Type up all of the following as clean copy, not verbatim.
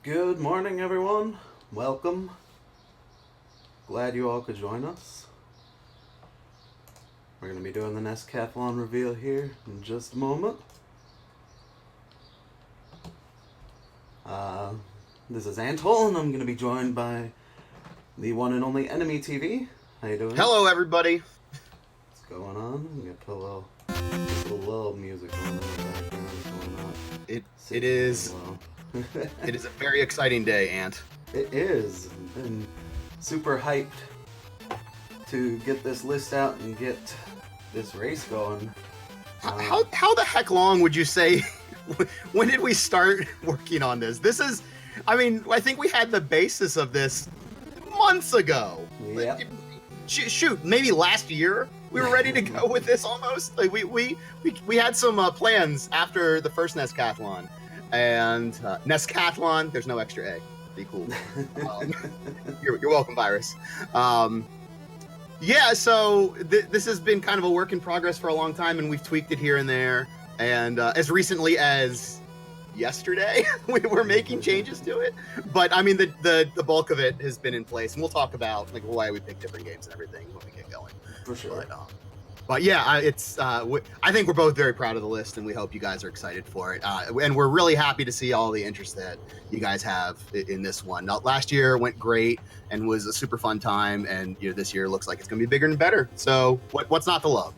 Good morning, everyone. Welcome. Glad you all could join us. We're going to be doing the Nescathlon reveal here in just a moment. This is Antol, and I'm going to be joined by the one and only Enemy TV. How you doing? Hello, everybody. What's going on? I'm going to put a little music on in the background. It is. It is a very exciting day, Ant. It is. I've been super hyped to get this list out and get this race going. How the heck long would you say? When did we start working on this? I think we had the basis of this months ago. Yeah. Shoot, maybe last year we were ready to go with this almost. Like we had some plans after the first Nescathlon. And Nescathlon, there's no extra A. Be cool. You're welcome, Virus. So this has been kind of a work in progress for a long time, and we've tweaked it here and there. And as recently as yesterday, we were making changes to it. But I mean, the bulk of it has been in place, and we'll talk about like why we pick different games and everything when we get going. For sure. But yeah, I think we're both very proud of the list, and we hope you guys are excited for it. And we're really happy to see all the interest that you guys have in this one. Now, last year went great and was a super fun time, and this year looks like it's going to be bigger and better. So what's not to love?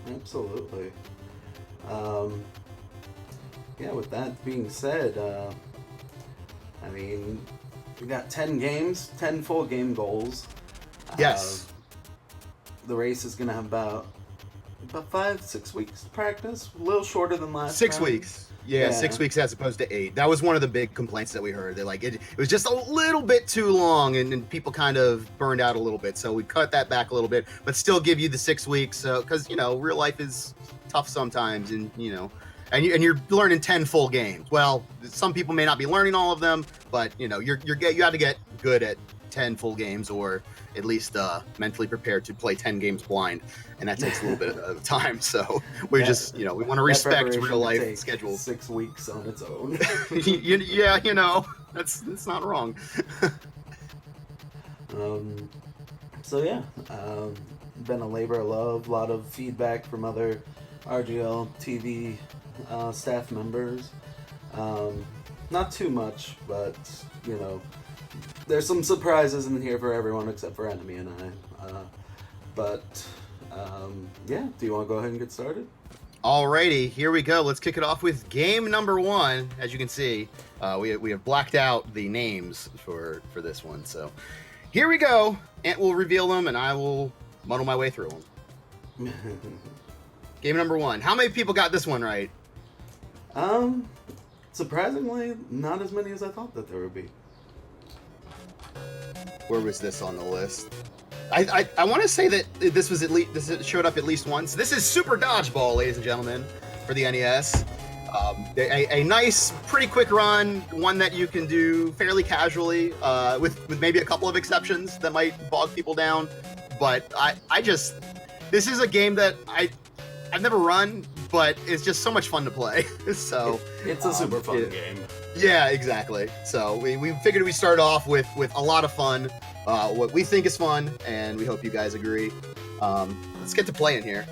Absolutely. With that being said, we got 10 games, 10 full game goals. Yes. The race is going to have about 5-6 weeks of practice, a little shorter than last 6 time. weeks. Yeah, 6 weeks as opposed to 8. That was one of the big complaints that we heard. They're like, it was just a little bit too long, and people kind of burned out a little bit. So we cut that back a little bit, but still give you the 6 weeks. because real life is tough sometimes, and you're learning 10 full games. Well, some people may not be learning all of them, but you have to get good at 10 full games, or at least mentally prepared to play 10 games blind, and that takes a little bit of time. So we we want to respect real life schedules. 6 weeks on its own. That's not wrong. Been a labor of love, a lot of feedback from other RGLtv staff members. Not too much, but there's some surprises in here for everyone except for Enemy and I. Do you want to go ahead and get started? Alrighty, here we go. Let's kick it off with game number 1. As you can see, we have blacked out the names for this one. So here we go. Ant will reveal them, and I will muddle my way through them. Game number 1. How many people got this one right? Surprisingly, not as many as I thought that there would be. Where was this on the list? I want to say that this showed up at least once. This is Super Dodgeball, ladies and gentlemen, for the NES. A nice, pretty quick run, one that you can do fairly casually, with maybe a couple of exceptions that might bog people down. But this is a game that I've never run, but it's just so much fun to play. So it's a super fun game. Yeah, exactly. So we figured we'd start off with a lot of fun, what we think is fun, and we hope you guys agree. Let's get to playing here.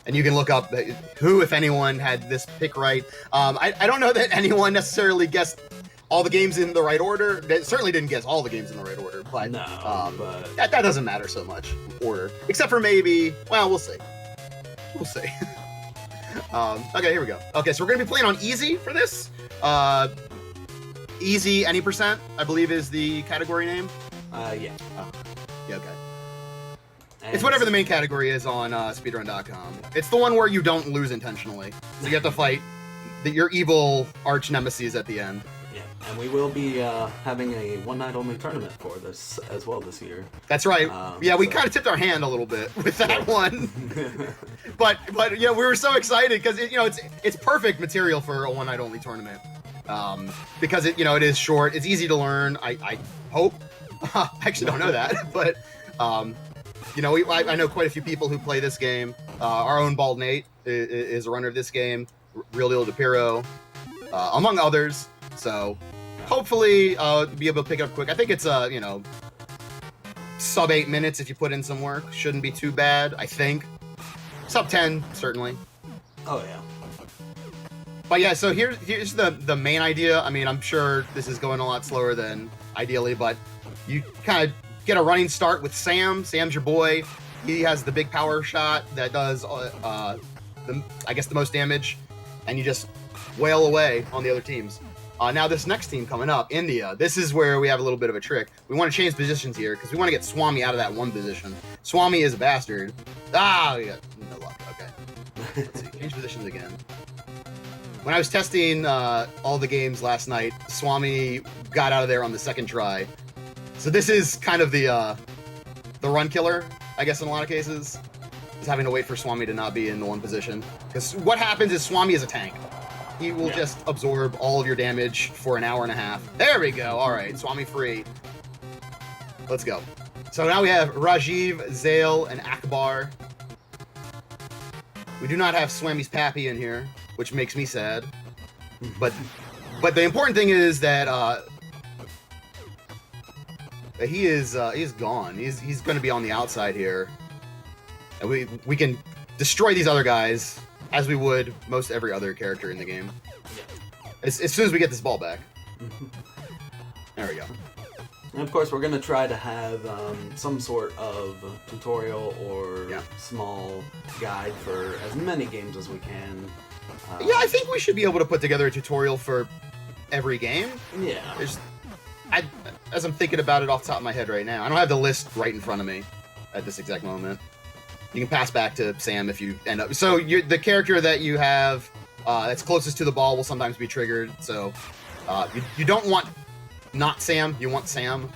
And you can look up who, if anyone, had this pick right. I don't know that anyone necessarily guessed all the games in the right order. They certainly didn't guess all the games in the right order, but, but... that doesn't matter so much, order. Except for maybe, well, we'll see. We'll see. Okay, here we go. Okay, so we're going to be playing on easy for this. Easy any percent, I believe, is the category name. Yeah. Oh. Yeah, okay. And it's whatever the main category is on speedrun.com. It's the one where you don't lose intentionally. So you have to fight your evil arch nemesis at the end. Yeah, and we will be having a one-night-only tournament for this as well this year. That's right. We kind of tipped our hand a little bit with that one. but we were so excited because it's perfect material for a one-night-only tournament. Because it is short, it's easy to learn. I hope. I actually don't know that, but I know quite a few people who play this game. Our own Bald Nate is a runner of this game. Real Deal DePiro, among others. So hopefully be able to pick it up quick. I think it's you know, sub 8 minutes if you put in some work. Shouldn't be too bad, I think. Sub 10 certainly. Oh yeah. But yeah, so here's the main idea. I mean, I'm sure this is going a lot slower than ideally, but you kind of get a running start with Sam. Sam's your boy. He has the big power shot that does I guess the most damage, and you just wail away on the other teams. Now this next team coming up, India. This is where we have a little bit of a trick. We want to change positions here because we want to get Swami out of that one position. Swami is a bastard. Ah, we got no luck. Okay. Let's see. Change positions again. When I was testing all the games last night, Swami got out of there on the second try. So this is kind of the run killer, I guess, in a lot of cases. Is having to wait for Swami to not be in the one position. Because what happens is Swami is a tank. He will just absorb all of your damage for an hour and a half. There we go. All right, Swami free. Let's go. So now we have Rajiv, Zale, and Akbar. We do not have Swami's Pappy in here, which makes me sad. But the important thing is that he is gone. He's going to be on the outside here, and we can destroy these other guys as we would most every other character in the game. As soon as we get this ball back. There we go. And of course, we're going to try to have some sort of tutorial or small guide for as many games as we can. Yeah, I think we should be able to put together a tutorial for every game. Yeah. As I'm thinking about it off the top of my head right now, I don't have the list right in front of me at this exact moment. You can pass back to Sam if you end up. So the character that you have that's closest to the ball will sometimes be triggered. So you don't want not Sam, you want Sam.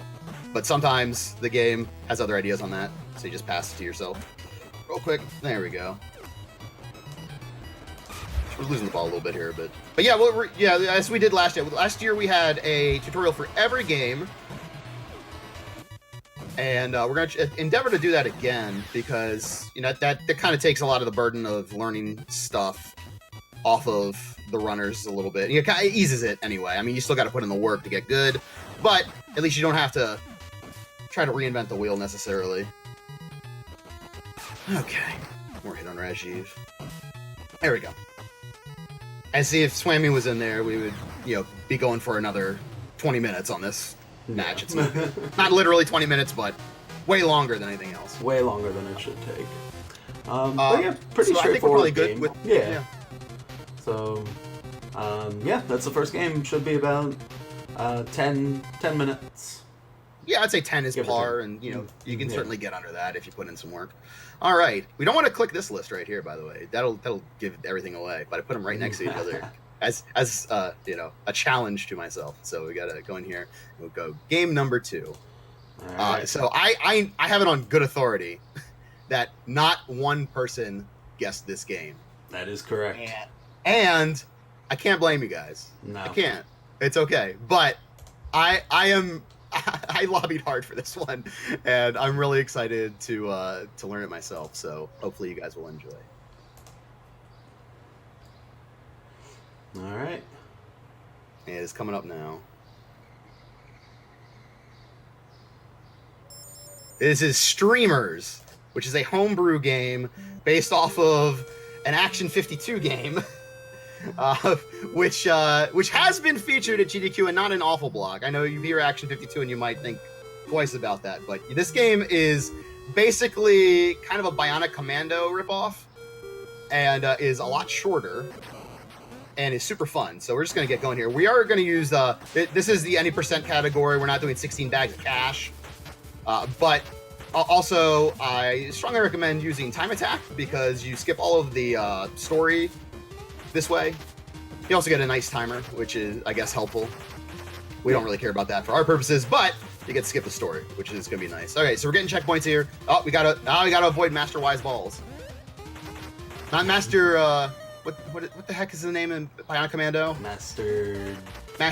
But sometimes the game has other ideas on that. So you just pass it to yourself. Real quick. There we go. We're losing the ball a little bit here, but yeah, well, as we did last year. Last year we had a tutorial for every game. And we're going to endeavor to do that again because, you know, that kind of takes a lot of the burden of learning stuff off of the runners a little bit. It kind of eases it anyway. I mean, you still got to put in the work to get good, but at least you don't have to try to reinvent the wheel necessarily. Okay. More hit on Rajiv. There we go. And see, if Swami was in there, we would, you know, be going for another 20 minutes on this match. It's not literally 20 minutes, but way longer than anything else. Way longer than it should take. But yeah, pretty so straightforward I think we're probably good game. with Yeah. So, yeah, that's the first game. Should be about 10 minutes. Yeah, I'd say 10 is par, and you know you can certainly get under that if you put in some work. All right, we don't want to click this list right here, by the way. That'll give everything away. But I put them right next to each other as you know, a challenge to myself. So we gotta go in here. We'll go game number 2. Right. So I have it on good authority that not one person guessed this game. That is correct. And I can't blame you guys. No, I can't. It's okay. But I lobbied hard for this one, and I'm really excited to learn it myself. So hopefully you guys will enjoy. All right. It is coming up now. This is Streamers, which is a homebrew game based off of an Action 52 game, which has been featured at GDQ and not an awful block. I know you hear Action 52 and you might think twice about that, but this game is basically kind of a Bionic Commando ripoff, and is a lot shorter, and is super fun. So we're just going to get going here. We are going to use, this is the any percent category. We're not doing 16 bags of cash. But also, I strongly recommend using Time Attack because you skip all of the story this way. You also get a nice timer, which is, I guess, helpful. We don't really care about that for our purposes, but you get to skip the story, which is going to be nice. Okay, so we're getting checkpoints here. Oh, we gotta avoid Master Wise Balls. Not Master. What the heck is the name in Bionic Commando? Master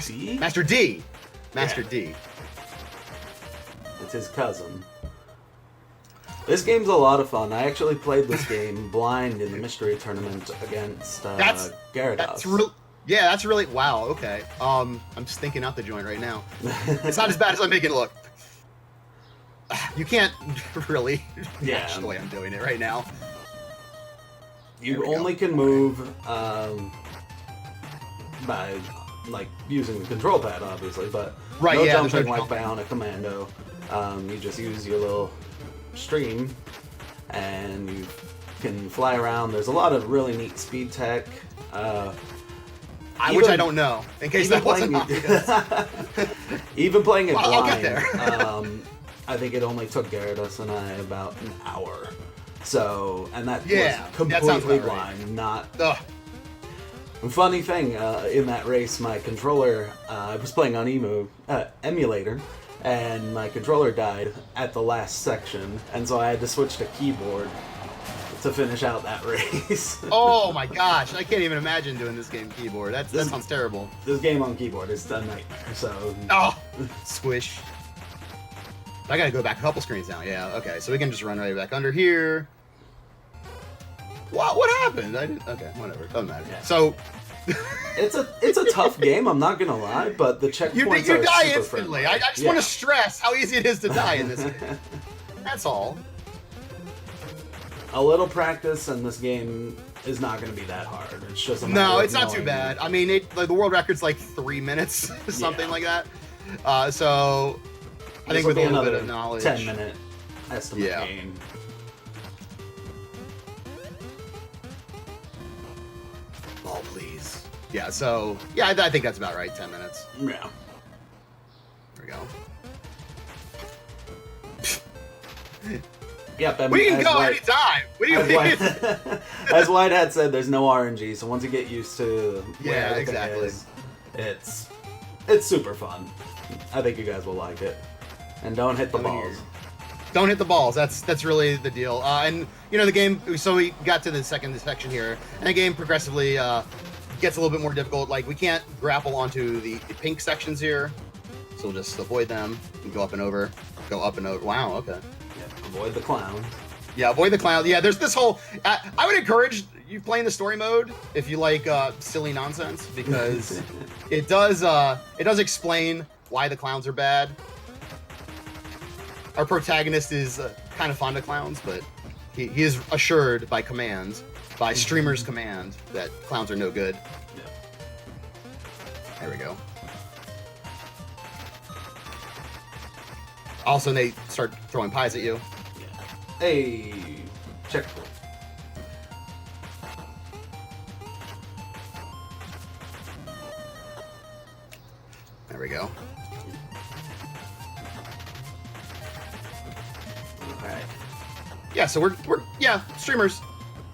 D? Master D. Yeah. D. It's his cousin. This game's a lot of fun. I actually played this game blind in the mystery tournament against Gyarados. Yeah, that's really wow. Okay. I'm just thinking out the joint right now. It's not as bad as I make it look. You can't really match the way I'm doing it right now. You only can move by like using the control pad, obviously, but right, no yeah, jumping like Bionic Commando. You just use your little stream, and you can fly around. There's a lot of really neat speed tech. Which I don't know, in case that wasn't obvious. Even playing it blind, I'll get there. I think it only took Gyarados and I about an hour. So, and that yeah, was completely that blind, right. not... Ugh. Funny thing, in that race, my controller, I was playing on emulator, and my controller died at the last section, and so I had to switch to keyboard to finish out that race. Oh my gosh, I can't even imagine doing this game keyboard. That sounds terrible. This game on keyboard is a nightmare, so... Oh! Squish. I gotta go back a couple screens now. Yeah, okay, so we can just run right back under here. What happened? I didn't... Okay, whatever. Doesn't matter. Yeah. So... it's a tough game, I'm not gonna lie, but the checkpoints you are die super instantly. friendly. I just want to stress how easy it is to die in this game. That's all. A little practice, and this game is not going to be that hard. It's just it's not too bad. I mean, the world record's like 3 minutes, something like that. So I think with a little bit of knowledge, 10-minute estimate game. Oh please. Yeah. So yeah, I think that's about right. 10 minutes. Yeah. There we go. Yep, we can go anytime. What do you mean? As Whitehead said, there's no RNG, so once you get used to where everything exactly. is, it's super fun. I think you guys will like it. And don't hit the balls. Don't hit the balls. That's really the deal. And you know the game. So we got to the second section here, and the game progressively gets a little bit more difficult. Like we can't grapple onto the pink sections here, so we'll just avoid them and go up and over. Go up and over. Wow. Okay. Avoid the clown. Yeah, avoid the clown. Yeah, there's this whole... I would encourage you playing the story mode if you like silly nonsense, because it does explain why the clowns are bad. Our protagonist is kind of fond of clowns, but he is assured by commands, by streamers' command, that clowns are no good. Yeah. There we go. Also, they start throwing pies at you. Hey, checkpoint. There we go. Alright. Yeah, so we're streamers.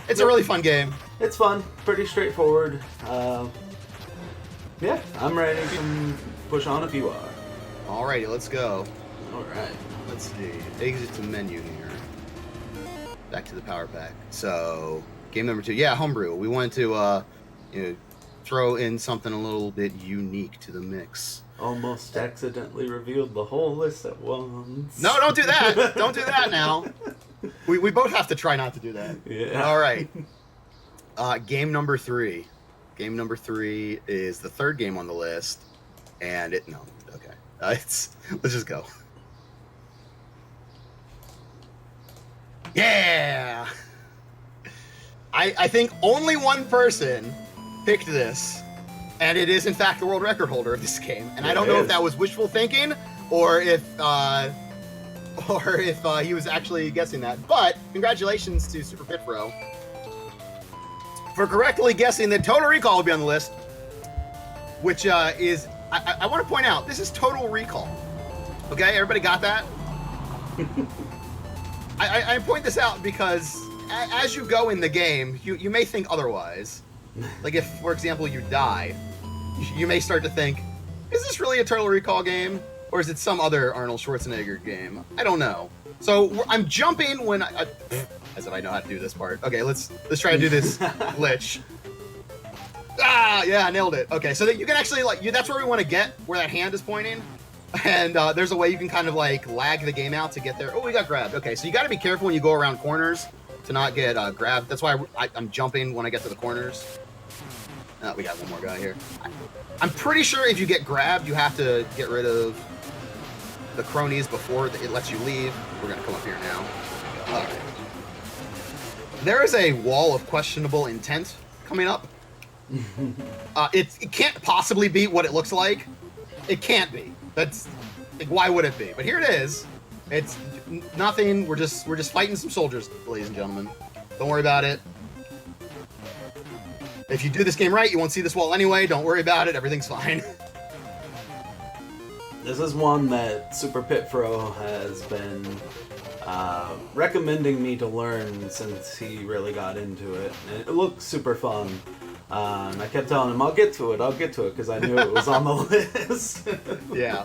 It's a really fun game. It's fun, pretty straightforward. Yeah, I'm ready to push on if you are. Alrighty, let's go. Alright. Let's see. Exit to menu here. Back to the power pack. So, game number 2. Yeah, homebrew. We wanted to, throw in something a little bit unique to the mix. Almost accidentally revealed the whole list at once. No, don't do that. Don't do that now. We both have to try not to do that. Yeah. All right. Game number 3. Game number 3 is the third game on the list, and okay. Let's just go. Yeah! I think only one person picked this, and it is in fact the world record holder of this game. And I don't know if that was wishful thinking or if he was actually guessing that. But congratulations to Super Pitfro for correctly guessing that Total Recall will be on the list, which is I want to point out this is Total Recall. Okay, everybody got that? I point this out because as you go in the game, you may think otherwise. Like if, for example, you die, you may start to think, is this really a Total Recall game? Or is it some other Arnold Schwarzenegger game? I don't know. So I'm jumping when as if I know how to do this part. Okay, let's try to do this glitch. Ah, yeah, I nailed it. Okay, so that you can actually, that's where we want to get, where that hand is pointing. And there's a way you can kind of lag the game out to get there. Oh, we got grabbed. Okay, so you got to be careful when you go around corners to not get grabbed. That's why I'm jumping when I get to the corners. We got one more guy here. I'm pretty sure if you get grabbed, you have to get rid of the cronies before it lets you leave. We're gonna come up here now. All right. There is a wall of questionable intent coming up. It can't possibly be what it looks like. It can't be. That's like, why would it be? But here it is. It's nothing. We're just fighting some soldiers, ladies and gentlemen. Don't worry about it. If you do this game right, you won't see this wall anyway. Don't worry about it. Everything's fine. This is one that Super Pit Pro has been recommending me to learn since he really got into it. And it looks super fun. And I kept telling him, I'll get to it, because I knew it was on the list. Yeah.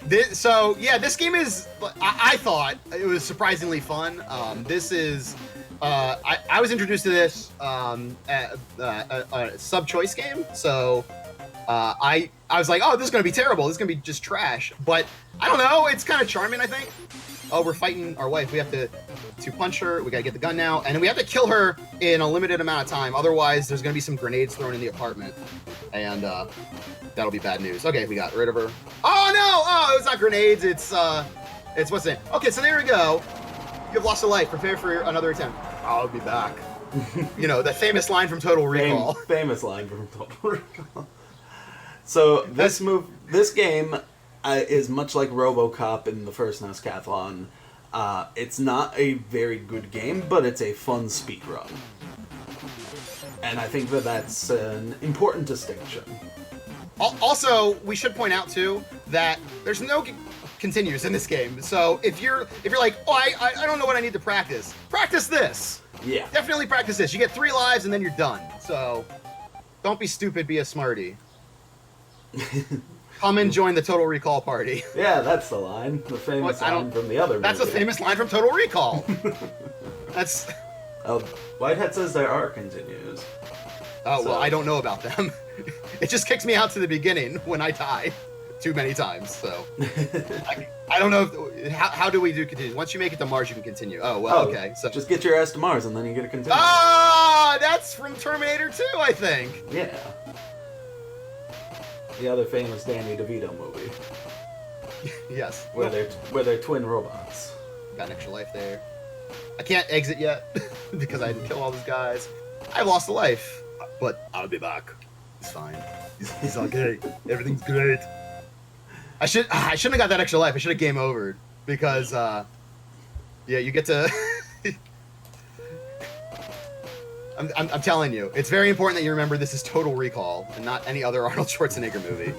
This game is, I thought it was surprisingly fun. This is, I was introduced to this at a sub-choice game, so I was like, oh, this is going to be terrible, this is going to be just trash, but I don't know, it's kind of charming, I think. Oh, we're fighting our wife, we have to punch her, we got to get the gun now, and we have to kill her in a limited amount of time, otherwise there's going to be some grenades thrown in the apartment, and that'll be bad news. Okay, we got rid of her. Oh no! Oh, it's not grenades. It's what's the name? Okay, so there we go. You have lost a life. Prepare for another attempt. I'll be back. You know, that famous line from Total Recall. Famous line from Total Recall. So this game is much like RoboCop in the first Nescathlon. It's not a very good game, but it's a fun speedrun. And I think that's an important distinction. Also, we should point out too that there's no continues in this game. So if you're like, oh, I don't know what I need to practice. Practice this. Yeah. Definitely practice this. You get 3 lives and then you're done. So don't be stupid. Be a smarty. Come and join the Total Recall party. Yeah, that's the line. The famous line from the other movie. That's a famous line from Total Recall. That's. Oh, Whitehead says there are continues. Oh, well, I don't know about them. It just kicks me out to the beginning when I die too many times, so. I don't know. How do we do continues? Once you make it to Mars, you can continue. Oh, well, okay. So just get your ass to Mars and then you get a continue. Ah, that's from Terminator 2, I think. Yeah. The other famous Danny DeVito movie. Yes. Where they're twin robots. Got an extra life there. I can't exit yet because I didn't kill all those guys. I've lost a life, but I'll be back. It's fine. It's all good. Everything's great. I shouldn't have got that extra life. I should have game overed because, yeah, you get to. I'm telling you, it's very important that you remember this is Total Recall and not any other Arnold Schwarzenegger movie.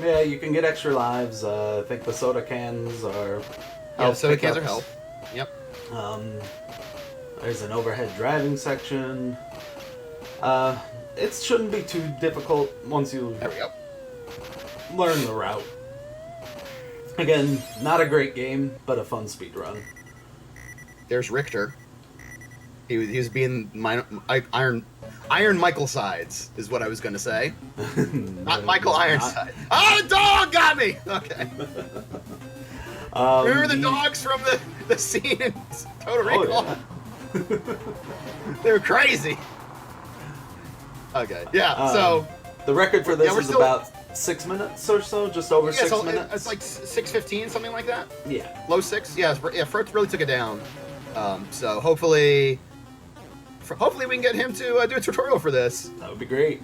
Yeah, you can get extra lives. I think the soda cans are. Yeah, soda cans are help. Yep. There's an overhead driving section. It shouldn't be too difficult once you There we go. learn the route. Again, not a great game, but a fun speedrun. There's Richter. He was being Iron Michael sides is what I was going to say. Not Michael Ironside. Oh, the dog got me! Okay. Remember the dogs from the scene in Total Recall? Yeah. They were crazy. Okay, yeah, so... The record for this is about 6 minutes or so, just over 6 minutes. It's like 6:15, something like that? Yeah. Low 6? Yeah, Frost really took it down. So hopefully we can get him to do a tutorial for this. That would be great.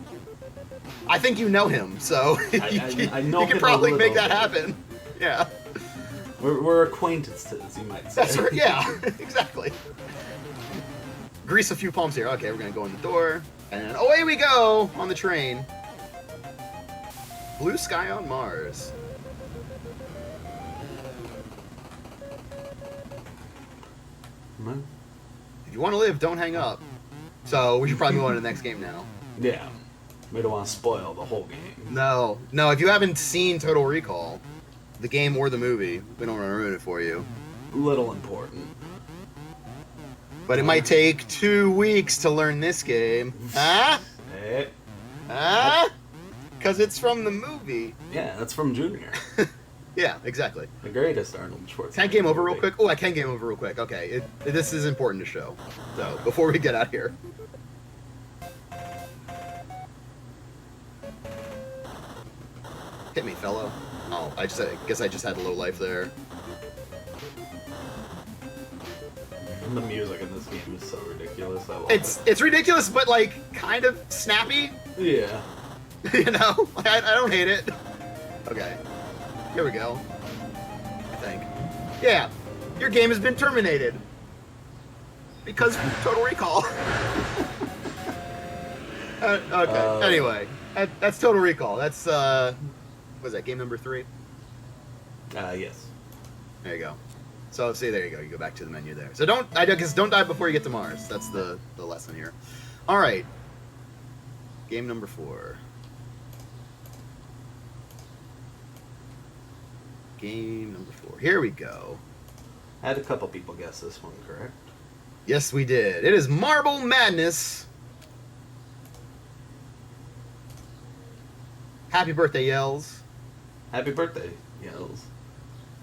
I think you know him, so I know you can him probably a make little that happen. Yeah. We're acquaintances, you might say. That's right. Yeah, exactly. Grease a few palms here. Okay, we're gonna go in the door, and away we go on the train. Blue sky on Mars. Hmm? If you want to live, don't hang up. So we should probably move on to the next game now. Yeah. We don't want to spoil the whole game. No, if you haven't seen Total Recall, the game or the movie, we don't want to ruin it for you. Little important. But it might take 2 weeks to learn this game. Huh? Hey. Huh? because it's from the movie. Yeah, that's from Junior. Yeah, exactly. The greatest Arnold Schwarzenegger. Can I game over real movie. quick? Oh, I can game over real quick. Okay, this is important to show. So, before we get out here. Hit me, fellow. Oh, I guess I just had a low life there. The music in this game is so ridiculous. I love It's ridiculous, but like kind of snappy. it. Yeah. You know, I don't hate it. Okay, here we go. I think. Yeah, your game has been terminated because Total Recall. Okay. Anyway, that's Total Recall. That's what was that, game number 3? Yes. There you go. So see, there you go. You go back to the menu there. So don't die before you get to Mars. That's the lesson here. All right. Game number 4. Game number 4. Here we go. I had a couple people guess this one correct. Yes, we did. It is Marble Madness. Happy birthday, Yells. Happy birthday, Yells.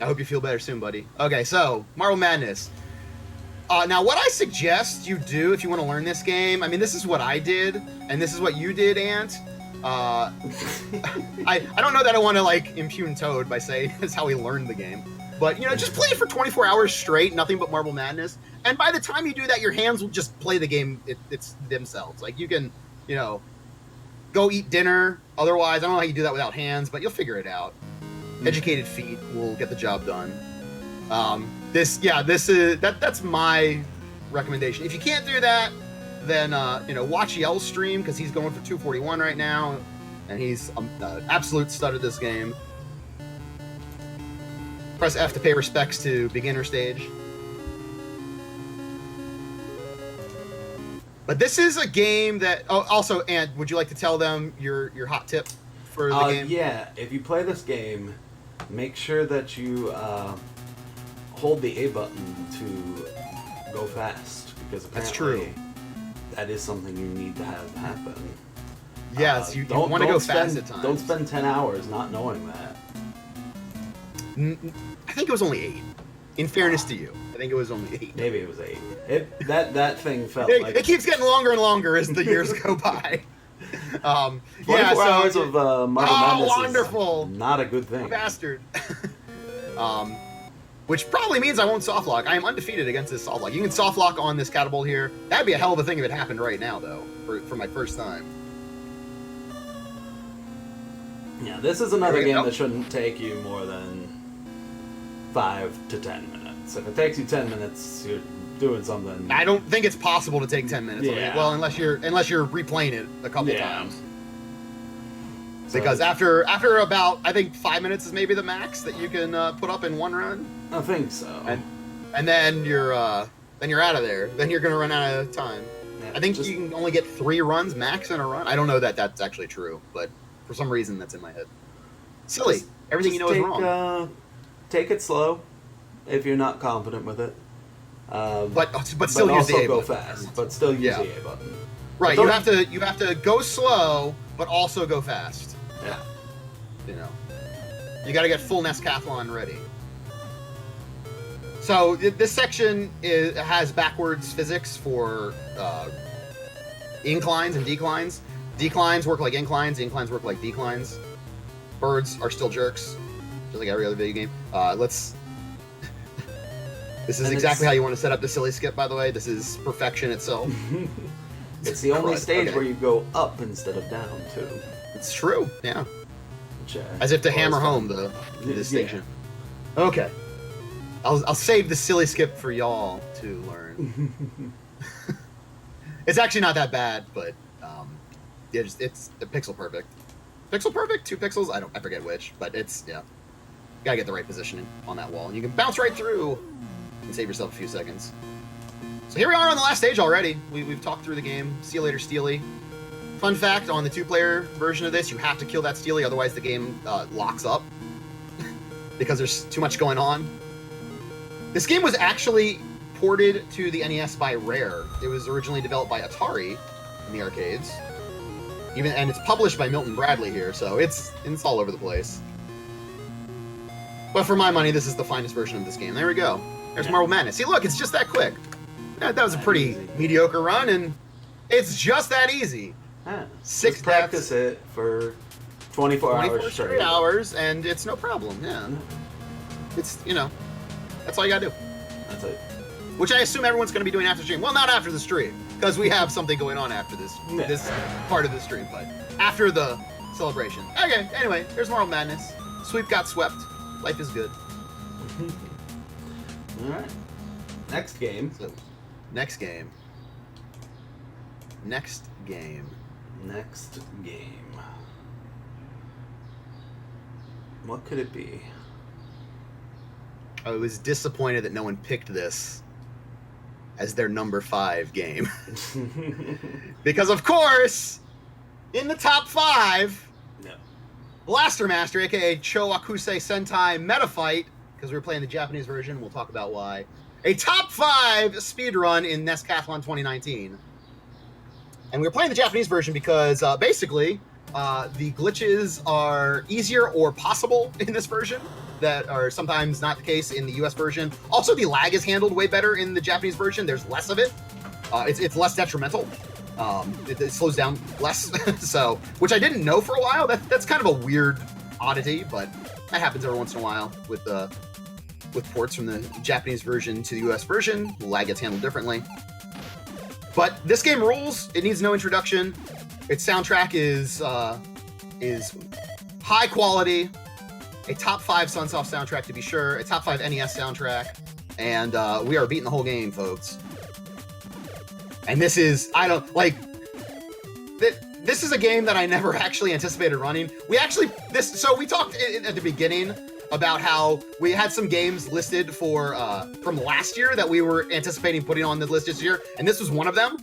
I hope you feel better soon, buddy. Okay, so Marble Madness. Now, what I suggest you do if you want to learn this game, I mean, this is what I did, and this is what you did, Ant. I don't know that I want to like impugn Toad by saying that's how he learned the game, but you know, just play it for 24 hours straight, nothing but Marble Madness, and by the time you do that, your hands will just play the game it's themselves. Like you can, you know, go eat dinner. Otherwise, I don't know how you do that without hands, but you'll figure it out. Educated feet will get the job done. That's my recommendation. If you can't do that, then you know, watch Yell's stream because he's going for 241 right now, and he's an absolute stud at this game. Press F to pay respects to beginner stage. But this is a game that. Oh, also, and would you like to tell them your hot tip for the game? Yeah, if you play this game, make sure that you hold the A button to go fast, because apparently That's true. That is something you need to have happen. Yes, you want to go fast at times. Don't spend 10 hours not knowing that. I think it was only 8. In fairness to you, I think it was only 8. Maybe it was 8. That thing felt like... It keeps getting longer and longer as the years go by. 24 hours of Marble Madness wonderful. is not a good thing. Bastard. Which probably means I won't softlock. I am undefeated against this softlock. You can softlock on this catapult here. That'd be a hell of a thing if it happened right now, though, for my first time. Yeah, this is another game that shouldn't take you more than 5 to 10 minutes. If it takes you 10 minutes, you're doing something. I don't think it's possible to take 10 minutes. Yeah. Well, unless you're replaying it a couple times. So, Because after about, I think 5 minutes is maybe the max that you can put up in one run. I think so. And then you're out of there. Then you're gonna run out of time. Yeah, I think you can only get 3 runs max in a run. I don't know that that's actually true, but for some reason that's in my head. Silly. Everything you know is wrong. Take it slow if you're not confident with it. But still use the A go button. fast. But still use the A button. Right. You have to go slow, but also go fast. Yeah. You know, you got to get full Nescathlon ready. So this section has backwards physics for inclines and declines. Declines work like inclines. Inclines work like declines. Birds are still jerks, just like every other video game. This is exactly how you want to set up the silly skip, by the way. This is perfection itself. It's the only stage where you go up instead of down, too. It's true, yeah. Which, as if to hammer home the distinction. Yeah. Okay. I'll save the silly skip for y'all to learn. It's actually not that bad, but it's pixel perfect. Pixel perfect? 2 pixels? I forget which, but it's, yeah. You gotta get the right positioning on that wall, and you can bounce right through and save yourself a few seconds. So here we are on the last stage already. We've talked through the game. See you later, Steely. Fun fact, on the 2-player version of this, you have to kill that Steely, otherwise the game locks up. Because there's too much going on. This game was actually ported to the NES by Rare. It was originally developed by Atari in the arcades. and it's published by Milton Bradley here, so it's all over the place. But for my money, this is the finest version of this game. There we go. There's Marble Madness. See, look, it's just that quick. That was a pretty mediocre run, and it's just that easy. Huh. 6 Just practice it for 24 hours straight. hours, and it's no problem. Yeah, it's that's all you gotta do. That's it. Which I assume everyone's going to be doing after the stream. Well, not after the stream, because we have something going on after this part of the stream, but after the celebration. Okay, anyway, there's Marble Madness. Sweep got swept. Life is good. All right. Next game. So, next game. Next game. Next game. What could it be? I was disappointed that no one picked this as their number 5 game. Because, of course, in the top 5, No. Blaster Master, aka Cho Akusei Sentai Meta Fight, because we were playing the Japanese version, we'll talk about why. A top 5 speedrun in Nescathlon 2019. And we were playing the Japanese version because, basically, the glitches are easier or possible in this version that are sometimes not the case in the US version. Also, the lag is handled way better in the Japanese version. There's less of it. It's less detrimental. It slows down less. So, which I didn't know for a while. That's kind of a weird oddity, but that happens every once in a while with ports from the Japanese version to the US version. The lag gets handled differently. But this game rules. It needs no introduction. Its soundtrack is high quality. A top 5 Sunsoft soundtrack to be sure. A top 5 NES soundtrack. And we are beating the whole game, folks. And this is, this is a game that I never actually anticipated running. We talked at the beginning about how we had some games listed for from last year that we were anticipating putting on the list this year, and this was one of them.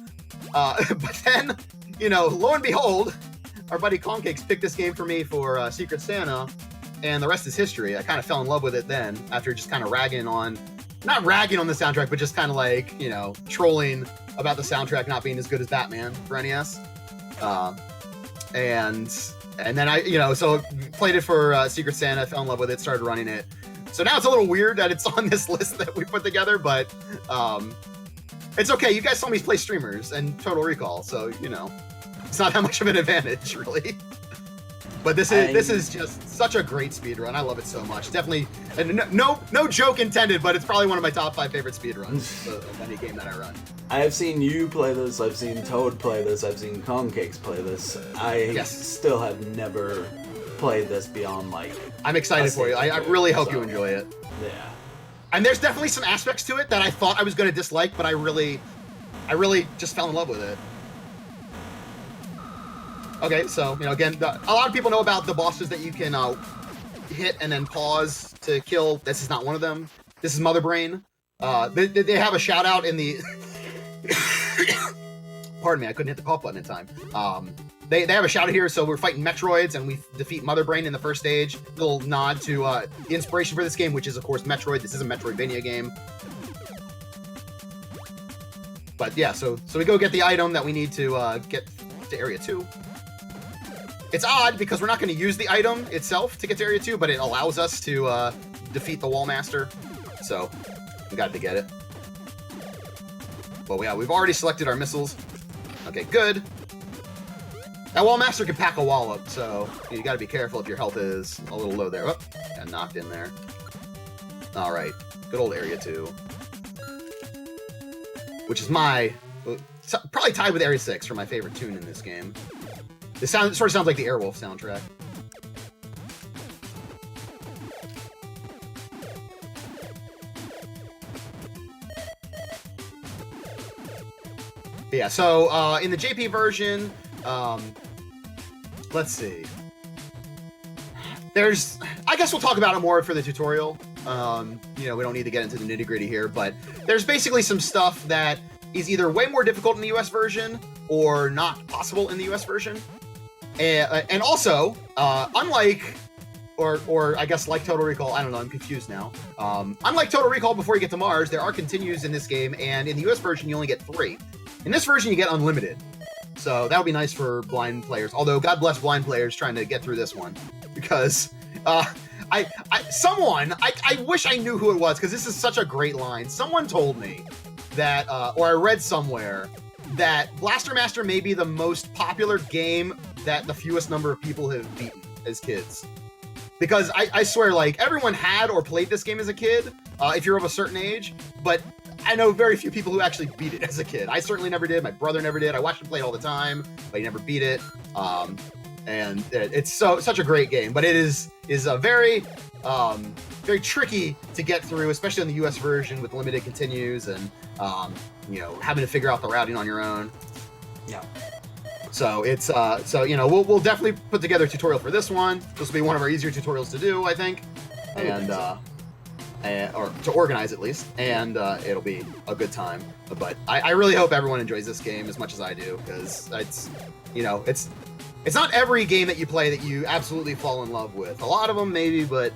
But then, lo and behold, our buddy Concakes picked this game for me for Secret Santa, and the rest is history. I kind of fell in love with it then, after just kind of not ragging on the soundtrack, but just kind of trolling about the soundtrack not being as good as Batman for NES. And then so played it for Secret Santa, fell in love with it, started running it. So now it's a little weird that it's on this list that we put together, but it's okay. You guys saw me play streamers and Total Recall, so it's not that much of an advantage, really. But this is just such a great speedrun. I love it so much. Definitely, and no joke intended, but it's probably one of my top 5 favorite speedruns of any game that I run. I have seen you play this. I've seen Toad play this. I've seen Concakes play this. I still have never played this beyond I'm excited for you. I really hope you enjoy it. Yeah. And there's definitely some aspects to it that I thought I was going to dislike, but I really just fell in love with it. Okay, so, again, a lot of people know about the bosses that you can hit and then pause to kill. This is not one of them. This is Mother Brain. They have a shout out in the... Pardon me, I couldn't hit the cough button in time. They have a shout out here, so we're fighting Metroids, and we defeat Mother Brain in the first stage. Little nod to the inspiration for this game, which is, of course, Metroid. This is a Metroidvania game. But yeah, so we go get the item that we need to get to Area 2. It's odd because we're not going to use the item itself to get to Area 2, but it allows us to defeat the Wall Master. So we got to get it. But yeah, we've already selected our missiles. Okay, good. That Wall Master can pack a wall up, so you got to be careful if your health is a little low there. Oh, got knocked in there. All right, good old Area 2. Which is probably tied with Area 6 for my favorite tune in this game. This sort of sounds like the Airwolf soundtrack. But yeah, so in the JP version, let's see. I guess we'll talk about it more for the tutorial. We don't need to get into the nitty-gritty here, but there's basically some stuff that is either way more difficult in the US version or not possible in the US version. And also, unlike, or I guess like Total Recall, I don't know, I'm confused now. Unlike Total Recall, before you get to Mars, there are continues in this game, and in the US version, you only get 3. In this version, you get unlimited. So that would be nice for blind players. Although God bless blind players trying to get through this one, because I wish I knew who it was, because this is such a great line. Someone told me that, or I read somewhere that Blaster Master may be the most popular game that the fewest number of people have beaten as kids. Because I swear, like, everyone had or played this game as a kid, if you're of a certain age, but I know very few people who actually beat it as a kid. I certainly never did. My brother never did. I watched him play it all the time, but he never beat it. And it's such a great game, but it is a very tricky to get through, especially on the US version with limited continues and having to figure out the routing on your own. Yeah. So it's we'll definitely put together a tutorial for this one. This will be one of our easier tutorials to do, I think, or to organize at least, and it'll be a good time. But I really hope everyone enjoys this game as much as I do, because it's not every game that you play that you absolutely fall in love with. A lot of them maybe, but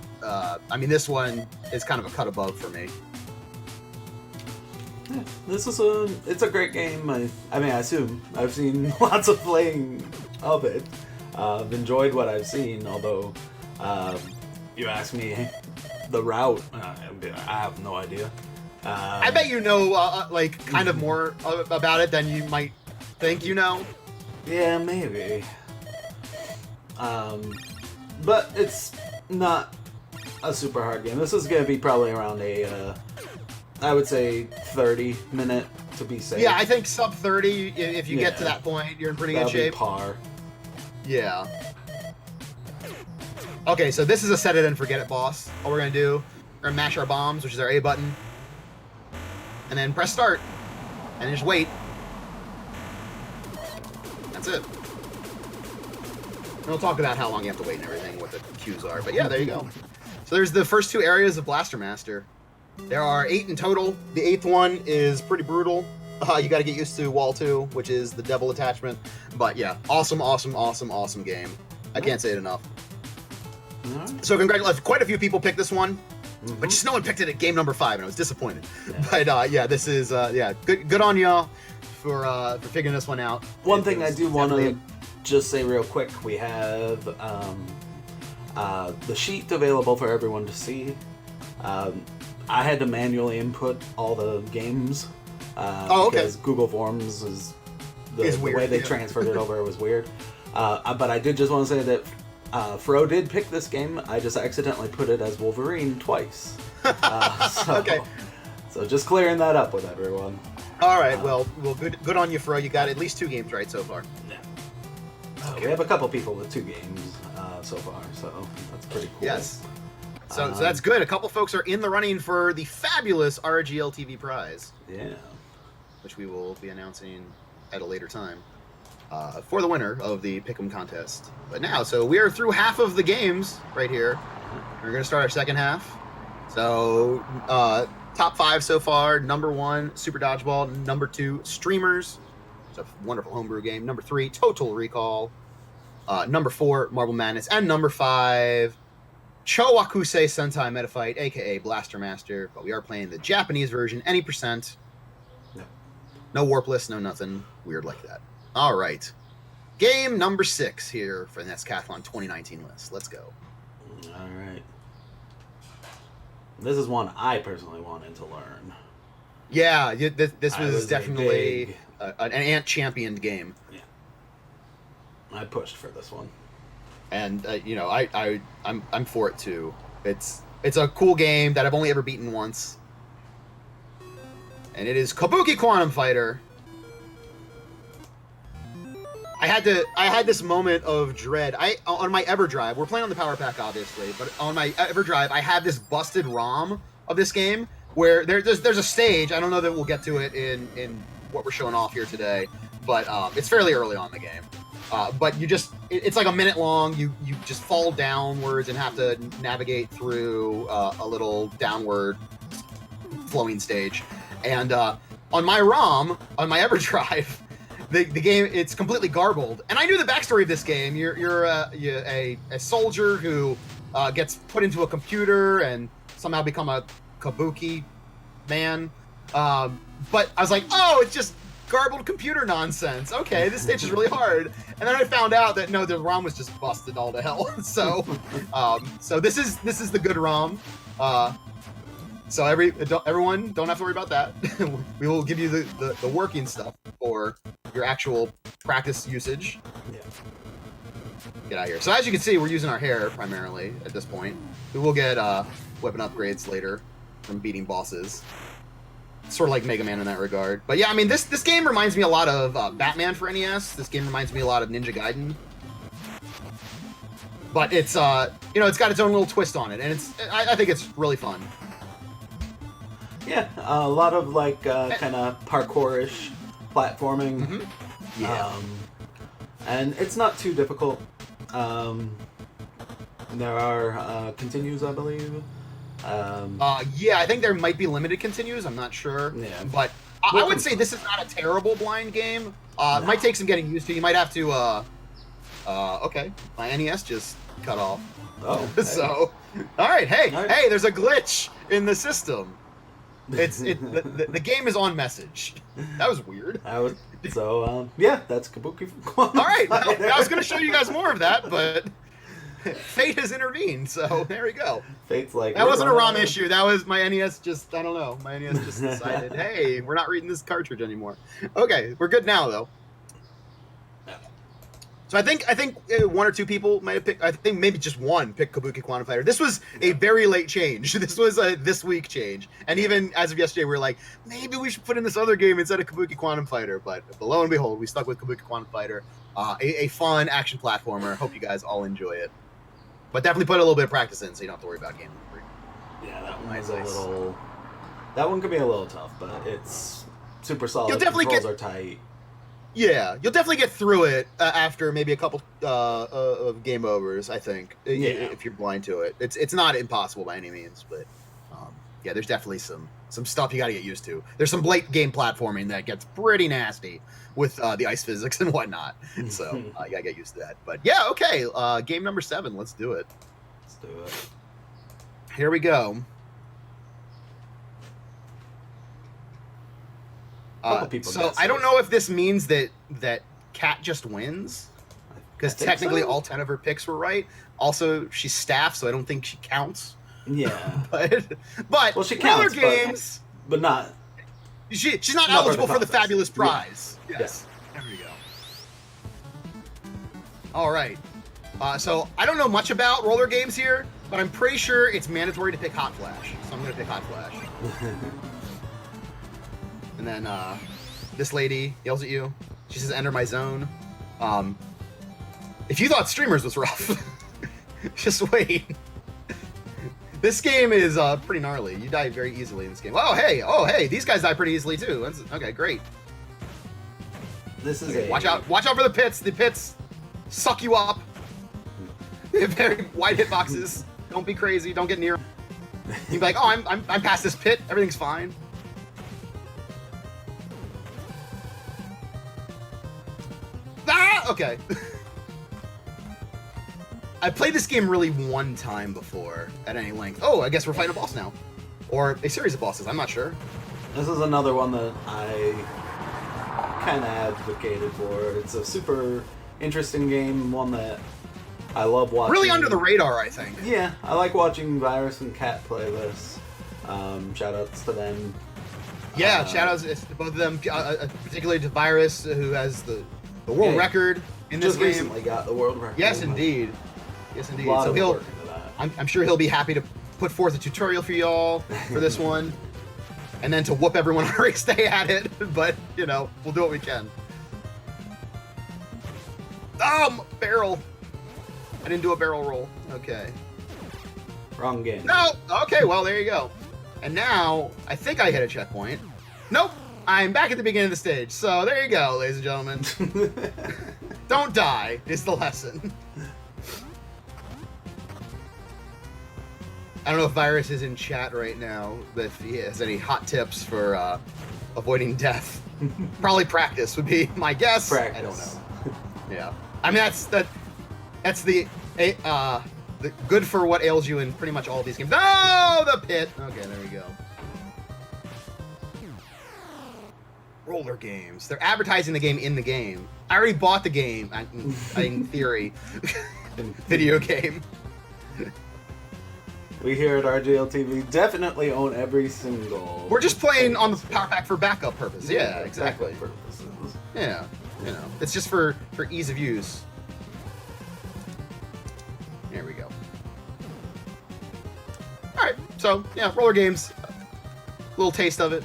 this one is kind of a cut above for me. Yeah, it's a great game. I assume I've seen lots of playing of it. I've enjoyed what I've seen, although you ask me the route, I have no idea. I bet you know kind of more about it than you might think you know. Yeah, maybe. But it's not a super hard game. This is going to be probably around I would say 30-minute to be safe. Yeah, I think sub 30. If you get to that point, you're in pretty good shape. Be par. Yeah. Okay, so this is a set it and forget it boss. All we're gonna do, we're gonna mash our bombs, which is our A button, and then press start, and just wait. That's it. And we'll talk about how long you have to wait and everything, what the cues are. But yeah, there you go. So there's the first 2 areas of Blaster Master. There are 8 in total. The 8th one is pretty brutal. You got to get used to Wall 2, which is the devil attachment. But yeah, awesome game. I can't say it enough. Right. So congratulations. Quite a few people picked this one, but just no one picked it at game number 5, and I was disappointed. Yeah. But this is good on y'all for figuring this one out. One thing I do want to just say real quick, we have the sheet available for everyone to see. I had to manually input all the games because Google Forms is the way they transferred it over was weird. But I did just want to say that Fro did pick this game. I just accidentally put it as Wolverine twice. So just clearing that up with everyone. All right, well, good on you, Fro. You got at least 2 games right so far. Yeah. We have a couple people with 2 games so far, so that's pretty cool. Yes. So that's good. A couple folks are in the running for the fabulous RGLtv prize. Yeah. Which we will be announcing at a later time for the winner of the Pick'em contest. But now, so we are through half of the games right here. We're going to start our second half. So top 5 so far. Number 1, Super Dodgeball. Number 2, Streamers. It's a wonderful homebrew game. Number 3, Total Recall. Number 4, Marble Madness. And number 5, Chowakusei Sentai Metafight, aka Blaster Master, but we are playing the Japanese version, any percent. No warpless, no nothing weird like that. All right. Game number 6 here for the Nescathlon 2019 list. Let's go. All right. This is one I personally wanted to learn. Yeah, this was definitely an Ant championed game. Yeah. I pushed for this one. And I'm for it too. It's a cool game that I've only ever beaten once, and it is Kabuki Quantum Fighter. I had this moment of dread. On my EverDrive, we're playing on the Power Pack obviously, but on my EverDrive, I had this busted ROM of this game where there's a stage. I don't know that we'll get to it in what we're showing off here today, but it's fairly early on in the game. But it's like a minute long. You just fall downwards and have to navigate through a little downward flowing stage. And on my ROM, on my EverDrive, the game, it's completely garbled. And I knew the backstory of this game. You're a soldier who gets put into a computer and somehow become a kabuki man. But I was like, oh, it's just garbled computer nonsense. Okay, this stage is really hard. And then I found out that no, the ROM was just busted all to hell. So, so this is the good ROM. So everyone, don't have to worry about that. We will give you the working stuff for your actual practice usage. Yeah. Get out of here. So as you can see, we're using our hair primarily at this point. We will get weapon upgrades later from beating bosses. Sort of like Mega Man in that regard. But yeah, I mean, this game reminds me a lot of Batman for NES. This game reminds me a lot of Ninja Gaiden. But it's, you know, it's got its own little twist on it, and I think it's really fun. Yeah, a lot of like kind of parkour-ish platforming. Mm-hmm. Yeah. And it's not too difficult. There are continues, I believe. Yeah, I think there might be limited continues. I'm not sure. Yeah. But I would say this is not a terrible blind game. It might take some getting used to. You might have to. Okay, my NES just cut off. Oh. So, all right. Hey, there's a glitch in the system. The game is on message. That was weird. Yeah, that's Kabuki. All right, I was going to show you guys more of that, but fate has intervened. So there we go. Fate's like that wasn't a ROM issue. That was my NES. I don't know. My NES just decided, hey, we're not reading this cartridge anymore. Okay, we're good now though. So I think one or two people might have picked. I think maybe just one picked Kabuki Quantum Fighter. This was a very late change. This was a this week change. And even as of yesterday, we were like, maybe we should put in this other game instead of Kabuki Quantum Fighter. But lo and behold, we stuck with Kabuki Quantum Fighter. A fun action platformer. Hope you guys all enjoy it. But definitely put a little bit of practice in, so you don't have to worry about game over. Yeah, that one is a little. That one could be a little tough, but it's super solid. You'll definitely Controls are tight. Yeah, you'll definitely get through it after maybe a couple of game overs, I think, if you're blind to it. It's not impossible by any means, but yeah, there's definitely some stuff you got to get used to. There's some late game platforming that gets pretty nasty with the ice physics and whatnot, so you got to get used to that. But yeah, okay, game number 7, let's do it. Let's do it. Here we go. So I don't know if this means that Kat just wins, because technically all 10 of her picks were right. Also, she's staff, so I don't think she counts. Yeah, but well, she counts. Roller games, but not. She's not eligible for the fabulous prize. Yeah. Yes, there we go. All right. So I don't know much about roller games here, but I'm pretty sure it's mandatory to pick Hot Flash. So I'm gonna pick Hot Flash. And then this lady yells at you. She says, "Enter my zone." If you thought Streamers was rough, just wait. This game is pretty gnarly. You die very easily in this game. Oh hey, these guys die pretty easily too. Okay, great. This is watch out for the pits. The pits suck you up. They have very wide hitboxes. Don't be crazy. Don't get near. You'd be like, oh, I'm past this pit. Everything's fine. Ah! Okay. I played this game really one time before at any length. Oh, I guess we're fighting a boss now. Or a series of bosses, I'm not sure. This is another one that I kind of advocated for. It's a super interesting game, one that I love watching. Really under the radar, I think. Yeah, I like watching Virus and Kat play this. Shoutouts to them. Yeah, shoutouts to both of them, particularly to Virus, who has the world record in this game. Just recently got the world record. Yes, indeed. Yes, indeed. So I'm sure he'll be happy to put forth a tutorial for y'all for this one, and then to whoop everyone on race day at it. But you know, we'll do what we can. Barrel. I didn't do a barrel roll. Okay. Wrong game. No. Okay. Well, there you go. And now I think I hit a checkpoint. Nope. I'm back at the beginning of the stage. So there you go, ladies and gentlemen. Don't die is the lesson. I don't know if Virus is in chat right now, but if he has any hot tips for avoiding death. Probably practice would be my guess. Practice. I don't know. Yeah. I mean, that's the good for what ails you in pretty much all of these games. No, the pit. Okay, there we go. Roller games. They're advertising the game in the game. I already bought the game, in theory. Video game. We here at RGLtv definitely own every single... We're just playing on the Power Pack for backup purpose. Yeah, exactly. Backup purposes. Yeah, you know, it's just for ease of use. There we go. Alright, so, yeah, roller games. Little taste of it.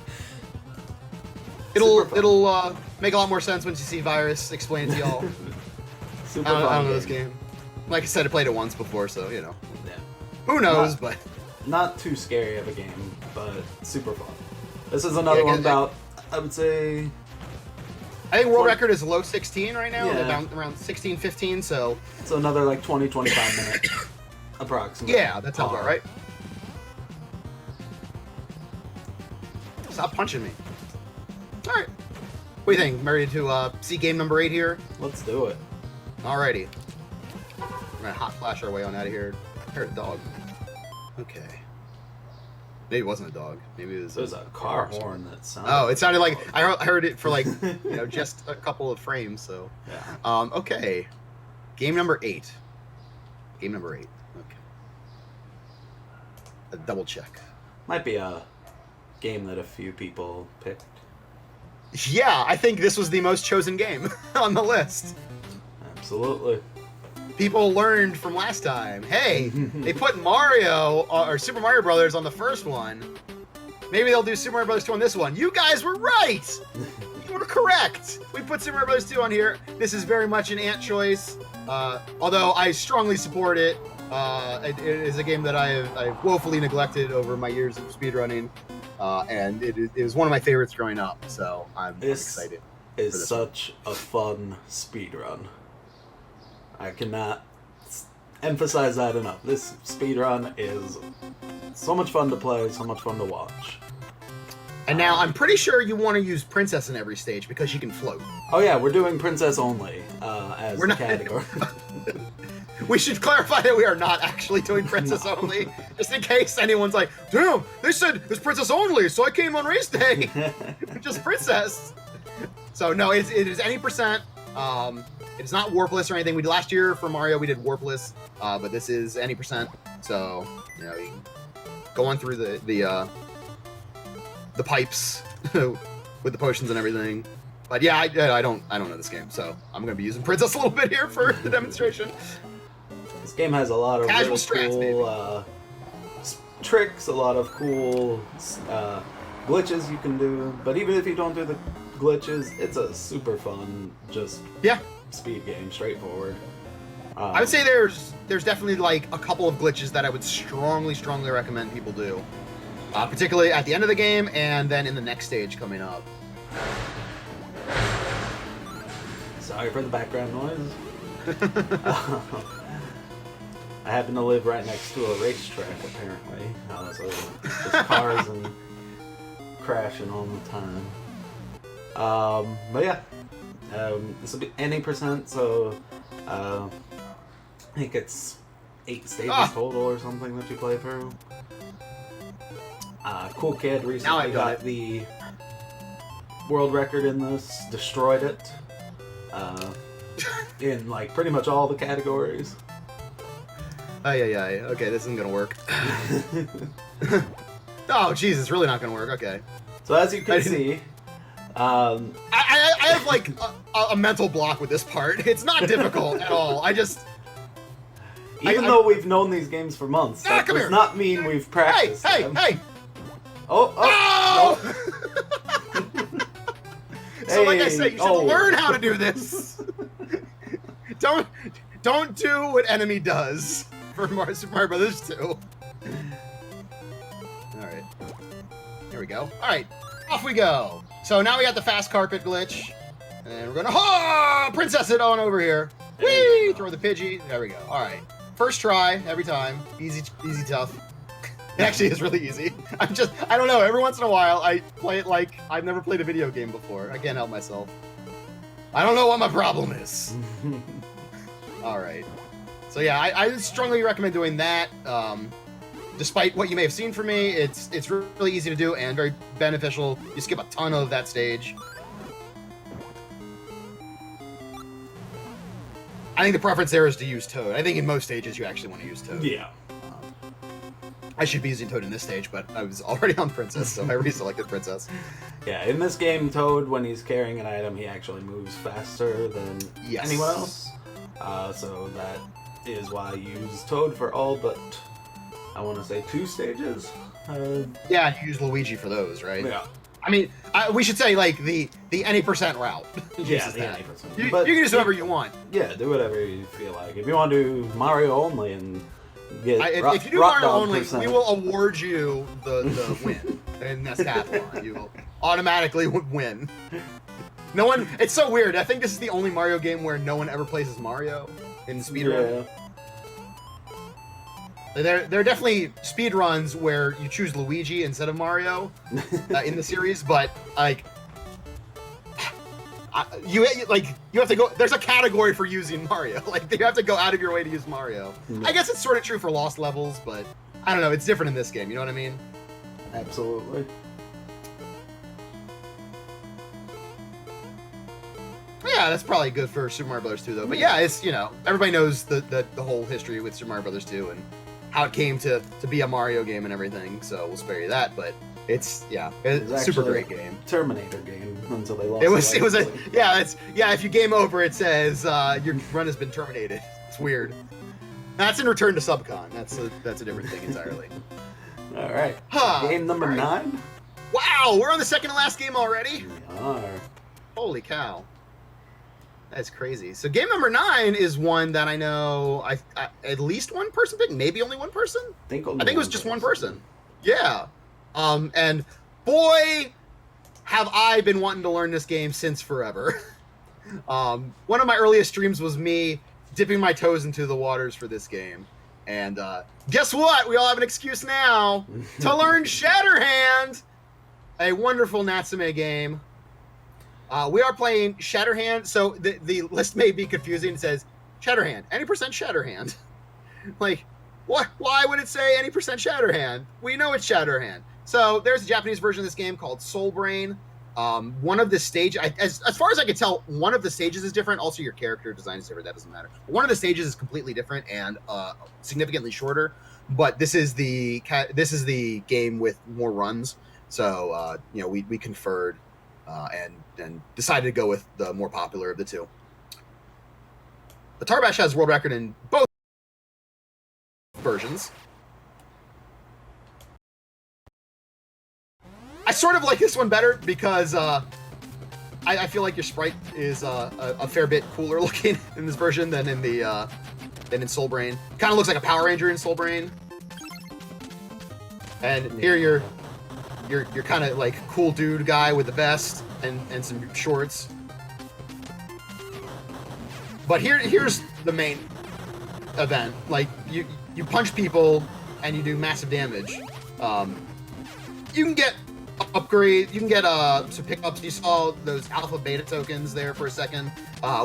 It'll make a lot more sense once you see Virus explain it to y'all. I don't know this game. Like I said, I played it once before, so, you know. Yeah. Who knows, but... Not too scary of a game, but super fun. This is another one about, I would say... I think world record is low 16 right now, Yeah. around 16, 15, so... It's another, like, 20, 25 minutes, approximately. Yeah, that sounds about right. Stop punching me. Alright. What do you think? Ready to see game number 8 here? Let's do it. Alrighty. We're gonna hot flash our way on out of here. I heard a dog. Okay. Maybe it wasn't a dog. Maybe it was a car horn that sounded... Oh, it sounded like... I heard it for like, you know, just a couple of frames, so... Yeah. Okay. Game number 8. Game number 8. Okay. A double check. Might be a game that a few people picked. Yeah, I think this was the most chosen game on the list. Absolutely. People learned from last time. Hey, they put Mario or Super Mario Brothers on the first one. Maybe they'll do Super Mario Brothers 2 on this one. You guys were right. You were correct. We put Super Mario Brothers 2 on here. This is very much an ant choice. Although I strongly support it. It is a game that I've woefully neglected over my years of speedrunning. And it was one of my favorites growing up. So I'm excited. It's such a fun speedrun. I cannot emphasize that enough. This speedrun is so much fun to play, so much fun to watch. And now I'm pretty sure you want to use Princess in every stage because she can float. Oh yeah, we're doing Princess only as the category. We should clarify that we are not actually doing Princess only, just in case anyone's like, damn, they said it's Princess only, so I came on race day. Just Princess. So no, it is any percent. It's not warpless or anything. We did last year for Mario, we did warpless, but this is any percent. So you know, you can go on through the pipes with the potions and everything. But yeah, I don't know this game, so I'm gonna be using Princess a little bit here for the demonstration. This game has a lot of casual really cool tricks, a lot of cool glitches you can do. But even if you don't do the glitches, it's a super fun, just speed game, straightforward. I would say there's definitely like a couple of glitches that I would strongly recommend people do, particularly at the end of the game and then in the next stage coming up. Sorry for the background noise. I happen to live right next to a racetrack, apparently. So just cars and crashing all the time. But yeah, this will be any percent, so I think it's 8 stages total or something that you play through. Cool Kid recently got the world record in this, destroyed it in like pretty much all the categories. Okay, this isn't gonna work. Oh, jeez, it's really not gonna work. Okay. So as you can see, I have like a mental block with this part. It's not difficult at all. Even though we've known these games for months, that does not mean we've practiced them. Hey! Oh! So like I said, you should learn how to do this. Don't do what enemy does for Super Mario Brothers 2. All right, here we go. All right, off we go. So now we got the fast carpet glitch, and we're gonna princess it on over here. Whee! Throw the Pidgey. There we go. All right, first try every time. Easy, tough. It actually is really easy. I don't know, every once in a while I play it like I've never played a video game before. I can't help myself. I don't know what my problem is. Alright. So yeah, I strongly recommend doing that. Despite what you may have seen from me, it's really easy to do and very beneficial. You skip a ton of that stage. I think the preference there is to use Toad. I think in most stages you actually want to use Toad. Yeah. I should be using Toad in this stage, but I was already on Princess, so I reselected Princess. Yeah, in this game, Toad, when he's carrying an item, he actually moves faster than anyone else. So that is why I use Toad for all but, I want to say, 2 stages. Yeah, you use Luigi for those, right? Yeah. I mean, we should say, like, the any percent route. Yeah, the any percent. You can use whatever you want. Yeah, do whatever you feel like. If you want to do Mario only and get if you do Mario only, we will award you the win in this Decathlon. You will automatically win. No one. It's so weird. I think this is the only Mario game where no one ever plays as Mario in speedrun. Yeah. There are definitely speedruns where you choose Luigi instead of Mario in the series, but like you have to go. There's a category for using Mario. Like you have to go out of your way to use Mario. Yeah. I guess it's sort of true for Lost Levels, but I don't know. It's different in this game. You know what I mean? Absolutely. Yeah, that's probably good for Super Mario Bros. 2, though. But yeah, it's everybody knows the whole history with Super Mario Bros. 2 and how it came to be a Mario game and everything. So we'll spare you that, but. It's a super great game. Terminator game until they lost. It was if you game over, it says your run has been terminated. It's weird. That's in Return to Subcon. That's a different thing entirely. All right. Game number 9. Wow, we're on the second to last game already. We are. Holy cow. That's crazy. So game number 9 is one that I know I at least one person picked, maybe only one person. I think it was just one person. Yeah. And boy, have I been wanting to learn this game since forever. One of my earliest streams was me dipping my toes into the waters for this game. And guess what? We all have an excuse now to learn Shatterhand, a wonderful Natsume game. We are playing Shatterhand, so the list may be confusing. It says Shatterhand, any percent Shatterhand. Like, what? Why would it say any percent Shatterhand? We know it's Shatterhand. So there's a Japanese version of this game called Soul Brain. One of the stages, as far as I can tell, one of the stages is different. Also, your character design is different. That doesn't matter. One of the stages is completely different and significantly shorter. But this is the game with more runs. So we conferred and decided to go with the more popular of the two. The Tarbash has world record in both versions. I sort of like this one better because I feel like your sprite is a fair bit cooler looking in this version than in Soul Brain. Kind of looks like a Power Ranger in Soul Brain. And here you're kind of like cool dude guy with the vest and some shorts. But here's the main event. Like you punch people and you do massive damage. You can get upgrade. You can get some pickups. You saw those alpha beta tokens there for a second,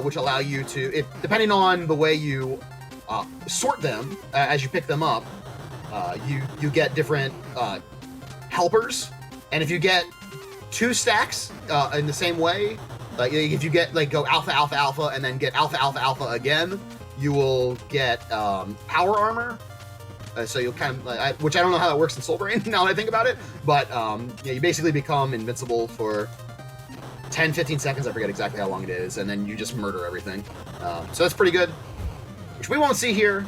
which allow you to, depending on the way you sort them as you pick them up, you get different helpers. And if you get 2 stacks in the same way, like if you get go alpha alpha alpha and then get alpha alpha alpha again, you will get power armor. So you'll kind of, which I don't know how that works in Soul Brain now that I think about it, but you basically become invincible for 10, 15 seconds. I forget exactly how long it is, and then you just murder everything. So that's pretty good, which we won't see here.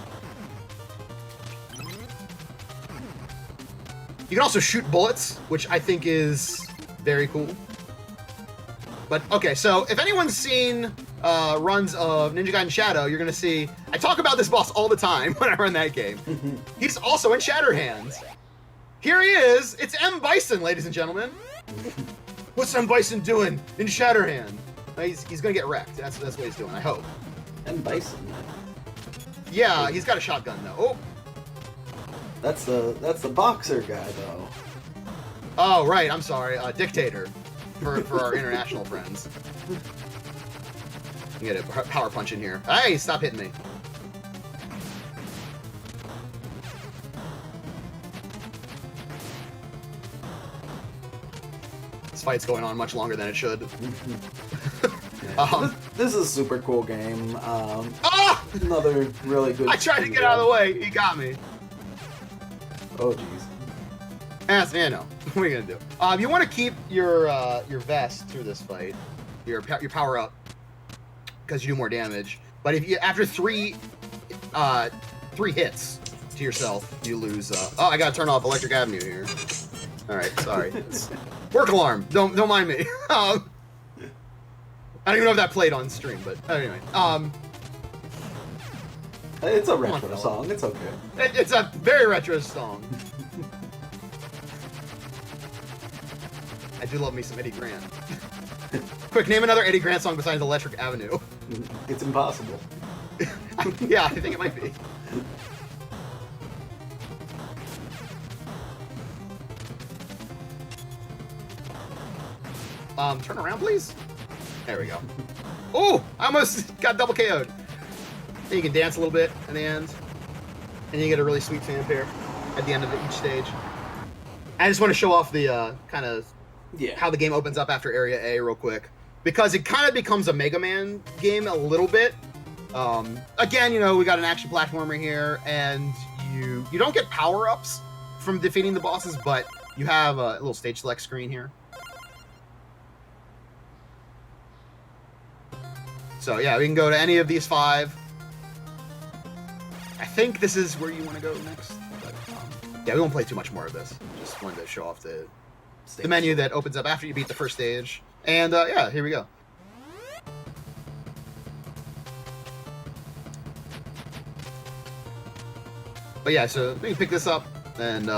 You can also shoot bullets, which I think is very cool. But okay, so if anyone's seen runs of Ninja Gaiden Shadow, you're gonna see I talk about this boss all the time when I run that game. He's also in Shatterhands. Here he is. It's M. Bison, ladies and gentlemen. What's M. Bison doing in Shatterhand? He's gonna get wrecked. That's what he's doing. I hope. M. Bison. Yeah, he's got a shotgun though. Oh. That's the boxer guy though. Oh right, I'm sorry. Dictator for our international friends. You get a power punch in here. Hey, stop hitting me. This fight's going on much longer than it should. This is a super cool game. Ah! Another really good. I tried to get out of the way. He got me. Oh jeez. Yeah, no. What are you gonna do? You want to keep your vest through this fight, your power up, because you do more damage. But if you after three hits to yourself, you lose. Oh, I gotta turn off Electric Avenue here. All right, sorry. Work alarm. Don't mind me. I don't even know if that played on stream, but anyway. It's a retro song. It's okay. It's a very retro song. I do love me some Eddie Grant. Quick, name another Eddie Grant song besides Electric Avenue. It's impossible. Yeah, I think it might be. Turn around, please. There we go. Oh, I almost got double KO'd. Then you can dance a little bit at the end, and you get a really sweet fanfare at the end of each stage. I just want to show off the kind of how the game opens up after Area A real quick, because it kind of becomes a Mega Man game a little bit. Again, you know, we got an action platformer here, and you don't get power-ups from defeating the bosses, but you have a little stage select screen here. So yeah, we can go to any of these 5. I think this is where you want to go next. But, yeah, we won't play too much more of this. Just wanted to show off the menu that opens up after you beat the first stage. And yeah, here we go. But yeah, so we can pick this up, and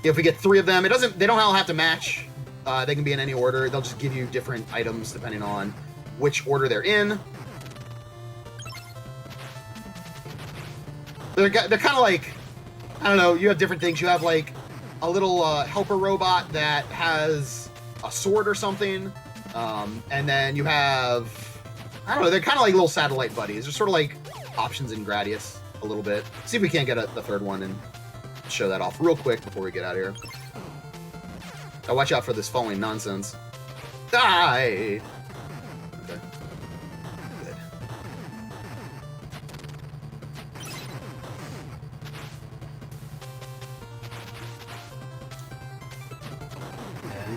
if we get 3 of them, they don't all have to match. They can be in any order. They'll just give you different items depending on which order they're in. They're kind of like, I don't know, you have different things. You have like a little helper robot that has a sword or something. And then you have, I don't know, they're kind of like little satellite buddies. They're sort of like options in Gradius a little bit. See if we can't get the 3rd one and show that off real quick before we get out of here. Now watch out for this falling nonsense. Die! Okay. Good.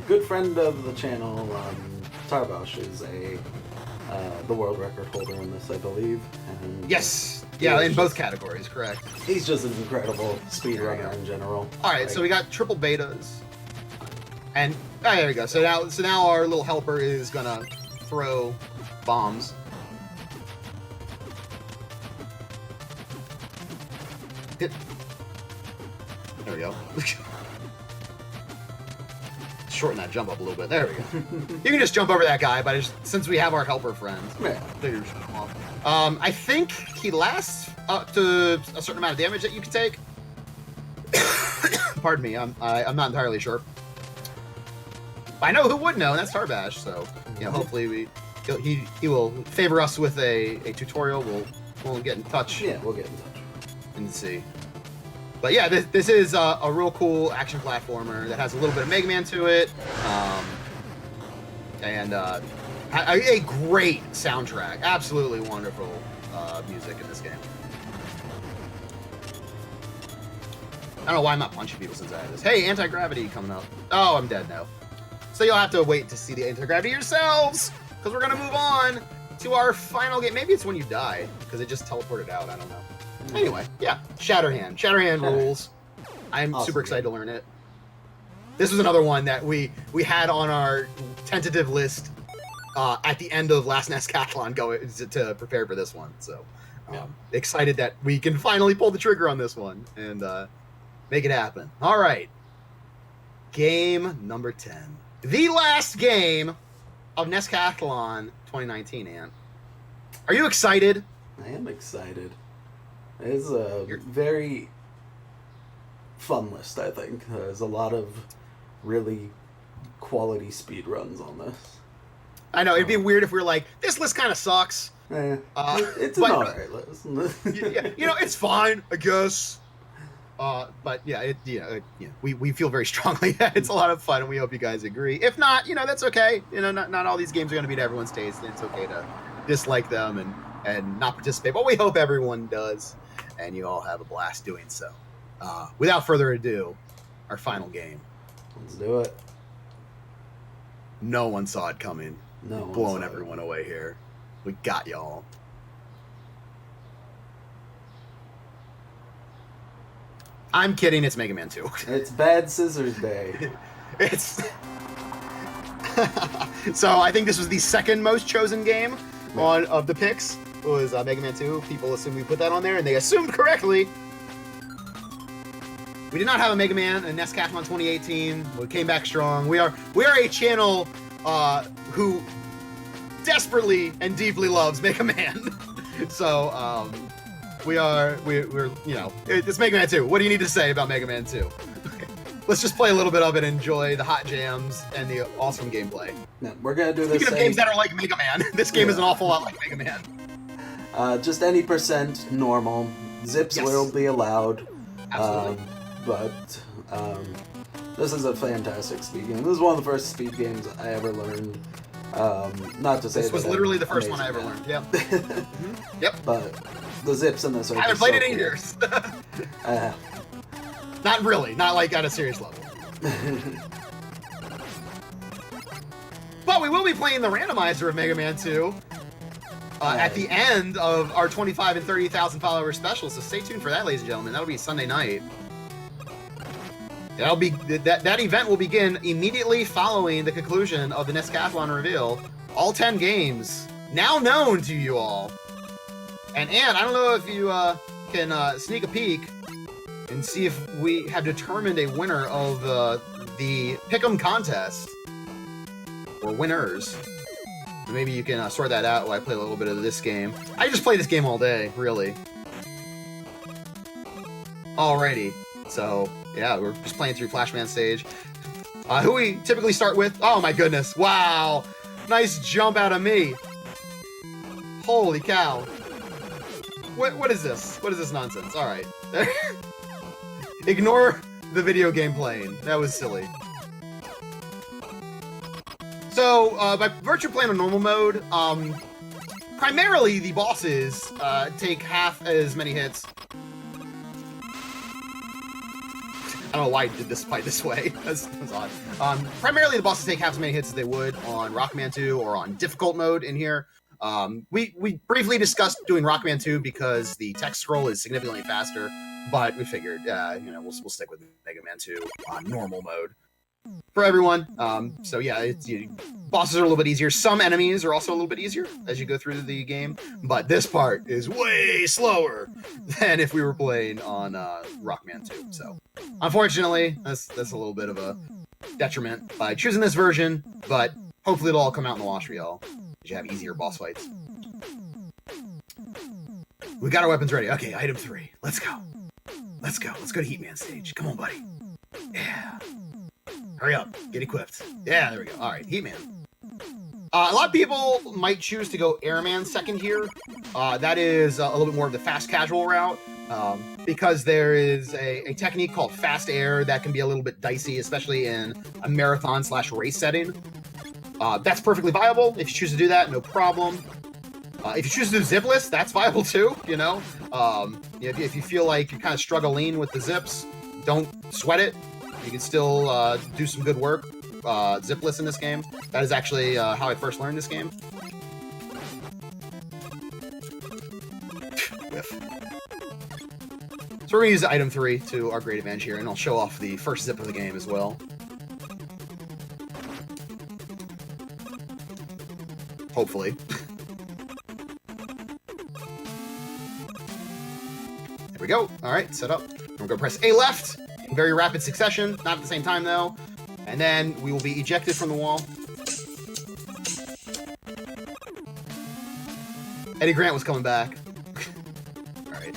Good friend of the channel, Tarbosh is the world record holder in this, I believe. And yes! Yeah, in both categories, correct. He's just an incredible speedrunner in general. Alright, so we got triple betas. And, oh, there we go. So now our little helper is gonna throw bombs. There we go. Shorten that jump up a little bit. There we go. You can just jump over that guy, but since we have our helper friends, I think he lasts up to a certain amount of damage that you can take. Pardon me, I'm not entirely sure. I know who would know, and that's Tarbash. So, you know, hopefully he will favor us with a tutorial. We'll get in touch. Yeah, we'll get in touch and see. But yeah, this is a real cool action platformer that has a little bit of Mega Man to it, and a great soundtrack. Absolutely wonderful music in this game. I don't know why I'm not punching people since I have this. Hey, anti-gravity coming up. Oh, I'm dead now. So you'll have to wait to see the anti-gravity yourselves, because we're going to move on to our final game. Maybe it's when you die, because it just teleported out. I don't know. Anyway, yeah, Shatterhand. Shatterhand rules. I'm super excited to learn it. This was another one that we had on our tentative list at the end of last Nescathlon to prepare for this one. So excited that we can finally pull the trigger on this one and make it happen. All right. Game number 10. The last game of Nescathlon 2019, Ant. Are you excited? I am excited. It is a very fun list, I think. There's a lot of really quality speed runs on this. I know, it'd be weird if we were like, this list kind of sucks. It's an alright list. Yeah, you know, it's fine, I guess. But yeah, we feel very strongly that it's a lot of fun, and we hope you guys agree. If not, you know, that's okay. You know, not all these games are going to be to everyone's taste, and it's okay to dislike them and and not participate, but we hope everyone does, and you all have a blast doing so. Without further ado, our final game. Let's do it. No one saw it coming. No, Blowing everyone away here. We got y'all. I'm kidding. It's Mega Man 2. It's Bad Scissors Day. It's so I think this was the second most chosen game of the picks. Was Mega Man 2. People assumed we put that on there, and they assumed correctly. We did not have a Mega Man in NEScathlon 2018. We came back strong. We are a channel who desperately and deeply loves Mega Man. So we're you know, it's Mega Man 2. What do you need to say about Mega Man 2? Let's just play a little bit of it and enjoy the hot jams and the awesome gameplay. No, we're gonna do this. Speaking of games that are like Mega Man, this game is an awful lot like Mega Man. Just any percent normal. Zips will be allowed. Absolutely. But this is a fantastic speed game. This is one of the first speed games I ever learned. Not to say this was literally the first one I ever learned. Yep. Yep. But the zips in this are I haven't played it in years. Not really. Not like at a serious level. But we will be playing the randomizer of Mega Man 2 at the end of our 25 and 30,000 follower special. So stay tuned for that, ladies and gentlemen. That'll be Sunday night. That'll be that event will begin immediately following the conclusion of the NEScathlon reveal. All 10 games now known to you all. And I don't know if you can sneak a peek and see if we have determined a winner of the Pick'em contest or winners. So maybe you can sort that out while I play a little bit of this game. I just play this game all day, really. Alrighty, so yeah, we're just playing through Flashman stage. Who we typically start with? Oh my goodness! Wow, nice jump out of me. Holy cow! What is this? What is this nonsense? All right. Ignore the video game playing. That was silly. So, by virtue of playing on normal mode, primarily the bosses take half as many hits. I don't know why I did this fight this way. That's odd. Primarily the bosses take half as many hits as they would on Rockman 2 or on difficult mode in here. We briefly discussed doing Rockman 2 because the text scroll is significantly faster, but we figured, you know, we'll stick with Mega Man 2 on normal mode for everyone. So yeah, bosses are a little bit easier. Some enemies are also a little bit easier as you go through the game, but this part is way slower than if we were playing on Rockman 2. So unfortunately, that's a little bit of a detriment by choosing this version, but hopefully it'll all come out in the wash for y'all. You have easier boss fights. We got our weapons ready. Okay, item 3. Let's go. Let's go. Let's go to Heatman stage. Come on, buddy. Yeah. Hurry up. Get equipped. Yeah, there we go. All right, Heatman. A lot of people might choose to go Airman second here. That is a little bit more of the fast casual route. Because there is a technique called fast air that can be a little bit dicey, especially in a marathon/race setting. That's perfectly viable. If you choose to do that, no problem. If you choose to do zipless, that's viable too, you know? If you feel like you're kind of struggling with the zips, don't sweat it. You can still do some good work zipless in this game. That is actually how I first learned this game. Whiff. So we're going to use item 3 to our great advantage here, and I'll show off the first zip of the game as well. Hopefully. There we go. All right, set up. We're going to press A left in very rapid succession. Not at the same time, though. And then we will be ejected from the wall. Eddie Grant was coming back. All right.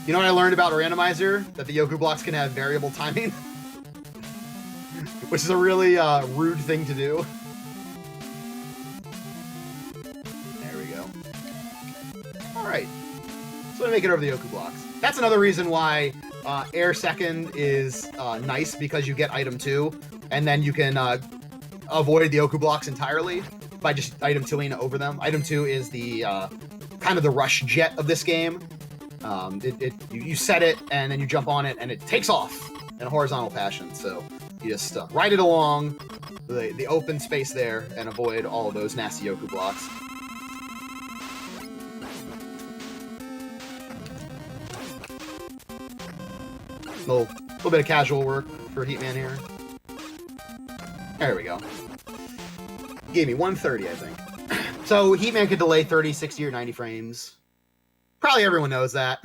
You know what I learned about a randomizer? That the Yoku blocks can have variable timing. Which is a really rude thing to do. Alright, so we make it over the Yoku blocks. That's another reason why Air Second is nice, because you get item 2, and then you can avoid the Yoku blocks entirely. by just item 2ing over them. Item 2 is the kind of the rush jet of this game. You set it, and then you jump on it, and it takes off in a horizontal fashion. So you just ride it along the open space there and avoid all of those nasty Yoku blocks. Little bit of casual work for Heatman here. There we go. Gave me 130, I think. So Heatman could delay 30, 60, or 90 frames. Probably everyone knows that.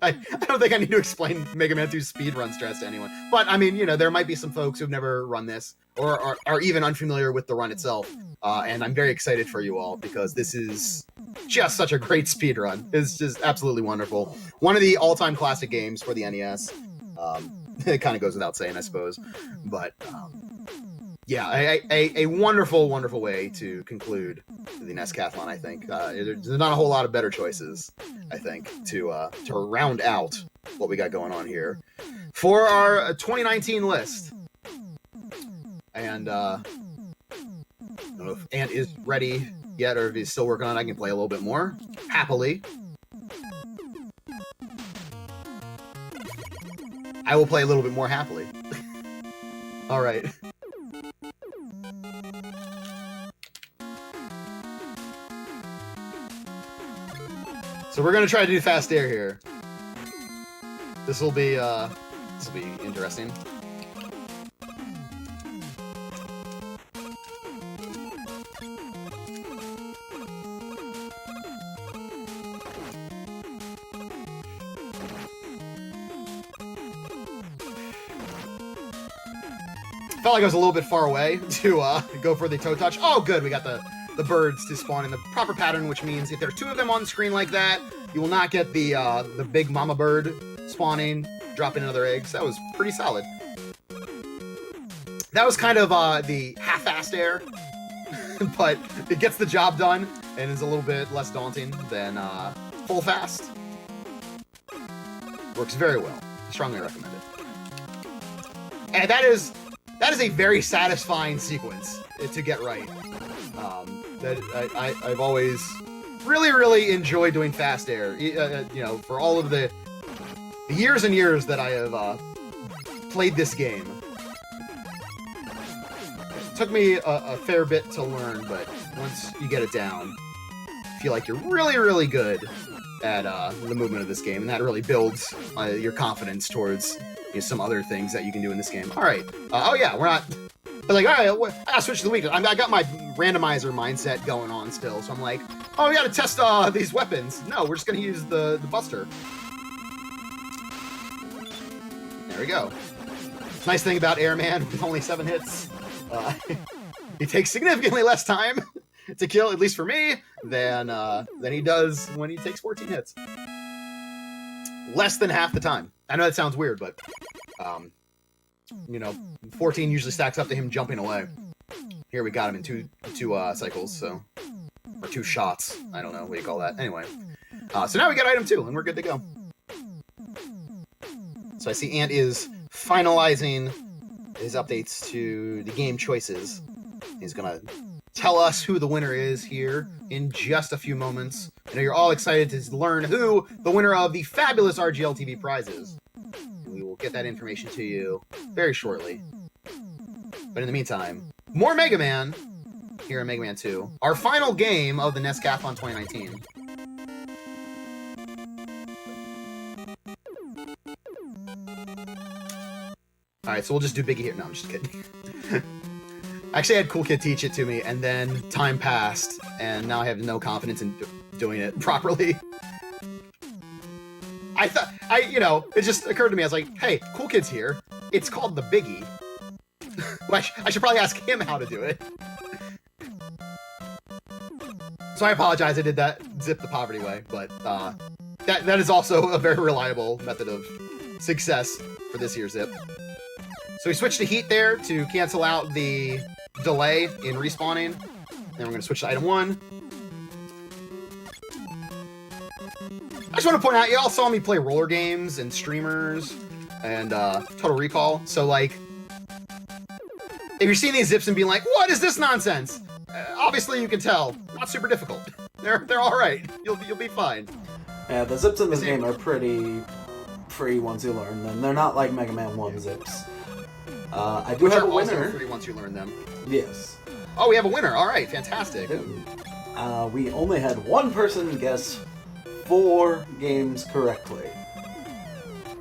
I don't think I need to explain Mega Man 2's speedrun stress to anyone. But, I mean, you know, there might be some folks who've never run this or are even unfamiliar with the run itself. And I'm very excited for you all because this is just such a great speedrun. It's just absolutely wonderful. One of the all-time classic games for the NES. It kind of goes without saying, I suppose. But, yeah, a wonderful, wonderful way to conclude the Nescathlon, I think. There's not a whole lot of better choices, I think, to round out what we got going on here for our 2019 list. And I don't know if Ant is ready yet or if he's still working on it. I can play a little bit more, happily. I will play a little bit more happily. All right. So we're gonna try to do fast air here. This will be interesting. Felt like I was a little bit far away to go for the toe touch. Oh, good, we got the birds to spawn in the proper pattern, which means if there are two of them on screen like that, you will not get the big mama bird spawning, dropping another egg. So that was pretty solid. That was kind of the half-assed air, but it gets the job done and is a little bit less daunting than full fast. Works very well. Strongly recommend it. And that is a very satisfying sequence to get right. I've always really enjoyed doing fast air. You know, for all of the years and years that I have played this game. It took me a fair bit to learn, but once you get it down, I feel like you're really good at the movement of this game, and that really builds your confidence towards some other things that you can do in this game. All right. Oh yeah, we're not. But like, all right, I gotta switch to the week. I got my randomizer mindset going on still, so I'm like, oh, we gotta test these weapons. No, we're just gonna use the Buster. There we go. Nice thing about Airman with only 7 hits, he takes significantly less time to kill, at least for me, than he does when he takes 14 hits. Less than half the time. I know that sounds weird, but you know, 14 usually stacks up to him jumping away. Here we got him in two cycles, so, or 2 shots. I don't know what you call that. Anyway, so now we got item 2, and we're good to go. So I see Ant is finalizing his updates to the game choices. He's gonna tell us who the winner is here in just a few moments. I know you're all excited to learn who the winner of the fabulous RGLtv prize is. We will get that information to you very shortly. But in the meantime, more Mega Man here in Mega Man 2. Our final game of the Nescathlon 2019. Alright, so we'll just do Biggie here. No, I'm just kidding. Actually, I had Cool Kid teach it to me, and then time passed, and now I have no confidence in doing it properly. You know, it just occurred to me, I was like, hey, Cool Kid's here. It's called the Biggie. Well, I should probably ask him how to do it. So I apologize, I did that zip the poverty way, but that is also a very reliable method of success for this year's zip. So we switched to heat there to cancel out the delay in respawning. Then we're going to switch to item 1. I just want to point out, you all saw me play roller games and streamers and Total Recall. So, like, if you're seeing these zips and being like, what is this nonsense? obviously you can tell, not super difficult. They're all right. You'll be fine. Yeah, the zips in this game are pretty free once you learn them. They're not like Mega Man 1 zips. I do Which have are a winner. also free once you learn them. Yes. Oh, we have a winner. All right, fantastic. We only had one person guess 4 games correctly.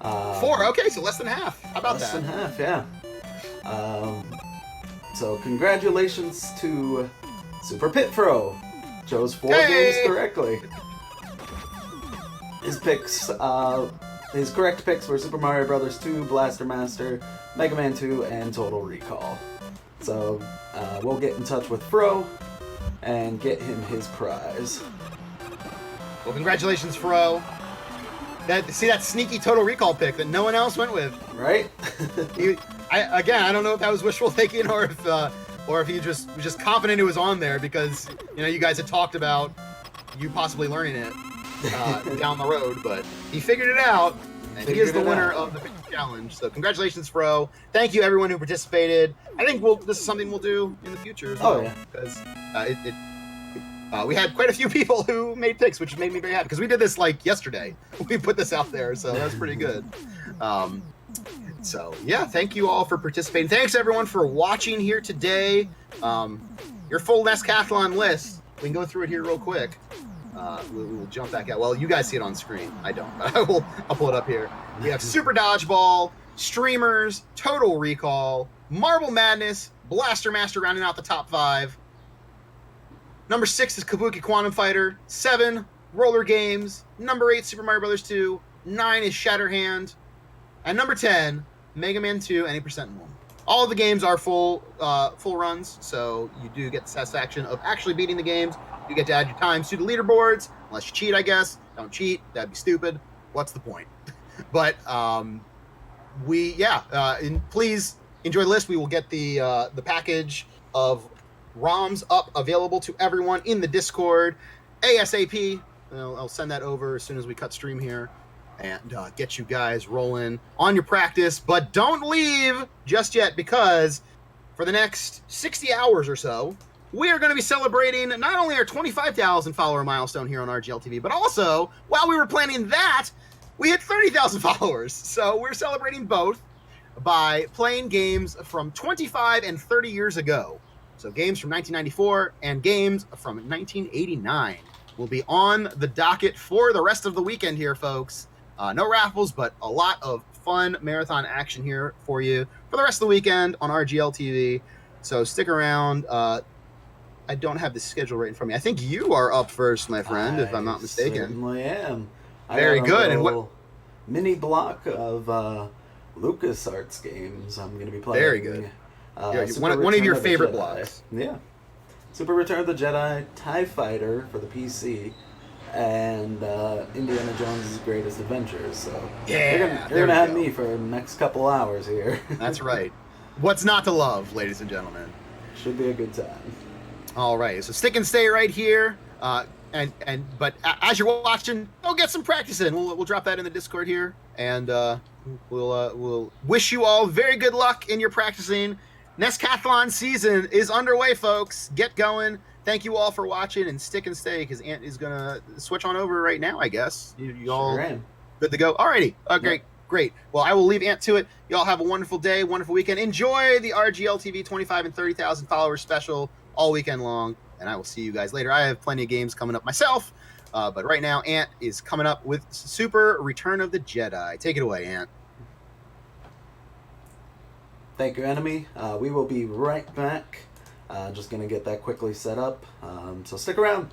4. Okay, so less than half. How about less that? than half, yeah. So congratulations to Super Pitfro. Chose 4 games correctly. His picks, his correct picks were Super Mario Bros. 2, Blaster Master, Mega Man 2, and Total Recall. So we'll get in touch with Fro and get him his prize. Well, congratulations, Fro. See that sneaky Total Recall pick that no one else went with, Right? I don't know if that was wishful thinking or if he just was just confident it was on there because you guys had talked about you possibly learning it down the road, but he figured it out, and he is the winner of the challenge. So congratulations, Fro. Thank you everyone who participated. I think this is something we'll do in the future as well. Oh yeah, because we had quite a few people who made picks, which made me very happy because we did this like yesterday. We put this out there, so that's pretty good. So yeah, thank you all for participating. Thanks everyone for watching here today. Your full Nescathlon list, we can go through it here real quick. We'll jump back out. Well, you guys see it on screen. I don't. I'll pull it up here. We have Super Dodgeball, Streamers, Total Recall, Marble Madness, Blaster Master rounding out the top 5. Number 6 is Kabuki Quantum Fighter. 7, Roller Games. Number 8, Super Mario Bros. 2. 9 is Shatterhand. And number 10, Mega Man 2, Any Percent One. All of the games are full runs, so you do get the satisfaction of actually beating the games. You get to add your times to the leaderboards, unless you cheat, I guess. Don't cheat. That'd be stupid. What's the point? But please enjoy the list. We will get the package of ROMs up available to everyone in the Discord ASAP. I'll send that over as soon as we cut stream here and get you guys rolling on your practice. But don't leave just yet, because for the next 60 hours or so, we are going to be celebrating not only our 25,000 follower milestone here on RGLtv, but also, while we were planning that, we hit 30,000 followers. So we're celebrating both by playing games from 25 and 30 years ago. So games from 1994 and games from 1989 will be on the docket for the rest of the weekend here, folks. No raffles, but a lot of fun marathon action here for you for the rest of the weekend on RGLtv. So stick around. I don't have the schedule right in front of me. I think you are up first, my friend, if I'm not mistaken. I certainly am. Very good. And what mini block of LucasArts games I'm going to be playing. Very good. One of your favorite blocks. Yeah. Super Return of the Jedi, TIE Fighter for the PC, and Indiana Jones' Greatest Adventures. So yeah, you're gonna have me for the next couple hours here. That's right. What's not to love, ladies and gentlemen? Should be a good time. All right, so stick and stay right here. But as you're watching, go get some practice in. We'll drop that in the Discord here, and we'll wish you all very good luck in your practicing. Nescathlon season is underway, folks. Get going. Thank you all for watching, and stick and stay, because Ant is gonna switch on over right now, I guess. You all good to go? Alrighty. Great. Well, I will leave Ant to it. Y'all have a wonderful day, wonderful weekend. Enjoy the RGLtv 25 and 30,000 followers special all weekend long, and I will see you guys later. I have plenty of games coming up myself, but right now Ant is coming up with Super Return of the Jedi. Take it away, Ant. Thank you, Enemy. We will be right back. Just going to get that quickly set up, so stick around.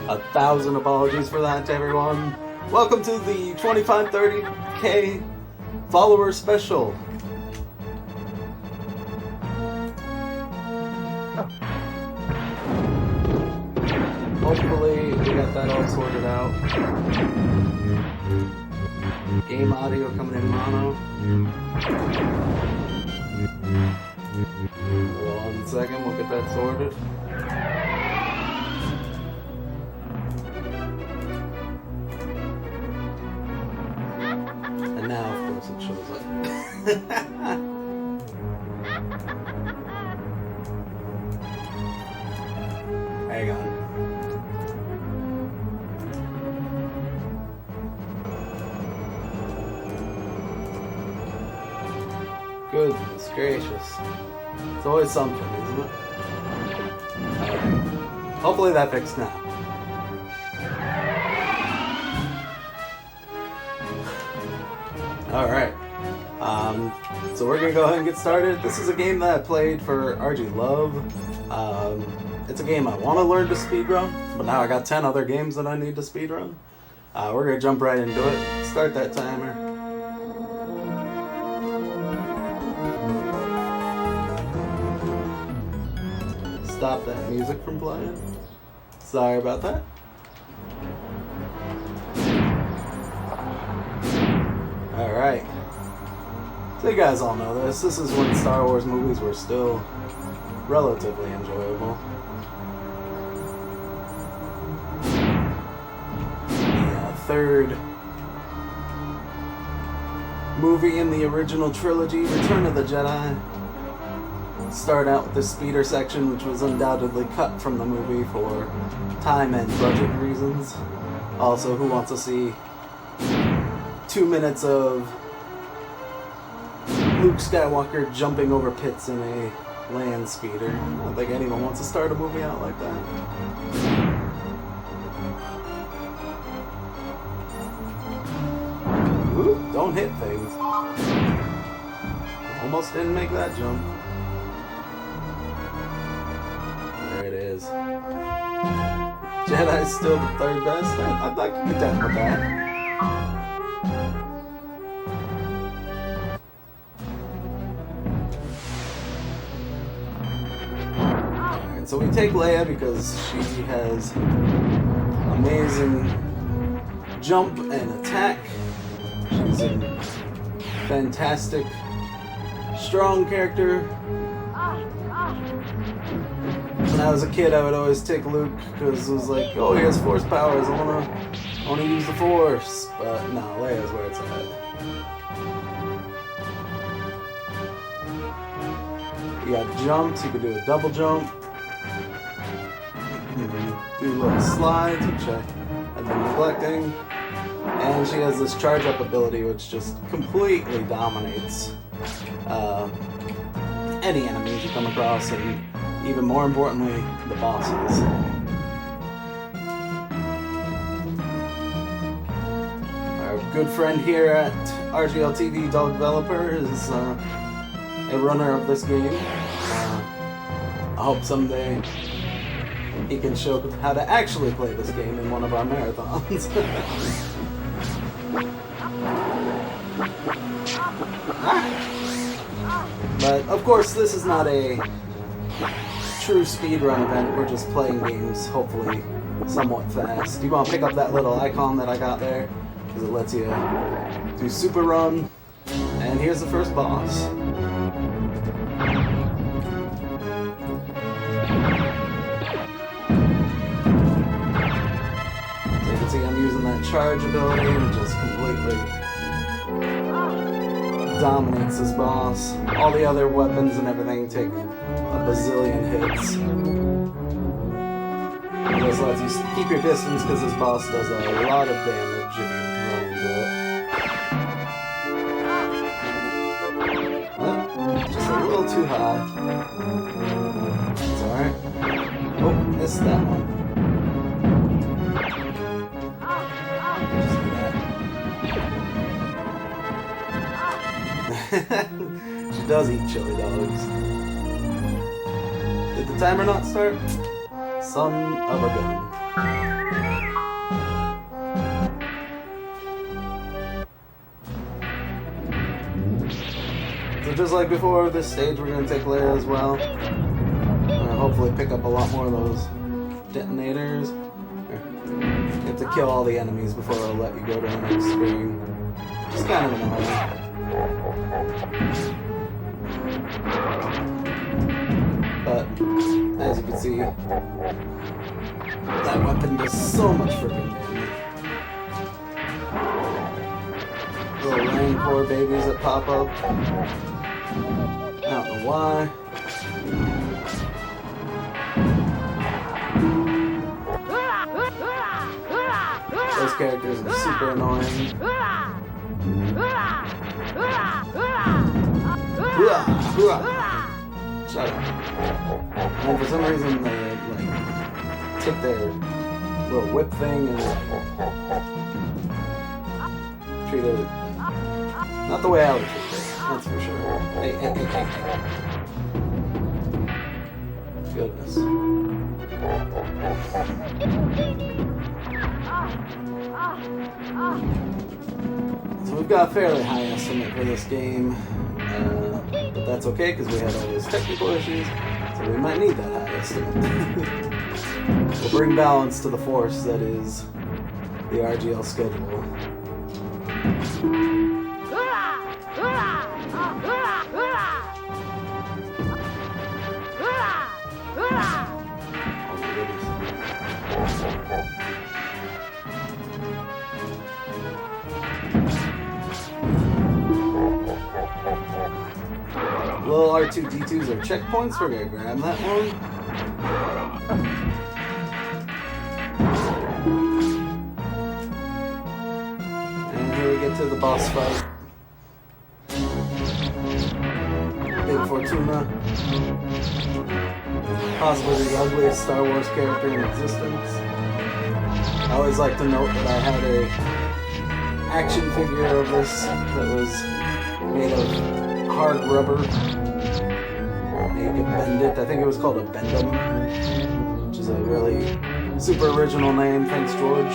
1,000 apologies for that to everyone. Welcome to the 25-30K follower special. Hopefully we got that all sorted out. Game audio coming in mono. 1 second, we'll get that sorted. And now, of course, it shows up. Hang on. Goodness gracious. It's always something, isn't it? Hopefully that fixed now. Alright. So we're gonna go ahead and get started. This is a game that I played for RGLtv. It's a game I want to learn to speedrun, but now I got 10 other games that I need to speedrun. We're gonna jump right into it. Start that timer. Stop that music from playing. Sorry about that. Alright. So you guys all know this. This is when Star Wars movies were still relatively enjoyable. The third movie in the original trilogy, Return of the Jedi. Start out with the speeder section, which was undoubtedly cut from the movie for time and budget reasons. Also, who wants to see 2 minutes of Luke Skywalker jumping over pits in a land speeder? I don't think anyone wants to start a movie out like that. Ooh, don't hit things. Almost didn't make that jump. There it is. Jedi's still the third best. I'd like to be down with that. Alright, so we take Leia because she has amazing jump and attack. She's a fantastic, strong character. When I was a kid, I would always take Luke because it was like, oh, he has force powers. I wanna use the force. But no, Leia's where it's at. You got jumps. You can do a double jump. Do little slides, which I have been neglecting. And she has this charge up ability, which just completely dominates any enemies you come across, and even more importantly, the bosses. Our good friend here at RGLtv, Dog Developer, is a runner of this game. I hope someday he can show how to actually play this game in one of our marathons. But of course, this is not a true speedrun event. We're just playing games, hopefully somewhat fast. You want to pick up that little icon that I got there, because it lets you do super run. And here's the first boss. So you can see I'm using that charge ability, and just completely dominates this boss. All the other weapons and everything take a bazillion hits. It just lets you keep your distance because this boss does a lot of damage if you run into it. Just a little too high. It's alright. Oh, missed that one. She does eat chili dogs. Did the timer not start? Son of a gun. just like before, this stage we're going to take Leia as well. Hopefully pick up a lot more of those detonators. You have to kill all the enemies before I'll let you go to the next screen. It's kind of annoying. But, as you can see, that weapon does so much freaking damage. Little Rancor babies that pop up. I don't know why. Those characters are super annoying. Shut up. And for some reason they like take their little whip thing and treat it not the way I would treat it, that's for sure. Hey. Goodness. So we've got a fairly high estimate for this game, but that's okay because we had all those technical issues, so we might need that high estimate. We'll bring balance to the force that is the RGL schedule. Little R2-D2s are checkpoints. We're gonna grab that one. And here we get to the boss fight. Big Fortuna. Possibly the ugliest Star Wars character in existence. I always like to note that I had a action figure of this that was made of hard rubber. You can bend it. I think it was called a Bendum, which is a really super original name. Thanks, George.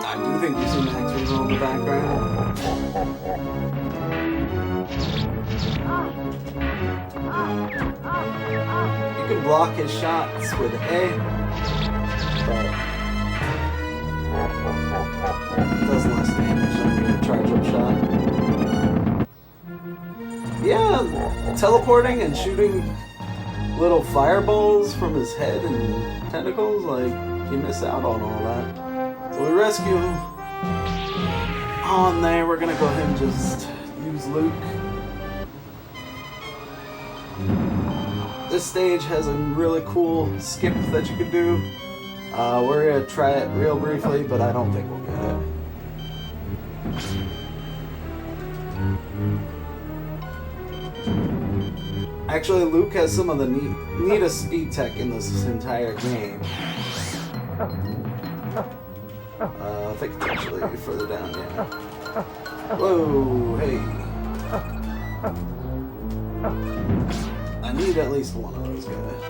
I do think you see Max Rizzle in the background. You can block his shots with A, but it does less damage than your charge-up shot. Yeah, teleporting and shooting little fireballs from his head and tentacles, like, you miss out on all that. So we rescue on there. We're gonna go ahead and just use Luke. This stage has a really cool skip that you can do. We're gonna try it real briefly, but I don't think we'll get it. Actually, Luke has some of the neatest speed tech in this entire game. I think it's actually further down, yeah. Whoa, hey. I need at least one of those guys.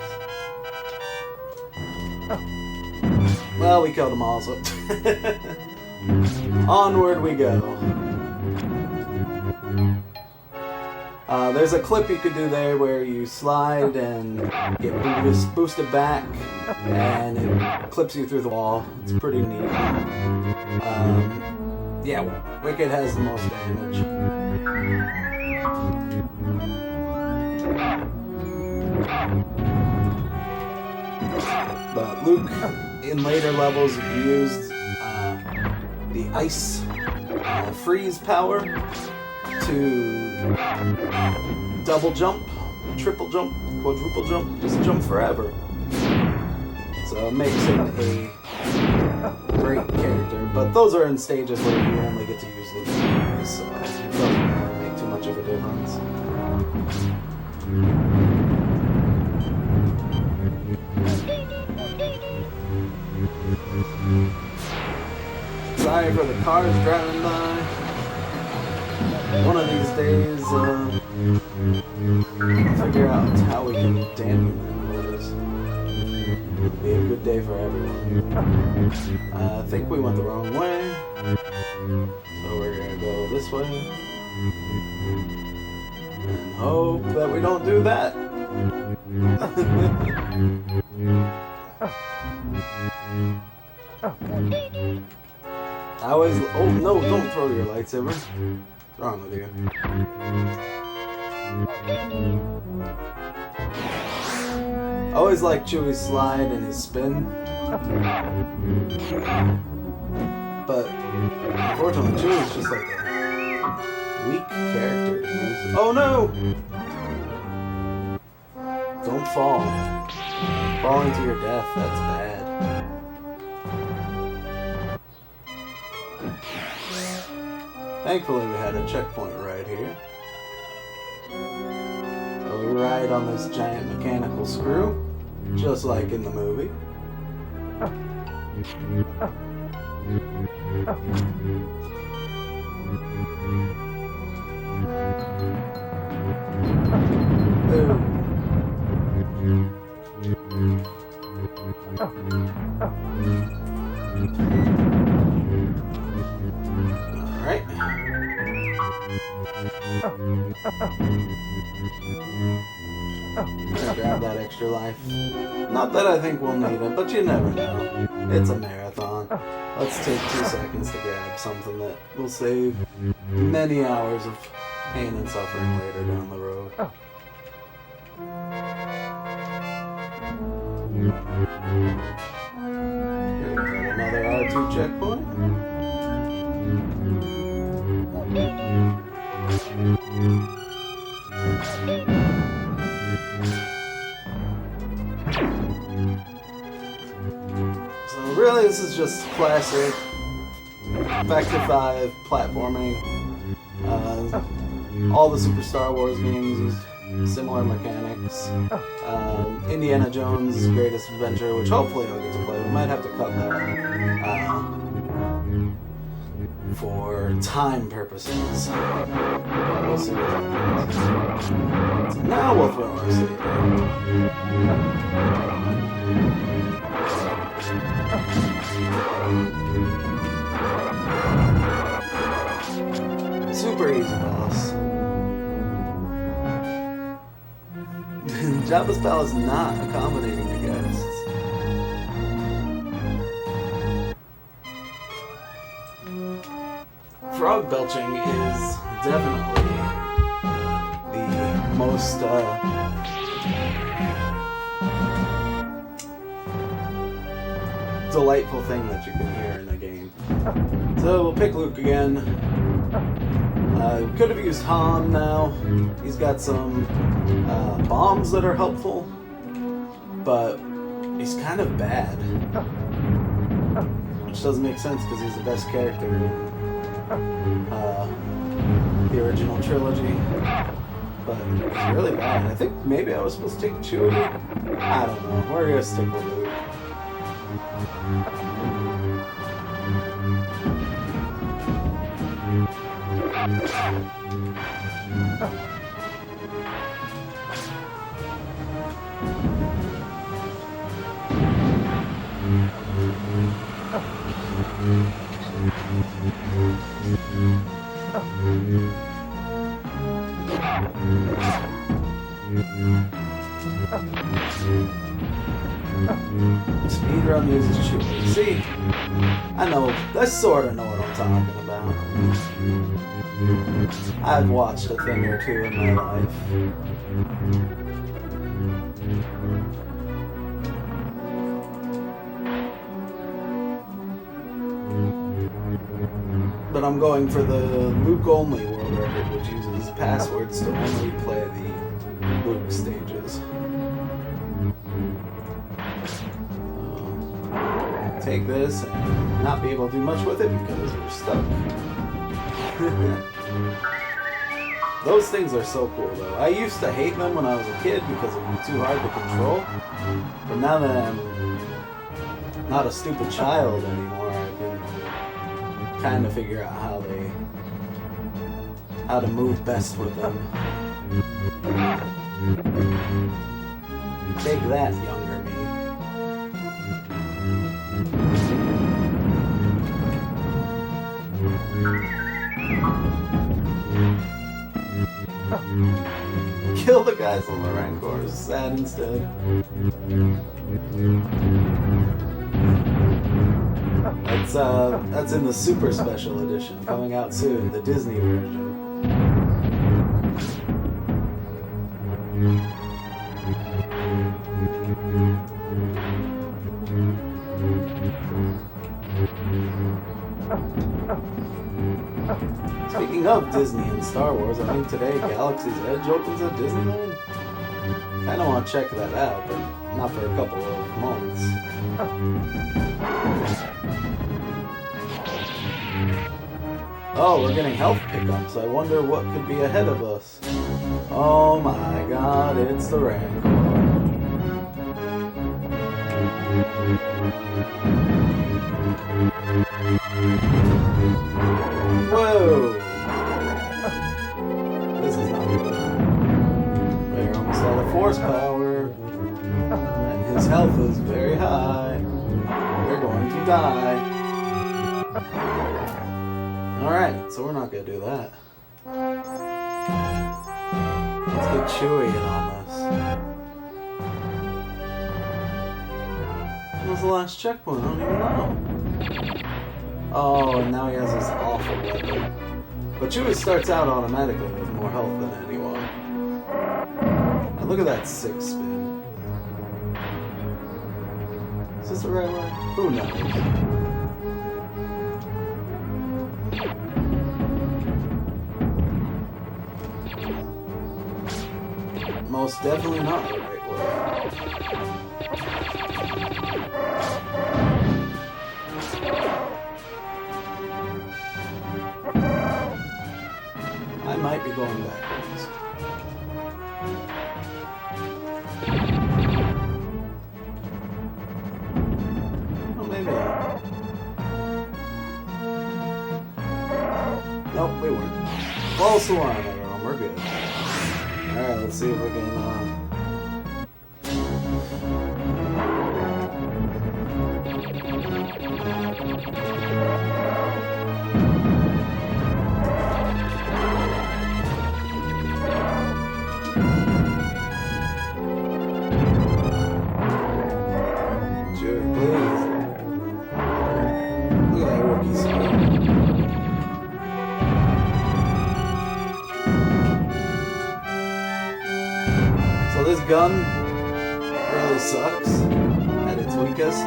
Well, we killed them all, so... Onward we go. There's a clip you could do there where you slide and get boosted back, and it clips you through the wall. It's pretty neat. Yeah, Wicked has the most damage. But Luke, in later levels, used the ice freeze power to double jump, triple jump, quadruple jump, just jump forever. So it makes him a great character. But those are in stages where you only get to use Luke, so it doesn't really make too much of a difference. Sorry for the cars driving by. One of these days, I'll figure out how we can dampen them. Be a good day for everyone. I think we went the wrong way. So we're gonna go this way. And hope that we don't do that. I always... Oh no, don't throw your lightsaber. What's wrong with you? I always like Chewie's slide and his spin. But unfortunately Chewie's just like a weak character to use. Oh no! Don't fall. Falling to your death, that's bad. Thankfully we had a checkpoint right here. So we ride on this giant mechanical screw, just like in the movie. Alright. I'm gonna grab that extra life. Not that I think we'll need it, but you never know. It's a marathon. Let's take 2 seconds to grab something that will save many hours of pain and suffering later down the road. Here we go, another R2 checkpoint. So really this is just classic Factor 5 platforming. All the Super Star Wars games used similar mechanics. Indiana Jones' Greatest Adventure, which hopefully I'll get to play. We might have to cut that for time purposes. We'll see what happens. So now we'll throw our super easy boss. Jabba's palace not accommodating the guests. Frog belching is definitely the most delightful thing that you can hear in a game. So we'll pick Luke again. Could have used Han now. He's got some bombs that are helpful, but he's kind of bad. Which doesn't make sense because he's the best character in the original trilogy. But he's really bad. I think maybe I was supposed to take Chewie. I don't know. We're gonna stick with Luke. Speedrun uses Chewie. See? I sort of know what I'm talking about. I've watched a thing or two in my life. But I'm going for the Luke only world record, which uses passwords to only play the Luke stages. Take this and not be able to do much with it because we're stuck. Those things are so cool though. I used to hate them when I was a kid because it was too hard to control. But now that I'm not a stupid child anymore, I can kind of figure out how to move best with them. Take that, younger me. Kill the guys on the Rancors. Sad instead. That's in the Super Special Edition, coming out soon, the Disney version. Speaking of Disney and Star Wars, I mean today Galaxy's Edge opens at Disneyland. Kinda want to check that out, but not for a couple of months. Oh, we're getting health pickups. I wonder what could be ahead of us. Oh my god, it's the Rancor. Whoa! This is not good. We're almost out of force power. And his health is very high. We're going to die. Alright, so we're not going to do that. Let's get Chewie in on this. When was the last checkpoint? I don't even know. Oh, and now he has this awful weapon. But Chewie starts out automatically with more health than anyone. And look at that 6 spin. Is this the right way? Who knows? Most definitely not the right way. I might be going backwards. Oh, maybe not. Nope, we weren't. False alarm, everyone. We're good. Alright, let's see if we can, Chewie, please. Look at that rookie spin. So this gun really sucks at its weakest.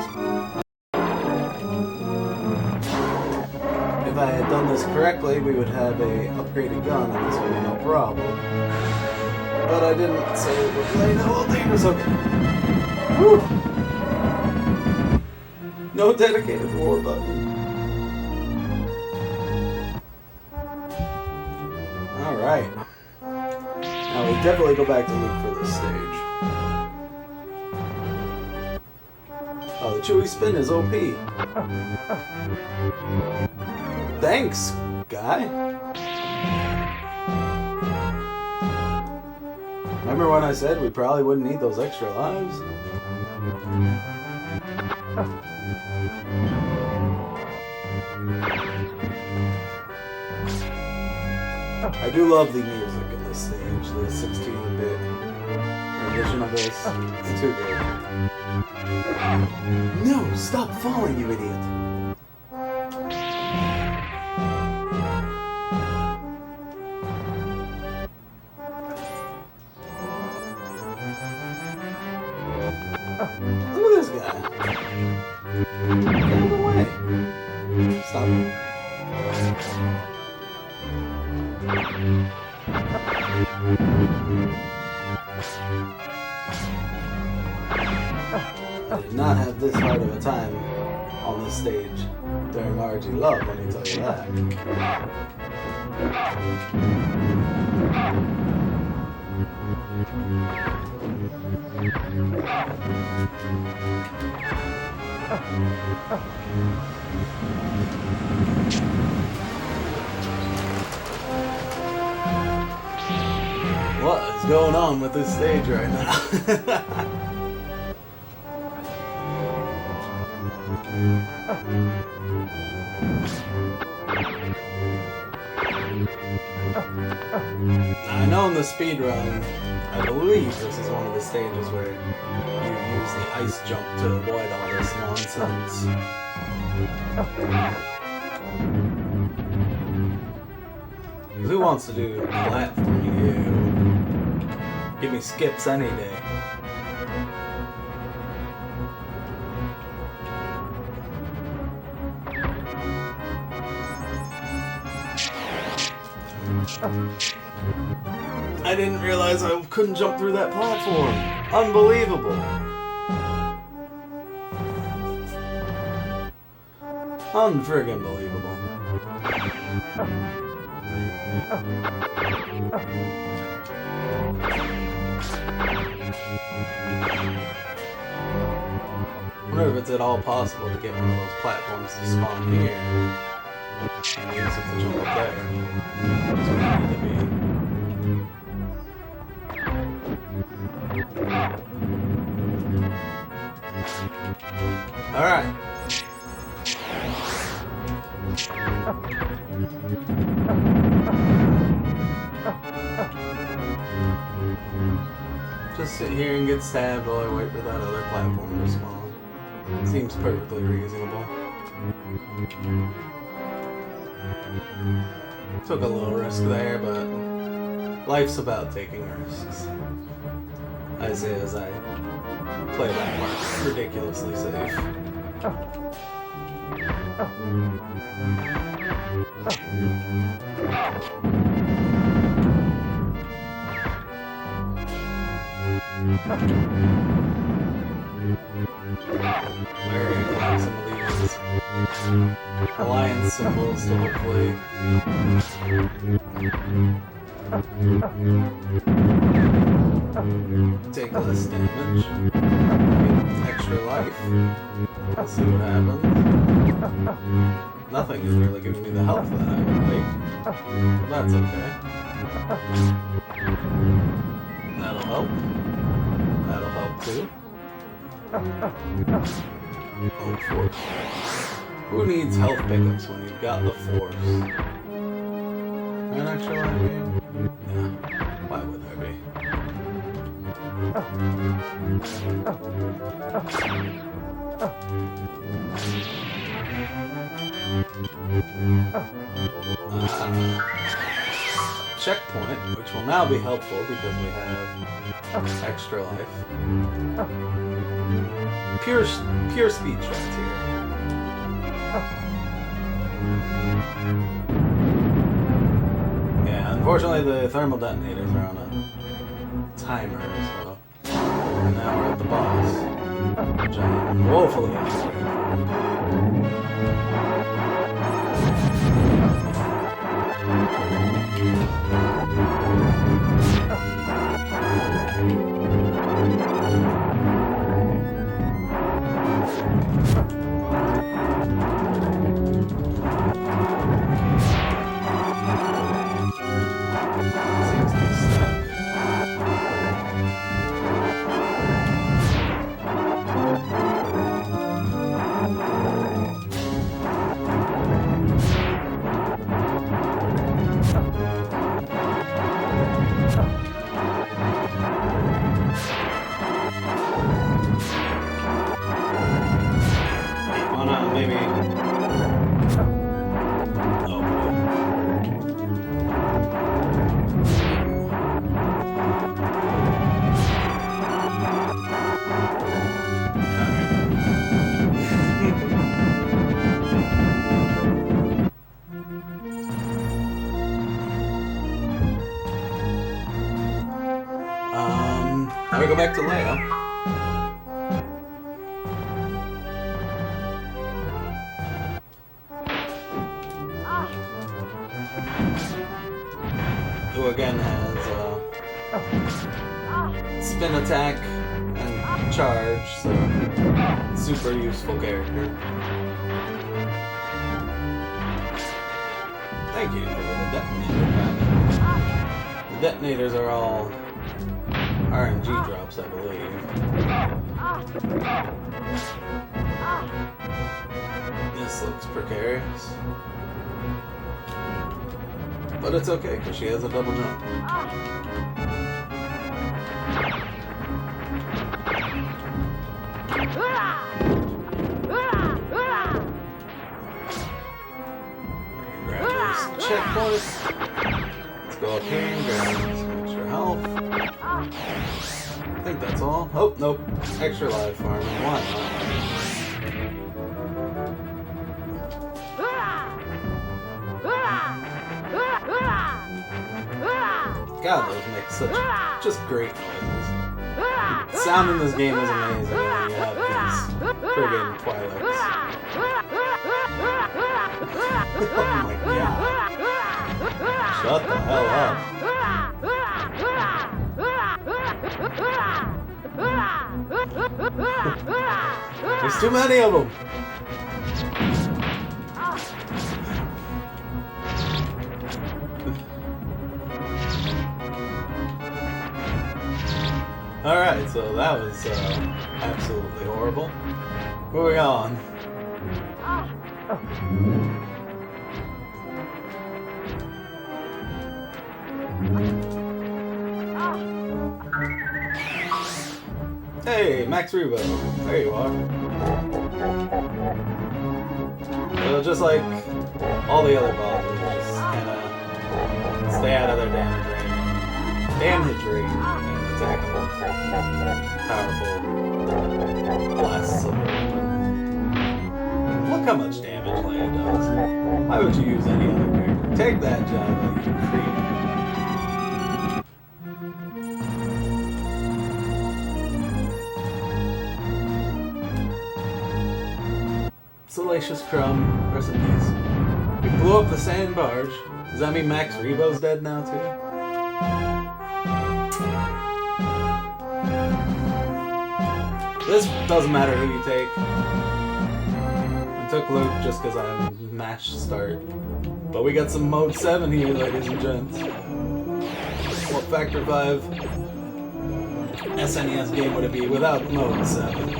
If I had done this correctly, we would have a upgraded gun and this would be no problem. But I didn't, so we're playing a little dangerous. Okay. Whew. No dedicated war button. Alright. Now we definitely go back to Luke for this stage. Oh, the Chewie spin is OP. Thanks, guy. Remember when I said we probably wouldn't need those extra lives? I do love the music in this stage, the 16-bit rendition of this. It's too good. No, stop falling, you idiot! Look at this guy. Get out of the way. Stop. I did not have this hard of a time on this stage during RG Love, let me tell you that. What is going on with this stage right now? I know in the speed run, I believe this is one of the stages where you use the ice jump to avoid all this nonsense. Who wants to do platforming? You. Give me skips any day. I didn't realize I couldn't jump through that platform. Unbelievable. Unfriggin' believable. I wonder if it's at all possible to get one of those platforms to spawn here and use it to jump up there. That's where I need to be. Alright. Just sit here and get stabbed while I wait for that other platform to spawn. Seems perfectly reasonable. Took a little risk there, but life's about taking risks. I say as I play that part ridiculously safe. Very glad some of these alliance symbols to hopefully take less damage, get extra life. We'll see what happens. Nothing is really giving me the health that I would like, but that's okay. That'll help. That'll help too. Oh, force. Who needs health pickups when you've got the force? An extra life here? Yeah. Why would there be? Checkpoint, which will now be helpful because we have extra life. Pure speed shots here. Yeah, unfortunately the thermal detonators are on a timer, so and now we're at the boss, which I'm woefully excited for. Now we go back to Leia. Who again has spin attack and charge, so super useful character. Thank you for the detonator. The detonators are all RNG drops, I believe. This looks precarious. But it's okay, because she has a double jump. Grab these checkpoints. Let's go up here and grab some extra health. I think that's all. Oh, nope. Extra life farming. Why not? God, those make such just great noises. The sound in this game is amazing. You have these friggin' Twi'leks. Oh my god. Shut the hell up. There's too many of them. Alright, so that was absolutely horrible. Moving on. Hey, Max Rebo. There you are. So just like all the other bosses, just kinda stay out of their damage range. And attack them with powerful blasts of weapon. Look how much damage Leia does. Why would you use any other character? Take that, Jabba, you creep. Salacious Crumb, rest in peace. We blew up the sand barge. Does that mean Max Rebo's dead now, too? This doesn't matter who you take. I took Luke just because I mashed start. But we got some Mode 7 here, ladies and gents. What Factor 5 SNES game would it be without Mode 7?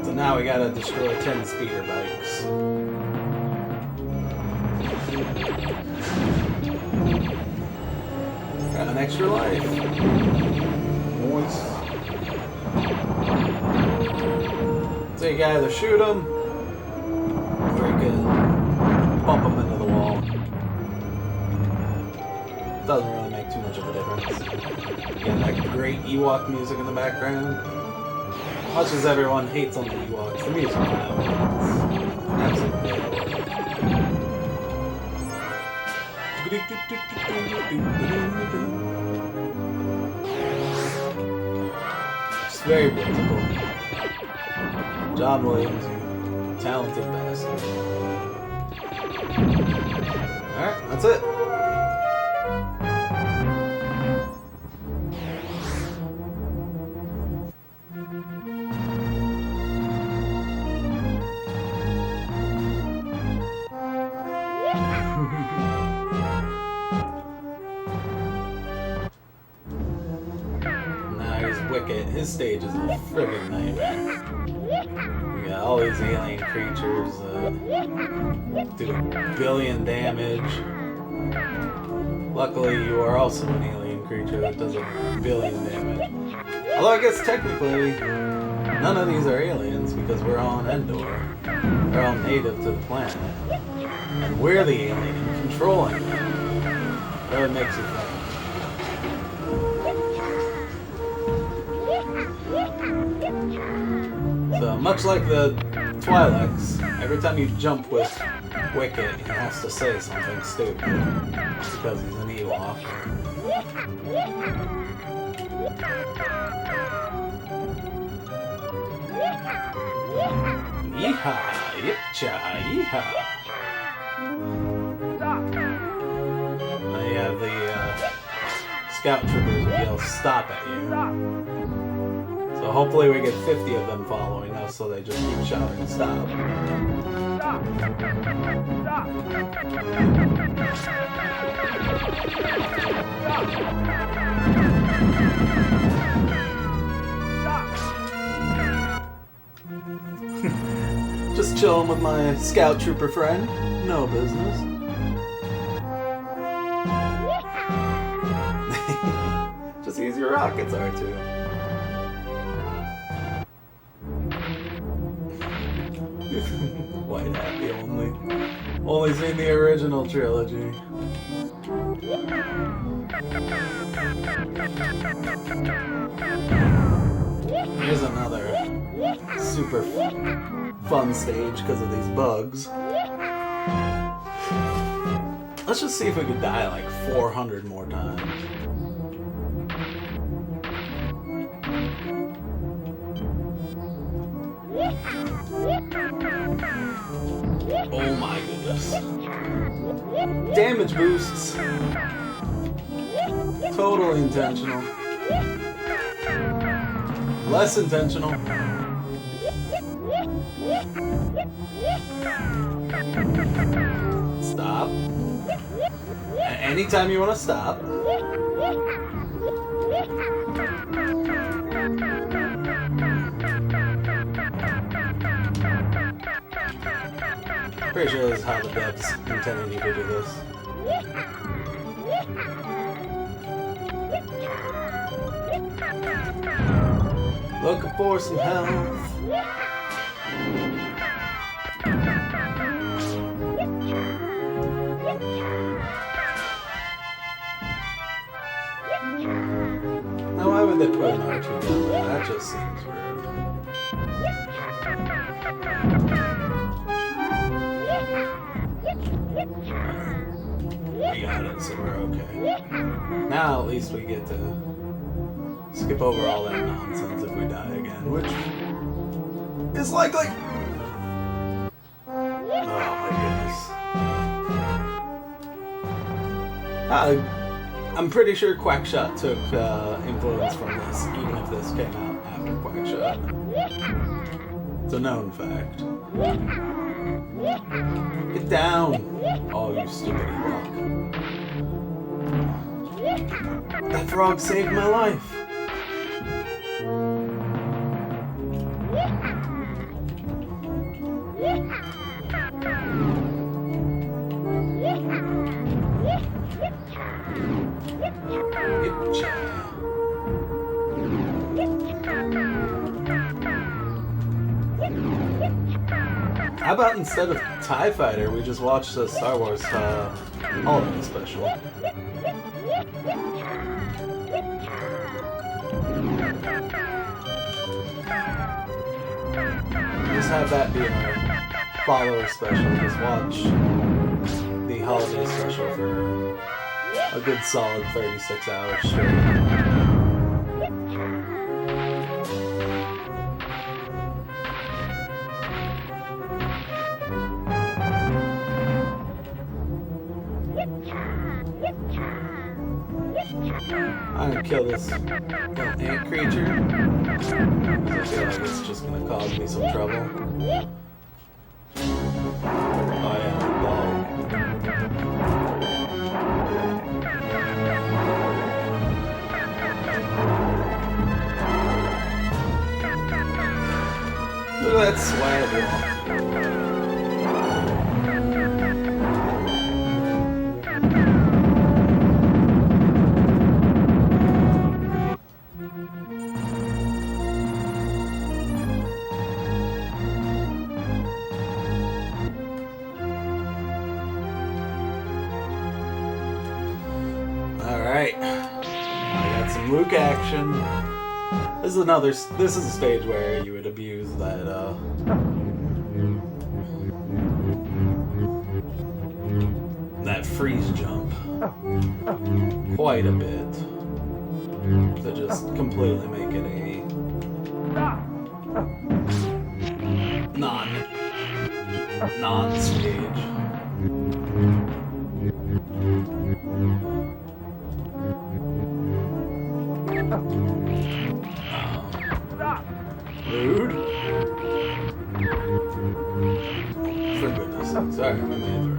So now we gotta destroy 10 speeder bikes. Got an extra life. Nice. So you can either shoot him, or you can bump him into the wall. Doesn't really make too much of a difference. You got that great Ewok music in the background. Much as everyone hates on the Ewoks, the music is absolutely adorable. It's very whimsical. John Williams, you talented bastard. Alright, that's it. His stage is a friggin' nightmare. We got all these alien creatures do a billion damage. Luckily, you are also an alien creature that does a billion damage. Although I guess technically, none of these are aliens because we're on Endor. They're all native to the planet. And we're the alien controlling them. Really makes you think. So, much like the Twi'leks, every time you jump with Wicket, he has to say something stupid. Because he's an Ewok. Yeehaw! Yipcha! Yeehaw! Now you have the scout troopers who yell stop at you. So hopefully we get 50 of them following us so they just keep shouting stop. Stop! Stop! Stop! Just chilling with my scout trooper friend. No business. Just use your rockets, R2. White Happy only. Only seen the original trilogy. Here's another super fun stage because of these bugs. Let's just see if we could die like 400 more times. Oh my goodness. Damage boosts. Totally intentional. Less intentional. Stop. Anytime you want to stop. Pretty sure this is how the devs intended you to do this. Looking for some health. Now why would they put an R2 down there? That just seems rude. We got it, so we're okay. Now at least we get to skip over all that nonsense if we die again, which is likely. Oh my goodness. I'm pretty sure Quackshot took influence from this, even if this came out after Quackshot. It's a known fact. Get down! Oh, you stupid rock. That frog saved my life! How about instead of TIE Fighter, we just watch the Star Wars holiday special? Just have that be our follower special. Just watch the holiday special for a good solid 36 hours straight. I'm gonna kill this little ant creature. I feel like it's just gonna cause me some trouble. Oh yeah, dog. Look at that swagger. Alright, I got some Luke action. This is a stage where you would abuse that freeze jump quite a bit to just completely make it a non-stage. Rude. For goodness sake. Sorry, I made it through.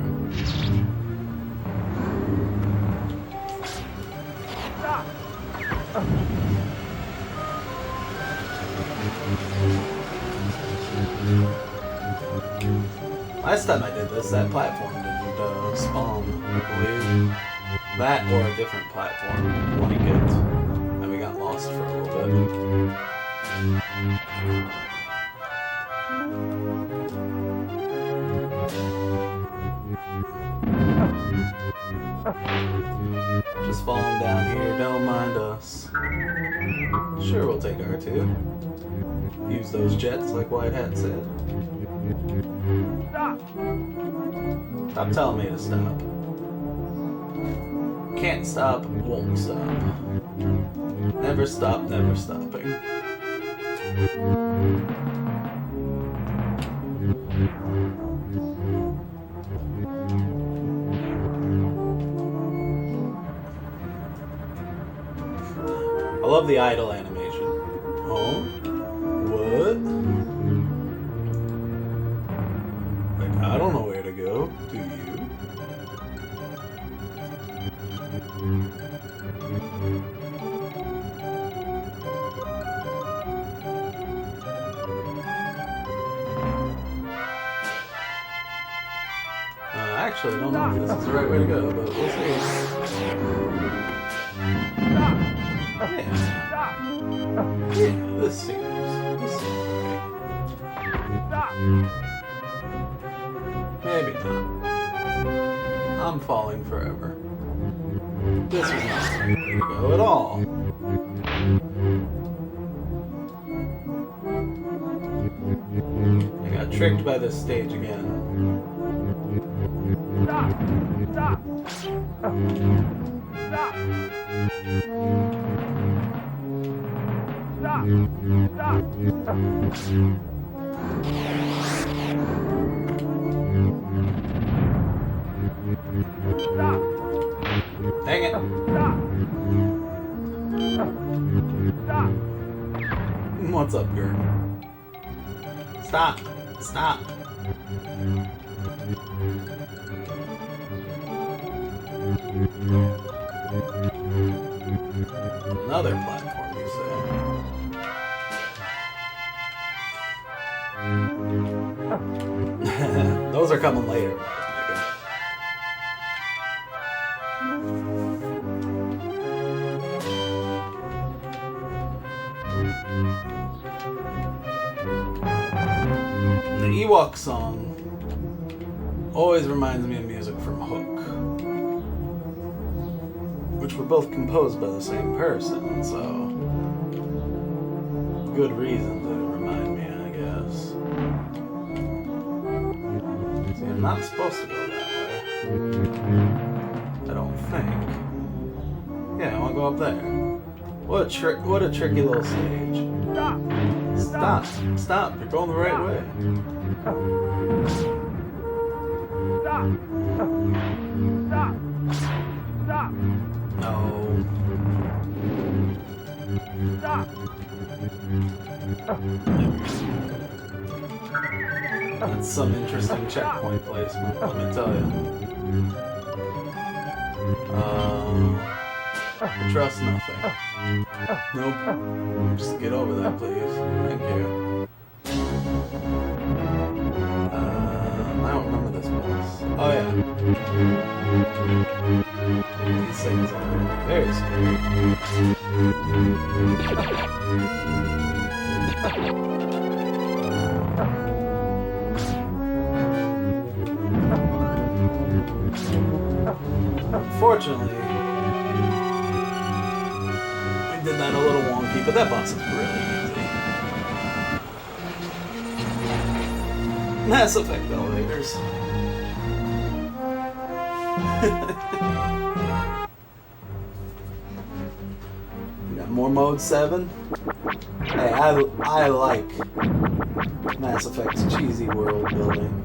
Last time I did this, that platform didn't spawn, I believe. That or a different platform, like it. And we got lost for a little bit. Just falling down here, don't mind us. Sure, we'll take R2. Use those jets like White Hat said. Stop telling me to stop. Can't stop, won't stop. Never stop, never stopping. I love the idle animation. Oh? What? Like, I don't know where to go. Do you? Actually, I don't know if this is the right way to go, but we'll see. Yeah, this seems right. Maybe not. I'm falling forever. This was not the right way to go at all. I got tricked by this stage again. Stop! Stop! Stop! Stop! Stop! Stop! Dang it! Stop! Stop! What's up, girl? Stop! Stop! Another platform, you say? Those are coming later. The Ewok song always reminds me of music from Hook, which were both composed by the same person, so good reason to remind me, I guess. See, I'm not supposed to go that way. I don't think. Yeah, I want to go up there. What a tricky little stage. Stop! Stop! Stop! You're going the right way. Stop! Stop! Stop! No. Stop! That's some interesting checkpoint placement, let me tell you. I trust nothing. Nope. Just get over that, please. Thank you. I don't remember this boss. Oh yeah. These things are very scary. Unfortunately, I did that a little wonky, but that boss is really easy. Mass Effect elevators. We got more mode 7. Hey, I like Mass Effect's cheesy world building.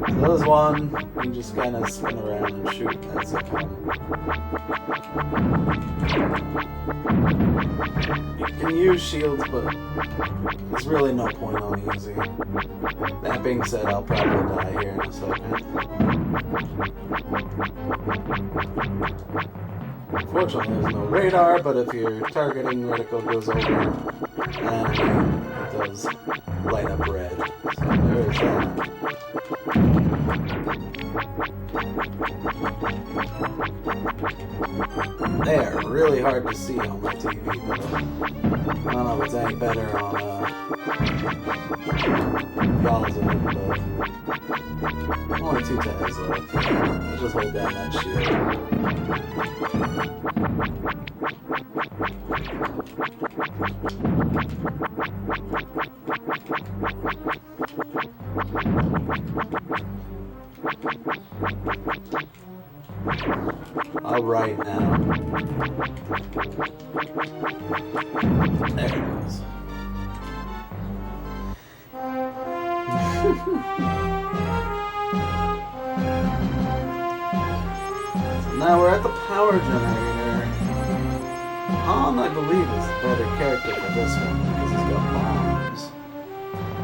So there's one, you just kind of spin around and shoot as they come. You can use shields, but there's really no point on easy. That being said, I'll probably die here in a second. Unfortunately, there's no radar, but if your targeting reticle goes over, then does light up red. So there is that. They are really hard to see on my TV, though. I don't know if it's any better on y'all's end, but only 2 tabs left. I'll just hold down that shield. Alright now. There it is. Now we're at the power generator. Han, I believe, is the better character for this one because he's got bombs.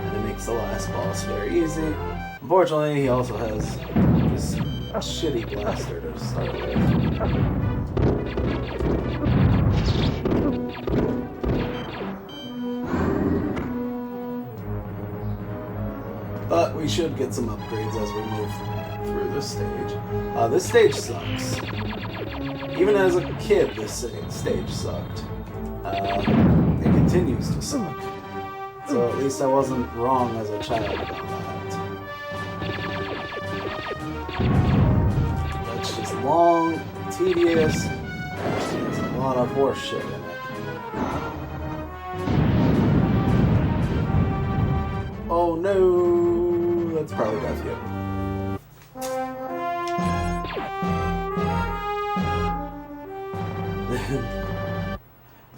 And it makes the last boss very easy. Unfortunately, he also has this shitty blaster to start with. But we should get some upgrades as we move through this stage. This stage sucks. Even as a kid, this stage sucked. It continues to suck. So at least I wasn't wrong as a child about that. It's just long, tedious, there's a lot of horse shit in it. Oh no! That's probably Death Yoda.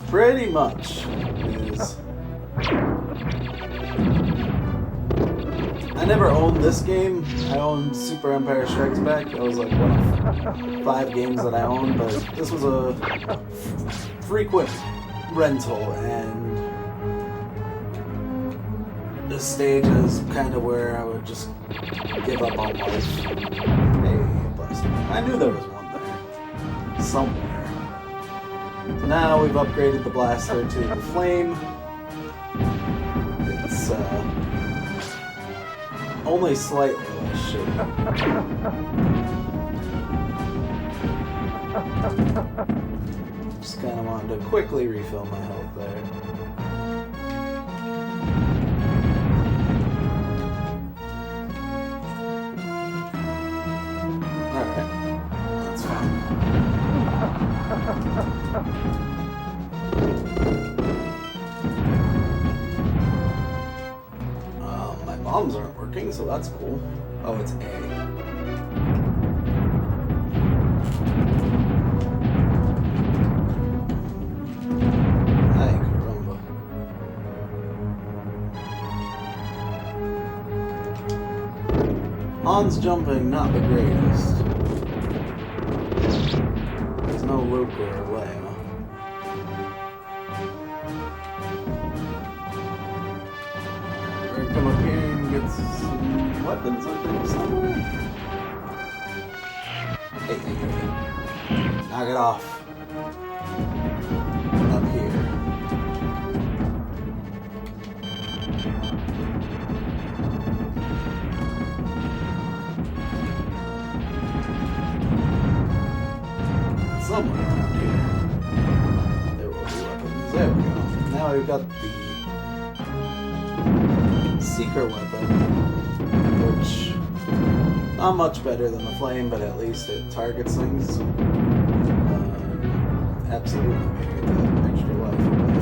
Pretty much is. I never owned this game. I owned Super Empire Strikes Back. That was like one of 5 games that I owned, but this was a frequent rental, and this stage is kind of where I would just give up on life. Hey, bless me. I knew there was one there. Somewhere. So now we've upgraded the blaster to the flame. It's only slightly less shitty. Just kind of wanted to quickly refill my health there. Alright, that's fine. My bombs aren't working, so that's cool. Oh, it's A. Ay, caramba. Han's jumping, not the greatest. There's no Luke or Leia. We're gonna come up here and get some weapons, I think, somewhere. Hey. Knock it off. Up here. Somewhere around here. There will be weapons. There we go. Now we've got the Seeker weapon, which not much better than the flame, but at least it targets things. Absolutely maybe that extra life away.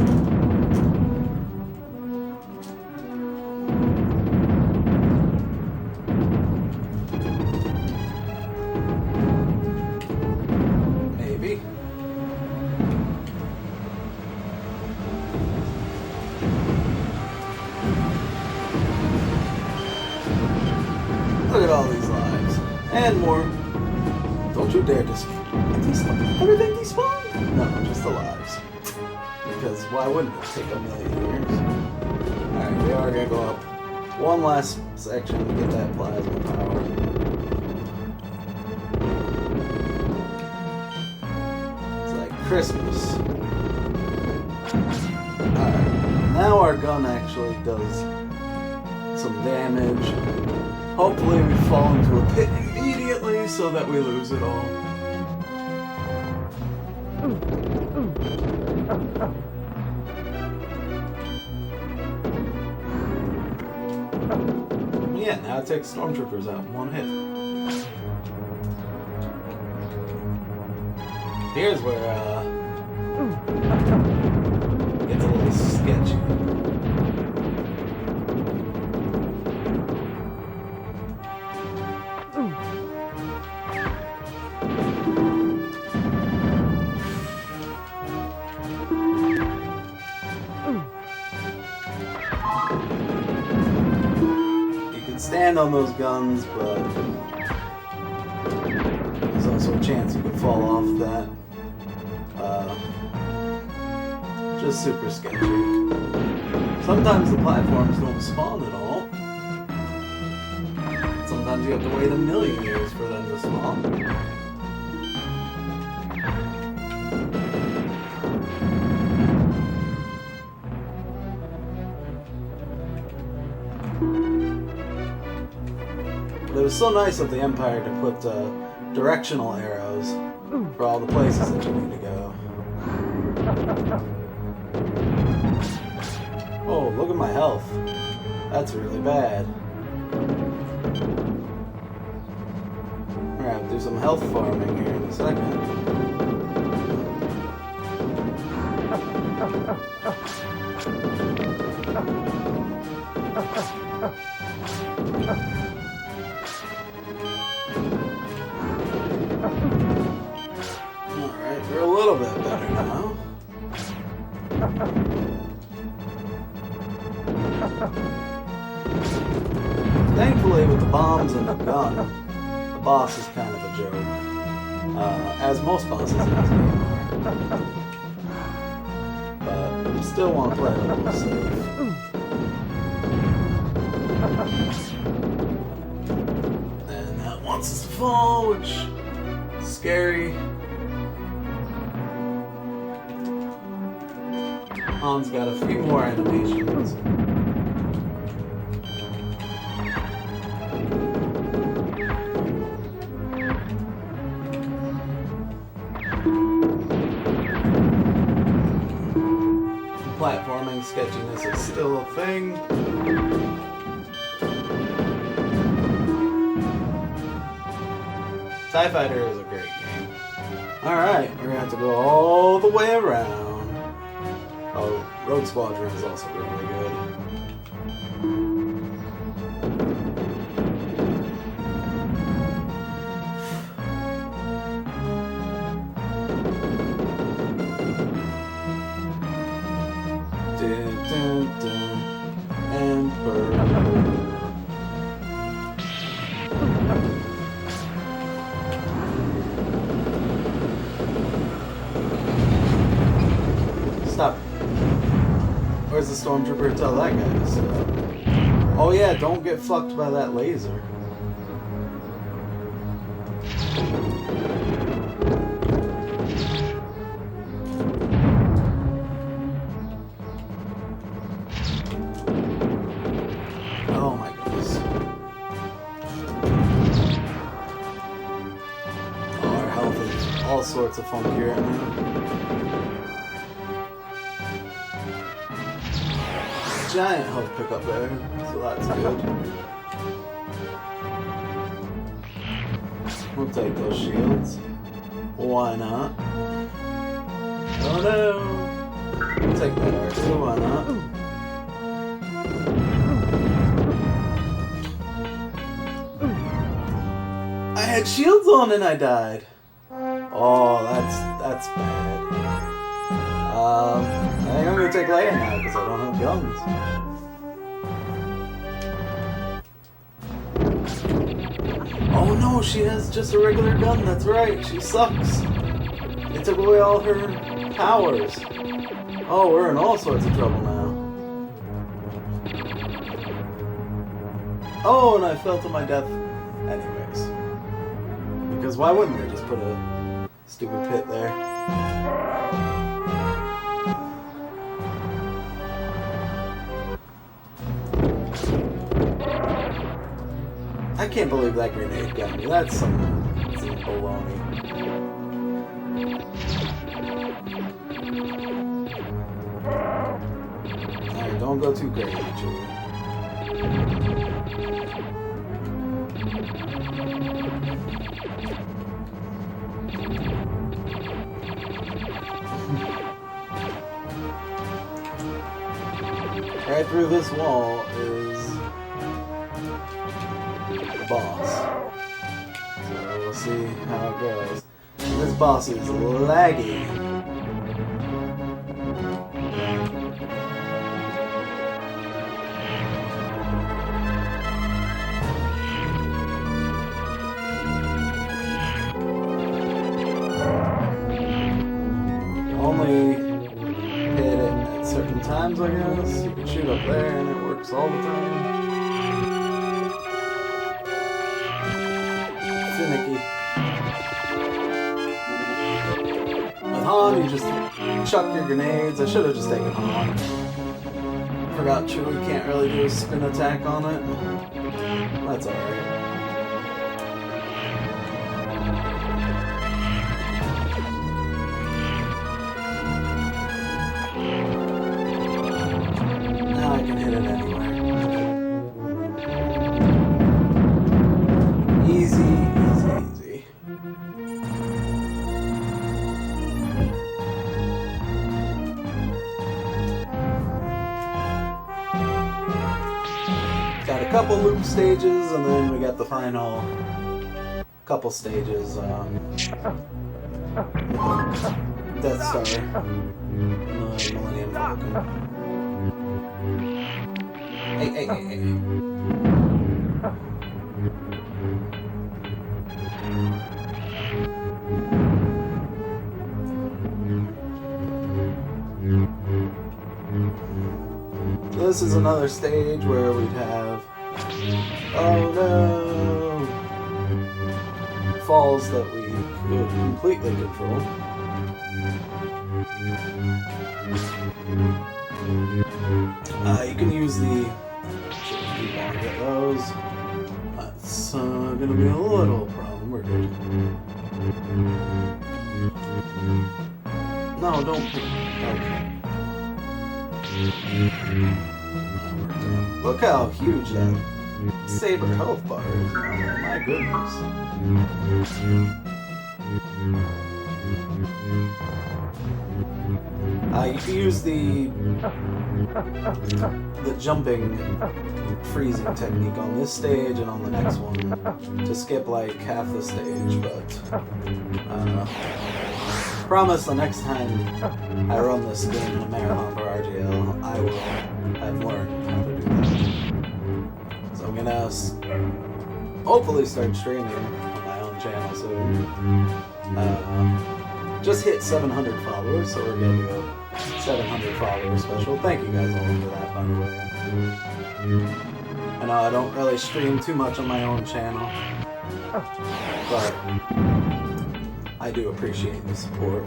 Maybe. Look at all these lives. And more. Don't you dare despawn. Everything despawned? No, just the lives. Because why wouldn't it take a million years? Alright, we are going to go up one last section to get that plasma power. It's like Christmas. Alright. Now our gun actually does some damage. Hopefully we fall into a pit immediately so that we lose it all. Yeah, now it takes stormtroopers out in one hit. Here's where it gets a little sketchy. Stand on those guns, but there's also a chance you could fall off that. Just super sketchy. Sometimes the platforms don't spawn at all. Sometimes you have to wait a million years for them to spawn. But it was so nice of the Empire to put directional arrows for all the places that you need to go. Oh, look at my health. That's really bad. We're gonna have to do some health farming here in a second. Alright, we're a little bit better now. Thankfully, with the bombs and the gun, the boss is kind of a joke. As most bosses in this game are. But we still want to play a little safe. And that wants us to fall, which is scary. Han's got a few more animations. Platforming sketchiness is still a thing. TIE Fighter is a great game. Alright, we're gonna have to go all the way around. Oh, Rogue Squadron is also really good. Dun, dun, dun. Emperor. Stop. Where's the stormtrooper to tell that guy to stop? Oh yeah, don't get fucked by that laser. Oh my goodness. Oh, our health is all sorts of funky right now. Giant health pickup there, so that's good. We'll take those shields. Why not? Oh no! We'll take that R2, why not? I had shields on and I died. Oh, that's bad. I think I'm gonna take Leia now because I don't have guns. Oh no, she has just a regular gun, that's right, she sucks. It took away all her powers. Oh, we're in all sorts of trouble now. Oh, and I fell to my death anyways. Because why wouldn't they just put a stupid pit there? I can't believe that grenade got me. That's some baloney. Alright, don't go too crazy, Chewie. Right through this wall is the boss. So we'll see how it goes. And this boss is laggy. Only hit it at certain times, I guess. You can shoot up there and it works all the time. Finicky. With Han, you just chuck your grenades. I should have just taken Han. Forgot Chewie can't really do a spin attack on it. That's alright. Now I can hit it anywhere. Easy, easy, easy. Got a couple loop stages, and then we got the final couple stages. Death Star, Millennium Falcon. Hey. This is another stage where we'd have, oh no, falls that we could completely control. You can use the, if you want to get those, that's gonna be a little problem. We're good. No, don't. Okay. Look how huge that saber health bar is. Oh my goodness. You can use the jumping freezing technique on this stage and on the next one to skip like half the stage, but promise the next time I run this game in a marathon for RGL, I will have learned how to do that. So I'm gonna hopefully start streaming on my own channel soon. Just hit 700 followers, so we're gonna do a 700 follower special. Thank you guys all for that, by the way. I know I don't really stream too much on my own channel, but I do appreciate the support.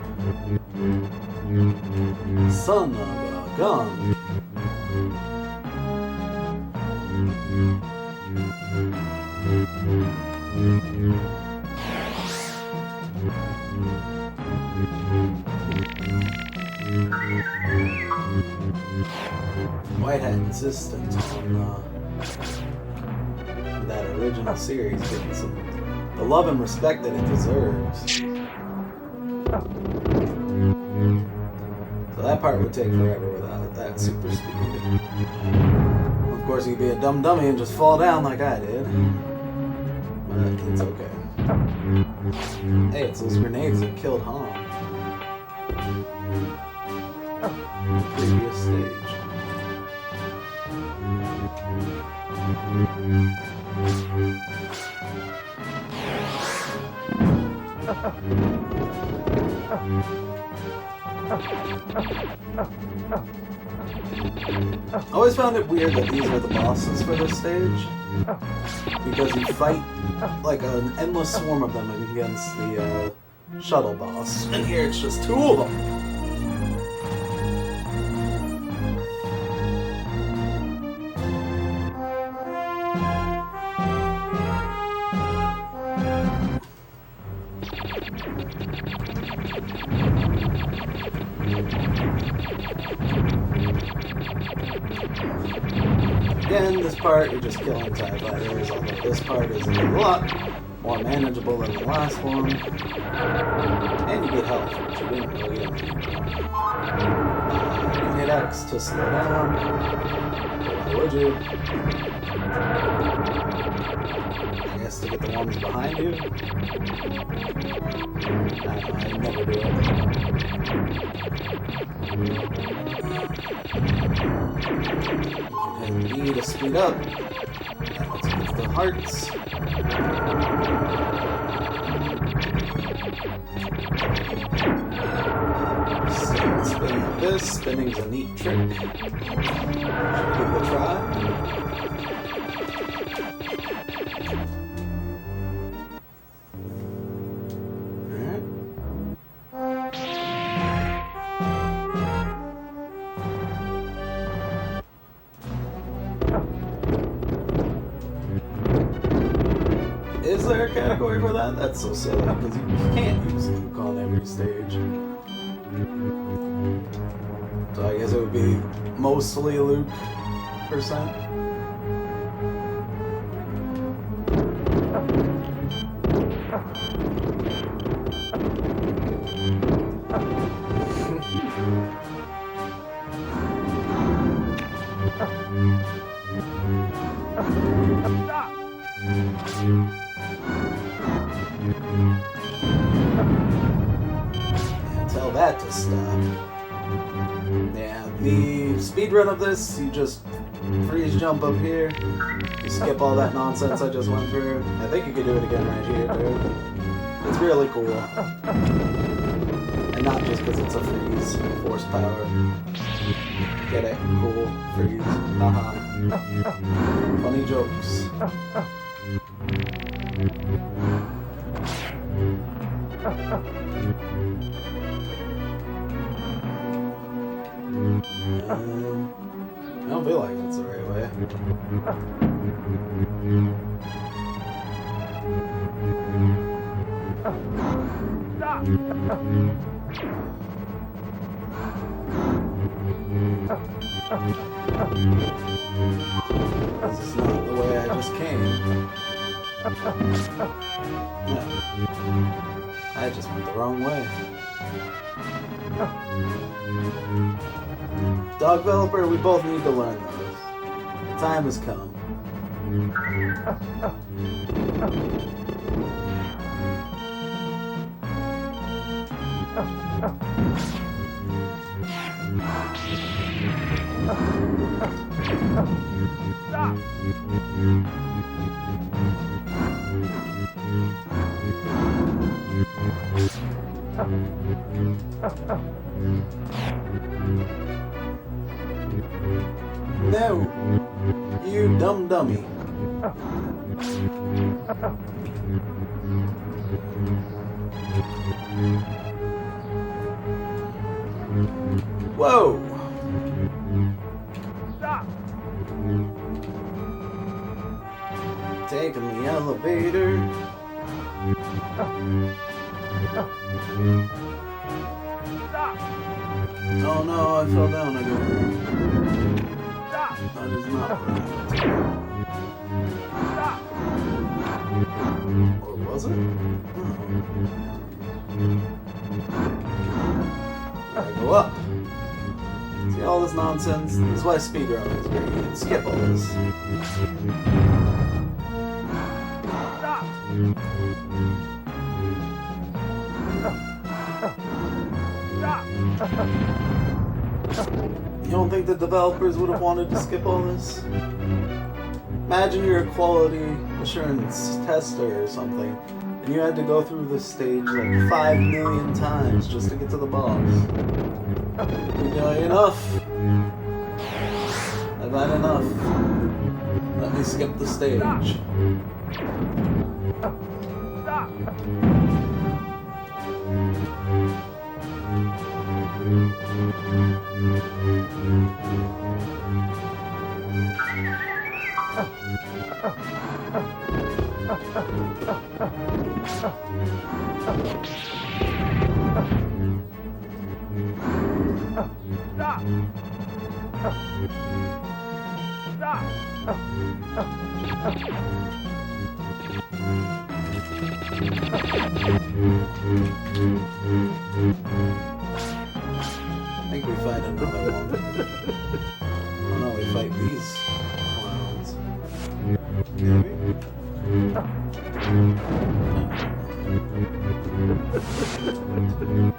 Son of a gun. White Hat insistent on that original series getting the love and respect that it deserves. So that part would take forever without that super speed. Of course, you'd be a dumb dummy and just fall down like I did. But it's okay. Hey, it's those grenades that killed Han. Previous stage. I always found it weird that these are the bosses for this stage, because you fight like an endless swarm of them against the shuttle boss, and here it's just two of them. again, this part you're just killing TIE fighters, although this part is a lot more manageable than the last one. And you get health, which you didn't really get. You can hit X to slow down. Why would you? I guess to get the ones behind you. I never do it. You can hit B to speed up. That's with the hearts. Spin like this. Spinning's a neat trick. Should give it a try. Is there a category for that? That's so silly, because you can't use Luke on every stage. So I guess it would be mostly Luke %. Tell that to stop. Yeah, the speed run of this, you just freeze jump up here. You skip all that nonsense I just went through. I think you could do it again right here, dude. It's really cool. And not just because it's a freeze, force power. Get it? Cool. Freeze. Haha. Funny jokes. I don't feel like that's the right way. This is not the way I just came. No. I just went the wrong way. Dog developer, we both need to learn those. The time has come. No, you dumb dummy. Whoa! Stop! Taking the elevator. Stop! Oh no, I fell down again. Stop! That is not right. Stop! Or was it? Gotta go up. See all this nonsense? This is why speedrunning is great. You can skip all this. Stop! You don't think the developers would have wanted to skip all this? Imagine you're a quality assurance tester or something, and you had to go through this stage like 5 million times just to get to the boss. You'd be like, enough! I've had enough. Let me skip the stage. Stop! Stop! Stop! I think we fight another one. Oh no, we fight these clowns. Maybe?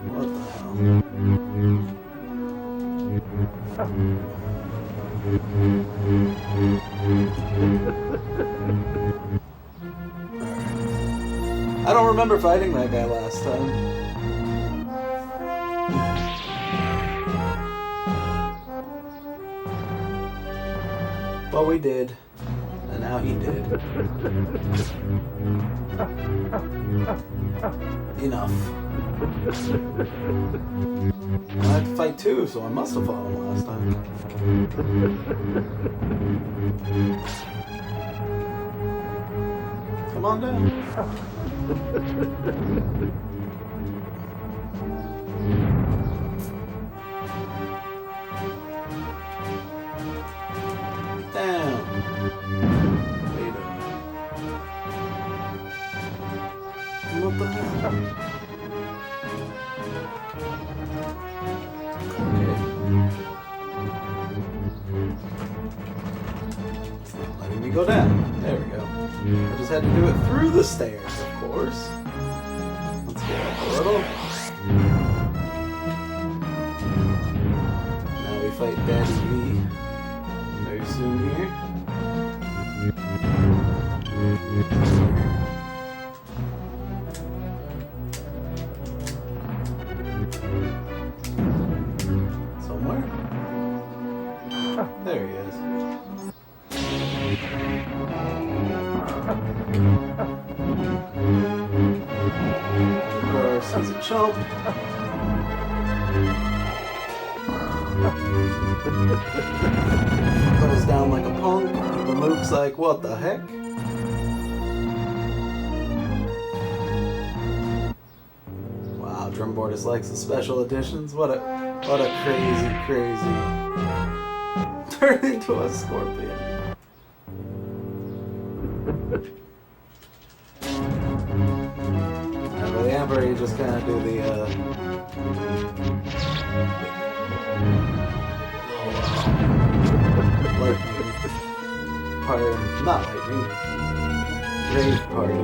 What the hell? I don't remember fighting that guy last time. Well, we did. And now he did. Enough. I had to fight two, so I must have fought him last time. Come on down. Down. Wait a minute. What the hell? Okay. Letting me go down. There we go. I just had to do it through the stairs, of course. Let's get up a little. Now we fight Daddy V very soon here. Somewhere? There he is. Of course, he's a chump. Goes down like a punk. And Luke's like, what the heck? Wow, Drumboardus likes the special editions. What a crazy turn into a scorpion. And with Amber, you just kind of do the lightning party, not lightning, rave party.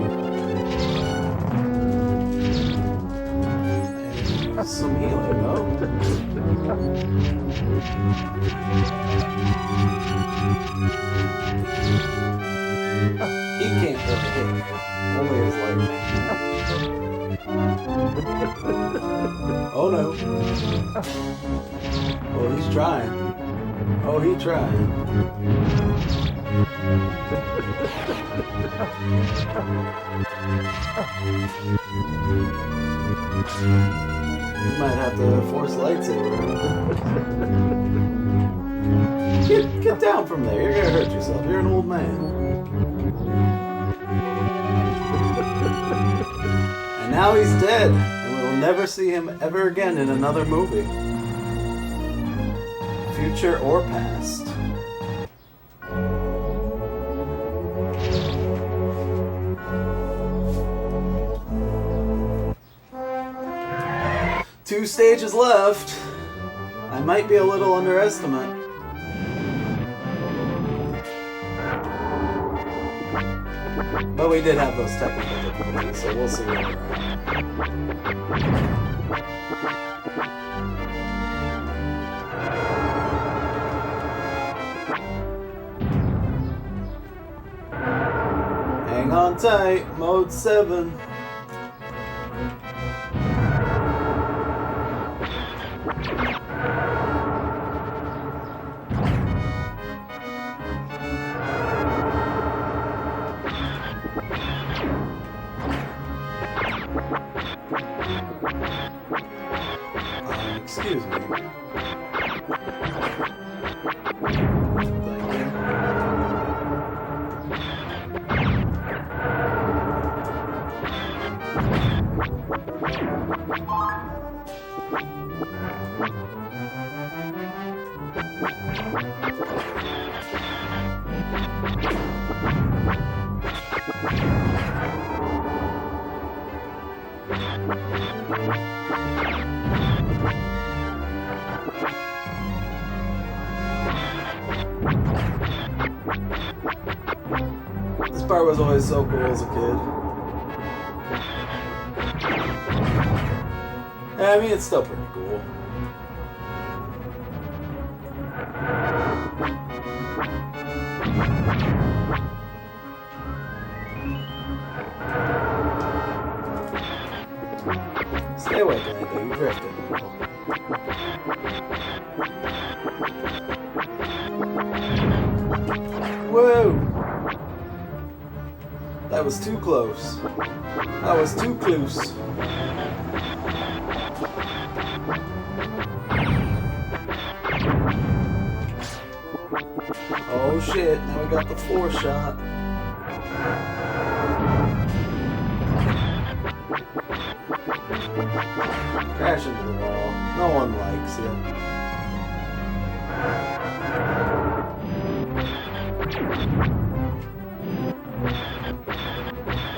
And some healing, oh. He can't really hit, only his lightning. Oh no. Oh, he's trying. Oh, he's trying. You might have to force lightsaber. Get down from there. You're gonna hurt yourself. You're an old man. And now he's dead, and we will never see him ever again in another movie. Future or past. Two stages left. I might be a little underestimate. But we did have those technical difficulties, so we'll see where we're at. Hang on tight, mode 7. Excuse me. Thank you. part was always so cool as a kid. Yeah, I mean, it's still pretty cool. Stay awake, Lando. You're drifting. Whoa! That was too close. That was too close. Oh shit, now we got the 4-shot. Crash into the wall. No one likes it.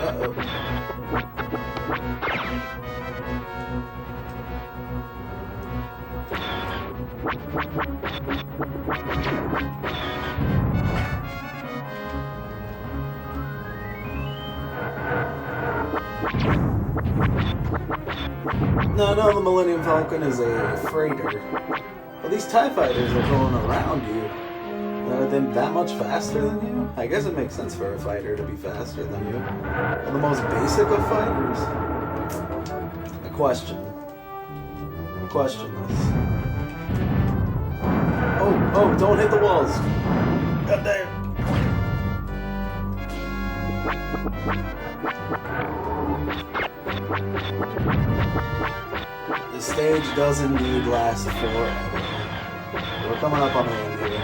Uh-oh. No, the Millennium Falcon is a freighter. Well, these TIE fighters are going around you. Are they that much faster than you? I guess it makes sense for a fighter to be faster than you. They're the most basic of fighters? I question this. Oh, don't hit the walls. God damn. The stage does indeed last forever. We're coming up on the end here.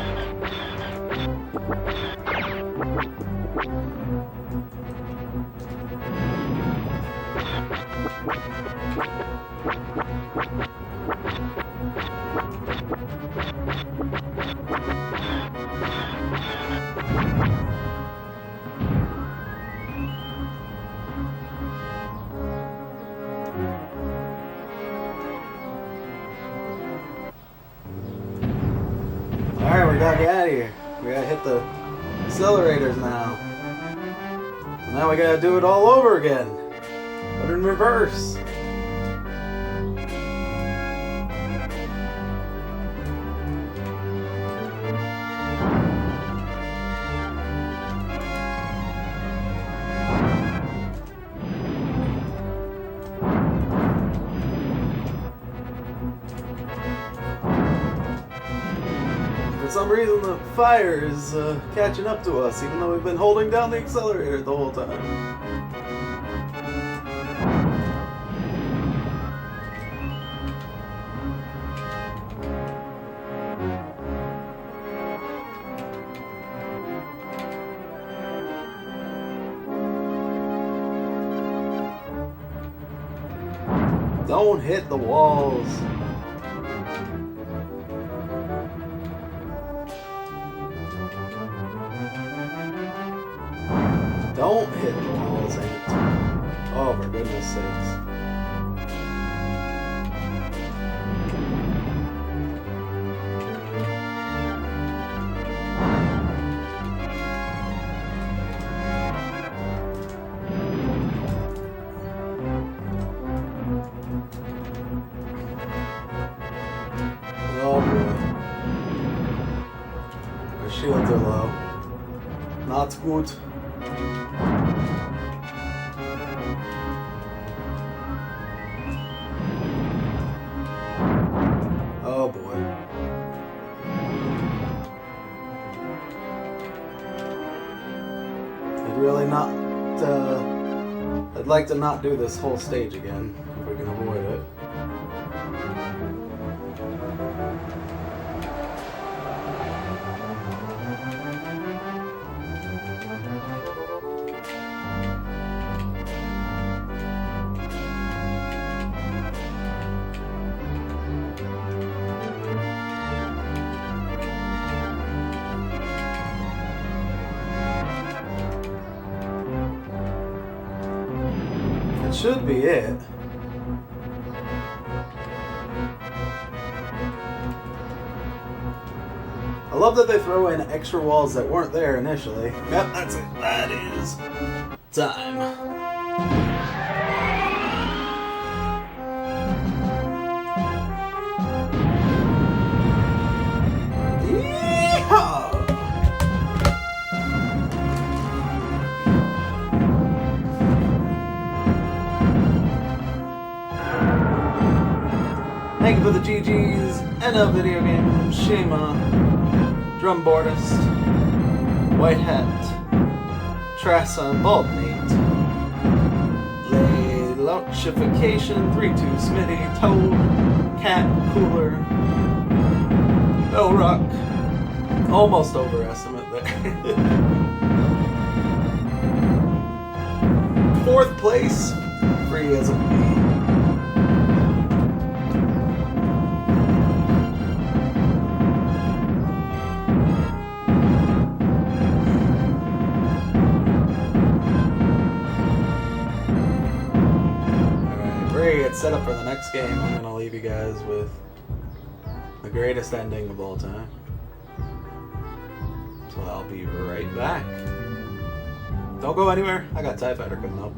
Alright, we gotta get out of here. We gotta hit the accelerators now. And now we gotta do it all over again. But in reverse. For some reason, the fire is catching up to us, even though we've been holding down the accelerator the whole time. Don't hit the walls. Don't hit the walls, ain't. Oh, for goodness sakes. Oh boy. Our shields are low. Not good. Oh boy. I'd like to not do this whole stage again, if we can avoid it. That should be it. I love love that they throw in extra walls that weren't there initially. Yep, that's it. That is time. Thank you for the GGs, NL Video Game, Shima, Drumboardist, White Hat, Trassa, Baldmate, Launchification, 3-2 Smitty, Toad, Cat, Cooler, No Rock, almost overestimate there. 4th place, free as a bee. Get set up for the next game. I'm gonna leave you guys with the greatest ending of all time. So I'll be right back. Don't go anywhere. I got TIE Fighter coming up.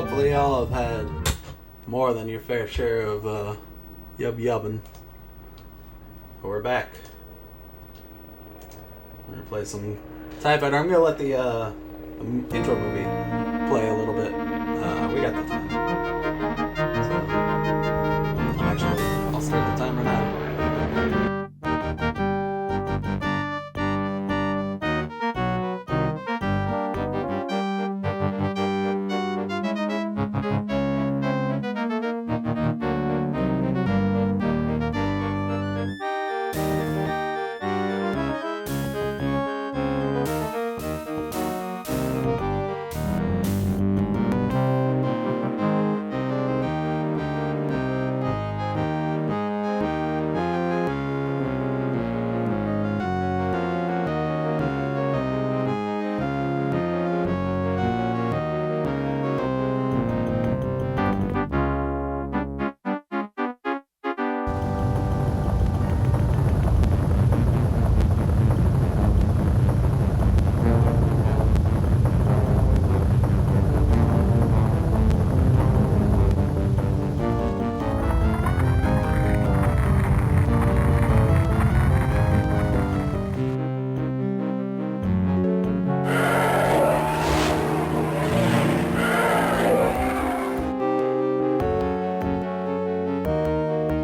Hopefully y'all have had more than your fair share of yubbing. But we're back. We're gonna play some TIE Fighter. I'm gonna let the intro movie play a little bit. We got the time. So, actually, I'll start the timer now.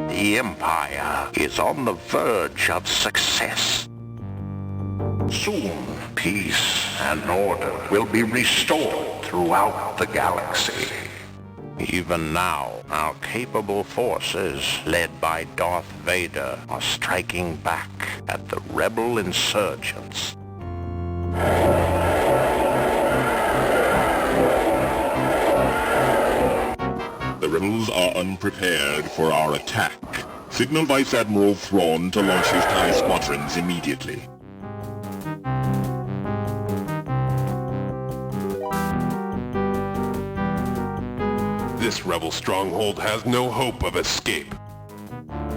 The Empire is on the verge of success. Soon, peace and order will be restored throughout the galaxy. Even now, our capable forces, led by Darth Vader, are striking back at the rebel insurgents. The rebels are unprepared for our attack. Signal Vice Admiral Thrawn to launch his TIE squadrons immediately. This rebel stronghold has no hope of escape.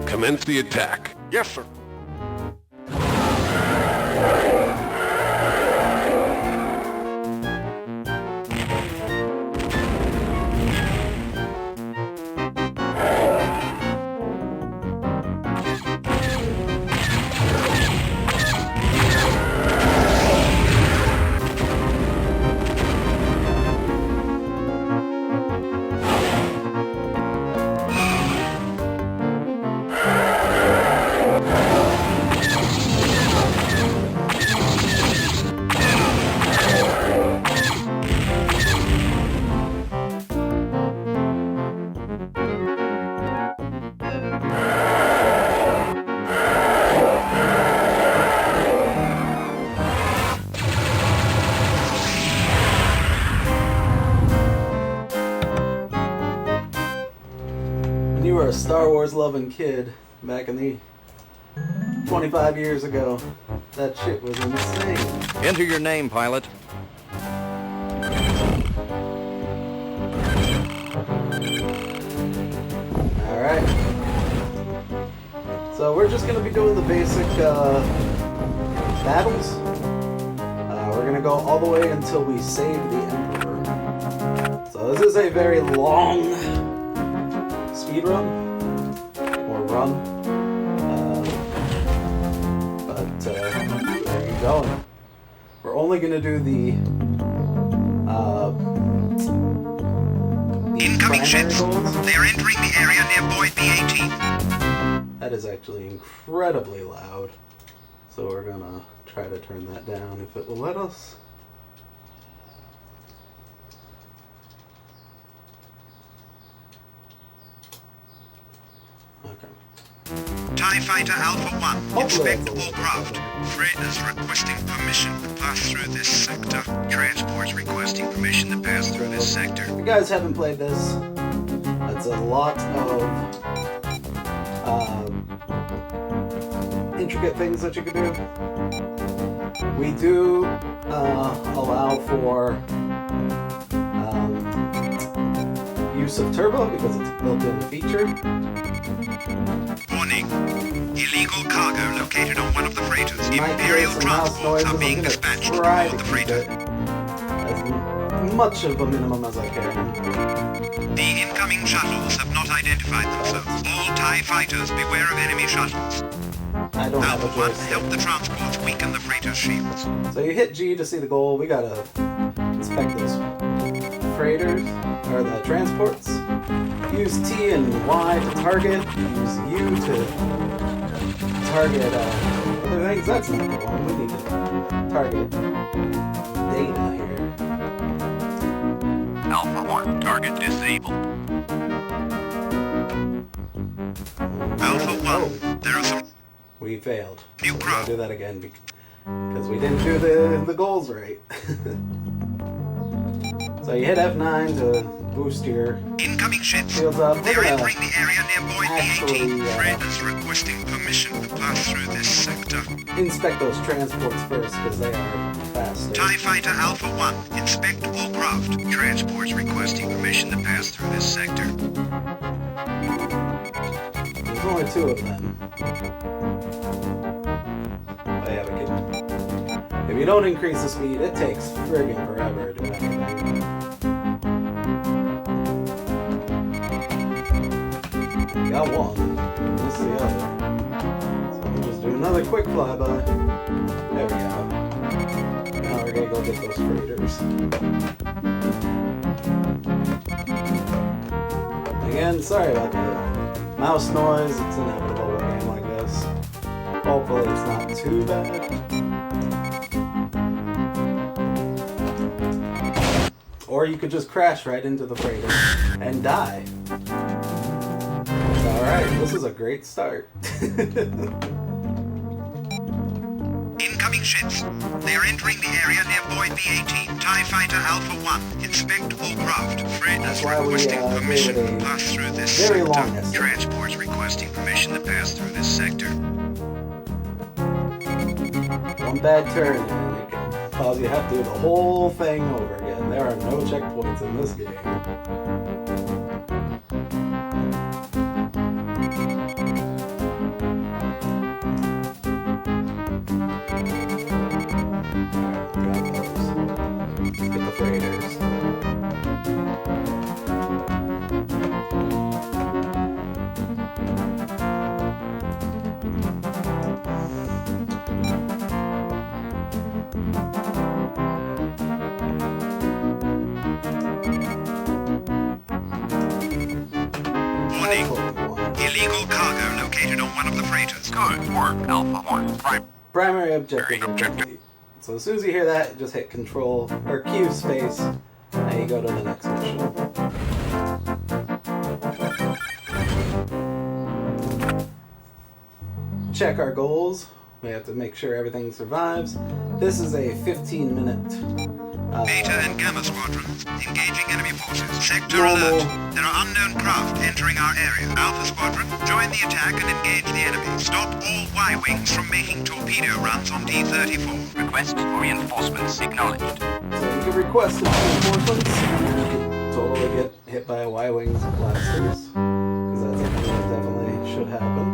Commence the attack. Yes, sir. You were a Star Wars loving kid back in the 25 years ago. That shit was insane. Enter your name, pilot. Alright. So we're just going to be doing the basic battles. We're going to go all the way until we save the Emperor. So this is a very long speed run. Or run. But there you go. We're only going to do the incoming ships. goals. They are entering the area near Void B-18. That is actually incredibly loud. So we're gonna try to turn that down if it will let us. Okay. TIE Fighter Alpha 1, Hopefully inspect that's a all little bit craft. better. Fred is requesting permission to pass through this sector. Transport's requesting permission to pass through this sector. If you guys haven't played this, it's a lot of intricate things that you can do. We do allow for use of turbo because it's a built-in feature. Warning. Illegal cargo located on one of the freighters. You might hear Imperial some mouse transports noises. are being I'm gonna dispatched try aboard to the keep freighter. it as much of a minimum as I can. Incoming shuttles have not identified themselves. All TIE fighters beware of enemy shuttles. I don't have Alpha a 1, choice. help the transports weaken the freighter's shields. So you hit G to see the goal. We gotta inspect those freighters, or the transports. Use T and Y to target. Use U to target other things. That's not the one. We need to target data here. Alpha 1, target disabled. Alpha 1, there are some We failed. new We gotta craft. do that again because we didn't do the goals right. So you hit F9 to boost your Incoming ships. shields up. They We're are gonna entering the area near Void actually, B18. Fred is requesting permission to pass through this sector. inspect those transports first because they are faster. TIE Fighter Alpha 1, inspect all craft. Transports requesting permission to pass through this sector. There's only 2 of them. But yeah, we can. If you don't increase the speed, it takes friggin' forever to do anything. We got one. This is the other. So we'll just do another quick flyby. There we go. Now we're gonna go get those freighters. Again, sorry about the mouse noise. It's inevitable with a game like this. Hopefully it's not too bad. Or you could just crash right into the freighter and die. Alright, this is a great start. Incoming ships. They are entering the area near Void B18. TIE Fighter Alpha 1, inspect all craft. Fred That's is why we, requesting permission gave it to a pass through this very sector. long essay. Transports requesting permission to pass through this sector. One bad turn and it can cause you to have to do the whole thing over again. There are no checkpoints in this game. Get the freighters. Warning. That's what we want. Illegal cargo located on one of the freighters. Good work, Alpha 1. Primary objective complete. So as soon as you hear that, just hit Control or Q space, and you go to the next mission. Check our goals. We have to make sure everything survives. This is a 15-minute Beta and Gamma squadrons engaging enemy forces. Sector Normal. alert. There are unknown craft entering our area. Alpha squadron, join the attack and engage the enemy. Stop all Y-wings from making torpedo runs on D-34. Request for reinforcements acknowledged. So you can request reinforcements, and you can totally get hit by a Y-wings blasters, because that's something that definitely should happen.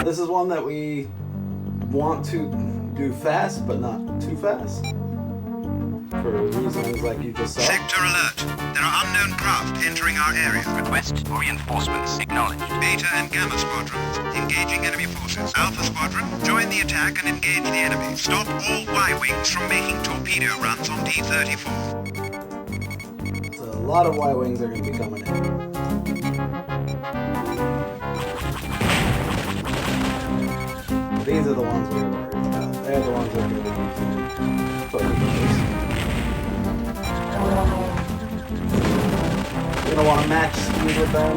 This is one that we want to do fast, but not too fast, for reasons like you just saw. Sector alert. There are unknown craft entering our area. Request for reinforcements acknowledged. Beta and Gamma squadrons engaging enemy forces. Alpha squadron, join the attack and engage the enemy. Stop all Y-wings from making torpedo runs on D-34. So a lot of Y-wings are going to be coming in. These are the ones we're worried about. They're the ones that are going to be torpedoes. You're going to want to match speed with them.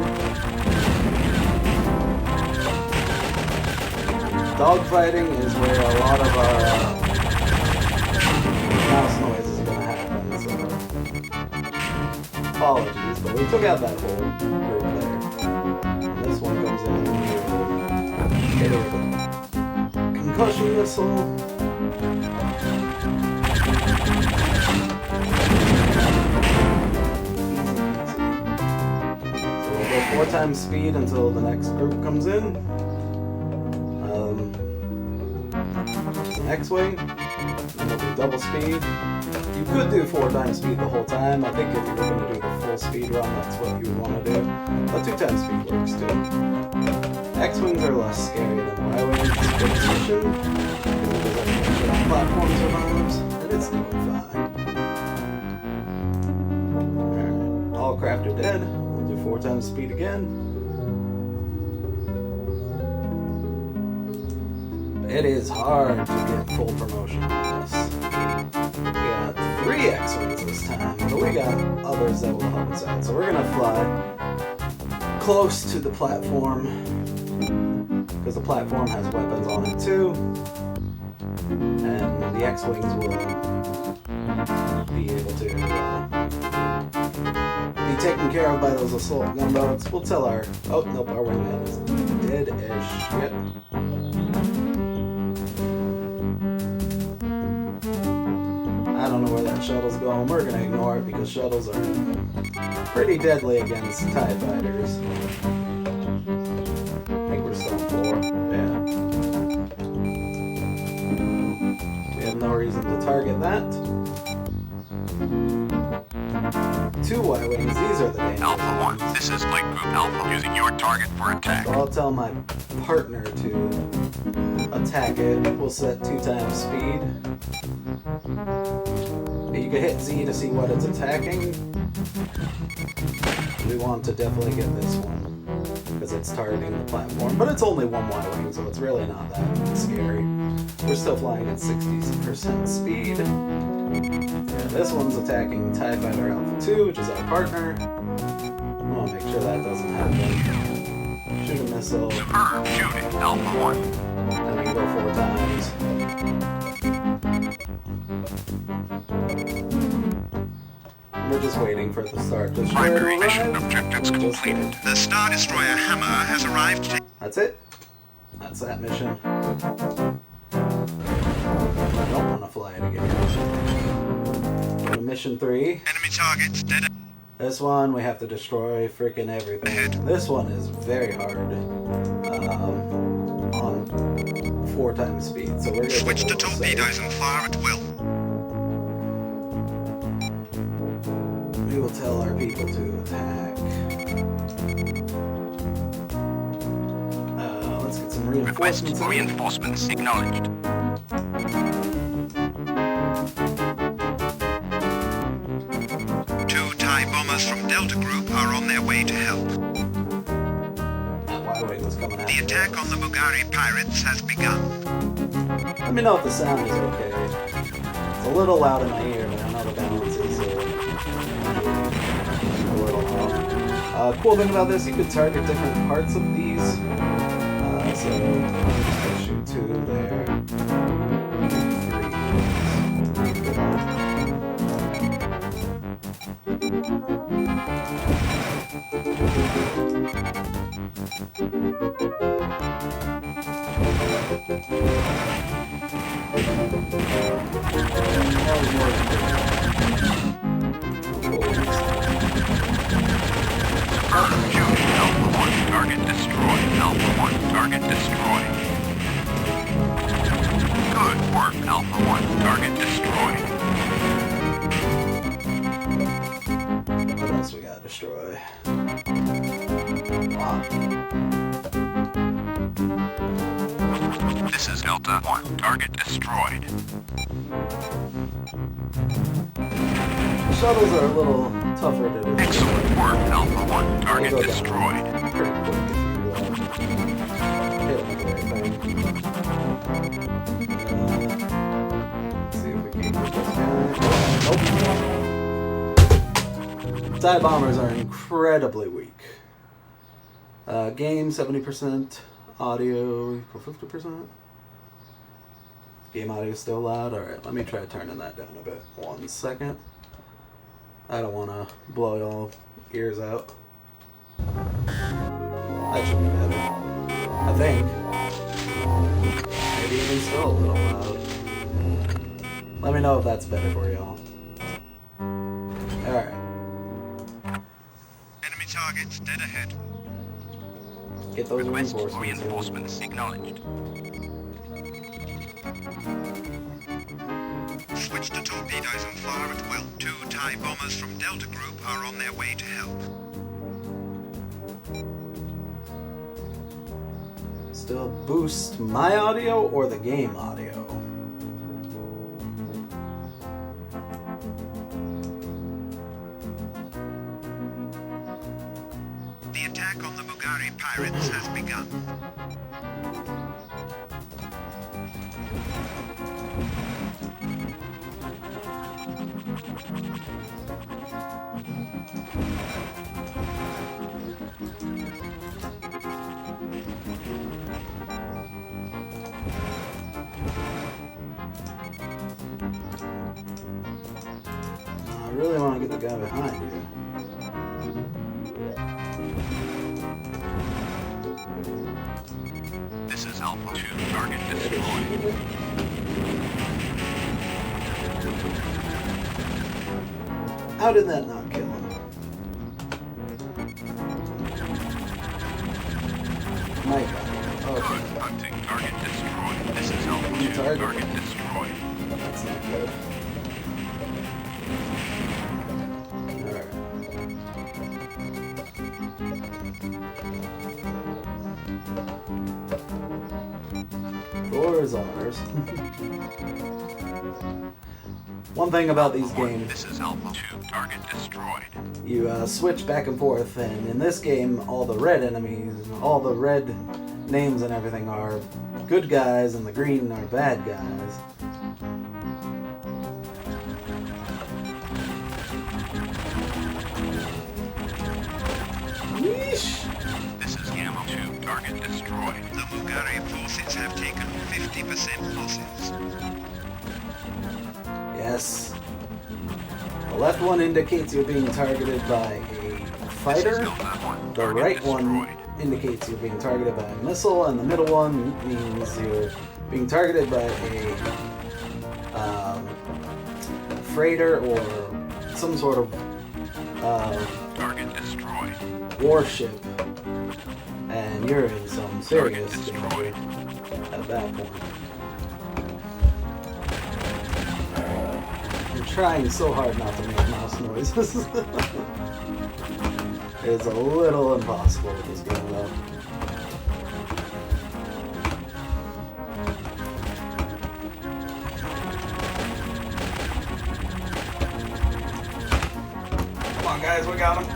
Dogfighting is where a lot of our mouse noise is going to happen, so apologies, but we took out that whole group there. And this one comes in here with a concussion missile. So we'll go 4 times speed until the next group comes in. X-wing, and we'll do double speed. You could do 4 times speed the whole time. I think if you were going to do the full speed run, that's what you would want to do. But 2 times speed works too. X-Wings are less scary than Y-Wings for this mission, because it doesn't make sure the platform survives, and it's doing fine. Alright, all craft are dead. We'll do 4 times speed again. It is hard to get full promotion on this. We got 3 X-Wings this time, but we got others that will help us out. So we're gonna fly close to the platform, because the platform has weapons on it too, and the X-Wings will be able to be taken care of by those assault gunboats. We'll tell our... oh, nope, our wingman is dead as shit. I don't know where that shuttle's going. We're gonna ignore it because shuttles are pretty deadly against TIE fighters. I think we're still on 4. Yeah. We have no reason to target that. 2 Y-Wings, these are the dangerous Alpha 1, ones. this is Light Group Alpha, using your target for attack. So I'll tell my partner to attack it. We'll set 2 times speed. You can hit Z to see what it's attacking. We want to definitely get this one, because it's targeting the platform. But it's only 1 Y-Wing, so it's really not that scary. We're still flying at 60% speed. Yeah, this one's attacking TIE Fighter Alpha 2, which is our partner. I want to make sure that doesn't happen. Shoot a missile. Superb shooting, Alpha 1. And we can go 4 times. We're just waiting for the Star Destroyer to Primary mission arrive. objectives We'll just completed. wait. The Star Destroyer Hammer has arrived to... That's it. That's that mission. I don't want to fly it again. Go to mission 3. Enemy targets dead. This one we have to destroy frickin' everything. This one is very hard. On 4 times speed, so we're gonna Switch to go safe. torpedoes and fire at will. We will tell our people to attack. Let's get some Request reinforcements. for reinforcements acknowledged. Two TIE bombers from Delta Group are on their way to help. That Y-Wing was coming after The attack us. on the Bugari pirates has begun. Let me know if the sound is okay. It's a little loud in my ear, but I know the balance is a little off. Cool thing about this, you could target different parts of these. So I'll just shoot 2 there. Superb shooting, Alpha 1. Target destroyed. Alpha 1. Target destroyed. Good work, Alpha 1. Target destroyed. What else we gotta destroy? Wow. This is Delta 1. Target destroyed. The shuttles are a little tougher to destroy. Excellent work, Alpha 1. Target They'll go down destroyed. pretty quick if you hit them with the right thing. Let's see if we can get this guy. Nope. TIE bombers are incredibly weak. Game 70%, audio equal 50%. Game audio still loud. Alright, let me try turning that down a bit. 1 second. I don't want to blow y'all ears out. That should be better. I think. Maybe even still a little loud. Let me know if that's better for y'all. Alright. Enemy targets dead ahead. Get those Request for reinforcements. in. reinforcements acknowledged. Switch to torpedoes and fire at will. Two TIE bombers from Delta Group are on their way to help. to boost my audio or the game audio? The attack on the Bugari pirates has begun. I really want to get the guy behind you. This is Alpha 2. Target destroyed. How did that not kill him? My God. Okay. Good hunting. Target destroyed. This is Alpha 2. Target destroyed. That's not good. Alright. Floor is ours. One thing about these games, This is Alpha 2. Target destroyed. you switch back and forth, and in this game, all the red enemies, all the red names and everything are good guys, and the green are bad guys. Yeesh. This is Gamma 2. Target destroyed. The Bugari forces have taken 50% losses. Yes. The left one indicates you're being targeted by a fighter. The right one indicates you're being targeted by a missile, and the middle one means you're being targeted by a freighter or some sort of Target destroyed. warship, and you're in some serious danger at that point. I'm trying so hard not to make mouse noises. It's a little impossible with this game though. Come on guys, we got him.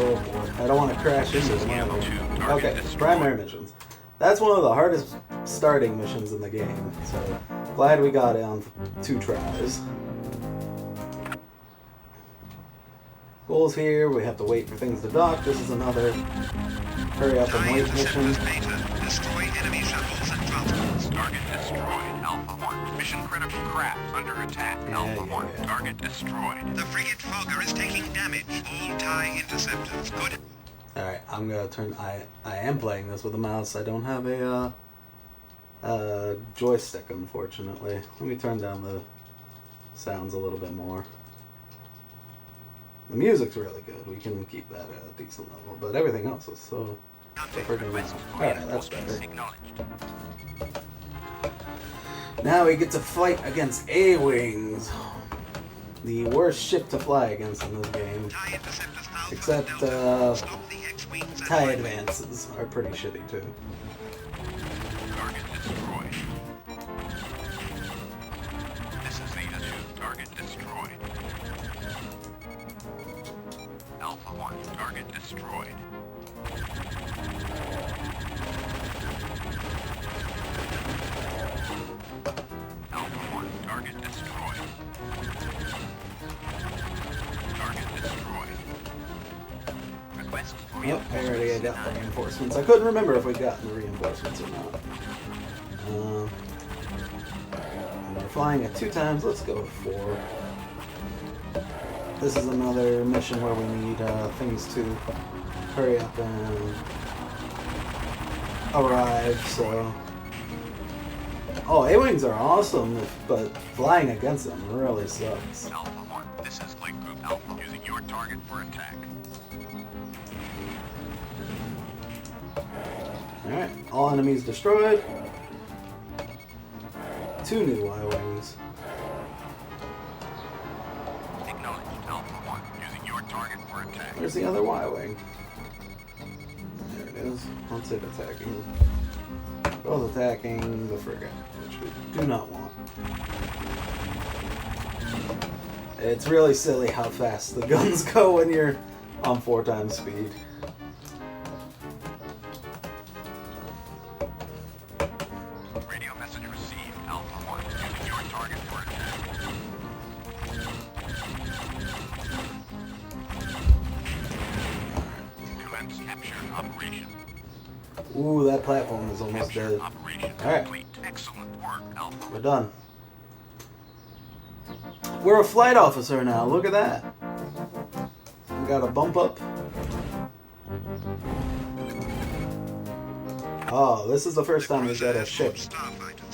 Oh boy, I don't want to crash into them either. Okay, primary missions. That's one of the hardest starting missions in the game, so glad we got it on 2 tries. Goals here, we have to wait for things to dock. This is another hurry up and TIE wait mission. interceptors beta. Destroy enemy shuttles and transports. Target destroyed. Alpha 1. Mission critical craft under attack. Alpha 1. yeah. Target destroyed. The frigate Fogger is taking damage. All TIE interceptors. Good. Alright, I'm gonna turn. I am playing this with a mouse. I don't have a joystick, unfortunately. Let me turn down the sounds a little bit more. The music's really good. We can keep that at a decent level, but everything else is so freaking loud. Alright, that's better. Acknowledged. Now we get to fight against A-Wings. The worst ship to fly against in this game. TIE interceptors Alpha Except, and Delta. Stop the X-wings and TIE Y-wings. advances are pretty shitty too. Target destroyed. This is Zeta 2. Target destroyed. Alpha 1. Target destroyed. Alpha 1. Target destroyed. Target destroyed. Request Yep, I already got the reinforcements. I couldn't remember if we got the reinforcements or not. We're flying at 2 times. Let's go with 4. This is another mission where we need things to hurry up and arrive. So, oh, A-wings are awesome, but flying against them really sucks. Alpha 1. This is Lake Group Alpha. Using your target for attack. Alright, all enemies destroyed. 2 new Y-wings. Acknowledged. Alpha 1. Using your target for attack. Where's the other Y-wing? There it is. Let's hit attacking. Both attacking the frigate, which we do not want. It's really silly how fast the guns go when you're on 4 times speed. Radio message received. Alpha 1, using your target for attack. Commence capture operation. Ooh, that platform is almost dead. Operation Alright, complete. Excellent work, Alpha. we're done. We're a flight officer now, look at that. We got a bump up. Oh, this is the first time we've got a ship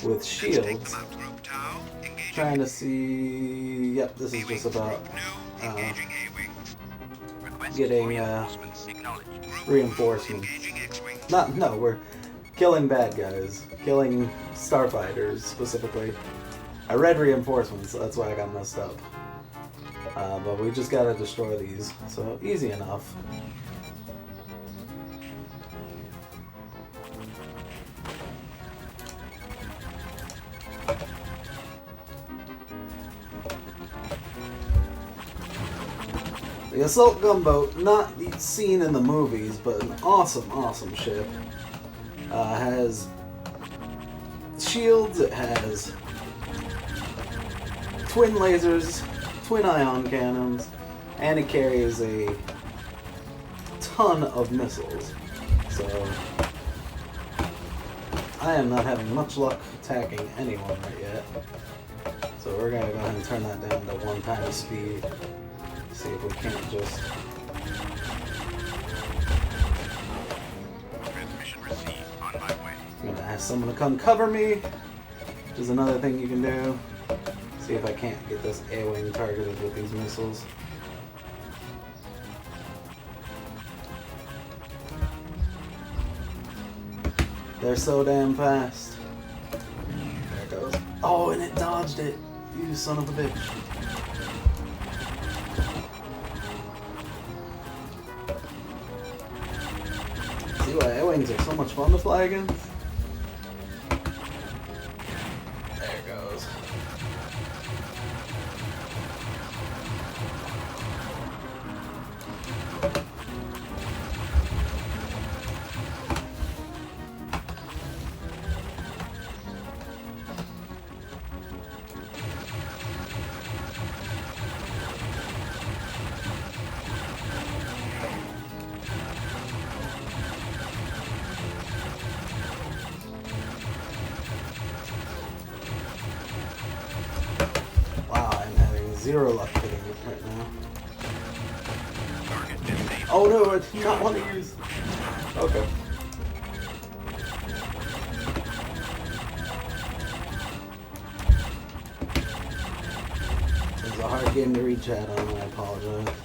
with shields. Trying to see... Yep, this is just about getting reinforcements. No, we're killing bad guys. Killing starfighters, specifically. I read reinforcements, so that's why I got messed up. But we just gotta destroy these, so easy enough. The assault gunboat, not seen in the movies, but an awesome, awesome ship. Has shields, it has twin lasers, twin ion cannons, and it carries a ton of missiles. So I am not having much luck attacking anyone right yet. So we're gonna go ahead and turn that down to 1 times speed. See if we can't just... Transmission received. On my way. I'm gonna ask someone to come cover me, which is another thing you can do. See if I can't get this A-wing targeted with these missiles. They're so damn fast. There it goes. Oh, and it dodged it. You son of a bitch. See why A-wings are so much fun to fly against? There it goes. Zero luck hitting it right now. Oh no, I do not want to use... Okay. This is a hard game to read chat on, I apologize.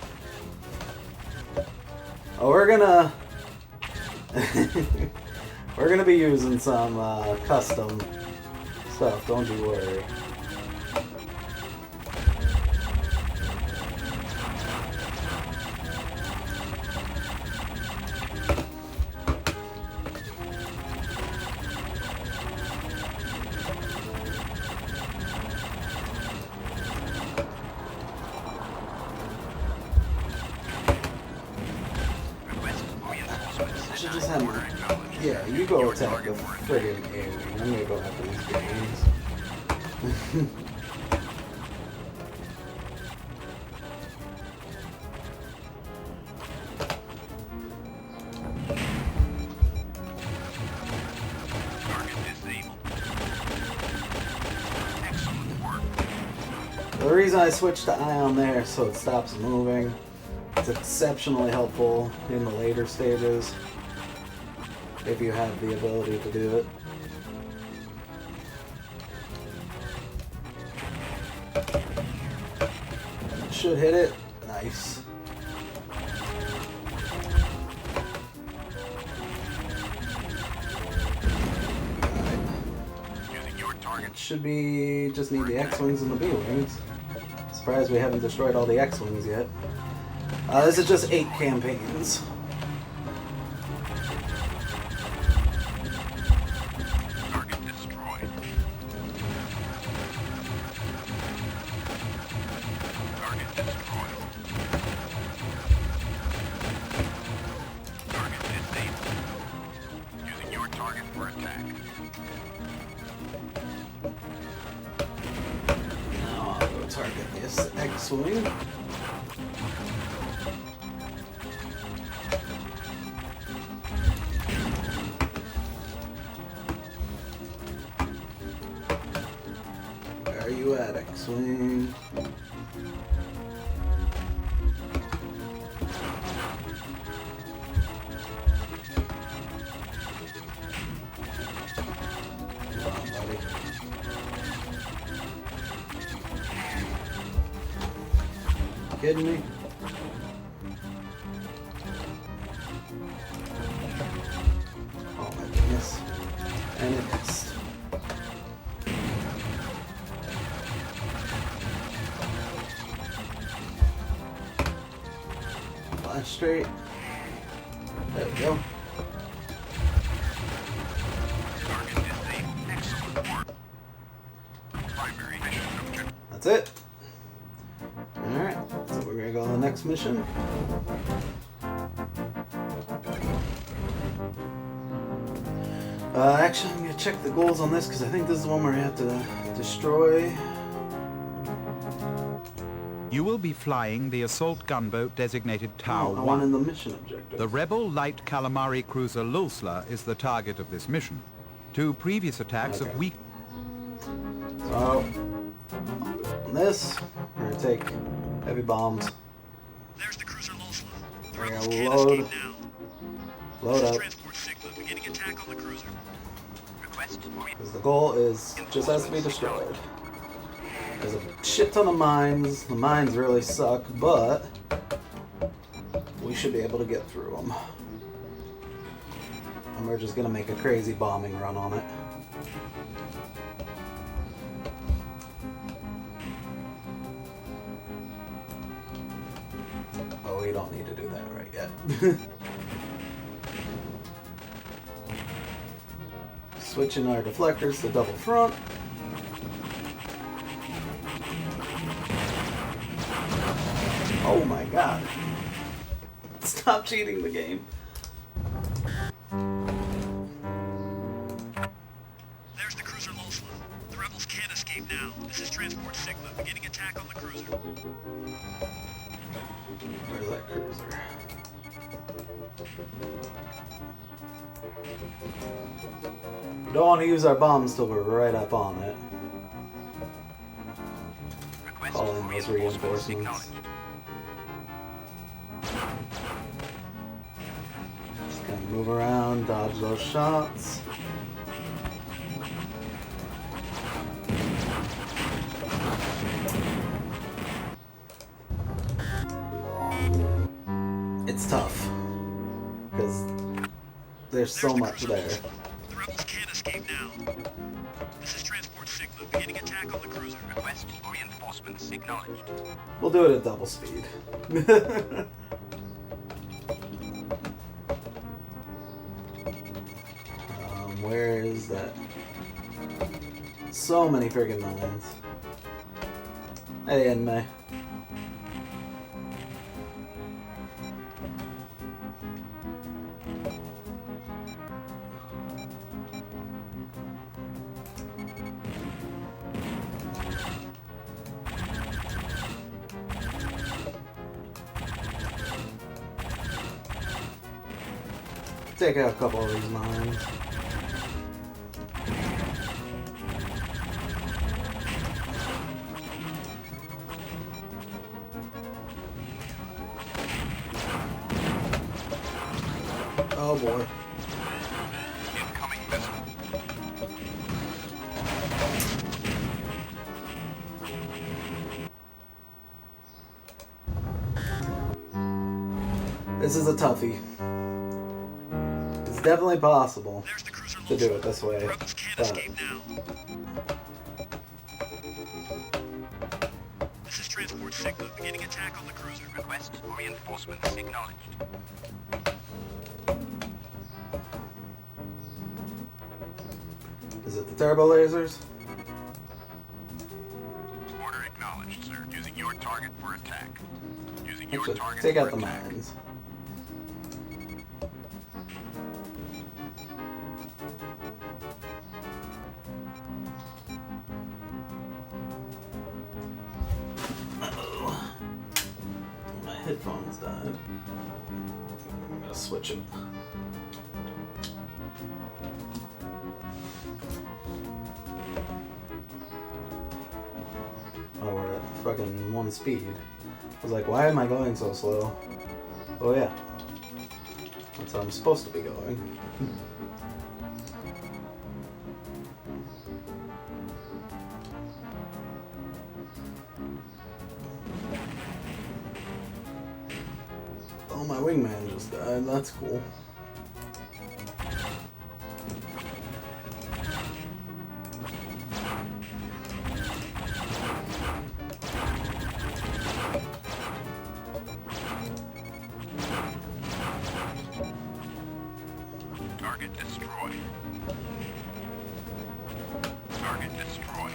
Oh, we're gonna... we're gonna be using some custom stuff, don't you worry. Yeah, you go attack the friggin' A-wing. I'm gonna go after these games. The reason I switched to ion there so it stops moving. It's exceptionally helpful in the later stages. If you have the ability to do it. Should hit it. Nice. It should be... just need the X-Wings and the B-Wings. Surprised we haven't destroyed all the X-Wings yet. This is just 8 campaigns. Now I'll go target this X-Wing. Where are you at, X-Wing? Kidding me? Oh my goodness. And it missed. Flash straight. There we go. That's it. Alright, so we're gonna go on the next mission. Actually, I'm gonna check the goals on this because I think this is the one where I have to destroy. You will be flying the assault gunboat designated Tau I want in 1. the mission objective. The rebel light calamari cruiser Lulsla is the target of this mission. 2 previous attacks Okay. have weak... So, on this, we're gonna take heavy bombs. There's the cruiser Lulsla. The We're rebels gonna can't load. escape now. Load This is up. transport Sigma, beginning attack on the cruiser. Because the goal is just has to be destroyed. There's a shit ton of mines. The mines really suck, but we should be able to get through them. And we're just gonna make a crazy bombing run on it. Oh, we don't need to do that right yet. Switching our deflectors to double front. Oh my god. Stop cheating the game. There's the cruiser Lulsla. The rebels can't escape now. This is transport Sigma, beginning attack on the cruiser. Where's that cruiser? We don't want to use our bombs till we're right up on it. Call in those reinforcements. Just gonna move around, dodge those shots. It's tough because there's so much there. The rebels can't escape now. This is transport Sigma, beginning attack on the cruiser. Request reinforcements acknowledged. We'll do it at double speed. Where is that? So many friggin' mines. Hey, Enmei. Take out a couple of these mines. Oh boy. Incoming missile. This is a toughie. It's definitely possible There's the cruiser to do Lulsla. it this way, The rebels can't but escape now. This is transport Sigma, beginning attack on the cruiser. Request reinforcements acknowledged. is it the turbo lasers? Order acknowledged, sir. Using your target for attack. Using your Actually, target take for out the attack. mines. headphones died. I'm gonna switch it. Oh, we're at fucking 1 speed. I was like, why am I going so slow? Oh yeah. That's how I'm supposed to be going. Oh, my wingman just died. That's cool. Target destroyed. Target destroyed.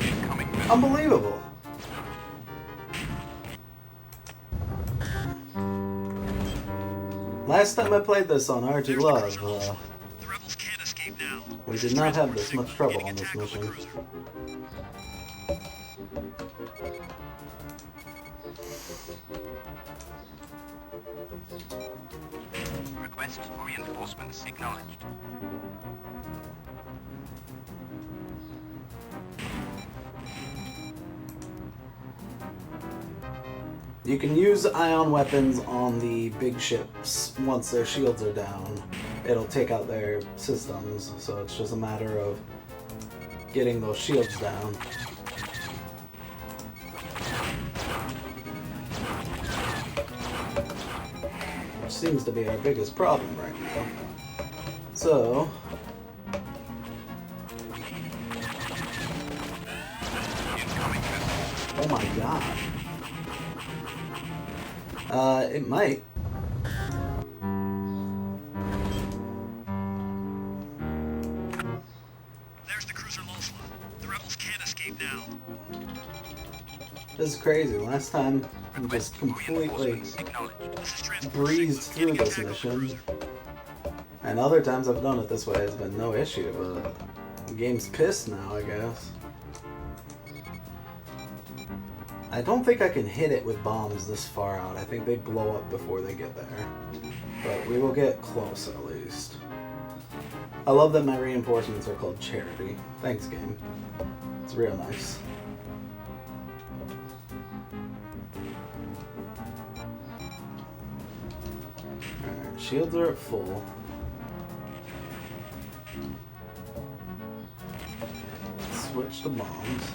Incoming missile. Unbelievable. Last time I played this on RGLtv, The rebels can't escape now. we did not have this much trouble on this mission. Request for reinforcements acknowledged. You can use ion weapons on the big ships once their shields are down. It'll take out their systems, so it's just a matter of getting those shields down. Which seems to be our biggest problem right now. So... oh my god. It might. There's the cruiser Losla. The rebels can't escape now. This is crazy. Last time, we just completely breezed through this mission. And other times I've done it this way, it's been no issue, but the game's pissed now, I guess. I don't think I can hit it with bombs this far out. I think they blow up before they get there. But we will get close at least. I love that my reinforcements are called Charity. Thanks, game. It's real nice. Alright, shields are at full. Switch to bombs.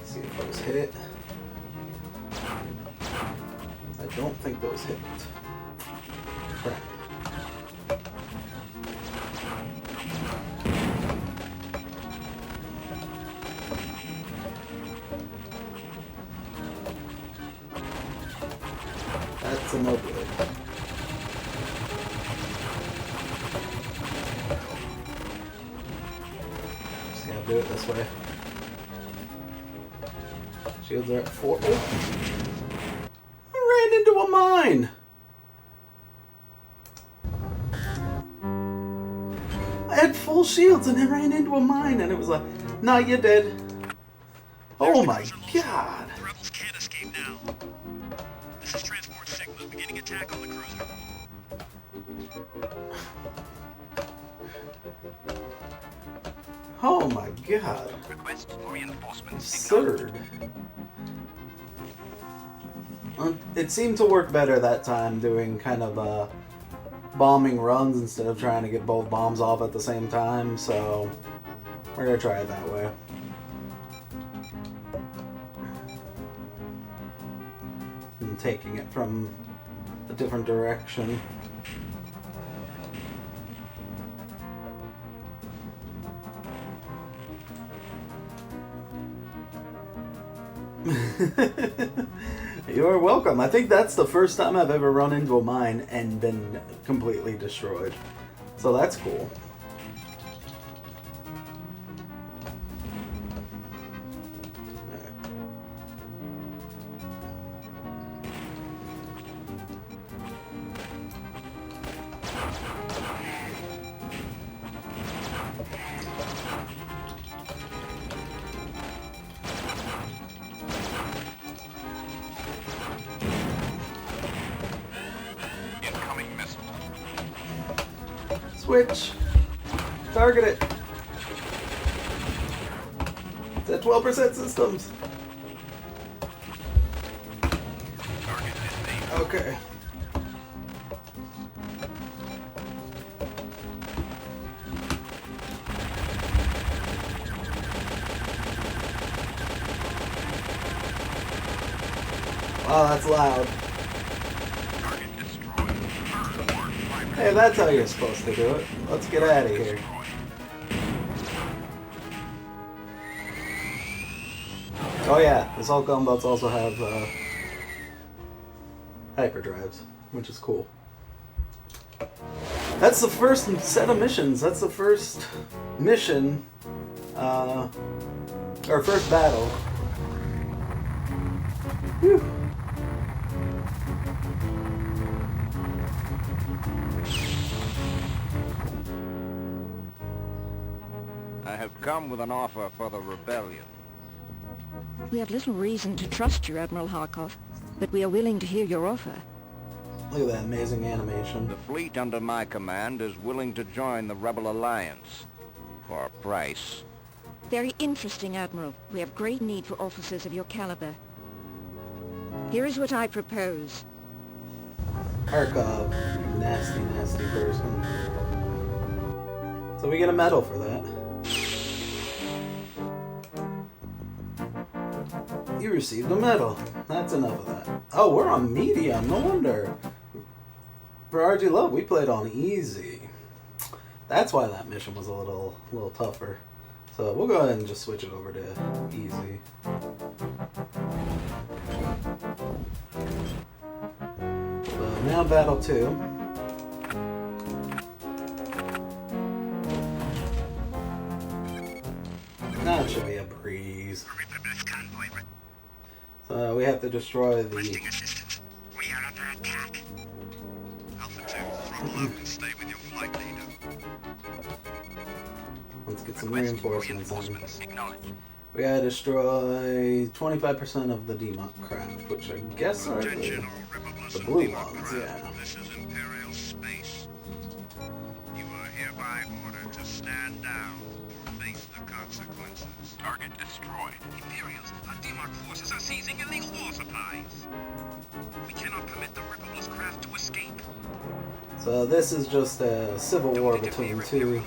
See if those hit. I don't think those hit. Crap. That's a no good. Just gonna do it this way. Shields are at 4. Oh. I ran into a mine! I had full shields and I ran into a mine and it was like, nah, you're dead. Oh my god. The rebels can't escape now. This is Transport Sigma, beginning attack on the cruiser. Oh my god. Request for reinforcements Absurd. It seemed to work better that time doing kind of bombing runs instead of trying to get both bombs off at the same time, so we're gonna try it that way. And taking it from a different direction. You're welcome. I think that's the first time I've ever run into a mine and been completely destroyed. So that's cool. Twitch. Target it. It's at 12% systems. Okay. Wow, that's loud. Hey, that's how you're supposed to do it. Let's get out of here. Oh yeah, the assault gunboats also have hyperdrives, which is cool. That's the first set of missions. That's the first mission, or first battle. Whew. I have come with an offer for the rebellion. We have little reason to trust you, Admiral Harkov, but we are willing to hear your offer. Look at that amazing animation. The fleet under my command is willing to join the Rebel Alliance for a price. Very interesting, Admiral. We have great need for officers of your caliber. Here is what I propose. Harkov, you nasty, nasty person. So we get a medal for that. You received a medal. That's enough of that. Oh, we're on medium. No wonder. For RG Love, we played on easy. That's why that mission was a little tougher. So we'll go ahead and just switch it over to easy. So now battle 2. Now it should be a breeze. So we have to destroy the... We are under attack. Alpha 2, throttle up and stay with your flight leader. Let's get some reinforcements on. Acknowledged. We gotta destroy 25% of the Demok craft, which I guess are the blue ones, yeah. This is Imperial space. You are hereby ordered to stand down or face the consequences. Target destroyed. Imperials, our Demok forces are seizing illegal war supplies. We cannot permit the Republic's craft to escape. So this is just a civil war between two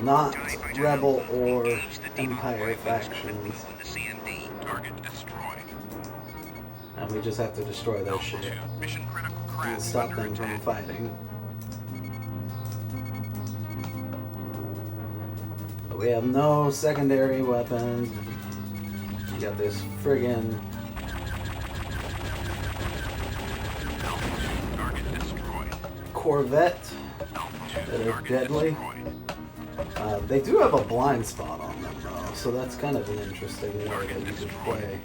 not rebel or empire factions. And we just have to destroy their shit and stop them from fighting. But we have no secondary weapons. We got this friggin' Corvette that are deadly. They do have a blind spot on them though, so that's kind of an interesting way that you could play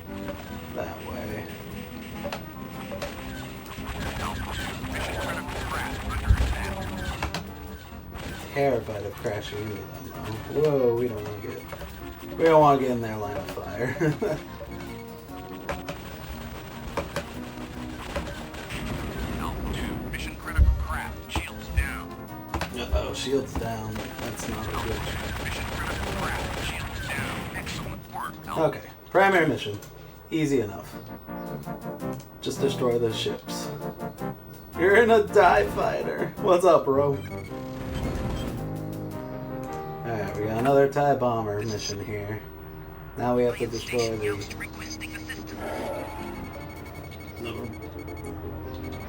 that way. Terrified of crashing into them though. Whoa, we don't want to get in their line of fire. Uh-oh, shields down. That's not a good... Okay, primary mission. Easy enough. Just destroy the ships. You're in a TIE fighter. What's up, bro? Alright, we got another TIE bomber mission here. Now we have to destroy the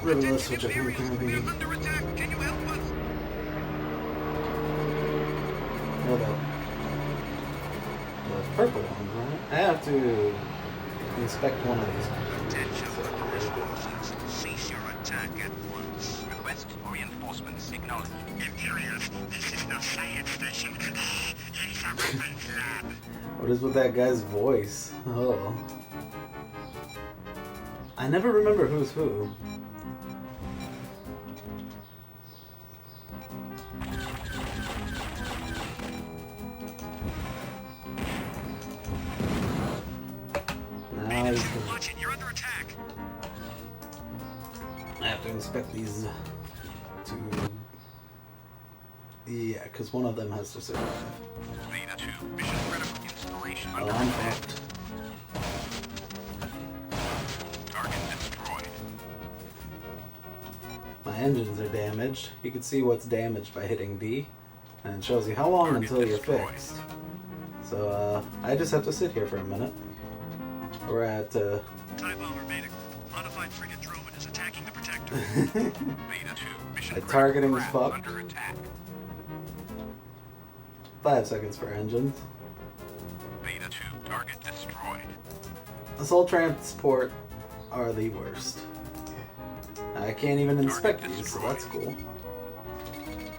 Riverless, which I think can be... Oh, the purple one, right? I have to inspect one of these. Cease your attack at once. Request for reinforcements acknowledged. Imperials, this is no science station. It is a weapons lab. What is with that guy's voice? Oh. I never remember who's who. Watch it, you're under attack. I have to inspect these two Yeah, because one of them has to survive. Beta 2, mission critical installation Oh, under I'm attack. fucked. Target destroyed. My engines are damaged. You can see what's damaged by hitting D. And it shows you how long until you're fixed. So, I just have to sit here for a minute. We're at, TIE bomber Beta. Modified frigate Droman is attacking the protector. Beta 2, mission at targeting is critical fucked. under attack. 5 seconds for engines. Beta 2, target destroyed. Assault transport are the worst. I can't even inspect these, so that's cool.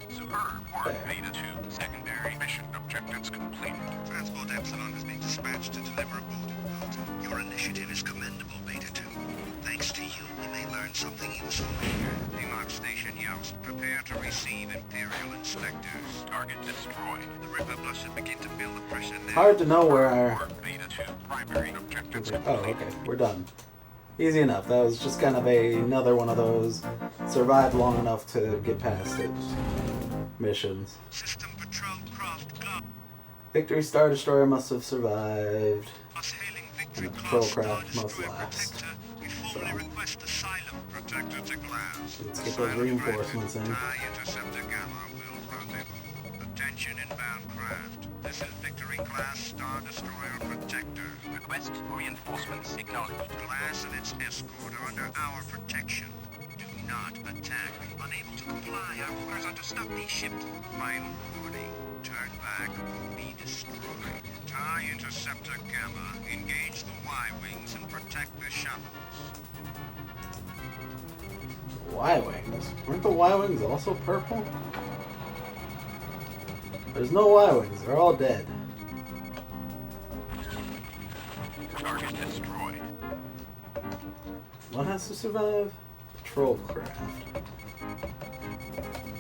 Superb work, There. Beta 2. Secondary mission objectives completed. Transport Epsilon is being dispatched to deliver a boarding load. Your initiative is commendable, Beta 2. Thanks to you, we may learn something useful here. Demarc Station Youst, prepare to receive Imperial inspectors. Target destroyed. The Republic should begin to build the pressure now. Hard to know where our... Work, Beta 2. Primary objectives Oh, completed. okay, we're done. Easy enough. That was just kind of another one of those survived long enough to get past it missions. System patrol craft go. Victory Star Destroyer must have survived. Us hailing Victory And the patrol class Star craft must Destroyer last. Protector. We formally request asylum. Protector to glass. Let's get those reinforcements in. TIE Interceptor Gamma will rendezvous. Attention inbound craft. This is Victory class Star Destroyer Protector. Request for reinforcements acknowledged. Glass and its escort are under our protection. Do not attack. Unable to comply, our orders are to stop these ships. Final warning. Turn back or be destroyed. TIE Interceptor Gamma, engage the Y-Wings and protect the shuttles. Y-Wings. Weren't the Y-Wings also purple? There's no Y-Wings. They're all dead. Target destroyed. What has to survive? Patrol craft.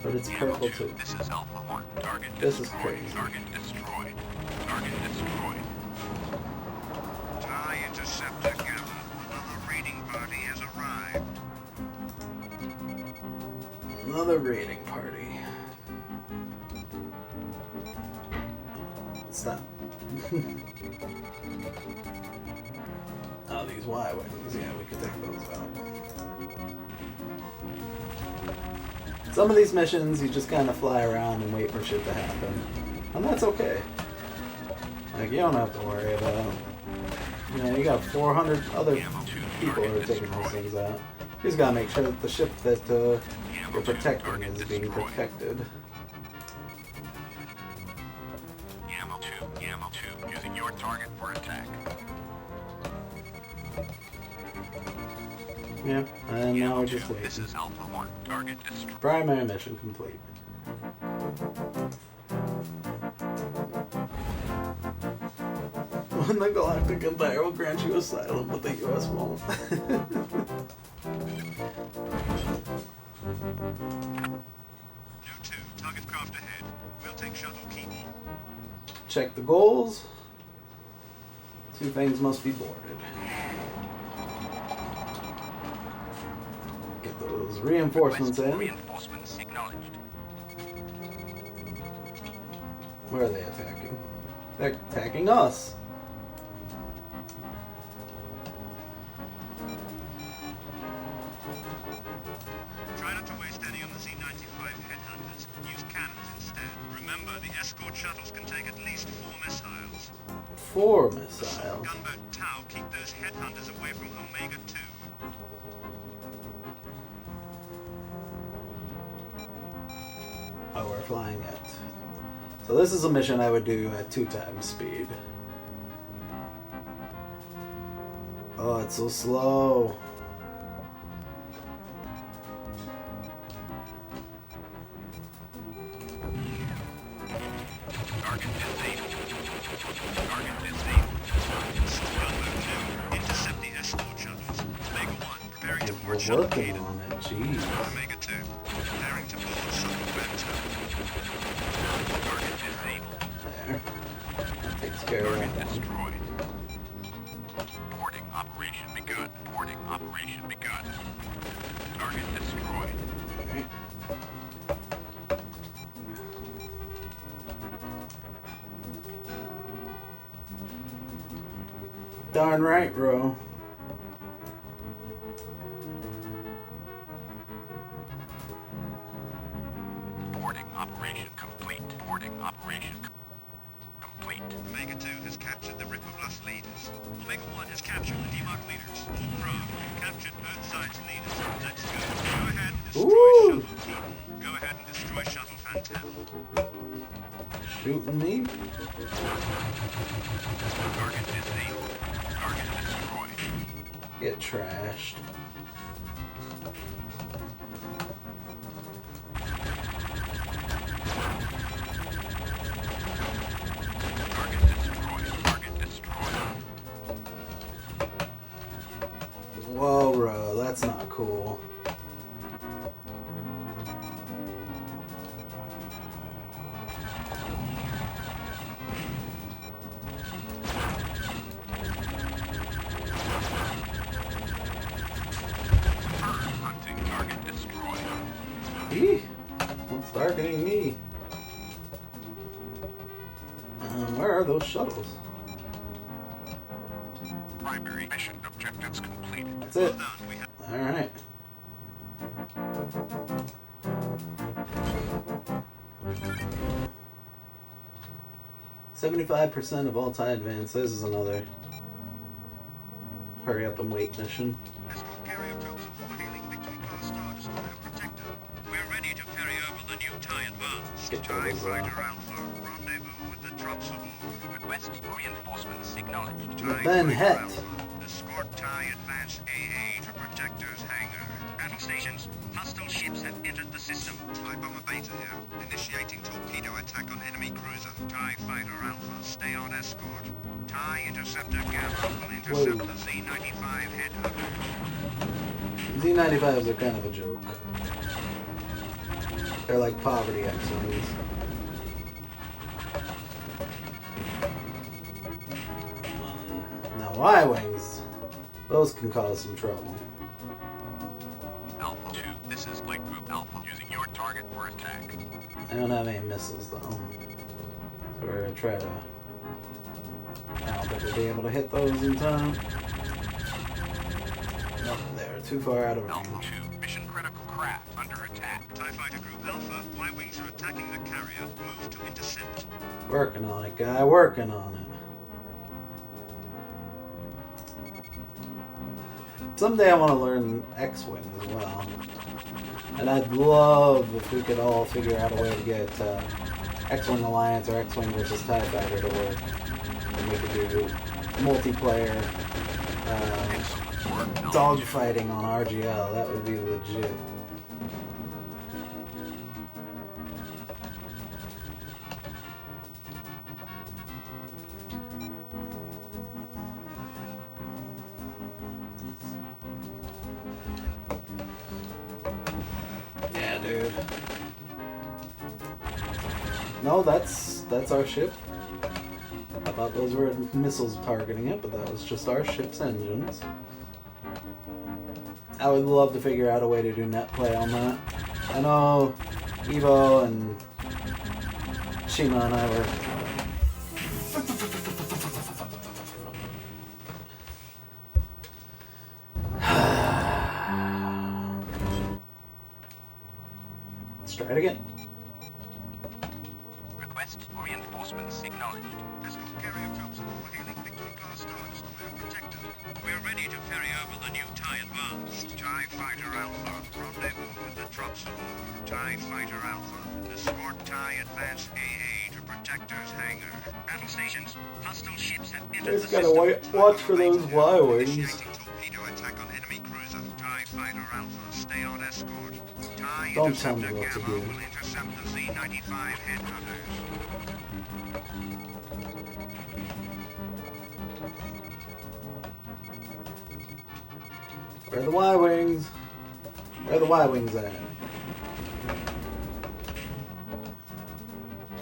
But it's purple too. This is Alpha 1. Target This is destroyed. crazy. Target destroyed. Target destroyed. TIE Interceptor Gamma. Another raiding party has arrived. Another raiding party. Stop. Oh, these Y-Wings. Yeah, we could take those out. Some of these missions, you just kind of fly around and wait for shit to happen. And that's okay. Like, you don't have to worry about it. You know, you got 400 other people who are taking those things out. You just gotta make sure that the ship that you're protecting is being protected. Gamma 2, using your target for attack. Yeah, and now we're just This waiting. is Alpha 1. Target destroyed. Primary mission complete. When the Galactic Empire will grant you asylum, but the US won't. New 2, target craft ahead. We'll take shuttle keep. Check the goals. 2 things must be boarded. Get those reinforcements in. Reinforcements acknowledged. Where are they attacking? They're attacking us. Try not to waste any on the Z-95 headhunters. Use cannons instead. Remember, the escort shuttles can take at least 4 missiles. 4 missiles. Gunboat Tau, keep those headhunters away from Omega 2. Oh, we're flying it. So this is a mission I would do at 2 times speed. Oh, it's so slow. Target disabled. Target disabled. Gunboat 2, intercept the escort shuttles. Omega 1, preparing to board We're shuttle working Caden. on it, jeez. Omega 2, preparing to board shuttle Vector. Target disabled. There. Takes care of Target that one. destroyed. Boarding operation begun. Boarding operation begun. Target destroyed. Okay. Darn right, Ro. Boarding operation complete. Boarding operation complete. Omega 2 has captured the Ripper Bluff leaders. Omega 1 has captured the Demark leaders. Bravo, captured Earthside's leaders. Let's go. Go ahead and destroy Ooh. Shuttle Team. Go ahead and destroy Shuttle Phantom. Shooting me? Target disabled. Target destroyed. Get trashed. Target destroyed. Target destroyed. Whoa, Ro, that's not cool. Hunting target destroyed. Eee, what's targeting me? Where are those shuttles? Primary mission objectives completed. That's it. Well done. We have Alright. "75% of all TIE advance." This is another hurry up and wait mission. escort carrier troops of hailing Victory Class Star Destroyer Protector. We're ready to ferry over the new TIE Advance. Get TIE those, Fighter Alpha. Rendezvous with the troops aboard. Request for reinforcements acknowledged. TIE Ben Fighter Het. Alpha. Escort TIE Advance AA to Protector's hangar. Battle stations. Hostile ships have entered the system. TIE Bomber Beta here. Initiating torpedo attack on enemy cruiser. TIE Fighter Alpha. Stay on escort. TIE Interceptor Gamma will intercept Whoa. the Z-95 headhunters. Z-95s are kind of a joke. They're like poverty X-Wings. Now Y-Wings, those can cause some trouble. Alpha 2, this is Light Group Alpha, using your target for attack. I don't have any missiles though. So we're gonna try to... I don't think we'll be able to hit those in time. Nope, they're too far out of Alpha range. 2, mission critical craft under attack. TIE Fighter Group Alpha, Y-Wings are attacking the carrier. Move to intercept. Working on it, guy. Working on it. Someday I want to learn X-Wing as well. And I'd love if we could all figure out a way to get X-Wing Alliance or X-Wing versus TIE Fighter to work. And we could do multiplayer dogfighting on RGL. That would be legit. Yeah, dude. No, that's our ship. I thought those were missiles targeting it, but that was just our ship's engines. I would love to figure out a way to do net play on that. I know Evo and Shima and I were... Let's try it again. Request for reinforcements acknowledged. Escort carrier troops for hailing Victory Class Star Destroyer Protector. We're ready to ferry over the new TIE Advance. TIE Fighter Alpha. Rendezvous with the troops aboard. TIE Fighter Alpha. Escort TIE Advance AA to Protector's hangar. Battle stations. Hostile ships have entered Just the gotta system. watch for those Y-Wings. Initiating torpedo attack on enemy cruiser. TIE Fighter Alpha. Stay on escort. TIE Don't tell me Interceptor what to Gamma do. will intercept the Z-95 headhunters. Where are the Y-Wings? Where are the Y-Wings at?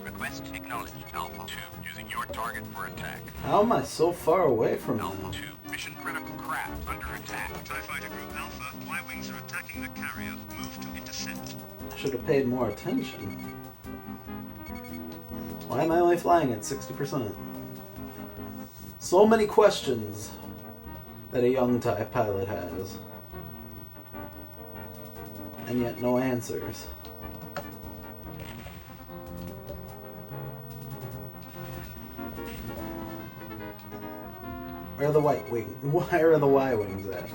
Request acknowledged. Alpha 2, using your target for attack. How am I so far away from Alpha them? 2, mission critical craft under attack. TIE Fighter Group Alpha, Y-Wings are attacking the carrier. Move to intercept. I should have paid more attention. Why am I only flying at 60%? So many questions that a young type pilot has, and yet no answers. Where are the white wings? Where are the Y wings at?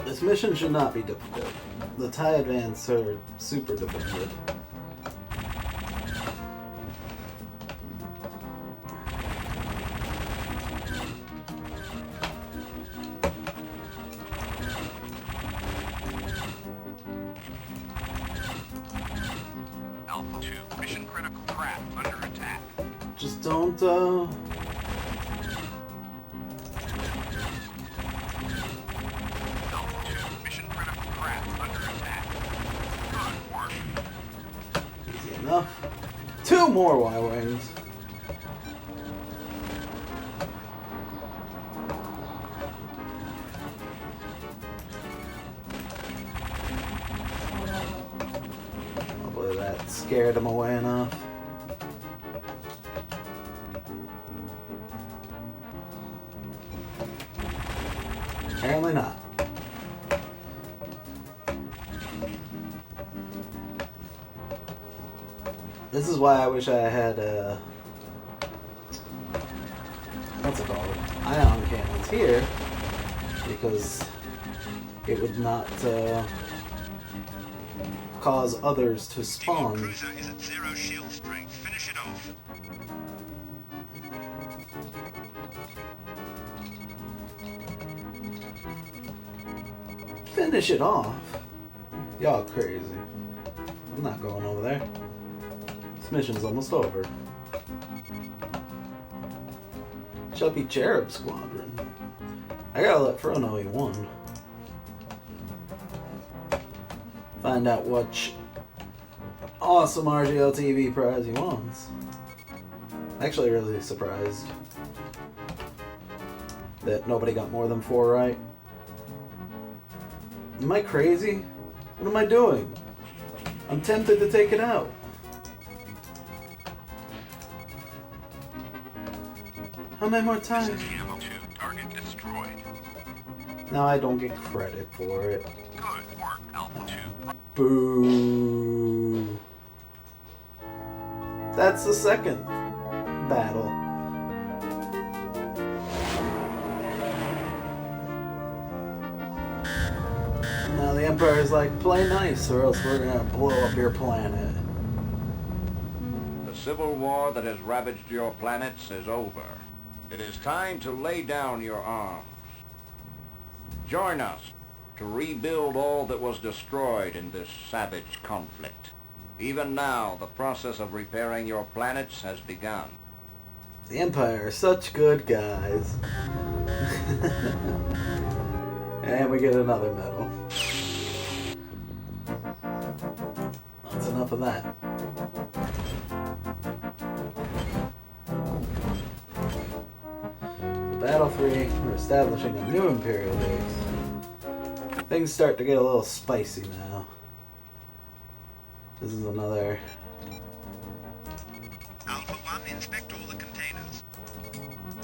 This mission should not be difficult. The TIE Advance are super difficult. Alpha 2, mission critical craft under attack. Just don't, Mission critical craft under attack. Good work. easy enough. 2 more Y-Wings. Hopefully that scared him away enough. Apparently not. This is why I wish I had what's it called? Ion cannons here, because it would not cause others to spawn. Cruiser is at 0 shield strength. Finish it off. Finish it off. Y'all crazy. I'm not going over there. This mission's almost over. Chubby Cherub Squadron. I gotta let Fro know he won. Find out which awesome RGLtv prize he wants. Actually really surprised that nobody got more than 4 right. Am I crazy? What am I doing? I'm tempted to take it out. How many more times? Ammo 2, target destroyed. Now I don't get credit for it. Good work, Alpha 2. Boo. That's the second battle. Now the Empire's like, play nice or else we're gonna blow up your planet. The civil war that has ravaged your planets is over. It is time to lay down your arms. Join us to rebuild all that was destroyed in this savage conflict. Even now, the process of repairing your planets has begun. The Empire are such good guys. And we get another medal. That's enough of that. Battle 3, we're establishing a new Imperial base. Things start to get a little spicy now. This is another... Alpha 1, inspect all the containers.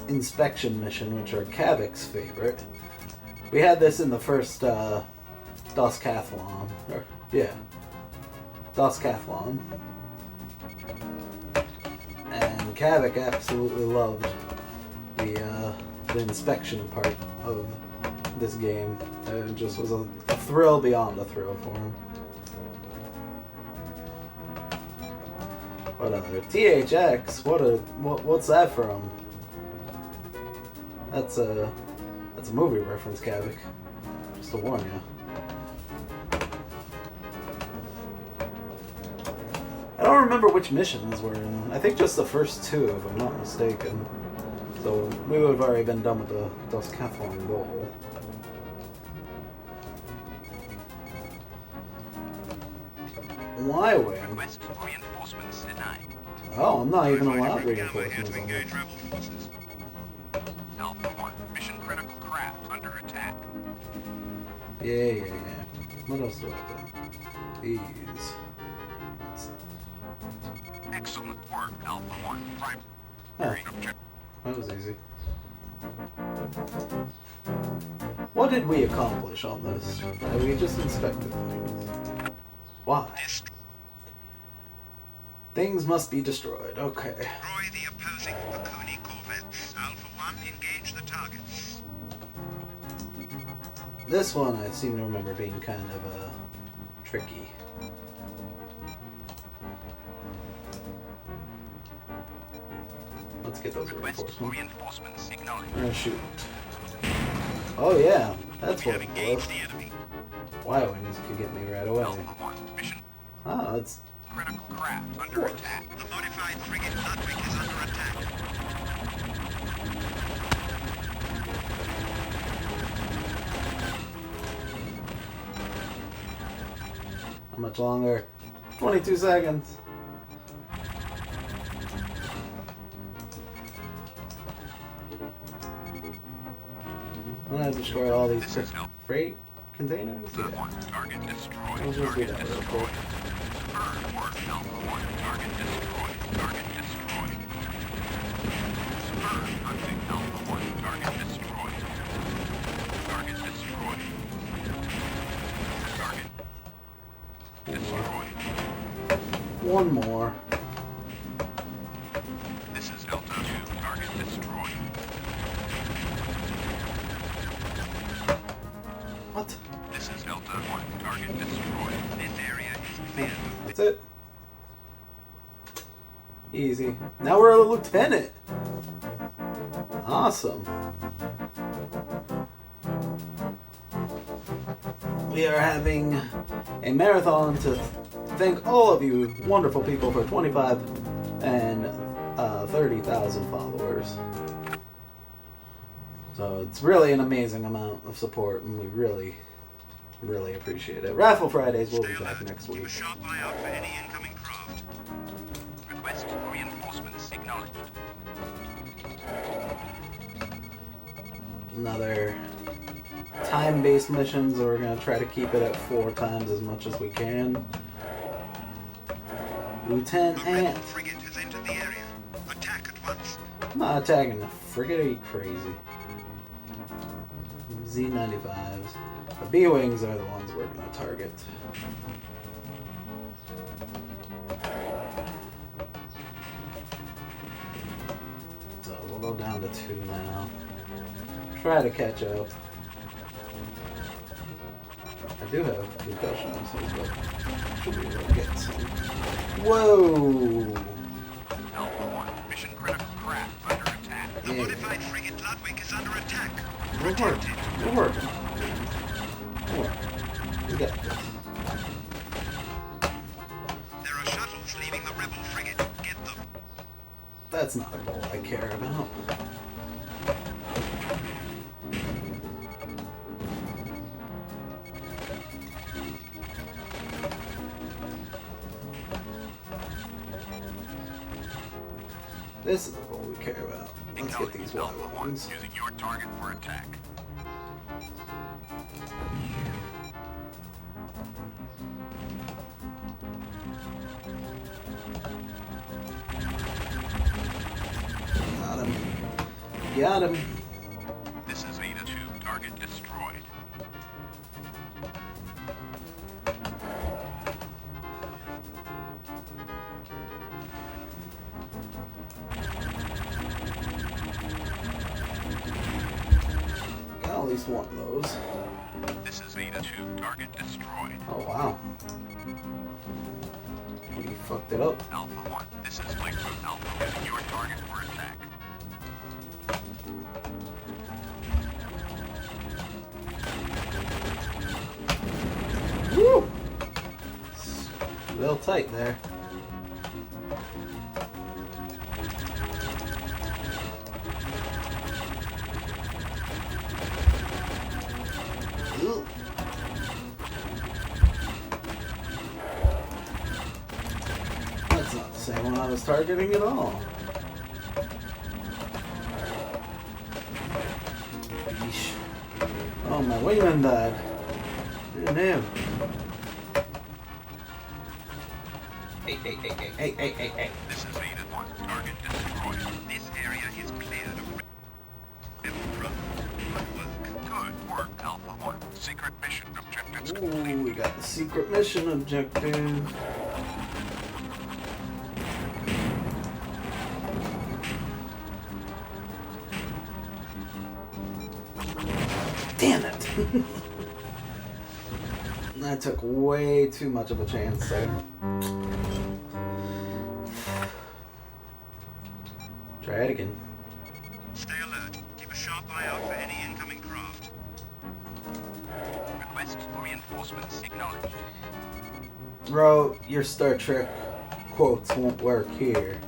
inspection mission, which are Kavik's favorite. We had this in the first Doskathlon. Doskathlon. And Kavik absolutely loved the inspection part of this game. It just was a thrill beyond a thrill for him. What other? THX? What's that from? That's a movie reference, Kavik. Just to warn you. I don't remember which missions were in. I think just the first 2, if I'm not mistaken. So we would have already been done with the Doskathlon goal. Y-Wing? Request for reinforcements denied. Oh, I'm not even allowed Gamma here to reinforcements engage on rebel forces. Alpha 1, mission critical craft under attack. Yeah. What else do I do? These. Excellent work, Alpha 1. Oh, Objective. that was easy. What did we accomplish on this? We just inspected things. Why? Things must be destroyed. Okay. Destroy the opposing Bakuni corvettes. Alpha 1, engage the targets. This one I seem to remember being kind of tricky. Let's get those reinforcements. Reinforcements acknowledged. We're gonna shoot. Oh yeah, that's We what have it engaged was. the enemy. Y-wings could get me right away. Alpha 1, mission Ah, that's critical craft under attack. The modified frigate Ludwig is under attack. how much longer? 22 seconds. I'm gonna destroy all these freight containers. Yeah. Target destroyed. Let's just do that real quick. Superb work, Alpha 1. Target destroyed. Target destroyed. Superb hunting, Alpha 1. Target destroyed. Target destroyed. Target destroyed. One more. This is Delta 2. Target destroyed. What? This is Delta 1. Target destroyed. This area is clear. That's it. Easy. Now we're a lieutenant. Awesome. We are having a marathon to thank all of you wonderful people for 25 and 30,000 followers. So it's really an amazing amount of support, and we really appreciate it. Raffle Fridays will be back next Keep a week. sharp eye out for any incoming craft. Request reinforcements acknowledged. Another time-based mission, so we're going to try to keep it at 4 times as much as we can. Lieutenant A rebel Ant. frigate has entered the area. Attack at once. I'm not attacking the frigate, are you crazy? Z-95s. The B-Wings are the ones we're going to target. So we'll go down to 2 now. Try to catch up. I do have concussion missiles, but should be able to get some. Whoa! Alpha 1, mission critical craft under attack. The Yeah. modified frigate Ludwig is under attack. We're working. We're working. We're working. We got this. There are shuttles leaving the rebel frigate. Get them. That's not a goal I care about. This is the goal we care about. Let's get these Alpha 1, Y-Wings. using your target for attack. Got him. Got him. This is Ada 2, target destroyed. Got at least one of those. This is Ada 2, target destroyed. Oh wow. We fucked it up. Alpha 1, this is Lightfoot Alpha, using your target for attack. Woo! A little tight there. Ooh. That's not the same one I was targeting at all. Yeesh. Oh, my wingman died. Damn. Hey. This is Ada 1. Target destroyed. This area is cleared of rebel. Good work, Alpha 1. Secret mission objectives complete. Ooh, we got the secret mission objective. Damn it! I took way too much of a chance there. Try it again. Stay alert. Keep a sharp eye out for any incoming craft. Request for reinforcements acknowledged. Bro, your Star Trek quotes won't work here.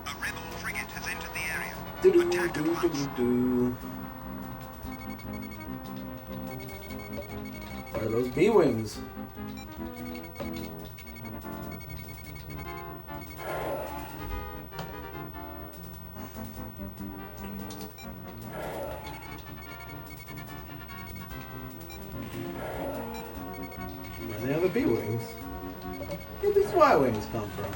A rebel frigate has entered the area. Do-do, Attack at once. do-do-do-do. What are those B-wings? Where are the other B-wings? Where did these Y-wings come from?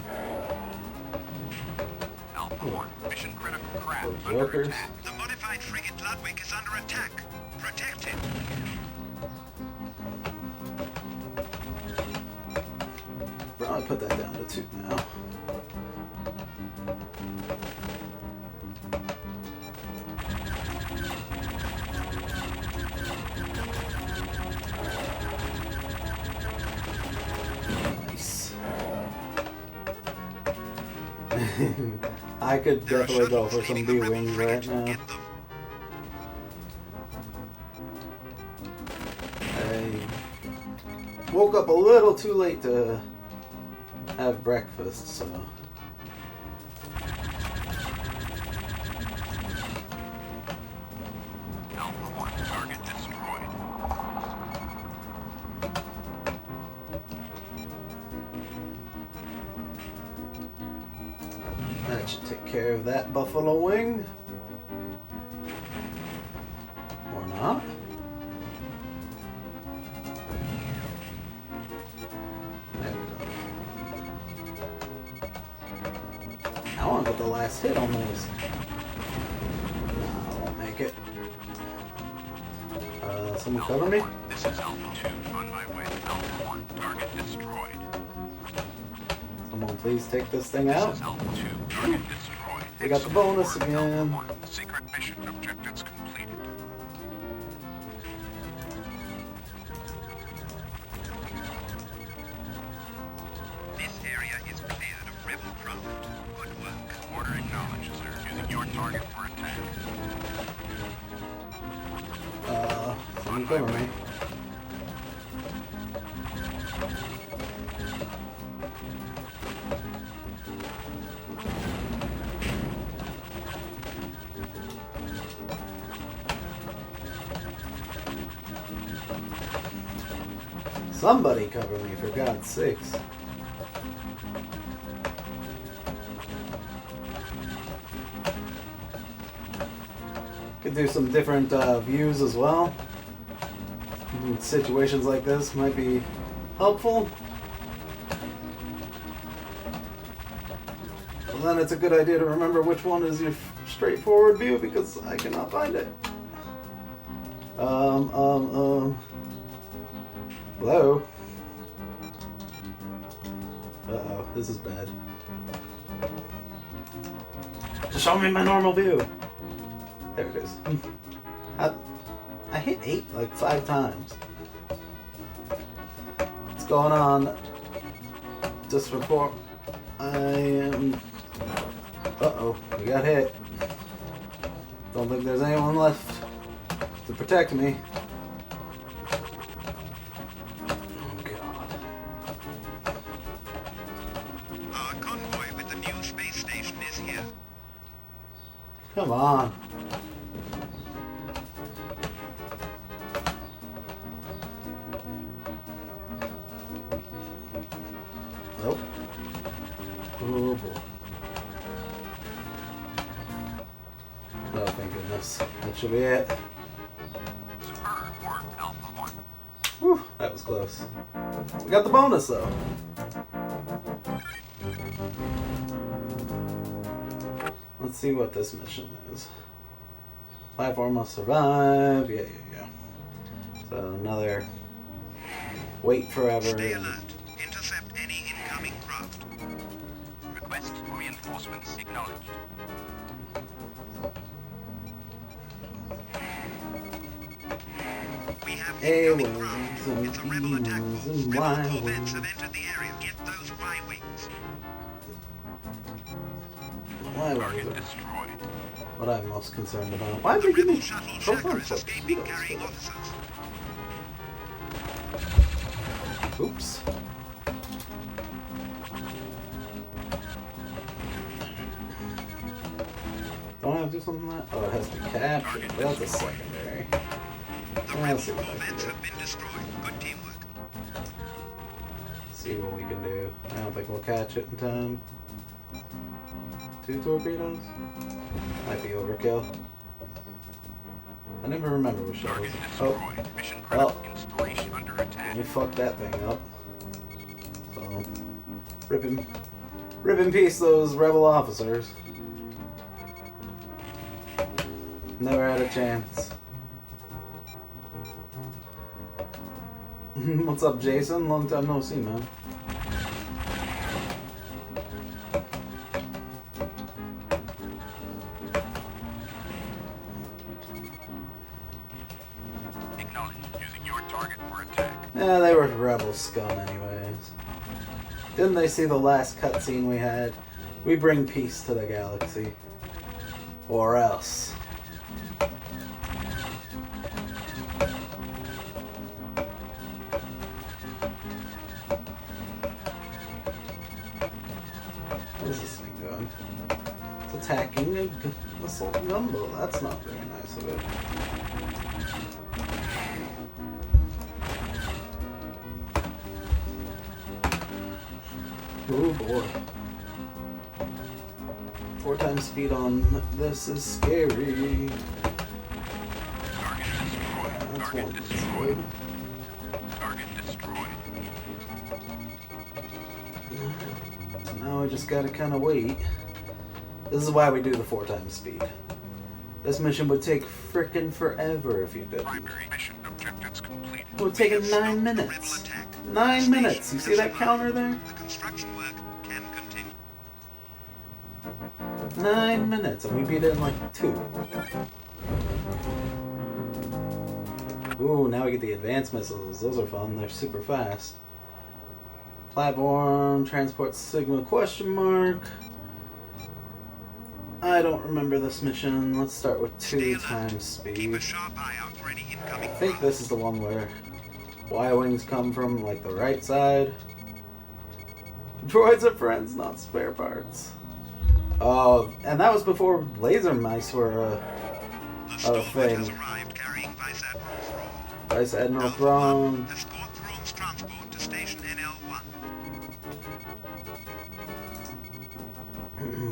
Alpha 1. Mission critical craft Those under workers. attack. The modified frigate Ludwig is under attack. Protect it. Probably put that down to 2 now. Nice. I could There are definitely go shuttles for some leaving the rebel B-wings frigate. right now. Get them. I woke up a little too late to have breakfast, so. Alpha 1. Target destroyed. That should take care of that buffalo wing. Or not. There we go. I want to get the last hit on those. No, I won't make it. Someone cover me? This is Alpha 2. On my way. Alpha 1. Target destroyed. Someone please take this thing This out. is Alpha 2. Target destroyed. We got the bonus Excellent work, again. Alpha 1. Secret mission objectives completed. This area is cleared of rebel craft. Good work. Order acknowledged, sir. Using your target for attack. Someone cover me. Somebody cover me, for God's sakes. Could do some different views as well. In situations like this might be helpful. Well, then it's a good idea to remember which one is your straightforward view, because I cannot find it. Hello? Uh-oh, this is bad. Just show me my normal view. There it is. I hit 8 like 5 times. What's going on? Just report. I am... Uh-oh, we got hit. Don't think there's anyone left to protect me. Oh, God. Our convoy with the new space station is here. Come on. Nope. Oh boy. Oh, thank goodness. That should be it. Superb work, Alpha 1. Whew, that was close. We got the bonus though. Let's see what this mission is. Platform must survive. Yeah. So another wait forever. Stay alert. Intercept any incoming craft. Request reinforcements acknowledged. We have A-wings incoming craft. and It's a rebel attack B-wings force. and Rebel Y-wings. corvettes have entered the area. Get those Y-wings. Why Target was it? destroyed. What I'm most concerned about. Why did The they give rebel me shuttle Shaka proton is escaping torpedoes? carrying officers. Oops. Don't I have to do something like that? Oh, it has to be captured. That's a secondary. The Let's rebel see what I can corvettes do. have been destroyed. Good teamwork. See what we can do. I don't think we'll catch it in time. 2 torpedoes? Might be overkill. I never remember what shot was. Target Oh, destroyed. Mission well, critical installation under attack. you fucked that thing up. So, rip in peace those rebel officers. Never had a chance. What's up, Jason? Long time no see, man. Acknowledged. Using your target for attack. Yeah, they were rebel scum anyways. Didn't they see the last cutscene we had? We bring peace to the galaxy. Or else. What is this thing doing? It's attacking a assault gunboat. That's not very nice of it. Oh boy. 4 times speed on this is scary. Target destroyed. Target That's one that's destroyed. good. Target destroyed. So now I just gotta kind of wait. This is why we do the 4 times speed. This mission would take frickin' forever if you did. Primary mission objectives complete. It would take 9 minutes. 9 minutes. You see that counter there? The construction work can continue. 9 minutes, and we beat it in like 2. Ooh, now we get the advanced missiles. Those are fun. They're super fast. Platform, transport signal, question mark. I don't remember this mission. Let's start with 2 times Keep speed. a sharp eye out for any incoming I think craft. this is the one where Y-wings come from, like, the right side. Droids are friends, not spare parts. Oh, and that was before laser mice were The a Stormfront thing. has arrived carrying Vice Admiral Thrawn. Vice Admiral Alpha Thrawn. 1, escort Thrawn's transport to station NL1.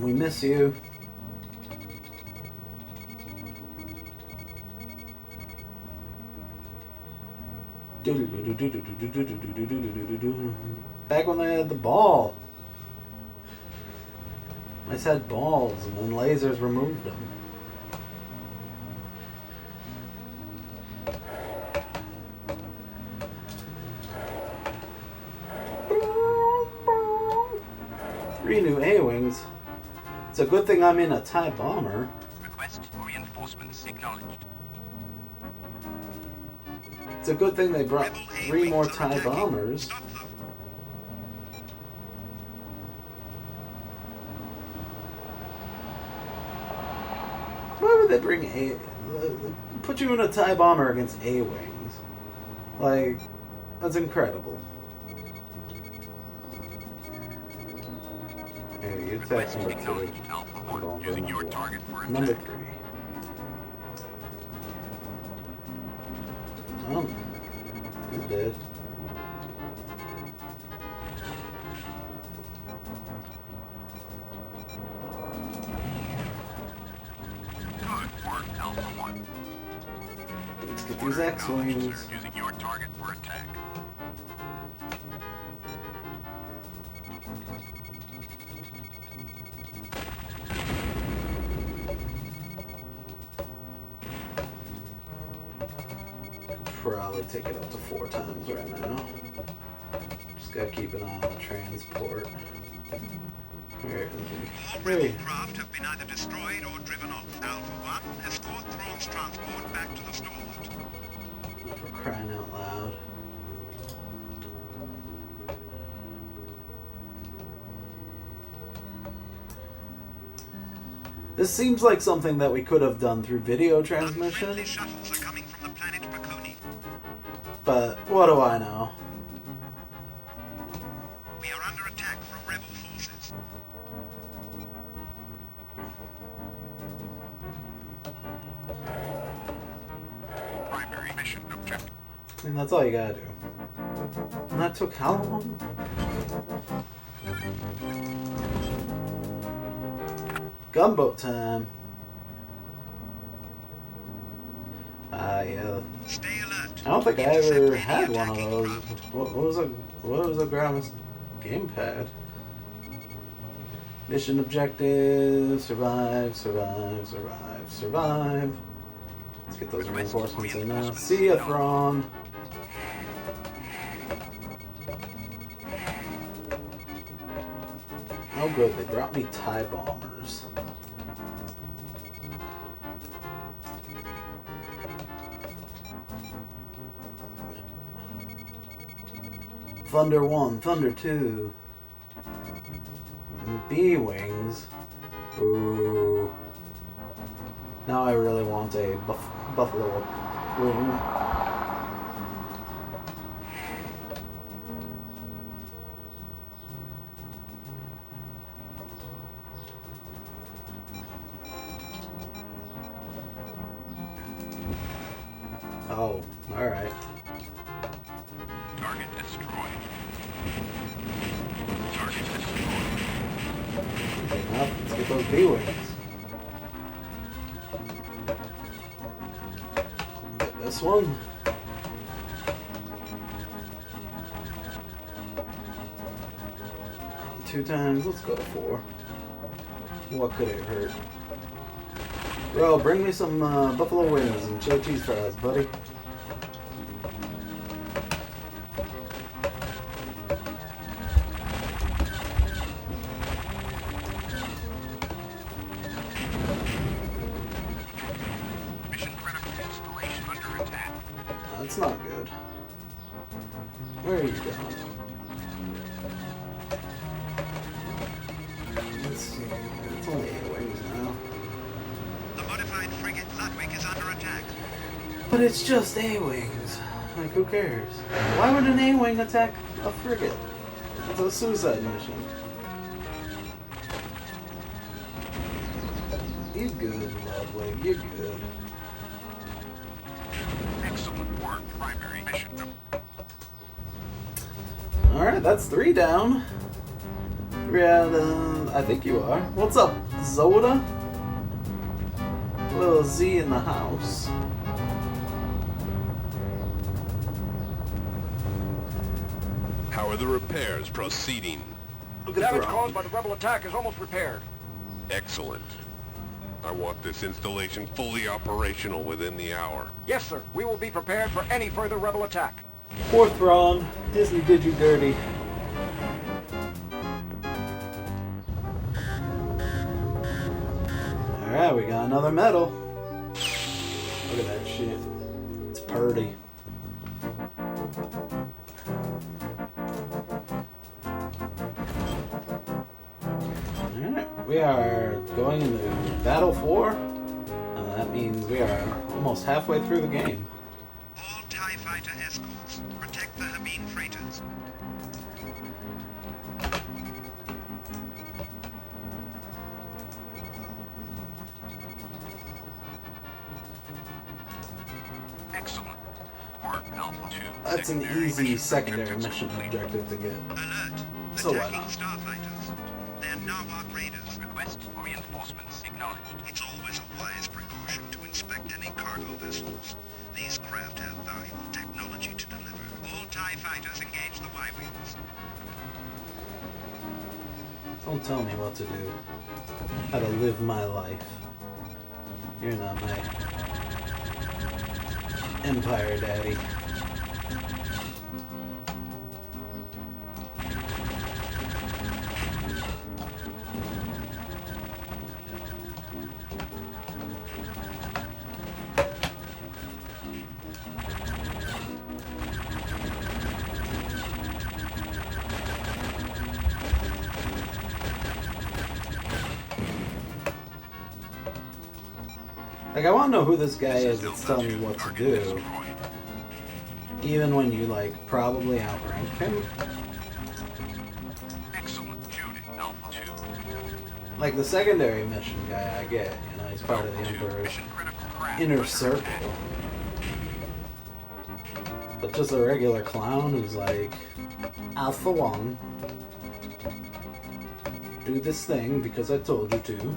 We miss you. Back when they had the ball. Mice had balls and then lasers removed them. Three new A-Wings. It's a good thing I'm in a TIE bomber. Request reinforcements acknowledged. It's a good thing they brought Rebel 3 more A-wings are TIE attacking. bombers. Stop them. Why would they bring put you in a TIE bomber against A-Wings? Like, that's incredible. Here, you attack Request number 2. acknowledged. Alpha I'm 1. going for Using your number 1. target for attack. Number 3. Oh, he's dead. get these X-Wings. Using your target for attack. Probably take it up to 4 times right now. Just gotta keep an eye on the transport. Where is he? All rebel craft have been either destroyed or driven off. Alpha 1, escort Thrawn's transport back to the Stalwart. For crying out loud. This seems like something that we could have done through video transmission. Unfriendly shuttles are coming from the planet Paconi. But what do I know? We are under attack from rebel forces. Primary mission objective. And that's all you gotta do. And that took how long? Gunboat time. Yeah. Stay alert. I don't think I ever had one of those. What was a grandma's gamepad? Mission objective: survive, survive, survive, survive. Let's get those reinforcements in now. See ya, Thrawn. Oh good, they brought me TIE bombers. Thunder 1, Thunder 2. B-Wings. Ooh. Now I really want a buffalo wing. Oh, alright. Target destroyed. Target destroyed. Okay, now let's get those B-Wings. Get this one. Two times, let's go to 4. What could it hurt? Bro, bring me some buffalo wings and chili cheese fries, buddy. Mission critical installation under attack. That's not good. Where are you going? Let's see. It's only 8 wings now. The modified frigate Ludwig is under attack. But it's just A-Wings. Like, who cares? Why would an A-Wing attack a frigate? It's a suicide mission. You're good, Ludwig. You're good. Excellent work, primary mission. Alright, that's 3 down. Yeah, I think you are. What's up, Zoda? Little Z in the house. How are the repairs proceeding? Look at Damage Thrawn. caused by the rebel attack is almost repaired. Excellent. I want this installation fully operational within the hour. Yes, sir. We will be prepared for any further rebel attack. Poor Thrawn. Disney did you dirty. Alright, we got another medal. Look at that shit. It's purty. Alright, we are going into Battle 4. That means we are almost halfway through the game. All TIE fighter escorts. Protect the Habine freighters. Excellent work, Alpha 2. That's an easy secondary mission objective to get. Alert. So why Attacking not? starfighters. Their Narwhal raiders. Request for reinforcements acknowledged. It's always a wise precaution to inspect any cargo vessels. These craft have valuable technology to deliver. All TIE fighters engage the Y-wings. Don't tell me what to do. How to live my life. You're not my Empire Daddy. Like, I want to know who this guy is that's telling me what to do. Even when you, like, probably outrank him. Excellent shooting, Alpha 2. Like, the secondary mission guy, I get. You know, he's part of the Emperor's Mission critical craft. inner circle. But just a regular clown who's like, Alpha 1. Do this thing because I told you to.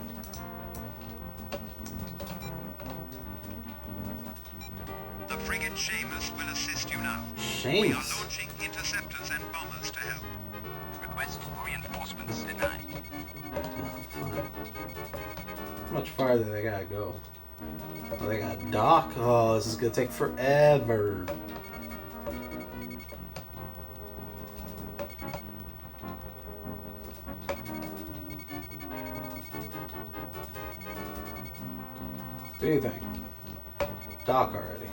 The frigate Seamus will assist you now. We are Seamus. launching interceptors and bombers to help. Request for reinforcements denied. Oh, fine. How much farther they gotta go? Oh, they got dock. Oh, this is gonna take forever. What do you think? Dock already.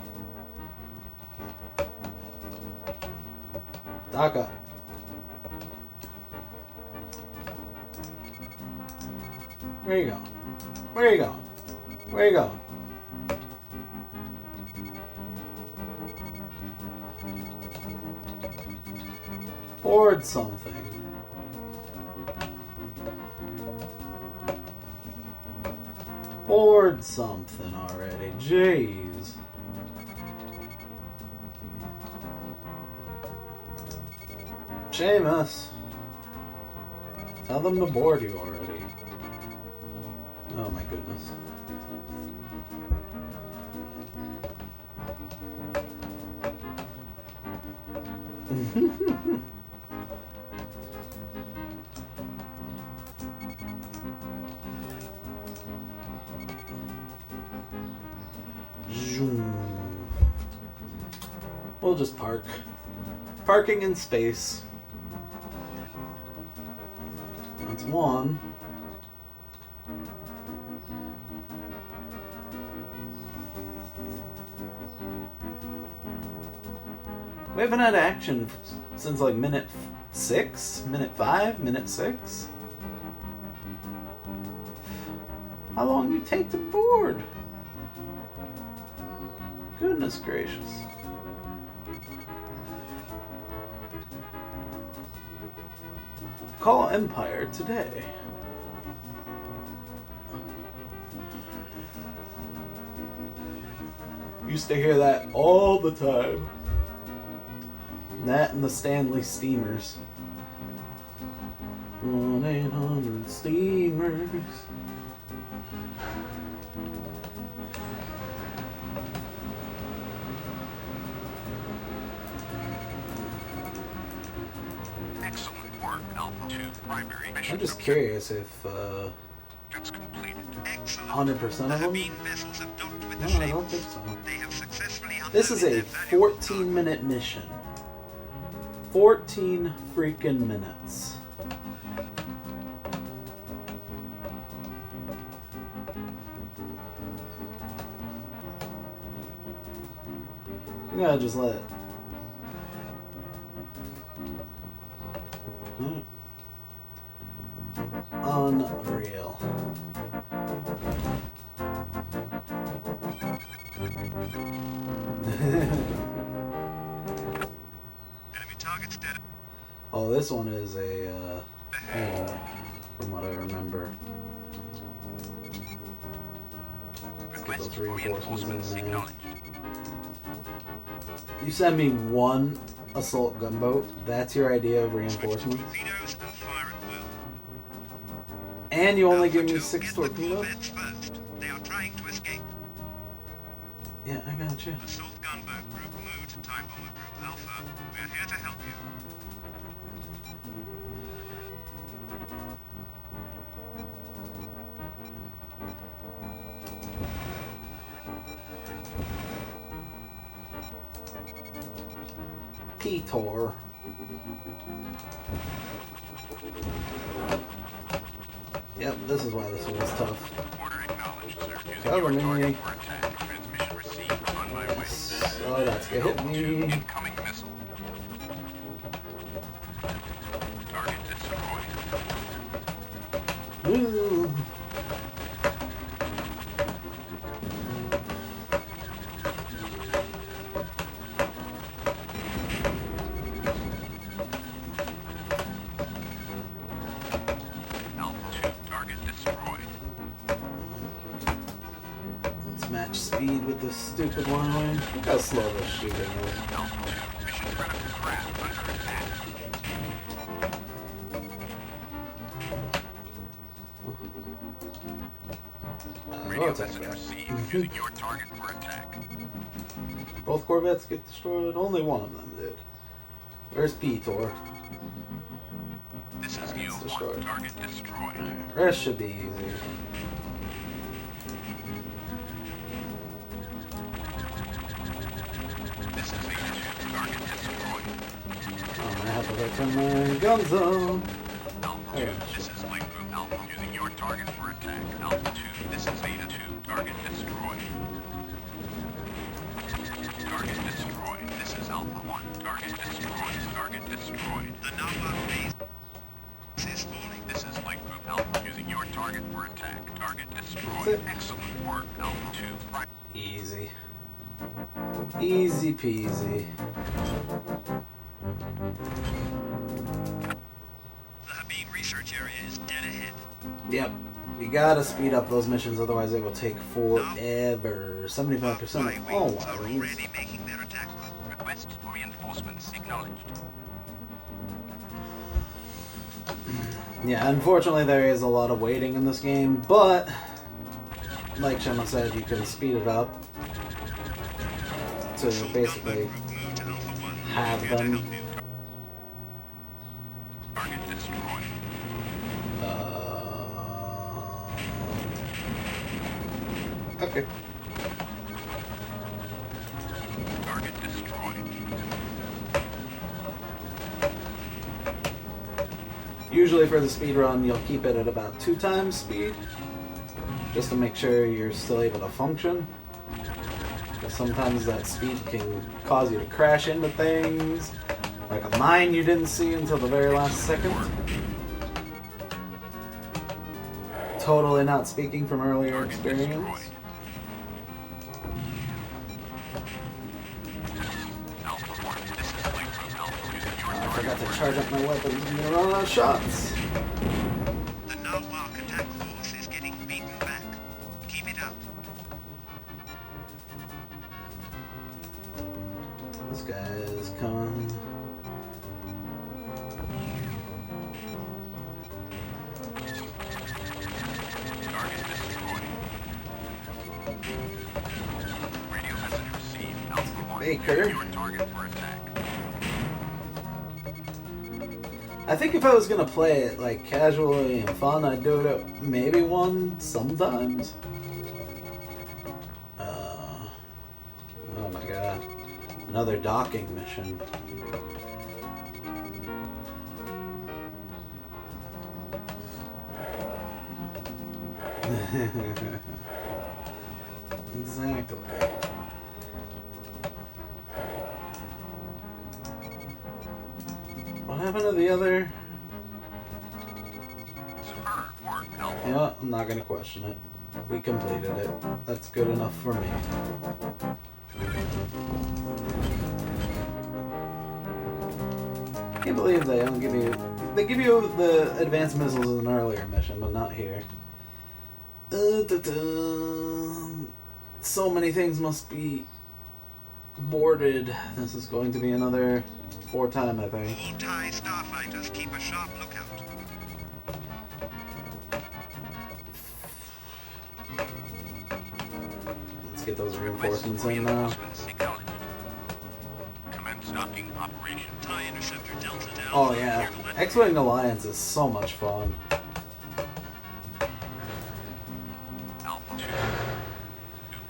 Dock up. Where you going? Where you going? Where you going? Board something. Board something already. Jeez. Seamus. Tell them to board you already. Oh my goodness. Zoom. We'll just park. Parking in space. That's one. We haven't had action since like minute 6, minute 5, minute 6. How long do you take to board? Goodness gracious. Call Empire today. Used to hear that all the time. That and the Stanley steamers. 1-800 steamers. Excellent work, Alpha 2. Primary mission. I'm just curious if Gets completed. Excellent. 100% of The them? Habine vessels have docked with the No, I don't Seamus. think so. They have successfully This is a unloaded their valuable 14-minute mission. 14 freaking minutes. I'm gonna just let it. Unreal. Enemy targets dead. Oh, this one is a, from what I remember. Request those for reinforcements reinforcements in there. acknowledged. You send me one assault gunboat, that's your idea of reinforcements? Torpedoes and fire at will. And you only Alpha give me 2, 6 get the torpedoes? Corvettes first. They are trying to escape. Yeah, I got you. Assault gunboat group move to Time Bomber Group Alpha. We are here to help you. P-Tor. Yep, this is why this one was tough. Order acknowledged, sir. Using Cover your me. target for attack. Transmission received. On my way. Oh, that's gonna hit me. Incoming missile. Target destroyed. Ooh. Alpha 2, target destroyed. Let's match speed with this stupid line. Look how slow this shooting is. Alpha 2, mission critical craft under attack. Radio I'll take message that. received. Using your target for attack. Both Corvettes get destroyed. Only one of them did. Where's P-Tor? This is Alright, you. it's destroyed. Target destroyed. Alright, rest should be easy. This is H2. Target destroyed. Oh, I have to go turn my guns on. Alpha 2, There. this is Link Group Alpha. Using your target for attack. Alpha 2, this is Zeta 2. Target destroyed. Target destroyed. This is Alpha 1. Target destroyed. Target destroyed. The Nova base is falling. This is Link Group Alpha. Using your target for attack. Target destroyed. Excellent work, Alpha 2. Easy. Easy peasy. The Habib research area is dead ahead. Yep. You gotta speed up those missions, otherwise they will take forever. 75% of all Y-wings are wirings. already making their attack run. Request for reinforcements acknowledged. Yeah, unfortunately there is a lot of waiting in this game, but like Shema said, you can speed it up to basically Move to Alpha 1. have Here to them. help you. Target destroyed. Okay. Target destroyed. Usually for the speed run, you'll keep it at about 2 times speed, just to make sure you're still able to function. Because sometimes that speed can cause you to crash into things, like a mine you didn't see until the very last second. Totally not speaking from earlier experience. Alpha 1, this is Link Group Alpha. Using your I target forgot to for charge up my weapons. I'm gonna run out of shots. The Nalbach attack force is getting beaten back. Keep it up. This guy is coming. Target destroyed. Radio message received. Alpha 1. Baker. Your target for attack. I think if I was gonna play it like casually and fun, I'd do it at maybe one sometimes. Oh my god. Another docking mission. Exactly. What happened to the other? Superb work, Alpha. Yeah, I'm not gonna question it. We completed it. That's good enough for me. I can't believe they don't give you... They give you the advanced missiles in an earlier mission, but not here. So many things must be boarded. This is going to be another 4 time, I think. All TIE starfighters keep a sharp lookout. get those reinforcements in now. Commence docking operation. TIE Interceptor Delta down. Oh yeah, X-Wing Alliance is so much fun. Alpha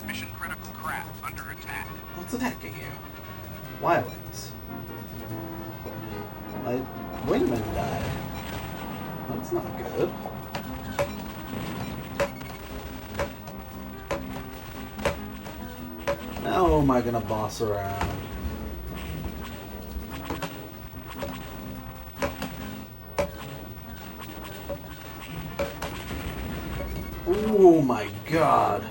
2. Mission critical craft under attack. What's attacking you? Y-Wings. My wingman died. That's not good. Now am I gonna boss around? Oh my god.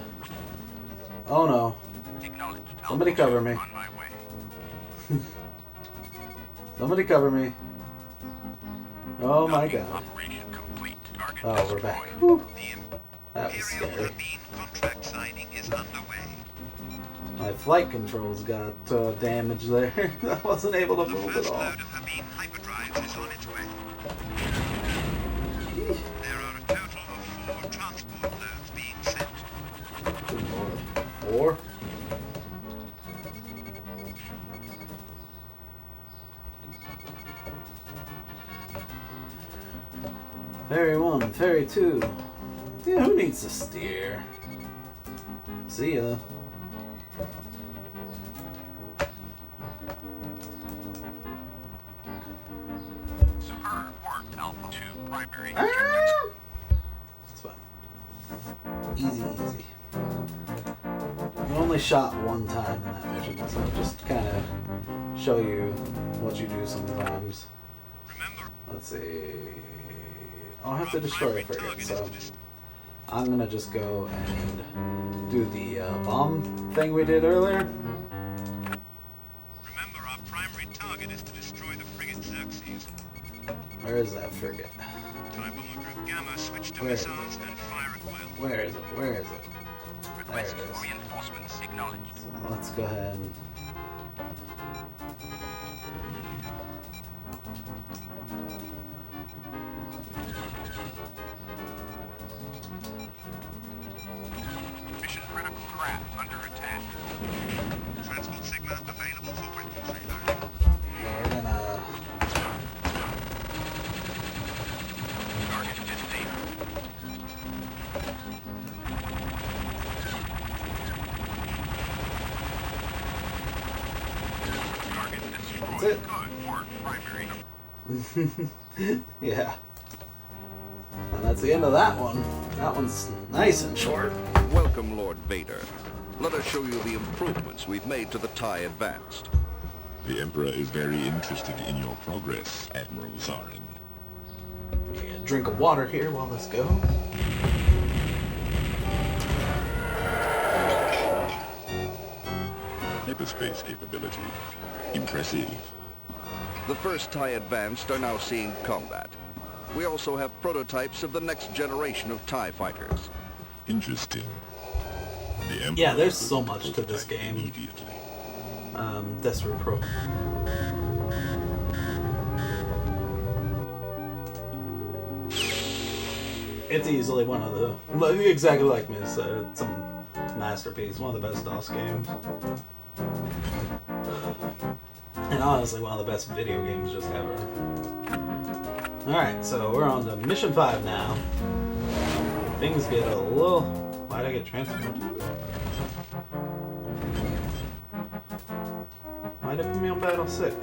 Oh no. Somebody cover me. On my way. Somebody cover me. Oh my Docking god. operation complete. Target Oh, we're destroyed. back. Whew. The That was Imperial scary. Marine contract signing is underway. My flight controls got damaged there. I wasn't able to The move first at all. load of Habine hyperdrives is on its way. There are a total of 4 transport loads being sent. Good lord. 4? Ferry 1, Ferry 2. Yeah, who needs to steer? See ya. Superb work, Alpha 2 primary. It's fine. Easy, easy. You only shot one time in that mission, so just kind of show you what you do sometimes. Remember, Let's see. I'll have to destroy a frigate, so I'm gonna just go and do the bomb thing we did earlier. remember our primary target is to destroy the frigate Xerxes. Where is that frigate? TIE Bomber Group Gamma switch to Where is missiles and fire at will. Where is it? Where is it? Request There it is. for reinforcements acknowledged. So let's go ahead and Mission critical craft under attack. Transport Sigma available for weapons reloading. we're gonna Target detonator. Target destroyed. That's it. Good work, primary. yeah. And that's the end of that one. That one's nice and short. Welcome, Lord Vader. Let us show you the improvements we've made to the TIE Advanced. The Emperor is very interested in your progress, Admiral Zarin. Get a drink of water here while this goes. Hyperspace capability. Impressive. The first TIE Advanced are now seeing combat. We also have prototypes of the next generation of TIE fighters. Interesting. The Emperor Yeah, there's will so much to this prototype game. Immediately. Desperate Pro. It's easily one of the, exactly like Miss said, it's a masterpiece, one of the best DOS games. And honestly, one of the best video games just ever. Alright, so we're on to Mission 5 now. Things get a little... Why'd I get transferred? Why'd it put me on Battle 6?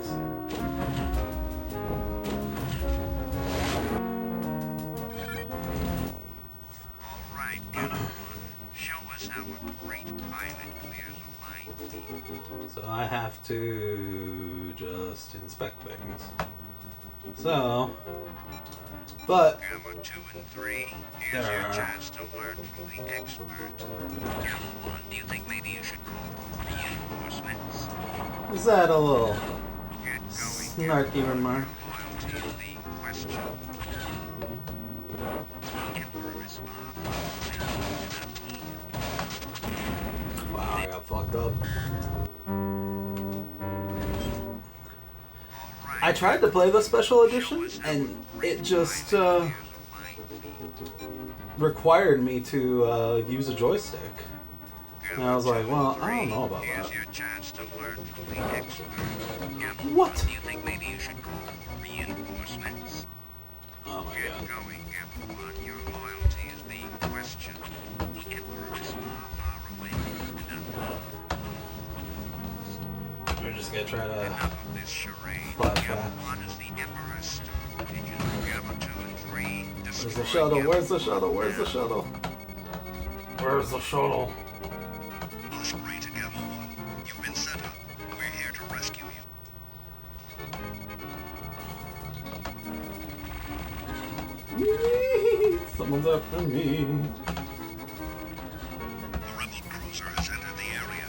Alright, everyone. Show us how a great pilot clears a minefield. So I have to just inspect things. So, but Gamma 2 and 3, here's your chance to learn from the expert. Gamma 1, do you think maybe you should call for reinforcements? is that a little Get going. snarky remark? Loyalty is the question. The Emperor is far Wow, I got fucked up. I tried to play the special edition, and it just required me to use a joystick. And I was like, well, I don't know about Here's that. your chance to learn from the expert. Gamble What? 1, do you think maybe you should call for reinforcements? Oh my Get god. going, Gamble 1. Your loyalty is being questioned. The Emperor is far, far away. We're just gonna try to Enough of this charade. fly Gamble fast. 1 is the Emperor's stone pigeon. Gamble 2 and 3. Where's the shuttle? Where's the shuttle? Where's the shuttle? Where's the shuttle? Osprey to Gamble 1. You've been set up. We're here to rescue you. Someone's after me. The rebel cruiser has entered the area.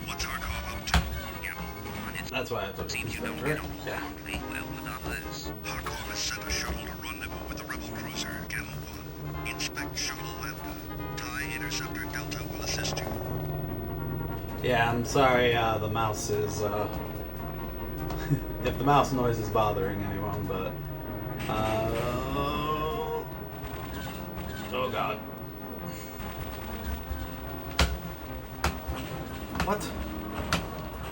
What's Harkov up to? Gamble 1. It That's why I took seems you don't right? get along Yeah. awfully well with others. Harkov has sent a shuttle to rendezvous with the rebel cruiser, Gamble 1. Inspect shuttle lambda. TIE interceptor Delta will assist you. Yeah, I'm sorry, the mouse is, if the mouse noise is bothering anyone, but, oh god. What?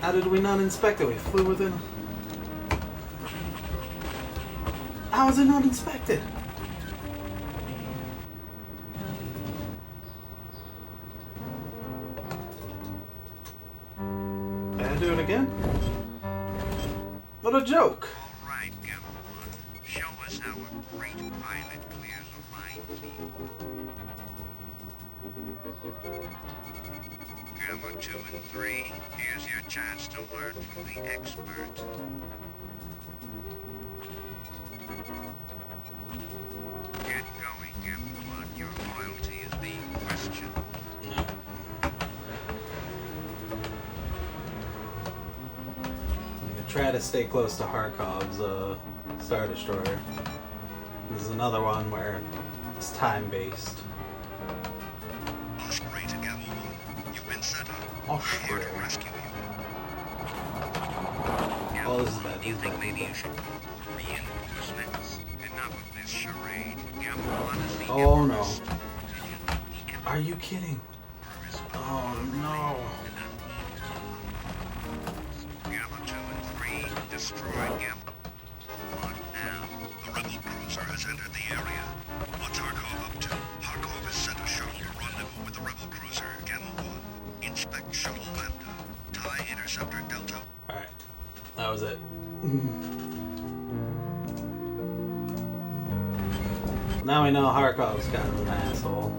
How did we not inspect it? We flew within... How is it not inspected? Can I do it again? What a joke! All right, Gamble 1. Show us how a great pilot clears a minefield. Gamma 2 and 3, here's your chance to learn from the expert. Get going, Gamma 1. Your loyalty is being questioned. Try to stay close to Harkov's Star Destroyer. This is another one where it's time-based. Osprey to Gamma 1. You've been set up. Osprey. We're here to rescue you. Oh, this is bad. Do you think maybe you should call for reinforcements? Enough of this charade. Gamma 1 is the Oh no. Emperor's pigeon. The Are you kidding? Emperor is Oh no. Gamma 2 and 3, destroy Gamma 1 now. The rebel cruiser has entered the area. What's Harkov up to? Harkov has sent a shuttle to rendezvous with the rebel cruiser, Gamma 1. Inspect shuttle lambda. TIE interceptor Delta. Alright. That was it. Now we know Harkov's kind of an asshole.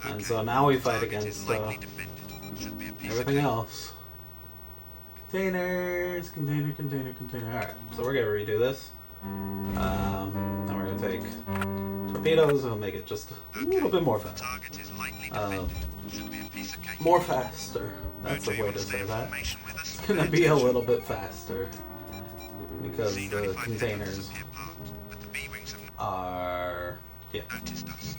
And so now we fight against everything else. Containers, container. Alright, so we're gonna redo this. Then we're gonna take torpedoes and make it just a little bit more fast. Target is lightly defended. Should be a piece of cake. More faster. That's the way to say that. It's gonna be a little bit faster. Because the containers are... yeah. Noticed us.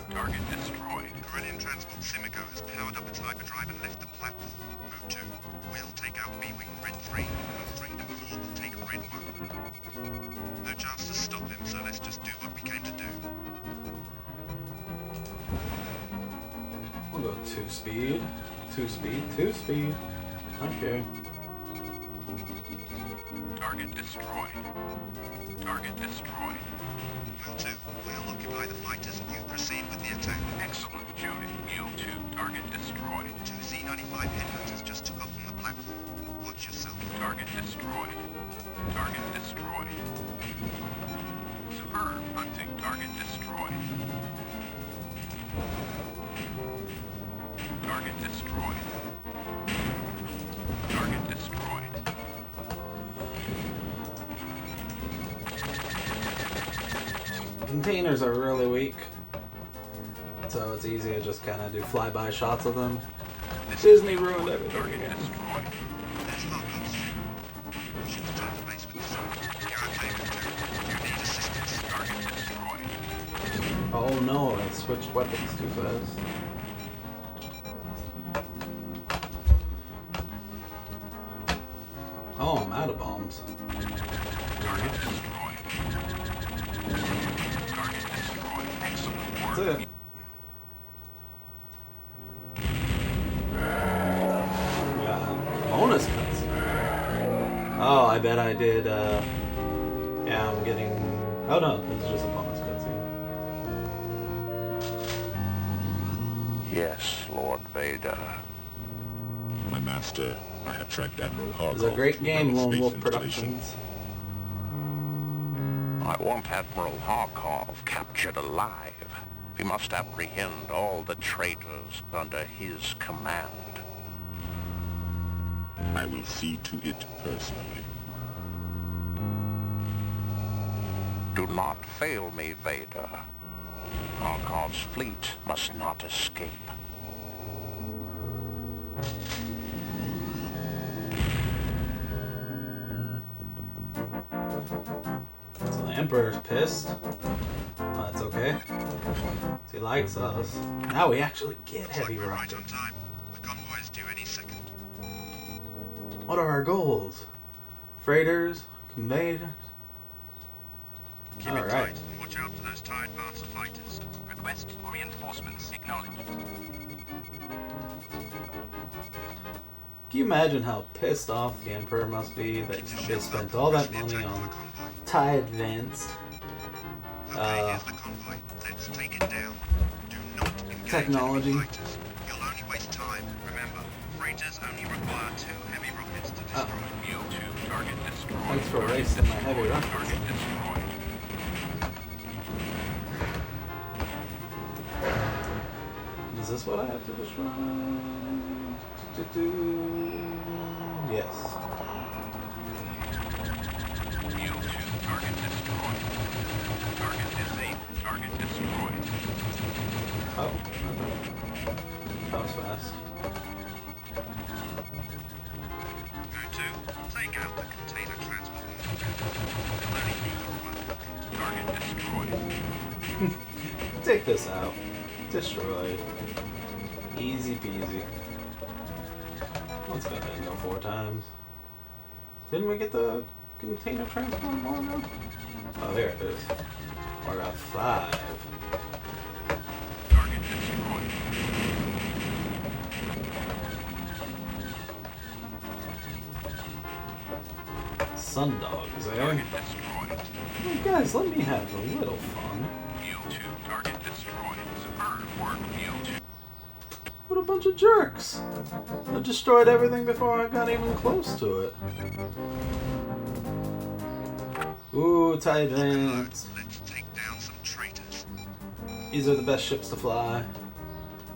Target destroyed. Corellian transport Simico has powered up its hyperdrive and left the platform. Move 2. We'll take out B-Wing Red 3. Move 3 to 4 will take Red 1. No chance to stop him, so let's just do what we came to do. We'll go 2 speed. 2 speed. 2 speed. Okay. Target destroyed. Target destroyed. Mule 2, we'll occupy the fighters and you proceed with the attack. Excellent, Judy. Mule 2, target destroyed. 2 Z-95 headhunters just took off from the platform. Watch yourself. Target destroyed. Target destroyed. Superb hunting. Target destroyed. Target destroyed. Target destroyed. Containers are really weak. So it's easy to just kind of do flyby shots of them. Disney ruined everything again. Oh no, I switched weapons too fast. Oh, I'm out of bombs. Target destroyed. Target destroyed. That's it. Bonus cuts. Oh, I bet I did. Yeah, I'm getting. Oh no, this is just a bonus cutscene. Yes, Lord Vader. My master, I have tracked Admiral Harkov. It's a great to game, rebel Lone space Wolf installation. Productions. I want Admiral Harkov captured alive. We must apprehend all the traitors under his command. I will see to it personally. Do not fail me, Vader. Harkov's fleet must not escape. So the Emperor's pissed. Oh, that's okay. He likes us. Now we actually get heavy We're right rockets. on time. The convoy is due any second. What are our goals? Freighters? Conveyors? Keep it Alright. tight and watch out for those TIE advancer fighters. Request for reinforcements acknowledged. Can you imagine how pissed off the Emperor must be that they spent all that money on TIE Advanced Okay, here's the convoy. Let's take it down. Do not engage technology? enemy fighters. You'll only waste time. Remember, freighters only require 2 heavy rockets to destroy. U-2 target destroyed. Thanks for wasting my heavy rockets. Target destroyed. Is this what I have to destroy? Yes. U-2 target destroyed. Target disabled. Target destroyed. Oh. That was fast. U-2, take out the container transport. You'll only need 1. Target destroyed. Take this out. Destroyed. Easy peasy. Let's go ahead and go 4 times. Didn't we get the container transport more ago? Oh, here it is. I got 5. Target destroyed. Sundogs, eh? Target destroyed. Oh, guys, let me have a little fun. U-2 target destroyed. Superb work, U-2. What a bunch of jerks! I destroyed everything before I got even close to it. Ooh, TIE Advanced. Let's take down some traitors. These are the best ships to fly.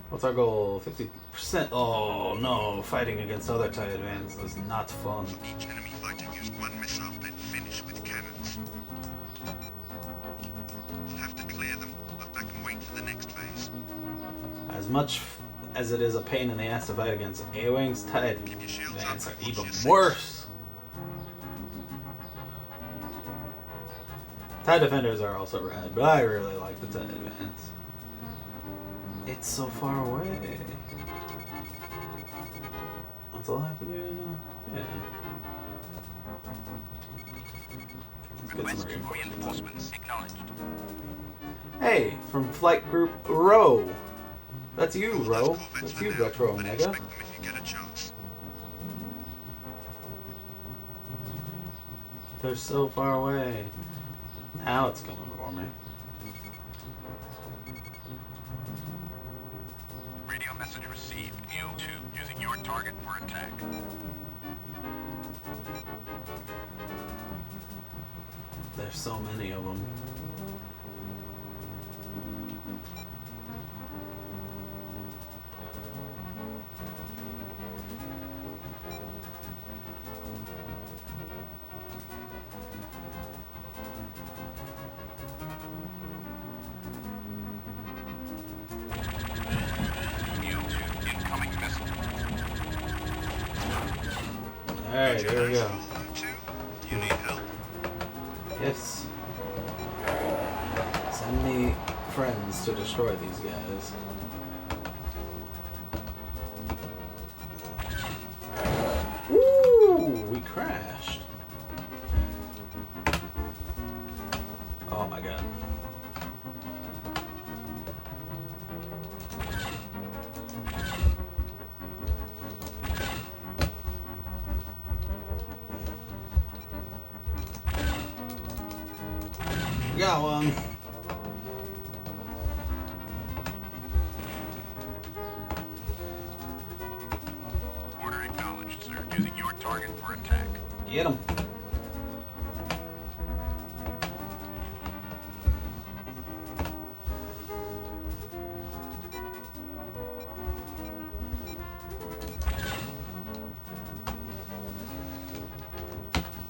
What's our goal? 50%? Oh no, fighting against other TIE Advanced is not fun. Each enemy fighter used 1 missile, then finish with cannons. We'll have to clear them, but back and wait for the next phase. As much as it is a pain in the ass to fight against A-Wings, TIE Advanced are even worse. TIE Defenders are also rad, but I really like the TIE Advanced. It's so far away. That's all I have to do? Yeah. Let's get some Reinforcements acknowledged. Hey, from Flight Group Row. That's you, Row. That's you, Retro Omega. Expect them if you get a chance. They're so far away. Now it's coming for me. Radio message received. U-2 using your target for attack. There's so many of them. U-2 incoming missile. Alright, here we go. Do you need help? Yes. Send me friends to destroy these guys. Ooh, we crashed. Oh my god. Got one. Order acknowledged, sir. Using your target for attack. Get him.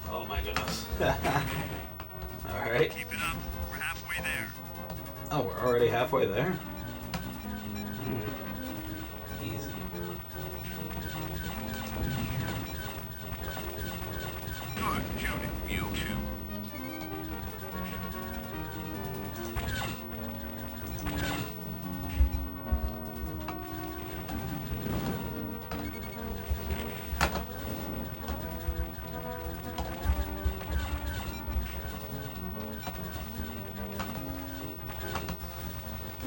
Oh my goodness. Alright. Keep it up. We're halfway there. Oh, we're already halfway there? Easy. Good shooting, you two.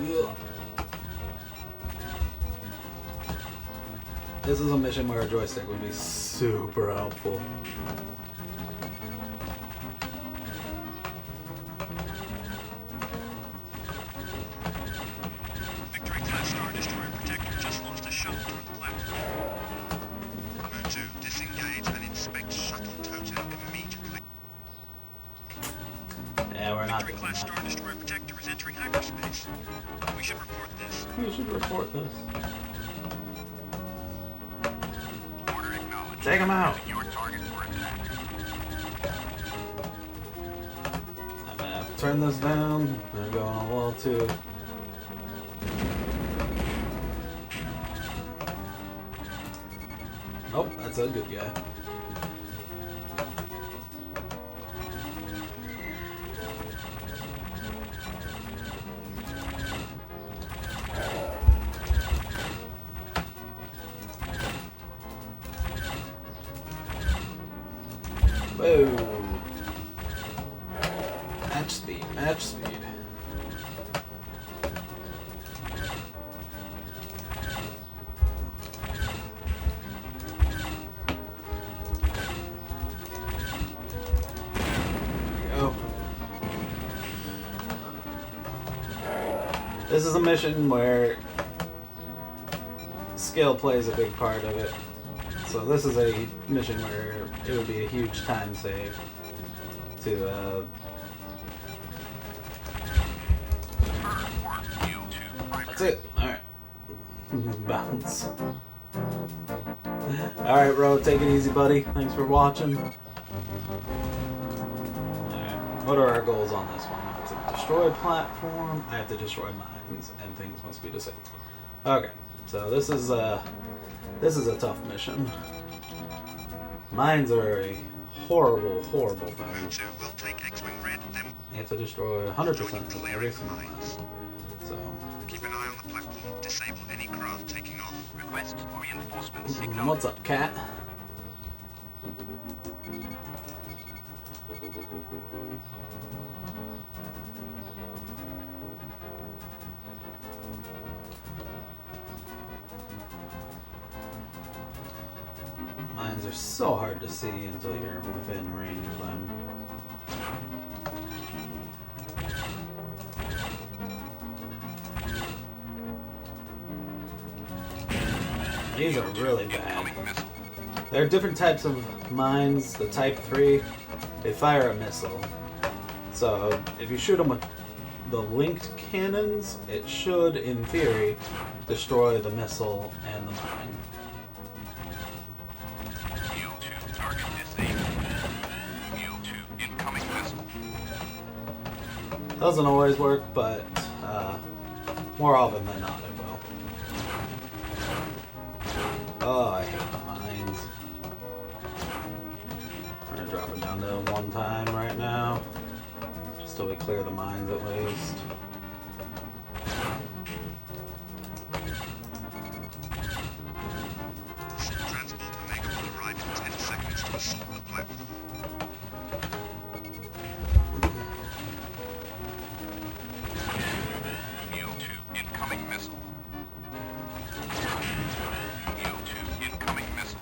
Ugh. This is a mission where a joystick would be super helpful. Victory-class Star Destroyer Protector just launched a shuttle toward the platform. Move to disengage and inspect shuttle totem immediately. Yeah, we're not doing Victory-class that. Star Destroyer Protector is entering hyperspace. We should report this. We should report this. Order acknowledged. Take him out. Using your target for attack. I'm gonna have to turn this down. They're going a little too. Nope, that's a good guy. Whoa. Match speed, match speed. Go. This is a mission where skill plays a big part of it. So this is a mission where it would be a huge time save to that's it. Alright. Bounce. Alright, Ro, take it easy, buddy. Thanks for watching. Alright. What are our goals on this one? I have to destroy a platform, I have to destroy mines, and things must be disabled. Okay, so this is a tough mission. Mines are a horrible, horrible thing. So we'll take X-Wing Red, then You have to destroy 100% of every single mine. So, keep an eye on the platform. Disable any craft taking off. Request reinforcements. what's up, cat? Mines are so hard to see until you're within range of them. These are really bad. There are different types of mines. The Type 3, they fire a missile. So if you shoot them with the linked cannons, it should, in theory, destroy the missile and the mine. Target disabled. Mule 2 incoming missile. Doesn't always work, but more often than not it will. Oh, I hate the mines. I'm gonna drop it down to 1 time right now. Just till we clear the mines at least. Transport Omega will arrive in 10 seconds to assault the platform. Mule 2 incoming missile. Mule 2 incoming missile.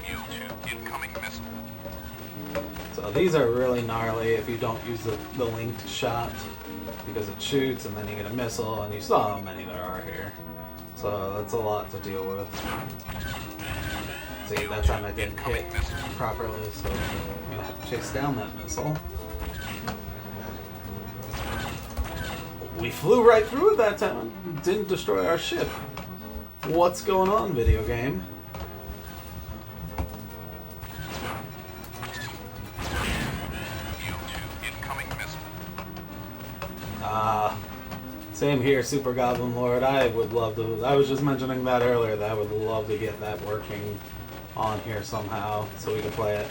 Mule 2 these are really gnarly if you don't use the linked shot, because it shoots and then you get a missile, and you saw how many there are here. So it's a lot to deal with. See, that time I didn't hit properly, so I'm gonna have to chase down that missile. We flew right through it that time and didn't destroy our ship. What's going on, video game? Same here, Super Goblin Lord. I would love to. I was just mentioning that earlier, that I would love to get that working on here somehow so we can play it.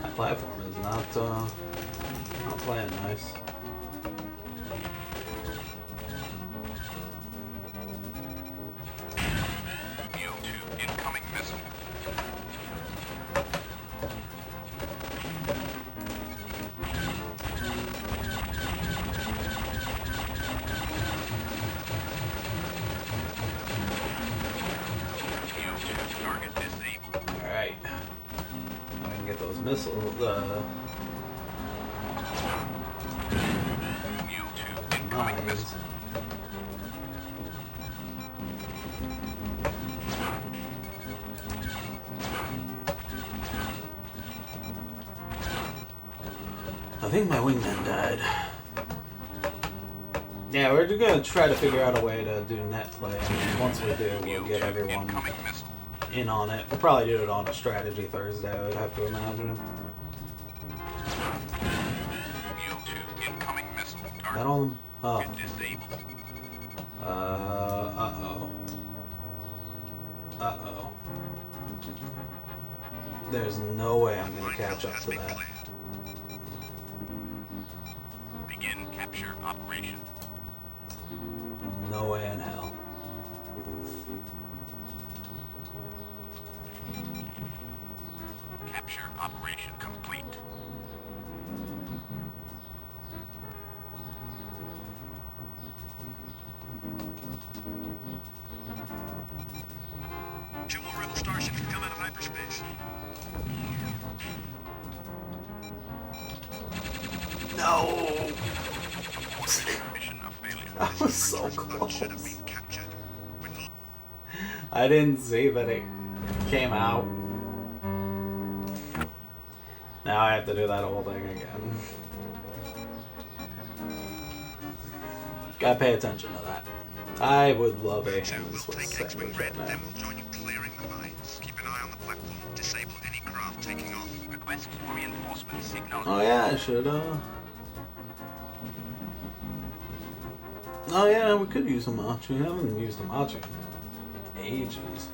That platform is not playing nice. Missiles, mines. I think my wingman died. Yeah, we're gonna try to figure out a way to do net play. And once we do, we'll get everyone in on it. We'll probably do it on a strategy Thursday, I would have to imagine. That on? Oh. Uh-oh. Uh-oh. There's no way I'm gonna catch up to that. Begin capture operation. No way in hell. Capture operation complete. Two more rebel starships can come out of hyperspace. No! Mission of failure. I was so close. I didn't see that it came out. Now I have to do that whole thing again. Gotta pay attention to that. I would love a hands with X-Wing right now. Then we'll join you clearing the mines. Keep an eye on the platform. Disable any craft taking off. Request reinforcements signal. Oh yeah, I should oh yeah, we could use a Machi. We haven't used a Machi in ages.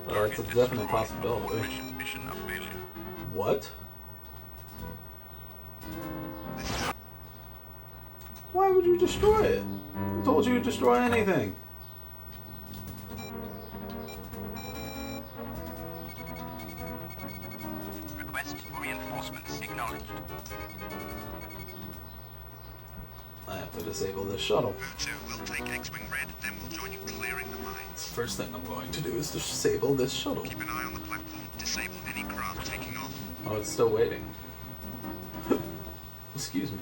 But it's a definite possibility. Mission of failure. What? Why would you destroy it? Who told you to destroy anything? Request reinforcements acknowledged. I have to disable this shuttle. We'll take X-Wing red, then we'll join you clearing the mines. First thing I'm going to do is disable this shuttle. Keep an eye on the platform. Disable any craft taking off. Oh, it's still waiting. Excuse me.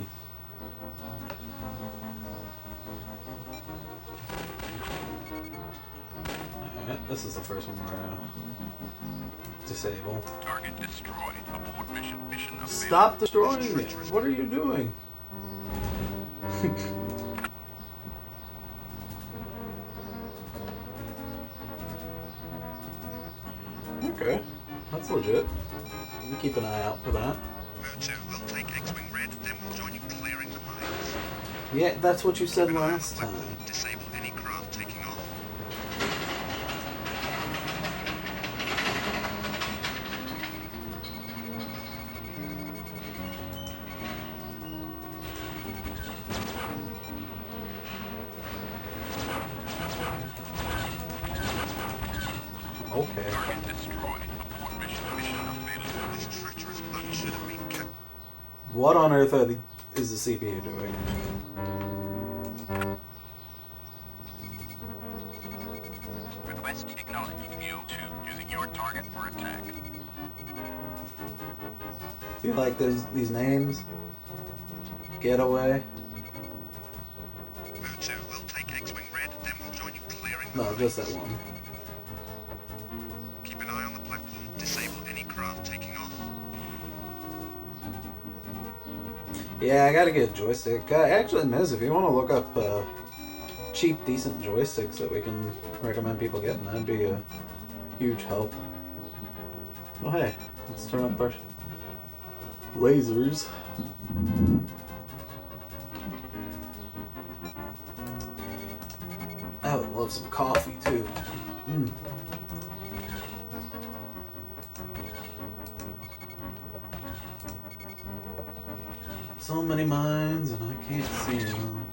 Alright, this is the first one we're disable. Target destroyed. Abort mission. Mission of Stop destroying it! What are you doing? Okay, that's legit. We'll keep an eye out for that. We'll take X-Wing red, then we'll join you clearing the mines. Yeah, that's what you said last time. Disable any craft taking off. Okay. Target destroyed. Abort mission. Mission of failure. This treacherous bug should have been kept. What on earth is the CPU doing? your target for attack. Feel like there's these names. Getaway. Move 2, we'll take X-Wing Red, then we'll join you clearing the No, just that one. Keep an eye on the platform. Disable any craft taking off. Yeah, I gotta get a joystick. Actually, Miz, if you want to look up cheap, decent joysticks that we can recommend people getting, that'd be a huge help. Oh hey, let's turn up our lasers. I would love some coffee too. So many minds and I can't see them.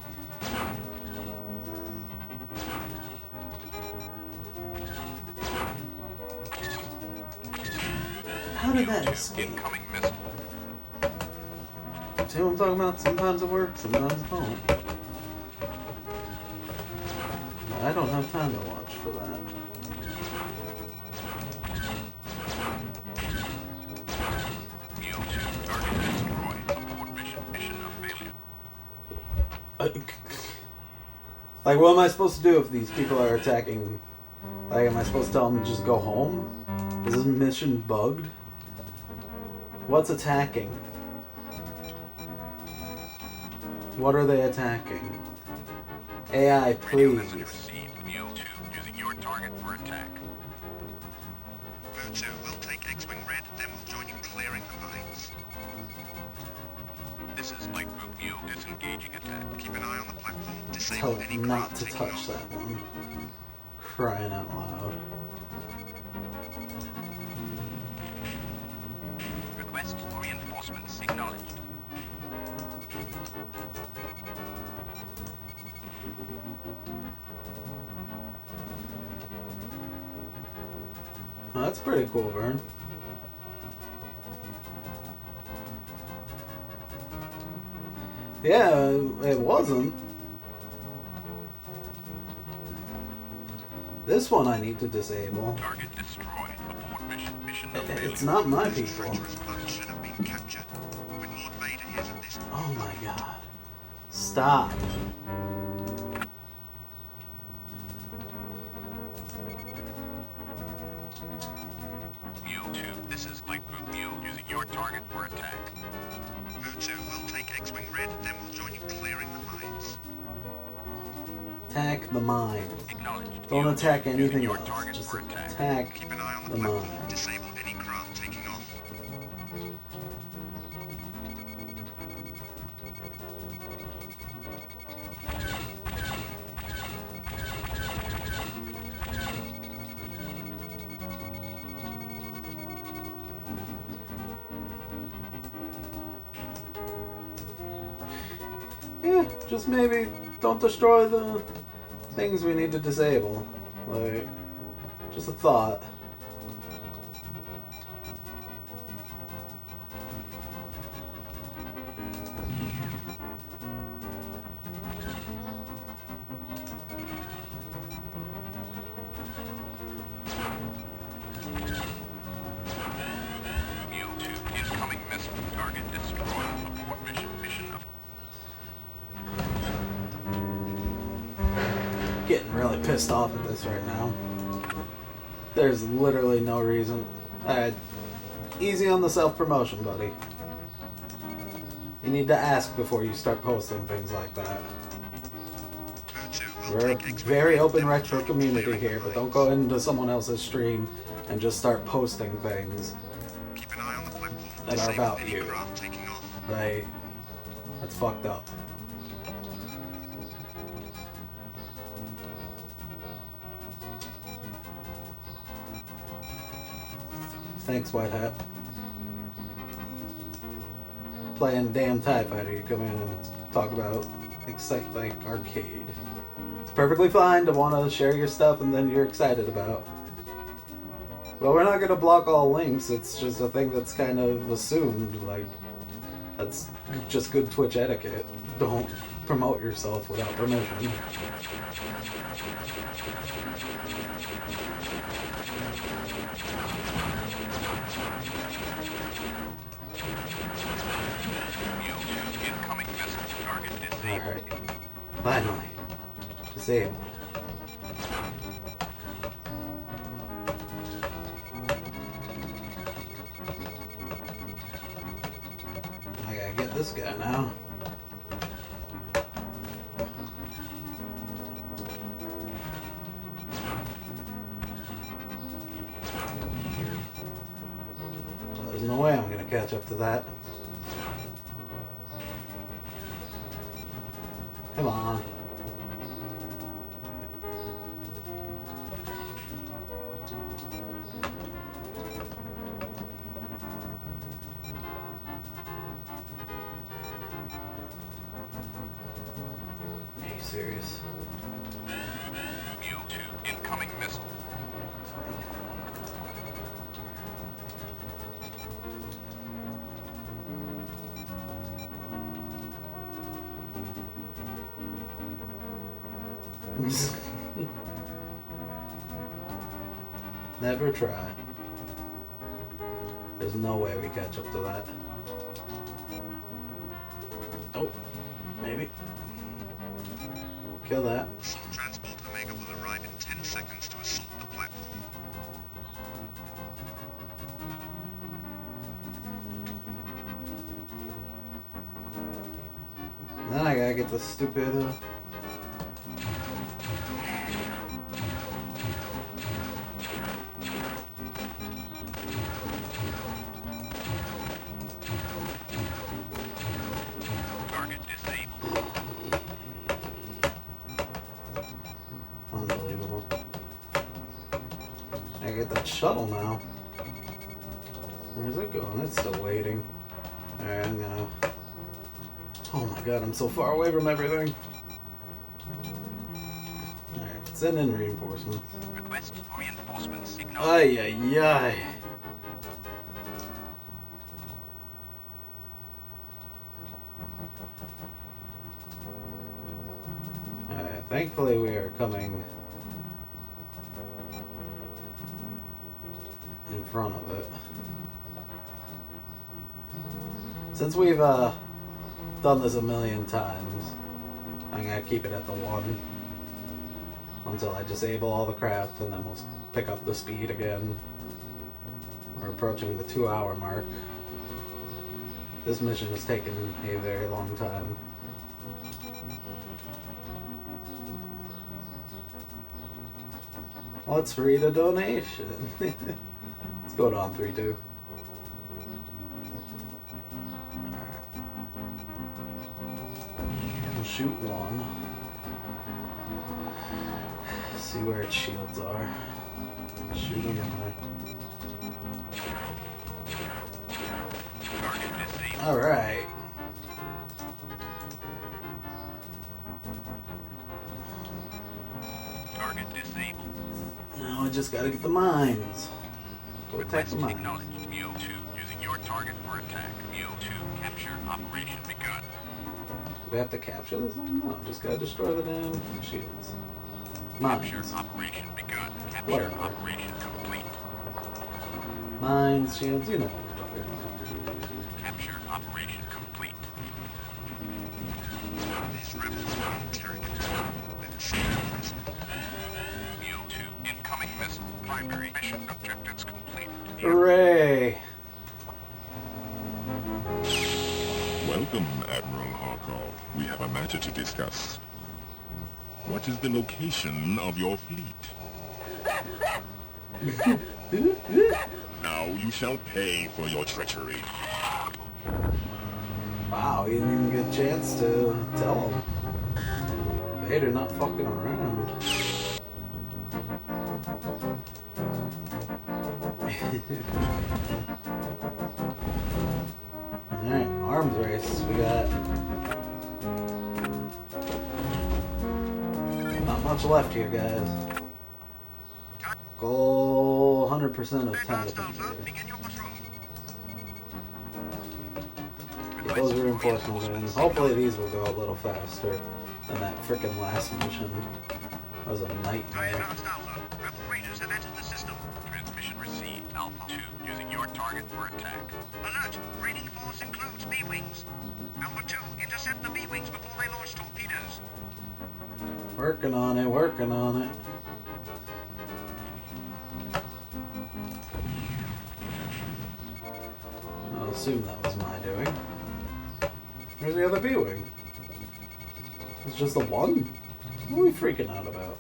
How did that escape? Incoming missile. See what I'm talking about? Sometimes it works, sometimes it don't. I don't have time to watch for that. Mule 2, target destroyed. Abort mission. Mission of failure. Like, what am I supposed to do if these people are attacking? Like, am I supposed to tell them to just go home? Is this mission bugged? What's attacking? What are they attacking? AI, Radio message please. received. Mule 2, using your target for attack. Move 2, we'll take X-Wing Red, then we'll join you clearing the mines. This is Light Group Mule disengaging attack. Keep an eye on the platform. Tell Disable any them not craft to taking touch off. that one. Crying out loud. Request for reinforcements acknowledged. Oh, that's pretty cool, Vern. Yeah, it wasn't. This one I need to disable. Target destroyed. Abort mission. Mission of failure. It's not my This people. treacherous bug should have been captured. When Lord Vader hears of this, Oh my god. Stop. Mule 2, this is Light Group Mule using your target for attack. Move 2, we'll take X-Wing Red, then we'll join you clearing the mines. Attack the mine. Acknowledged. Don't Mule attack 2, anything using your else. target Just for attack. attack Keep an eye on the the platform. mine. Disable any craft taking off. Yeah, just maybe don't destroy the things we need to disable. Like, just a thought. Mule 2, incoming missile. Target destroyed. Abort mission. Mission of Getting really pissed off at this right now. There's literally no reason. Easy on the self-promotion, buddy. You need to ask before you start posting things like that. Move 2, we'll We're a take X-Wing very Red, open then we'll retro join you community clearing here, the but don't mines. go into someone else's stream and just start posting things Keep an eye on the platform. that are Disable about any you. craft taking off. Like, that's fucked up. Thanks, White Hat. Playing damn TIE Fighter, you come in and talk about Excite Bike Arcade. It's perfectly fine to want to share your stuff and then you're excited about. Well, we're not going to block all links, it's just a thing that's kind of assumed, like, that's just good Twitch etiquette. Don't promote yourself without permission. Incoming missile. Target disabled. Alright. Finally. Disabled. I gotta get this guy now. There's no way I'm gonna catch up to that. Come on. Are you serious? Mule 2, incoming missile. Never try. There's no way we catch up to that. Oh, maybe. Kill that. Transport Omega will arrive in 10 seconds to assault the platform. Then I gotta get the stupid Target disabled. Unbelievable. I get that shuttle now. Where's it going? It's still waiting. Alright, I'm gonna... Oh my god, I'm so far away from everything. Alright, send in reinforcements. Request for reinforcements. Ay, ay, ay. Alright, thankfully we are coming in front of it. Since we've done this a million times, I'm gonna keep it at the 1 until I disable all the craft, and then we'll pick up the speed again. We're approaching the 2-hour mark. This mission has taken a very long time. Let's read a donation. Let's go on 3-2. We'll shoot one. See where its shields are. Shoot them anyway. Alright. Target disabled. Now I just gotta get the mines. Go attack the mines. Acknowledged. Mule 2, using your target for attack. Mule 2, capture operation begun. Do we have to capture this one? No, just gotta destroy the damn shields. Mines. Capture operation begun. Capture Whatever. operation complete. Mines, shields, you know what we're talking about. Capture operation complete. These rebels are on target. Mule 2, incoming missile. Primary mission objectives complete. Hooray! Welcome, Admiral Harkov. We have a matter to discuss. What is the location of your fleet? Now you shall pay for your treachery. Wow, he didn't even get a chance to tell him. Vader not fucking around. Alright, arms race. We got not much left here, guys. Goal 100% of time. Begin your patrol. Yeah, get those reinforcements in. Hopefully these will go a little faster than that frickin' last mission. That was a nightmare. Alpha. Rebel raiders have entered the system. Transmission received. Alpha 2, using your target for attack. Alert! Raiding force includes B-Wings. Alpha 2, intercept the B-Wings before they launch torpedoes. Working on it, working on it. I'll assume that was my doing. Where's the other B-Wing? It's just the one? What are we freaking out about?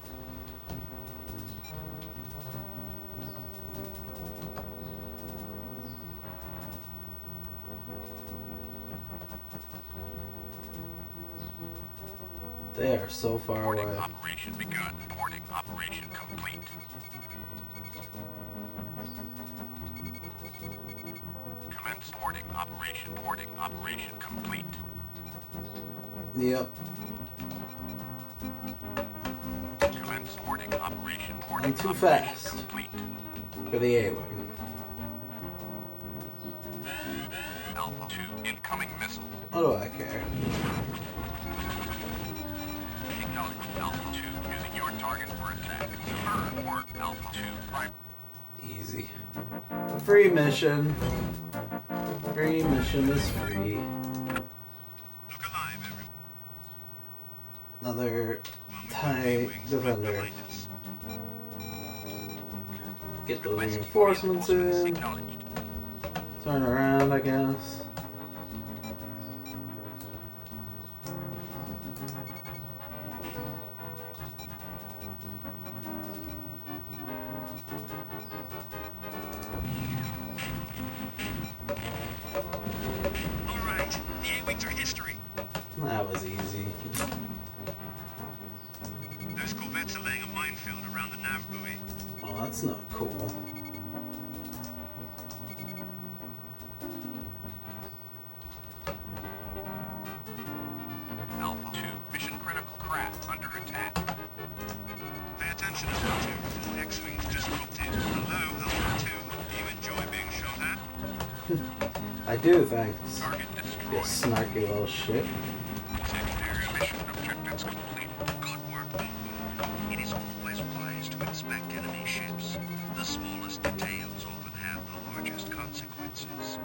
They are so far away. Boarding operation begun. Boarding operation complete. Commence boarding operation. Boarding operation complete. Yep. Commence boarding operation. Boarding I'm too operation fast complete. for the A-Wing. Alpha 2, incoming missile. What do I care? Acknowledge Alpha 2, using your target for attack. Superb work, Alpha 2. Prime. Easy. Free mission. Free mission is free. Look alive, everyone. Another TIE Defender. Get the reinforcements in. Acknowledged. Turn around, I guess. Alright, the A-Wings are history. That was easy. Those corvettes are laying a minefield around the nav buoy. Well, that's not cool. Alpha 2, mission critical craft under attack. Pay attention, Alpha 2. 4 X-Wings just dropped in. Hello, Alpha 2. Do you enjoy being shot at? I do, thanks. Target You destroyed. snarky little shit. Secondary mission objectives complete. Good work. It is always wise to inspect enemy ships. The smallest details often have the largest consequences.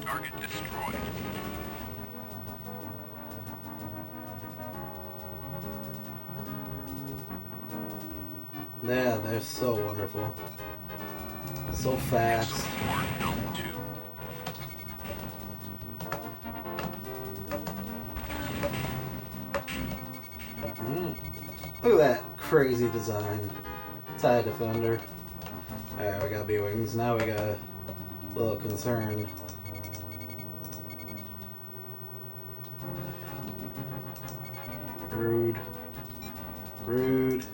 Target destroyed. Yeah, they're so wonderful. So fast. Support Alpha 2. Look at that crazy design. TIE Defender. Alright, we got B-Wings. Now we got a little concern. Rude. Rude.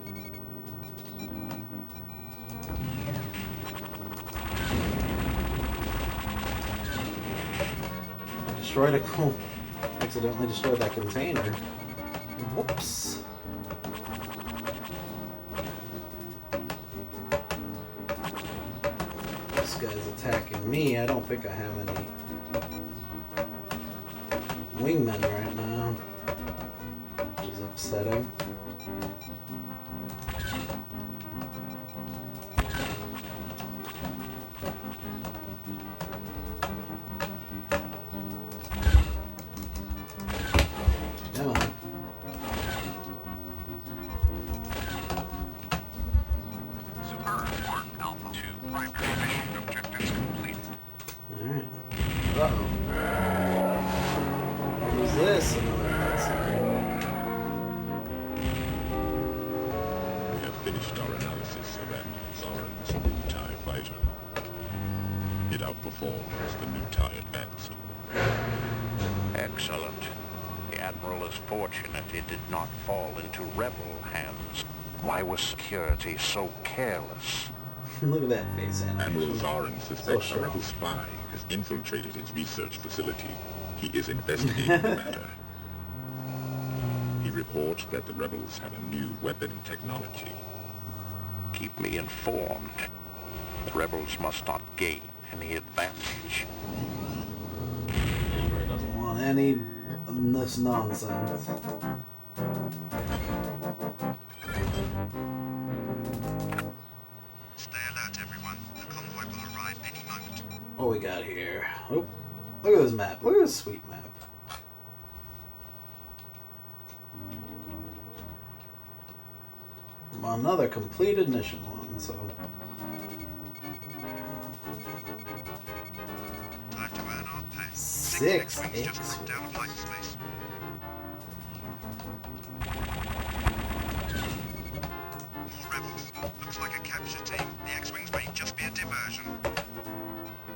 Destroyed a cool. Accidentally destroyed that container. Whoops. This guy's attacking me. I don't think I have any wingmen right now, which is upsetting. Come on. Superb work, Alpha 2. Primary mission objectives complete. Alright. Uh-oh. Who's this? Another cutscene. We have finished our analysis of Zoran's new TIE fighter. It outperforms the new TIE Advance. Excellent. The Admiral is fortunate it did not fall into rebel hands. Why was security so careless? Look at that face Admiral animation. Zoran suspects sure. a rebel spy has infiltrated his research facility. He is investigating the matter. He reports that the rebels have a new weapon technology. Keep me informed. The rebels must not gain any advantage. Emperor doesn't want any of this nonsense. Stay alert, everyone. The convoy will arrive any moment. What we got here? Oh, look at this map. Look at this sweet map. Another completed mission one, so. Time to earn our pay. 6 X-wings just X. dropped down of hyperspace. More rebels. Looks like a capture team. The X-wings may just be a diversion.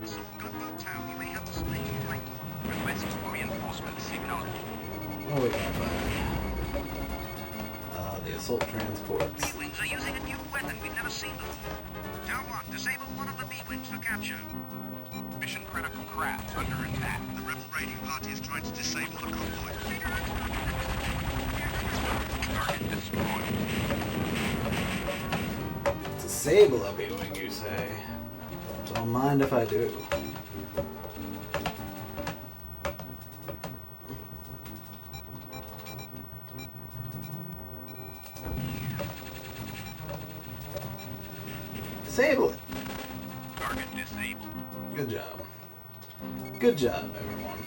Some gunboat town, you may have the space right. Request for reinforcements acknowledged. What we got back? The assault transports. B-wings are using a new weapon we've never seen before. Town 1, disable one of the B-wings for capture. Mission critical craft under attack. The rebel raiding party is trying to disable the convoy. Target destroyed. Disable a B-wing, you say? Don't mind if I do. Disable it. Target disabled. Good job. Good job, everyone.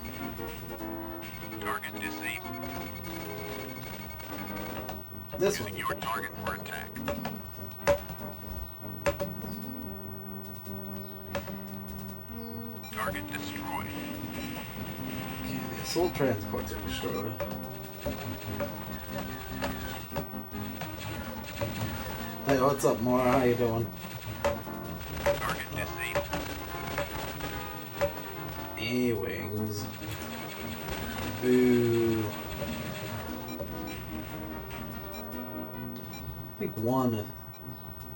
Target disabled. This one. Using your target for attack. Target destroyed. Okay, the assault transports are destroyed. Hey, what's up, Mora? How you doing? Target disabled. A-wings. Boo. I think one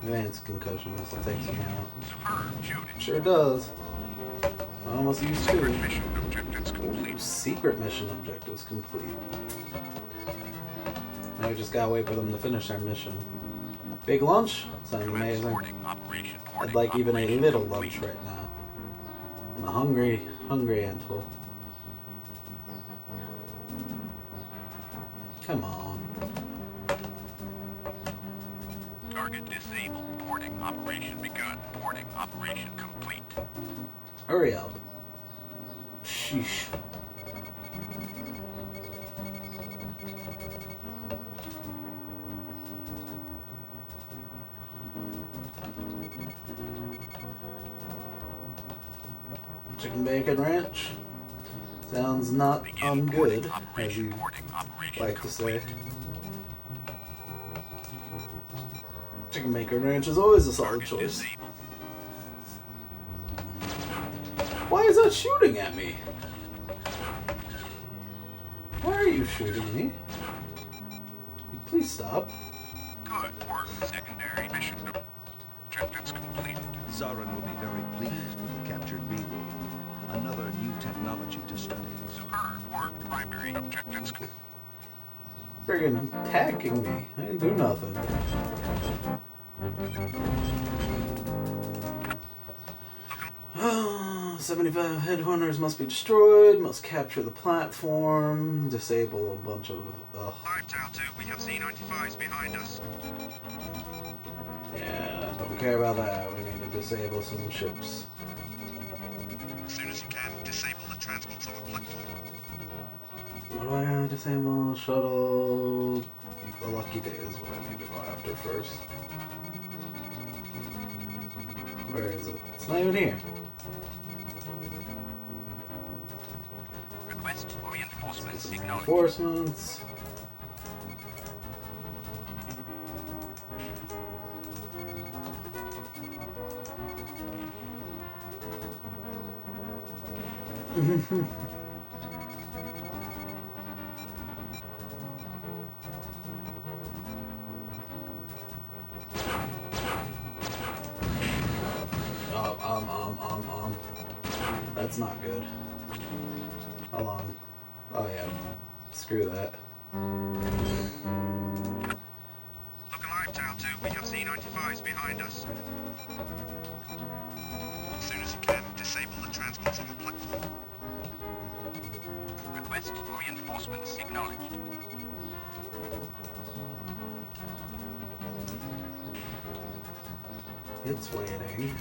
advanced concussion missile takes him out. Superb shooting. Sure does. I almost used two. Mission objectives complete. Secret mission objectives complete. Now we just gotta wait for them to finish their mission. Big lunch? Sounds amazing. I'd like even a little lunch right now. I'm a hungry handful. Come on. Target disabled. Boarding operation begun. Boarding operation complete. Hurry up. Sheesh. Chicken bacon ranch. Sounds not good, as you like to say. Chicken bacon ranch is always a solid choice. Why is that shooting at me? Why are you shooting me? Please stop. Good work. Secondary mission objectives completed. Zarin will be very pleased with the captured B-wing. Another new technology to study. Superb work. Primary objectives Friggin' attacking me. I didn't do nothing. 75 headhunters must be destroyed, must capture the platform, disable a bunch of... Live Tower 2, we have Z-95s behind us. Yeah, don't care about that. We need to disable some ships. As soon as you can, disable the transports on the platform. What do I gotta disable? Shuttle... The Lucky Day is what I need to go after first. Where is it? It's not even here. Request for reinforcements acknowledged. Reinforcements. That's not good. How long? Oh yeah, screw that. Look alive, Tower 2, we have Z-95s behind us. As soon as you can, disable the transports on the platform. Request for reinforcements acknowledged. It's waiting.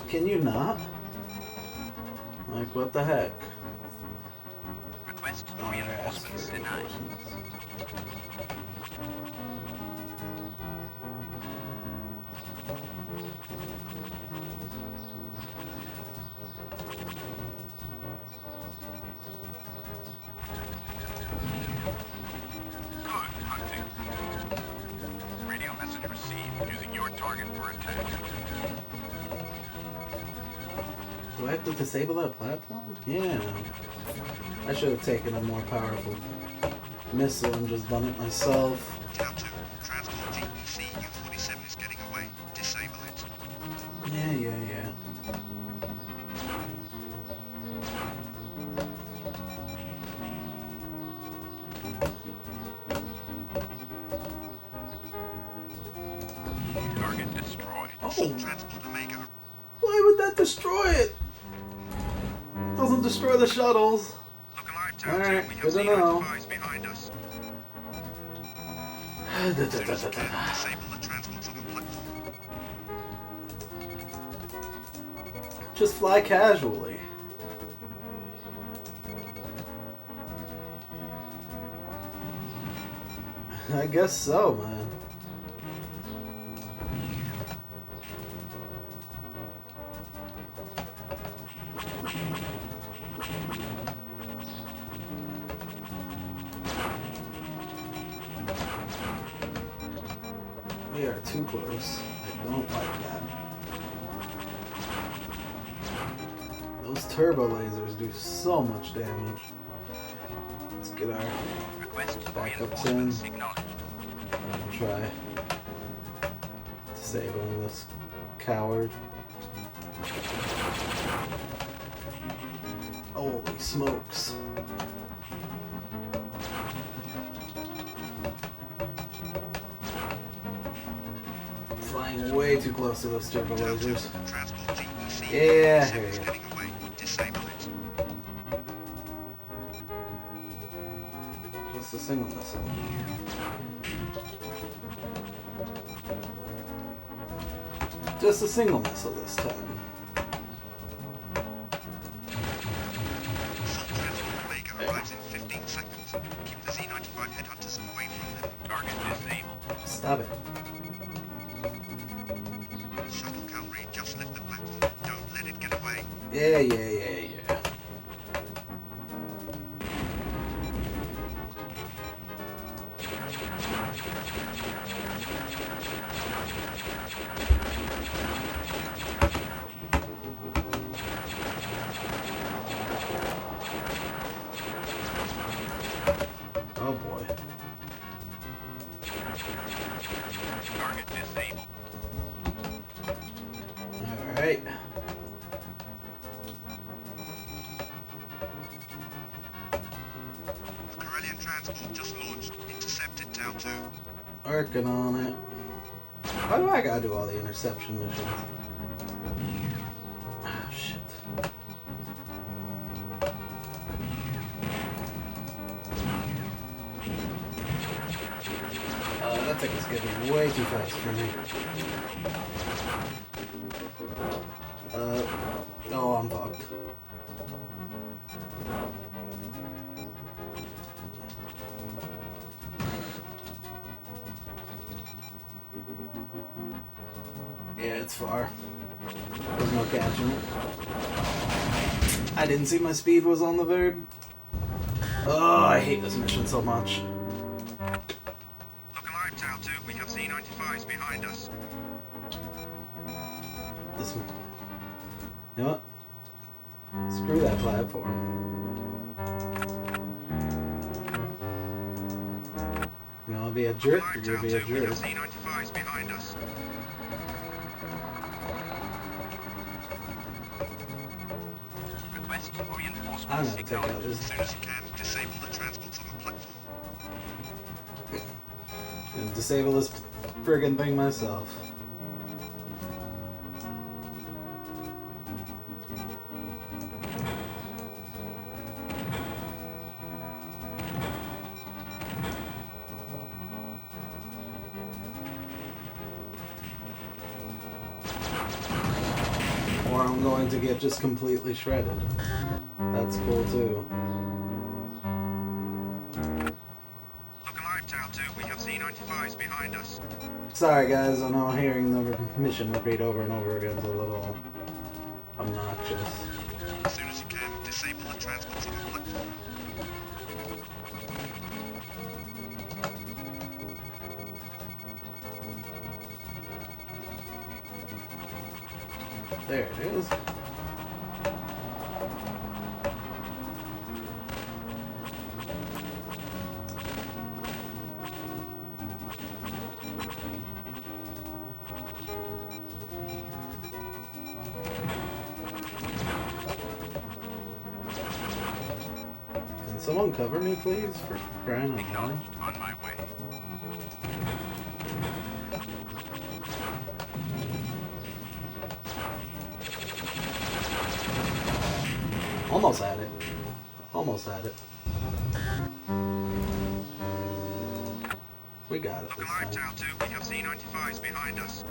Can you not? Like, what the heck? Request for reinforcements denied. Good hunting. Radio message received using your target for attack. Do I have to disable that platform? Yeah. I should have taken a more powerful missile and just done it myself. Delta, transport GEC U-47 is getting away. Disable it. Yeah. Target destroyed. Oh. Transport Omega. Why would that destroy it? Doesn't destroy the shuttles. Look alive, Tower Alright, 2. We good have to know. C-95s behind us. Disable the transports on the platform. Just fly casually. I guess so, man. We are too close. I don't like that. Those turbo lasers do so much damage. Let's get our Request for backups in. reinforcements acknowledged. I'll try disabling this coward. Holy smokes. Flying way too close to those turbo lasers. Transport GEC Yeah, U-47 here is you go. getting away. Disable it. Just a single missile. Just a single missile this time. Transport Omega arrives in 15 seconds. Keep the Z-95 headhunters away from them. Target disabled. Stop it. Shuttle cavalry just left the platform. Don't let it get away. Yeah. Oh boy. Target disabled. Alright. A Corellian transport just launched. Intercepted Tau 2. Working on it. Why do I gotta do all the interception missions? Ah, shit. That thing is getting way too fast for me. Oh, I'm fucked. Yeah, it's far. There's no catching it. I didn't see my speed was on the very... Oh, I hate this mission so much. Look alive, Tau 2. We have Z-95s behind us. This one. You know what? Screw that platform. You wanna be a jerk? Alive, You're Tau gonna be a 2. We have jerk. Z-95s behind us. Request for I'm reinforcements gonna take out acknowledged. this. As soon as you can, disable the transports on the platform. Gonna disable this friggin' thing myself. Or I'm going to get just completely shredded. That's cool too. Look alive, Tau 2. We have Z-95s behind us. Sorry guys, I know hearing the mission repeat over and over again is a little obnoxious. As soon as you can, disable the transports on the platform. There it is. Can someone cover me, please, for crying out loud? On my way. Almost had it. Almost had it. We got it Look this alive, time. Tau 2. We have Z-95s behind us.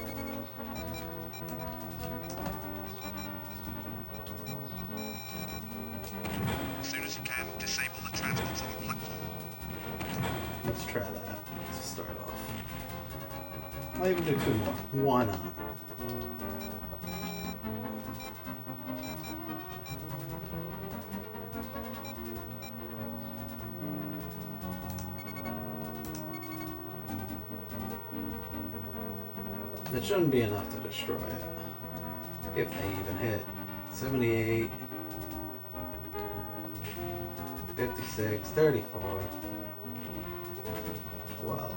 As soon as you can, disable the transports on the platform. Let's try that to start off. I'll even do 2 more. Why not? It shouldn't be enough to destroy it. If they even hit. 78, 56, 34, 12.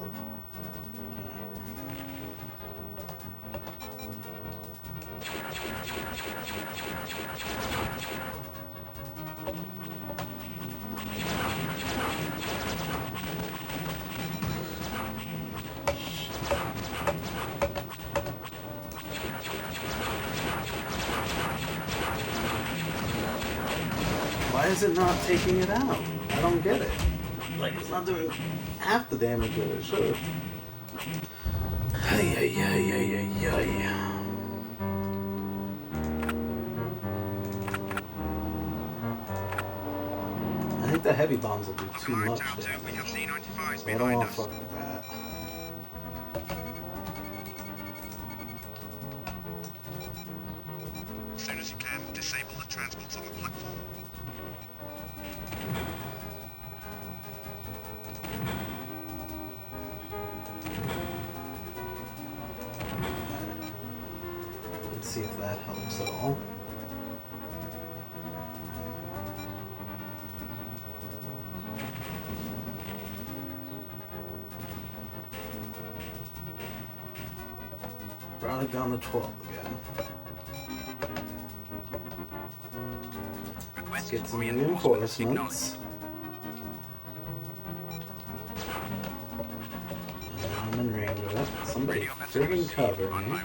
Why is it not taking it out? I don't get it. Like, it's not doing half the damage that it should. Hey, I think the heavy bombs will do too much damage. We have Z-95s So I don't behind want us. to fuck with that. As soon as you can, disable the transports on the platform. Let's see if that helps at all. Brought it down to 12 again. Let's get some reinforcements. I'm in range of it. Somebody friggin' cover me.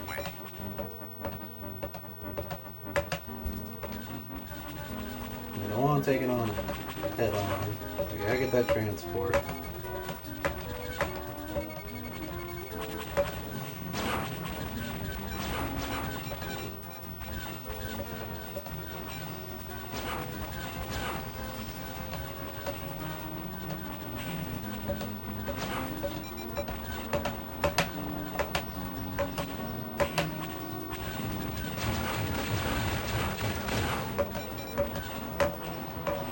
I don't want to take it on head on. I gotta get that transport.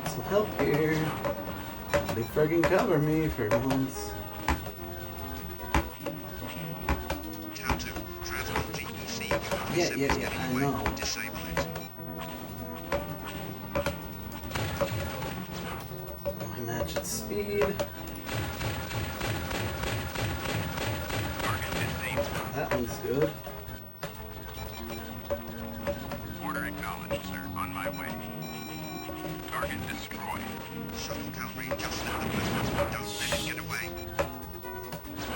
Some help here. They friggin' cover me for once. Tau 2, transport TEC. Yeah, I know. Disable it. I match its speed. Target disabled. That one's good. Order acknowledged, sir. On my way. Target destroyed. Shuttle cavalry just left the platform. Don't let it get away.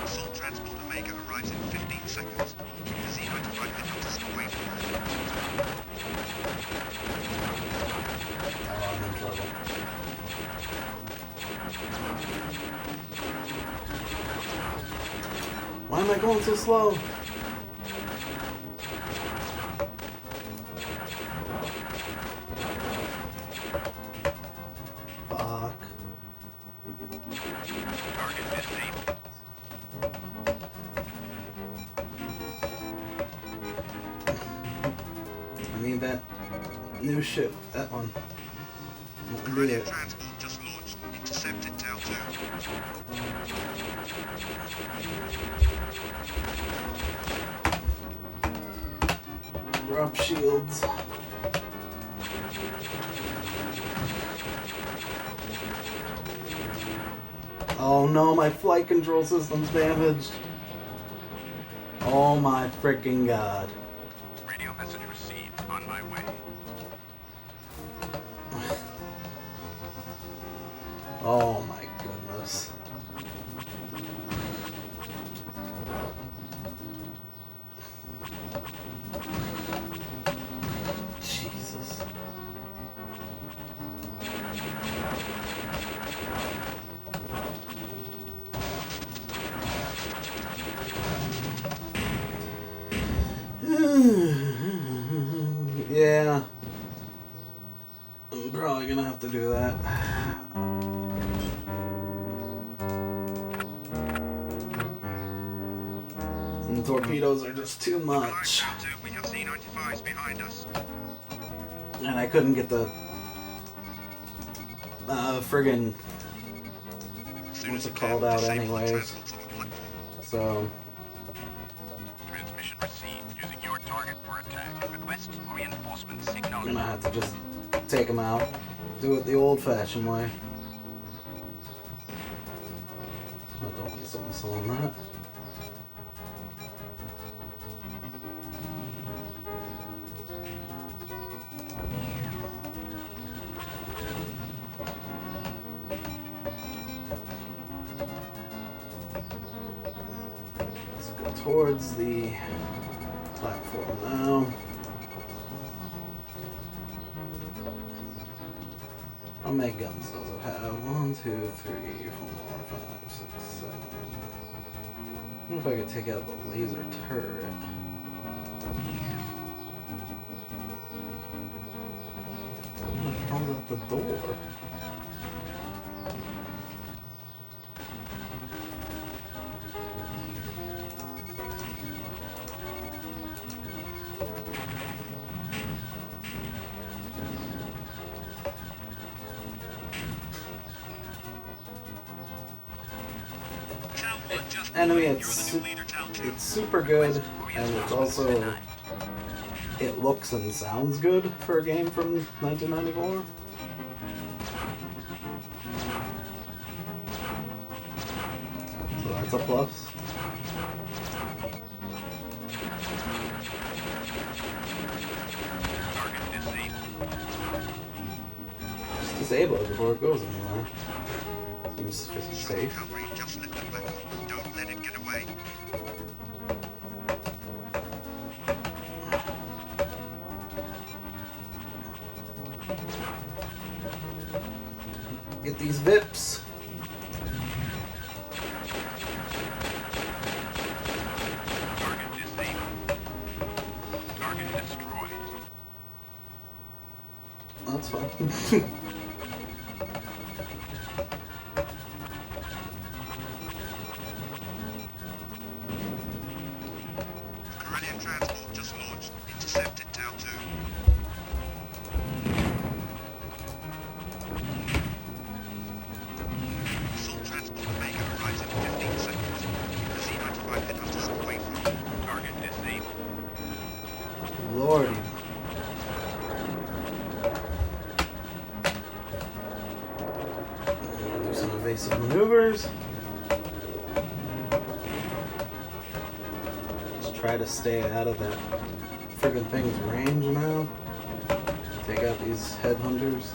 Assault transport arrives in 15 seconds. The Z-95 helicopters away from Oh, I'm in trouble. Why am I going so slow? Fuck. target disabled. I need that new ship. That one. Need Corellian it. transport just launched. Intercepted Tau 2. Drop shields. Oh no, my flight control system's damaged. Oh my freaking god. Radio message received. On my way. Oh my goodness. Jesus. Yeah. I'm probably gonna have to do that. And the torpedoes are just too much. Tau 2, we have Z-95s behind us. And I couldn't get the friggin' what's it called out anyways. So Transmission received. Using your target for attack. Request reinforcements. I'm Acknowledged. gonna have to just take them out. Do it the old-fashioned way. I don't waste a missile on that. Let's go towards the platform now. How many guns does it have? 1, 2, 3, 4, 5, 6, 7. I wonder if I could take out the laser turret. What the hell's at the door? Tau 1 just Enemy, moved. it's You're the new leader, Tau 2. it's super good, and it's also it looks and sounds good for a game from 1994. So that's a plus. Target disabled. Just disable it before it goes anywhere. Seems safe. Recovery, just let them back. Don't let it get away. Get these VIPs. Target disabled. Target destroyed. That's fine. Corellian transport just launched. Intercepted Tau 2. Assault transport Omega arrives in 15 seconds. The Z-95 headhunters away from target disabled. Lordy. Do some evasive maneuvers. Just try to stay out of that friggin' thing's range now. Take out these headhunters.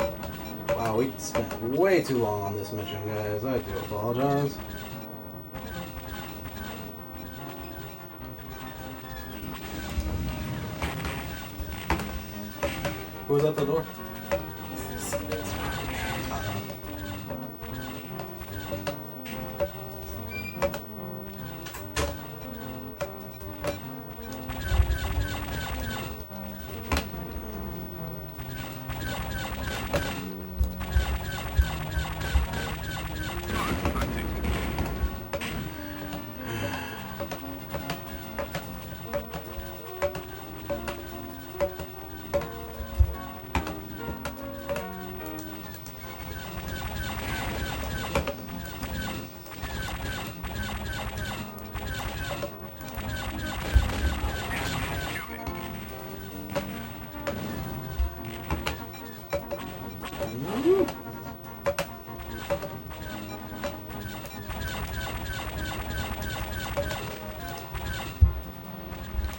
Wow, we spent way too long on this mission, guys. I do apologize. Who's at the door?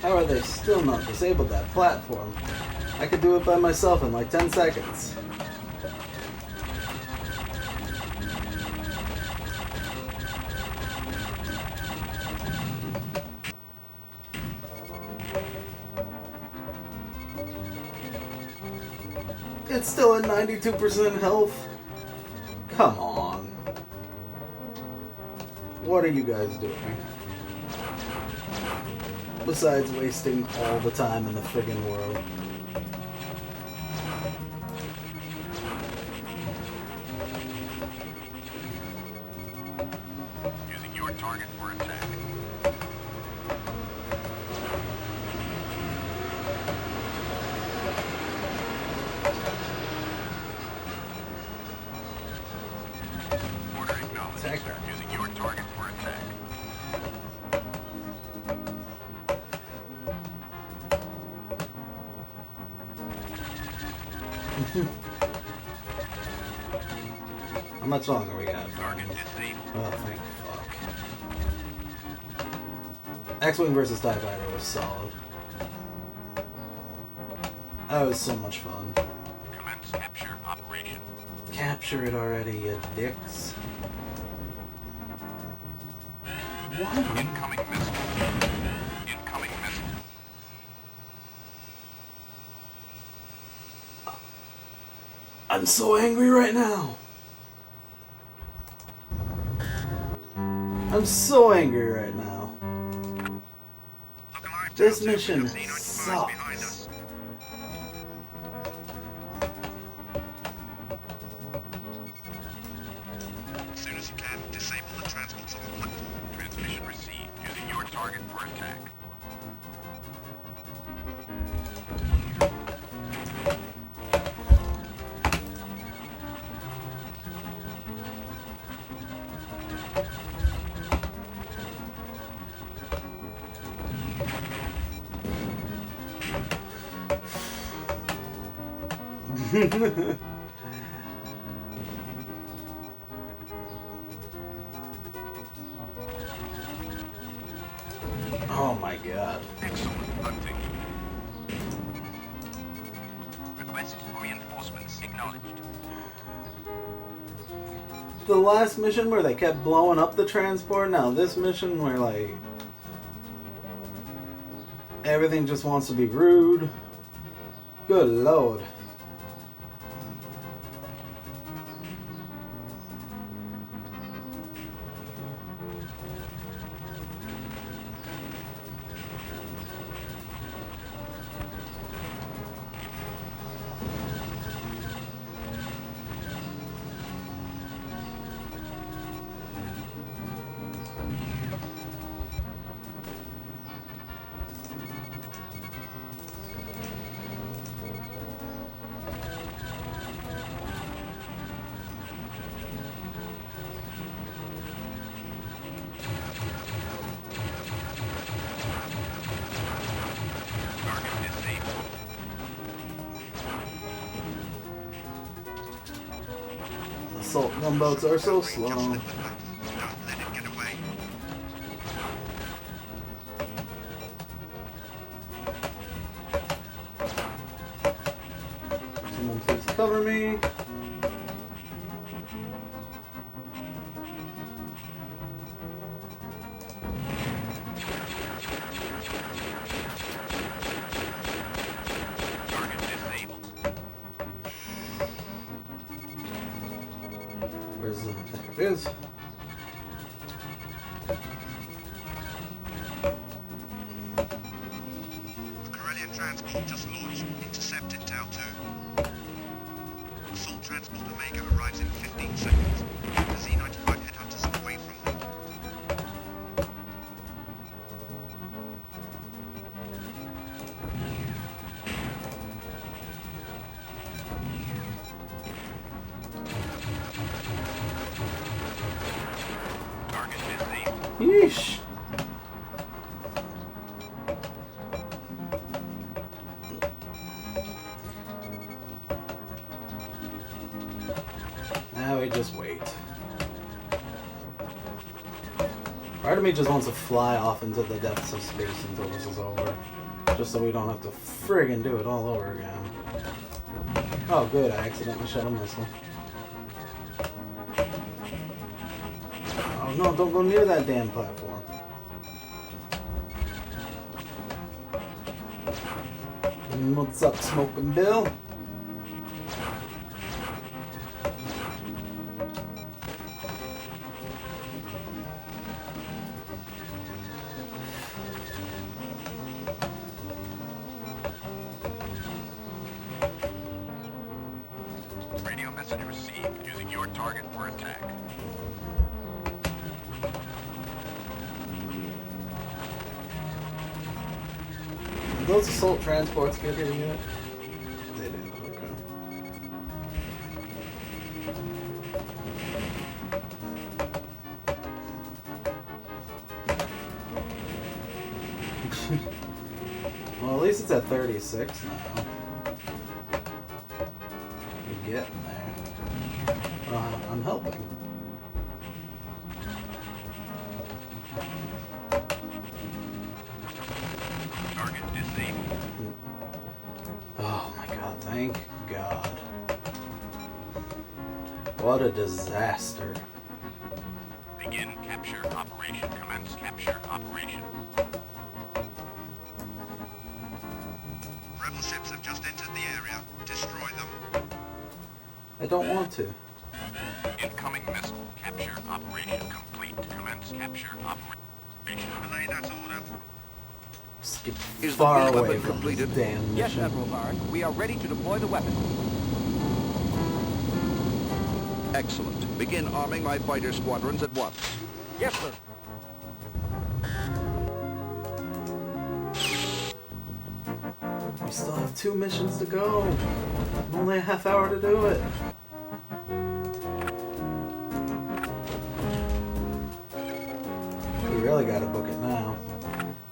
How are they still not disabled that platform? I could do it by myself in like 10 seconds. It's still at 92% health. Come on. What are you guys doing? Besides wasting all the time in the friggin' world. Using your target for attack. Order acknowledged, sir. Using your target for attack. How much longer we got? Target disabled. Oh, thank fuck. X-Wing versus TIE Fighter was solid. That was so much fun. Commence capture operation. Capture it already, you dicks. What? Incoming missile. Incoming missile. I'm so angry right now. I'm so angry right now. This mission sucks. As soon as you can, disable the transports on the platform. Transmission received. Using your target for attack. Oh my god. Excellent hunting. Request for reinforcements acknowledged. The last mission where they kept blowing up the transport, now this mission where like everything just wants to be rude. Good lord. Assault gunboats are so slow. Don't let it get away. Someone please cover me. Target disabled. is. Corellian transport just launched. Intercepted Tau 2. Assault transport Omega arrives in 15 seconds. The Z-95 headhunters away from them. Target busy. Yeesh. Now we just wait. Part of me just wants to fly off into the depths of space until this is over. Just so we don't have to friggin' do it all over again. Oh good, I accidentally shot a missile. Oh no, don't go near that damn platform. What's up, Smoking Bill? Radio message received. Using your target for attack. Did those assault transports get here yet? They did, okay. Well, at least it's at 36 now. We're getting there. I'm helping. Target disabled. Oh my god, thank God. What a disaster. Begin capture operation. Commence capture operation. Rebel ships have just entered the area. Destroy them. I don't want to. Incoming missile. Capture operation complete. Commence capture operation. Relay that order. Just get Is the far build away weapon from completed? this damn Yes, mission. Admiral Bard. We are ready to deploy the weapon. Excellent. Begin arming my fighter squadrons at once. Yes, sir. We still have 2 missions to go. Only a half hour to do it. We really gotta book it now.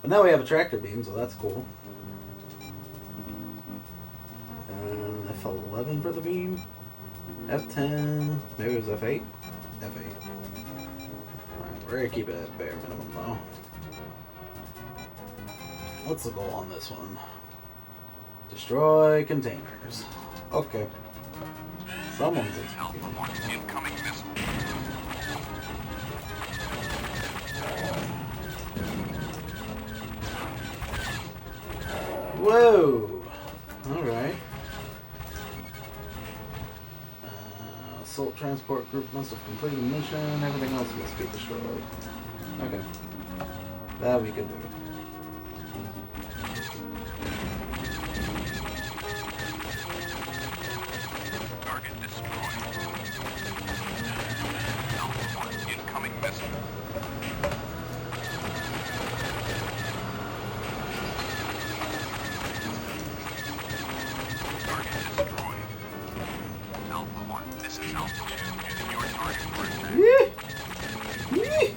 But now we have a tractor beam, so that's cool. And F11 for the beam. F10. Maybe it was F8. F8. Alright, we're gonna keep it at bare minimum though. What's the goal on this one? Destroy containers. Okay. Someone's Alpha 1. Incoming missile. Whoa! Alright. Assault transport group must have completed mission. Everything else must be destroyed. Okay. That we can do. Target destroyed. Alpha 1. Incoming missile. Target destroyed. Alpha 1. This is Alpha 2. Using your target for attack. Yee! Yee!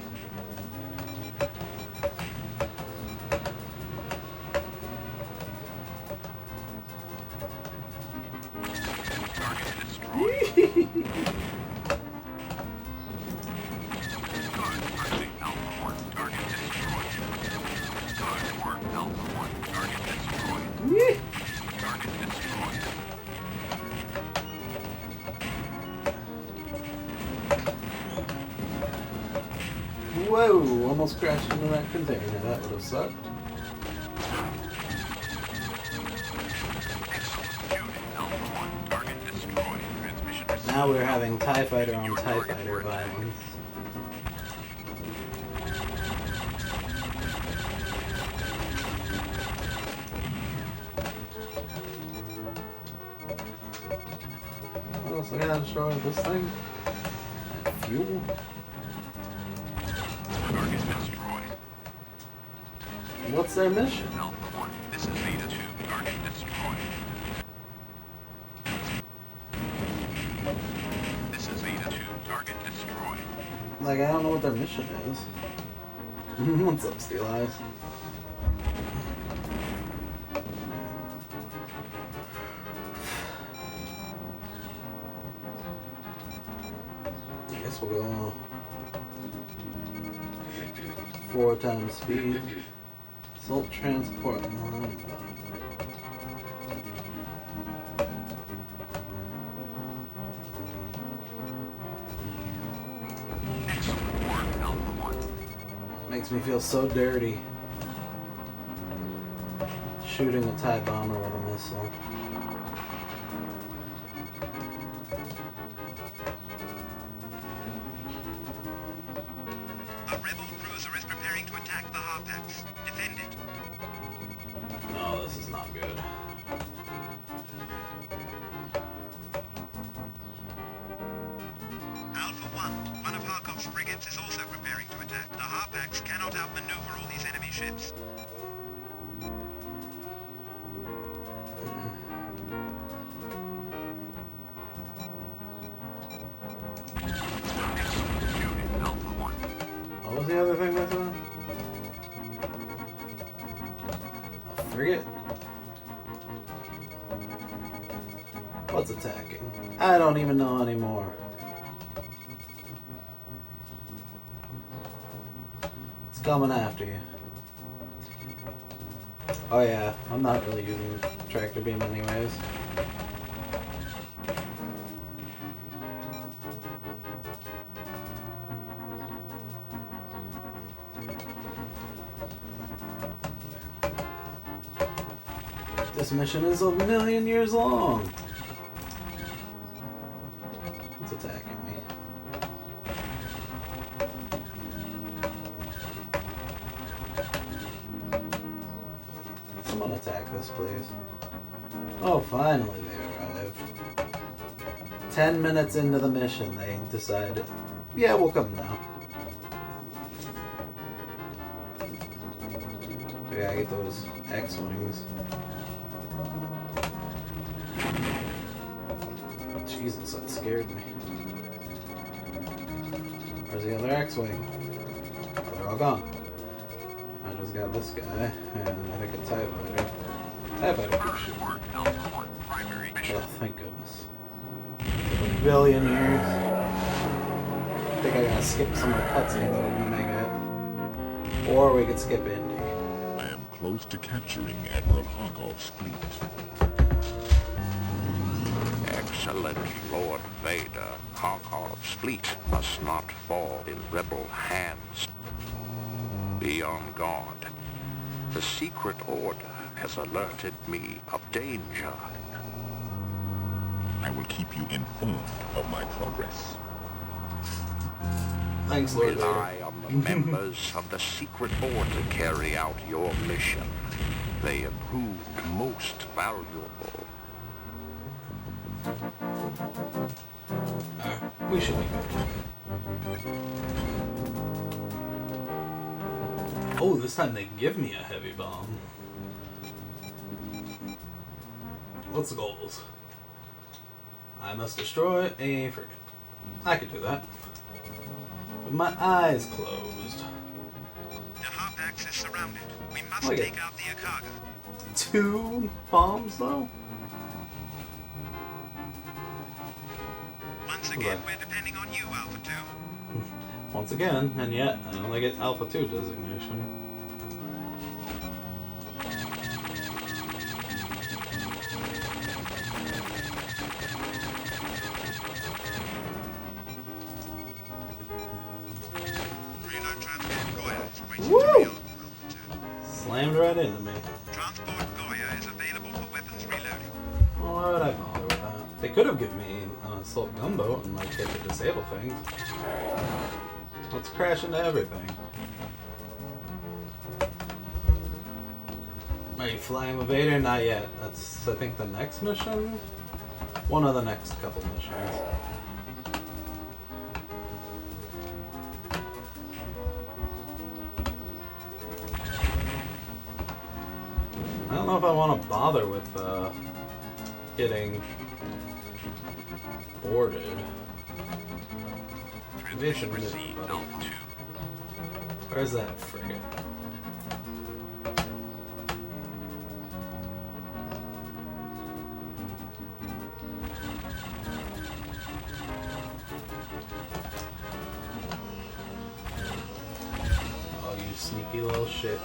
Target destroyed. Good. Hunting Alpha 1. Target destroyed. Good work, Alpha 1. Target destroyed. Yee! Target destroyed. Whoa! Almost crashed into that container. That would have sucked. Excellent shooting, Alpha 1. Target destroyed. Transmission received. Now we're having TIE Fighter on TIE Fighter violence. What else I gotta destroy this thing? Fuel? Target destroyed. What's their mission? Alpha 1, this is Beta 2. Target destroyed. This is Beta 2. Target destroyed. Like, I don't know what their mission is. What's up, Steel Eyes? I guess we'll go 4 times speed. Assault transport. Excellent work, Alpha 1. Makes me feel so dirty. Shooting a TIE bomber with a missile. A rebel cruiser is preparing to attack the Harpex. Defend it. No, this is not good. Alpha 1, one of Harkov's frigates is also preparing to attack. The Harpex cannot outmaneuver all these enemy ships. Excellent shooting, Alpha 1. What was the other thing that's on? A frigate? What's attacking? I don't even know anymore. It's coming after you. Oh yeah, I'm not really using tractor beam anyways. This mission is 1,000,000 years long. It's attacking me. Someone attack this, please. Oh, finally they arrived. 10 minutes into the mission, they decided, yeah, we'll come now. I gotta get those X-Wings. Jesus, that scared me. Where's the other X-Wing? Oh, they're all gone. I just got this guy, and I think a TIE Fighter. TIE Fighter keeps shooting. Oh, thank goodness. 1,000,000,000 years. I think I gotta skip some of the cutscenes to make it. Or we could skip Indy. I am close to capturing Admiral Harkov's fleet. Excellent, Lord Vader. Harkov's fleet must not fall in rebel hands. Be on guard. The Secret Order has alerted me of danger. I will keep you informed of my progress. Thanks, Lord Vader. Rely on the members of the Secret Order to carry out your mission. They have proved most valuable. Alright, we should be good. Oh, this time they give me a heavy bomb. What's the goals? I must destroy a frigate. I can do that. With my eyes closed. The Harpex is surrounded. We must Look at take out the Akaga. 2 bombs, though? Once again, we're depending on you, Alpha 2. Once again, and yet I only get Alpha 2 designation. Reload transport Goya is waiting Woo! to reload, Alpha 2. Slammed right into me. Transport Goya is available for weapons reloading. Well, why would I bother with that? They could have given me an assault gunboat and like hit the disable things. Let's crash into everything. Are you flying with Vader? Not yet. That's, I think, the next mission? One of the next couple missions. I don't know if I want to bother with getting boarded. Transmission received. Alpha 2. Where's that frigate? Oh, you sneaky little shit.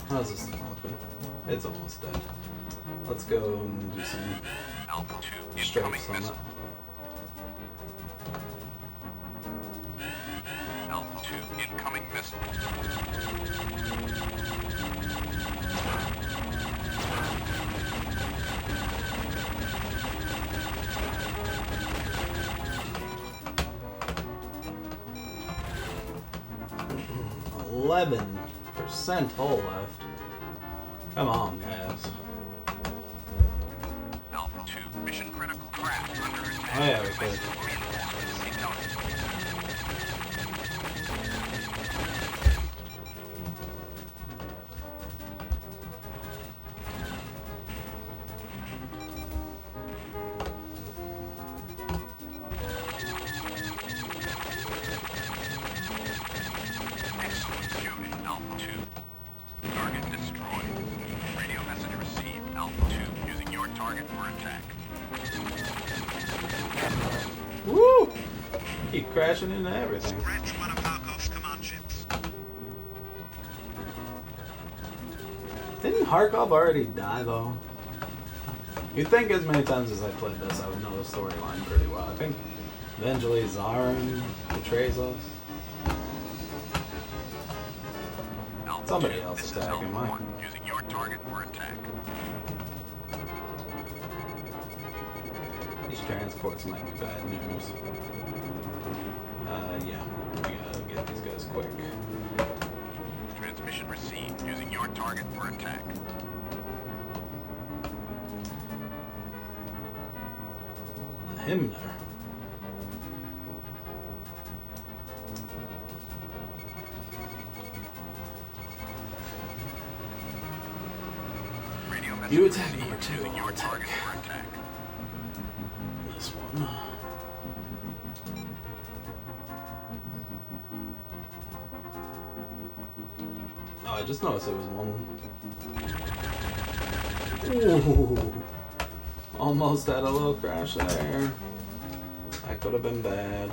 How's this thing looking? It's almost dead. Let's go and do some Alpha 2 strikes on it. Alpha 2 incoming missile. %11 hull left. Come on, guys. Alpha 2 mission critical craft under attack. Oh yeah, we could. Excellent shooting, Alpha 2. Target destroyed. Radio message received, Alpha 2, using your target for attack. Woo! Keep crashing into everything. Scratch one of Harkov's command ships. Didn't Harkov already die though? You'd think as many times as I played this, I would know the storyline pretty well. I think eventually Zarin betrays us. Alpha Somebody 2, else this is attacking Alpha mine. 1, using your target for attack. These transports might be bad news. Yeah, we gotta get these guys quick. Transmission received, using your target for attack. Him there. Radio message You attack received, number 2. using I'll your attack target for attack. this one. Oh, I just noticed it was one. Ooh, almost had a little crash there. That could have been bad.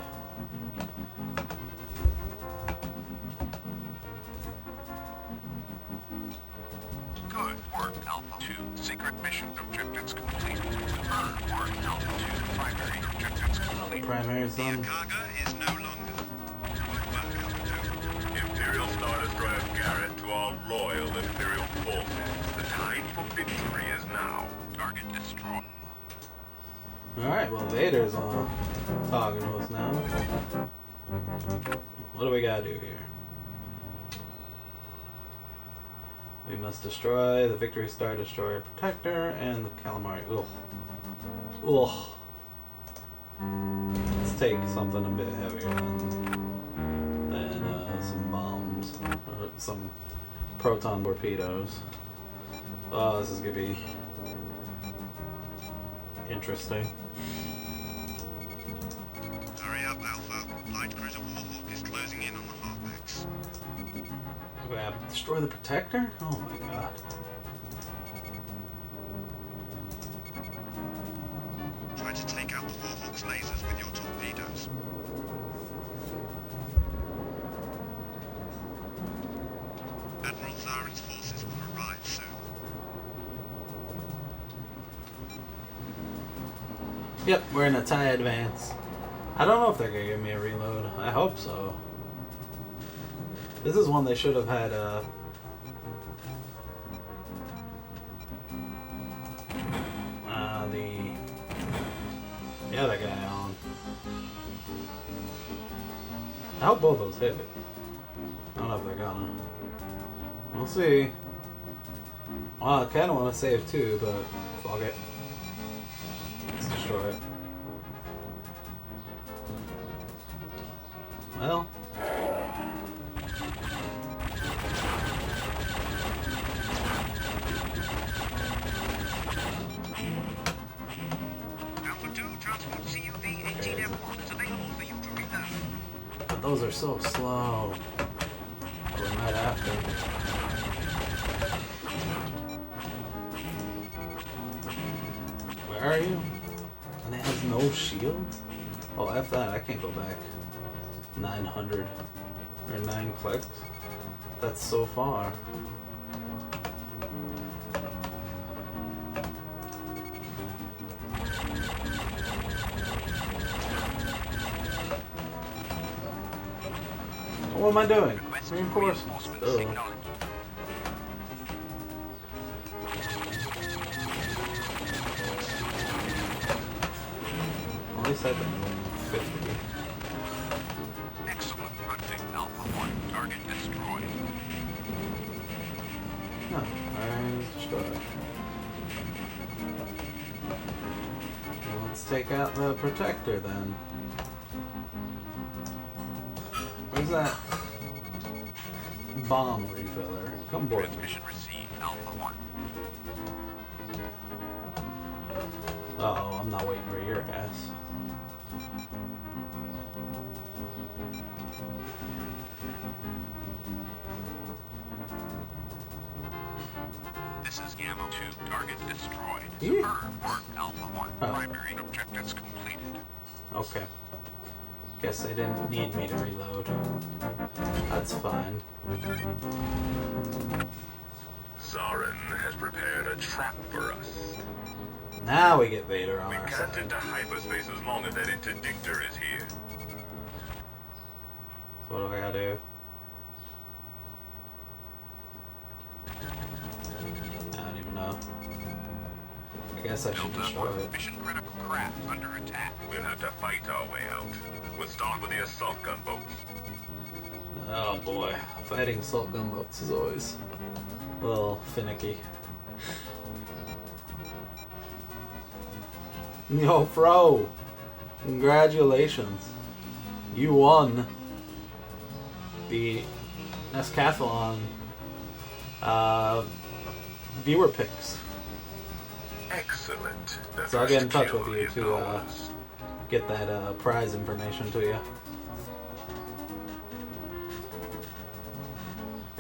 Good work, Alpha 2. Secret mission objectives complete. Superb work, Alpha 2. Primary objectives The complete. primary's done. Cargo is no longer. Good work, Alpha 2. Imperial Star Destroyer Garrett to all loyal Imperial forces. The time for victory is now. Target destroyed. Alright, well Vader's on talking to us now. What do we gotta do here? We must destroy the Victory Star Destroyer Protector and the Calamari. Ugh. Ugh. Let's take something a bit heavier than some bombs. Or some proton torpedoes. Oh, this is gonna be interesting. Hurry up, Alpha. Light cruiser Warhawk is closing in on the Harpex. We have to destroy the Protector? Oh my god. Try to take out the Warhawk's lasers with your torpedoes. Admiral Zarin's forces will arrive soon. Yep, we're in a TIE Advance. I don't know if they're gonna give me a reload. I hope so. This is one they should have had the other guy on. I hope both those hit it. I don't know if they're gonna. We'll see. Well, I kinda wanna save too, but fuck it. Let's destroy it. Well. But those are so slow. We might have to. Where are you? And it has no shield? Oh, F that. I can't go back. 900 or 9 clicks. That's so far. What am I doing? Reinforcements. Ugh. At least I've been 50. Excellent hunting, Alpha 1. Target destroyed. No, alright, destroyed. Well, let's take out the protector then. Where's that bomb refiller? Come aboard. Transmission received, Alpha 1. Uh-oh, I'm not waiting for your ass. This is Gamma 2. Target destroyed. Yeah. Superb work, Alpha 1. Oh. Primary objectives completed. Okay. Guess they didn't need me to reload. That's fine. Zarin has prepared a trap for us. Now we get Vader on We our can't side. enter hyperspace as long as that interdictor is here. What do I gotta do? I don't even know. I guess I should Delta destroy 1. it. Mission critical craft under attack. We'll have to fight our way out. We'll start with the assault gunboats. Oh boy, fighting assault gunboats is always a little finicky. Yo, Fro! Congratulations. You won the Nescathlon viewer picks. Excellent. The So I'll get in first touch with kill you is to ours. get that prize information to you.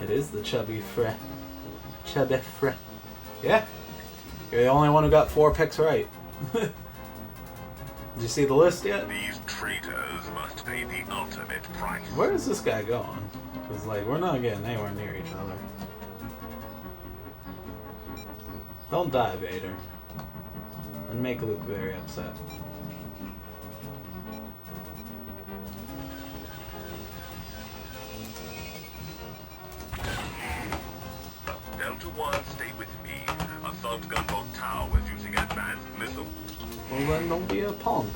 It is the chubby friend. Chubby friend. Yeah. You're the only one who got 4 picks right. Did you see the list yet? These traitors must pay the ultimate price. Where is this guy going? Because, like, we're not getting anywhere near each other. Don't die, Vader. And make Luke very upset. Delta 1, stay with me. Assault gunboat Tau is using advanced missiles. Well, then don't be a punk.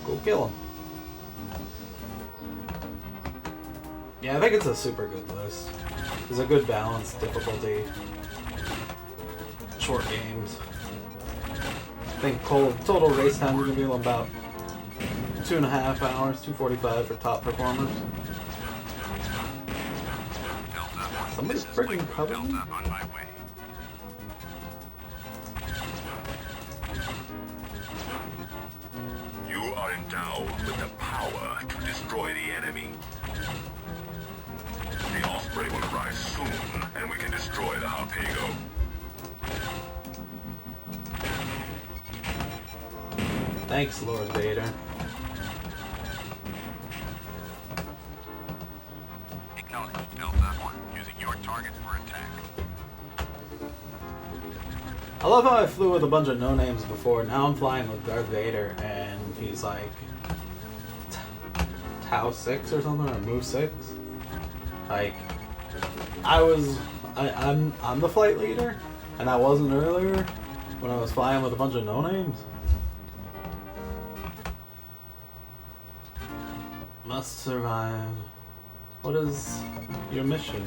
Go kill him. Yeah, I think it's a super good list. There's a good balance, difficulty, short games. I think total race time is going to be about 2.5 hours, 2:45 for top performers. Somebody's freaking covering me? Delta on my way. You are endowed with the power to destroy the enemy. The Osprey will arrive soon, and we can destroy the Harpego. Thanks, Lord Vader. Acknowledged, Delta 1. Using your target for attack. I love how I flew with a bunch of no-names before. Now I'm flying with Darth Vader, and he's like Tau 6 or something, or Mu 6. Like, I'm the flight leader, and I wasn't earlier when I was flying with a bunch of no-names. Must survive. What is your mission?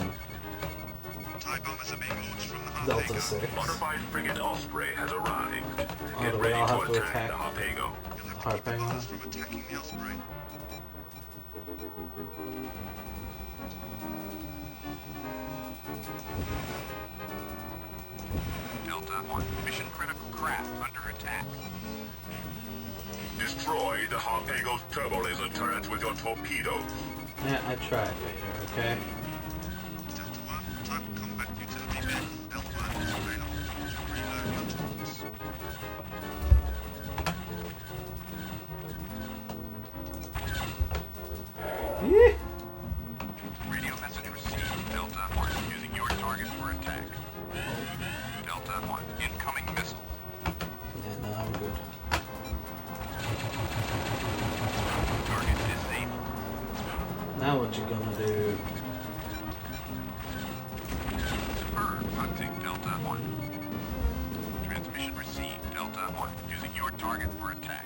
Delta 6. Modified frigate Osprey has arrived. Oh, Get do we ready all to have to attack attack the Harpago. Harpago? From attacking the Osprey. Delta 1, mission critical craft under attack. Destroy the Harpago's turbo laser turrets with your torpedoes. Yeah, I tried Vader, okay? Delta 1, type combat utility bin. L1 is available. Reload launch. Yeah. Radio message received. Delta 1, using your target for attack. Delta 1, incoming missile. Yeah, no, I'm good. Target disabled. Now what you gonna do? Superb hunting, Delta 1. Transmission received. Delta 1, using your target for attack.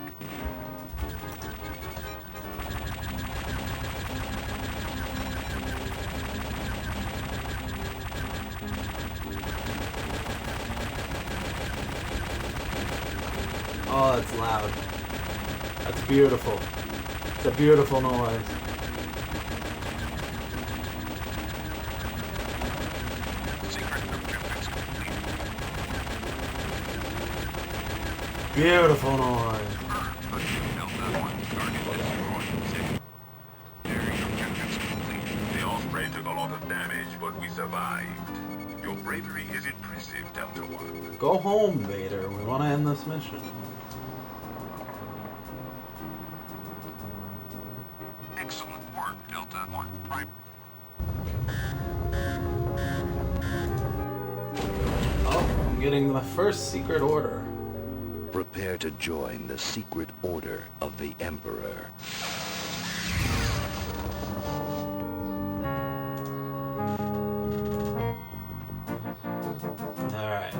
Oh, that's loud. That's beautiful. It's a beautiful noise. Secret objectives complete. Beautiful noise. Delta 1, target destroyed. Secondary objectives complete. The Osprey took a lot of damage, but we survived. Your bravery is impressive, Delta 1. Go home, Vader. We want to end this mission. Excellent work, Delta 1. Prime. Oh, I'm getting my first secret order. Prepare to join the secret order of the Emperor. Alright.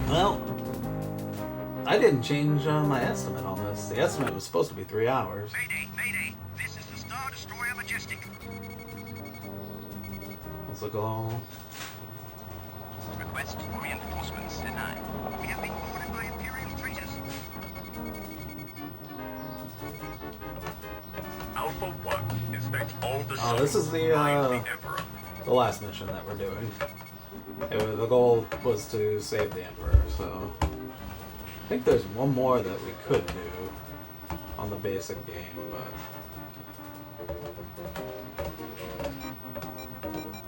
Well, I didn't change my estimate on this. The estimate was supposed to be 3 hours. Mayday, mayday. This is the Star Destroyer Majestic. Let's look all. Request for reinforcements denied. We have been boarded by Imperial traitors. Alpha 1, inspect all the Oh, this is the Emperor. the last mission that we're doing. The goal was to save the Emperor, so I think there's one more that we could do on the basic game, but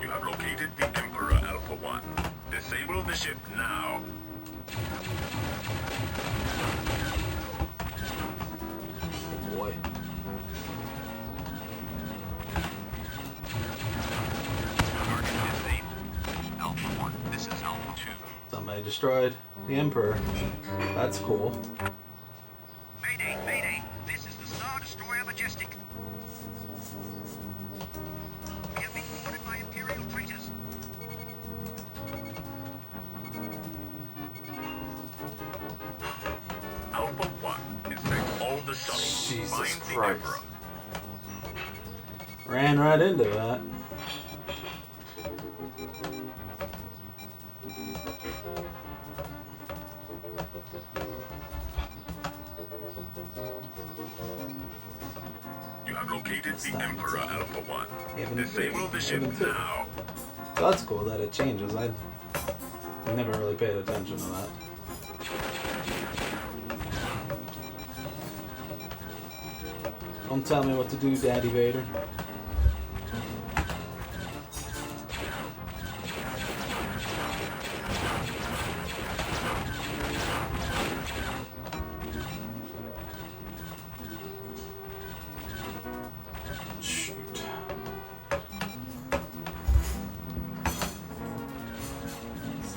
You have located the Emperor, Alpha 1. Disable the ship now. boy. Target disabled. Alpha 1, this is Alpha 2. Somebody destroyed the Emperor. That's cool. Mayday, mayday. This is the Star Destroyer Majestic. We have been boarded by Imperial traitors. Alpha 1, inspect all the shuttles. Jesus Find the Christ. Emperor. Ran right into that. You have located the Emperor, Alpha 1. Haven Disable the ship Haven 2. now. So that's cool that it changes. I never really paid attention to that. Don't tell me what to do, Daddy Vader.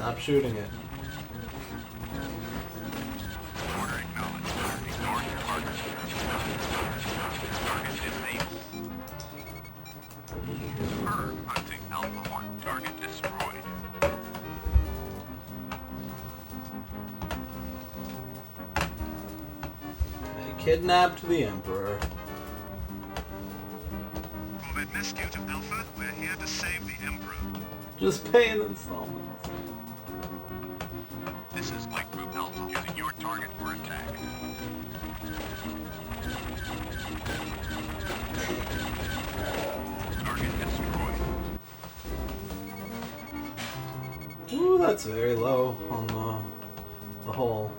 Stop shooting it. Order acknowledged. Ignore your orders. Target disabled. Bird hunting Alpha 1. Target destroyed. They kidnapped the Emperor. Over at Rescue to Alpha, we're here to save the Emperor. Just pay in installments. This is Light Group Alpha, using your target for attack. Target destroyed. Ooh, that's very low on the hull.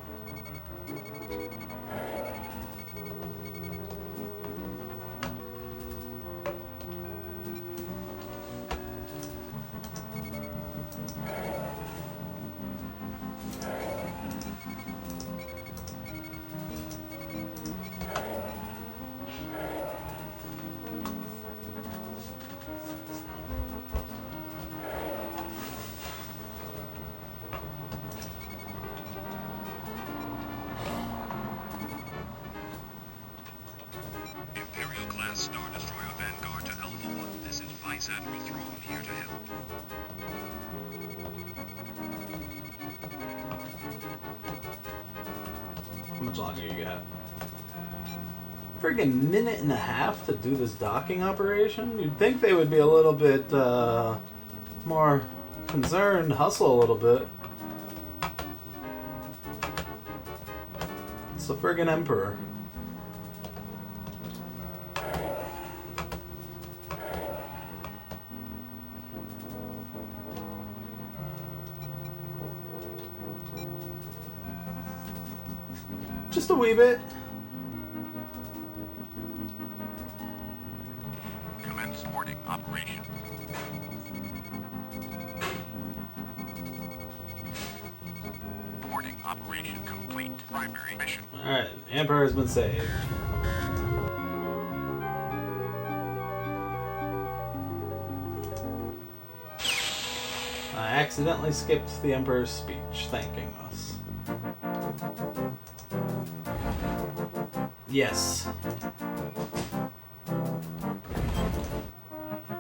Imperial-class Star Destroyer Vanguard to Alpha 1. This is Vice Admiral Thrawn here to help. How much longer you got? Friggin' minute and a half to do this docking operation? You'd think they would be a little bit more concerned, hustle a little bit. It's the friggin' Emperor. Just a wee bit. Commence boarding operation. Boarding operation complete. Primary mission. Alright, the Emperor has been saved. I accidentally skipped the Emperor's speech thanking us. Yes.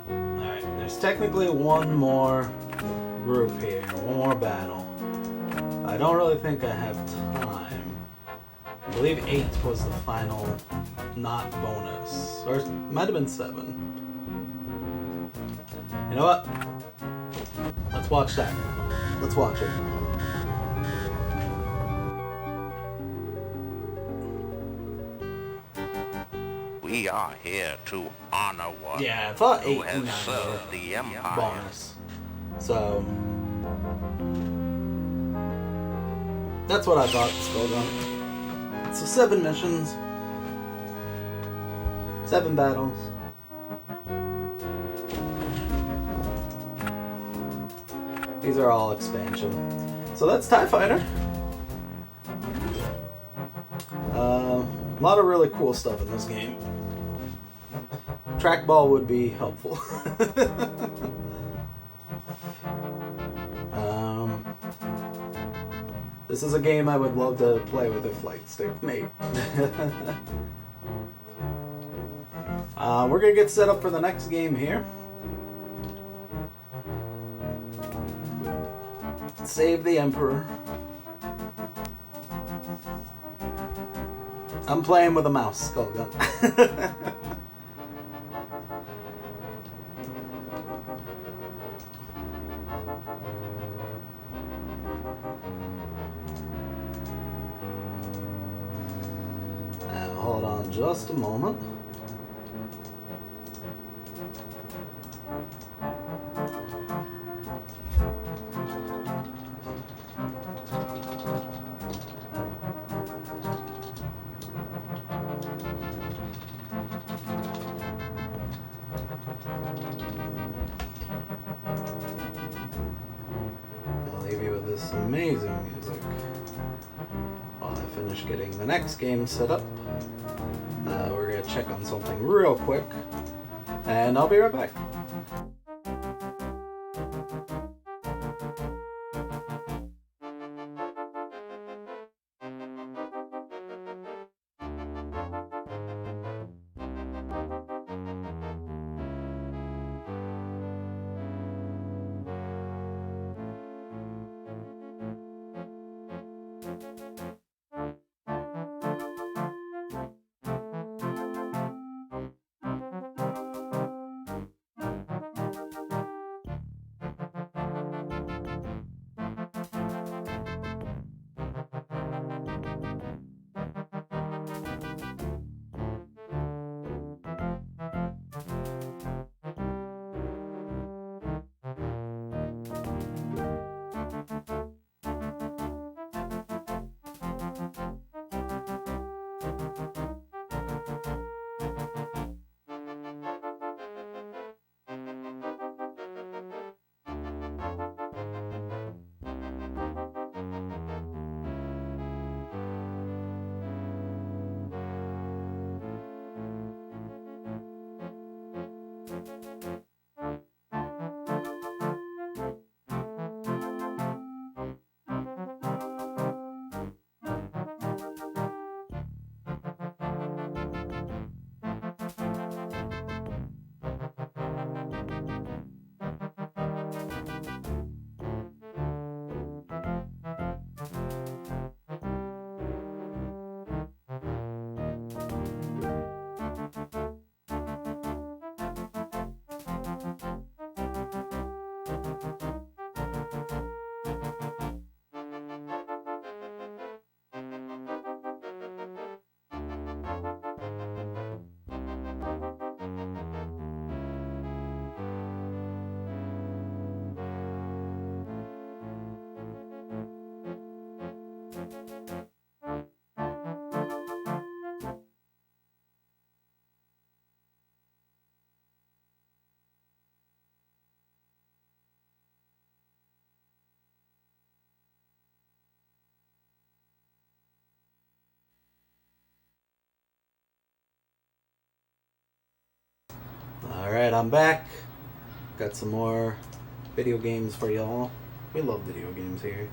Alright, there's technically one more group here, one more battle. I don't really think I have time. I believe 8 was the final not bonus. Or it might have been 7. You know what? Let's watch that. Let's watch it. We are here to honor one Yeah, I thought 8 who has and 9 served were the Empire. bonus. So that's what I thought Skullgun. So 7 missions, 7 battles. These are all expansion. So that's TIE Fighter. A lot of really cool stuff in this game. Trackball would be helpful. This is a game I would love to play with a flight stick, mate. We're gonna get set up for the next game here. Save the Emperor. I'm playing with a mouse, Skullgun. Hold on just a moment. I'll leave you with this amazing music while I finish getting the next game set up. We're going to check on something real quick, and I'll be right back. Alright, I'm back. Got some more video games for y'all. We love video games here.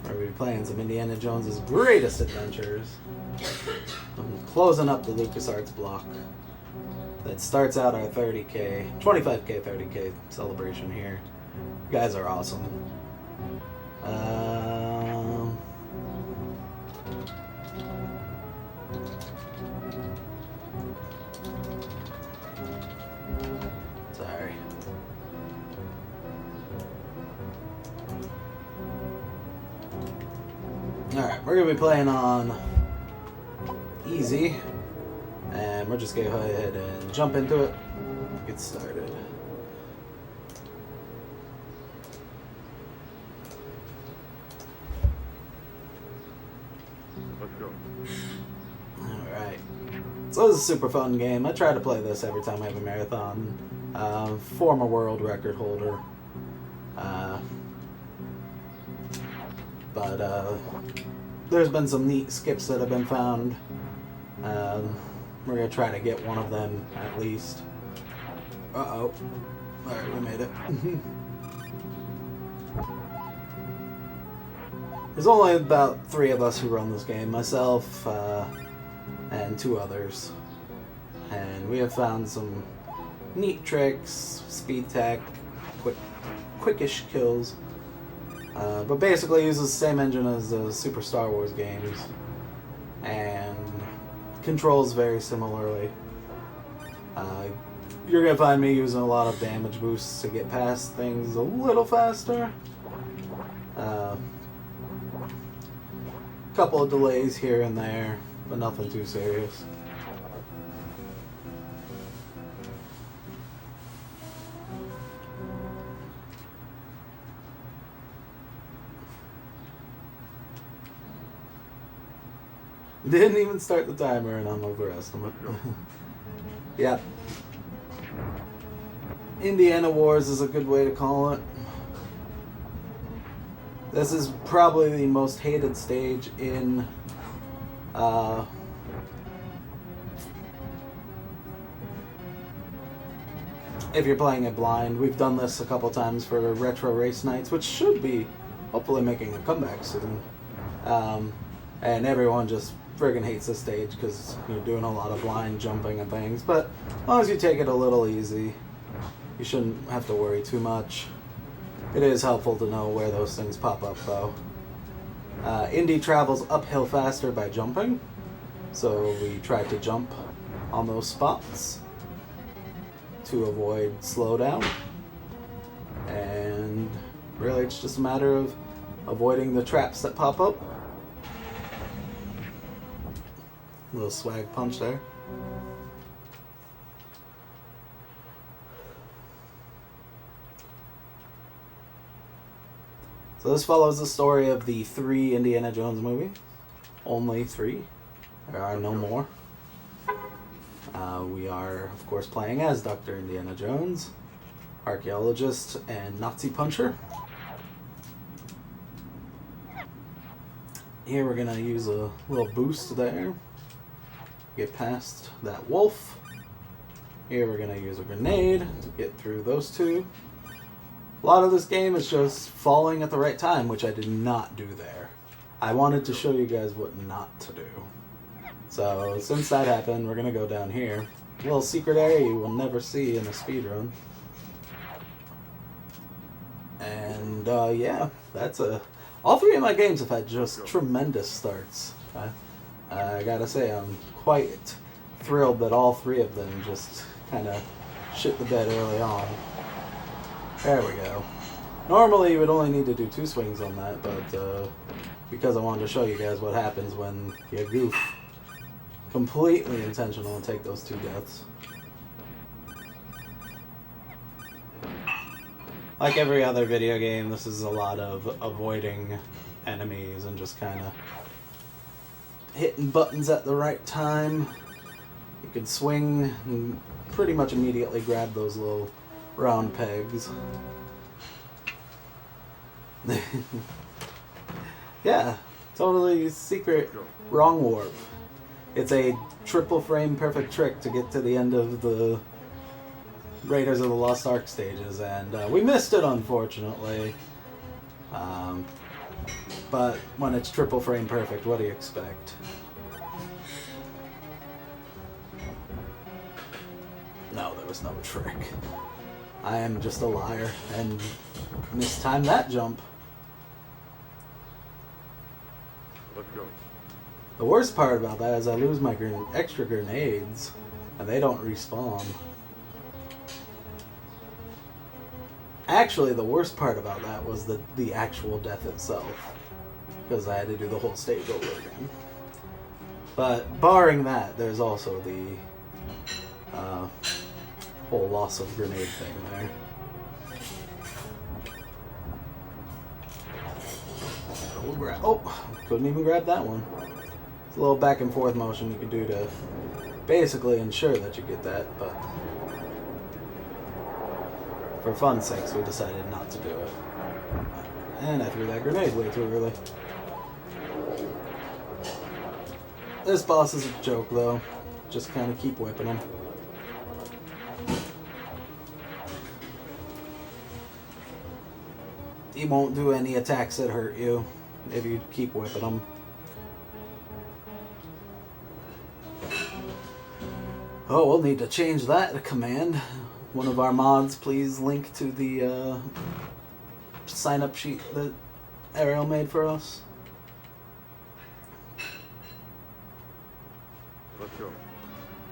We're going to be playing some Indiana Jones's Greatest Adventures. I'm closing up the LucasArts block. That starts out our 30K, 25K, 30K celebration here. You guys are awesome. Sorry. Alright, we're going to be playing on easy. And we're just going to go ahead and jump into it. Get started. Let's go. Alright. So this is a super fun game. I try to play this every time I have a marathon. Former world record holder. But there's been some neat skips that have been found. We're going to try to get one of them at least. Uh-oh. Alright, we made it. There's only about 3 of us who run this game. Myself, and 2 others. And we have found some neat tricks, speed tech, quickish kills. But basically uses the same engine as the Super Star Wars games. And controls very similarly. You're going to find me using a lot of damage boosts to get past things a little faster. Couple of delays here and there, but nothing too serious. Didn't even start the timer and I'm overestimate. Yeah. Indiana Wars is a good way to call it. This is probably the most hated stage in if you're playing it blind. We've done this a couple times for retro race nights, which should be hopefully making a comeback soon. And everyone just friggin' hates this stage because you're doing a lot of blind jumping and things. But as long as you take it a little easy, you shouldn't have to worry too much. It is helpful to know where those things pop up, though. Indy travels uphill faster by jumping, so we try to jump on those spots to avoid slowdown. And really, it's just a matter of avoiding the traps that pop up. Little swag punch there. So this follows the story of the 3 Indiana Jones movies. Only 3. There are no more. We are, of course, playing as Dr. Indiana Jones, archaeologist and Nazi puncher. Here we're going to use a little boost there. Get past that wolf. Here we're going to use a grenade to get through those two. A lot of this game is just falling at the right time, which I did not do there. I wanted to show you guys what not to do. So, since that happened, we're going to go down here. A little secret area you will never see in a speedrun. And, yeah, that's a... All three of my games have had just tremendous starts. I gotta say, I'm quite thrilled that all three of them just kind of shit the bed early on. There we go. Normally you would only need to do 2 swings on that, but because I wanted to show you guys what happens when you goof. Completely intentional and take those 2 deaths. Like every other video game, this is a lot of avoiding enemies and just kind of hitting buttons at the right time. You can swing and pretty much immediately grab those little round pegs. Yeah, totally secret wrong warp. It's a triple frame perfect trick to get to the end of the Raiders of the Lost Ark stages, and we missed it, unfortunately. But when it's triple frame perfect, what do you expect? No, there was no trick. I am just a liar, and mistimed that jump. Let's go. The worst part about that is I lose my extra grenades, and they don't respawn. Actually, the worst part about that was the actual death itself, because I had to do the whole stage over again. But barring that, there's also the whole loss of grenade thing there. Oh, couldn't even grab that one. It's a little back and forth motion you can do to basically ensure that you get that, but for fun's sakes, we decided not to do it. And I threw that grenade way too early. This boss is a joke, though. Just kind of keep whipping him. He won't do any attacks that hurt you if you keep whipping him. Oh, we'll need to change that command. One of our mods, please link to the sign-up sheet that Ariel made for us. Let's go.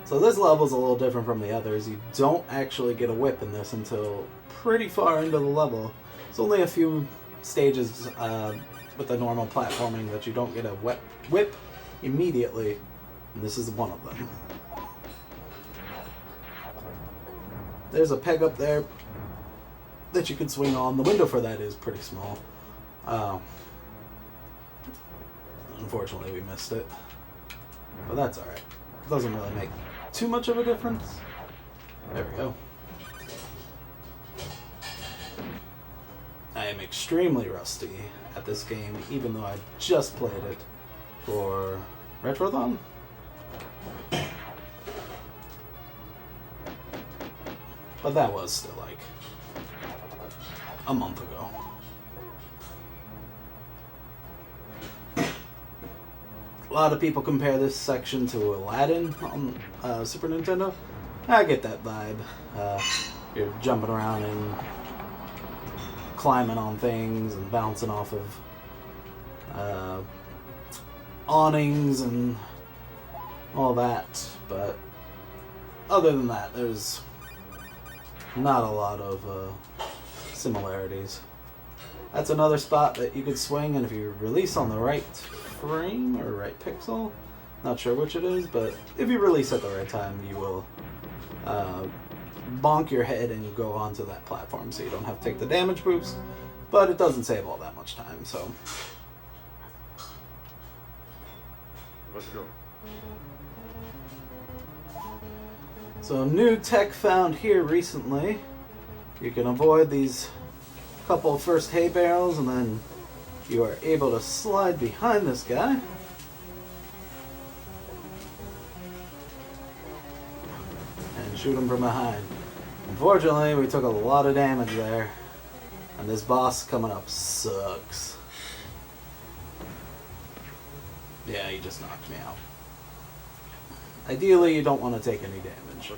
So this level's a little different from the others. You don't actually get a whip in this until pretty far into the level. It's only a few stages with the normal platforming that you don't get a whip immediately, and this is one of them. There's a peg up there that you can swing on. The window for that is pretty small. Unfortunately, we missed it. But that's alright. It doesn't really make too much of a difference. There we go. I am extremely rusty at this game, even though I just played it for Retrothon. But that was still like a month ago. A lot of people compare this section to Aladdin on Super Nintendo. I get that vibe. You're jumping around and climbing on things and bouncing off of awnings and all that. But other than that, there's not a lot of similarities. That's another spot that you could swing, and if you release on the right frame or right pixel, not sure which it is, but if you release at the right time, you will bonk your head and go onto that platform, so you don't have to take the damage boost, but it doesn't save all that much time, so. Let's go. So new tech found here recently. You can avoid these couple first hay bales, and then you are able to slide behind this guy. And shoot him from behind. Unfortunately, we took a lot of damage there. And this boss coming up sucks. Yeah, he just knocked me out. Ideally, you don't want to take any damage.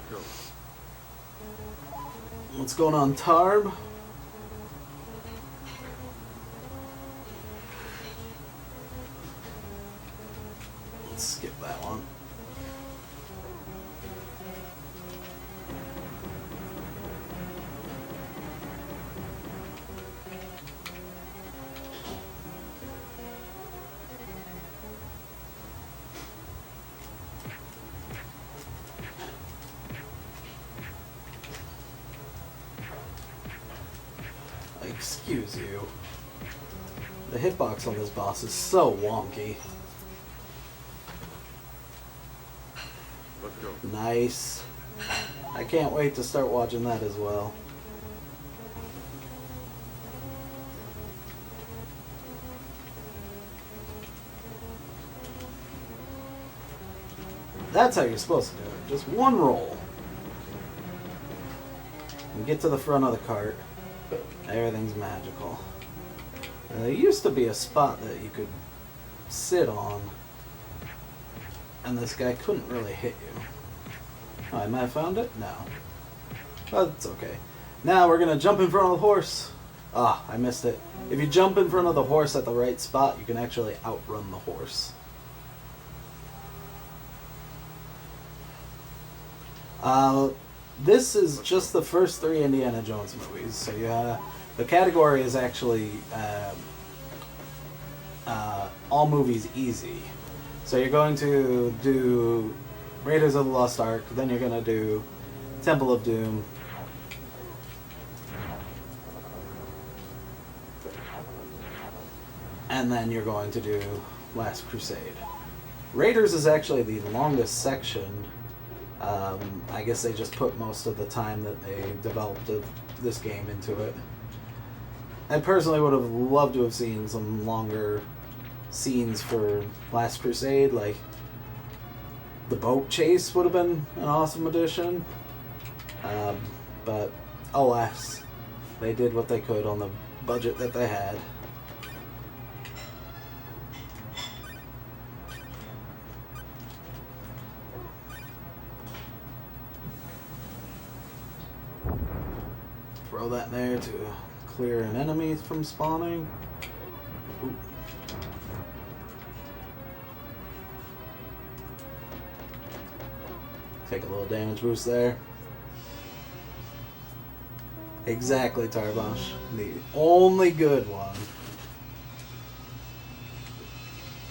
What's going on, Tarb? Let's skip that one. Excuse you. The hitbox on this boss is so wonky. Let's go. Nice. I can't wait to start watching that as well. That's how you're supposed to do it. Just one roll. And get to the front of the cart. Everything's magical. And there used to be a spot that you could sit on, and this guy couldn't really hit you. Oh, I might have found it? No. But it's okay. Now we're gonna jump in front of the horse. Ah, I missed it. If you jump in front of the horse at the right spot, you can actually outrun the horse. This is just the first 3 Indiana Jones movies. So yeah, the category is actually all movies easy. So you're going to do Raiders of the Lost Ark, then you're going to do Temple of Doom. And then you're going to do Last Crusade. Raiders is actually the longest section. I guess they just put most of the time that they developed this game into it. I personally would have loved to have seen some longer scenes for Last Crusade, like the boat chase would have been an awesome addition. But alas, they did what they could on the budget that they had. Throw that there to clear an enemy from spawning. Ooh. Take a little damage boost there. Exactly, Tarbosh. The only good one.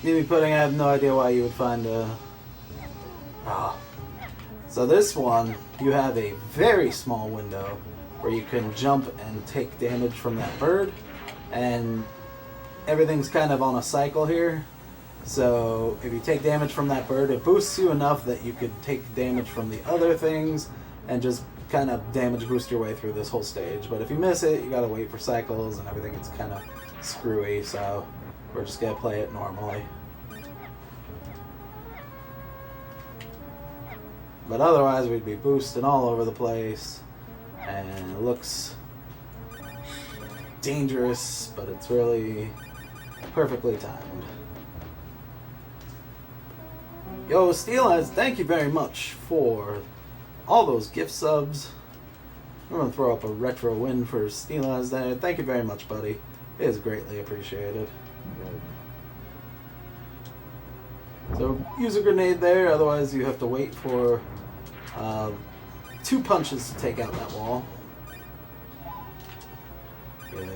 Maybe pudding, I have no idea why you would find a... Ah. So this one, you have a very small window where you can jump and take damage from that bird, and everything's kind of on a cycle here. So if you take damage from that bird, it boosts you enough that you could take damage from the other things and just kind of damage boost your way through this whole stage. But if you miss it, you gotta wait for cycles and everything is kind of screwy, so we're just gonna play it normally. But otherwise we'd be boosting all over the place. And it looks dangerous, but it's really perfectly timed. Yo, Steel Eyes, thank you very much for all those gift subs. I'm going to throw up a retro win for Steel Eyes there. Thank you very much, buddy. It is greatly appreciated. So, use a grenade there, otherwise you have to wait for 2 punches to take out that wall. Yeah.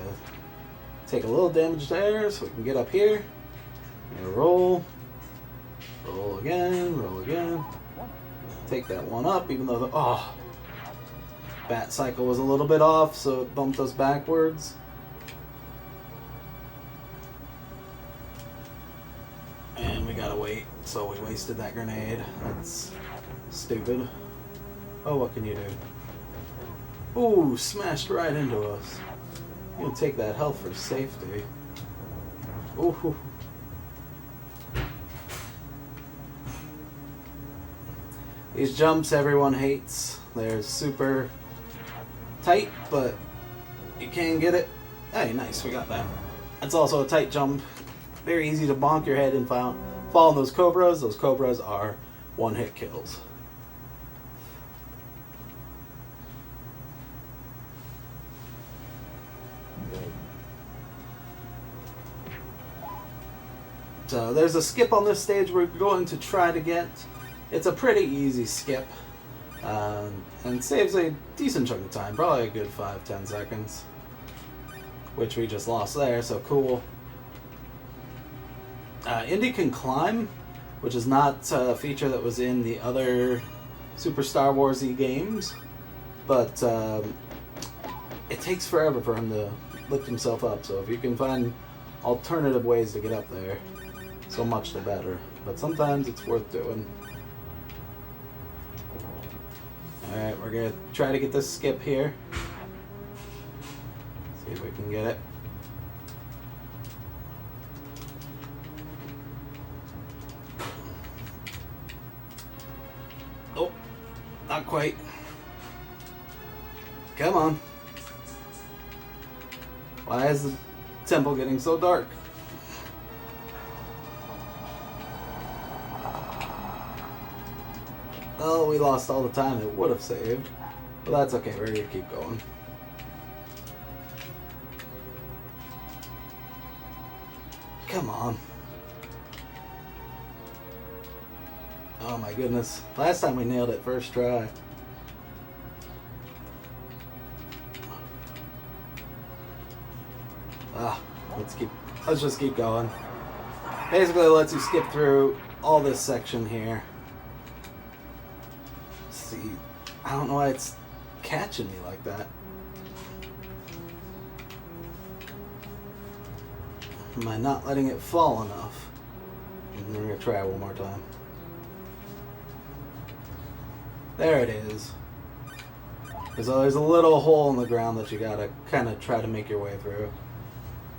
Take a little damage there so we can get up here. And roll. Roll again, roll again. Take that one up, even though the... Oh! Bat cycle was a little bit off, so it bumped us backwards. And we gotta wait, so we wasted that grenade. That's stupid. Oh, what can you do? Ooh, smashed right into us. I'm gonna take that health for safety. Ooh. These jumps everyone hates. They're super tight, but you can get it. Hey, nice, we got that. It's also a tight jump. Very easy to bonk your head and fall in those cobras. Those cobras are one-hit kills. So there's a skip on this stage we're going to try to get. It's a pretty easy skip. And saves a decent chunk of time, probably a good 5-10 seconds. Which we just lost there, so cool. Indy can climb, which is not a feature that was in the other Super Star Wars-y games. But it takes forever for him to lift himself up, so if you can find alternative ways to get up there, so much the better. But sometimes it's worth doing. Alright, we're going to try to get this skip here. See if we can get it. Oh, not quite. Come on. Why is the temple getting so dark? Oh, we lost all the time it would have saved. But that's okay, we're gonna keep going. Come on. Oh my goodness. Last time we nailed it first try. Let's just keep going. Basically, it lets you skip through all this section here. See, I don't know why it's catching me like that. Am I not letting it fall enough? And we're gonna try it one more time. There it is. There's a little hole in the ground that you gotta kind of try to make your way through.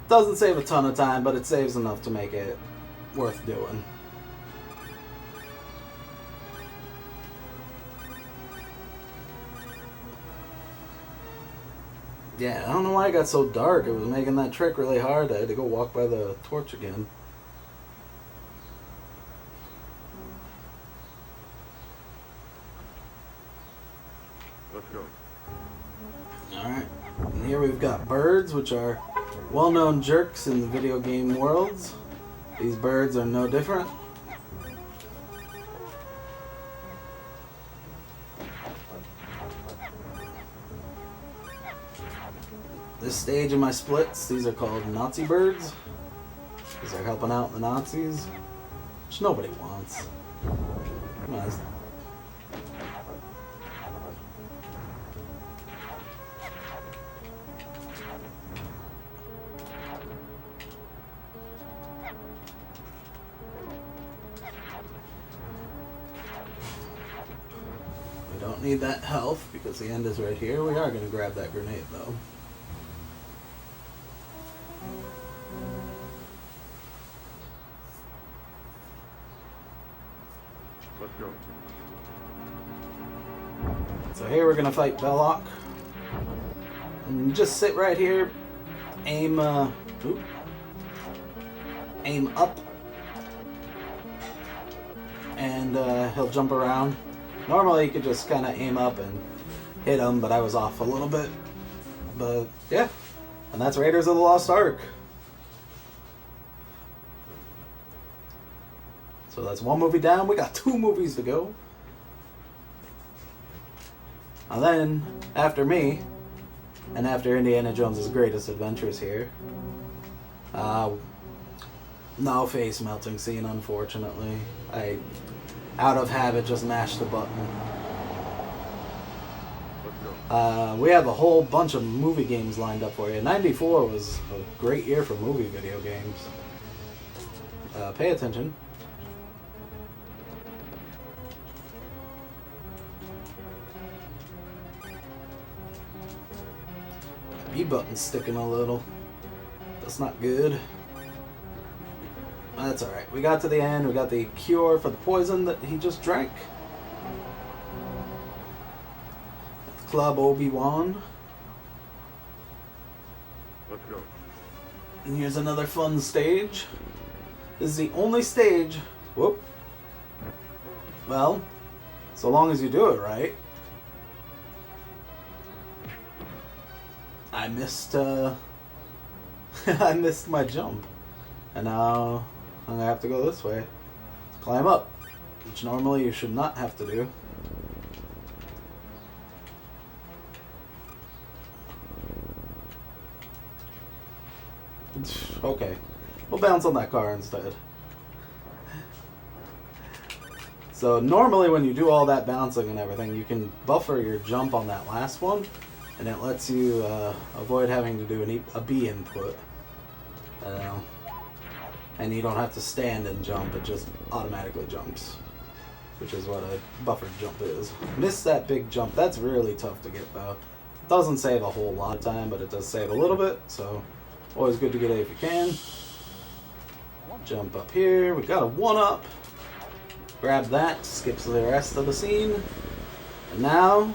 Doesn't save a ton of time, but it saves enough to make it worth doing. Yeah, I don't know why it got so dark. It was making that trick really hard. I had to go walk by the torch again. Let's go. Alright, and here we've got birds, which are well-known jerks in the video game worlds. These birds are no different. This stage in my splits, these are called Nazi birds, because they're helping out the Nazis, which nobody wants. Come on. We don't need that health because the end is right here. We are going to grab that grenade though. Let's go. So here we're gonna fight Belloc. And just sit right here, aim aim up, and he'll jump around. Normally you could just kind of aim up and hit him, but I was off a little bit. But yeah, and that's Raiders of the Lost Ark. So that's one movie down. We got 2 movies to go. And then, after me, and after Indiana Jones' Greatest Adventures here, no face melting scene, unfortunately. I, out of habit, just mashed the button. We have a whole bunch of movie games lined up for you. 94 was a great year for movie video games. Pay attention. B button's sticking a little. That's not good. That's alright. We got to the end. We got the cure for the poison that he just drank. Club Obi-Wan. Let's go. And here's another fun stage. This is the only stage. Whoop. Well, so long as you do it right. I missed I missed my jump. And now I'm gonna have to go this way. Climb up. Which normally you should not have to do. Okay. We'll bounce on that car instead. So normally when you do all that bouncing and everything, you can buffer your jump on that last one, and it lets you avoid having to do a B input. And you don't have to stand and jump, it just automatically jumps, which is what a buffered jump is. Missed that big jump. That's really tough to get though. It doesn't save a whole lot of time, but it does save a little bit, so always good to get it if you can. Jump up here. We got a 1-up. Grab that. Skips the rest of the scene. And now,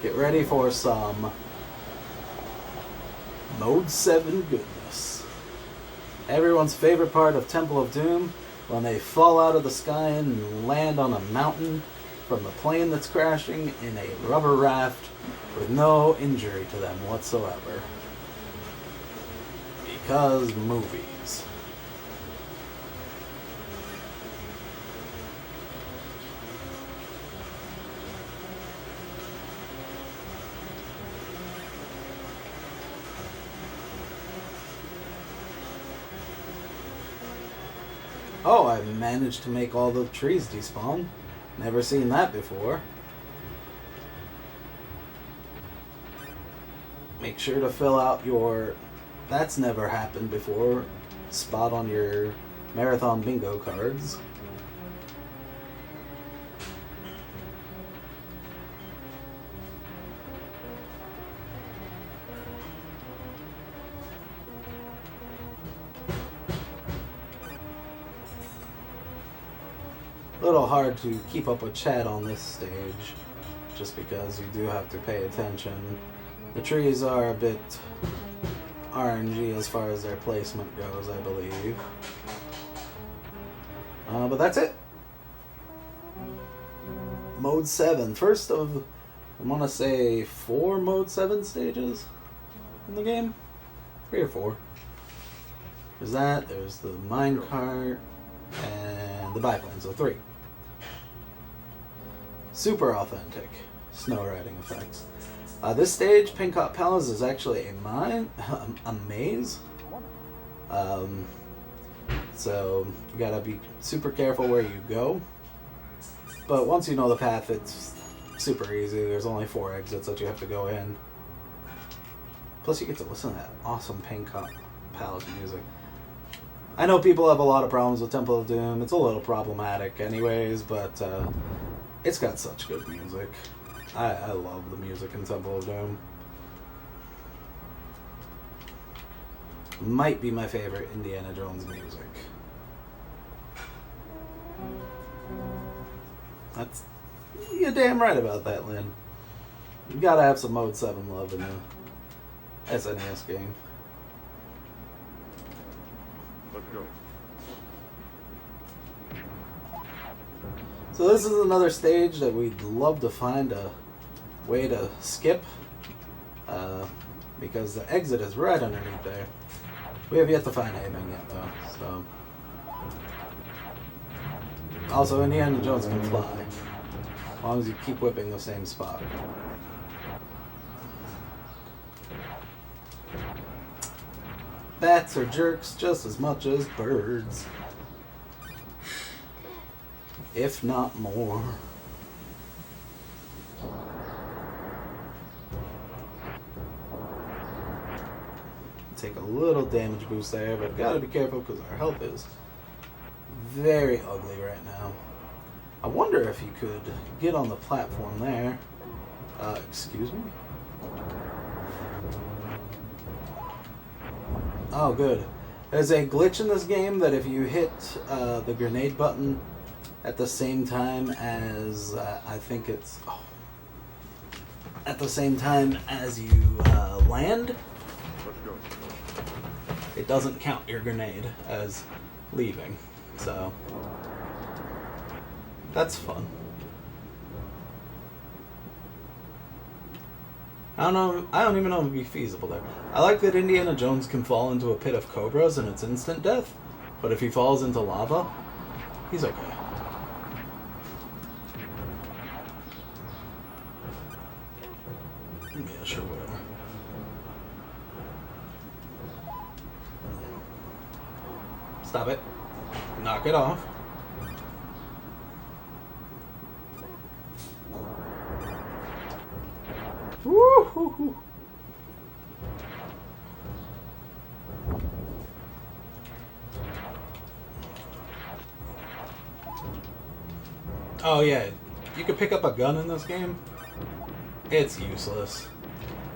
get ready for some Mode 7 goodness. Everyone's favorite part of Temple of Doom, when they fall out of the sky and land on a mountain from a plane that's crashing in a rubber raft with no injury to them whatsoever. Because movies. Oh, I managed to make all the trees despawn. Never seen that before. Make sure to fill out your "that's never happened before" spot on your marathon bingo cards. A little hard to keep up with chat on this stage, just because you do have to pay attention. The trees are a bit RNG as far as their placement goes, I believe. But that's it. Mode 7. First of, I want to say 4 Mode 7 stages in the game. 3 or 4. There's that, there's the minecart, and the biplane, so 3. Super authentic snow riding effects. This stage, Pincott Palace, is actually a maze. So you gotta be super careful where you go. But once you know the path, it's super easy. There's only 4 exits that you have to go in. Plus you get to listen to that awesome Pincott Palace music. I know people have a lot of problems with Temple of Doom. It's a little problematic anyways, but it's got such good music. I love the music in Temple of Doom. Might be my favorite Indiana Jones music. That's... You're damn right about that, Lynn. You gotta have some Mode 7 love in a SNES game. Let's go. So this is another stage that we'd love to find a way to skip, because the exit is right underneath there. We have yet to find anything yet though, so. Also, Indiana Jones can fly, as long as you keep whipping the same spot. Bats are jerks just as much as birds. If not more. Take a little damage boost there, but gotta be careful because our health is very ugly right now. I wonder if you could get on the platform there. Excuse me? Oh, good. There's a glitch in this game that if you hit the grenade button at the same time as, I think it's... Oh. at the same time as you land, Let's go. it doesn't count your grenade as leaving. So that's fun. I don't even know if it'd be feasible there. I like that Indiana Jones can fall into a pit of cobras and it's instant death, but if he falls into lava, he's okay. Yeah, sure, whatever. Stop it. Knock it off. Woo-hoo-hoo. Oh yeah, you can pick up a gun in this game. It's useless.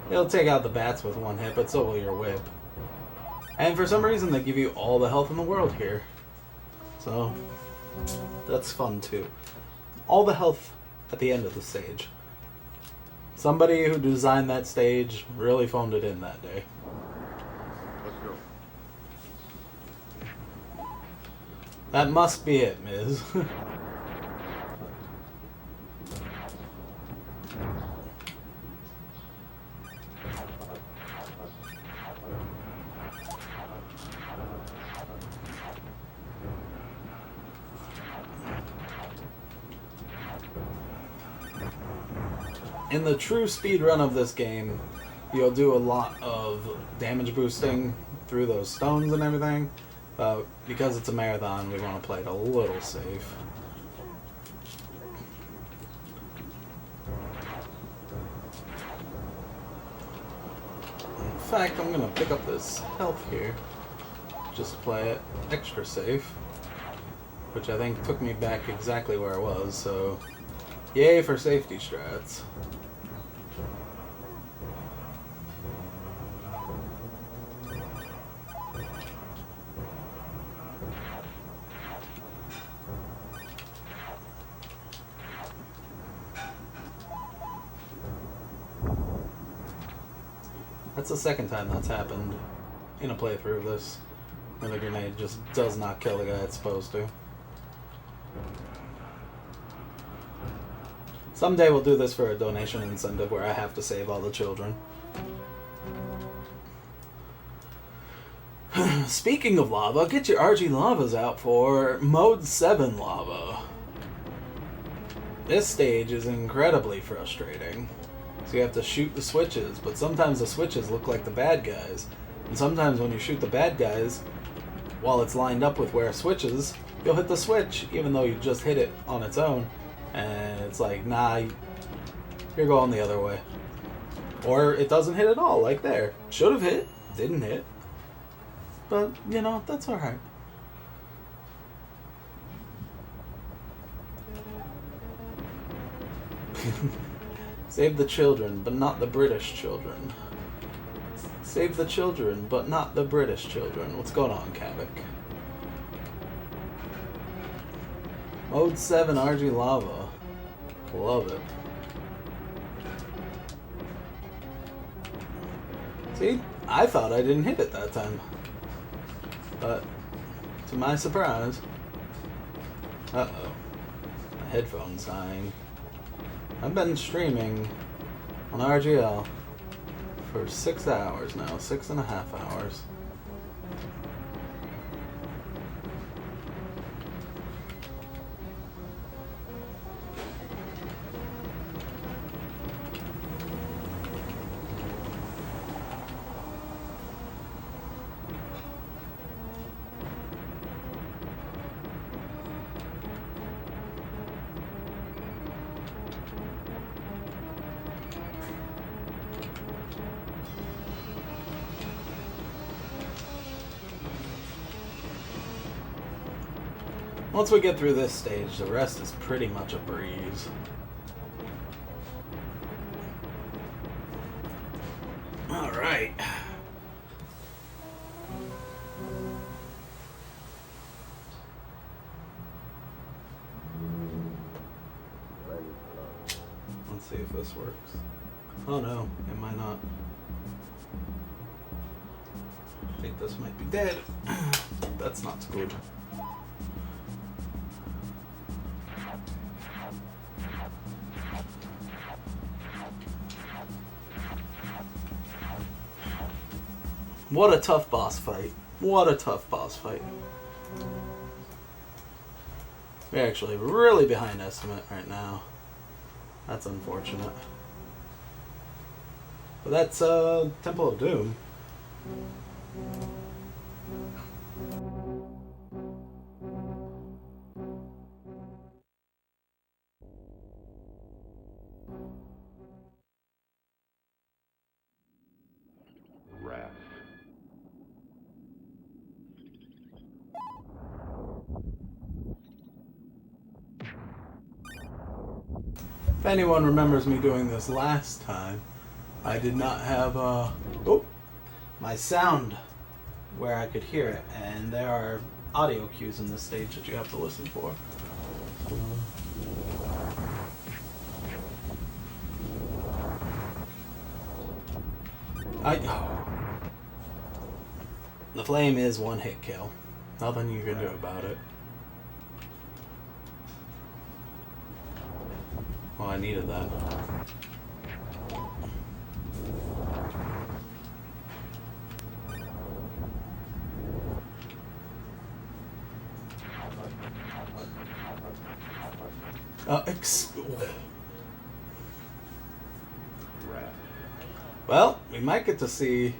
It'll take out the bats with one hit, but so will your whip. And for some reason they give you all the health in the world here. So, that's fun too. All the health at the end of the stage. Somebody who designed that stage really phoned it in that day. Let's go. That must be it, Ms. In the true speed run of this game, you'll do a lot of damage boosting through those stones and everything, but because it's a marathon, we want to play it a little safe. In fact, I'm going to pick up this health here, just to play it extra safe, which I think took me back exactly where I was, so yay for safety strats. That's the second time that's happened in a playthrough of this, when the grenade just does not kill the guy it's supposed to. Someday we'll do this for a donation incentive where I have to save all the children. Speaking of lava, get your RG lavas out for Mode 7 lava. This stage is incredibly frustrating. So you have to shoot the switches, but sometimes the switches look like the bad guys. And sometimes when you shoot the bad guys, while it's lined up with where it switches, you'll hit the switch, even though you just hit it on its own. And it's like, nah, you're going the other way. Or it doesn't hit at all, like there. Should have hit, didn't hit. But, you know, that's alright. Save the children, but not the British children. Save the children, but not the British children. What's going on, Kavik? Mode 7 RG Lava. Love it. See? I thought I didn't hit it that time. But, to my surprise... Uh-oh. My headphone's dying. I've been streaming on RGL for 6 hours now, 6.5 hours. Once we get through this stage, the rest is pretty much a breeze. Alright. Let's see if this works. Oh no, it might not. I think this might be dead. That's not good. What a tough boss fight. What a tough boss fight. We're actually really behind estimate right now. That's unfortunate. But that's Temple of Doom. Wrath. If anyone remembers me doing this last time, I did not have my sound where I could hear it, and there are audio cues in this stage that you have to listen for. The flame is one hit kill. Nothing you can do about it. Well, I needed that. Well, we might get to see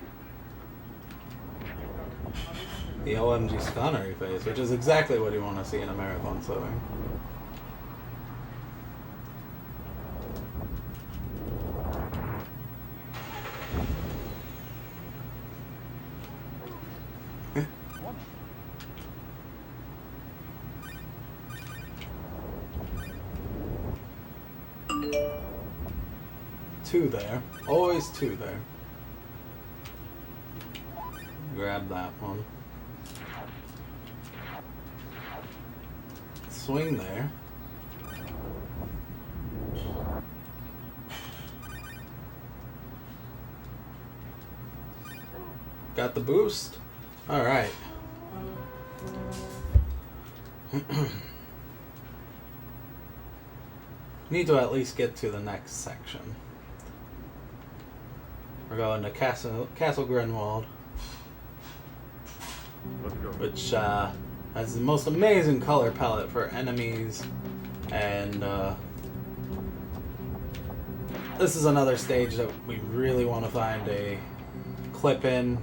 the OMG Sconnery phase, which is exactly what you want to see in a marathon setting. Two there. Always two there. Grab that one. Swing there. Got the boost. Alright. Need to at least get to the next section. We're going to Castle Grinwald, which has the most amazing color palette for enemies, and this is another stage that we really want to find a clip in.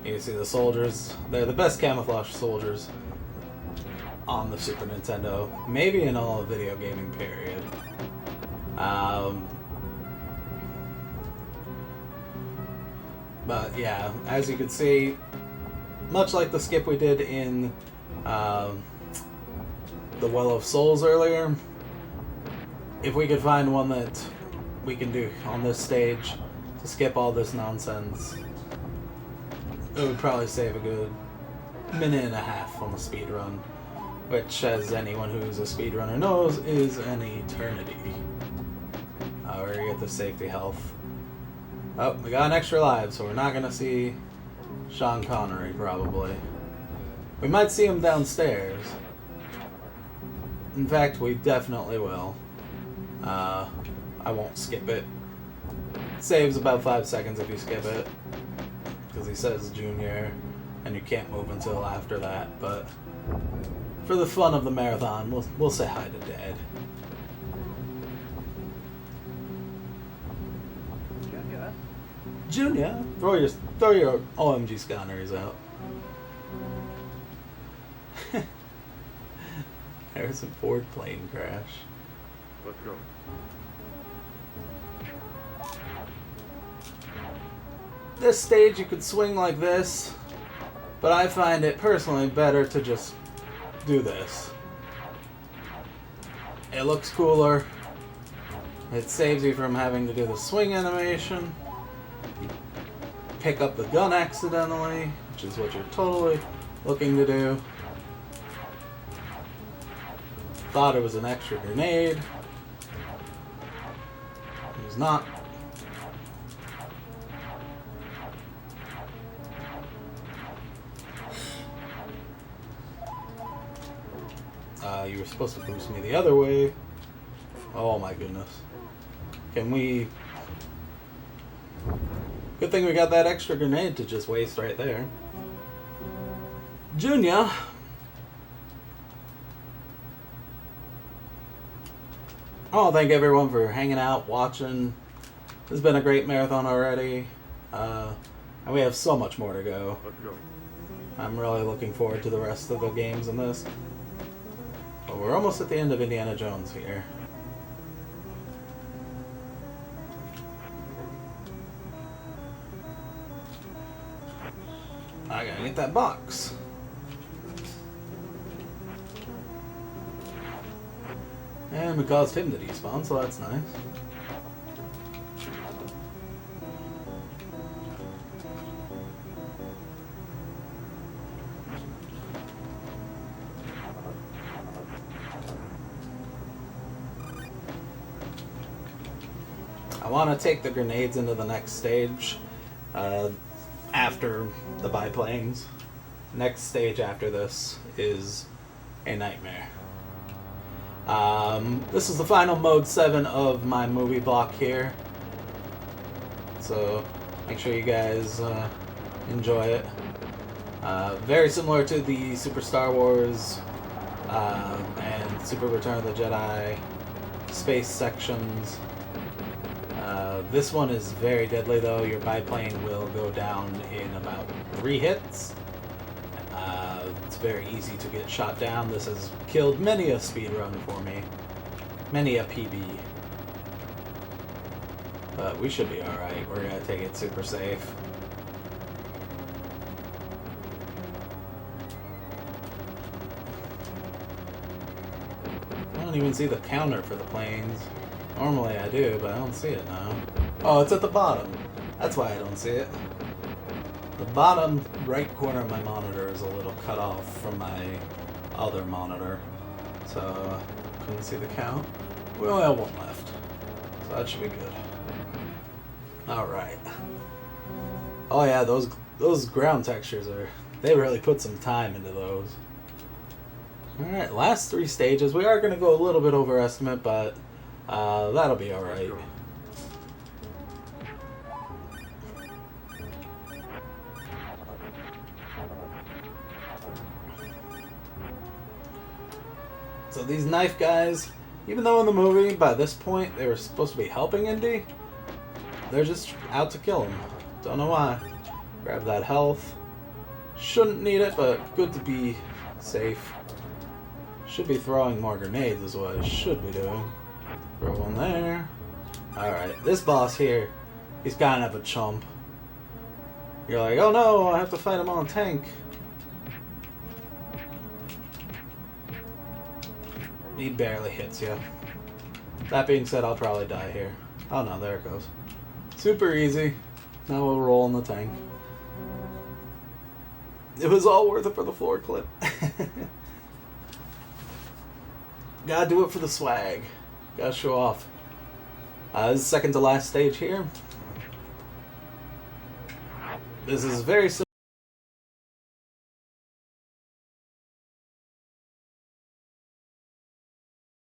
You see the soldiers, they're the best camouflage soldiers on the Super Nintendo, maybe in all of video gaming period. But yeah, as you can see, much like the skip we did in the Well of Souls earlier, if we could find one that we can do on this stage to skip all this nonsense, it would probably save a good minute and a half on the speed run, which, as anyone who's a speedrunner knows, is an eternity. Where you get the safety health. Oh, we got an extra life, so we're not gonna see Sean Connery, probably. We might see him downstairs. In fact, we definitely will. I won't skip it. It saves about 5 seconds if you skip it, because he says Junior, and you can't move until after that, but for the fun of the marathon, we'll say hi to Dad. Junior, throw your OMG Sconneries out. Harrison Ford plane crash. Let's go. This stage you could swing like this, but I find it personally better to just do this. It looks cooler. It saves you from having to do the swing animation. Pick up the gun accidentally, which is what you're totally looking to do. Thought it was an extra grenade. There's not. You were supposed to boost me the other way. Oh my goodness. Can we... Good thing we got that extra grenade to just waste right there. Junior. Oh, thank everyone for hanging out, watching. This has been a great marathon already. And we have so much more to go. Let's go. I'm really looking forward to the rest of the games in this. But we're almost at the end of Indiana Jones here. I gotta get that box. And we caused him to despawn, so that's nice. I want to take the grenades into the next stage after the biplanes. Next stage after this is a nightmare. This is the final mode 7 of my movie block here. So make sure you guys enjoy it. Very similar to the Super Star Wars and Super Return of the Jedi space sections. This one is very deadly though. Your biplane will go down in about 3 hits. It's very easy to get shot down. This has killed many a speedrun for me. Many a PB. But we should be alright. We're gonna take it super safe. I don't even see the counter for the planes. Normally I do, but I don't see it now. Oh, it's at the bottom. That's why I don't see it. The bottom right corner of my monitor is a little cut off from my other monitor. So, couldn't see the count. We only have one left. So that should be good. Alright. Oh yeah, those ground textures they really put some time into those. Alright, last 3 stages. We are going to go a little bit over estimate, but that'll be alright. So these knife guys, even though in the movie, by this point, they were supposed to be helping Indy, they're just out to kill him. Don't know why. Grab that health. Shouldn't need it, but good to be safe. Should be throwing more grenades is what I should be doing. Throw one there. Alright, this boss here, he's kind of a chump. You're like, oh no, I have to fight him on a tank. He barely hits you. That being said, I'll probably die here. Oh no, there it goes. Super easy. Now we'll roll in the tank. It was all worth it for the floor clip. Gotta do it for the swag. Gotta show off. This is second to last stage here. This is very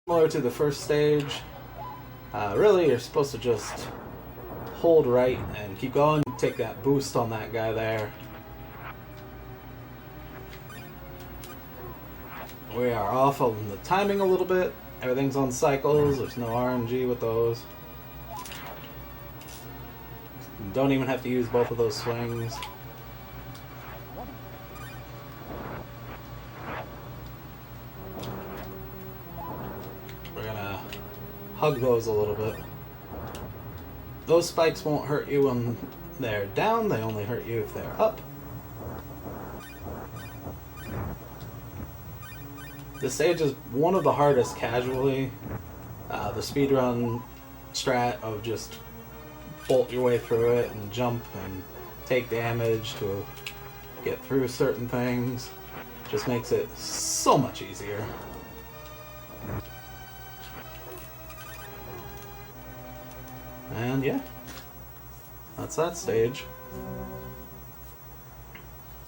similar to the first stage. Really, you're supposed to just hold right and keep going. Take that boost on that guy there. We are off on the timing a little bit. Everything's on cycles. There's no RNG with those. You don't even have to use both of those swings. We're gonna hug those a little bit. Those spikes won't hurt you when they're down. They only hurt you if they're up. This stage is one of the hardest casually. The speedrun strat of just bolt your way through it and jump and take damage to get through certain things just makes it so much easier. And yeah, that's that stage.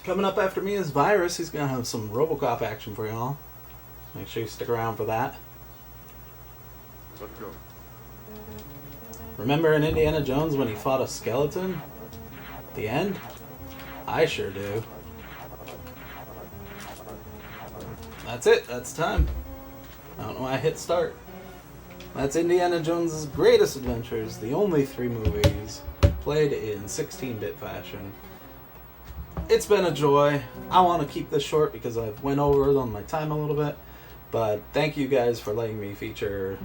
Coming up after me is Virus. He's going to have some RoboCop action for y'all. Make sure you stick around for that. Let's go. Remember in Indiana Jones when he fought a skeleton? At the end? I sure do. That's it. That's time. I don't know why I hit start. That's Indiana Jones' Greatest Adventures, the only 3 movies played in 16-bit fashion. It's been a joy. I want to keep this short because I've went over on my time a little bit, but thank you guys for letting me feature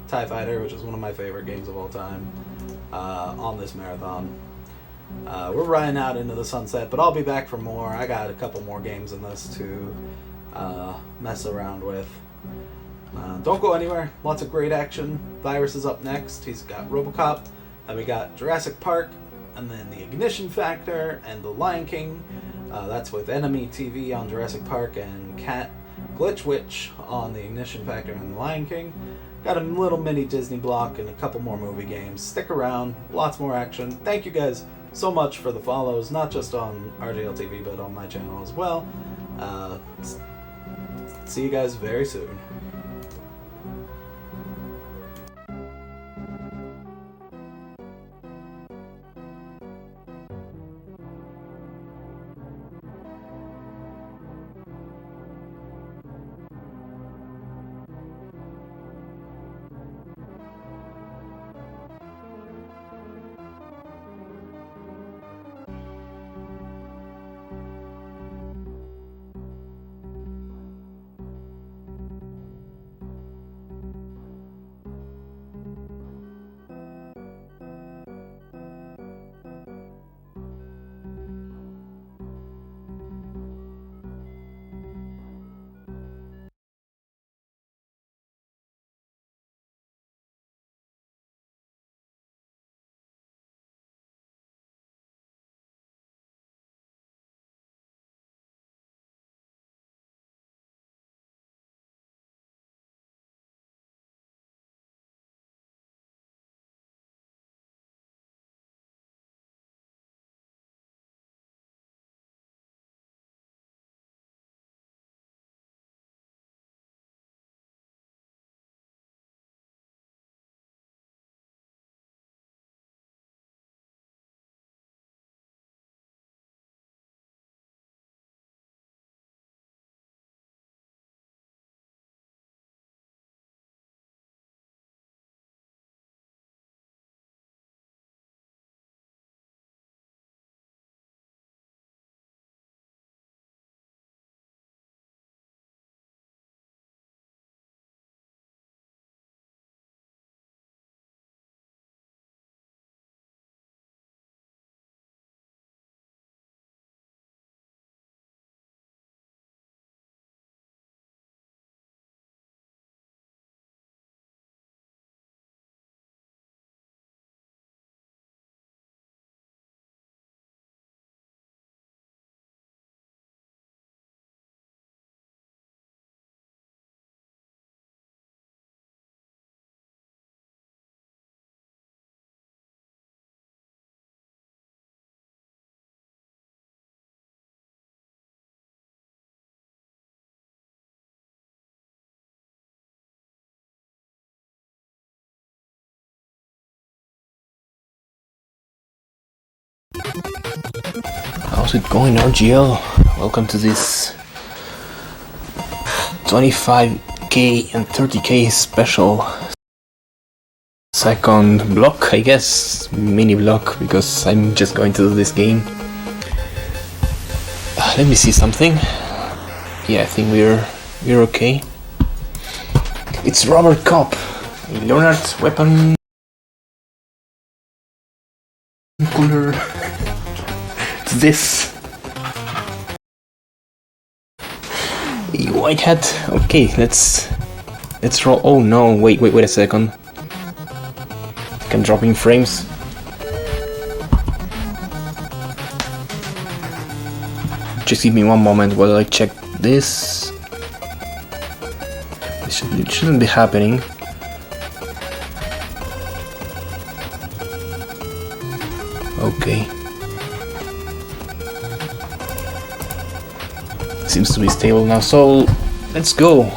TIE Fighter, which is one of my favorite games of all time, on this marathon. We're riding out into the sunset, but I'll be back for more. I got a couple more games in this to mess around with. Don't go anywhere. Lots of great action. Virus is up next. He's got RoboCop. And we got Jurassic Park. And then the Ignition Factor and the Lion King. That's with Enemy TV on Jurassic Park and Cat Glitch Witch on the Ignition Factor and the Lion King. Got a little mini Disney block and a couple more movie games. Stick around. Lots more action. Thank you guys so much for the follows. Not just on RGLtv, but on my channel as well. See you guys very soon. How's it going, RGL? Welcome to this 25k and 30k special second block, I guess, mini block, because I'm just going to do this game. Let me see something. Yeah, I think we're okay. It's Robert Kopp, a Leonard weapon cooler. This a white hat. Okay, let's roll. Oh no, wait a second. I can drop in frames. Just give me one moment while I check this. It shouldn't be happening. Okay. Seems to be stable now, so let's go.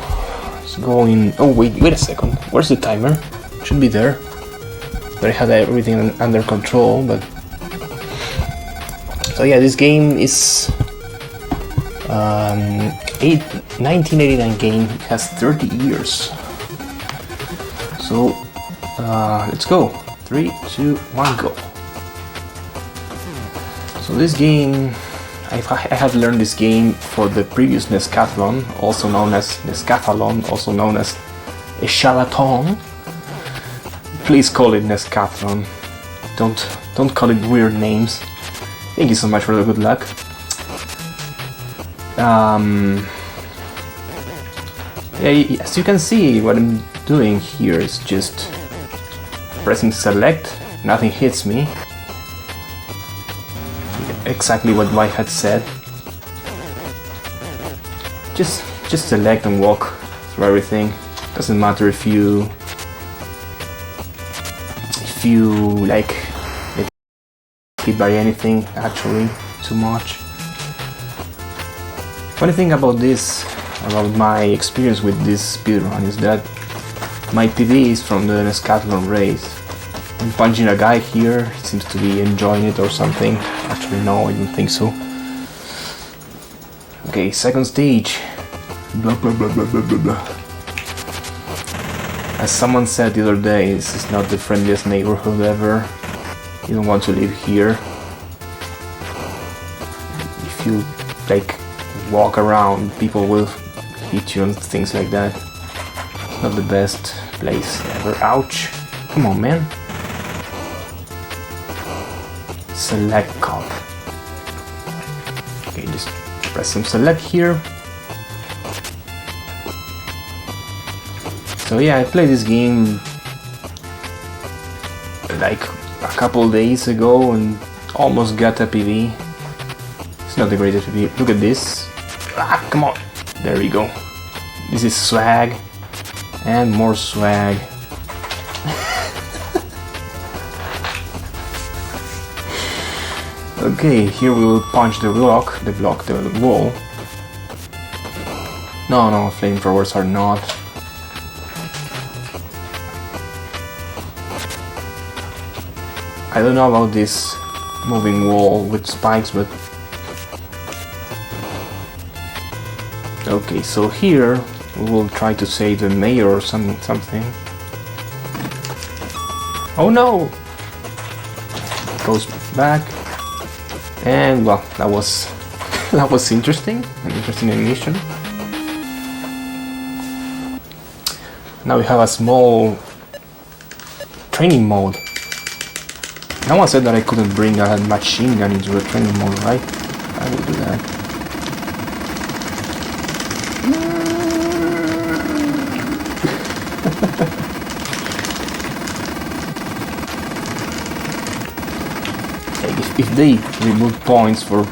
Let's go in. Oh, wait a second. Where's the timer? Should be there. But I had everything under control, but. So yeah, this game is 1989 game. It has 30 years. So let's go. 3, 2, 1, go. So this game, I have learned this game for the previous Nescathlon, also known as Nescathlon, also known as Echalaton. Please call it Nescathlon. Don't call it weird names. Thank you so much for the good luck. Yeah, as you can see, what I'm doing here is just pressing select. Nothing hits me. Exactly what I had said. Just select and walk through everything. Doesn't matter if you like get hit by anything actually too much. Funny thing about this, about my experience with this speedrun, is that my PV is from the Nescathlon race. I'm punching a guy here, he seems to be enjoying it or something. Actually no, I don't think so. Okay, second stage. Blah blah blah blah blah blah blah. As someone said the other day, this is not the friendliest neighborhood ever. You don't want to live here. If you like walk around, people will hit you and things like that. It's not the best place ever. Ouch. Come on, man. Select cop. Okay, just press some select here. So yeah, I played this game like a couple days ago and almost got a PV. It's not the greatest PV. Look at this. Ah, come on. There we go. This is swag. And more swag. Okay, here we will punch the wall. No, flamethrowers are not. I don't know about this moving wall with spikes, but... Okay, so here we will try to save the mayor or something. Oh no! Goes back. And well, that was interesting. An interesting animation. Now we have a small training mode. No one said that I couldn't bring a machine gun into a training mode, right? I will do that. If they remove points for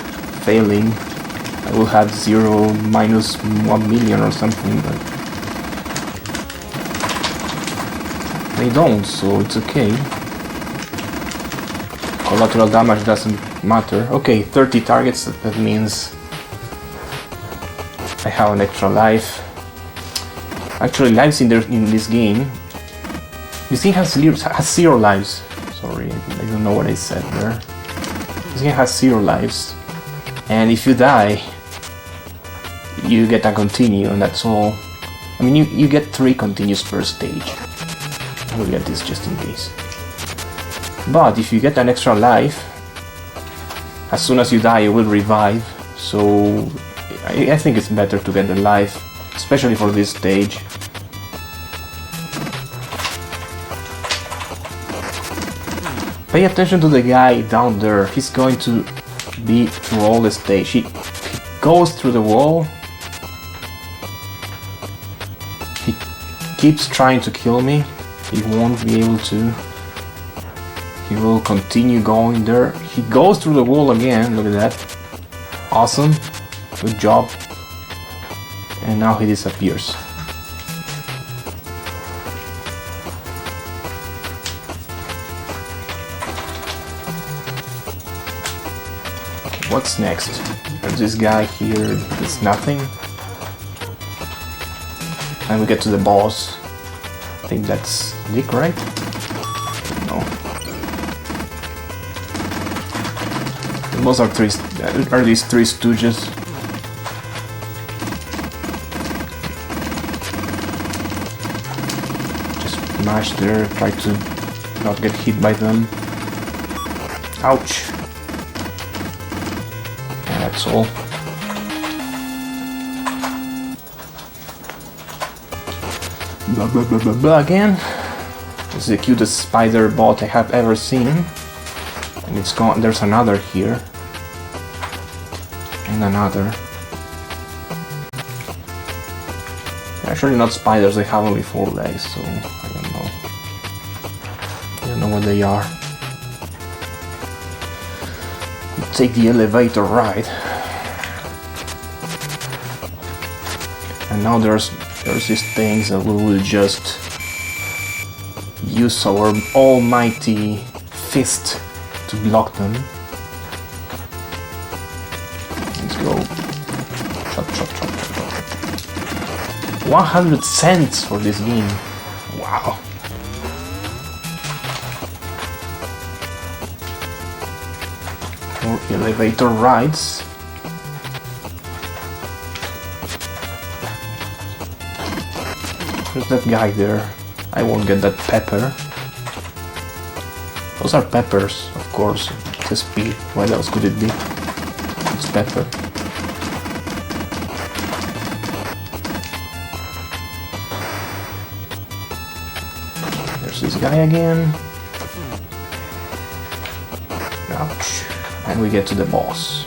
failing, I will have 0 minus 1 million or something, but they don't, so it's okay. Collateral damage doesn't matter. Okay, 30 targets, that means I have an extra life. Actually, lives in this game. This game has 0 lives. Sorry, I don't know what I said there. This game has 0 lives, and if you die, you get a continue, and that's all. I mean, you get 3 continues per stage. I will get this just in case. But if you get an extra life, as soon as you die, you will revive. So I think it's better to get the life, especially for this stage. Pay attention to the guy down there. He's going to be through all the stage. He goes through the wall. He keeps trying to kill me. He won't be able to. He will continue going there. He goes through the wall again. Look at that. Awesome. Good job. And now he disappears. What's next? There's this guy here, it's nothing. And we get to the boss. I think that's Dick, right? No. The boss are these three stooges. Just mash there, try to not get hit by them. Ouch. And that's all. Blah blah blah blah blah again. It's the cutest spider bot I have ever seen. And it's gone. There's another here. And another. They're actually not spiders, they have only 4 legs, so I don't know. I don't know what they are. We'll take the elevator ride. And now there's these things that we will just use our almighty fist to block them. Let's go. Chop, chop, chop, chop, chop. 100 cents for this game. Wow. More elevator rides. There's that guy there. I won't get that pepper. Those are peppers, of course. It's a speed. What else could it be? It's pepper. There's this guy again. Ouch. And we get to the boss.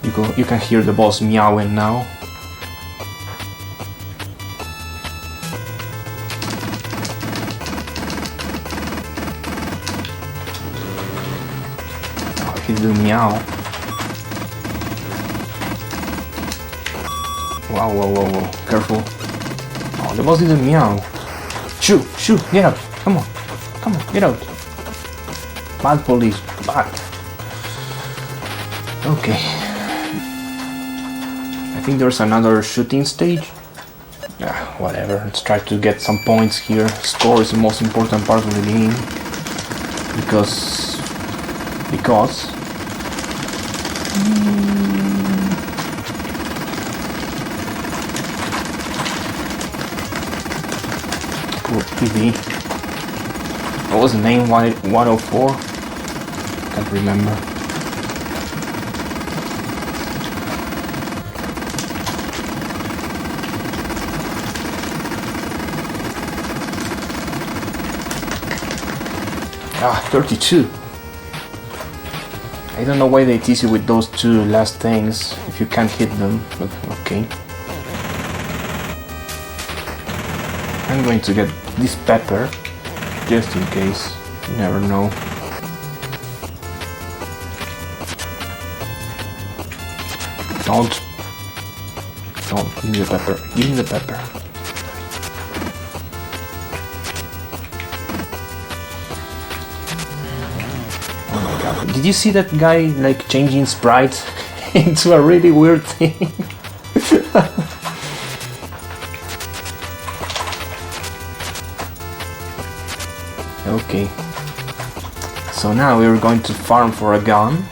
You can hear the boss meowing now. Do meow. Wow, whoa, whoa, whoa, careful. Oh, the boss didn't meow. Shoot, shoot, get out. Come on, get out. Bad police, bad. Okay. I think there's another shooting stage. Yeah, whatever, let's try to get some points here. Score is the most important part of the game. Because... TV. What was the name? 104? Can't remember. Ah, 32. I don't know why they tease you with those 2 last things if you can't hit them, but okay. I'm going to get this pepper, just in case, you never know. Don't, give me the pepper, give me the pepper. Did you see that guy like changing sprite into a really weird thing? Okay. So now we're going to farm for a gun.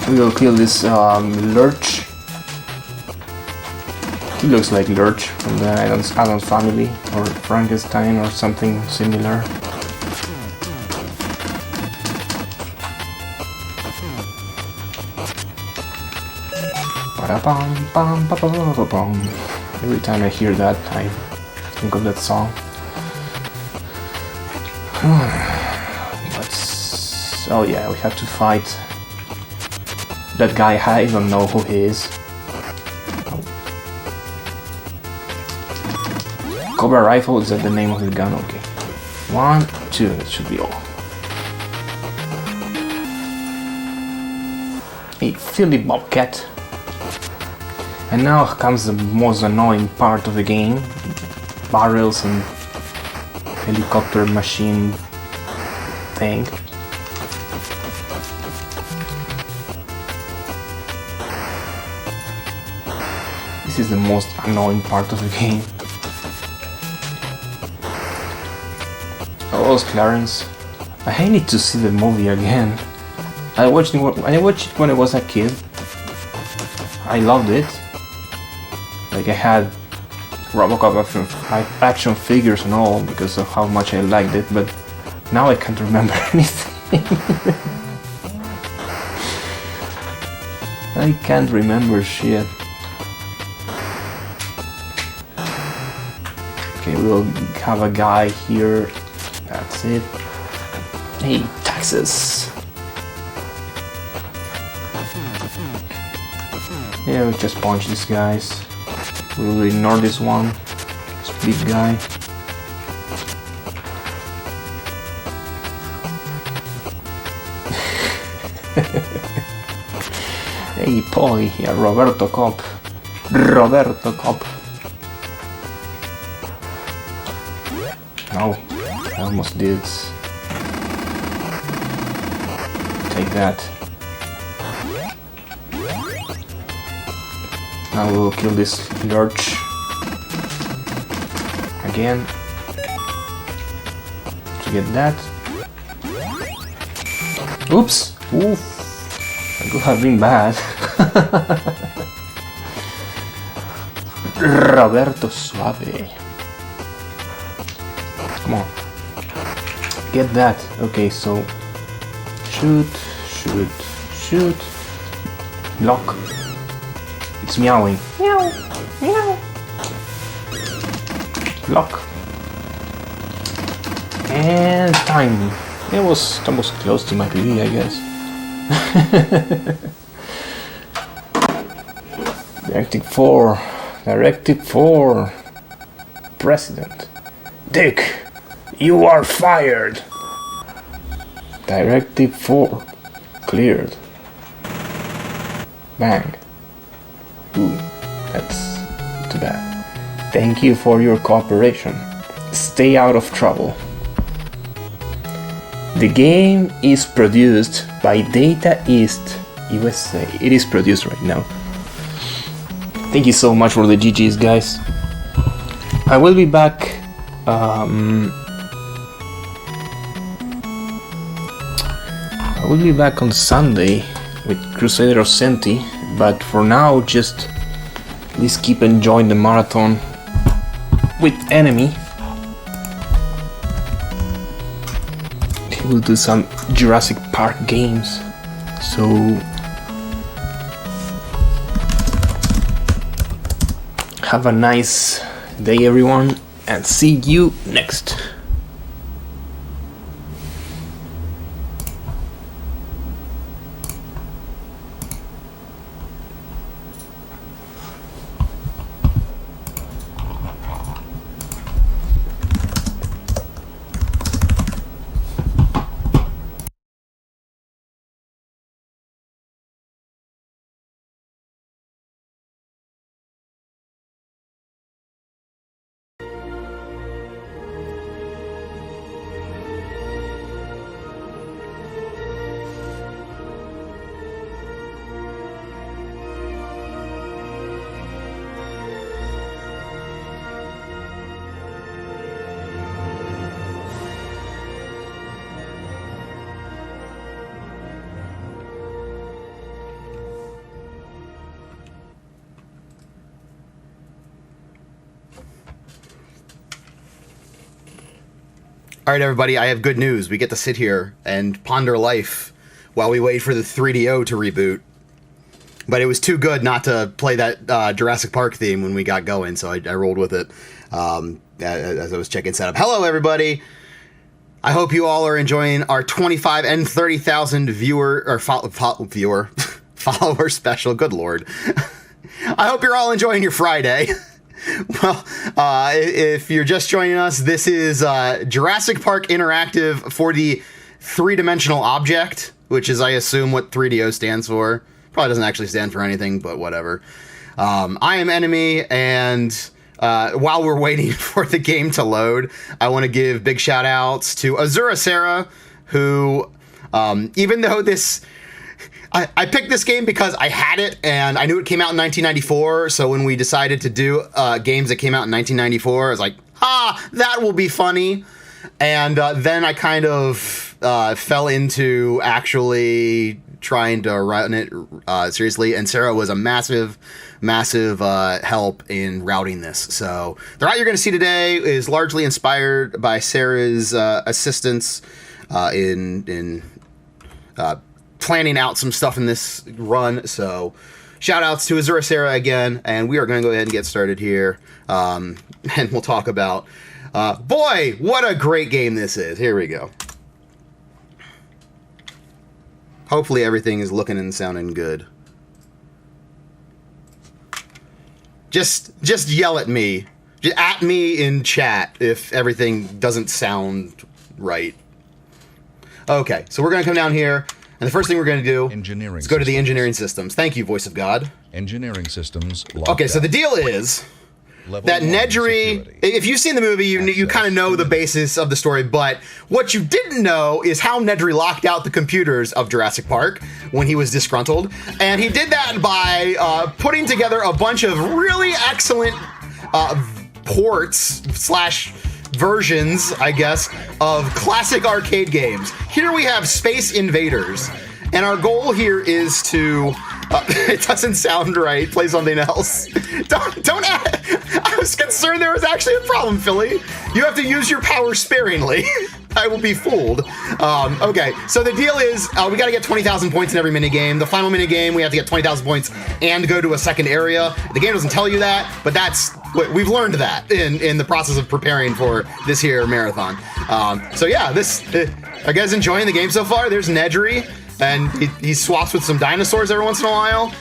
We will kill this Lurch. He looks like Lurch from the Addams family or Frankenstein or something similar. Every time I hear that, I think of that song. Oh yeah, we have to fight that guy. I don't know who he is. Cobra rifle, is that the name of the gun? Okay. 1, 2, that should be all. A Philly Bobcat. And now comes the most annoying part of the game. Barrels and helicopter machine thing. This is the most annoying part of the game. Oh, Clarence. I need to see the movie again. I watched it when I was a kid. I loved it. Like I had Robocop action figures and all because of how much I liked it, but now I can't remember anything. I can't remember shit. Okay, we'll have a guy here. That's it. Hey, taxes. Yeah, we'll just punch these guys. We'll ignore this one. This big guy. Hey, poi, yeah, Roberto Cop. Roberto Cop. No, I almost did. Take that. Now we'll kill this lurch. Again. To get that. Oops! Oof! That could have been bad. Roberto Suave. Come on. Get that. Okay, so shoot, shoot, shoot. Block. It's meowing. Meow, meow. Block. And time. It was almost close to my PB, I guess. Directive 4. Directive 4. President. Dick, you are fired. Directive 4. Cleared. Bang. Ooh, that's too bad. Thank you for your cooperation. Stay out of trouble. The game is produced by Data East USA. It is produced right now. Thank you so much for the GG's, guys. I will be back. I will be back on Sunday with Crusader of Senti, but for now, just please keep enjoying the marathon with Enemy. We'll do some Jurassic Park games, so have a nice day, everyone, and see you next. All right, everybody, I have good news. We get to sit here and ponder life while we wait for the 3DO to reboot. But it was too good not to play that Jurassic Park theme when we got going, so I rolled with it as I was checking setup. Hello, everybody. I hope you all are enjoying our 25 and 30,000 follower special. Good Lord. I hope you're all enjoying your Friday. Well, if you're just joining us, this is Jurassic Park Interactive for the three-dimensional object, which is, I assume, what 3DO stands for. Probably doesn't actually stand for anything, but whatever. I am Enemy, and while we're waiting for the game to load, I want to give big shout-outs to Azura Sarah, who, even though this I picked this game because I had it and I knew it came out in 1994. So when we decided to do games that came out in 1994, I was like, that will be funny. And then I kind of fell into actually trying to run it seriously. And Sarah was a massive help in routing this. So the route you're going to see today is largely inspired by Sarah's assistance in planning out some stuff in this run. So shout outs to Azura Sarah again, and we are going to go ahead and get started here. And we'll talk about, boy, what a great game this is. Here we go. Hopefully everything is looking and sounding good. Just yell at me. Just at me in chat if everything doesn't sound right. Okay, so we're going to come down here, and the first thing we're going to do is go to the engineering systems. Thank you, Voice of God. Engineering systems. Okay, so the deal is that Nedry, if you've seen the movie, you kind of know the basis of the story, but what you didn't know is how Nedry locked out the computers of Jurassic Park when he was disgruntled. And he did that by putting together a bunch of really excellent ports / versions, I guess, of classic arcade games. Here we have Space Invaders, and our goal here is to... it doesn't sound right. Play something else. Don't add. I was concerned there was actually a problem, Philly. You have to use your power sparingly. I will be fooled. Okay, so the deal is we got to get 20,000 points in every minigame. The final minigame, we have to get 20,000 points and go to a second area. The game doesn't tell you that, but that's we've learned that in the process of preparing for this here marathon. So yeah, are you guys enjoying the game so far? There's Nedry. And he swaps with some dinosaurs every once in a while.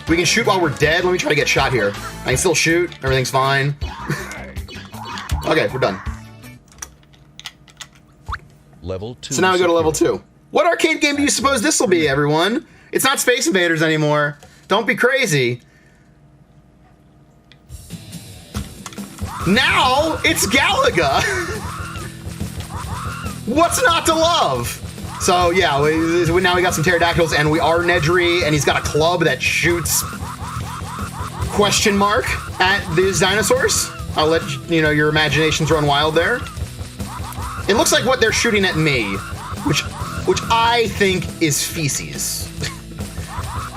We can shoot while we're dead. Let me try to get shot here. I can still shoot. Everything's fine. Okay, we're done. Level 2. So now we go to level 2. What arcade game do you suppose this will be, everyone? It's not Space Invaders anymore. Don't be crazy. Now it's Galaga. What's not to love? So yeah, now we got some pterodactyls, and we are Nedry, and he's got a club that shoots question mark at these dinosaurs. I'll let you know your imaginations run wild there. It looks like what they're shooting at me, which I think is feces,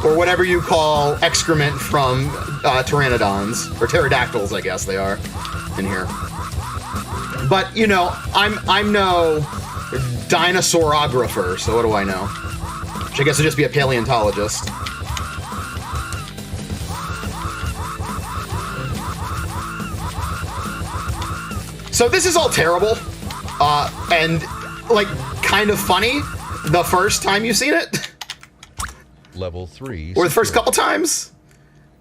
or whatever you call excrement from pteranodons or pterodactyls, I guess they are in here. But you know, I'm no dinosaurographer, so what do I know? Which I guess would just be a paleontologist. So this is all terrible, and like kind of funny the first time you've seen it. Level 3. Or the first couple times.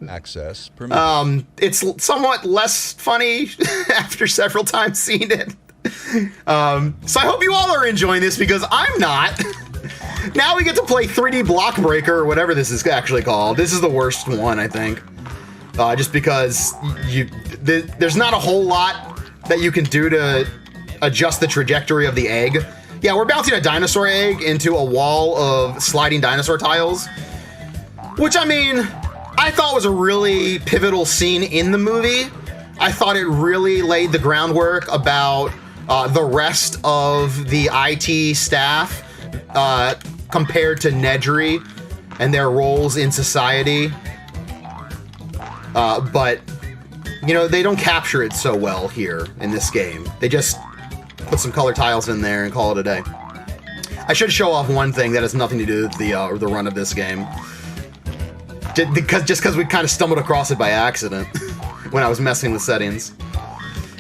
Access permitted. It's somewhat less funny after several times seeing it. So I hope you all are enjoying this, because I'm not. Now we get to play 3D Block Breaker, or whatever this is actually called. This is the worst one, I think. Just because there's not a whole lot that you can do to adjust the trajectory of the egg. Yeah, we're bouncing a dinosaur egg into a wall of sliding dinosaur tiles, which, I mean, I thought was a really pivotal scene in the movie. I thought it really laid the groundwork about the rest of the IT staff compared to Nedry and their roles in society. But, you know, they don't capture it so well here in this game. They just put some color tiles in there and call it a day. I should show off one thing that has nothing to do with the run of this game. Just because we kind of stumbled across it by accident when I was messing with settings.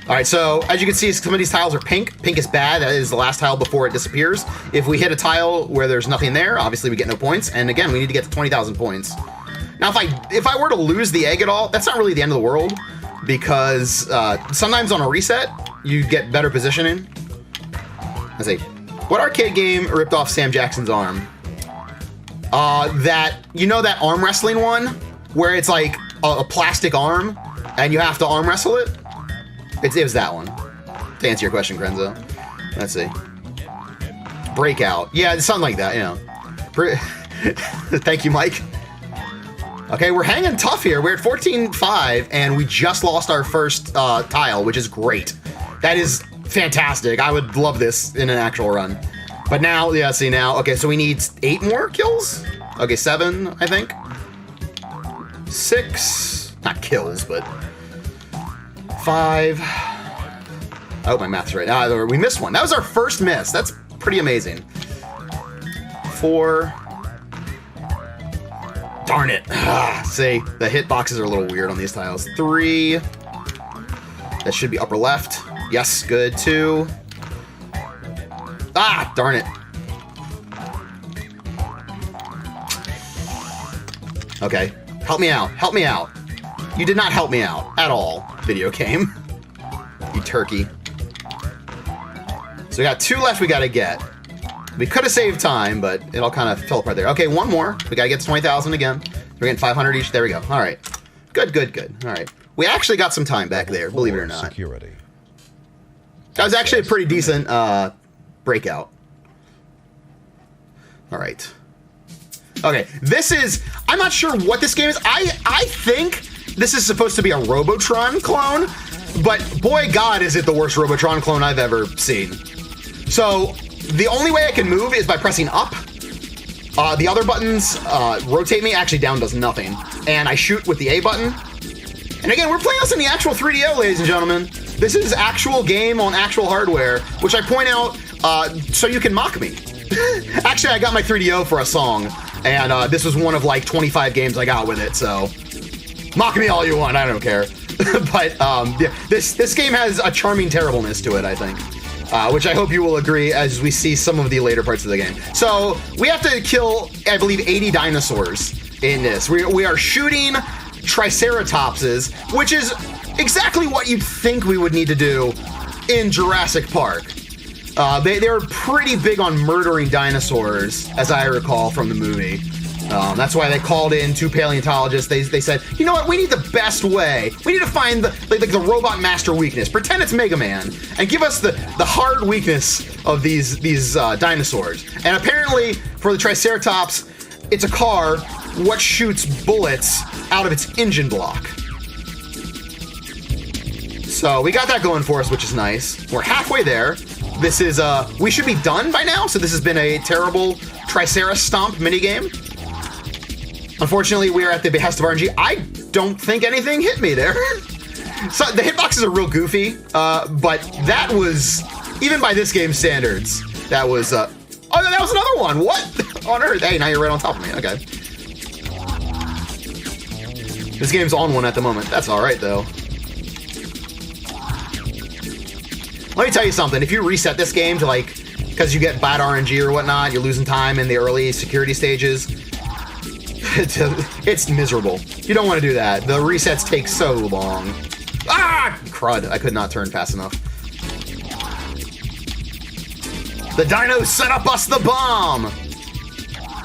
All right, so as you can see, some of these tiles are pink. Pink is bad. That is the last tile before it disappears. If we hit a tile where there's nothing there, obviously we get no points. And again, we need to get to 20,000 points. Now, if I were to lose the egg at all, that's not really the end of the world, because sometimes on a reset, you get better positioning. Let's see. What arcade game ripped off Sam Jackson's arm? You know that arm wrestling one? Where it's like a plastic arm, and you have to arm wrestle it? It was that one. To answer your question, Krenzo. Let's see. Breakout. Yeah, it's something like that, you know. Thank you, Mike. Okay, we're hanging tough here. We're at 14-5, and we just lost our first tile, which is great. That is fantastic. I would love this in an actual run. But now, yeah, see now. Okay, so we need 8 more kills? Okay, 7, I think. 6, not kills, but 5. I hope my math's right. We missed one. That was our first miss. That's pretty amazing. 4. Darn it. See, the hitboxes are a little weird on these tiles. 3. That should be upper left. Yes, good. 2. Ah, darn it. Okay, help me out. Help me out. You did not help me out at all, video game. You turkey. So we got 2 left we gotta get. We could have saved time, but it all kind of fell apart there. Okay, 1 more. We gotta get to 20,000 again. We're getting 500 each. There we go. All right. Good, good, good. All right. We actually got some time back there, believe it or not. Security. That was actually a pretty decent breakout. All right. Okay, this is... I'm not sure what this game is. I think this is supposed to be a Robotron clone, but boy God, is it the worst Robotron clone I've ever seen. So... the only way I can move is by pressing up. The other buttons rotate me. Actually, down does nothing. And I shoot with the A button. And again, we're playing this in the actual 3DO, ladies and gentlemen. This is actual game on actual hardware, which I point out so you can mock me. Actually, I got my 3DO for a song, and this was one of like 25 games I got with it, so mock me all you want, I don't care. But yeah, this game has a charming terribleness to it, I think. Which I hope you will agree as we see some of the later parts of the game. So we have to kill, I believe, 80 dinosaurs in this. We are shooting Triceratopses, which is exactly what you'd think we would need to do in Jurassic Park. They're pretty big on murdering dinosaurs, as I recall from the movie. That's why they called in 2 paleontologists. They said, you know what, we need the best way. We need to find the robot master weakness. Pretend it's Mega Man, and give us the hard weakness of these dinosaurs. And apparently, for the Triceratops, it's a car what shoots bullets out of its engine block. So we got that going for us, which is nice. We're halfway there. This is, we should be done by now, so this has been a terrible Triceratops Stomp minigame. Unfortunately, we are at the behest of RNG. I don't think anything hit me there. So the hitboxes are real goofy, but that was, even by this game's standards, that was, oh, that was another one. What on earth? Hey, now you're right on top of me. Okay. This game's on one at the moment. That's all right, though. Let me tell you something. If you reset this game to, like, because you get bad RNG or whatnot, you're losing time in the early security stages, it's miserable. You don't want to do that. The resets take so long. Ah! Crud. I could not turn fast enough. The dinos set up us the bomb!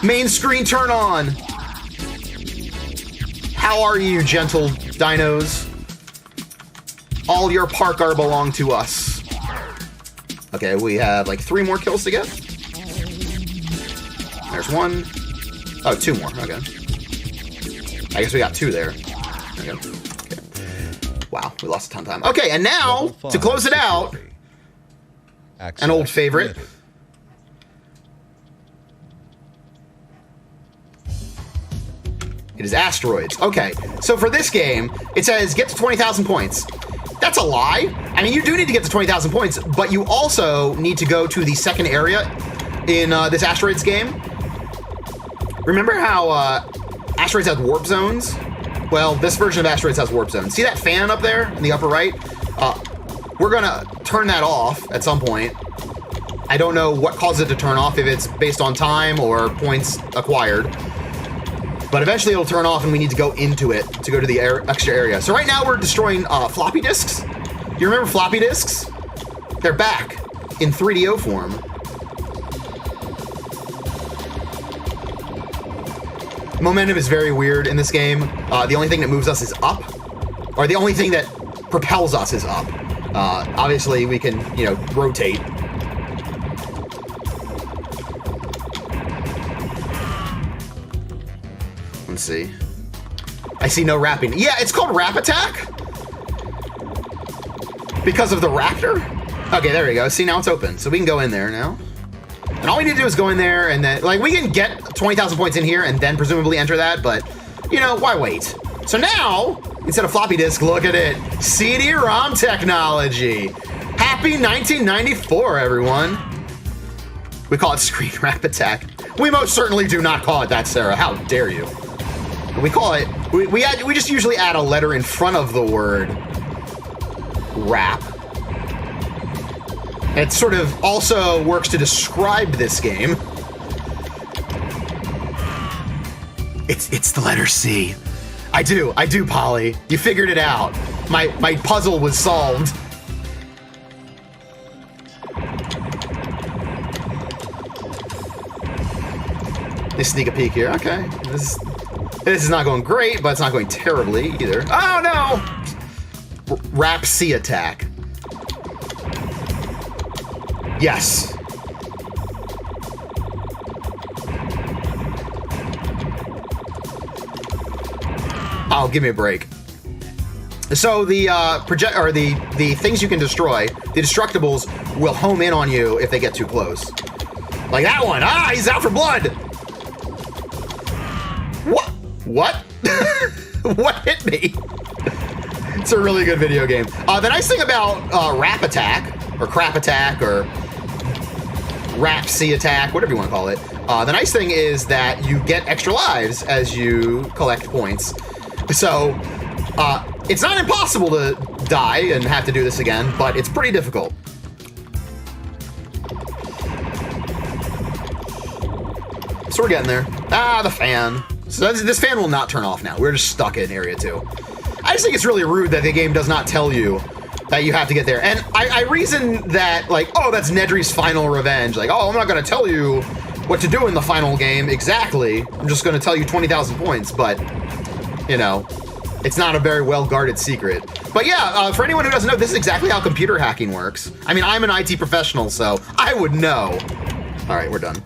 Main screen turn on! How are you, gentle dinos? All your parkour belong to us. Okay, we have like 3 more kills to get. There's 1. Oh, 2 more. Okay. I guess we got 2 there. Okay. Okay. Wow, we lost a ton of time. Okay, and now, to close it out, an old favorite. It is asteroids. Okay, so for this game, it says get to 20,000 points. That's a lie. I mean, you do need to get to 20,000 points, but you also need to go to the second area in this asteroids game. Remember how asteroids have warp zones? Well, this version of asteroids has warp zones. See that fan up there in the upper right? We're gonna turn that off at some point. I don't know what causes it to turn off, if it's based on time or points acquired. But eventually it'll turn off and we need to go into it to go to the extra area. So right now we're destroying floppy disks. Do you remember floppy disks? They're back in 3DO form. Momentum is very weird in this game. The only thing that moves us is up, or the only thing that propels us is up. Obviously we can, you know, rotate. Let's see. I see no wrapping. Yeah, it's called Wrap Attack. Because of the raptor? Okay, there we go. See, now it's open. So we can go in there now. And all we need to do is go in there and then, like, we can get 20,000 points in here and then presumably enter that, but, you know, why wait? So now, instead of floppy disk, look at it. CD-ROM technology. Happy 1994, everyone. We call it Screen Wrap Attack. We most certainly do not call it that, Sarah. How dare you? We call it, we just usually add a letter in front of the word wrap. It sort of also works to describe this game. It's the letter C. I do, Polly. You figured it out. My puzzle was solved. They sneak a peek here. Okay. This is not going great, but it's not going terribly either. Oh no! Wrap C attack. Yes. Oh, give me a break. So the the things you can destroy, the destructibles, will home in on you if they get too close. Like that one. Ah, he's out for blood. What? What hit me? It's a really good video game. The nice thing about Wrap Attack, or Crap Attack, or Wrap C Attack, whatever you want to call it, the nice thing is that you get extra lives as you collect points. So, it's not impossible to die and have to do this again, but it's pretty difficult. So we're getting there. Ah, the fan. So this fan will not turn off now. We're just stuck in Area 2. I just think it's really rude that the game does not tell you that you have to get there. And I reason that, like, oh, that's Nedry's final revenge. Like, oh, I'm not going to tell you what to do in the final game exactly. I'm just going to tell you 20,000 points. But, you know, it's not a very well-guarded secret. But yeah, for anyone who doesn't know, this is exactly how computer hacking works. I mean, I'm an IT professional, so I would know. All right, we're done.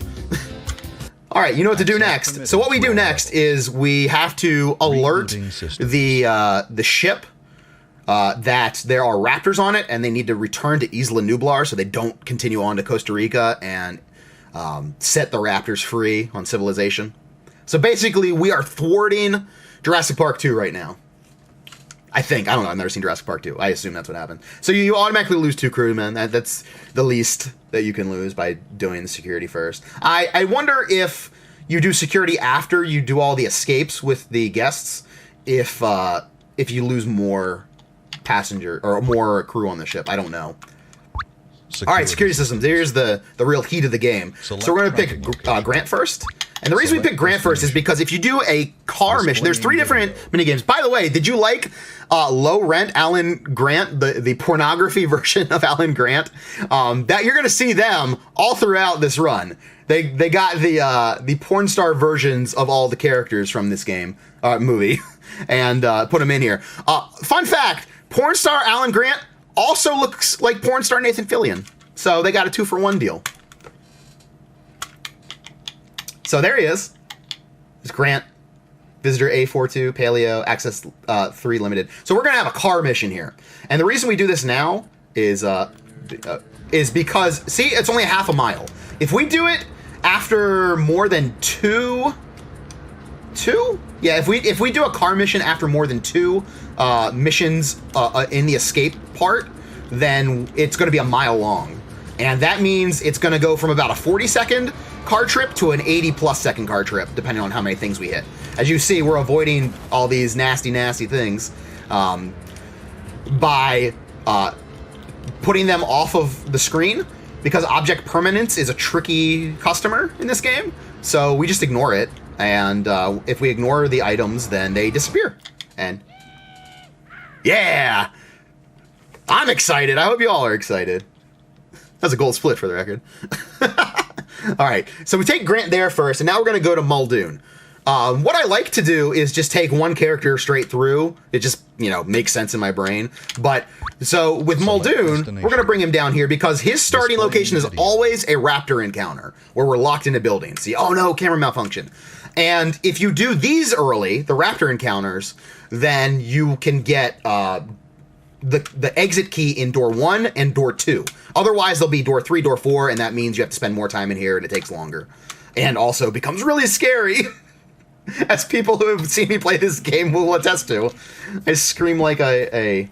All right, you know what to do next. So what we do next is we have to alert the ship that there are raptors on it, and they need to return to Isla Nublar so they don't continue on to Costa Rica and set the raptors free on civilization. So basically, we are thwarting Jurassic Park 2 right now. I think. I don't know. I've never seen Jurassic Park 2. I assume that's what happened. So you automatically lose 2 crewmen. That's the least that you can lose by doing the security first. I wonder if you do security after you do all the escapes with the guests, if you lose more passenger or more crew on the ship. I don't know. All right, security systems. Here's the real heat of the game. So we're going to pick Grant first. And the reason we pick Grant first is because if you do a car mission, there's 3 different minigames. By the way, did you like Low Rent Alan Grant, the pornography version of Alan Grant? That you're going to see them all throughout this run. They got the porn star versions of all the characters from this game movie and put them in here. Fun fact: porn star Alan Grant also looks like porn star Nathan Fillion. So they got a 2-for-1 deal. So there he is. There's Grant, Visitor A42, Paleo, Access 3 Limited. So we're going to have a car mission here. And the reason we do this now is because, see, it's only a half a mile. If we do it after more than two? Yeah, if we do a car mission after more than 2 missions in the escape part, then it's going to be a mile long. And that means it's going to go from about a 40-second car trip to an 80-plus second car trip, depending on how many things we hit. As you see, we're avoiding all these nasty, nasty things by putting them off of the screen, because object permanence is a tricky customer in this game. So we just ignore it, and if we ignore the items, then they disappear. And yeah! I'm excited. I hope you all are excited. That's a gold split for the record. All right, so we take Grant there first, and now we're going to go to Muldoon. What I like to do is just take one character straight through. It just make sense in my brain. But so with Muldoon, we're going to bring him down here because his starting location is always a raptor encounter where we're locked in a building. See, oh no, camera malfunction. And if you do these early, the raptor encounters, then you can get the exit key in door 1 and door 2. Otherwise, there'll be door 3, door 4, and that means you have to spend more time in here and it takes longer. And also becomes really scary. As people who have seen me play this game will attest to. I scream like a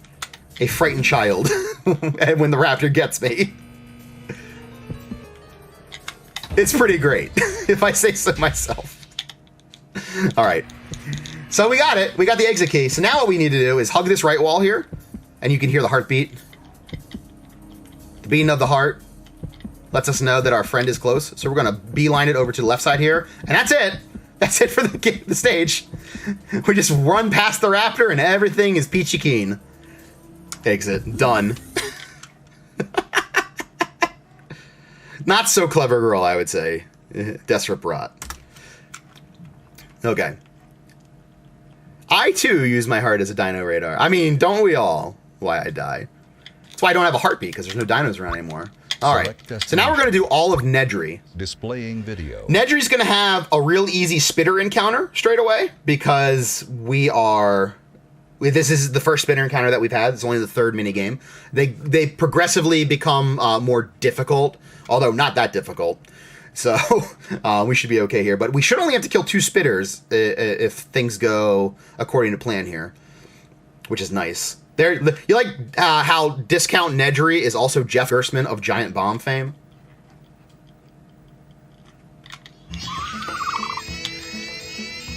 frightened child when the raptor gets me. It's pretty great, if I say so myself. Alright. So we got it. We got the exit key. So now what we need to do is hug this right wall here. And you can hear the heartbeat. The beating of the heart lets us know that our friend is close. So we're going to beeline it over to the left side here. And that's it. That's it for the stage. We just run past the raptor and everything is peachy keen. Exit. Done. Not so clever girl, I would say. Desperate brat. Okay. I, too, use my heart as a dino radar. I mean, don't we all? Why I die. That's why I don't have a heartbeat, because there's no dinos around anymore. Alright, so now we're going to do all of Nedry. Displaying video. Nedry's going to have a real easy spitter encounter straight away, because this is the first spitter encounter that we've had. It's only the third minigame. They progressively become more difficult, although not that difficult. So we should be okay here. But we should only have to kill 2 spitters if things go according to plan here, which is nice. You like how Discount Nedry is also Jeff Gerstmann of Giant Bomb fame?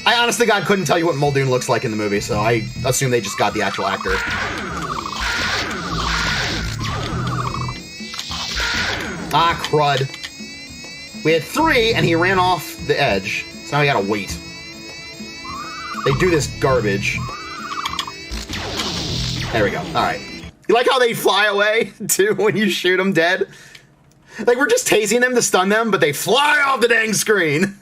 I honestly, God, couldn't tell you what Muldoon looks like in the movie, so I assume they just got the actual actor. Ah, crud. We had 3, and he ran off the edge, so now we gotta wait. They do this garbage. There we go. Alright. You like how they fly away, too, when you shoot them dead? Like, we're just tasing them to stun them, but they fly off the dang screen.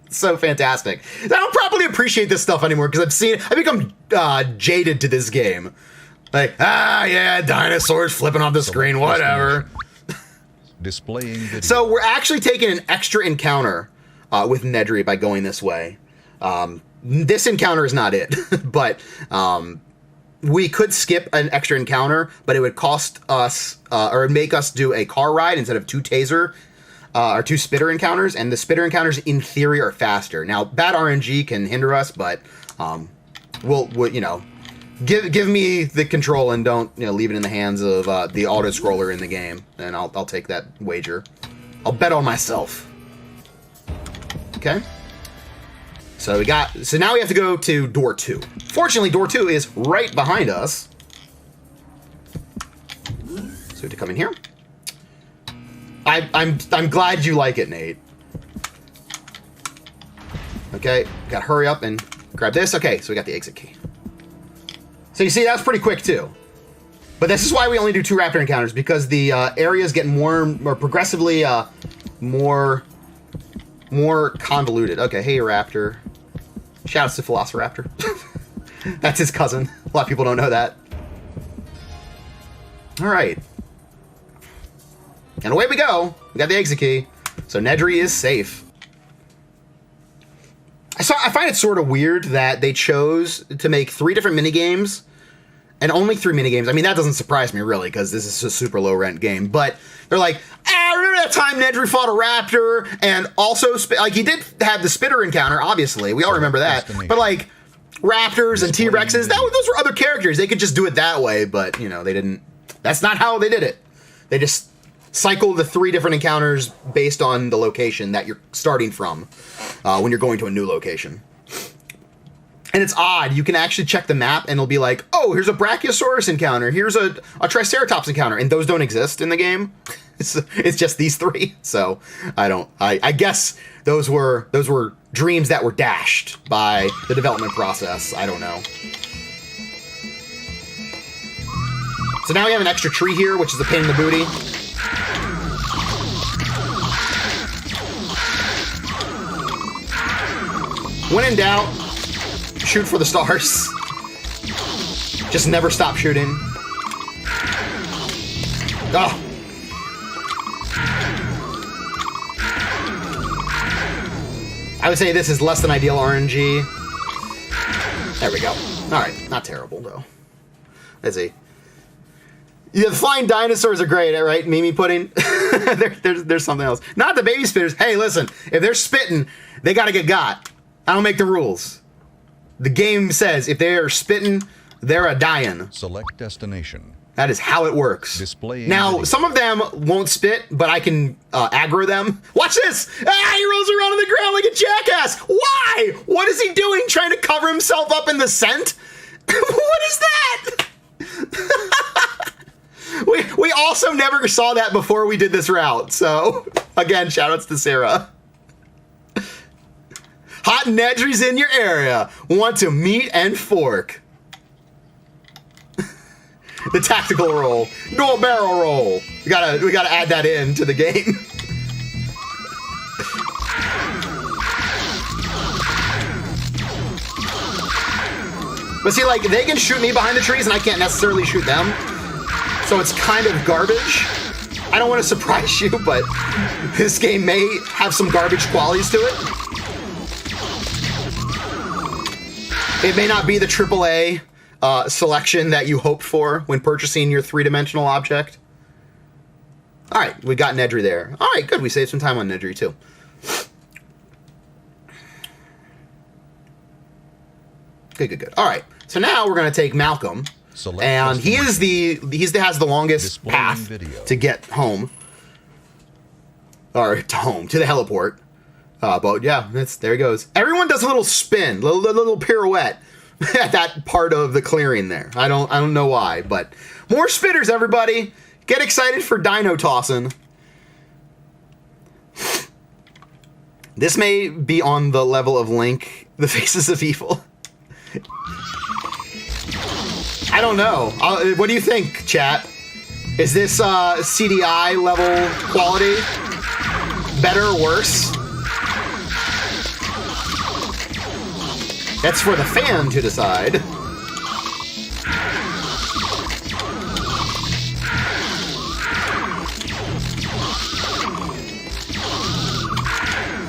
It's so fantastic. I don't properly appreciate this stuff anymore, because I've become jaded to this game. Like, yeah, dinosaurs flipping off the screen, whatever. Displaying video. So we're actually taking an extra encounter with Nedry by going this way. This encounter is not it, but we could skip an extra encounter, but it would cost us, or make us do a car ride instead of 2 taser, or 2 spitter encounters, and the spitter encounters, in theory, are faster. Now, bad RNG can hinder us, but we'll give me the control and don't leave it in the hands of the auto-scroller in the game, and I'll take that wager. I'll bet on myself. Okay. So now we have to go to door 2. Fortunately, door 2 is right behind us. So we have to come in here. I'm glad you like it, Nate. Okay, gotta hurry up and grab this. Okay, so we got the exit key. So you see, that's pretty quick too. But this is why we only do 2 raptor encounters, because the areas get more progressively more convoluted. Okay, hey raptor. Shoutouts to Velociraptor. That's his cousin. A lot of people don't know that. Alright. And away we go. We got the exit key. So Nedry is safe. I find it sort of weird that they chose to make 3 different minigames. And only 3 minigames. I mean, that doesn't surprise me, really, because this is a super low-rent game. But they're like, remember that time Nedry fought a raptor? And also, he did have the spitter encounter, obviously. We all remember that. But, like, raptors and T-Rexes, those were other characters. They could just do it that way, but, they didn't. That's not how they did it. They just cycled the 3 different encounters based on the location that you're starting from when you're going to a new location. And it's odd. You can actually check the map and it'll be like, oh, here's a Brachiosaurus encounter. Here's a Triceratops encounter. And those don't exist in the game. It's just these 3. So I guess those were dreams that were dashed by the development process. I don't know. So now we have an extra tree here, which is a pain in the booty. When in doubt, shoot for the stars. Just never stop shooting. Oh. I would say this is less than ideal RNG. There we go. Alright, not terrible though. Let's see. Yeah, the flying dinosaurs are great, right? Mimi pudding. there's something else. Not the baby spitters. Hey, listen, if they're spitting, they gotta get got. I don't make the rules. The game says if they are spitting, they're a dying. Select destination. That is how it works. Displaying now, video. some of them won't spit, but I can aggro them. Watch this! Ah, he rolls around on the ground like a jackass! Why? What is he doing? Trying to cover himself up in the scent? What is that? We also never saw that before we did this route, so again, shoutouts to Sarah. Hot Nedry's in your area. Want to meet and fork. The tactical roll. No barrel roll. We gotta add that in to the game. But see, like, they can shoot me behind the trees and I can't necessarily shoot them. So it's kind of garbage. I don't want to surprise you, but this game may have some garbage qualities to it. It may not be the AAA selection that you hoped for when purchasing your three-dimensional object. All right, we got Nedry there. All right, good. We saved some time on Nedry too. Good. All right, so now we're gonna take Malcolm, and he has the longest path to get home, or to the heliport. But yeah, there he goes. Everyone does a little spin, little pirouette at that part of the clearing there. I don't know why, but more spitters, everybody. Get excited for dino tossing. This may be on the level of Link, the Faces of Evil. I don't know. What do you think, chat? Is this CDI level quality? Better or worse? That's for the fan to decide.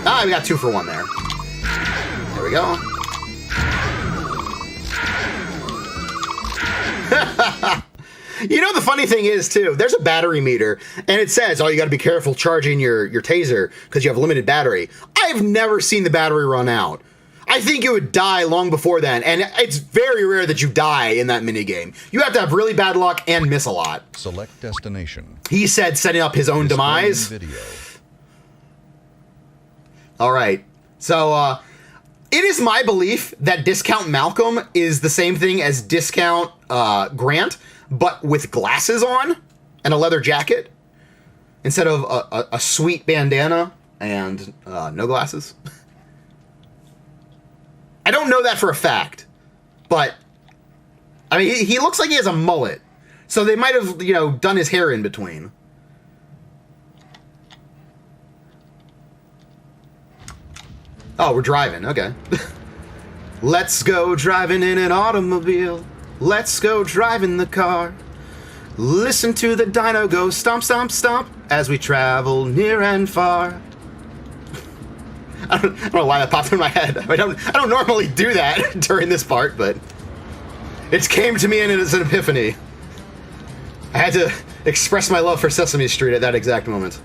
Ah, we got 2 for 1 there. There we go. You know, the funny thing is, too, there's a battery meter, and it says, oh, you got to be careful charging your taser because you have limited battery. I've never seen the battery run out. I think you would die long before then, and it's very rare that you die in that minigame. You have to have really bad luck and miss a lot. Select destination. He said setting up his own demise. Video. All right. So, it is my belief that Discount Malcolm is the same thing as Discount Grant, but with glasses on and a leather jacket instead of a sweet bandana and no glasses. I don't know that for a fact, but I mean, he looks like he has a mullet, so they might have, done his hair in between. Oh, we're driving. Okay. Let's go driving in an automobile. Let's go driving the car. Listen to the dino go stomp, stomp, stomp as we travel near and far. I don't know why that popped in my head. I don't normally do that during this part, but it came to me and it is an epiphany. I had to express my love for Sesame Street at that exact moment.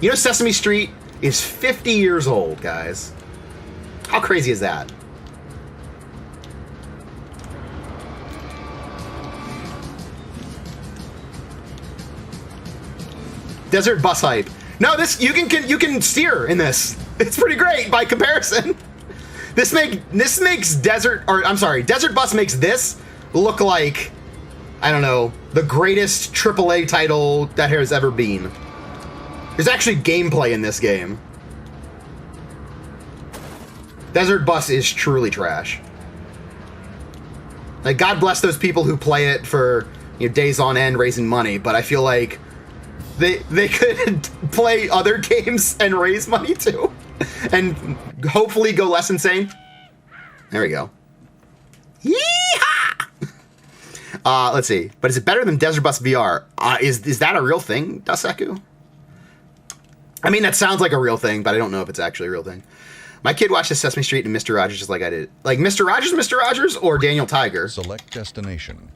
You know, Sesame Street is 50 years old, guys. How crazy is that? Desert bus hype. No, this you can steer in this. It's pretty great by comparison. This makes Desert Bus makes this look like, I don't know, the greatest AAA title that has ever been. There's actually gameplay in this game. Desert Bus is truly trash. Like, God bless those people who play it for, days on end raising money, but I feel like they could play other games and raise money too, and hopefully go less insane. There we go. Yeehaw! Let's see. But is it better than Desert Bus VR? Is that a real thing, Daseku? I mean, that sounds like a real thing, but I don't know if it's actually a real thing. My kid watched Sesame Street and Mr. Rogers just like I did. Like Mr. Rogers, or Daniel Tiger? Select destination.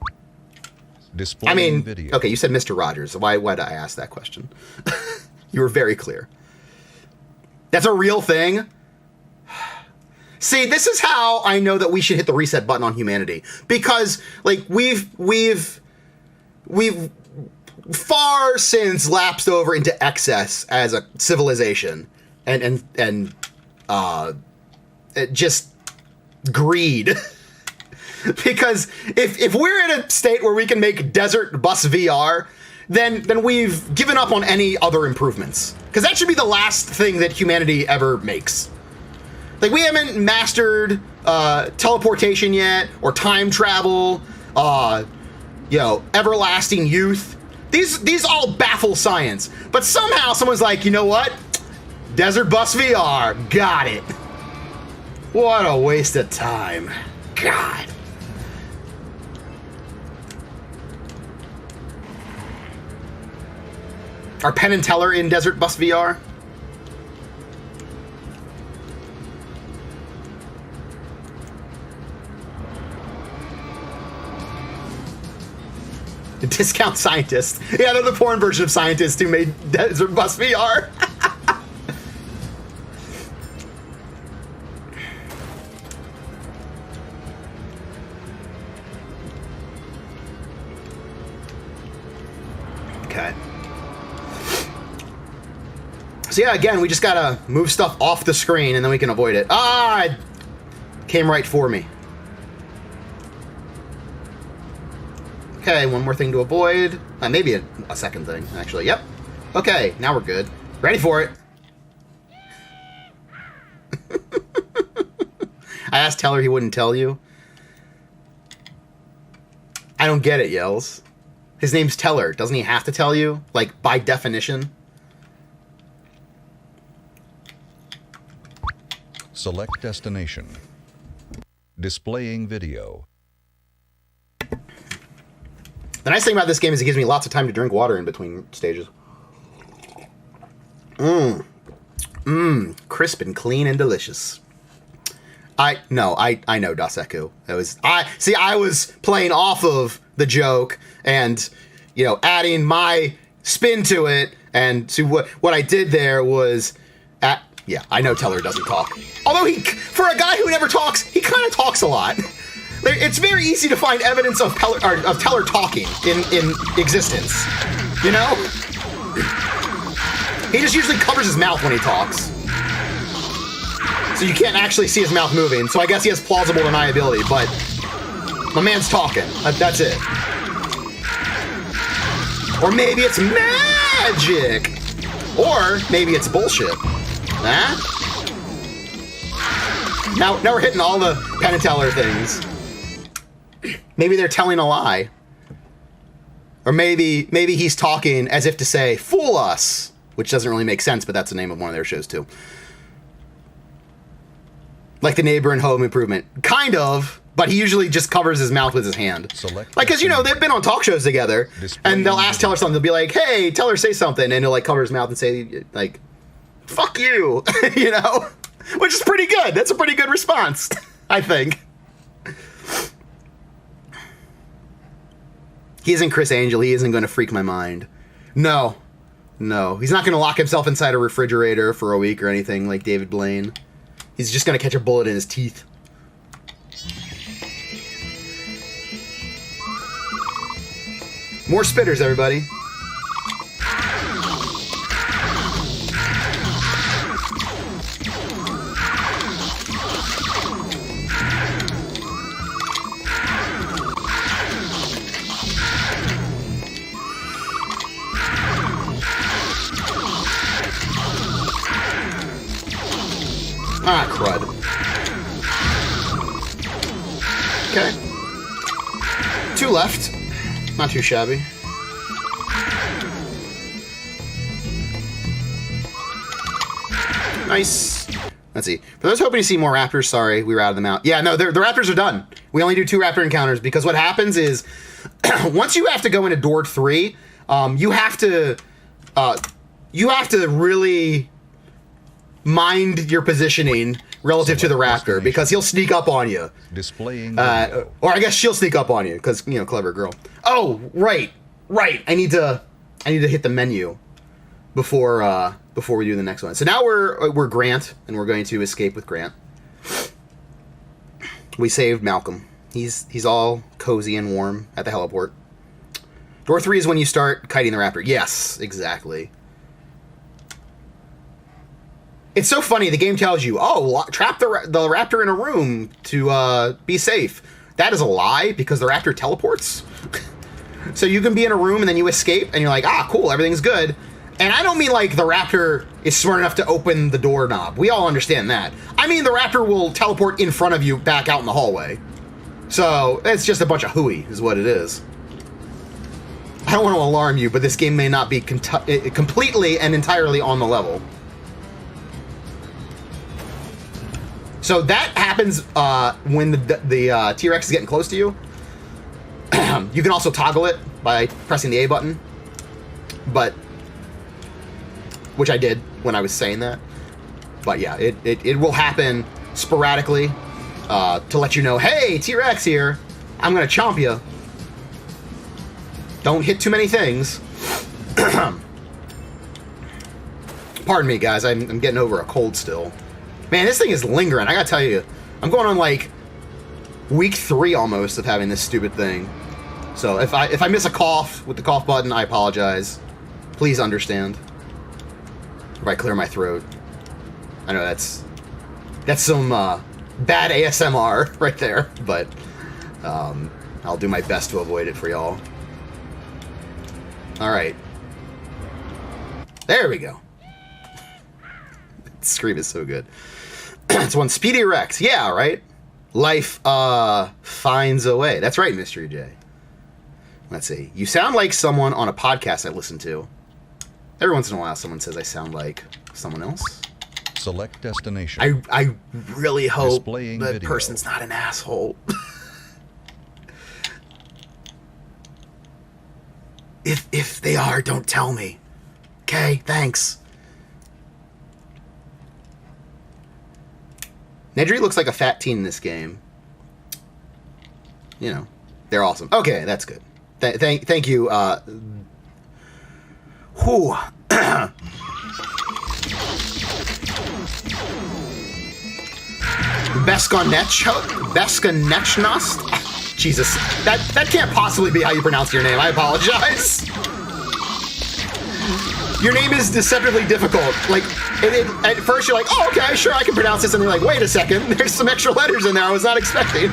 Video. Okay, you said Mr. Rogers. Why did I ask that question? You were very clear. That's a real thing? See, this is how I know that we should hit the reset button on humanity. Because, like, we've far since lapsed over into excess as a civilization. And just greed. Because if we're in a state where we can make Desert Bus VR, then we've given up on any other improvements. Because that should be the last thing that humanity ever makes. Like, we haven't mastered teleportation yet, or time travel, everlasting youth. These all baffle science. But somehow someone's like, you know what? Desert Bus VR, got it. What a waste of time. God. Are Penn and Teller in Desert Bus VR? Discount Scientist. Yeah, they're the porn version of Scientist who made Desert Bus VR. Okay. So yeah, again, we just gotta move stuff off the screen and then we can avoid it. Ah, it came right for me. Okay, one more thing to avoid. Maybe a second thing, actually. Yep. Okay, now we're good. Ready for it. I asked Teller, he wouldn't tell you. I don't get it, Yells. His name's Teller. Doesn't he have to tell you? Like, by definition? Select destination. Displaying video. The nice thing about this game is it gives me lots of time to drink water in between stages. Crisp and clean and delicious. I know Daseku. I was playing off of the joke and, adding my spin to it, and to what I did there was yeah, I know Teller doesn't talk. Although for a guy who never talks, he kind of talks a lot. It's very easy to find evidence of Teller talking in existence. You know? He just usually covers his mouth when he talks. So you can't actually see his mouth moving, so I guess he has plausible deniability, but my man's talking. That's it. Or maybe it's magic! Or maybe it's bullshit. Huh? Now we're hitting all the Penn and Teller things. Maybe they're telling a lie. Or maybe he's talking as if to say, fool us! Which doesn't really make sense, but that's the name of one of their shows too. Like the neighbor in Home Improvement. Kind of, but he usually just covers his mouth with his hand. Like, because, they've been on talk shows together, and they'll ask Teller something, they'll be like, hey, Teller, say something, and he'll, like, cover his mouth and say, like, fuck you, Which is pretty good. That's a pretty good response, I think. He isn't Chris Angel. He isn't going to freak my mind. No. He's not going to lock himself inside a refrigerator for a week or anything like David Blaine. He's just going to catch a bullet in his teeth. More spitters, everybody. Ah, crud. Okay. 2 left. Not too shabby. Nice. Let's see. For those hoping to see more raptors, sorry, we routed them out. Yeah, no, the raptors are done. We only do 2 raptor encounters because what happens is once you have to go into door 3, you have to really mind your positioning relative to the raptor because he'll sneak up on you. Displaying or I guess she'll sneak up on you because, you know, clever girl. Oh, right. I need to hit the menu before we do the next one. So now we're Grant, and we're going to escape with Grant. We saved Malcolm. He's all cozy and warm at the heliport. Door 3 is when you start kiting the raptor. Yes, exactly. It's so funny. The game tells you, oh, trap the raptor in a room to be safe. That is a lie because the raptor teleports. So you can be in a room and then you escape and you're like, ah, cool, everything's good. And I don't mean like the raptor is smart enough to open the doorknob. We all understand that. I mean the raptor will teleport in front of you back out in the hallway. So it's just a bunch of hooey is what it is. I don't want to alarm you, but this game may not be completely and entirely on the level. So that happens when the T-Rex is getting close to you. You can also toggle it by pressing the A button, which I did when I was saying that. But yeah, it will happen sporadically to let you know, hey, T-Rex here, I'm gonna chomp you. Don't hit too many things. Pardon me, guys, I'm getting over a cold still. Man, this thing is lingering. I gotta tell you, I'm going on like week 3 almost of having this stupid thing. So if I miss a cough with the cough button, I apologize. Please understand. If I clear my throat. I know that's some bad ASMR right there, but I'll do my best to avoid it for y'all. All right. There we go. Scream is so good. It's one Speedy Rex. Yeah, right? Life finds a way. That's right, Mystery J. Let's see. You sound like someone on a podcast I listen to. Every once in a while someone says I sound like someone else. Select destination. I really hope Displaying that video. person's not an asshole. If they are, don't tell me. Okay, thanks. Nedry looks like a fat teen in this game. You know, they're awesome. Okay, that's good. Thank you. Whew. Beskonechnost? Jesus, that can't possibly be how you pronounce your name. I apologize. Your name is deceptively difficult. Like, at first you're like, oh, okay, sure, I can pronounce this. And you're like, wait a second, there's some extra letters in there I was not expecting.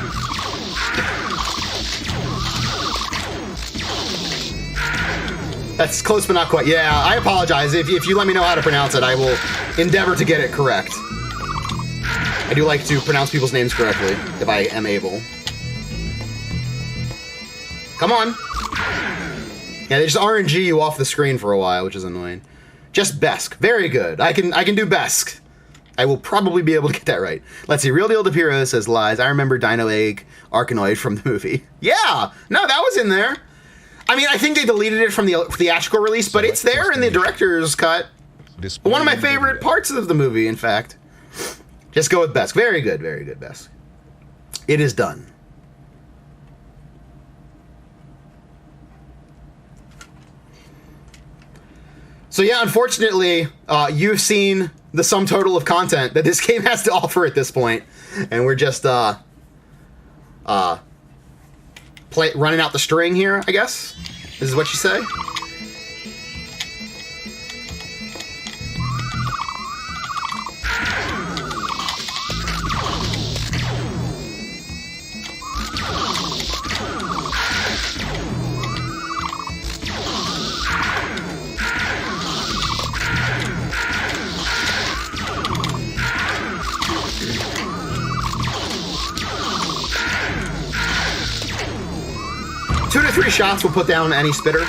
That's close but not quite. Yeah, I apologize. If you let me know how to pronounce it, I will endeavor to get it correct. I do like to pronounce people's names correctly, if I am able. Come on. Yeah, they just RNG you off the screen for a while, which is annoying. Just Besk. Very good. I can do Besk. I will probably be able to get that right. Let's see. Real Deal DePiro says lies. I remember Dino Egg Arkanoid from the movie. Yeah. No, that was in there. I mean, I think they deleted it from the theatrical release, but it's there in the director's cut. One of my favorite parts of the movie, in fact. Just go with Besk. Very good, Besk. It is done. So yeah, unfortunately, you've seen the sum total of content that this game has to offer at this point, and we're just running out the string here, I guess. This is what you say. Two to 3 shots will put down any spitter.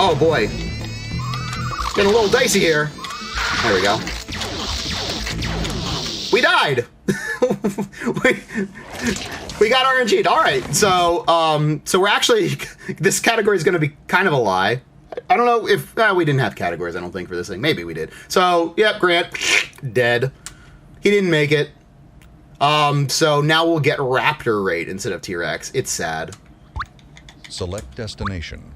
Oh boy. Getting a little dicey here. There we go. We died! we got RNG'd. Alright, so we're actually... This category is going to be kind of a lie. I don't know if... we didn't have categories, I don't think, for this thing. Maybe we did. So, yep, Grant, dead. He didn't make it. So now we'll get Raptor rate instead of T-Rex. It's sad. Select destination.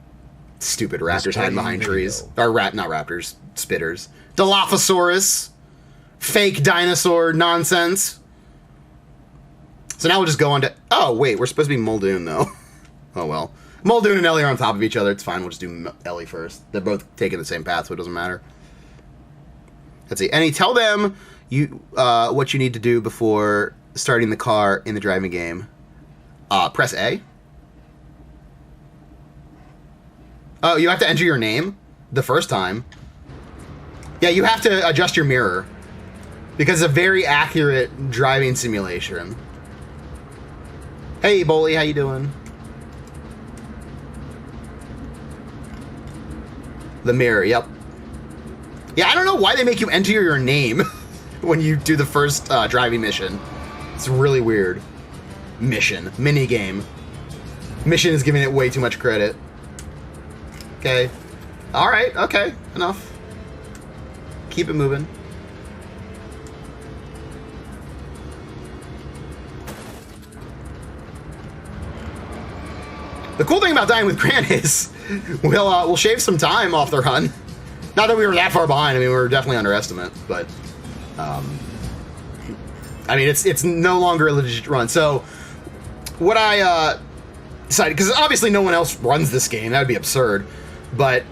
Stupid raptors hiding behind trees. Or not raptors, spitters. Dilophosaurus. Fake dinosaur nonsense. So now we'll just go on to... Oh, wait, we're supposed to be Muldoon, though. Oh, well. Muldoon and Ellie are on top of each other. It's fine, we'll just do Ellie first. They're both taking the same path, so it doesn't matter. Let's see. Annie, tell them what you need to do before starting the car in the driving game. Press A. Oh, you have to enter your name the first time. Yeah, you have to adjust your mirror. Because it's a very accurate driving simulation. Hey, Boley, how you doing? The mirror, yep. Yeah, I don't know why they make you enter your name when you do the first driving mission. It's really weird. Mission. Minigame. Mission is giving it way too much credit. Okay. Alright, okay. Enough. Keep it moving. The cool thing about dying with Grant is we'll shave some time off the run. Not that we were that far behind. I mean, we were definitely underestimate, but I mean, it's no longer a legit run. So what I decided, because obviously no one else runs this game, that would be absurd. But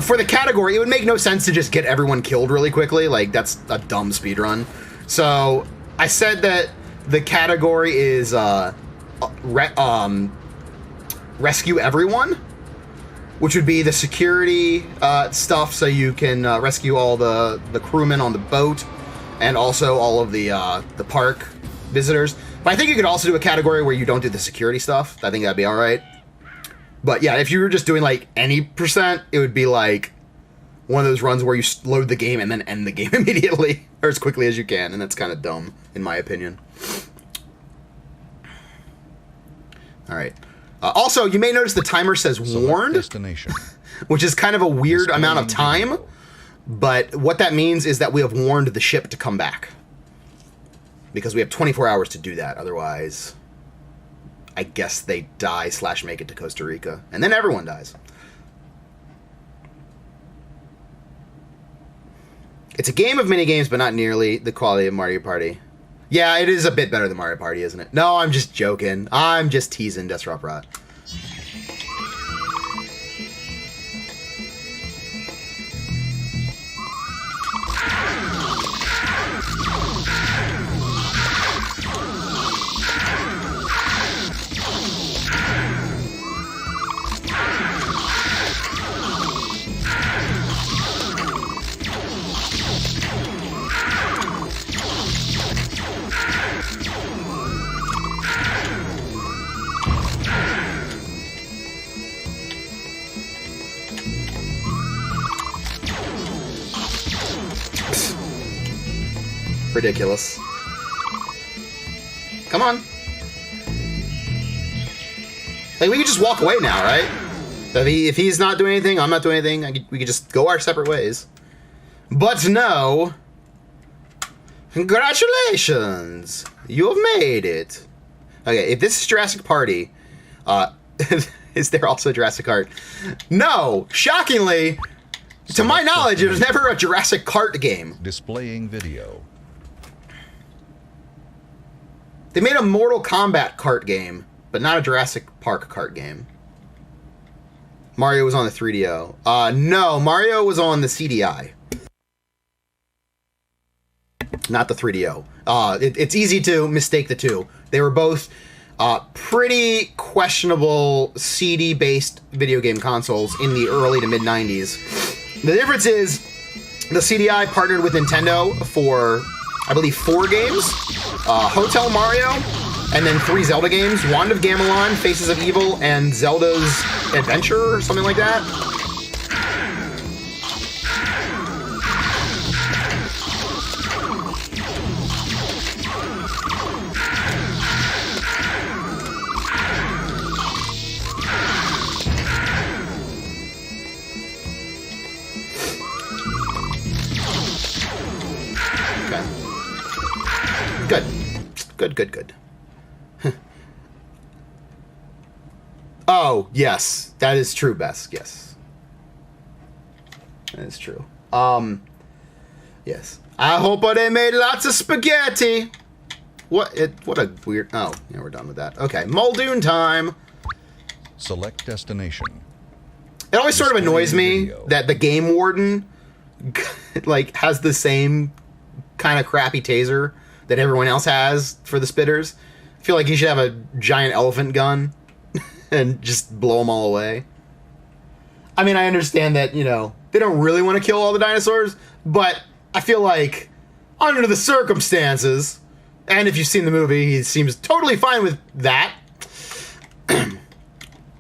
for the category, it would make no sense to just get everyone killed really quickly. Like, that's a dumb speed run. So I said that the category is rescue everyone, which would be the security stuff, so you can rescue all the crewmen on the boat, and also all of the park visitors. But I think you could also do a category where you don't do the security stuff. I think that'd be all right. But yeah, if you were just doing like any percent, it would be like one of those runs where you load the game and then end the game immediately, or as quickly as you can, and that's kind of dumb, in my opinion. All right. Also, you may notice the timer says warned, destination. Which is kind of a weird amount of time, but what that means is that we have warned the ship to come back. Because we have 24 hours to do that, otherwise I guess they die / make it to Costa Rica, and then everyone dies. It's a game of minigames, but not nearly the quality of Mario Party. Yeah, it is a bit better than Mario Party, isn't it? No, I'm just joking. I'm just teasing Disrupt Rot. Ridiculous. Come on. Like, we could just walk away now, right? If he's not doing anything, I'm not doing anything, we could just go our separate ways. But no. Congratulations! You have made it. Okay, if this is Jurassic Party, is there also Jurassic Cart? No! Shockingly, to my knowledge, it was never a Jurassic Cart game. Displaying video. They made a Mortal Kombat kart game, but not a Jurassic Park kart game. Mario was on the 3DO. No, Mario was on the CDI. Not the 3DO. It's easy to mistake the two. They were both pretty questionable CD-based video game consoles in the early to mid-90s. The difference is the CDI partnered with Nintendo for, I believe, 4 games. Hotel Mario, and then 3 Zelda games: Wand of Gamelon, Faces of Evil, and Zelda's Adventure, or something like that. Good. Oh, yes. That is true, Bess. Yes. That is true. Yes. I hope they made lots of spaghetti. What a weird... Oh, yeah, we're done with that. Okay, Muldoon time. Select destination. It always sort of annoys me that the game warden, like, has the same kind of crappy taser that everyone else has for the spitters. I feel like he should have a giant elephant gun and just blow them all away. I mean, I understand that, you know, they don't really want to kill all the dinosaurs, but I feel like under the circumstances, and if you've seen the movie, he seems totally fine with that.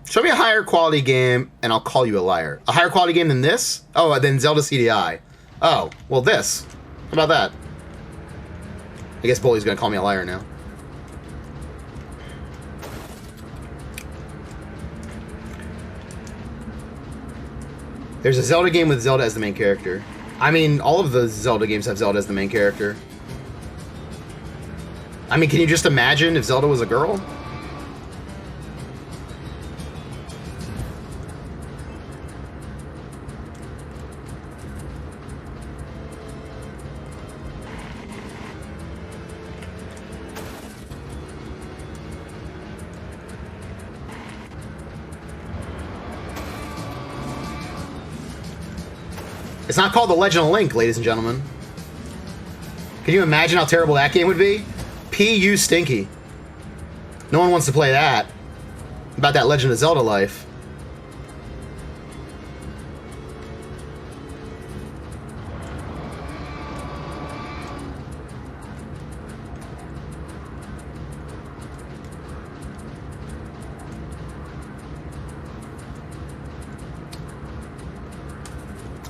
Show me a higher quality game, and I'll call you a liar. A higher quality game than this? Oh, than Zelda CDI. Oh, well, this. How about that? I guess Bully's gonna call me a liar now. There's a Zelda game with Zelda as the main character. I mean, all of the Zelda games have Zelda as the main character. I mean, can you just imagine if Zelda was a girl? It's not called The Legend of Link, ladies and gentlemen. Can you imagine how terrible that game would be? P.U. Stinky. No one wants to play that. About that Legend of Zelda life.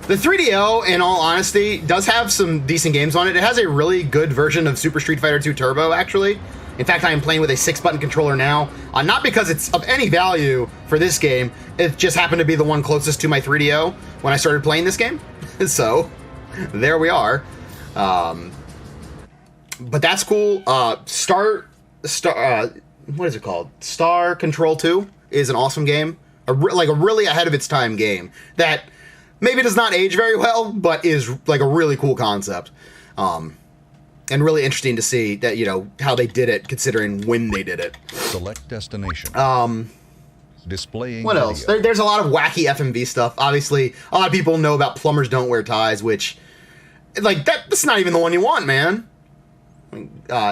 The 3DO, in all honesty, does have some decent games on it. It has a really good version of Super Street Fighter 2 Turbo, actually. In fact, I am playing with a 6-button controller now. Not because it's of any value for this game. It just happened to be the one closest to my 3DO when I started playing this game. So, there we are. But that's cool. What is it called? Star Control 2 is an awesome game. A really ahead of its time game that maybe does not age very well, but is like a really cool concept. And really interesting to see that, you know, how they did it, considering when they did it. Select destination. Displaying what else? There's a lot of wacky FMV stuff. Obviously, a lot of people know about Plumbers Don't Wear Ties, which, like, that's not even the one you want, man.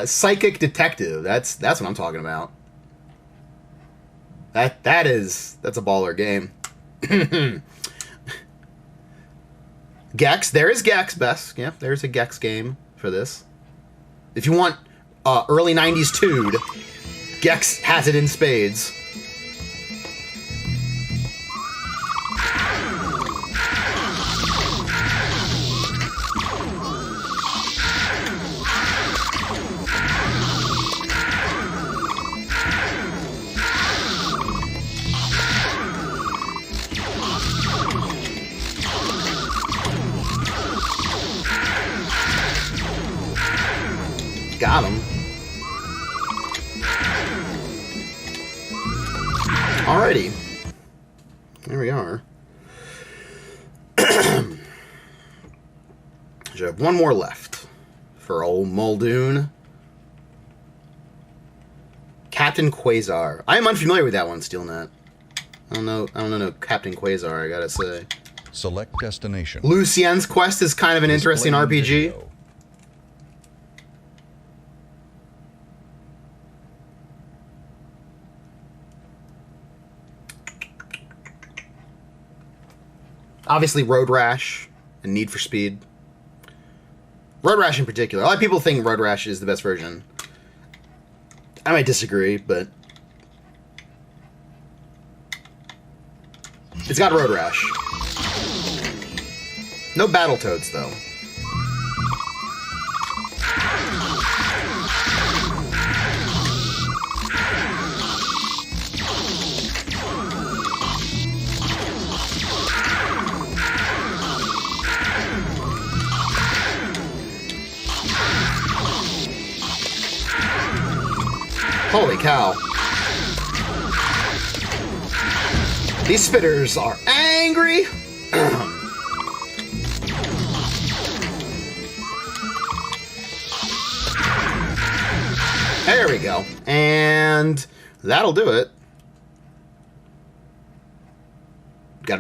Psychic Detective. That's what I'm talking about. That's a baller game. Gex. There is Gex, Bess. Yeah, there's a Gex game for this. If you want early 90s Tood, Gex has it in spades. Got him. Alrighty. There we are. Should have one more left for old Muldoon. Captain Quasar. I am unfamiliar with that one, SteelNet. I don't know Captain Quasar, I gotta say. Select destination. Lucien's Quest is kind of an interesting RPG. Video. Obviously, Road Rash and Need for Speed. Road Rash in particular. A lot of people think Road Rash is the best version. I might disagree, but it's got Road Rash. No Battletoads, though. Holy cow. These spitters are angry. There we go. And that'll do it.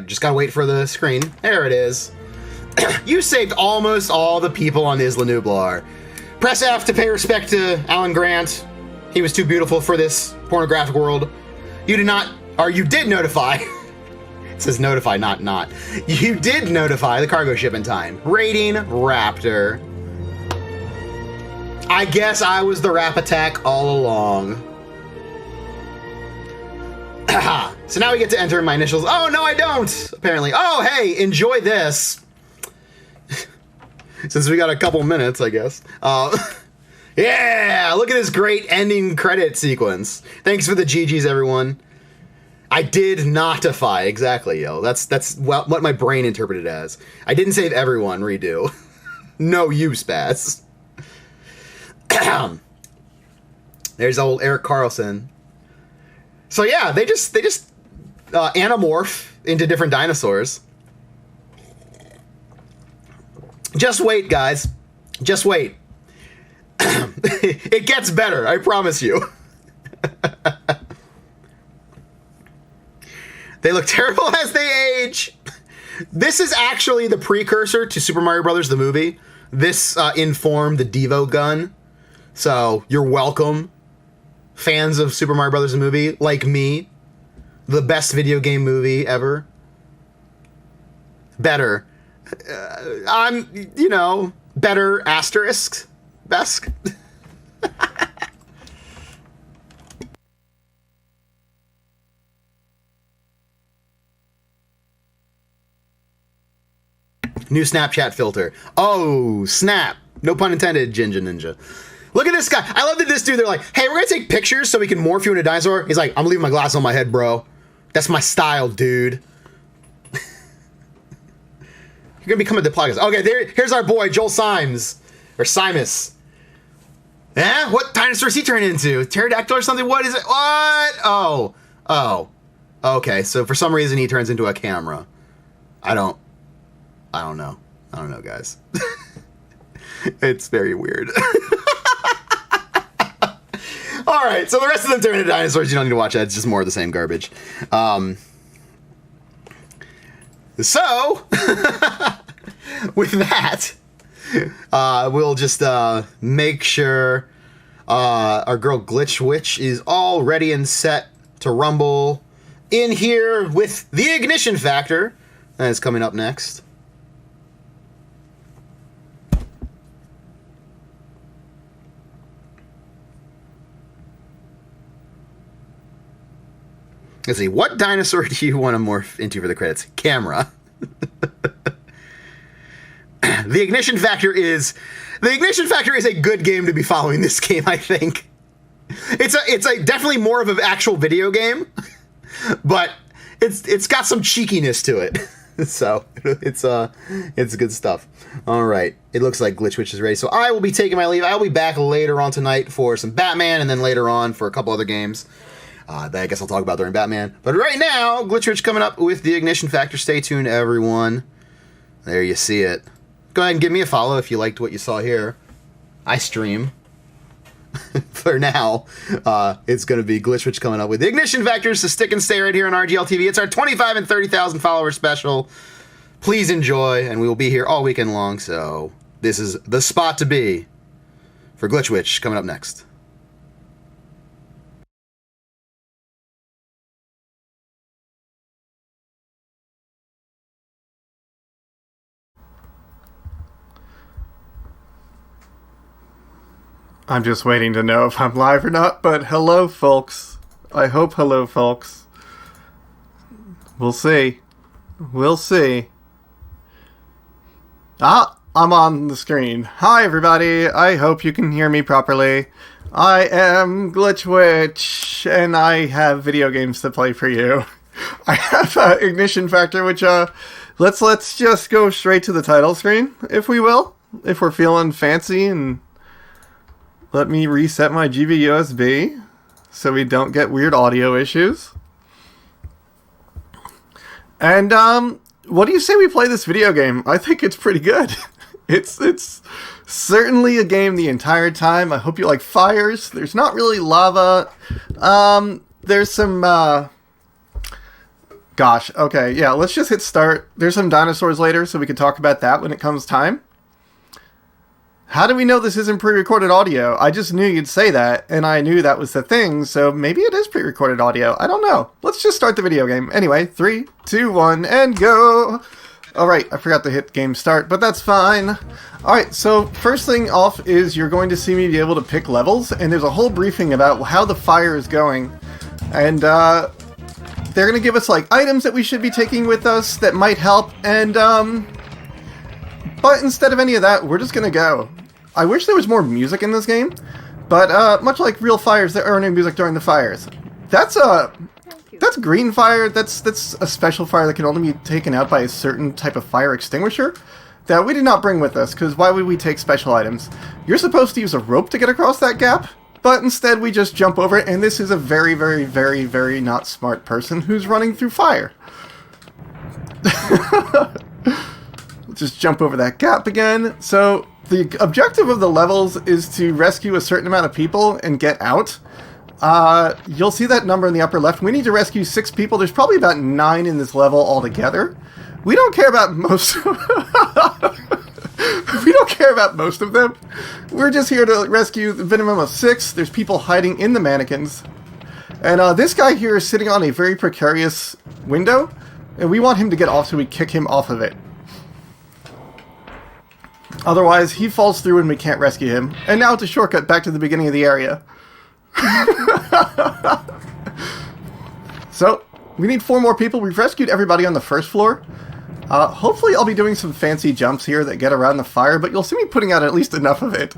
Just gotta wait for the screen. There it is. You saved almost all the people on Isla Nublar. Press F to pay respect to Alan Grant. He was too beautiful for this pornographic world. You did not, or you did notify. It says notify, not. You did notify the cargo ship in time. Rating Raptor. I guess I was the Rap Attack all along. So now we get to enter my initials. Oh, no, I don't, apparently. Oh, hey, enjoy this. Since we got a couple minutes, I guess. Yeah, look at this great ending credit sequence. Thanks for the GGs, everyone. I did notify, exactly, yo. That's what my brain interpreted as. I didn't save everyone, redo. No you, Spaz. There's old Eric Carlson. So yeah, they just anamorph into different dinosaurs. Just wait, guys. Just wait. It gets better, I promise you. They look terrible as they age. This is actually the precursor to Super Mario Brothers, the movie. This informed the Devo gun. So you're welcome, fans of Super Mario Brothers, the movie, like me. The best video game movie ever. Better. I'm, better asterisk. Best. New Snapchat filter. Oh, snap. No pun intended, Jinja Ninja. Look at this guy. I love that this dude, they're like, hey, we're going to take pictures so we can morph you into a dinosaur. He's like, I'm leaving my glasses on my head, bro. That's my style, dude. You're going to become a diplodocus. Okay, here's our boy, Joel Symes. Or Simus. Eh? What dinosaur is he turning into? Pterodactyl or something? What is it? What? Oh. Okay, so for some reason he turns into a camera. I don't know. I don't know, guys. It's very weird. All right, so the rest of them turn into dinosaurs. You don't need to watch that. It's just more of the same garbage. So, with that, we'll just make sure our girl Glitch Witch is all ready and set to rumble in here with the Ignition Factor. That is coming up next. Let's see, what dinosaur do you want to morph into for the credits? Camera. The Ignition Factor is a good game to be following this game, I think. It's definitely more of an actual video game, but it's got some cheekiness to it. So it's good stuff. All right, it looks like Glitch Witch is ready. So I will be taking my leave. I'll be back later on tonight for some Batman, and then later on for a couple other games. That I guess I'll talk about during Batman. But right now, Glitch Witch coming up with the Ignition Factor. Stay tuned, everyone. There you see it. Go ahead and give me a follow if you liked what you saw here. I stream. For now, it's going to be Glitch Witch coming up with the Ignition Factors. So stick and stay right here on RGLtv. It's our 25 and 30,000 follower special. Please enjoy, and we will be here all weekend long. So this is the spot to be for Glitch Witch coming up next. I'm just waiting to know if I'm live or not, but hello, folks. I hope hello, folks. We'll see. We'll see. Ah, I'm on the screen. Hi, everybody. I hope you can hear me properly. I am Glitchwitch, and I have video games to play for you. I have Ignition Factor, which, let's just go straight to the title screen, if we will. If we're feeling fancy, and let me reset my GV-USB so we don't get weird audio issues. And, what do you say we play this video game? I think it's pretty good. It's certainly a game the entire time. I hope you like fires. There's not really lava. There's some, gosh, okay, yeah, let's just hit start. There's some dinosaurs later, so we can talk about that when it comes time. How do we know this isn't pre-recorded audio? I just knew you'd say that, and I knew that was the thing, so maybe it is pre-recorded audio. I don't know. Let's just start the video game. Anyway, 3, 2, 1, and go! Alright, I forgot to hit game start, but that's fine. Alright, so first thing off is you're going to see me be able to pick levels, and there's a whole briefing about how the fire is going. And, they're going to give us, like, items that we should be taking with us that might help, and, but instead of any of that, we're just going to go. I wish there was more music in this game, but much like real fires, there are no music during the fires. That's green fire. That's a special fire that can only be taken out by a certain type of fire extinguisher that we did not bring with us, because why would we take special items? You're supposed to use a rope to get across that gap, but instead we just jump over it, and this is a very, very, very, very not smart person who's running through fire. Just jump over that gap again. So the objective of the levels is to rescue a certain amount of people and get out. You'll see that number in the upper left. We need to rescue 6 people. There's probably about 9 in this level altogether. We don't care about most. We don't care about most of them. We're just here to rescue the minimum of 6. There's people hiding in the mannequins. And this guy here is sitting on a very precarious window, and we want him to get off, so we kick him off of it. Otherwise, he falls through and we can't rescue him. And now it's a shortcut back to the beginning of the area. So, we need 4 more people. We've rescued everybody on the first floor. Hopefully I'll be doing some fancy jumps here that get around the fire, but you'll see me putting out at least enough of it.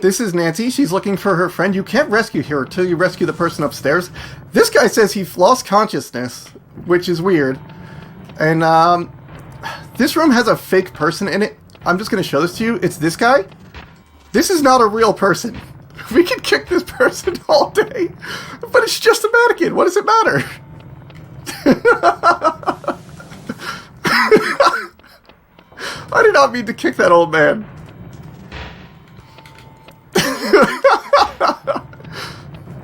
This is Nancy. She's looking for her friend. You can't rescue her until you rescue the person upstairs. This guy says he lost consciousness, which is weird. And, this room has a fake person in it. I'm just going to show this to you. It's this guy. This is not a real person. We can kick this person all day, but it's just a mannequin. What does it matter? I did not mean to kick that old man.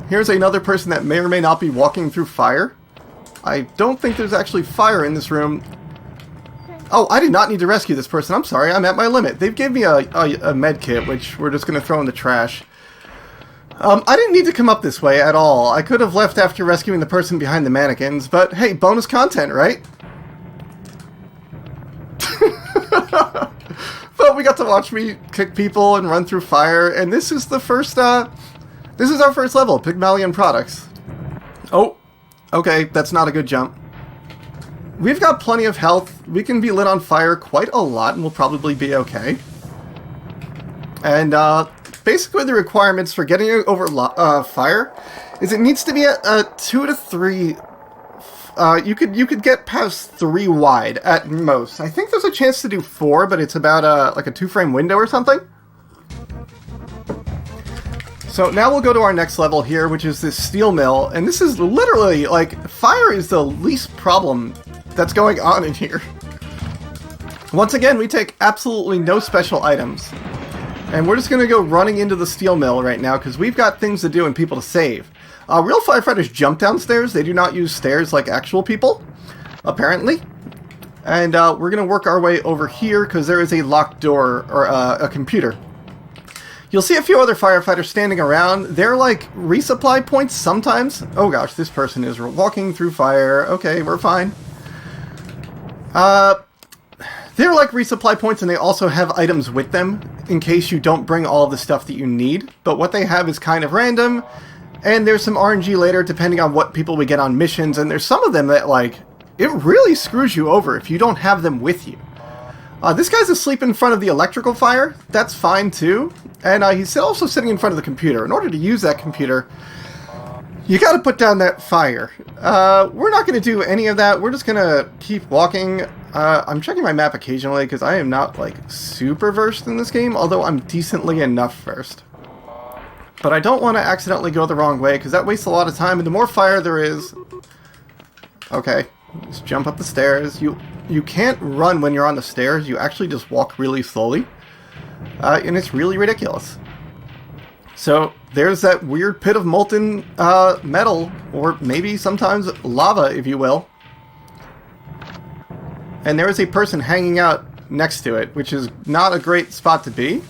Here's another person that may or may not be walking through fire. I don't think there's actually fire in this room. Oh, I did not need to rescue this person. I'm sorry, I'm at my limit. They've given me a med kit, which we're just going to throw in the trash. I didn't need to come up this way at all. I could have left after rescuing the person behind the mannequins, but hey, bonus content, right? But we got to watch me kick people and run through fire, and this is the first, this is our first level, Pygmalion Products. Oh, okay, that's not a good jump. We've got plenty of health. We can be lit on fire quite a lot, and we'll probably be okay. And, basically the requirements for getting over fire is it needs to be at 2 to 3. You could get past 3 wide at most. I think there's a chance to do 4, but it's about like a 2-frame window or something. So now we'll go to our next level here, which is this steel mill, and this is literally like fire is the least problem that's going on in here. Once again, we take absolutely no special items. And we're just going to go running into the steel mill right now because we've got things to do and people to save. Real firefighters jump downstairs. They do not use stairs like actual people, apparently. And we're going to work our way over here because there is a locked door or a computer. You'll see a few other firefighters standing around. They're like resupply points sometimes. Oh gosh, this person is walking through fire. Okay, we're fine. They're like resupply points, and they also have items with them in case you don't bring all of the stuff that you need. But what they have is kind of random, and there's some RNG later depending on what people we get on missions, and there's some of them that, like, it really screws you over if you don't have them with you. This guy's asleep in front of the electrical fire. That's fine, too. And he's also sitting in front of the computer. In order to use that computer, you gotta put down that fire. We're not gonna do any of that. We're just gonna keep walking. I'm checking my map occasionally because I am not, like, super versed in this game, although I'm decently enough versed. But I don't want to accidentally go the wrong way because that wastes a lot of time, and the more fire there is... Okay, just jump up the stairs. You can't run when you're on the stairs. You actually just walk really slowly. And it's really ridiculous. So, there's that weird pit of molten metal, or maybe sometimes lava, if you will. And there is a person hanging out next to it, which is not a great spot to be.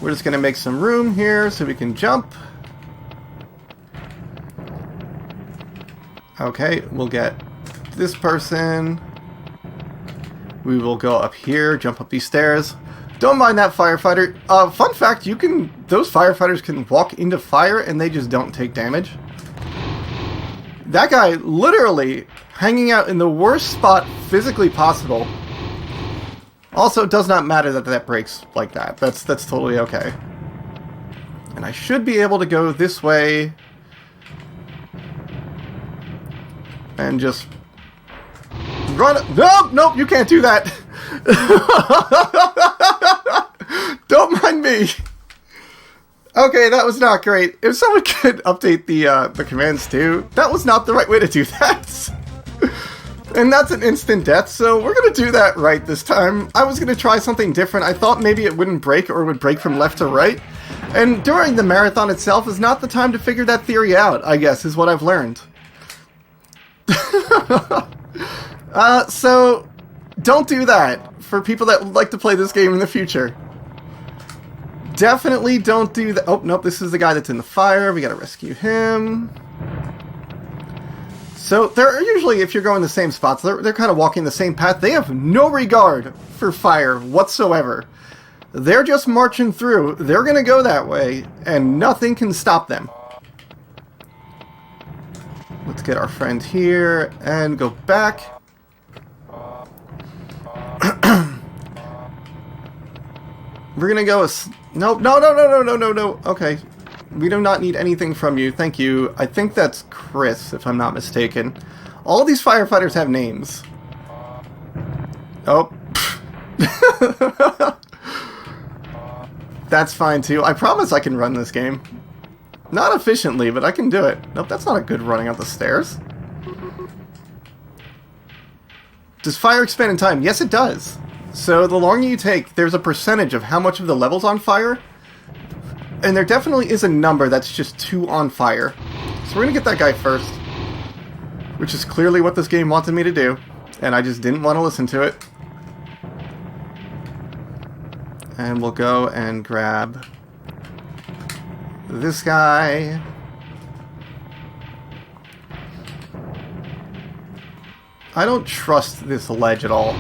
We're just going to make some room here so we can jump. Okay, we'll get this person. We will go up here, jump up these stairs. Don't mind that firefighter. Fun fact, those firefighters can walk into fire and they just don't take damage. That guy literally hanging out in the worst spot physically possible. Also, it does not matter that that breaks like that. That's totally okay. And I should be able to go this way. And just run. Nope, you can't do that. Don't mind me. Okay, that was not great. If someone could update the commands too, that was not the right way to do that. And that's an instant death, so we're going to do that right this time. I was going to try something different. I thought maybe it wouldn't break or would break from left to right. And during the marathon itself is not the time to figure that theory out, I guess, is what I've learned. So, don't do that for people that would like to play this game in the future. Definitely don't do that. Oh, nope, this is the guy that's in the fire. We got to rescue him. So, they're usually, if you're going the same spots, they're kind of walking the same path. They have no regard for fire whatsoever. They're just marching through. They're going to go that way, and nothing can stop them. Let's get our friend here and go back. We're going to go... No. Okay. We do not need anything from you. Thank you. I think that's Chris, if I'm not mistaken. All these firefighters have names. Oh. That's fine, too. I promise I can run this game. Not efficiently, but I can do it. Nope, that's not a good running up the stairs. Does fire expand in time? Yes, it does. So the longer you take, there's a percentage of how much of the level's on fire. And there definitely is a number that's just 2 on fire. So we're going to get that guy first. Which is clearly what this game wanted me to do. And I just didn't want to listen to it. And we'll go and grab this guy. I don't trust this ledge at all.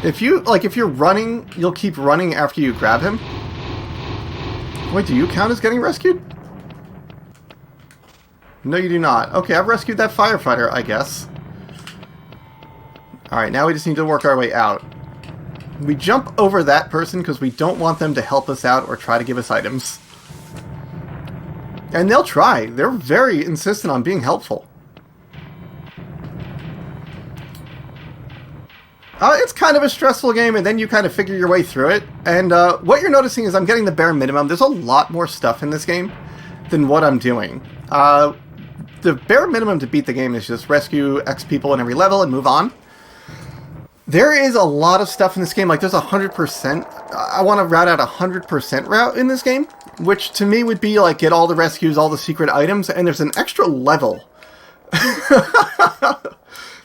If you're running, you'll keep running after you grab him. Wait, do you count as getting rescued? No, you do not. Okay, I've rescued that firefighter, I guess. Alright, now we just need to work our way out. We jump over that person because we don't want them to help us out or try to give us items. And they'll try. They're very insistent on being helpful. It's kind of a stressful game, and then you kind of figure your way through it. And what you're noticing is I'm getting the bare minimum. There's a lot more stuff in this game than what I'm doing. The bare minimum to beat the game is just rescue X people in every level and move on. There is a lot of stuff in this game. Like, there's 100%. I want to route out 100% route in this game, which to me would be like get all the rescues, all the secret items, and there's an extra level.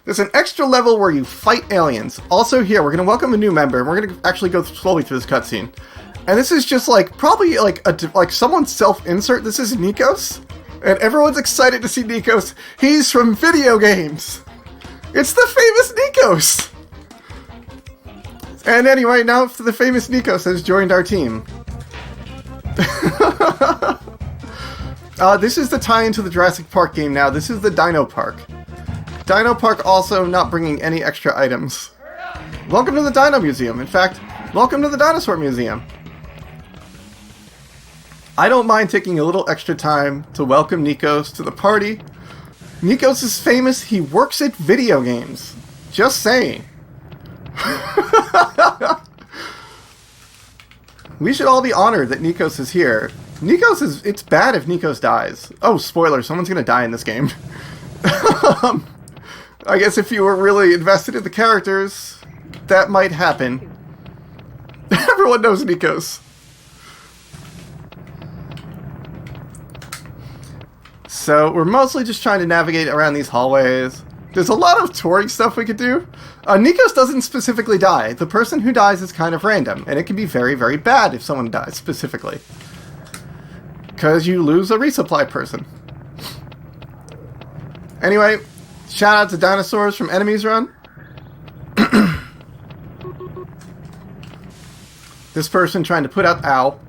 There's an extra level where you fight aliens. Also here, we're going to welcome a new member, and we're going to actually go slowly through this cutscene. And this is just like, probably like someone's self-insert. This is Nikos, and everyone's excited to see Nikos. He's from video games. It's the famous Nikos. And anyway, now the famous Nikos has joined our team. This is the tie-in to the Jurassic Park game now. This is the Dino Park. Dino Park also not bringing any extra items. Welcome to the Dino Museum. In fact, welcome to the Dinosaur Museum. I don't mind taking a little extra time to welcome Nikos to the party. Nikos is famous. He works at video games. Just saying. We should all be honored that Nikos is here. It's bad if Nikos dies. Oh, spoiler, someone's gonna die in this game. I guess if you were really invested in the characters, that might happen. Everyone knows Nikos. So, we're mostly just trying to navigate around these hallways. There's a lot of touring stuff we could do. Nikos doesn't specifically die. The person who dies is kind of random, and it can be very, very bad if someone dies specifically. Because you lose a resupply person. Anyway, shout out to dinosaurs from Enemies Run. This person trying to put out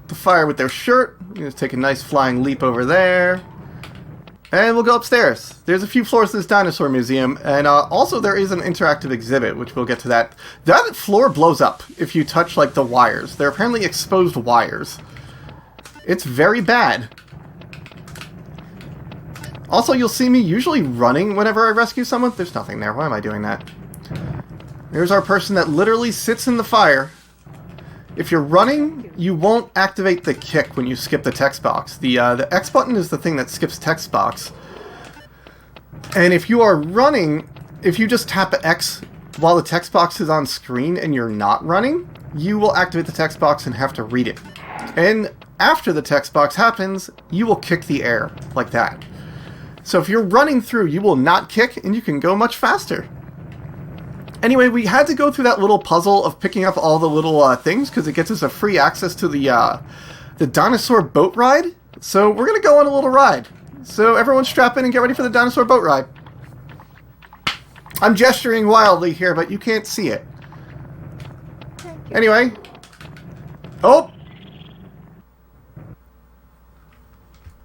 the fire with their shirt. Just take a nice flying leap over there. And we'll go upstairs. There's a few floors to this dinosaur museum, and also there is an interactive exhibit, which we'll get to that. That floor blows up if you touch, like, the wires. They're apparently exposed wires. It's very bad. Also, you'll see me usually running whenever I rescue someone. There's nothing there. Why am I doing that? There's our person that literally sits in the fire. If you're running, you won't activate the kick when you skip the text box. The X button is the thing that skips text box. And if you are running, if you just tap X while the text box is on screen and you're not running, you will activate the text box and have to read it. And after the text box happens, you will kick the air, like that. So if you're running through, you will not kick, and you can go much faster. Anyway, we had to go through that little puzzle of picking up all the little things, because it gets us a free access to the dinosaur boat ride. So we're going to go on a little ride. So everyone strap in and get ready for the dinosaur boat ride. I'm gesturing wildly here, but you can't see it. Anyway. Oh!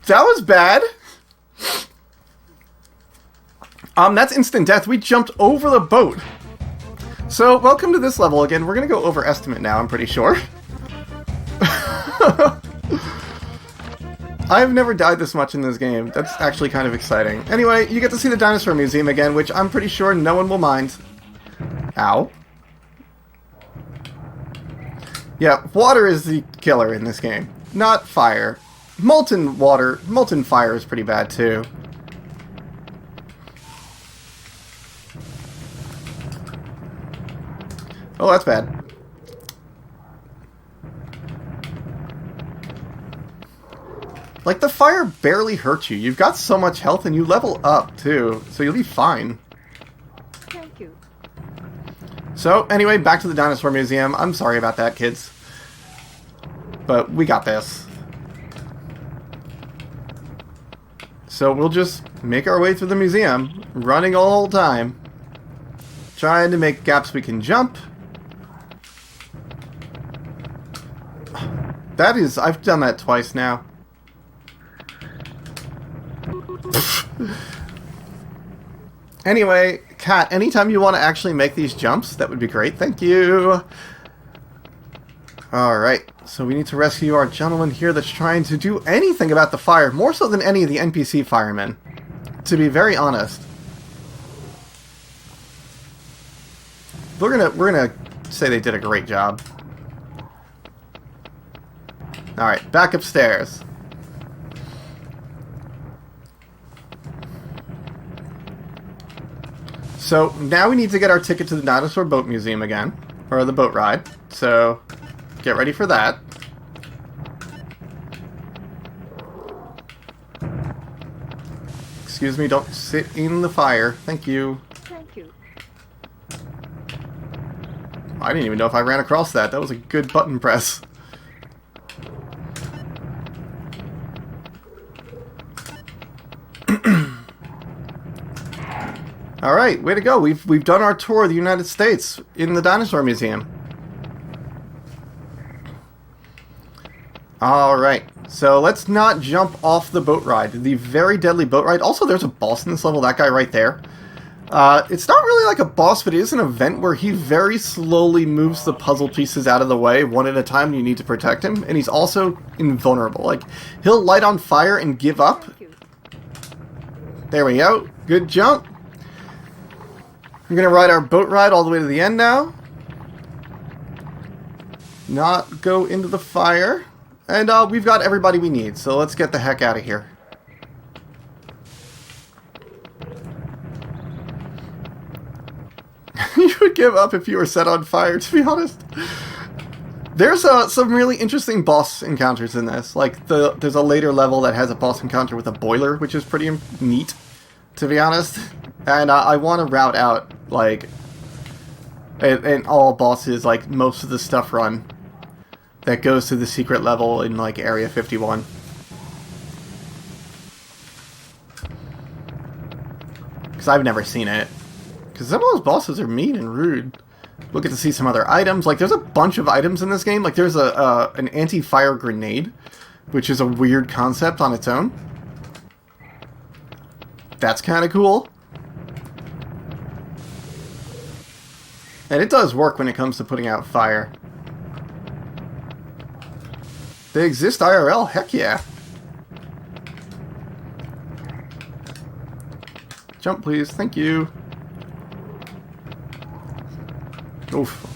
That was bad. That's instant death. We jumped over the boat. So, welcome to this level again. We're going to go over estimate now, I'm pretty sure. I've never died this much in this game. That's actually kind of exciting. Anyway, you get to see the Dinosaur Museum again, which I'm pretty sure no one will mind. Ow. Yeah, water is the killer in this game, not fire. Molten fire is pretty bad too. Oh, that's bad. Like, the fire barely hurts you. You've got so much health and you level up, too. So you'll be fine. Thank you. So, anyway, back to the Dinosaur Museum. I'm sorry about that, kids. But we got this. So we'll just make our way through the museum, running all the time. Trying to make gaps we can jump. That is, I've done that twice now. Anyway, Kat, anytime you want to actually make these jumps, that would be great. Thank you. Alright, so we need to rescue our gentleman here that's trying to do anything about the fire, more so than any of the NPC firemen, to be very honest. We're gonna say they did a great job. Alright, back upstairs. So, now we need to get our ticket to the Dinosaur Boat Museum again. Or the boat ride. So, get ready for that. Excuse me, don't sit in the fire. Thank you. Thank you. I didn't even know if I ran across that. That was a good button press. All right, way to go. We've done our tour of the United States in the Dinosaur Museum. All right, so let's not jump off the boat ride. The very deadly boat ride. Also, there's a boss in this level, that guy right there. It's not really like a boss, but it is an event where he very slowly moves the puzzle pieces out of the way, one at a time, and you need to protect him. And he's also invulnerable. Like, he'll light on fire and give up. There we go. Good jump. We're going to ride our boat ride all the way to the end now. Not go into the fire. And we've got everybody we need, so let's get the heck out of here. You would give up if you were set on fire, to be honest. There's some really interesting boss encounters in this. Like, there's a later level that has a boss encounter with a boiler, which is pretty neat, to be honest. And I want to route out, like, and all bosses, like, most of the stuff run that goes to the secret level in, like, Area 51. Because I've never seen it. Because some of those bosses are mean and rude. We'll get to see some other items. Like, there's a bunch of items in this game. Like, there's an anti-fire grenade, which is a weird concept on its own. That's kind of cool. And it does work when it comes to putting out fire. They exist IRL? Heck yeah. Jump, please. Thank you. Oof.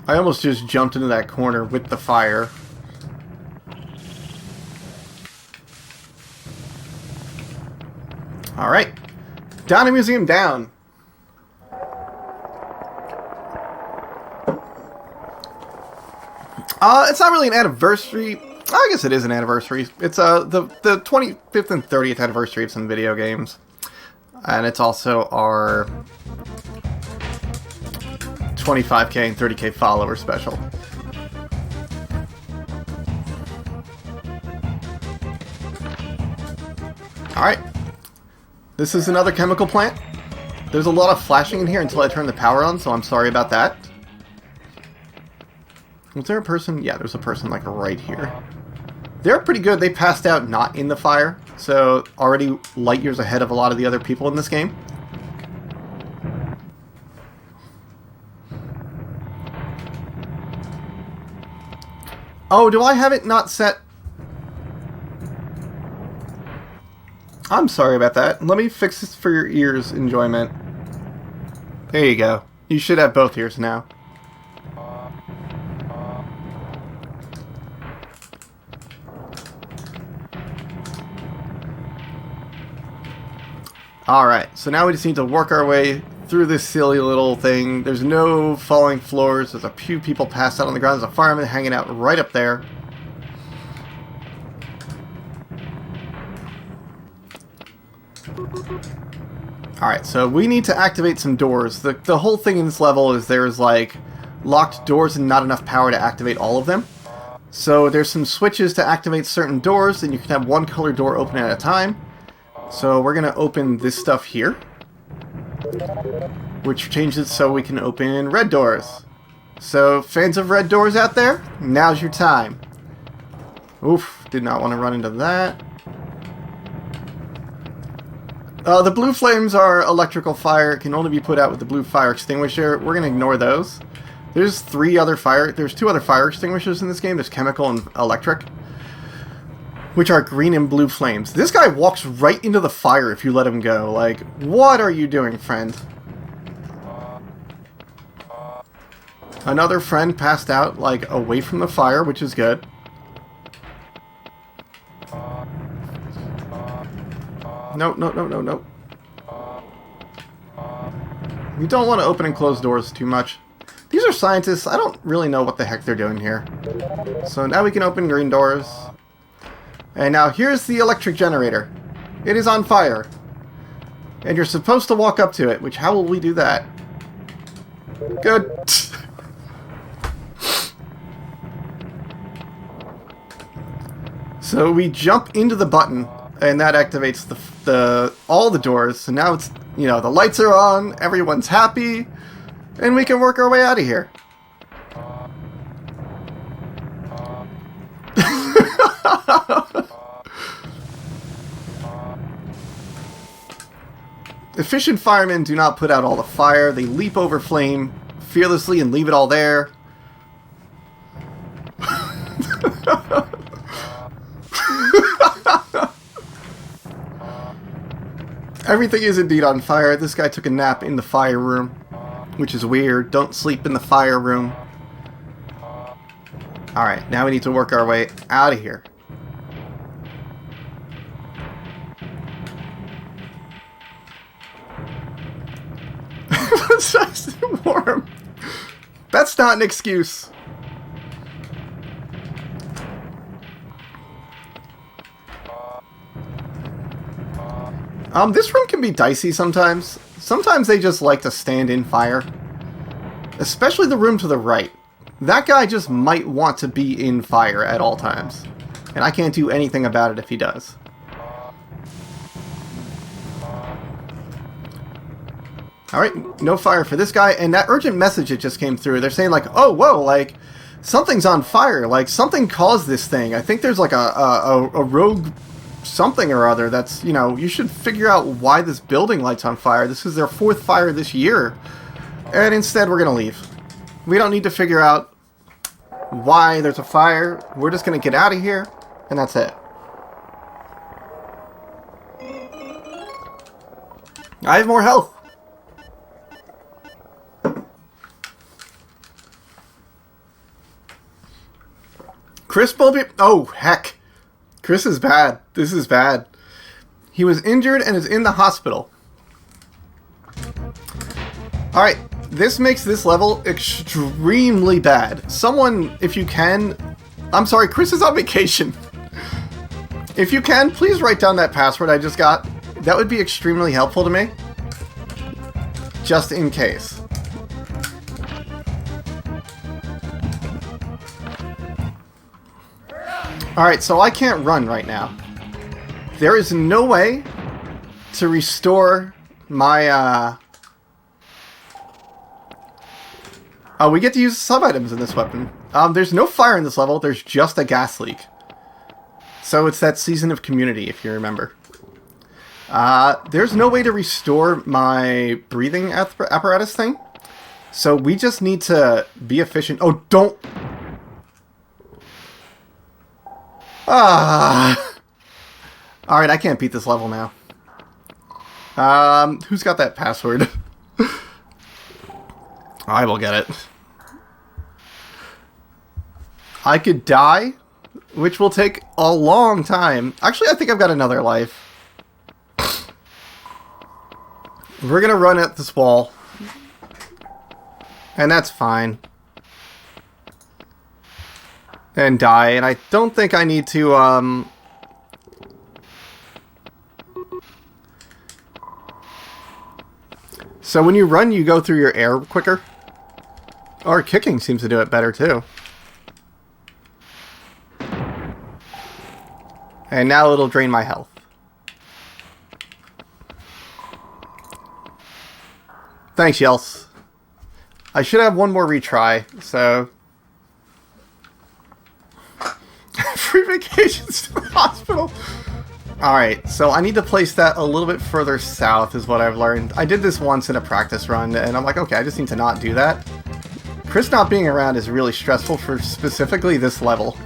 I almost just jumped into that corner with the fire. Alright. Dino Museum down. It's not really an anniversary. I guess it is an anniversary. It's the 25th and 30th anniversary of some video games. And it's also our 25k and 30k follower special. Alright. This is another chemical plant. There's a lot of flashing in here until I turn the power on, so I'm sorry about that. Was there a person? Yeah, there's a person like right here. They're pretty good. They passed out not in the fire, so already light years ahead of a lot of the other people in this game. Oh, do I have it not set? I'm sorry about that. Let me fix this for your ears' enjoyment. There you go. You should have both ears now. Alright, so now we just need to work our way through this silly little thing. There's no falling floors. There's a few people passed out on the ground. There's a fireman hanging out right up there. Alright, so we need to activate some doors. The whole thing in this level is there's like locked doors and not enough power to activate all of them. So there's some switches to activate certain doors, and you can have one color door open at a time. So we're going to open this stuff here, which changes it so we can open red doors. So fans of red doors out there, now's your time. Oof, did not want to run into that. The blue flames are electrical fire. It can only be put out with the blue fire extinguisher. We're going to ignore those. There's two other fire extinguishers in this game. There's chemical and electric, which are green and blue flames. This guy walks right into the fire if you let him go. Like, what are you doing, friend? Another friend passed out, like, away from the fire, which is good. No, no, no, no, no. You don't want to open and close doors too much. These are scientists. I don't really know what the heck they're doing here. So now we can open green doors. And now here's the electric generator. It is on fire. And you're supposed to walk up to it, which how will we do that? Good. So we jump into the button, and that activates the all the doors. So now it's, you know, the lights are on, everyone's happy, and we can work our way out of here. Efficient firemen do not put out all the fire. They leap over flame fearlessly and leave it all there. Everything is indeed on fire. This guy took a nap in the fire room, which is weird. Don't sleep in the fire room. Alright, now we need to work our way out of here. It's nice and warm. That's not an excuse. This room can be dicey sometimes. Sometimes they just like to stand in fire. Especially the room to the right. That guy just might want to be in fire at all times. And I can't do anything about it if he does. Alright, no fire for this guy. And that urgent message that just came through, they're saying like, oh, whoa, like, something's on fire. Like, something caused this thing. I think there's like a rogue something or other that's, you know, you should figure out why this building light's on fire. This is their 4th fire this year. And instead we're going to leave. We don't need to figure out why there's a fire. We're just going to get out of here, and that's it. I have more health. Chris Bulby. Oh, heck. Chris is bad. This is bad. He was injured and is in the hospital. Alright, this makes this level extremely bad. Someone, if you can... I'm sorry, Chris is on vacation. If you can, please write down that password I just got. That would be extremely helpful to me. Just in case. Alright, so I can't run right now. There is no way to restore my, Oh, we get to use sub-items in this weapon. There's no fire in this level, there's just a gas leak. So it's that Season of Community, if you remember. There's no way to restore my breathing apparatus thing. So we just need to be efficient. Oh, don't... Alright, I can't beat this level now. Who's got that password? I will get it. I could die, which will take a long time. Actually, I think I've got another life. We're gonna run at this wall. And that's fine. And die, and I don't think I need to, So when you run, you go through your air quicker? Or kicking seems to do it better, too. And now it'll drain my health. Thanks, Yels. I should have one more retry, so... Free vacations to the hospital! Alright, so I need to place that a little bit further south is what I've learned. I did this once in a practice run, and I'm like, okay, I just need to not do that. Chris not being around is really stressful for specifically this level.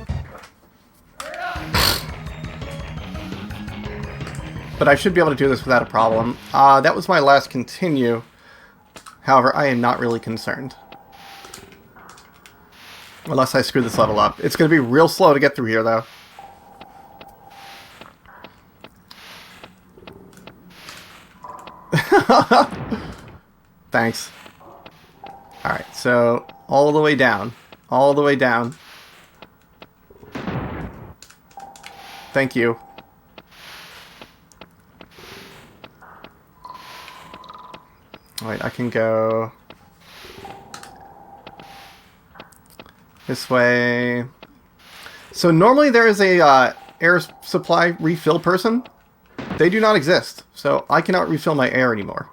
But I should be able to do this without a problem. That was my last continue. However, I am not really concerned. Unless I screw this level up. It's going to be real slow to get through here, though. Thanks. Alright, so all the way down. All the way down. Thank you. Alright, I can go this way. So normally there is a air supply refill person They do not exist, so I cannot refill my air anymore.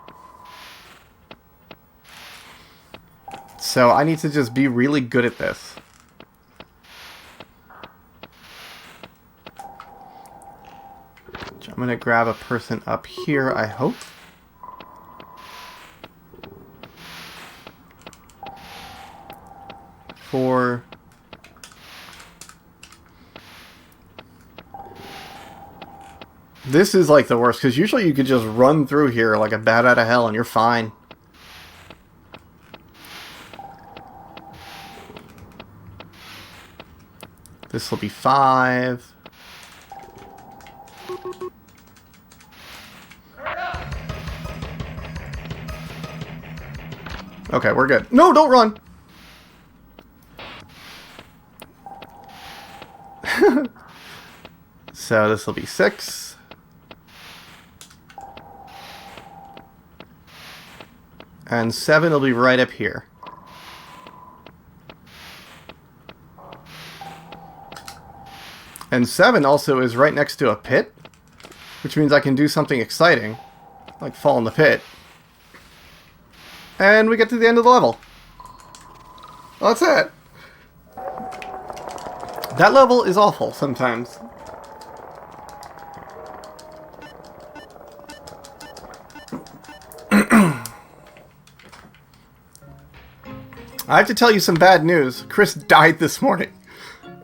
So I need to just be really good at this. I'm going to grab a person up here, I hope. For... This is like the worst, because usually you could just run through here like a bat out of hell and you're fine. This will be 5. Okay, we're good. No, don't run! So this will be 6. And 7 will be right up here. And 7 also is right next to a pit, which means I can do something exciting, like fall in the pit. And we get to the end of the level. Well, that's it. That level is awful sometimes. I have to tell you some bad news. Chris died this morning.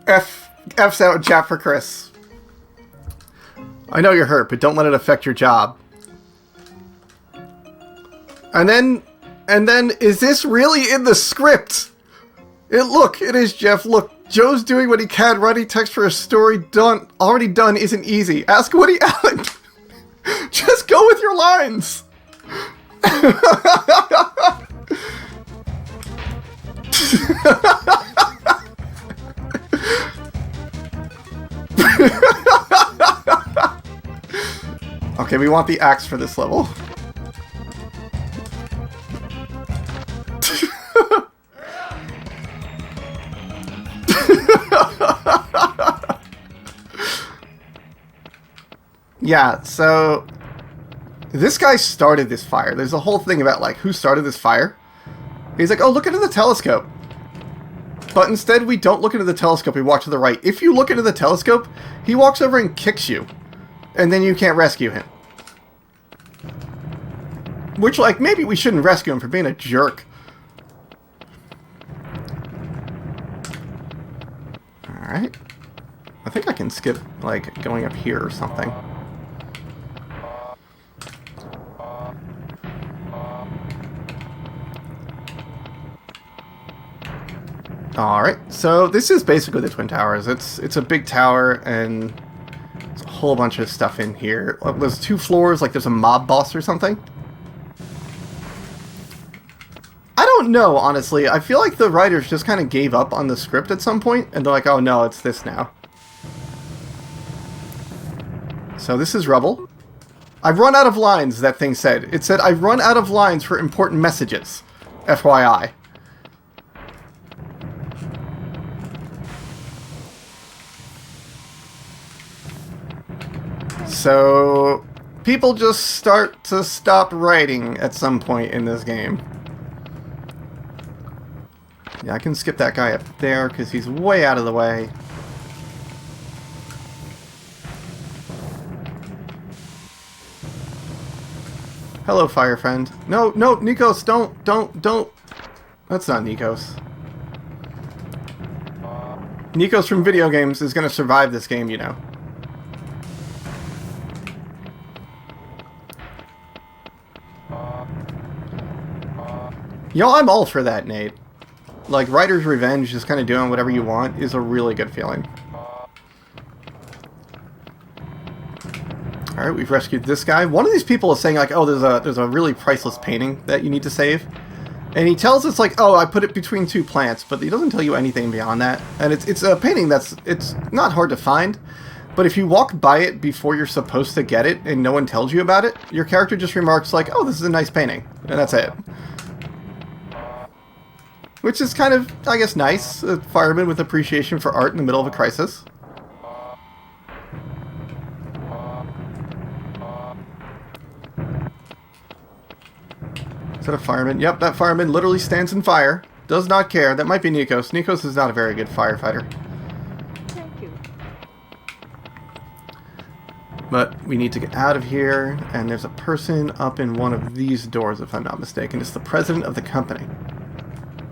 F's out in chat for Chris. I know you're hurt, but don't let it affect your job. And then, is this really in the script? Look, it is, Jeff. Look, Joe's doing what he can. Writing text for a story already done isn't easy. Ask Woody Allen. Just go with your lines. Okay, we want the axe for this level. Yeah, so this guy started this fire. There's a whole thing about like who started this fire. He's like, oh, look into the telescope. But instead, we don't look into the telescope. We walk to the right. If you look into the telescope, he walks over and kicks you. And then you can't rescue him. Which, like, maybe we shouldn't rescue him for being a jerk. Alright. I think I can skip, like, going up here or something. Alright, so this is basically the Twin Towers. It's a big tower, and there's a whole bunch of stuff in here. There's 2 floors, like there's a mob boss or something. I don't know, honestly. I feel like the writers just kind of gave up on the script at some point, and they're like, oh no, it's this now. So this is rubble. I've run out of lines, that thing said. It said, I've run out of lines for important messages. FYI. So, people just start to stop writing at some point in this game. Yeah, I can skip that guy up there because he's way out of the way. Hello, fire friend. No, Nikos, don't. That's not Nikos. Nikos from video games is going to survive this game, you know. Yo, I'm all for that, Nate. Like, Writer's Revenge, just kind of doing whatever you want, is a really good feeling. Alright, we've rescued this guy. One of these people is saying, like, oh, there's a really priceless painting that you need to save. And he tells us, like, oh, I put it between 2 plants, but he doesn't tell you anything beyond that. And it's a painting it's not hard to find, but if you walk by it before you're supposed to get it and no one tells you about it, your character just remarks, like, oh, this is a nice painting. And that's it. Which is kind of, I guess, nice. A fireman with appreciation for art in the middle of a crisis. that a fireman? Yep, that fireman literally stands in fire. Does not care. That might be Nikos. Nikos is not a very good firefighter. Thank you. But we need to get out of here, and there's a person up in one of these doors, if I'm not mistaken. It's the president of the company.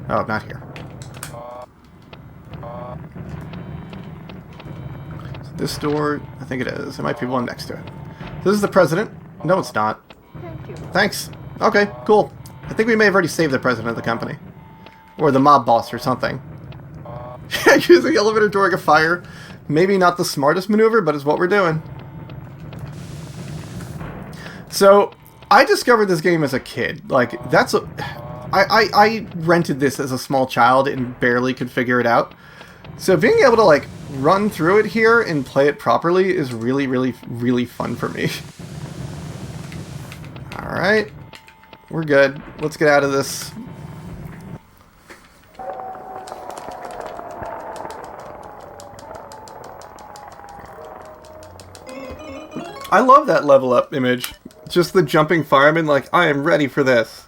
Oh, not here. So this door, I think it is. There might be one next to it. This is the president. No, it's not. Thank you. Thanks. Okay, cool. I think we may have already saved the president of the company. Or the mob boss or something. Using the elevator during a fire. Maybe not the smartest maneuver, but it's what we're doing. So, I discovered this game as a kid. Like, that's a... I rented this as a small child and barely could figure it out. So being able to, like, run through it here and play it properly is really, really, really fun for me. Alright. We're good. Let's get out of this. I love that level up image. Just the jumping fireman, like, I am ready for this.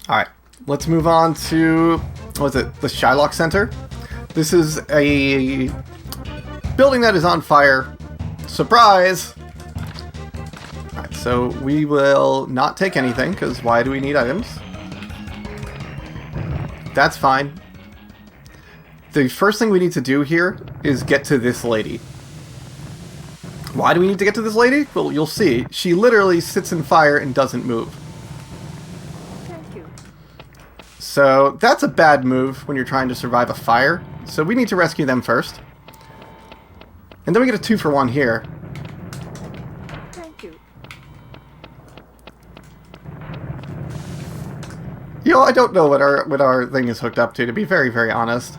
Alright, let's move on to, what is it, the Shylock Center. This is a building that is on fire. Surprise! Alright, so we will not take anything, because why do we need items? That's fine. The first thing we need to do here is get to this lady. Why do we need to get to this lady? Well, you'll see. She literally sits in fire and doesn't move. Thank you. So that's a bad move when you're trying to survive a fire. So we need to rescue them first. And then we get a 2-for-1 here. Thank you. You know, I don't know what our thing is hooked up to be very, very honest.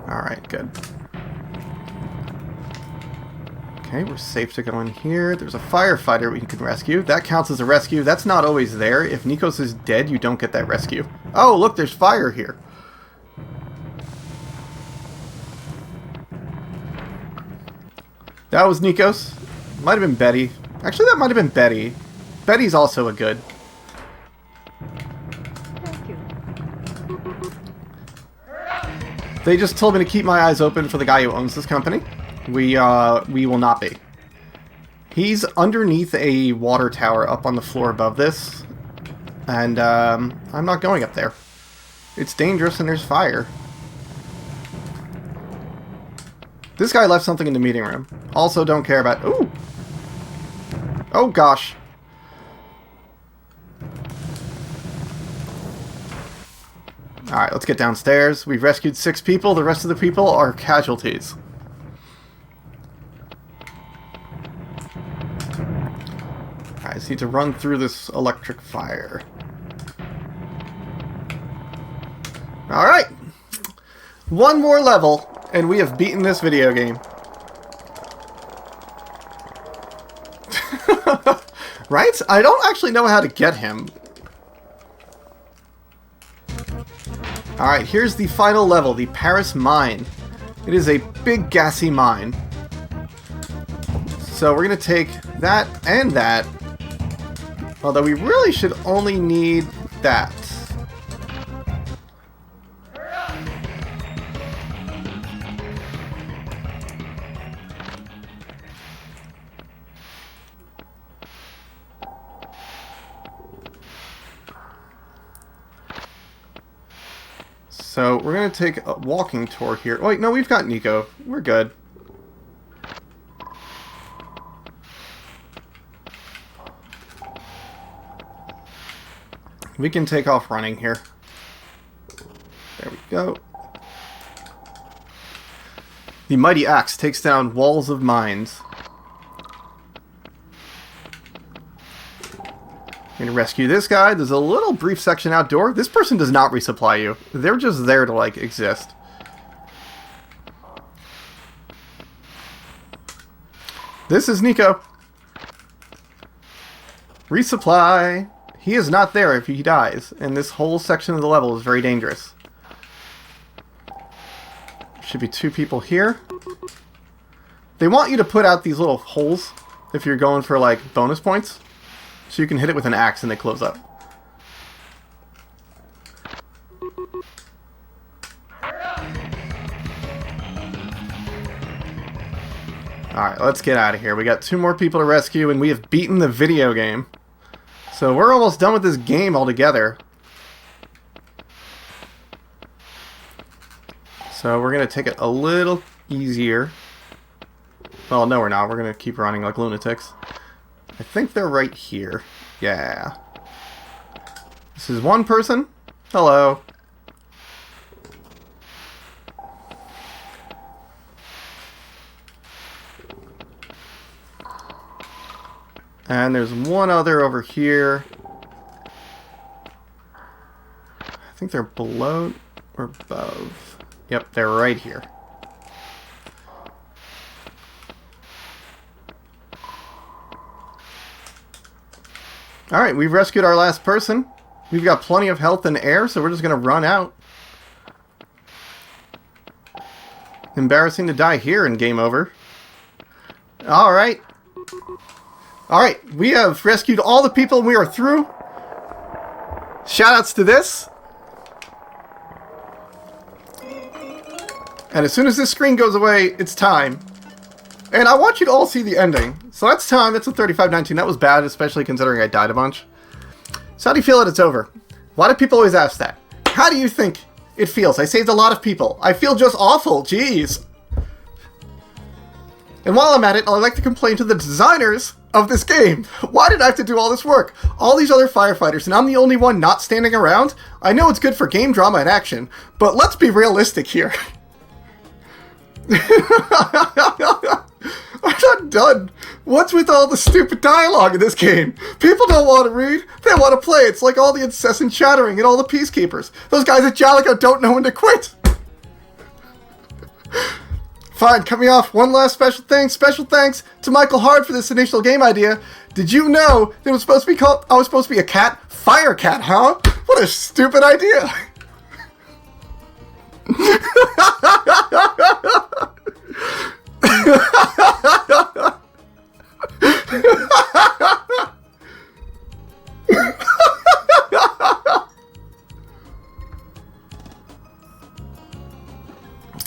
Alright, good. Okay, we're safe to go in here. There's a firefighter we can rescue. That counts as a rescue. That's not always there. If Nikos is dead, you don't get that rescue. Oh, look, there's fire here. That was Nikos. Might have been Betty. Actually, that might have been Betty. Betty's also a good. Thank you. They just told me to keep my eyes open for the guy who owns this company. We will not be. He's underneath a water tower up on the floor above this. And, I'm not going up there. It's dangerous and there's fire. This guy left something in the meeting room. Also don't care about... Ooh! Oh, gosh. Alright, let's get downstairs. We've rescued 6 people. The rest of the people are casualties. I just need to run through this electric fire. Alright! One more level, and we have beaten this video game. Right? I don't actually know how to get him. Alright, here's the final level, the Paris Mine. It is a big gassy mine. So we're going to take that and that. Although we really should only need that. So we're going to take a walking tour here. Oh, wait, no, we've got Nico. We're good. We can take off running here. There we go. The mighty axe takes down walls of mines. We're gonna rescue this guy. There's a little brief section outdoor. This person does not resupply you. They're just there to, like, exist. This is Nico. Resupply. He is not there if he dies, and this whole section of the level is very dangerous. Should be 2 people here. They want you to put out these little holes if you're going for, like, bonus points. So you can hit it with an axe and they close up. Alright, let's get out of here. We got 2 more people to rescue, and we have beaten the video game. So we're almost done with this game altogether. So we're going to take it a little easier. Well, no we're not. We're going to keep running like lunatics. I think they're right here. Yeah. This is one person. Hello. And there's one other over here. I think they're below or above. Yep, they're right here. Alright, we've rescued our last person. We've got plenty of health and air, so we're just going to run out. Embarrassing to die here and game over. Alright. Alright, we have rescued all the people and we are through. Shoutouts to this. And as soon as this screen goes away, it's time. And I want you to all see the ending. So that's time. That's a 35-19. That was bad, especially considering I died a bunch. So how do you feel that it's over? Why do people always ask that? How do you think it feels? I saved a lot of people. I feel just awful. Jeez. And while I'm at it, I'd like to complain to the designers of this game. Why did I have to do all this work? All these other firefighters, and I'm the only one not standing around? I know it's good for game drama and action, but let's be realistic here. I'm not done. What's with all the stupid dialogue in this game? People don't want to read, they want to play. It's like all the incessant chattering and all the peacekeepers. Those guys at Jalico don't know when to quit. Fine, cut me off. One last special thing. Special thanks to Michael Hard for this initial game idea. Did you know it was supposed to be called, I was supposed to be a cat? Fire cat, huh? What a stupid idea.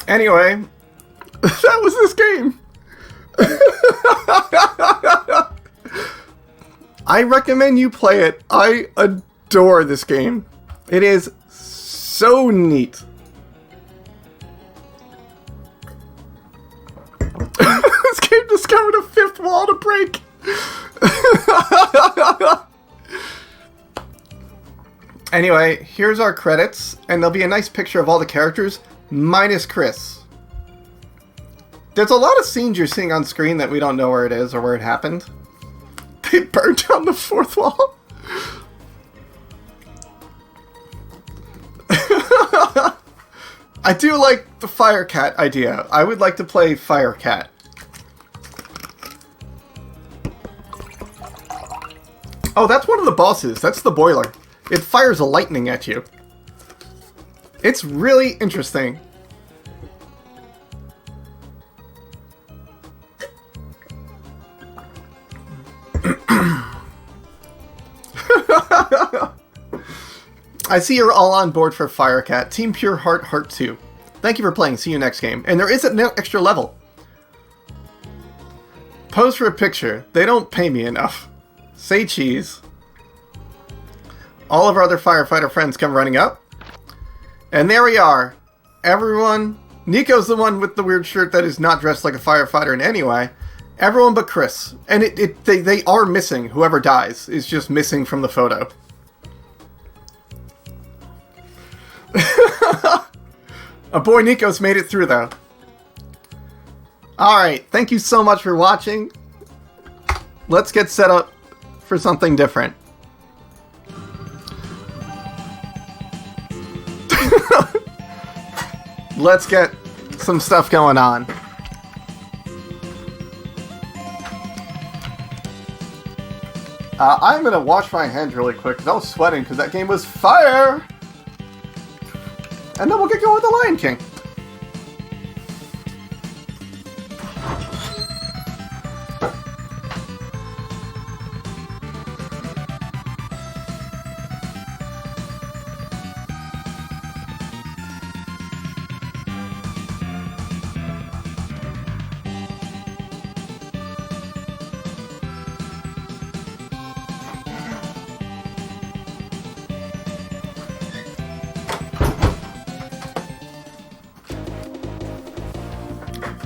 Anyway, that was this game. I recommend you play it. I adore this game. It is so neat. This game discovered a fifth wall to break. Anyway, here's our credits, and there'll be a nice picture of all the characters, minus Chris. There's a lot of scenes you're seeing on screen that we don't know where it is or where it happened. They burned down the fourth wall. I do like the Fire Cat idea. I would like to play Fire Cat. Oh, that's one of the bosses. That's the boiler. It fires lightning at you. It's really interesting. I see you're all on board for Firecat. Team Pure Heart Heart 2. Thank you for playing. See you next game. And there is an extra level. Pose for a picture. They don't pay me enough. Say cheese. All of our other firefighter friends come running up. And there we are. Everyone. Nico's the one with the weird shirt that is not dressed like a firefighter in any way. Everyone but Chris. And they are missing. Whoever dies is just missing from the photo. Our boy Nico's made it through, though. Alright, thank you so much for watching. Let's get set up for something different. Let's get some stuff going on. I'm gonna wash my hands really quick because I was sweating because that game was fire! And then we'll get going with the Lion King.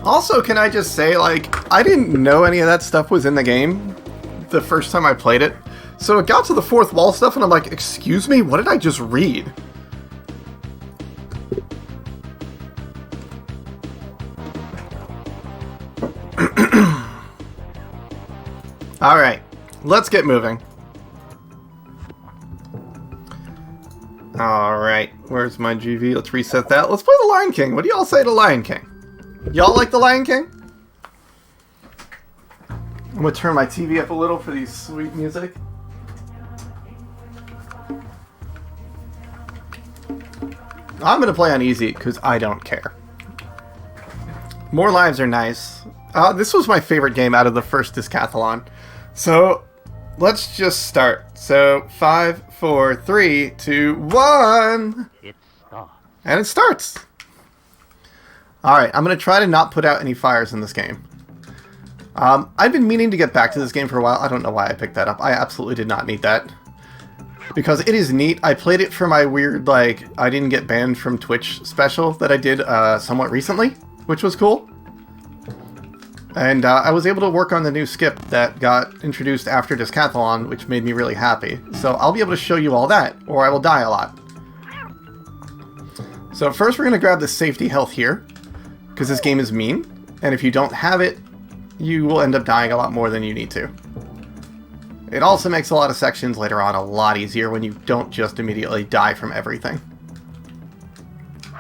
Also, can I just say, like, I didn't know any of that stuff was in the game the first time I played it. So it got to the fourth wall stuff, and I'm like, excuse me, what did I just read? Alright, let's get moving. Alright, where's my GV? Let's reset that. Let's play The Lion King. What do y'all say to Lion King? Y'all like The Lion King? I'm gonna turn my TV up a little for these sweet music. I'm gonna play on easy because I don't care. More lives are nice. This was my favorite game out of the first Discathlon. So let's just start. So 5, 4, 3, 2, 1. And it starts. Alright, I'm gonna try to not put out any fires in this game. I've been meaning to get back to this game for a while. I don't know why I picked that up. I absolutely did not need that. Because it is neat. I played it for my weird, like, I didn't get banned from Twitch special that I did somewhat recently, which was cool. And I was able to work on the new skip that got introduced after Discathlon, which made me really happy. So I'll be able to show you all that, or I will die a lot. So first we're going to grab the safety health here, because this game is mean, and if you don't have it, you will end up dying a lot more than you need to. It also makes a lot of sections later on a lot easier when you don't just immediately die from everything.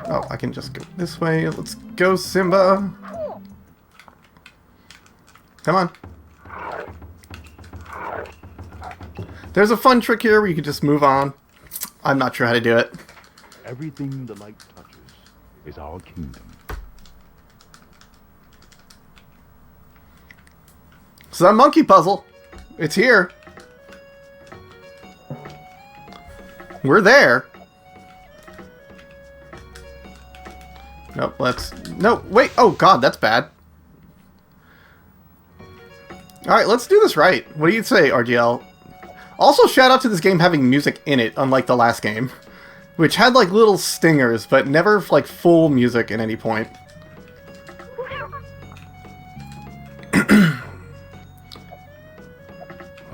Oh, I can just go this way. Let's go, Simba. Come on. There's a fun trick here where you can just move on. I'm not sure how to do it. Everything the light touches is our kingdom. So that monkey puzzle, it's here. We're there. Nope, no, wait, oh god, that's bad. Alright, let's do this right. What do you say, RGL? Also, shout out to this game having music in it, unlike the last game. Which had, like, little stingers, but never, like, full music at any point.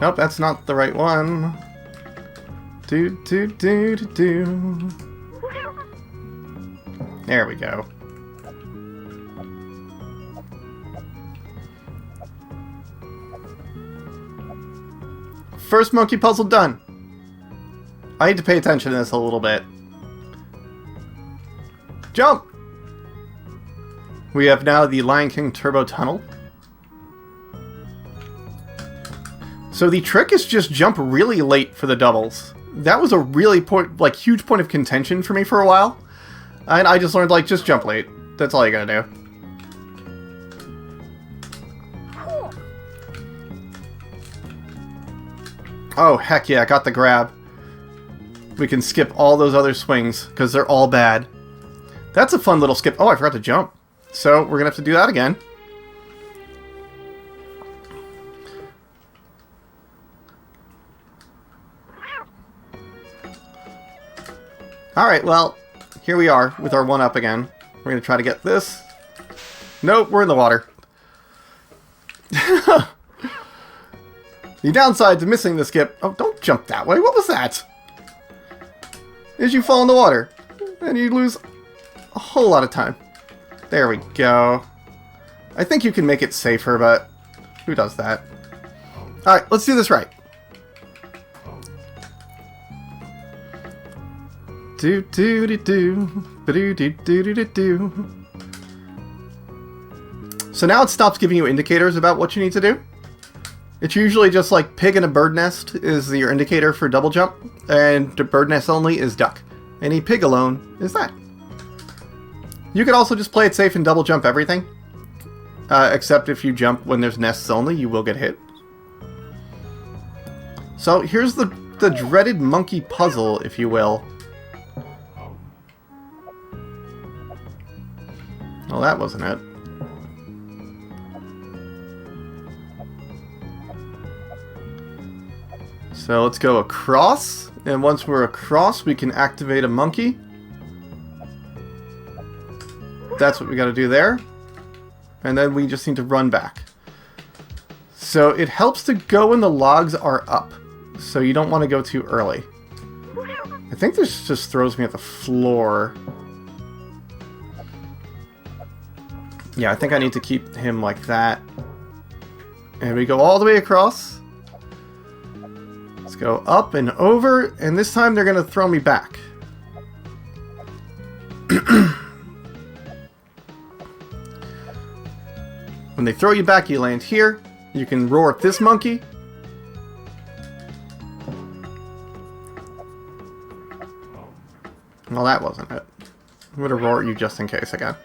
Nope, that's not the right one. Do. There we go. First monkey puzzle done. I need to pay attention to this a little bit. Jump! We have now the Lion King Turbo Tunnel. So the trick is just jump really late for the doubles. That was a really huge point of contention for me for a while. And I just learned, like, just jump late. That's all you gotta do. Oh, heck yeah, I got the grab. We can skip all those other swings, because they're all bad. That's a fun little skip. Oh, I forgot to jump. So, we're gonna have to do that again. Alright, well, here we are with our 1-up again. We're gonna try to get this. Nope, we're in the water. The downside to missing the skip... Oh, don't jump that way. What was that? Is you fall in the water. And you lose a whole lot of time. There we go. I think you can make it safer, but who does that? Alright, let's do this right. So now it stops giving you indicators about what you need to do. It's usually just like pig in a bird nest is your indicator for double jump, and the bird nest only is duck. Any pig alone is that. You could also just play it safe and double jump everything. Except if you jump when there's nests only, you will get hit. So here's the dreaded monkey puzzle, if you will. Well, that wasn't it. So let's go across, and once we're across, we can activate a monkey. That's what we gotta do there. And then we just need to run back. So it helps to go when the logs are up. So you don't want to go too early. I think this just throws me at the floor. Yeah, I think I need to keep him like that. And we go all the way across. Let's go up and over. And this time they're going to throw me back. When they throw you back, you land here. You can roar at this monkey. Well, that wasn't it. I'm going to roar at you just in case again.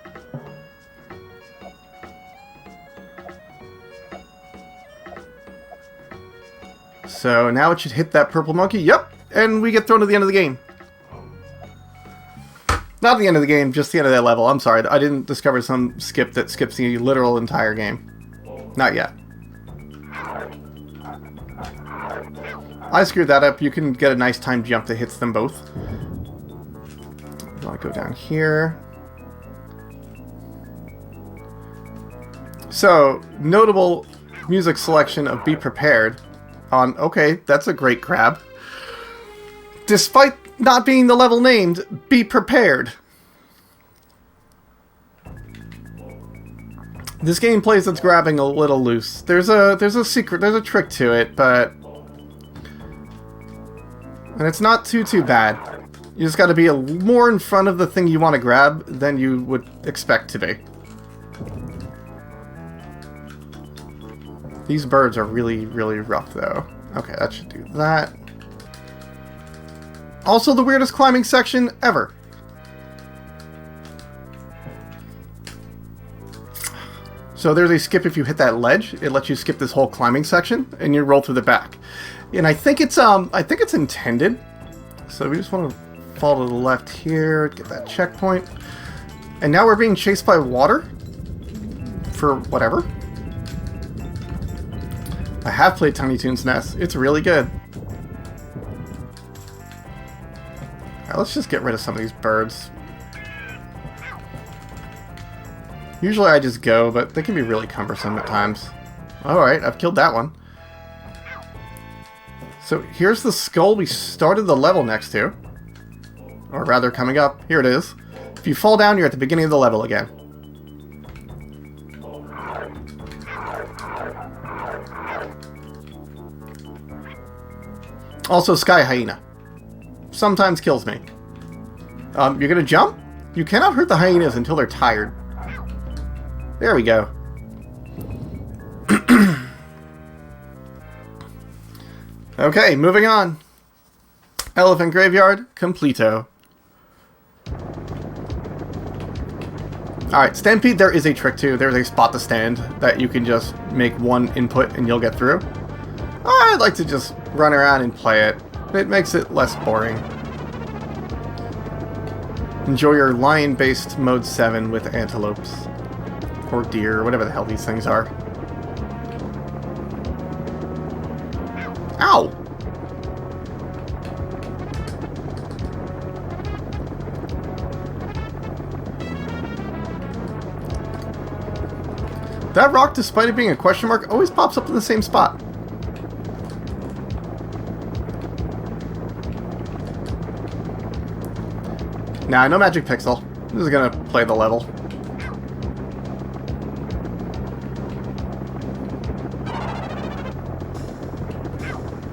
So now it should hit that purple monkey. Yep. And we get thrown to the end of the game. Not the end of the game, just the end of that level. I'm sorry, I didn't discover some skip that skips the literal entire game. Not yet. I screwed that up. You can get a nice time jump that hits them both. I'll go down here. So, notable music selection of Be Prepared on... Okay, that's a great grab. Despite not being the level named, Be Prepared. This game plays its grabbing a little loose. There's a secret, there's a trick to it, but... And it's not too bad. You just gotta be more in front of the thing you want to grab than you would expect to be. These birds are really, really rough, though. Okay, that should do that. Also the weirdest climbing section ever. So there's a skip if you hit that ledge. It lets you skip this whole climbing section, and you roll through the back. And I think it's intended. So we just want to fall to the left here, get that checkpoint. And now we're being chased by water. For whatever. I have played Tiny Toons NES. It's really good. Alright, let's just get rid of some of these birds. Usually I just go, but they can be really cumbersome at times. Alright, I've killed that one. So here's the skull we started the level next to. Or rather, coming up. Here it is. If you fall down, you're at the beginning of the level again. Also, Sky Hyena. Sometimes kills me. You're gonna jump? You cannot hurt the hyenas until they're tired. There we go. Okay, moving on. Elephant Graveyard, completo. Alright, Stampede, there is a trick too. There's a spot to stand that you can just make one input and you'll get through. I'd like to just run around and play it. It makes it less boring. Enjoy your lion-based mode 7 with antelopes. Or deer, or whatever the hell these things are. Ow! That rock, despite it being a question mark, always pops up in the same spot. Nah, no magic pixel. This is gonna play the level.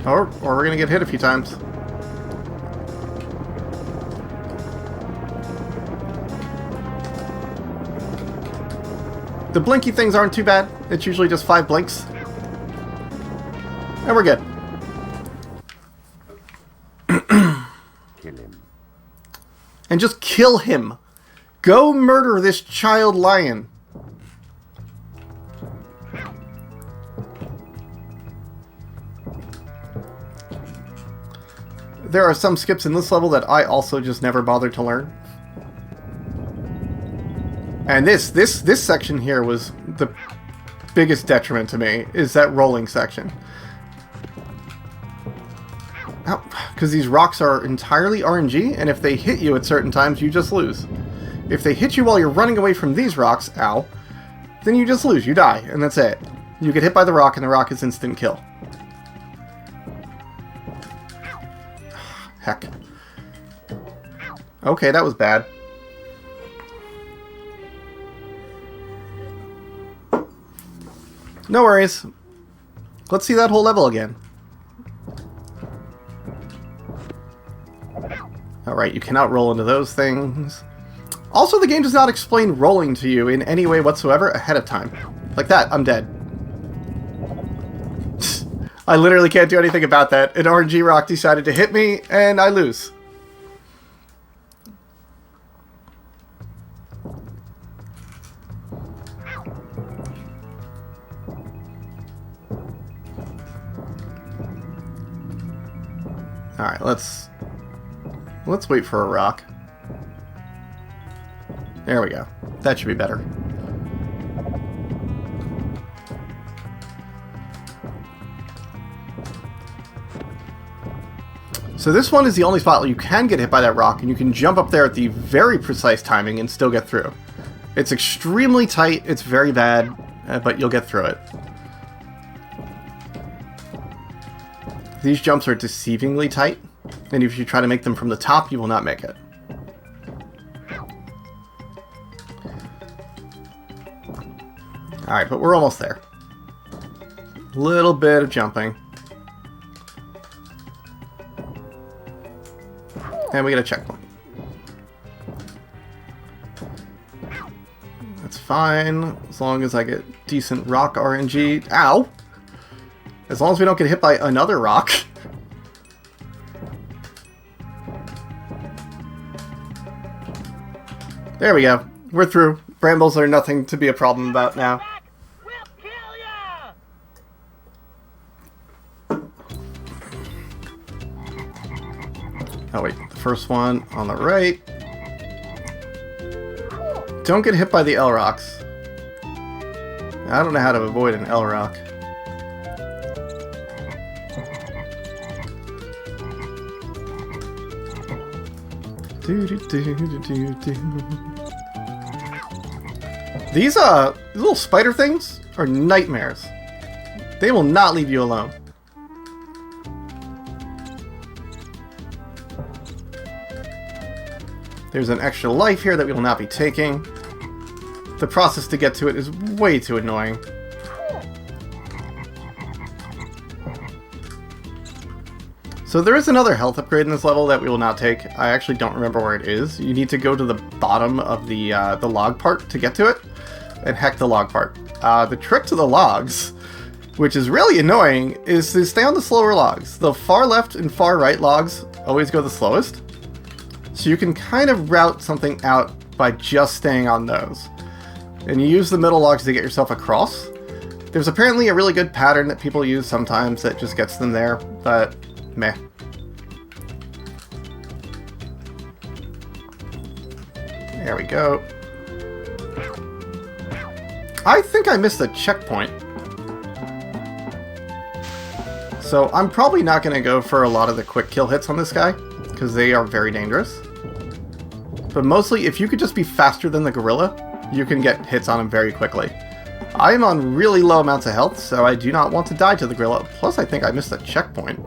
Or we're gonna get hit a few times. The blinky things aren't too bad. It's usually just 5 blinks. And we're good. Kill him. And just kill him. Go murder this child lion. There are some skips in this level that I also just never bothered to learn. And this section here was the biggest detriment to me, is that rolling section. Because these rocks are entirely RNG, and if they hit you at certain times, you just lose. If they hit you while you're running away from these rocks, ow, then you just lose. You die, and that's it. You get hit by the rock, and the rock is instant kill. Heck. Okay, that was bad. No worries. Let's see that whole level again. Alright, you cannot roll into those things. Also, the game does not explain rolling to you in any way whatsoever ahead of time. Like that, I'm dead. I literally can't do anything about that. An RNG rock decided to hit me, and I lose. Alright, let's wait for a rock. There we go. That should be better. So this one is the only spot where you can get hit by that rock, and you can jump up there at the very precise timing and still get through. It's extremely tight, it's very bad, but you'll get through it. These jumps are deceivingly tight, and if you try to make them from the top, you will not make it. Alright, but we're almost there. Little bit of jumping. And we get a checkpoint. That's fine, as long as I get decent rock RNG. Ow! As long as we don't get hit by another rock. There we go. We're through. Brambles are nothing to be a problem about now. Oh wait, the first one on the right. Don't get hit by the L rocks. I don't know how to avoid an L rock. These little spider things are nightmares. They will not leave you alone. There's an extra life here that we will not be taking. The process to get to it is way too annoying. So there is another health upgrade in this level that we will not take. I actually don't remember where it is. You need to go to the bottom of the log part to get to it, and heck the log part. The trick to the logs, which is really annoying, is to stay on the slower logs. The far left and far right logs always go the slowest, so you can kind of route something out by just staying on those. And you use the middle logs to get yourself across. There's apparently a really good pattern that people use sometimes that just gets them there, but meh. There we go. I think I missed a checkpoint. So I'm probably not going to go for a lot of the quick kill hits on this guy, because they are very dangerous. But mostly, if you could just be faster than the gorilla, you can get hits on him very quickly. I am on really low amounts of health, so I do not want to die to the gorilla. Plus, I think I missed a checkpoint.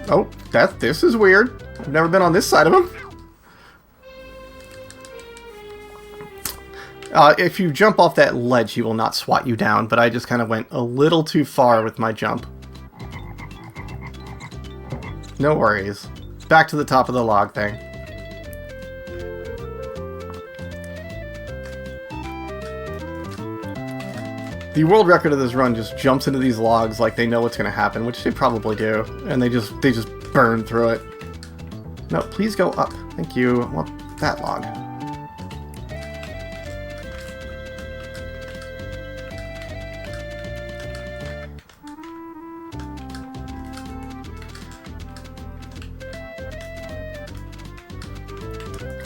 Oh, this is weird. I've never been on this side of him. If you jump off that ledge, he will not swat you down, but I just kind of went a little too far with my jump. No worries. Back to the top of the log thing. The world record of this run just jumps into these logs like they know what's going to happen, which they probably do, and they just burn through it. No, please go up. Thank you. I want that log.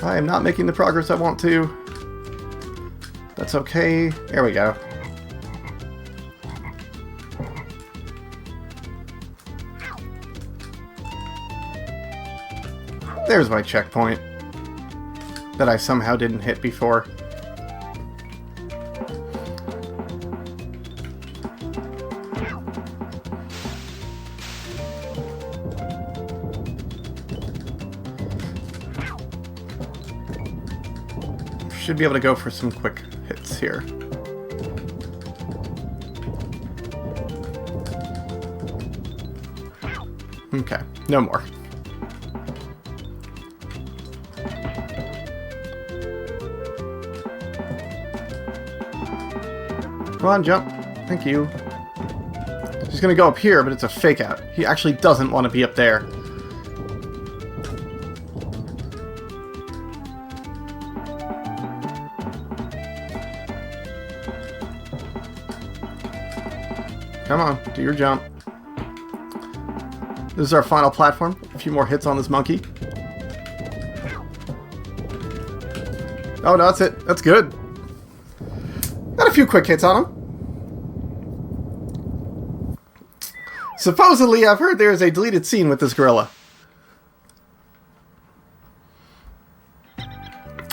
I am not making the progress I want to. That's okay. There we go. There's my checkpoint. that I somehow didn't hit before. Should be able to go for some quick hits here. Okay, no more. Come on, jump. Thank you. He's gonna go up here, but it's a fake out. He actually doesn't want to be up there. Come on, do your jump. This is our final platform. A few more hits on this monkey. Oh, no, that's it. That's good. Got a few quick hits on him. Supposedly, I've heard there is a deleted scene with this gorilla.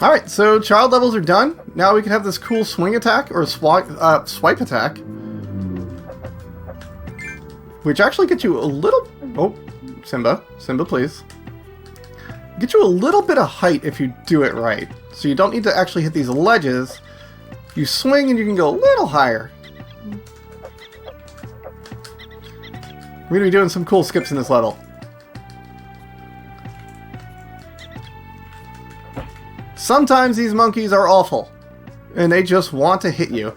Alright, so child levels are done. Now we can have this cool swing attack, or swipe attack. Which actually gets you a little... Oh, Simba. Simba, please. Get you a little bit of height if you do it right. So you don't need to actually hit these ledges. You swing and you can go a little higher. We're going to be doing some cool skips in this level. Sometimes these monkeys are awful. And they just want to hit you.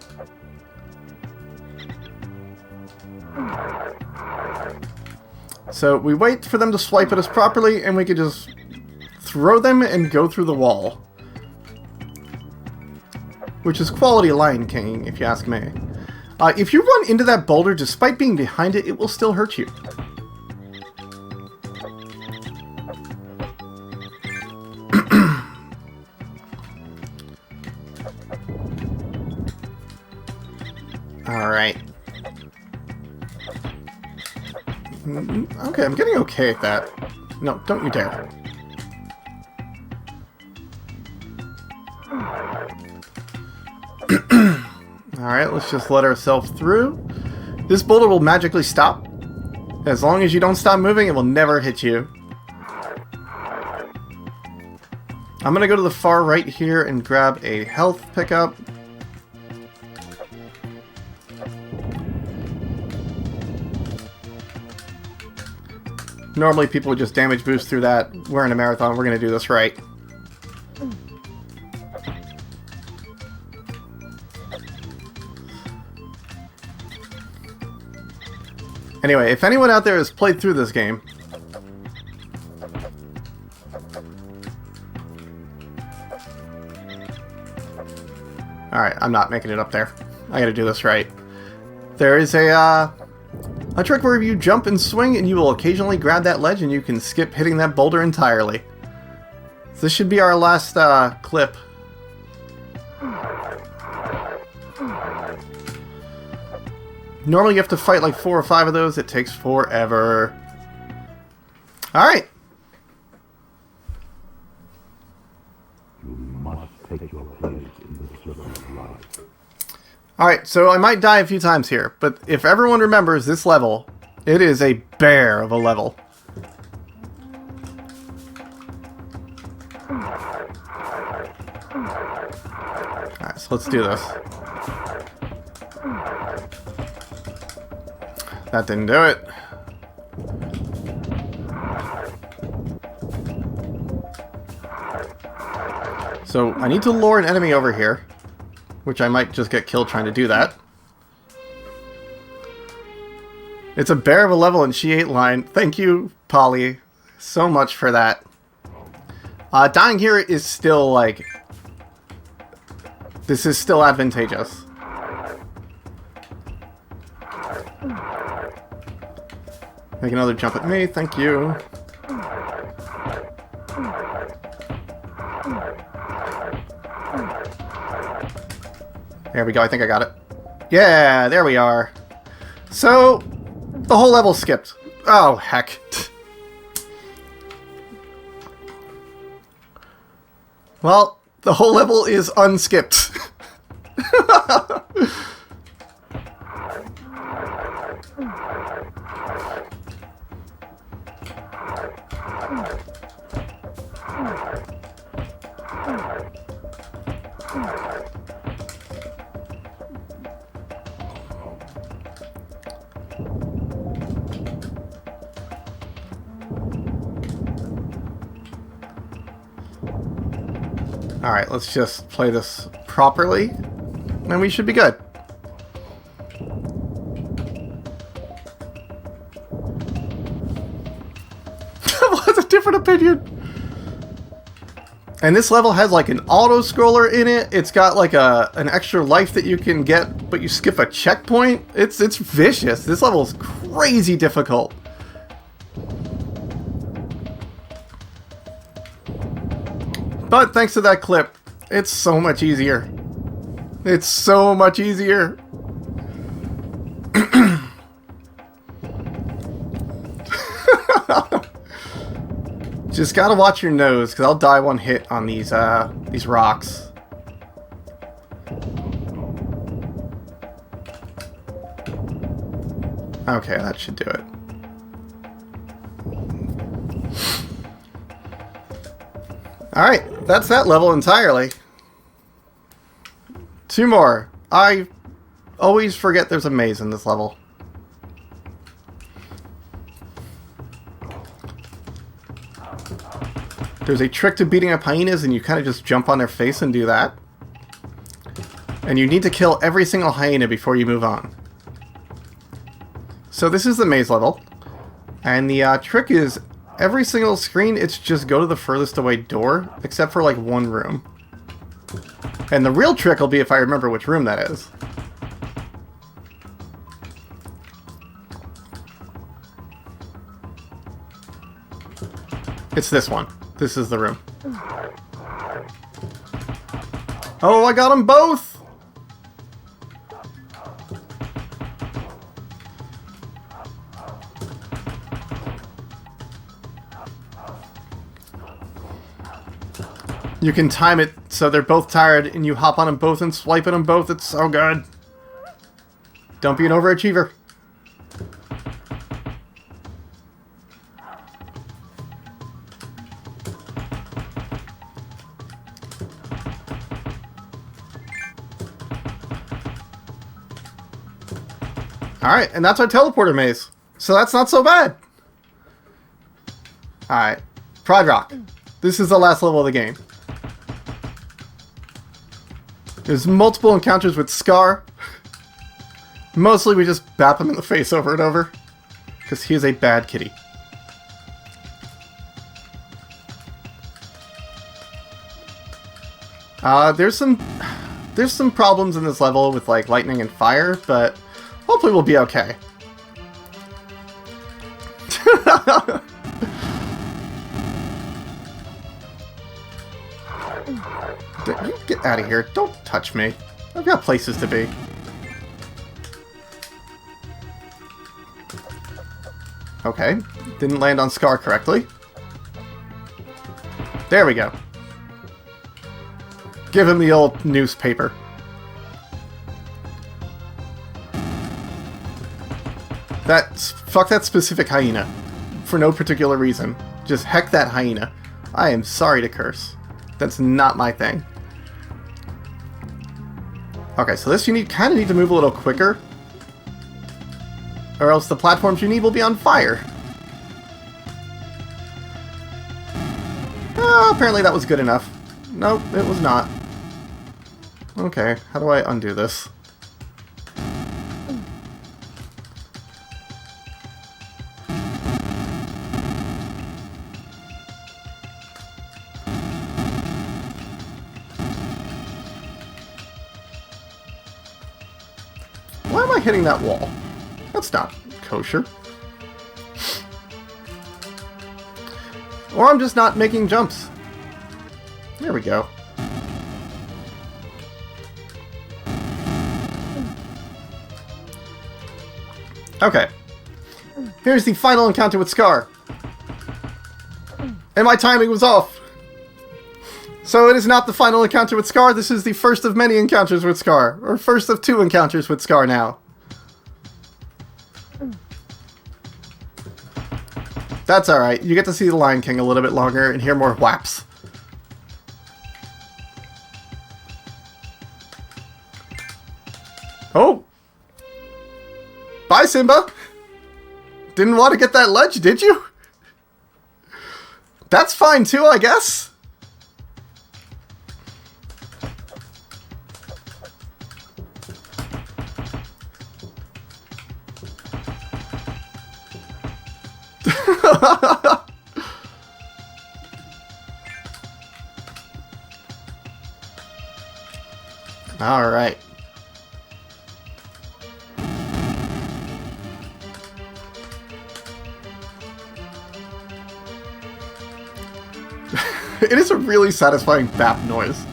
So we wait for them to swipe at us properly, and we can just throw them and go through the wall. Which is quality Lion King, if you ask me. If you run into that boulder, despite being behind it, it will still hurt you. Alright. Okay, I'm getting okay at that. No, don't you dare. Alright, let's just let ourselves through. This boulder will magically stop. As long as you don't stop moving, it will never hit you. I'm gonna go to the far right here and grab a health pickup. Normally people would just damage boost through that. We're in a marathon, we're gonna do this right. Anyway, if anyone out there has played through this game, alright, I'm not making it up there. I gotta do this right. There is a trick where you jump and swing and you will occasionally grab that ledge and you can skip hitting that boulder entirely. This should be our last clip. Normally you have to fight like 4 or 5 of those. It takes forever. Alright. You must take your place in the circle of life. Alright, so I might die a few times here, but if everyone remembers this level, it is a bear of a level. Alright, so let's do this. That didn't do it. So I need to lure an enemy over here, which I might just get killed trying to do that. It's a bear of a level and she ate line. Thank you, Polly, so much for that. Dying here is still like... This is still advantageous. Make another jump at me, thank you. There we go, I think I got it. Yeah, there we are. So, the whole level skipped. Oh, heck. Well, The whole level is unskipped. Alright, let's just play this properly, and we should be good. What's a different opinion? And this level has like an auto-scroller in it. It's got like an extra life that you can get, but you skip a checkpoint. It's vicious. This level is crazy difficult. But thanks to that clip, it's so much easier. It's so much easier. Just gotta watch your nose, because I'll die one hit on these rocks. Okay, that should do it. Alright, that's that level entirely. 2 more. I always forget there's a maze in this level. There's a trick to beating up hyenas, and you kind of just jump on their face and do that. And you need to kill every single hyena before you move on. So this is the maze level. And the trick is, every single screen, it's just go to the furthest away door, except for like one room. And the real trick will be if I remember which room that is. It's this one. This is the room. Oh, I got them both! You can time it so they're both tired and you hop on them both and swipe at them both. It's so good. Don't be an overachiever. Alright, and that's our teleporter maze. So that's not so bad. Alright. Pride Rock. This is the last level of the game. There's multiple encounters with Scar. Mostly we just bap him in the face over and over. Because he is a bad kitty. There's some problems in this level with like lightning and fire, but hopefully we'll be okay. You get out of here. Don't touch me. I've got places to be. Okay. Didn't land on Scar correctly. There we go. Give him the old newspaper. Fuck that specific hyena. For no particular reason. Just heck that hyena. I am sorry to curse. That's not my thing. Okay, so this you kind of need to move a little quicker. Or else the platforms you need will be on fire. Apparently that was good enough. Nope, it was not. Okay, how do I undo this? Why am I hitting that wall? That's not kosher. Or I'm just not making jumps. There we go. Okay. Here's the final encounter with Scar. And my timing was off. So it is not the final encounter with Scar, this is the first of many encounters with Scar. Or first of 2 encounters with Scar now. That's alright, you get to see the Lion King a little bit longer and hear more whaps. Oh! Bye, Simba! Didn't want to get that ledge, did you? That's fine too, I guess. All right. It is a really satisfying bap noise.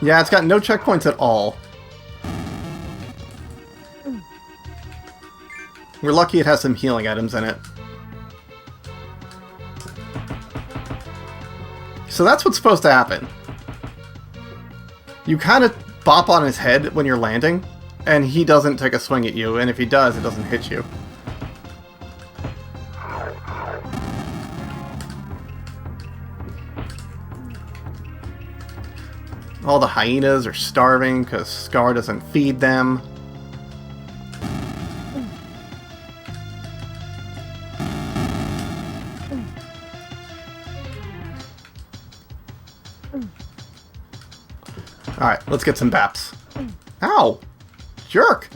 Yeah, it's got no checkpoints at all. We're lucky it has some healing items in it. So that's what's supposed to happen. You kind of bop on his head when you're landing, and he doesn't take a swing at you, and if he does, it doesn't hit you. All the hyenas are starving because Scar doesn't feed them. Alright, let's get some baps. Ow! Jerk!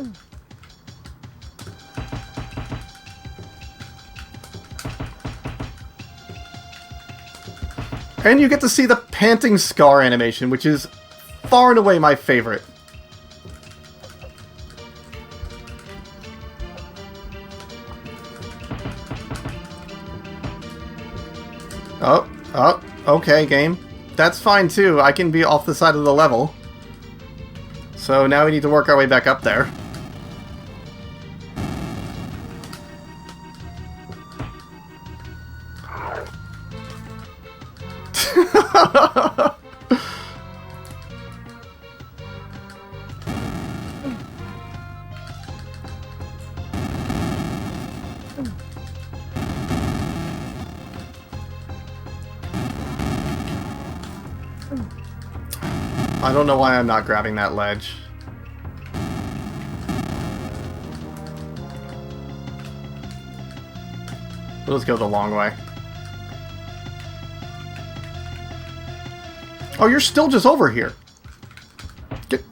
And you get to see the panting Scar animation, which is far and away my favorite. Oh, okay, game. That's fine too, I can be off the side of the level. So now we need to work our way back up there. I don't know why I'm not grabbing that ledge. Let's go the long way. Oh, you're still just over here. Get...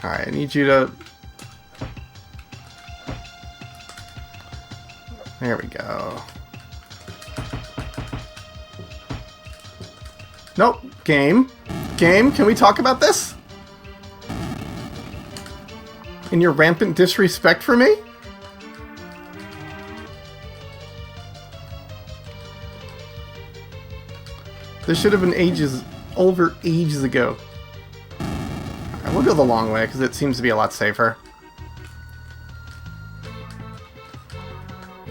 Alright, I need you to... There we go. Nope. Game. Game, can we talk about this? And your rampant disrespect for me? This should have been ages ago. Alright, we'll go the long way, because it seems to be a lot safer.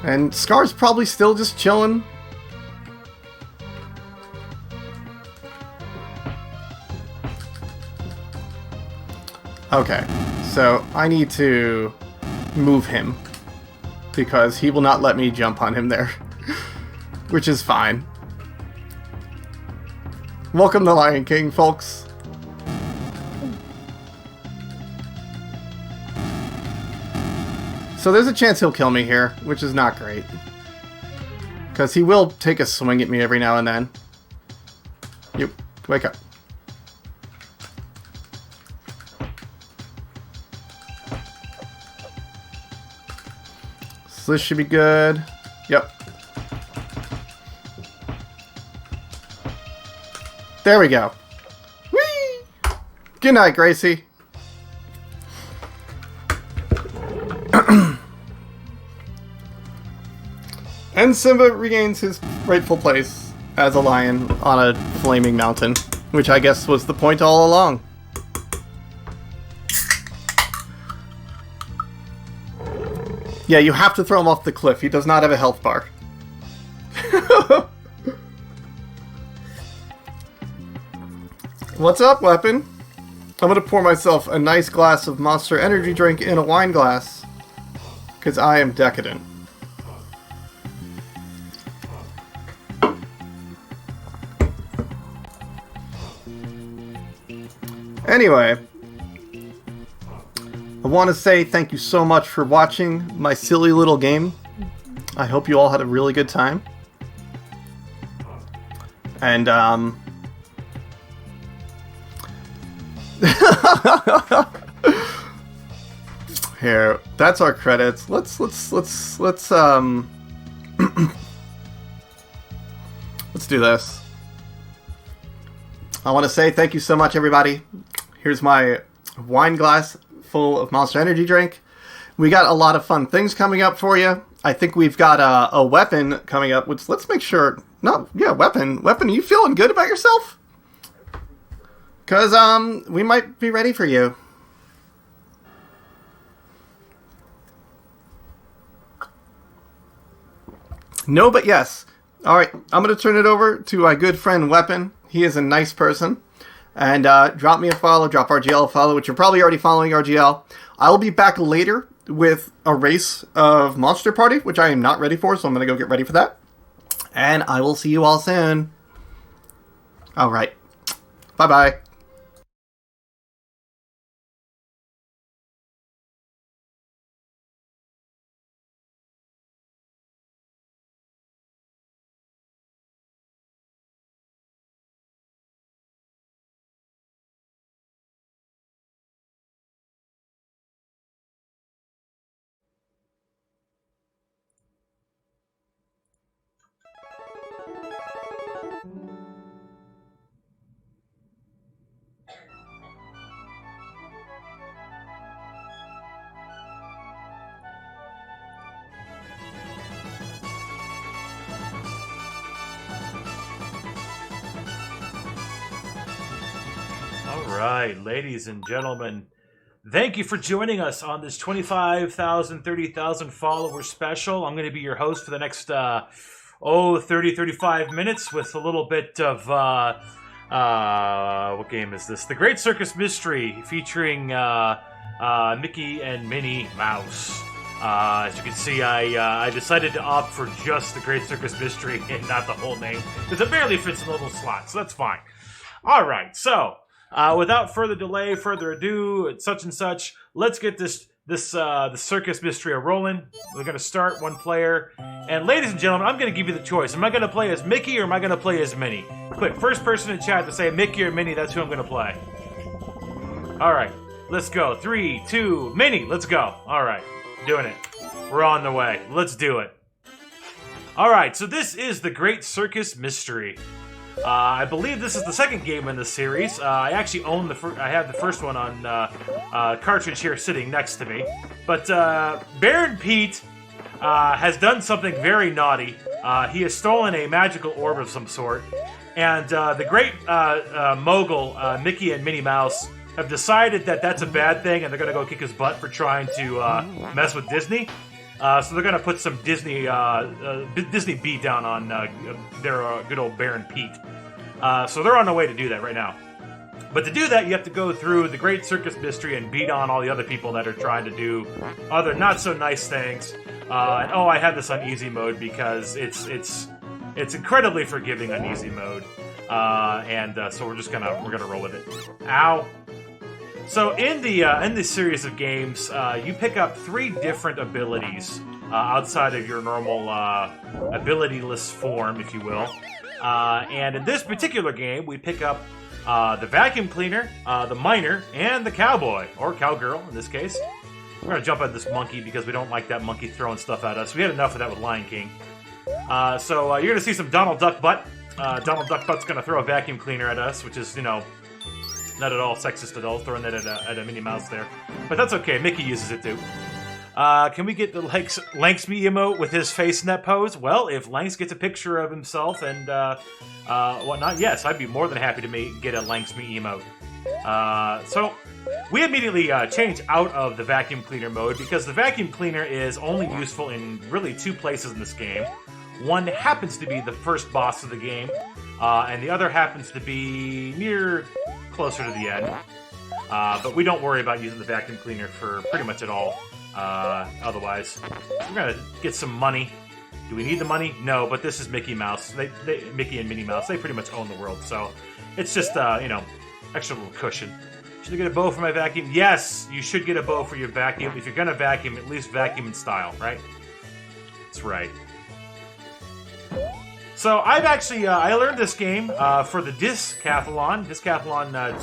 And Scar's probably still just chilling. Okay, so I need to move him because he will not let me jump on him there, which is fine. Welcome to Lion King, folks. So there's a chance he'll kill me here, which is not great. Because he will take a swing at me every now and then. You, wake up. So this should be good. Yep. There we go. Whee! Good night, Gracie. And Simba regains his rightful place as a lion on a flaming mountain, which I guess was the point all along. Yeah, you have to throw him off the cliff. He does not have a health bar. What's up, Weapon? I'm gonna pour myself a nice glass of Monster Energy drink in a wine glass. Because I am decadent. Anyway, I want to say thank you so much for watching my silly little game. I hope you all had a really good time. And, here, that's our credits. Let's let's do this. I want to say thank you so much, everybody. Here's my wine glass full of Monster Energy drink. We got a lot of fun things coming up for you. I think we've got a weapon coming up, which let's make sure. No, yeah, weapon. Are you feeling good about yourself? Because we might be ready for you. No, but yes. All right, I'm going to turn it over to my good friend Weapon. He is a nice person. And drop me a follow, drop RGL a follow, which you're probably already following RGL. I'll be back later with a race of Monster Party, which I am not ready for, so I'm going to go get ready for that. And I will see you all soon. All right. Bye-bye. All right, ladies and gentlemen, thank you for joining us on this 25,000, 30,000 follower special. I'm going to be your host for the next, 30, 35 minutes with a little bit of, what game is this? The Great Circus Mystery featuring Mickey and Minnie Mouse. As you can see, I decided to opt for just the Great Circus Mystery and not the whole name, because it barely fits in the little slot, so that's fine. All right, so without further delay, further ado, such and such, let's get the Circus Mystery rolling. We're going to start one player, and ladies and gentlemen, I'm going to give you the choice. Am I going to play as Mickey or am I going to play as Minnie? Quick, first person in chat to say Mickey or Minnie, that's who I'm going to play. All right, let's go. 3, 2, Minnie, let's go. All right. Doing it. We're on the way. Let's do it. Alright, so this is the Great Circus Mystery. I believe this is the second game in the series. I actually own I have the first one on cartridge here sitting next to me. But Baron Pete has done something very naughty. He has stolen a magical orb of some sort. And the great mogul, Mickey and Minnie Mouse, have decided that that's a bad thing, and they're going to go kick his butt for trying to mess with Disney. So they're going to put some Disney beat down on their good old Baron Pete. So they're on their way to do that right now. But to do that, you have to go through the Great Circus Mystery and beat on all the other people that are trying to do other not-so-nice things. And I have this on easy mode because it's incredibly forgiving on easy mode. So we're gonna roll with it. Ow. So in the series of games, you pick up 3 different abilities outside of your normal ability-less form, if you will. And in this particular game, we pick up the vacuum cleaner, the miner, and the cowboy, or cowgirl in this case. We're gonna jump at this monkey because we don't like that monkey throwing stuff at us. We had enough of that with Lion King. So you're gonna see some Donald Duck Butt. Donald Duck Butt's gonna throw a vacuum cleaner at us, which is, not at all sexist at all, throwing that at a Minnie Mouse there. But that's okay, Mickey uses it too. Can we get the Lanksme emote with his face in that pose? Well, if Lanks gets a picture of himself and whatnot, yes, I'd be more than happy to get a Lanksme emote. So we immediately change out of the vacuum cleaner mode because the vacuum cleaner is only useful in really 2 places in this game. One happens to be the first boss of the game, and the other happens to be closer to the end. But we don't worry about using the vacuum cleaner for pretty much at all. Otherwise, we're gonna get some money. Do we need the money? No, but this is Mickey Mouse. Mickey and Minnie Mouse, they pretty much own the world, so it's just, extra little cushion. Should I get a bow for my vacuum? Yes, you should get a bow for your vacuum. If you're gonna vacuum, at least vacuum in style, right? That's right. So I've actually, I learned this game for the Discathlon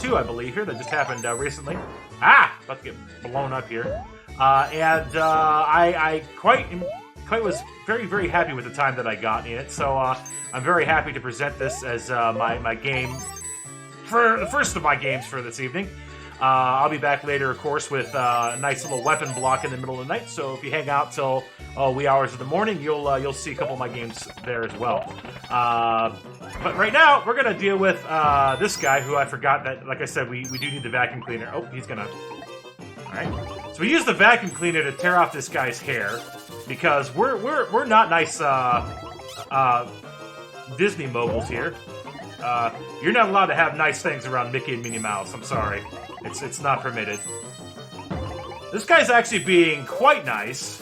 2, I believe, here, that just happened recently. About to get blown up here. I quite was very, very happy with the time that I got in it, so I'm very happy to present this as my game, for the first of my games for this evening. I'll be back later, of course, with a nice little weapon block in the middle of the night, so if you hang out till wee hours of the morning, you'll see a couple of my games there as well. But right now, we're going to deal with this guy, who I forgot that, like I said, we do need the vacuum cleaner. Oh, he's going to... Alright. So we use the vacuum cleaner to tear off this guy's hair, because we're not nice Disney moguls here. You're not allowed to have nice things around Mickey and Minnie Mouse. I'm sorry. It's not permitted. This guy's actually being quite nice.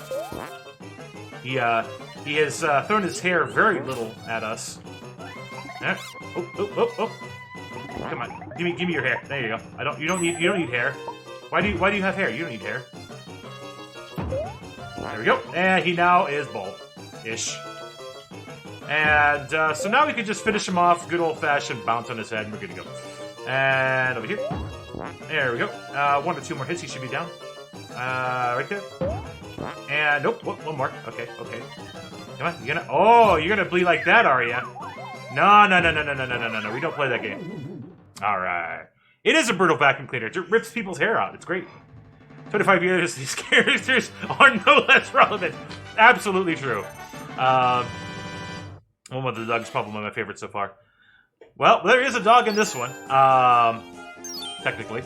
He has thrown his hair very little at us. Oh. Come on. Give me your hair. There you go. You don't need hair. Why do you have hair? You don't need hair. There we go. And he now is bald-ish. And so now we can just finish him off. Good old-fashioned bounce on his head, and we're good to go. And over here. There we go. 1 or 2 more hits, he should be down. Right there. And nope, one more. Okay. Come on, you're gonna bleed like that, are you? No. We don't play that game. All right. It is a brutal vacuum cleaner. It rips people's hair out. It's great. 25 years, these characters are no less relevant. Absolutely true. One of the dogs probably one of my favorites so far. Well, there is a dog in this one. Technically.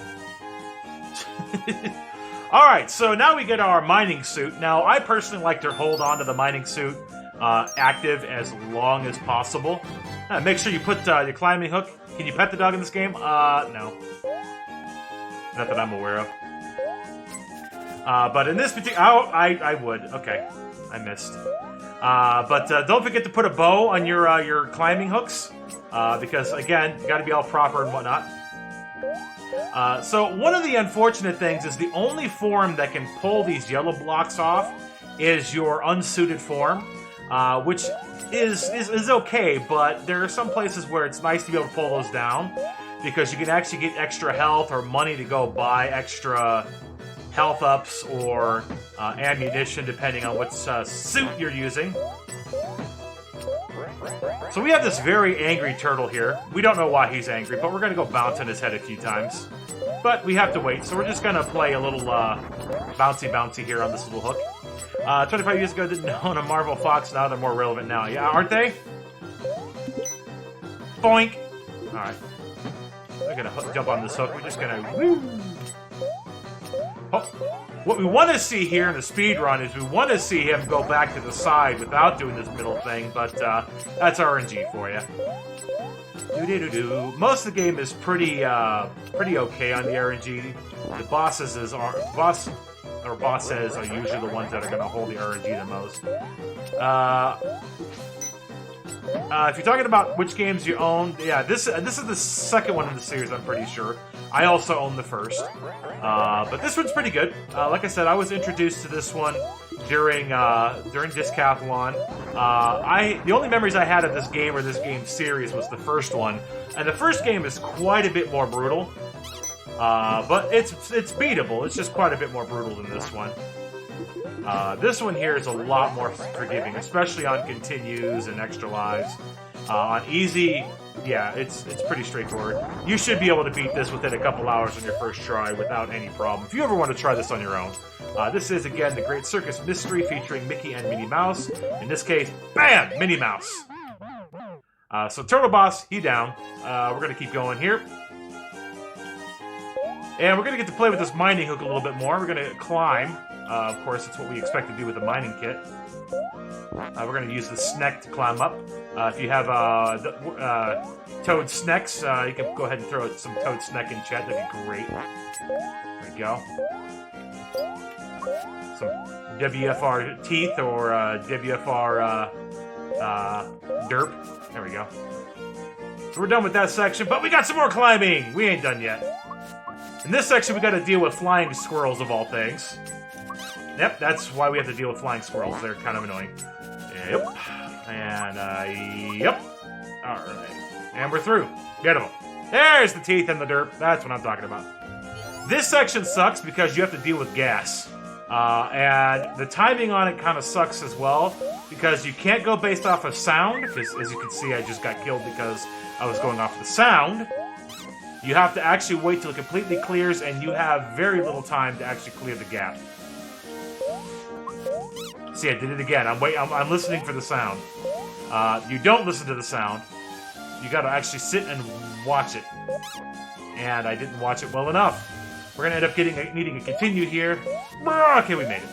Alright, so now we get our mining suit. Now, I personally like to hold on to the mining suit active as long as possible. Make sure you put your climbing hook. Can you pet the dog in this game? No. Not that I'm aware of. But in this particular... I would. Okay. I missed. But don't forget to put a bow on your climbing hooks. Because, again, you got to be all proper and whatnot. So one of the unfortunate things is the only form that can pull these yellow blocks off is your unsuited form, which is okay, but there are some places where it's nice to be able to pull those down because you can actually get extra health or money to go buy extra health ups or ammunition depending on what suit you're using. So we have this very angry turtle here. We don't know why he's angry, but we're going to go bounce on his head a few times. But we have to wait, so we're just going to play a little bouncy here on this little hook. 25 years ago, didn't own a Marvel Fox. Now they're more relevant now. Yeah, aren't they? Boink! Alright. We're going to jump on this hook. We're just going to... What we want to see here in the speed run is we want to see him go back to the side without doing this middle thing, but that's RNG for you. Most of the game is pretty okay on the RNG. The bosses bosses are usually the ones that are going to hold the RNG the most. If you're talking about which games you own, yeah, this is the second one in the series, I'm pretty sure. I also own the first. But this one's pretty good. Like I said, I was introduced to this one during Discathlon. The only memories I had of this game or this game series was the first one. And the first game is quite a bit more brutal. But it's beatable. It's just quite a bit more brutal than this one. This one here is a lot more forgiving, especially on continues and extra lives. On easy, yeah, it's pretty straightforward. You should be able to beat this within a couple hours on your first try without any problem. If you ever want to try this on your own. This is, again, the Great Circus Mystery featuring Mickey and Minnie Mouse. In this case, bam! Minnie Mouse. So Turtle Boss, he down. We're going to keep going here. And we're going to get to play with this mining hook a little bit more. We're going to climb. Of course, it's what we expect to do with a mining kit. We're going to use the Sneck to climb up. If you have Toad Snecks, you can go ahead and throw some Toad Sneck in chat. That'd be great. There we go. Some WFR teeth or WFR derp. There we go. So we're done with that section, but we got some more climbing! We ain't done yet. In this section, we got to deal with flying squirrels of all things. Yep, that's why we have to deal with flying squirrels. They're kind of annoying. Yep. And, yep. Alright. And we're through. Beautiful. There's the teeth and the derp. That's what I'm talking about. This section sucks because you have to deal with gas. And the timing on it kind of sucks as well, because you can't go based off of sound, because as you can see, I just got killed because I was going off the sound. You have to actually wait till it completely clears, and you have very little time to actually clear the gap. See, I did it again. I'm listening for the sound. You don't listen to the sound. You gotta actually sit and watch it. And I didn't watch it well enough. We're gonna end up needing to continue here. Okay, we made it.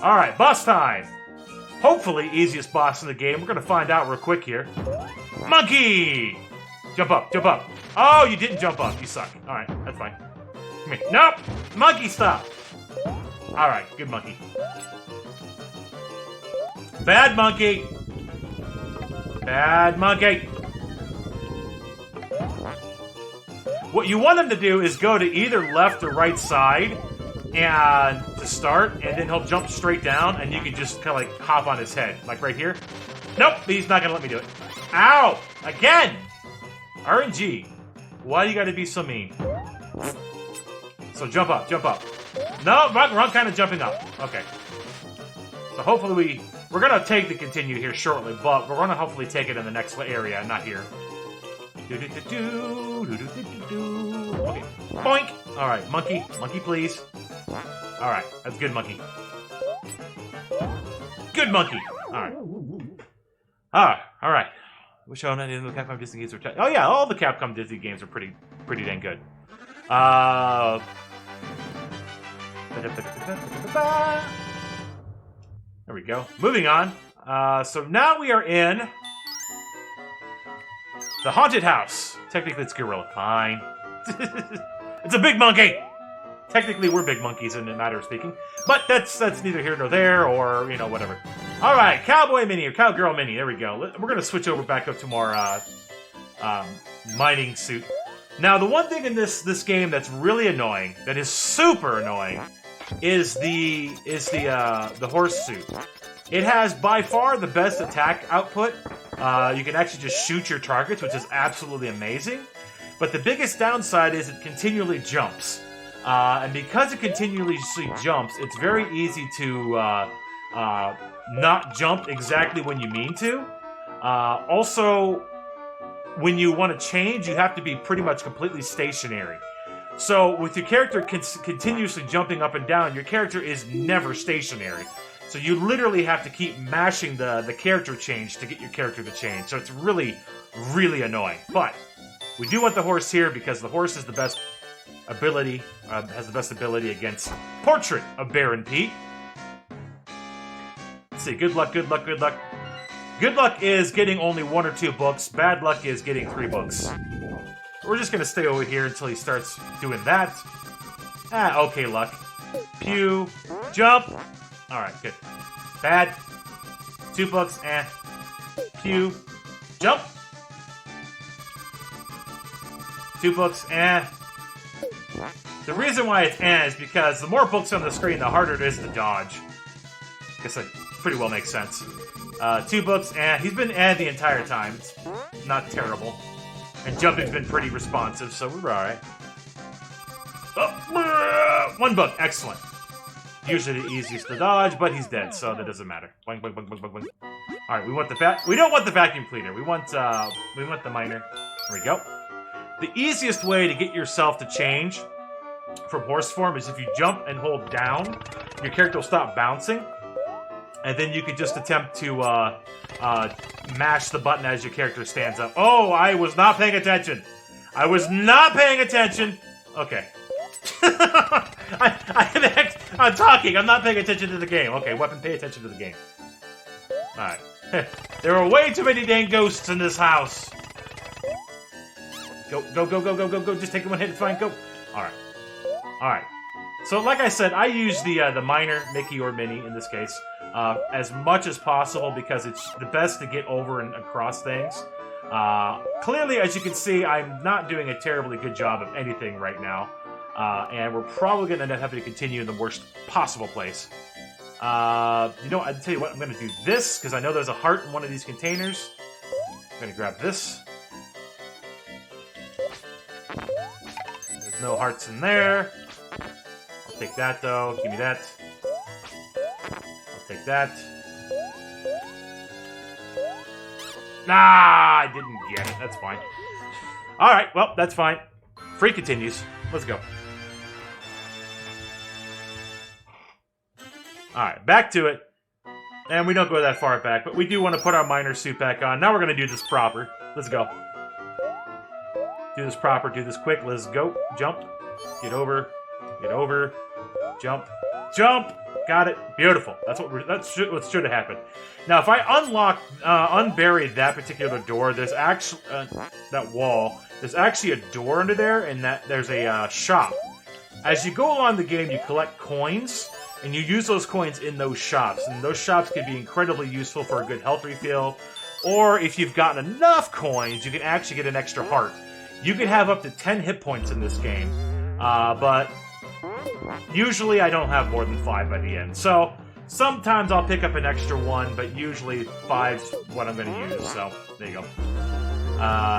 Alright, boss time! Hopefully, easiest boss in the game. We're gonna find out real quick here. Monkey! Jump up, jump up. Oh, you didn't jump up. You suck. Alright, that's fine. Come here. Nope! Monkey, stop! Alright, good monkey. Bad monkey! Bad monkey! What you want him to do is go to either left or right side and to start, and then he'll jump straight down, and you can just kind of like hop on his head. Like right here. Nope, he's not going to let me do it. Ow! Again! RNG. Why do you got to be so mean? So jump up, jump up. No, wrong kind of jumping up. Okay. So hopefully we're going to take the continue here shortly, but we're going to hopefully take it in the next area, not here. Okay. Boink! Alright, monkey. Monkey, please. Alright, that's good monkey. Good monkey! Alright. Alright. Wish I owned any of the Capcom Disney games were... Oh yeah, all the Capcom Disney games are pretty dang good. There we go. Moving on. So now we are in... the haunted house. Technically, it's Gorilla. Fine. It's a big monkey! Technically, we're big monkeys in a matter of speaking. But that's neither here nor there, or, you know, whatever. Alright, Cowboy Mini, or Cowgirl Mini. There we go. We're going to switch over back up to more mining suit. Now, the one thing in this game that's really annoying, that is super annoying, is the horse suit. It has by far the best attack output. You can actually just shoot your targets, which is absolutely amazing. But the biggest downside is it continually jumps. And because it continually jumps, it's very easy to not jump exactly when you mean to. Also, when you want to change, you have to be pretty much completely stationary. So with your character continuously jumping up and down, your character is never stationary. So you literally have to keep mashing the character change to get your character to change. So it's really, really annoying. But we do want the horse here because the horse is the best ability, has the best ability against Portrait of Baron Pete. Let's see, good luck, good luck, good luck. Good luck is getting only 1 or 2 books. Bad luck is getting 3 books. We're just gonna stay over here until he starts doing that. Okay, luck. Pew. Jump. Alright, good. Bad. 2 books, Pew. Jump. 2 books, The reason why it's is because the more books on the screen, the harder it is to dodge. Guess that pretty well makes sense. 2 books, He's been the entire time. It's not terrible. And jumping's been pretty responsive, so we're alright. Oh, 1 book, excellent. Usually the easiest to dodge, but he's dead, so that doesn't matter. Boing, boing, boing, boing, boing, boing. Alright, we don't want the vacuum cleaner. We want the miner. There we go. The easiest way to get yourself to change from horse form is if you jump and hold down, your character will stop bouncing. And then you can just attempt to mash the button as your character stands up. Oh, I was not paying attention. I was not paying attention. Okay. I'm talking. I'm not paying attention to the game. Okay, weapon, pay attention to the game. Alright. There are way too many dang ghosts in this house. Go, go, go, go, go, go, go. Just take one hit and fine. Go. Alright. Alright. So, like I said, I use the minor, Mickey or Minnie in this case, as much as possible because it's the best to get over and across things. Clearly, as you can see, I'm not doing a terribly good job of anything right now. And we're probably going to end up having to continue in the worst possible place. You know, I'll tell you what, I'm going to do this, because I know there's a heart in one of these containers. I'm going to grab this. There's no hearts in there. I'll take that, though. Give me that. I'll take that. Nah, I didn't get it. That's fine. Alright, well, that's fine. Free continues. Let's go. Alright, back to it. And we don't go that far back, but we do want to put our miner suit back on. Now we're going to do this proper. Let's go. Do this proper, do this quick. Let's go. Jump. Get over. Get over. Jump. Jump! Got it. Beautiful. That's what should have happened. Now, if I unburied that particular door, there's actually that wall. There's actually a door under there, and there's a shop. As you go along the game, you collect coins, and you use those coins in those shops. And those shops can be incredibly useful for a good health refill. Or if you've gotten enough coins, you can actually get an extra heart. You can have up to 10 hit points in this game, but usually I don't have more than 5 by the end. So sometimes I'll pick up an extra 1, but usually 5's what I'm going to use. So there you go.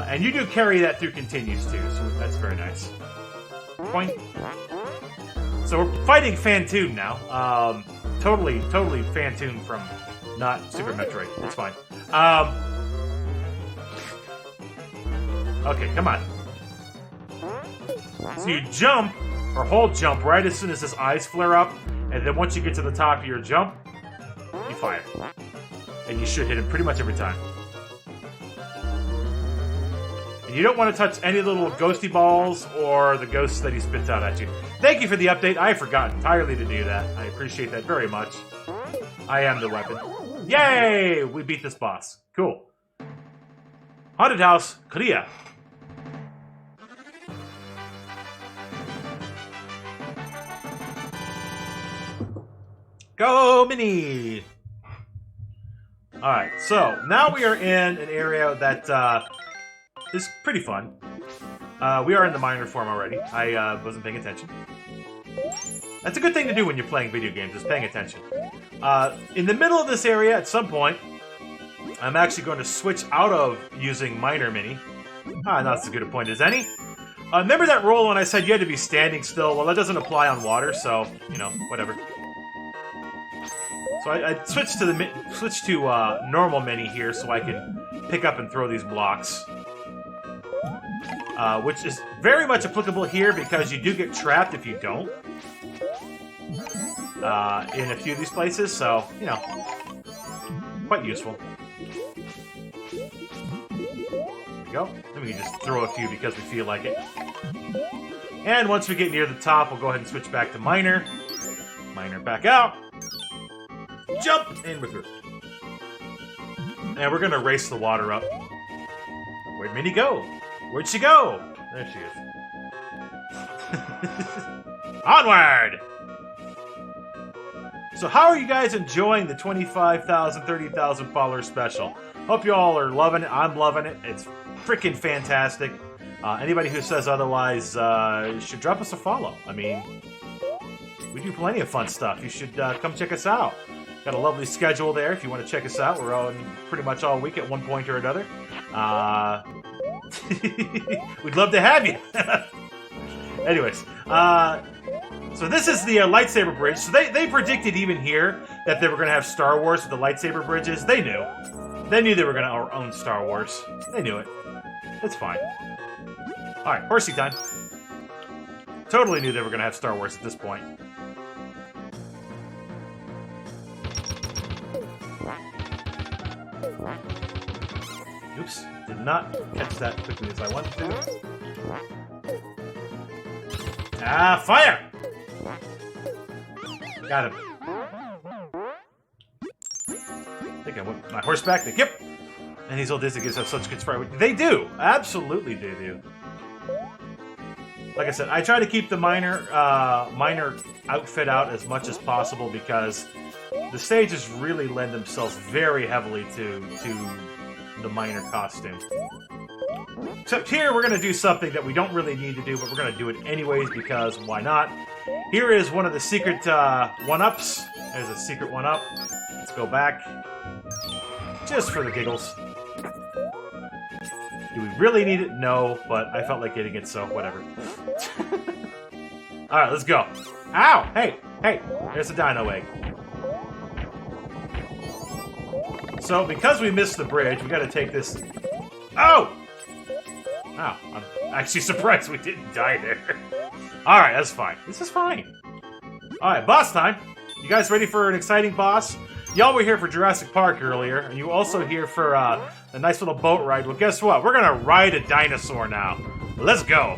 And you do carry that through continues too, so that's very nice. Point. So we're fighting Phantoon now. Totally Phantoon from not Super Metroid. It's fine. Okay, come on. So you jump, or hold jump, right as soon as his eyes flare up, and then once you get to the top of your jump, you fire. And you should hit him pretty much every time. And you don't want to touch any little ghosty balls or the ghosts that he spits out at you. Thank you for the update. I forgot entirely to do that. I appreciate that very much. I am the weapon. Yay! We beat this boss. Cool. Haunted house, clear. Go, Minnie! Alright, so now we are in an area that is pretty fun. We are in the minor form already. I wasn't paying attention. That's a good thing to do when you're playing video games, is paying attention. In the middle of this area, at some point, I'm actually going to switch out of using minor Minnie. Not as good a point as any. Remember that rule when I said you had to be standing still? Well, that doesn't apply on water, so, you know, whatever. So I switched to normal Minnie here so I can pick up and throw these blocks. Which is very much applicable here because you do get trapped if you don't. In a few of these places, so, you know, quite useful. There we go. Then we can just throw a few because we feel like it. And once we get near the top, we'll go ahead and switch back to minor. Minor back out. Jump! And we're through. And we're gonna race the water up. Where'd Minnie go? Where'd she go? There she is. Onward! So how are you guys enjoying the 25,000, 30,000 follower special? Hope you all are loving it. I'm loving it. It's freaking fantastic. Anybody who says otherwise should drop us a follow. I mean, we do plenty of fun stuff. You should come check us out. Got a lovely schedule there if you want to check us out. We're on pretty much all week at one point or another. We'd love to have you. Anyways, so this is the lightsaber bridge. So they predicted even here that they were going to have Star Wars with the lightsaber bridges. They knew. They knew they were going to own Star Wars. They knew it. It's fine. Alright, horsey time. Totally knew they were going to have Star Wars at this point. Oops, did not catch that quickly as I wanted to. Ah, fire! Got him. I think I want my horse back. Yep. And these old Disney games have such good sprite. They do. Absolutely they do. Like I said, I try to keep the minor outfit out as much as possible because the stages really lend themselves very heavily to the minor costume. Except here, we're going to do something that we don't really need to do, but we're going to do it anyways because why not? Here is one of the secret one-ups. There's a secret one-up. Let's go back. Just for the giggles. Do we really need it? No, but I felt like getting it, so whatever. Alright, let's go. Ow! Hey! Hey! There's a dino egg. So, because we missed the bridge, we gotta take this... Oh! Wow, I'm actually surprised we didn't die there. Alright, that's fine. This is fine. Alright, boss time. You guys ready for an exciting boss? Y'all were here for Jurassic Park earlier, and you were also here for a nice little boat ride. Well, guess what? We're gonna ride a dinosaur now. Let's go.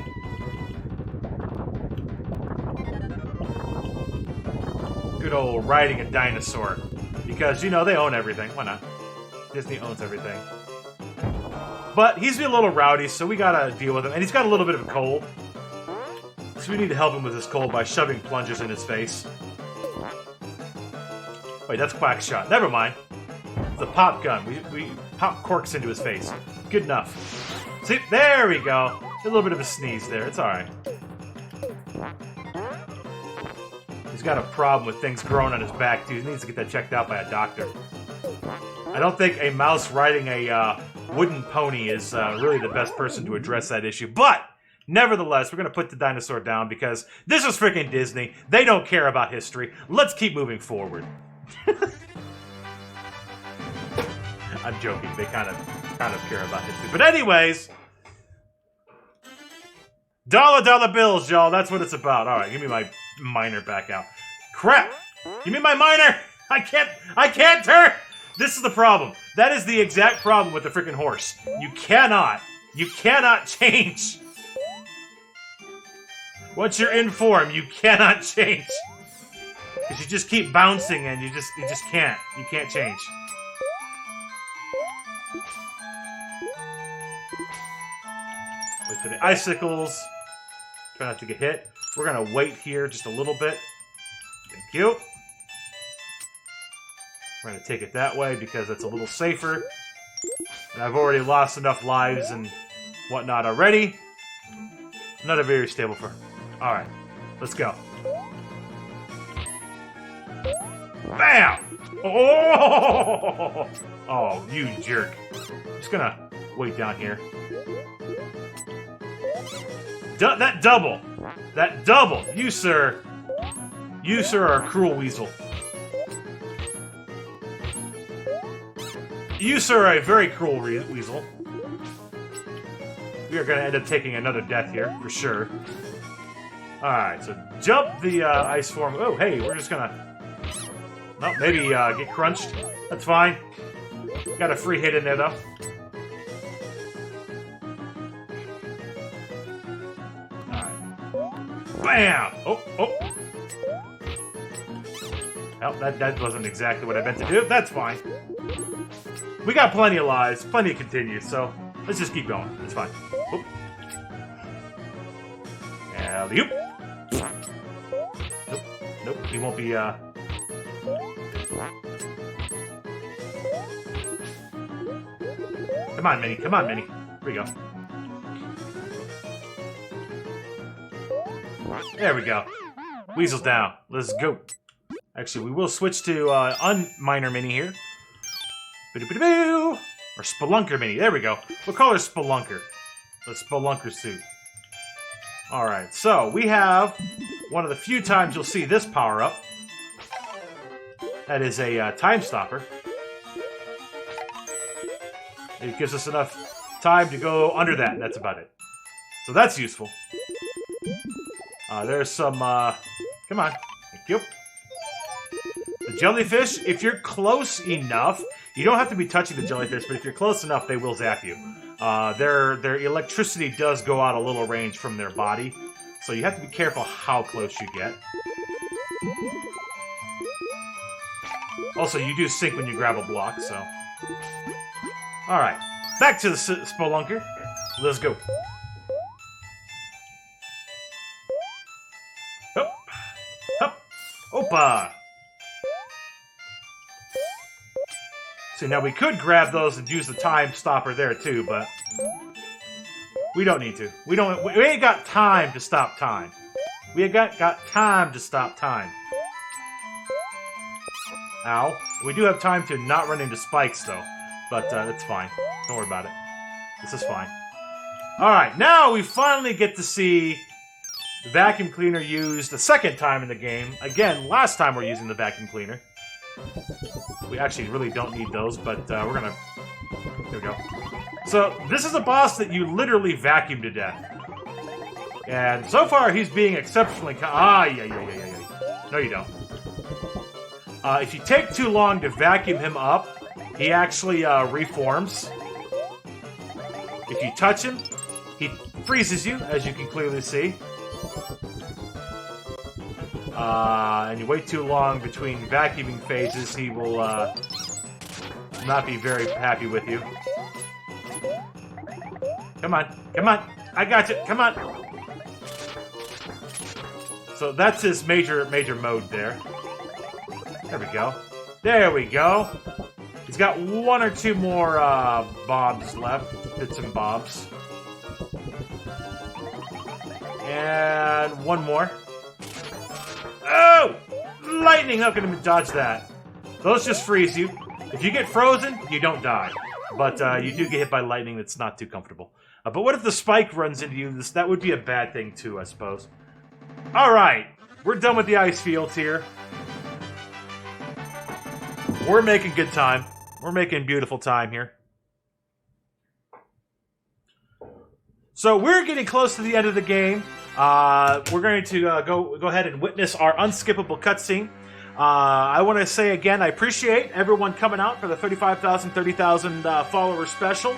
Good old riding a dinosaur. Because, you know, they own everything. Why not? Disney owns everything. But he's a little rowdy, so we gotta deal with him. And he's got a little bit of a cold. So we need to help him with his cold by shoving plungers in his face. Wait, that's Quackshot. Never mind. It's a pop gun. We pop corks into his face. Good enough. See? There we go. A little bit of a sneeze there. It's alright. He's got a problem with things growing on his back, too. He needs to get that checked out by a doctor. I don't think a mouse riding a wooden pony is really the best person to address that issue. But, nevertheless, we're going to put the dinosaur down because this is freaking Disney. They don't care about history. Let's keep moving forward. I'm joking. They kind of care about history. But anyways, dollar bills, y'all. That's what it's about. All right, give me my miner back out. Crap! Give me my miner. I can't turn. This is the problem. That is the exact problem with the freaking horse. You cannot change. Once you're in form, you cannot change. Because you just keep bouncing and you just can't. You can't change. Wait for the icicles. Try not to get hit. We're gonna wait here just a little bit. Thank you. We're gonna take it that way because it's a little safer. And I've already lost enough lives and whatnot already. Not a very stable for. Alright, let's go. Bam! Oh! Oh, you jerk. I'm just gonna wait down here. That double! That double! You, sir, are a cruel weasel. You, sir, are a very cruel weasel. We are gonna end up taking another death here, for sure. Alright, so jump the ice form. Oh, hey, we're just gonna... No, maybe get crunched. That's fine. Got a free hit in there, though. Alright. Bam! Oh. Well, that wasn't exactly what I meant to do. That's fine. We got plenty of lives, plenty of continues, so let's just keep going. It's fine. Oop. Alley-oop. Nope, he won't be, Come on, Minnie. Here we go. There we go. Weasel's down. Let's go. Actually, we will switch to un-minor Minnie here. Or Spelunker Minnie. There we go. We'll call her Spelunker. The Spelunker suit. Alright, so we have one of the few times you'll see this power up. That is a time stopper. It gives us enough time to go under that, and that's about it. So that's useful. There's some, come on. Thank you. The jellyfish, if you're close enough, you don't have to be touching the jellyfish, but if you're close enough, they will zap you. Their electricity does go out a little range from their body, So you have to be careful how close you get. Also, you do sink when you grab a block, so... Alright, back to the Spelunker. Let's go. Hup! Hup! Opa! See, now we could grab those and use the time stopper there too, but... we don't need to. We ain't got time to stop time. We ain't got time to stop time. Ow. We do have time to not run into spikes, though. But, it's fine. Don't worry about it. This is fine. Alright, now we finally get to see the vacuum cleaner used the second time in the game. Again, last time we're using the vacuum cleaner. We actually really don't need those, but we're gonna... Here we go. So, this is a boss that you literally vacuum to death. And so far, he's being exceptionally... No, you don't. If you take too long to vacuum him up, he actually reforms. If you touch him, he freezes you, as you can clearly see. And you wait too long between vacuuming phases, he will not be very happy with you. Come on, come on, I got you, come on. So that's his major mode there. There we go. There we go. He's got one or two more bobs left, bits and bobs. And one more. Oh! Lightning! How can I dodge that? Those just freeze you. If you get frozen, you don't die. But you do get hit by lightning that's not too comfortable. But what if the spike runs into you? That would be a bad thing too, I suppose. Alright, we're done with the ice fields here. We're making good time. We're making beautiful time here. So we're getting close to the end of the game. We're going to go ahead and witness our unskippable cutscene. I want to say again, I appreciate everyone coming out for the 30,000 follower special.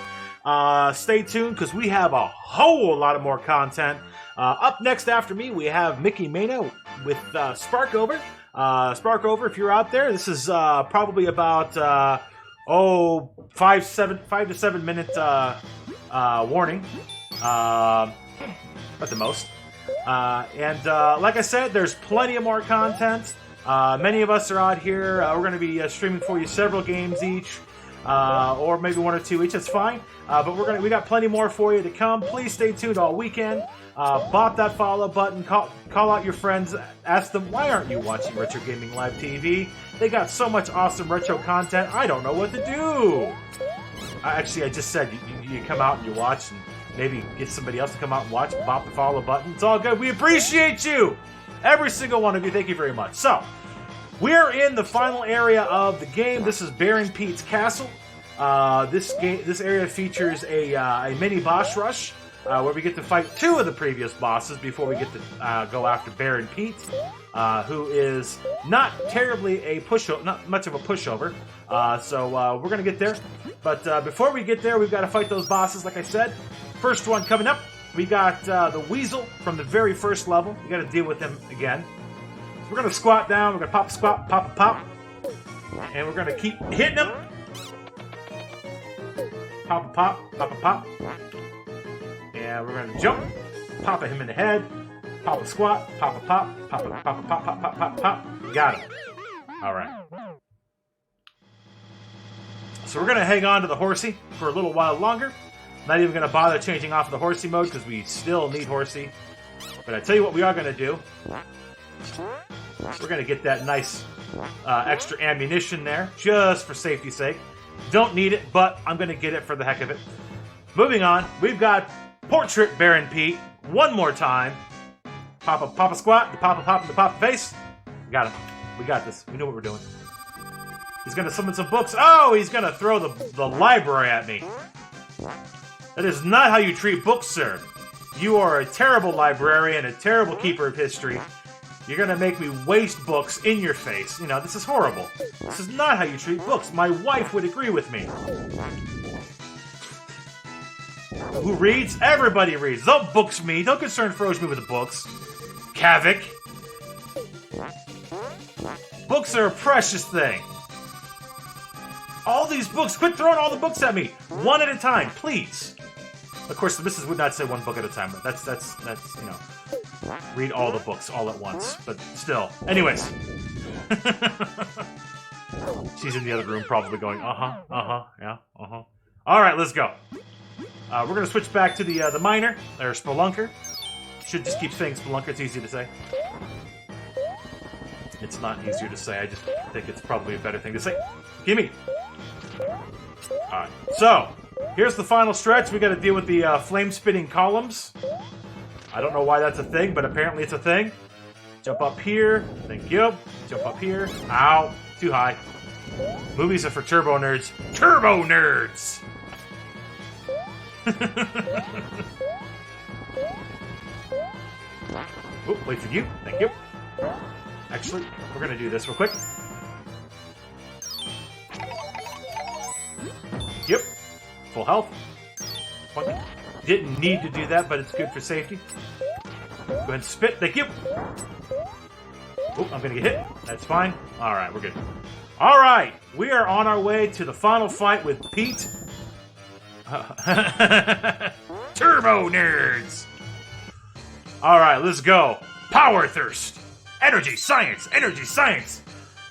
Stay tuned because we have a whole lot of more content. Up next after me, we have Mickey Mano with Sparkover. Sparkover, if you're out there, this is probably about 5 to 7 minute warning at the most. And like I said, there's plenty of more content. Many of us are out here. We're going to be streaming for you several games each, or maybe one or two each. That's fine. But we got plenty more for you to come. Please stay tuned all weekend. Bop that follow button. Call out your friends. Ask them, why aren't you watching Retro Gaming Live TV? They got so much awesome retro content. I don't know what to do. Actually, I just said you come out and you watch, and maybe get somebody else to come out and watch. Bop the follow button. It's all good. We appreciate you. Every single one of you. Thank you very much. So, we're in the final area of the game. This is Baron Pete's Castle. This area features a mini boss rush where we get to fight two of the previous bosses before we get to go after Baron Pete, who is not terribly not much of a pushover. So we're gonna get there. But before we get there, we've got to fight those bosses. Like I said, first one coming up, we got the Weasel from the very first level. We got to deal with him again. So we're gonna squat down. We're gonna pop a squat, pop a pop, and we're gonna keep hitting him. Pop a pop, pop a pop. And we're gonna jump, pop him in the head, pop a squat, pop a pop, pop a pop, pop, pop, pop, pop, pop. Got him. Alright. So we're gonna hang on to the horsey for a little while longer. Not even gonna bother changing off of the horsey mode because we still need horsey. But I tell you what we are gonna do. We're gonna get that nice extra ammunition there, just for safety's sake. Don't need it, but I'm gonna get it for the heck of it. Moving on, we've got Portrait Baron Pete one more time. Pop a squat, the pop a pop, the pop a face. We got him. We got this. We know what we're doing. He's gonna summon some books. Oh, he's gonna throw the library at me. That is not how you treat books, sir. You are a terrible librarian, a terrible keeper of history. You're gonna make me waste books in your face. You know, this is horrible. This is not how you treat books. My wife would agree with me. Who reads? Everybody reads. Don't books me. Don't concern Froge me with the books. Kavik. Books are a precious thing. All these books. Quit throwing all the books at me. One at a time, please. Of course, the missus would not say one book at a time, but that's you know, read all the books all at once. But still. Anyways. She's in the other room probably going, yeah, Alright, let's go. We're going to switch back to the miner, or spelunker. Should just keep saying spelunker, it's easy to say. It's not easier to say, I just think it's probably a better thing to say. Gimme! Alright, so, here's the final stretch. We got to deal with the flame-spitting columns. I don't know why that's a thing, but apparently it's a thing. Jump up here, thank you. Jump up here. Ow, too high. Movies are for turbo nerds. Turbo nerds! Oh, wait for you. Thank you. Actually, we're gonna do this real quick. Yep. Full health. Didn't need to do that, but it's good for safety. Go ahead and spit. Thank you. Oh, I'm gonna get hit. That's fine. Alright, we're good. Alright, we are on our way to the final fight with Pete. Turbo nerds! Alright, let's go. Power thirst. Energy science. Energy science.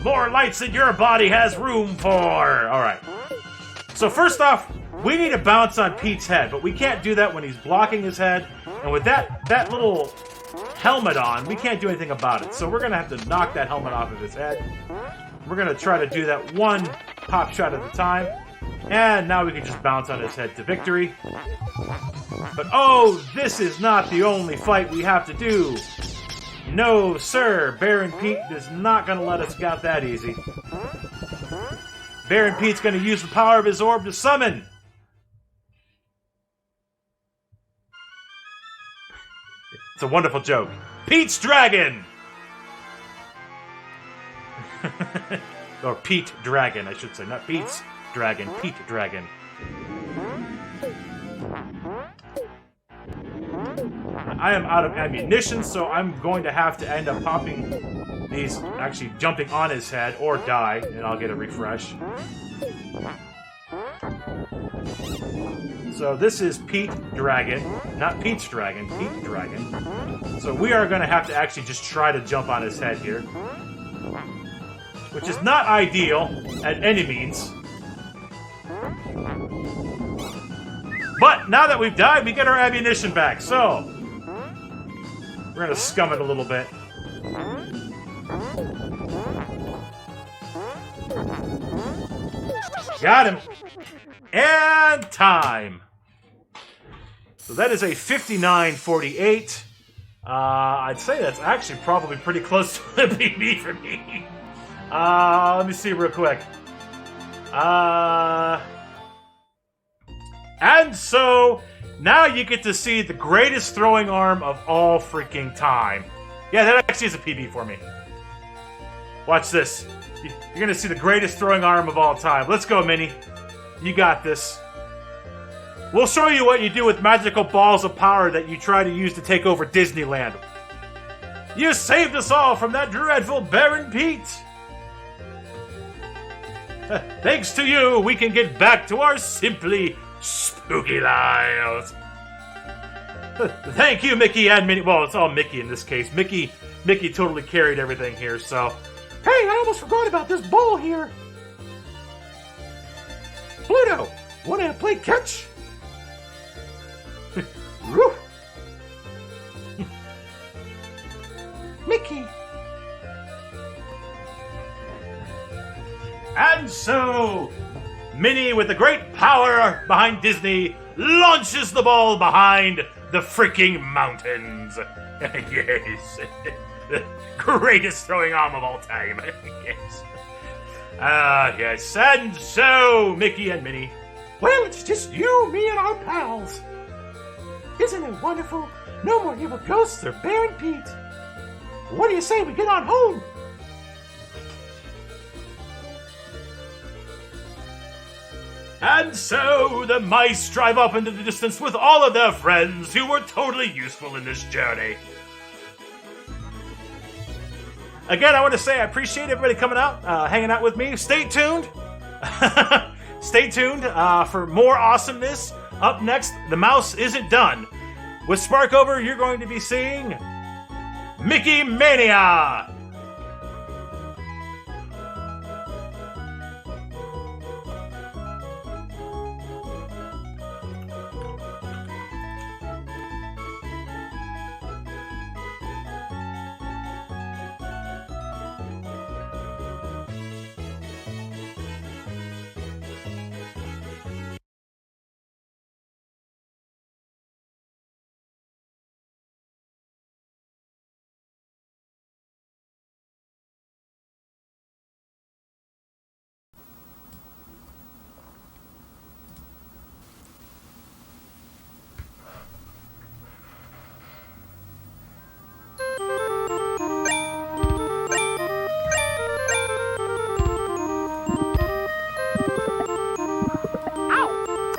More lights than your body has room for. Alright. So first off, we need to bounce on Pete's head, but we can't do that when he's blocking his head. And with that little helmet on, we can't do anything about it. So we're going to have to knock that helmet off of his head. We're going to try to do that one pop shot at a time. And now we can just bounce on his head to victory. But oh, this is not the only fight we have to do. No, sir. Baron Pete is not going to let us get that easy. Baron Pete's going to use the power of his orb to summon. It's a wonderful joke. Pete's Dragon! Or Pete Dragon, I should say. Not Pete's Dragon, Pete Dragon. I am out of ammunition, so I'm going to have to end up popping these, actually jumping on his head, or die, and I'll get a refresh. So this is Pete Dragon, not Pete's Dragon, Pete Dragon. So we are going to have to actually just try to jump on his head here. Which is not ideal, at any means. But now that we've died, we get our ammunition back, so we're going to scum it a little bit. Got him! And time! So that is a 59-48. I'd say that's actually probably pretty close to the PB for me. Let me see real quick. And so, now you get to see the greatest throwing arm of all freaking time. Yeah, that actually is a PB for me. Watch this. You're gonna see the greatest throwing arm of all time. Let's go, Minnie. You got this. We'll show you what you do with magical balls of power that you try to use to take over Disneyland. You saved us all from that dreadful Baron Pete. Thanks to you, we can get back to our simply spooky lives. Thank you, Mickey and Minnie. Well, it's all Mickey in this case. Mickey totally carried everything here, so... Hey, I almost forgot about this ball here. Pluto, wanna play catch? Mickey. And so, Minnie, with the great power behind Disney, launches the ball behind the freaking mountains. Yes. The greatest throwing arm of all time. Yes. Yes. And so, Mickey and Minnie. Well, it's just you, me, and our pals. Isn't it wonderful? No more evil ghosts or Baron Pete. What do you say we get on home? And so the mice drive up into the distance with all of their friends who were totally useful in this journey. Again, I want to say I appreciate everybody coming out, hanging out with me. Stay tuned. Stay tuned for more awesomeness. Up next, The Mouse Isn't Done. With Sparkover, you're going to be seeing Mickey Mania!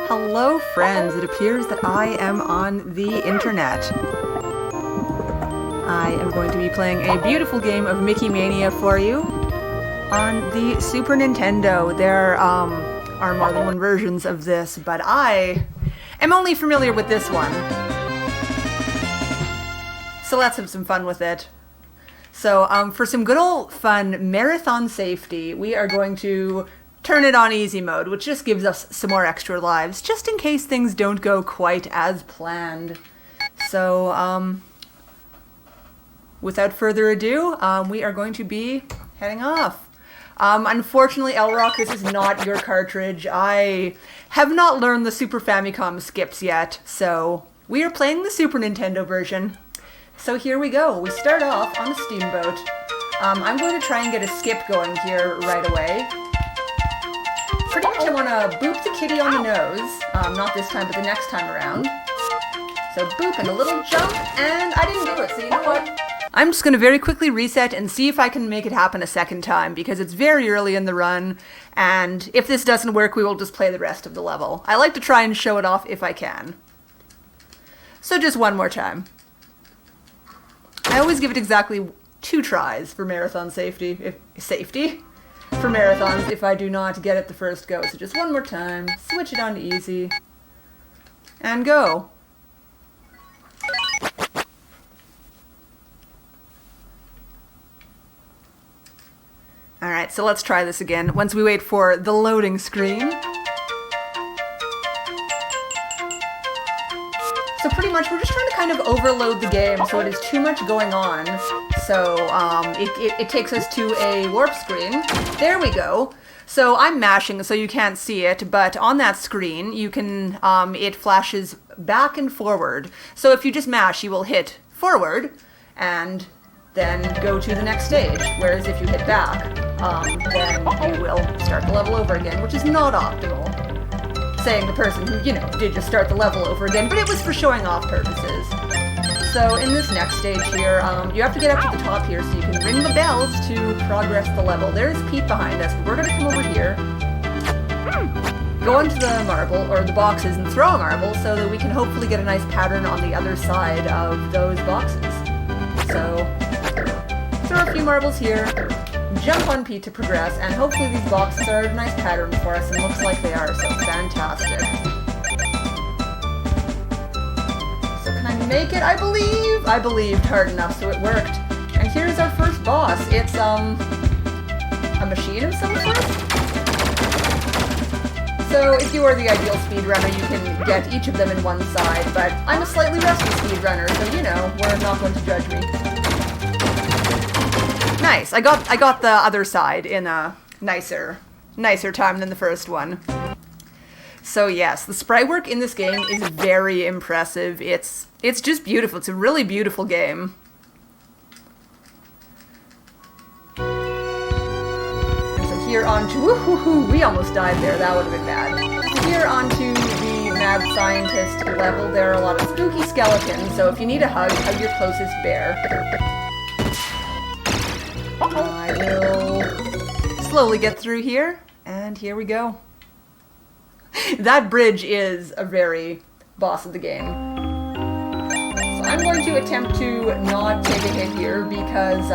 Hello friends, it appears that I am on the internet. I am going to be playing a beautiful game of Mickey Mania for you on the Super Nintendo. There are more than one versions of this, but I am only familiar with this one. So let's have some fun with it. So for some good old fun marathon safety, we are going to turn it on easy mode, which just gives us some more extra lives, just in case things don't go quite as planned. So, without further ado, we are going to be heading off. Unfortunately, L-Rock, this is not your cartridge. I have not learned the Super Famicom skips yet, so we are playing the Super Nintendo version. So here we go. We start off on a steamboat. I'm going to try and get a skip going here right away. Pretty much I want to boop the kitty on the nose. Not this time, but the next time around. So boop and a little jump, and I didn't do it, so you know what? I'm just going to very quickly reset and see if I can make it happen a second time, because it's very early in the run, and if this doesn't work, we will just play the rest of the level. I like to try and show it off if I can. So just one more time. I always give it exactly 2 tries for marathon safety. For marathons if I do not get it the first go. So just one more time, switch it on to easy, and go. Alright, so let's try this again once we wait for the loading screen. So pretty much we're just trying to kind of overload the game so it is too much going on. So it takes us to a warp screen. There we go. So I'm mashing so you can't see it, but on that screen you can, it flashes back and forward. So if you just mash, you will hit forward and then go to the next stage. Whereas if you hit back, then you will start the level over again, which is not optimal. Saying the person who, you know, did just start the level over again, but it was for showing off purposes. So in this next stage here, you have to get up to the top here so you can ring the bells to progress the level. There's Pete behind us, but we're going to come over here, go into the marble, or the boxes, and throw a marble so that we can hopefully get a nice pattern on the other side of those boxes. So, throw a few marbles here, jump on Pete to progress, and hopefully these boxes are a nice pattern for us, and looks like they are, so fantastic. So can I make it? I believed hard enough, so it worked. And here's our first boss. It's, a machine of some sort? So if you are the ideal speedrunner, you can get each of them in one side, but I'm a slightly rusty speedrunner, so you know, we're not going to judge me. Nice. I got the other side in a nicer time than the first one. So yes, the sprite work in this game is very impressive. It's just beautiful. It's a really beautiful game. So here onto woohoo, we almost died there. That would have been bad. So here onto the mad scientist level. There are a lot of spooky skeletons. So if you need a hug your closest bear. I will slowly get through here, and here we go. That bridge is a very boss of the game. So I'm going to attempt to not take a hit here because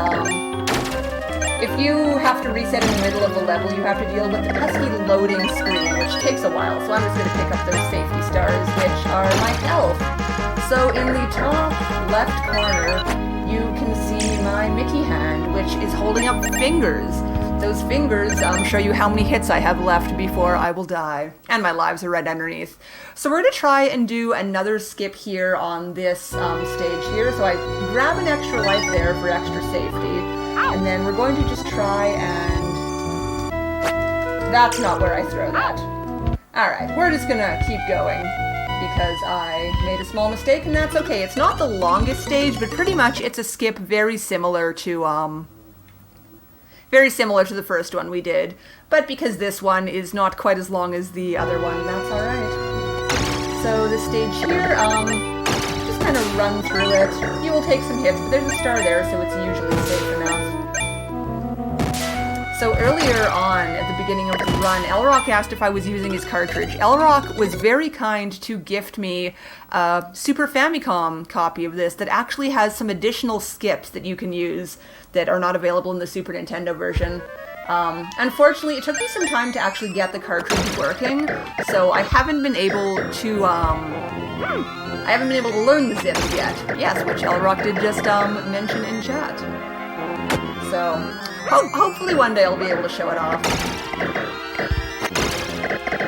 if you have to reset in the middle of a level, you have to deal with the pesky loading screen, which takes a while. So I'm just going to pick up those safety stars, which are my health. So in the top left corner, you can see my Mickey hand, which is holding up fingers. Those fingers show you how many hits I have left before I will die. And my lives are right underneath. So we're going to try and do another skip here on this stage here. So I grab an extra life there for extra safety. And then we're going to just try and... That's not where I throw that. Alright, we're just going to keep going. Because I made a small mistake, and that's okay. It's not the longest stage, but pretty much it's a skip very similar to the first one we did. But because this one is not quite as long as the other one, that's alright. So this stage here, just kind of run through it. You will take some hits, but there's a star there, so it's usually safe enough. So earlier on, at the beginning of the run, Elrock asked if I was using his cartridge. Elrock was very kind to gift me a Super Famicom copy of this that actually has some additional skips that you can use that are not available in the Super Nintendo version. Unfortunately, it took me some time to actually get the cartridge working, so I haven't been able to learn the zips yet. Yes, which Elrock did just mention in chat. So... hopefully one day I'll be able to show it off.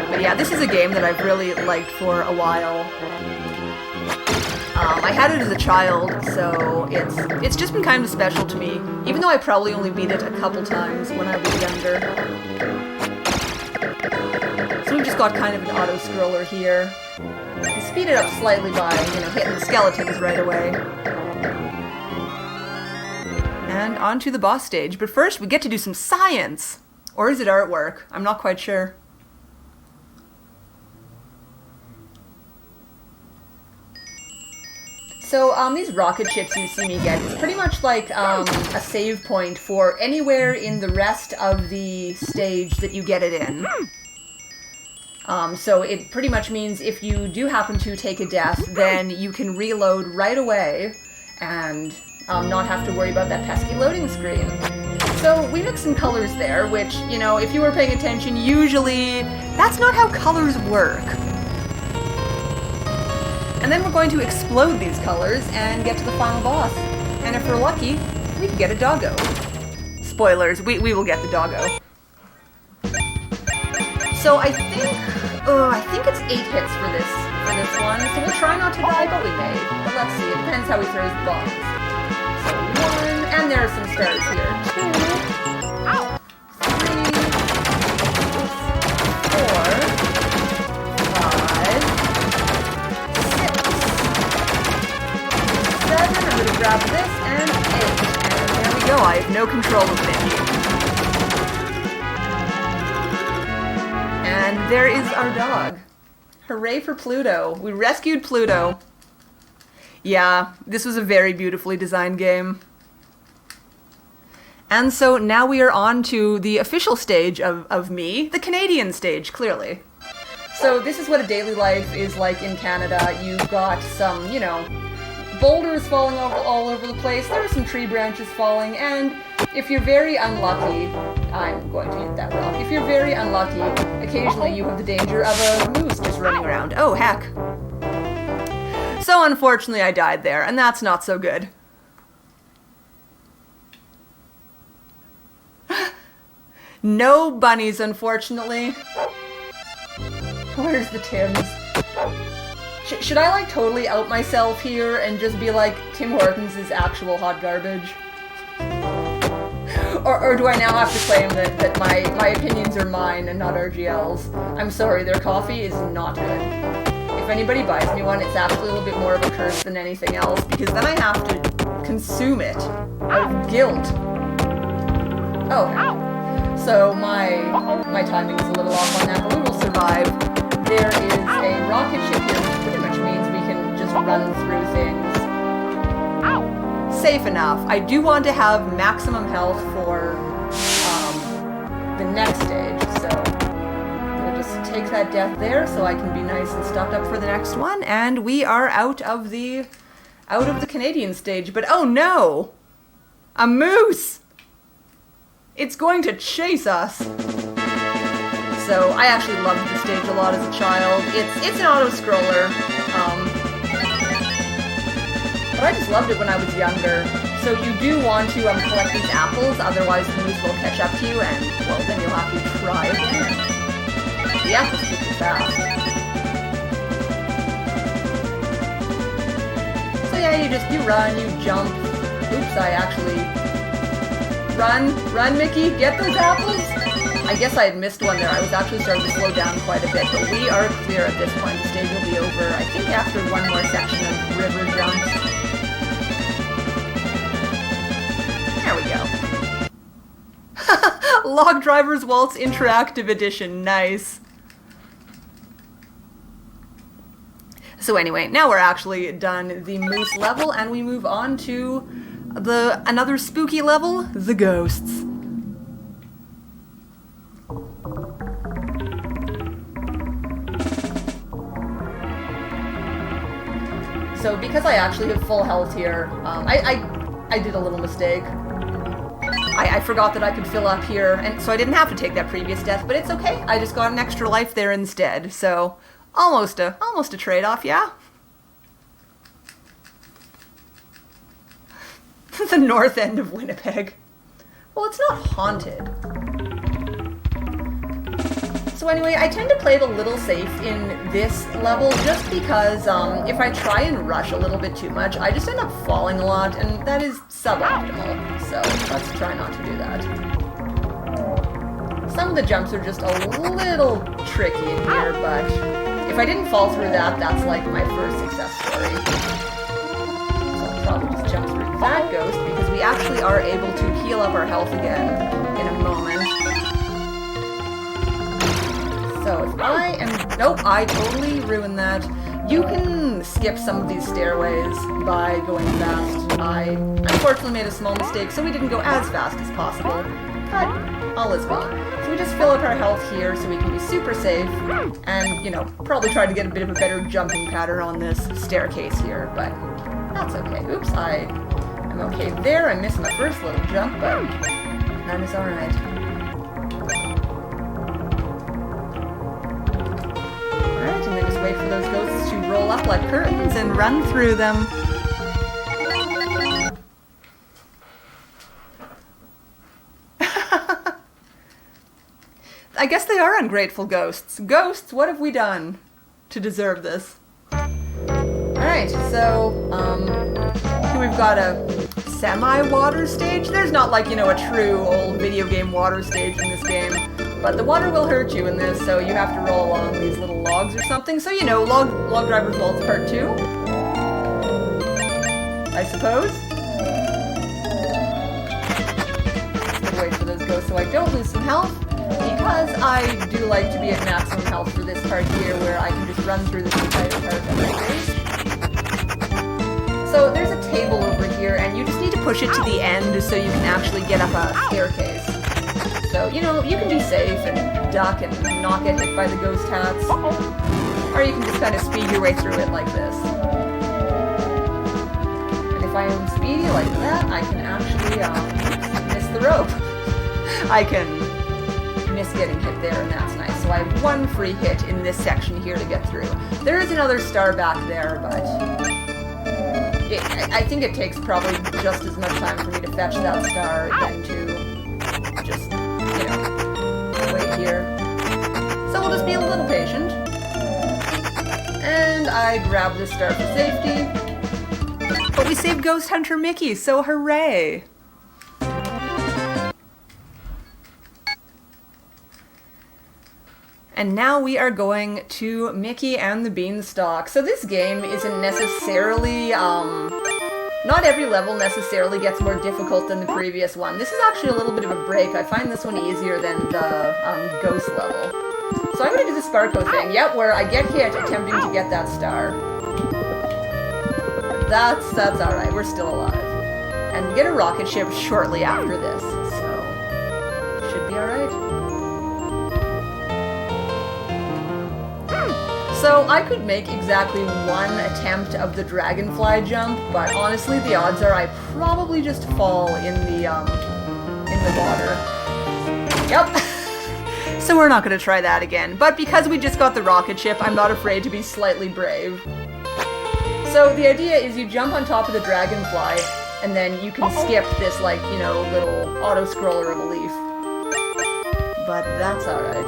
But yeah, this is a game that I've really liked for a while. I had it as a child, so it's just been kind of special to me, even though I probably only beat it a couple times when I was younger. So we've just got kind of an auto-scroller here. You speed it up slightly by, hitting the skeletons right away. And on to the boss stage. But first, we get to do some science! Or is it artwork? I'm not quite sure. So, these rocket ships you see me get is pretty much like a save point for anywhere in the rest of the stage that you get it in. So it pretty much means if you do happen to take a death, then you can reload right away and... not have to worry about that pesky loading screen. So we mixed some colors there, which, if you were paying attention, usually that's not how colors work. And then we're going to explode these colors and get to the final boss. And if we're lucky, we can get a doggo. Spoilers, we will get the doggo. So I think it's 8 hits for this one, so we'll try not to die, but we may. But let's see, it depends how he throws the bombs. So 1, and there are some stars here. 2, 3, 4, 5, 6, 7. I'm going to grab this, and 8. And there we go. I have no control of Mickey. And there is our dog. Hooray for Pluto. We rescued Pluto. Yeah, this was a very beautifully designed game. And so now we are on to the official stage of me, the Canadian stage, clearly. So this is what a daily life is like in Canada. You've got some, boulders falling all over the place. There are some tree branches falling, and if you're very unlucky, I'm going to hit that rock. If you're very unlucky, occasionally you have the danger of a moose just running around. Oh, heck. So unfortunately I died there, and that's not so good. No bunnies, unfortunately. Where's the Tims? Should I, totally out myself here and just be like, Tim Hortons is actual hot garbage? Or do I now have to claim that my opinions are mine and not RGL's? I'm sorry, their coffee is not good. If anybody buys me one, it's actually a little bit more of a curse than anything else, because then I have to consume it out of guilt. Oh, so my timing is a little off on that, but we will survive. There is a rocket ship here, which pretty much means we can just run through things. Safe enough. I do want to have maximum health for the next stage, so we'll just take that death there so I can be nice and stocked up for the next one. And we are out of the Canadian stage. But oh no! A moose! It's going to chase us! So I actually loved the stage a lot as a child. It's an auto-scroller. But I just loved it when I was younger. So you do want to collect these apples, otherwise the moose will catch up to you, and, well, then you'll have to try again. The apples keep you fast. So yeah, you run, you jump. Oops, I actually... Run, Mickey, get those apples! I guess I had missed one there. I was actually starting to slow down quite a bit, but we are clear at this point. The stage will be over, I think, after one more section of river jumps. There we go. Log Driver's Waltz Interactive Edition. Nice. So anyway, now we're actually done the moose level, and we move on to another spooky level, the ghosts. So because I actually have full health here, I did a little mistake. I forgot that I could fill up here, and so I didn't have to take that previous death, but it's okay. I just got an extra life there instead, so almost a trade-off, yeah? The north end of Winnipeg. Well, it's not haunted. So anyway, I tend to play it a little safe in this level just because if I try and rush a little bit too much, I just end up falling a lot, and that is suboptimal. So let's try not to do that. Some of the jumps are just a little tricky in here, but if I didn't fall through that, that's like my first success story. So I'll probably just jump through that ghost because we actually are able to heal up our health again in a moment. So if I am... Nope, I totally ruined that. You can skip some of these stairways by going fast. I unfortunately made a small mistake, so we didn't go as fast as possible. But all is well. So we just fill up our health here so we can be super safe. And, you know, probably try to get a bit of a better jumping pattern on this staircase here, but that's okay. Oops, I'm okay there. I missed my first little jump, but that is alright. And then just wait for those ghosts to roll up like curtains and run through them. I guess they are ungrateful ghosts. Ghosts, what have we done to deserve this? Alright, so, here we've got a semi-water stage. There's not like, you know, a true old video game water stage in this game. But the water will hurt you in this, so you have to roll along these little logs or something. So, you know, Log Driver's Waltz Part 2. I suppose. Just wait for those ghosts so I don't lose some health. Because I do like to be at maximum health for this part here, where I can just run through this entire part at my pace. So there's a table over here, and you just need to push it to the end so you can actually get up a staircase. So, you know, you can be safe and duck and not get hit by the ghost hats. Or you can just kind of speed your way through it like this. And if I am speedy like that, I can actually miss the rope. I can miss getting hit there, and that's nice. So I have one free hit in this section here to get through. There is another star back there, but I think it takes probably just as much time for me to fetch that star than to just, you know, wait here. So we'll just be a little patient. And I grab this star for safety. But we saved Ghost Hunter Mickey, so hooray! And now we are going to Mickey and the Beanstalk. So this game isn't necessarily, not every level necessarily gets more difficult than the previous one. This is actually a little bit of a break. I find this one easier than the ghost level. So I'm going to do the Sparko thing. Yep, where I get hit attempting to get that star. That's alright, we're still alive. And we get a rocket ship shortly after this, so should be alright. So I could make exactly one attempt of the dragonfly jump, but honestly the odds are I probably just fall in the water. Yep. So we're not going to try that again, but because we just got the rocket ship, I'm not afraid to be slightly brave. So the idea is you jump on top of the dragonfly, and then you can skip this, like, you know, little auto-scroller of a leaf. But that's alright.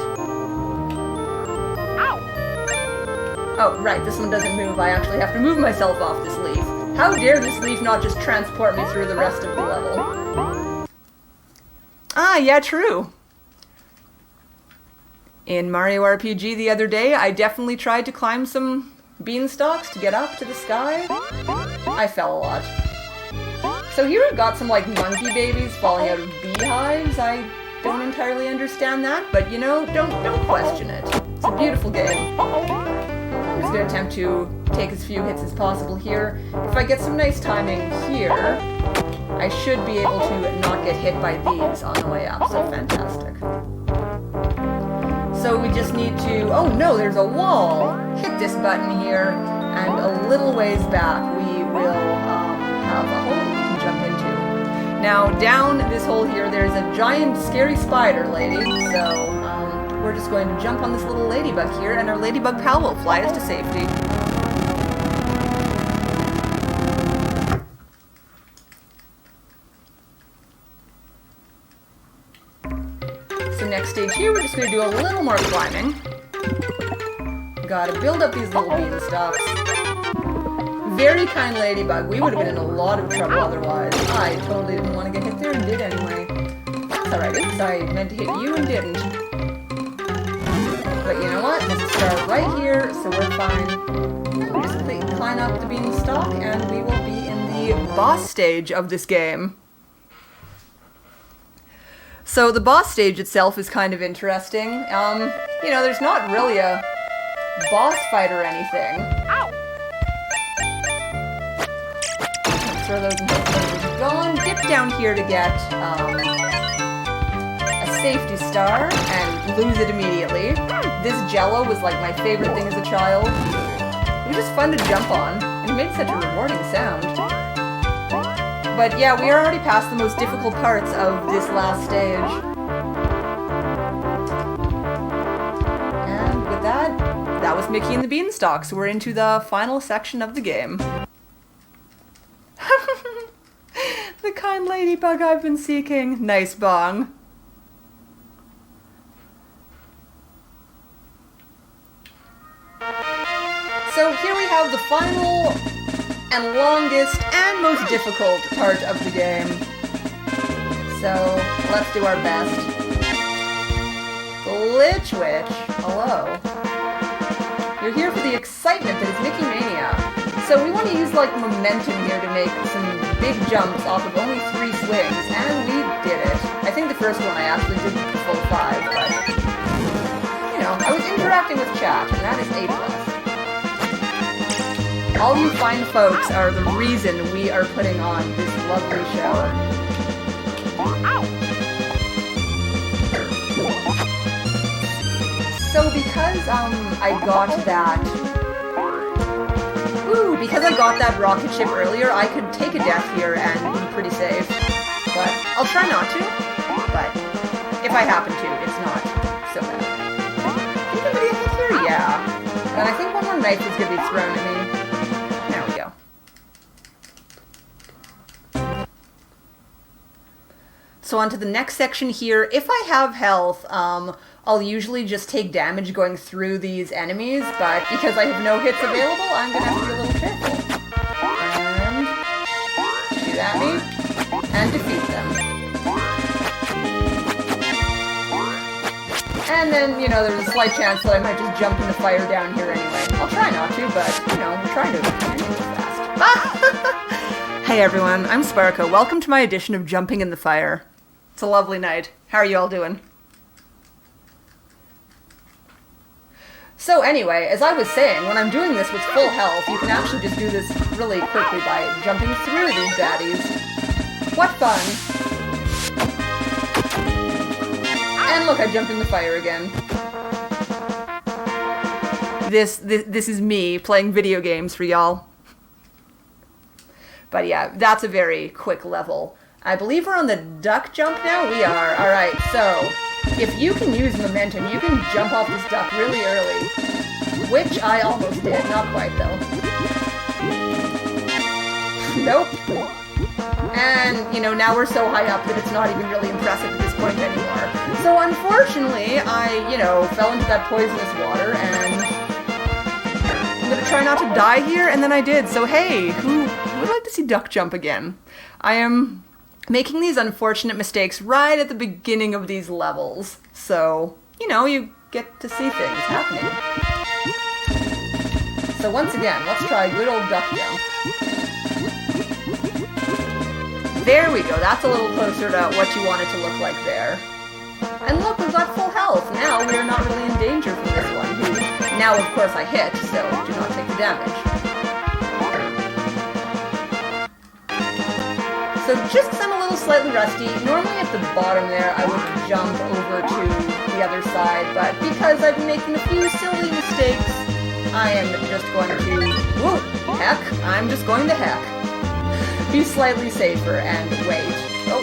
Oh, right, this one doesn't move. I actually have to move myself off this leaf. How dare this leaf not just transport me through the rest of the level? Ah, yeah, true. In Mario RPG the other day, I definitely tried to climb some beanstalks to get up to the sky. I fell a lot. So here we've got some, like, monkey babies falling out of beehives. I don't entirely understand that, but, you know, don't question it. It's a beautiful game. I'm just going to attempt to take as few hits as possible here. If I get some nice timing here, I should be able to not get hit by these on the way up, so fantastic. So we just need to... Oh no, there's a wall! Hit this button here, and a little ways back we will have a hole we can jump into. Now, down this hole here, there's a giant scary spider lady, so we're just going to jump on this little ladybug here, and our ladybug pal will fly us to safety. So next stage here, we're just going to do a little more climbing. Gotta build up these little beanstalks. Very kind ladybug. We would have been in a lot of trouble otherwise. I totally didn't want to get hit there and did anyway. That's alright, oops, I meant to hit you and didn't. But you know what? Let's start right here, so we're fine. We'll just climb up the beanstalk, and we will be in the boss stage of this game. So the boss stage itself is kind of interesting. You know, there's not really a boss fight or anything. Let's throw those until those are gone. Dip down here to get a safety star and lose it immediately. This jello was like my favorite thing as a child. It was just fun to jump on, and it made such a rewarding sound. But yeah, we are already past the most difficult parts of this last stage. And with that was Mickey and the Beanstalk, so we're into the final section of the game. The kind ladybug I've been seeking. Nice bong. So here we have the final and longest and most difficult part of the game. So let's do our best. Glitch Witch, hello. You're here for the excitement that is Mickey Mania. So we want to use like momentum here to make some big jumps off of only 3 swings, and we did it. I think the first one I actually did the full 5, but you know, I was interacting with chat, and that is A+. All you fine folks are the reason we are putting on this lovely show. So because I got that rocket ship earlier, I could take a death here and be pretty safe. But I'll try not to. But if I happen to, it's not so bad. I think I'm gonna get hit here, yeah. And I think one more knife is gonna be thrown at me. There we go. So on to the next section here. If I have health, I'll usually just take damage going through these enemies, but because I have no hits available, I'm gonna have to be a little careful. And shoot at me, and defeat them. And then, you know, there's a slight chance that I might just jump in the fire down here anyway. I'll try not to, but, you know, I'm trying to end it fast. Hey everyone, I'm Sparko. Welcome to my edition of Jumping in the Fire. It's a lovely night. How are you all doing? So anyway, as I was saying, when I'm doing this with full health, you can actually just do this really quickly by jumping through these baddies. What fun! And look, I jumped in the fire again. This is me playing video games for y'all. But yeah, that's a very quick level. I believe we're on the duck jump now? We are. Alright, so if you can use momentum, you can jump off this duck really early. Which I almost did. Not quite, though. Nope. And, you know, now we're so high up that it's not even really impressive at this point anymore. So unfortunately, I, you know, fell into that poisonous water, and I'm gonna try not to die here, and then I did. So hey, who would like to see duck jump again? I am making these unfortunate mistakes right at the beginning of these levels. So, you know, you get to see things happening. So once again, let's try a good old duck jump. There we go, that's a little closer to what you want it to look like there. And look, we've got full health. Now we are not really in danger from this one. Now, of course, I hit, so do not take the damage. So just because I'm a little slightly rusty, normally at the bottom there I would jump over to the other side, but because I've been making a few silly mistakes, I am just going to, whoa, heck, I'm just going to heck. Be slightly safer and wait. Oh,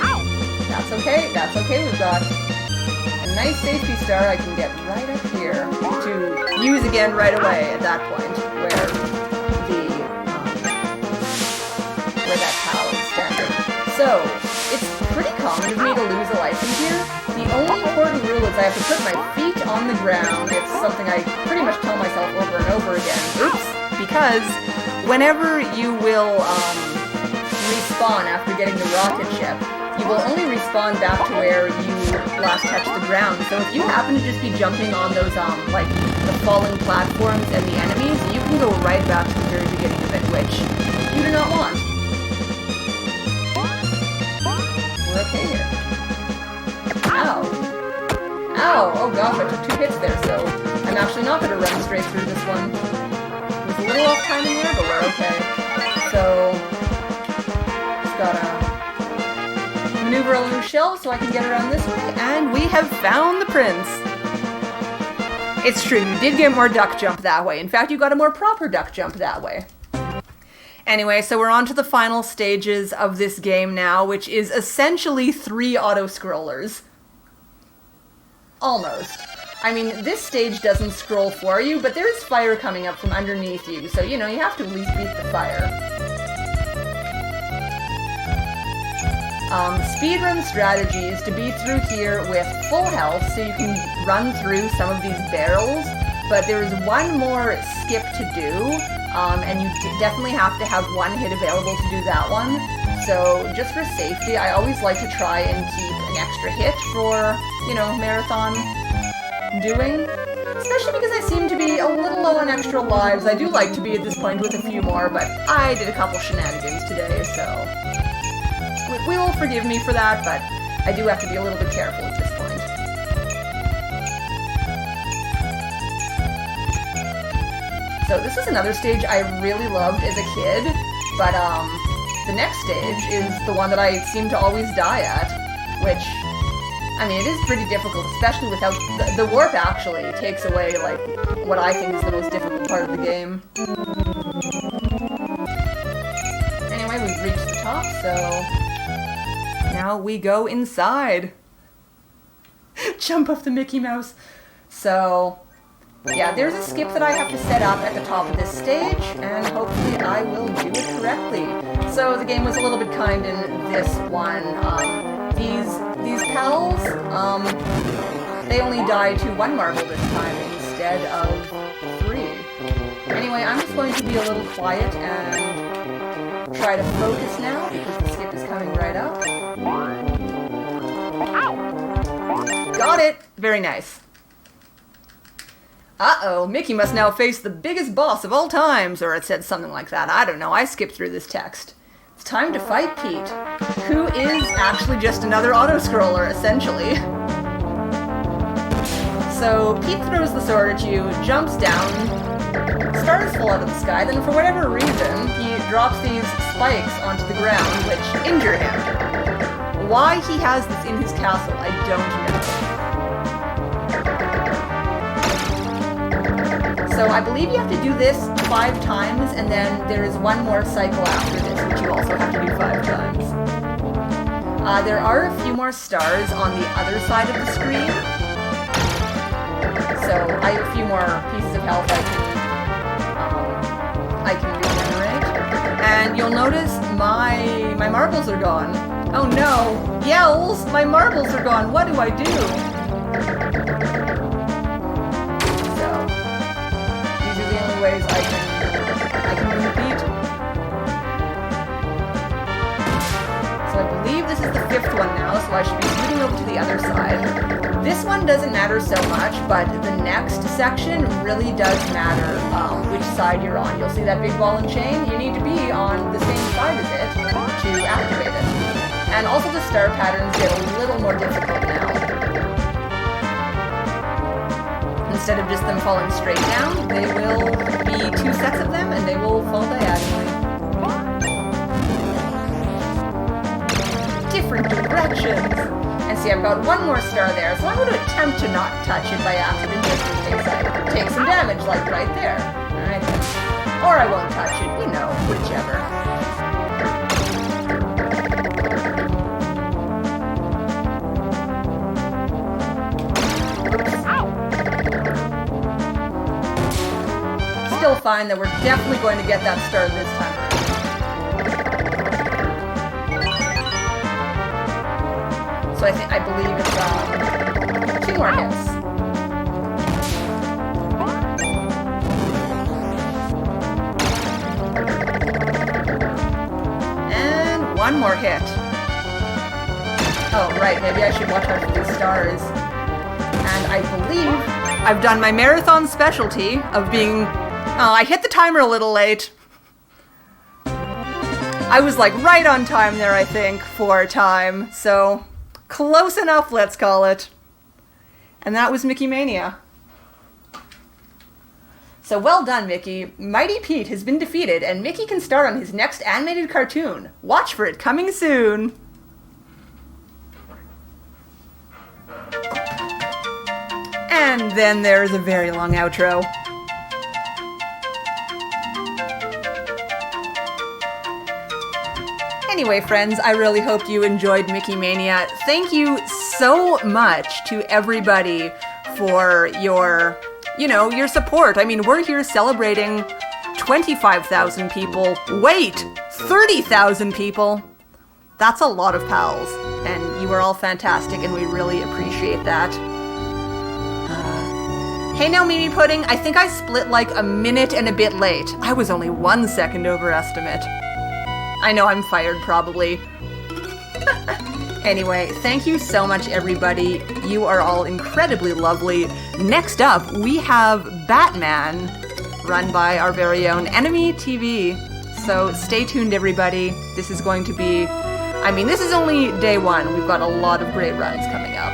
that's okay, we've got a nice safety star I can get right up here to use again right away at that point, where that pal is standing. So, it's pretty common of me to lose a life in here. The only important rule is I have to put my feet on the ground. It's something I pretty much tell myself over and over again. Oops! Because whenever you will respawn after getting the rocket ship, you will only respawn back to where you last touched the ground. So if you happen to just be jumping on those, like, the falling platforms and the enemies, you can go right back to the very beginning of it, which you do not want. We're okay here. Ow. Ow! Oh gosh, I took 2 hits there, so I'm actually not going to run straight through this one. It was a little off timing there, but we're okay. So, just gotta maneuver a little shell so I can get around this way, and we have found the prince! It's true, you did get more duck jump that way. In fact, you got a more proper duck jump that way. Anyway, so we're on to the final stages of this game now, which is essentially 3 auto-scrollers. Almost. I mean, this stage doesn't scroll for you, but there's fire coming up from underneath you, so, you know, you have to at least beat the fire. Speedrun strategy is to be through here with full health, so you can run through some of these barrels, but there is one more skip to do, and you definitely have to have 1 hit available to do that one. So just for safety, I always like to try and keep an extra hit for, you know, marathon doing. Especially because I seem to be a little low on extra lives. I do like to be at this point with a few more, but I did a couple shenanigans today, so we will forgive me for that, but I do have to be a little bit careful at this point. So this is another stage I really loved as a kid, but the next stage is the one that I seem to always die at, which, I mean, it is pretty difficult, especially without... The warp actually takes away, like, what I think is the most difficult part of the game. Anyway, we've reached the top, so now we go inside. Jump off the Mickey Mouse. So, yeah, there's a skip that I have to set up at the top of this stage, and hopefully I will do it correctly. So the game was a little bit kind in this one. These pals, they only die to 1 marble this time instead of 3. Anyway, I'm just going to be a little quiet and try to focus now, because the skip is coming right up. Got it! Very nice. Uh-oh, Mickey must now face the biggest boss of all times, or it said something like that. I don't know, I skipped through this text. It's time to fight Pete, who is actually just another auto-scroller, essentially. So, Pete throws the sword at you, jumps down, stars fall out of the sky, then for whatever reason, he drops these spikes onto the ground, which injure him. Why he has this in his castle, I don't know. So I believe you have to do this 5 times, and then there is one more cycle after this, which you also have to do 5 times. There are a few more stars on the other side of the screen. So I have a few more pieces of health I can regenerate. And you'll notice my marbles are gone. Oh no! Yells! My marbles are gone! What do I do? So, these are the only ways I can repeat. So I believe this is the 5th one now, so I should be moving over to the other side. This one doesn't matter so much, but the next section really does matter which side you're on. You'll see that big ball and chain? You need to be on the same side as it to activate it. And also the star patterns get a little more difficult now. Instead of just them falling straight down, they will be 2 sets of them and they will fall diagonally. Different directions! And see, I've got one more star there, so I'm going to attempt to not touch it by accident just in case I take some damage, like right there. Alright then. Or I won't touch it, you know, whichever. Still fine that we're definitely going to get that star this time. So I believe it's 2 more hits. And 1 more hit. Oh, right, maybe I should watch out for these stars. And I believe I've done my marathon specialty of being... Oh, I hit the timer a little late. I was like right on time there, I think, for time. So... close enough, let's call it. And that was Mickey Mania. So well done, Mickey. Mighty Pete has been defeated, and Mickey can start on his next animated cartoon. Watch for it coming soon. And then there's a very long outro. Anyway, friends, I really hope you enjoyed Mickey Mania. Thank you so much to everybody for your, your support. I mean, we're here celebrating 25,000 people. Wait, 30,000 people. That's a lot of pals, and you are all fantastic, and we really appreciate that. Hey now, Mimi Pudding, I think I split like a minute and a bit late. I was only 1 second over estimate. I know I'm fired, probably. Anyway, thank you so much, everybody. You are all incredibly lovely. Next up, we have Batman, run by our very own Enemy TV. So stay tuned, everybody. This is going to be... this is only day 1. We've got a lot of great runs coming up.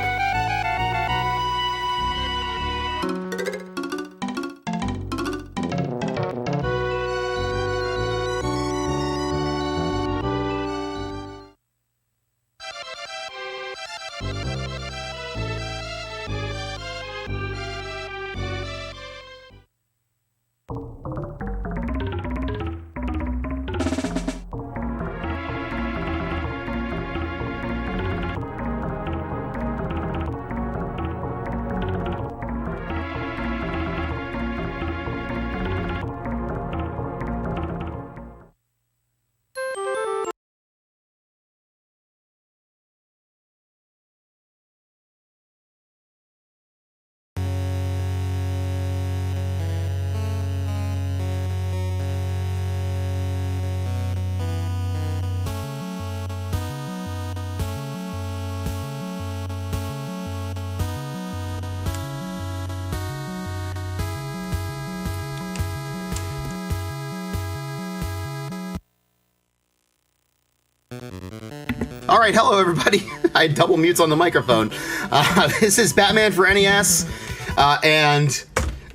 All right, hello everybody. I had double mutes on the microphone. This is Batman for NES, and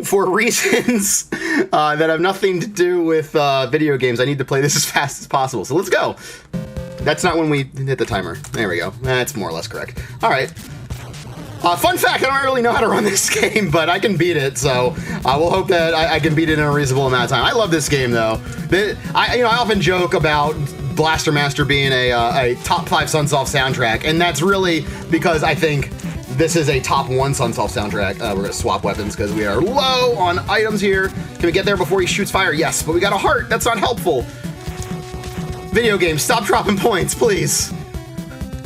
for reasons that have nothing to do with video games, I need to play this as fast as possible. So let's go. That's not when we hit the timer. There we go. That's more or less correct. All right. Fun fact, I don't really know how to run this game, but I can beat it, so we'll hope that I can beat it in a reasonable amount of time. I love this game, though. I often joke about Blaster Master being a top 5 Sunsoft soundtrack, and that's really because I think this is a top 1 Sunsoft soundtrack. We're gonna swap weapons because we are low on items here. Can we get there before he shoots fire? Yes, but we got a heart. That's not helpful. Video game, stop dropping points, please.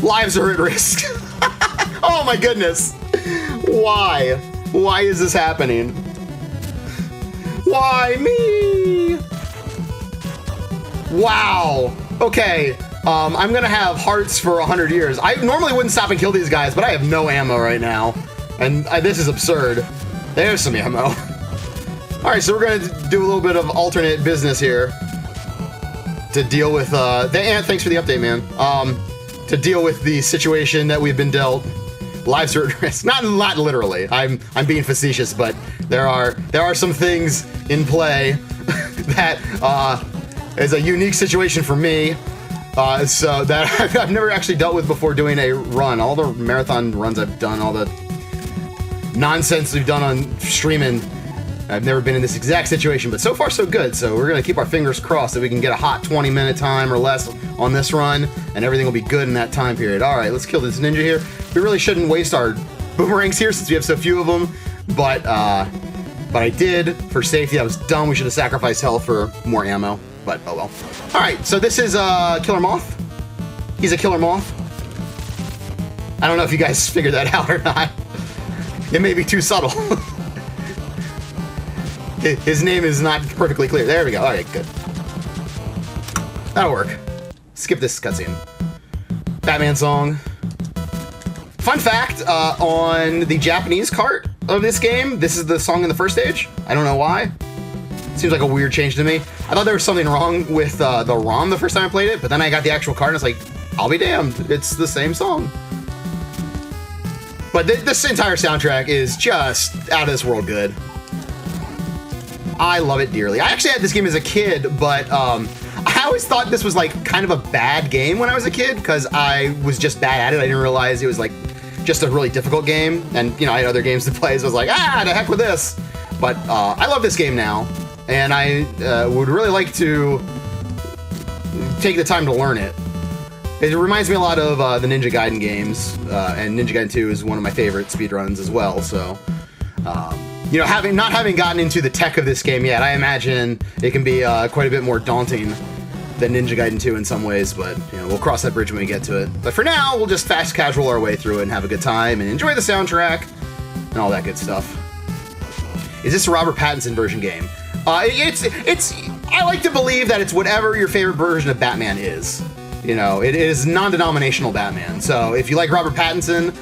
Lives are at risk. Oh my goodness. Why? Why is this happening? Why me? Wow. Okay. I'm gonna have hearts for 100 years. I normally wouldn't stop and kill these guys, but I have no ammo right now. And this is absurd. There's some ammo. Alright, so we're gonna do a little bit of alternate business here. To deal with, and thanks for the update, man. To deal with the situation that we've been dealt. Lives are at risk. Not literally. I'm being facetious, but there are some things in play that is a unique situation for me. So that I've never actually dealt with before doing a run. All the marathon runs I've done, all the nonsense we've done on streaming, I've never been in this exact situation, but so far so good. So we're gonna keep our fingers crossed that we can get a hot 20-minute time or less on this run, and everything will be good in that time period. All right, let's kill this ninja here. We really shouldn't waste our boomerangs here since we have so few of them, but I did for safety. I was dumb. We should have sacrificed health for more ammo, but oh well. All right, so this is Killer Moth. He's a killer moth. I don't know if you guys figured that out or not. It may be too subtle. His name is not perfectly clear. There we go. All right, good. That'll work. Skip this cutscene. Batman song. Fun fact, on the Japanese cart of this game, this is the song in the first stage. I don't know why. Seems like a weird change to me. I thought there was something wrong with the ROM the first time I played it, but then I got the actual cart and it's like, I'll be damned. It's the same song. But this entire soundtrack is just out of this world good. I love it dearly. I actually had this game as a kid, but I always thought this was like kind of a bad game when I was a kid because I was just bad at it. I didn't realize it was like just a really difficult game, and you know I had other games to play, so I was like, the heck with this. But I love this game now, and I would really like to take the time to learn it. It reminds me a lot of the Ninja Gaiden games, and Ninja Gaiden 2 is one of my favorite speedruns as well. So. You know, not having gotten into the tech of this game yet, I imagine it can be quite a bit more daunting than Ninja Gaiden 2 in some ways, but you know, we'll cross that bridge when we get to it. But for now, we'll just fast casual our way through it and have a good time and enjoy the soundtrack and all that good stuff. Is this a Robert Pattinson version game? I like to believe that it's whatever your favorite version of Batman is. You know, it is non-denominational Batman. So if you like Robert Pattinson,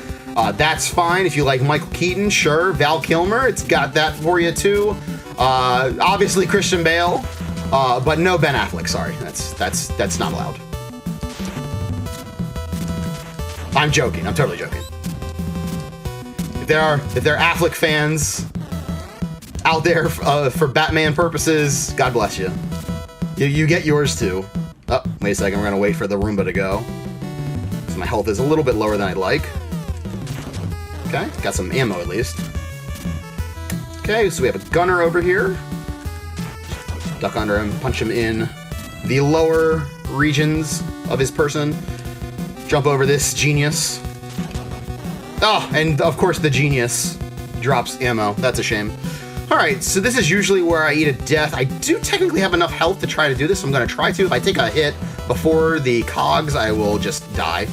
that's fine. If you like Michael Keaton, sure. Val Kilmer, it's got that for you too. Obviously Christian Bale, but no Ben Affleck. Sorry, that's not allowed. I'm joking. I'm totally joking. If there are Affleck fans out there for Batman purposes, God bless you. You get yours too. Oh, wait a second. We're gonna wait for the Roomba to go. So my health is a little bit lower than I'd like. Okay, got some ammo at least. Okay, so we have a gunner over here. Duck under him, punch him in the lower regions of his person. Jump over this genius. Oh, and of course the genius drops ammo. That's a shame. Alright, so this is usually where I eat a death. I do technically have enough health to try to do this, so I'm going to try to. If I take a hit before the cogs, I will just die.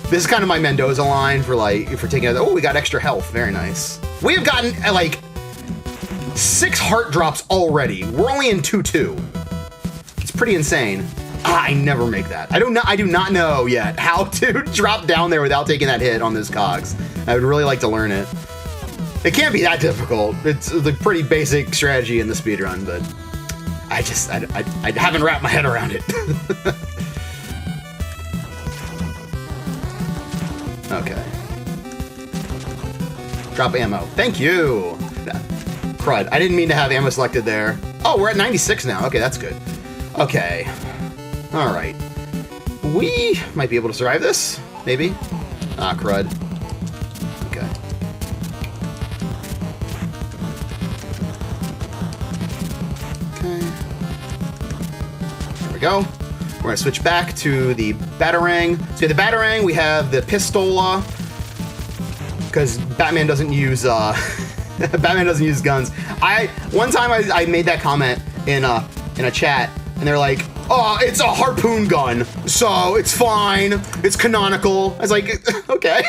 This is kind of my Mendoza line for taking it. Oh, we got extra health. Very nice. We have gotten like 6 heart drops already. We're only in 2-2. It's pretty insane. I never make that. I do not know yet how to drop down there without taking that hit on those cogs. I would really like to learn it. It can't be that difficult. It's a pretty basic strategy in the speedrun, but I haven't wrapped my head around it. Okay. Drop ammo. Thank you! Crud. I didn't mean to have ammo selected there. Oh, we're at 96 now. Okay, that's good. Okay. Alright. We might be able to survive this. Maybe. Ah, crud. Okay. Okay. There we go. We're gonna switch back to the Batarang. So the Batarang, we have the Pistola, because Batman doesn't use Batman doesn't use guns. One time I made that comment in a chat, and they're like, "Oh, it's a harpoon gun, so it's fine. It's canonical." I was like, "Okay,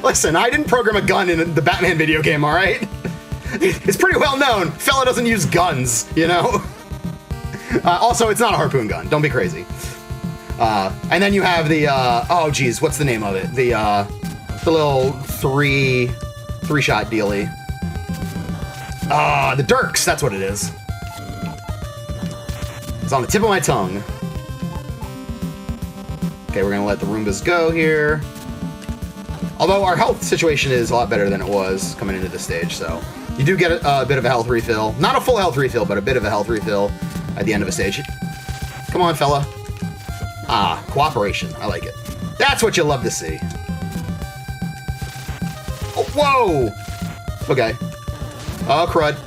listen, I didn't program a gun in the Batman video game, all right? It's pretty well known. Fella doesn't use guns, you know." Also, it's not a harpoon gun. Don't be crazy. And then you have the oh geez, what's the name of it? The little three-shot dealie. The Dirks. That's what it is. It's on the tip of my tongue. Okay, we're gonna let the Roombas go here. Although our health situation is a lot better than it was coming into this stage, so you do get a bit of a health refill. Not a full health refill, but a bit of a health refill at the end of a stage. Come on, fella. Ah, cooperation. I like it. That's what you love to see. Oh, whoa! Okay. Oh, crud.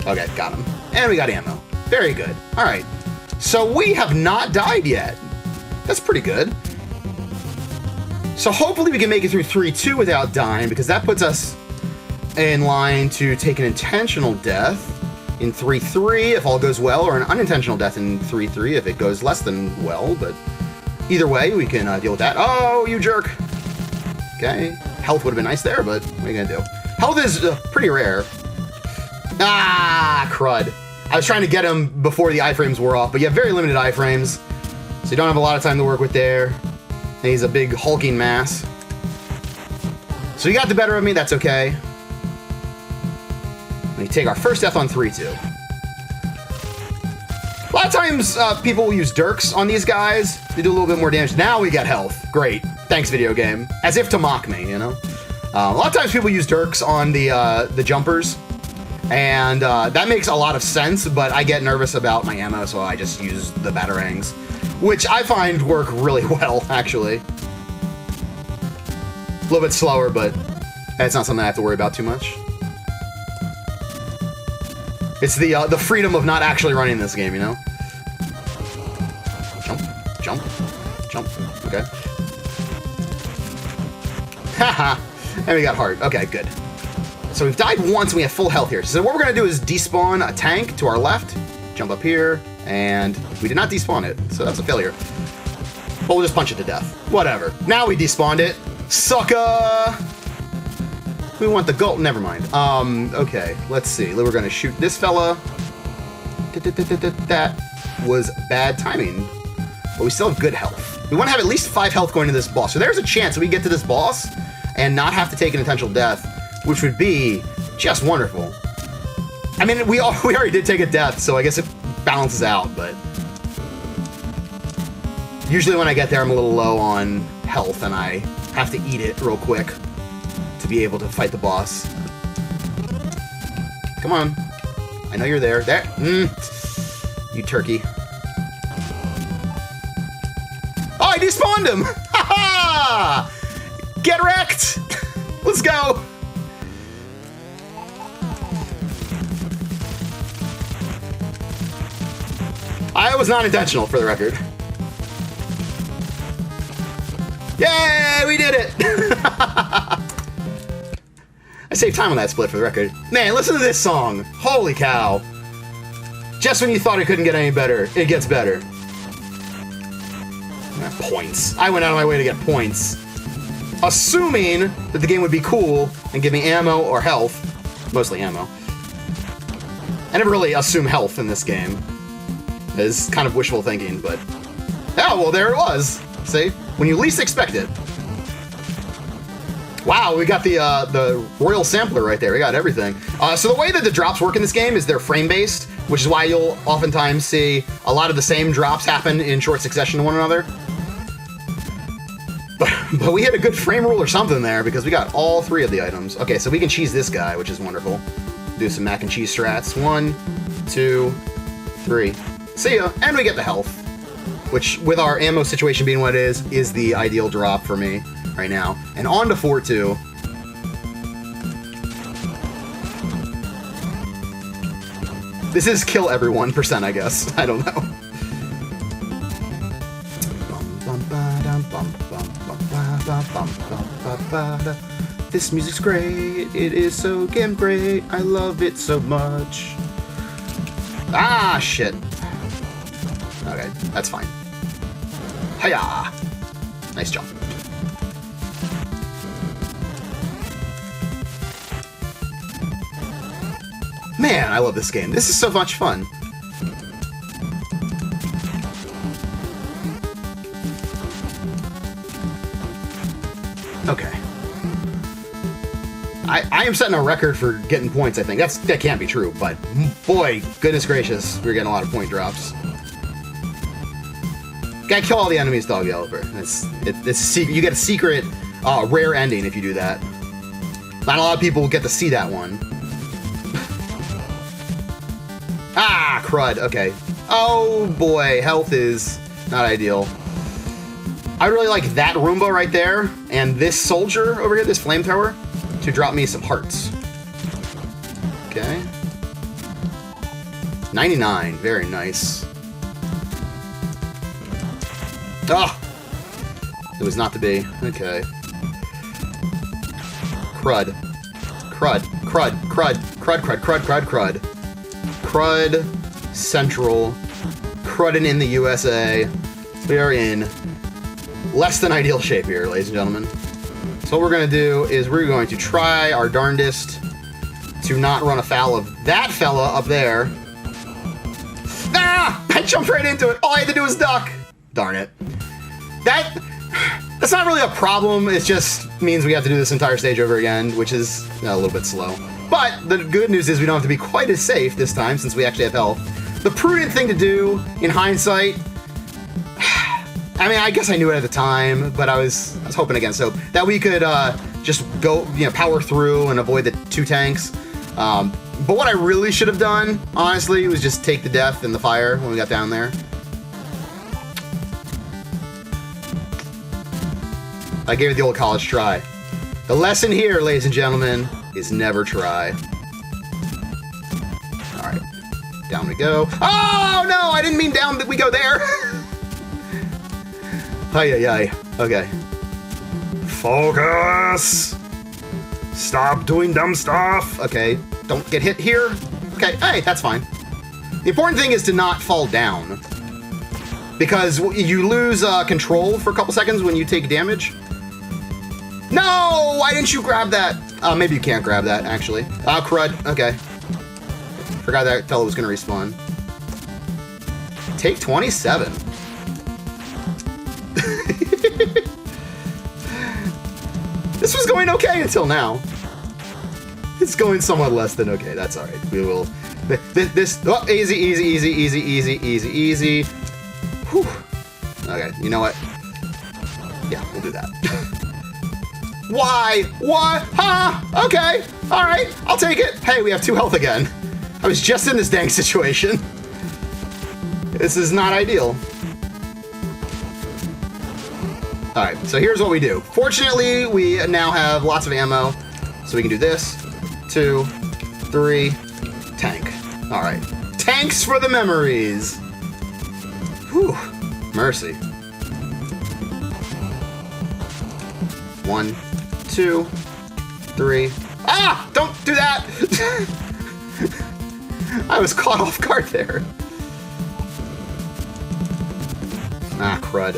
Okay, got him. And we got ammo. Very good. All right. So we have not died yet. That's pretty good. So hopefully we can make it through 3-2 without dying, because that puts us in line to take an intentional death in 3-3 if all goes well, or an unintentional death in 3-3 if it goes less than well, but either way, we can deal with that. Oh, you jerk. Okay. Health would have been nice there, but what are you gonna do? Health is pretty rare. Ah, crud. I was trying to get him before the iframes wore off, but you have very limited iframes, so you don't have a lot of time to work with there. And he's a big hulking mass. So you got the better of me, that's okay. We take our first death on 3-2. A lot of times, people will use Dirks on these guys to do a little bit more damage. Now we get health. Great. Thanks, video game. As if to mock me, you know? A lot of times people use Dirks on the jumpers, and that makes a lot of sense, but I get nervous about my ammo, so I just use the Batarangs, which I find work really well, actually. A little bit slower, but that's not something I have to worry about too much. It's the freedom of not actually running this game, you know? Jump, jump, jump. Okay. Haha. And we got heart. Okay, good. So we've died once and we have full health here. So what we're going to do is despawn a tank to our left, jump up here, and we did not despawn it, so that's a failure. But we'll just punch it to death. Whatever. Now we despawned it. Sucker! We want the gold. Never mind. Okay, let's see. We're going to shoot this fella. That was bad timing. But we still have good health. We want to have at least 5 health going to this boss. So there's a chance we get to this boss and not have to take an intentional death, which would be just wonderful. I mean, we already did take a death, so I guess it balances out, but usually when I get there, I'm a little low on health, and I have to eat it real quick to be able to fight the boss. Come on. I know you're there. There. You turkey. Oh, I despawned him! Ha ha! Get wrecked! Let's go! I was not intentional, for the record. Yay! We did it! I saved time on that split, for the record. Man, listen to this song. Holy cow. Just when you thought it couldn't get any better, it gets better. Points. I went out of my way to get points. Assuming that the game would be cool and give me ammo or health. Mostly ammo. I never really assume health in this game. It's kind of wishful thinking, but... Oh, well, there it was. See? When you least expect it. Wow, we got the Royal Sampler right there. We got everything. So the way that the drops work in this game is they're frame-based, which is why you'll oftentimes see a lot of the same drops happen in short succession to one another. But we hit a good frame rule or something there, because we got all 3 of the items. Okay, so we can cheese this guy, which is wonderful. Do some mac and cheese strats. 1, 2, 3. See ya! And we get the health, which, with our ammo situation being what it is the ideal drop for me right now. And on to 4-2. This is kill everyone %, I guess. I don't know. This music's great. It is so damn great. I love it so much. Ah, shit. Okay, that's fine. Hiya! Nice jump. Man, I love this game. This is so much fun. Okay. I am setting a record for getting points, I think. That can't be true, but boy, goodness gracious, we're getting a lot of point drops. Gotta kill all the enemies, Dog Yellower. It's you get a secret, rare ending if you do that. Not a lot of people will get to see that one. Ah, crud. Okay. Oh boy, health is not ideal. I really like that Roomba right there, and this soldier over here, this flamethrower, to drop me some hearts. Okay. 99, very nice. Ah! It was not to be. Okay. Crud. Crud. Crud. Crud. Crud. Crud. Crud. Crud. Crud. Crud Central. Cruddin' in the USA. We are in less than ideal shape here, ladies and gentlemen. So what we're going to do is we're going to try our darndest to not run afoul of that fella up there. Ah! I jumped right into it. All I had to do was duck. Darn it. That's not really a problem. It just means we have to do this entire stage over again, which is a little bit slow. But the good news is we don't have to be quite as safe this time since we actually have health. The prudent thing to do in hindsight, I mean, I guess I knew it at the time, but I was hoping against hope that we could just go, power through and avoid the 2 tanks. But what I really should have done, honestly, was just take the death in the fire when we got down there. I gave it the old college try. The lesson here, ladies and gentlemen, is never try. All right, down we go. Oh no, I didn't mean down that we go there. Ay. Okay. Focus! Stop doing dumb stuff! Okay, don't get hit here. Okay, hey, that's fine. The important thing is to not fall down. Because you lose control for a couple seconds when you take damage. No! Why didn't you grab that? Maybe you can't grab that, actually. Oh, crud. Okay. Forgot that fellow was gonna respawn. Take 27. This was going okay until now. It's going somewhat less than okay. That's all right. We will. Oh, easy. Whew. Okay. You know what? Yeah, we'll do that. Why? What? Huh? Okay. All right. I'll take it. Hey, we have 2 health again. I was just in this dang situation. This is not ideal. Alright, so here's what we do. Fortunately, we now have lots of ammo, so we can do this. 2, 3, tank. Alright. Tanks for the memories! Whew. Mercy. 1, 2, 3. Ah! Don't do that! I was caught off guard there. Ah, crud.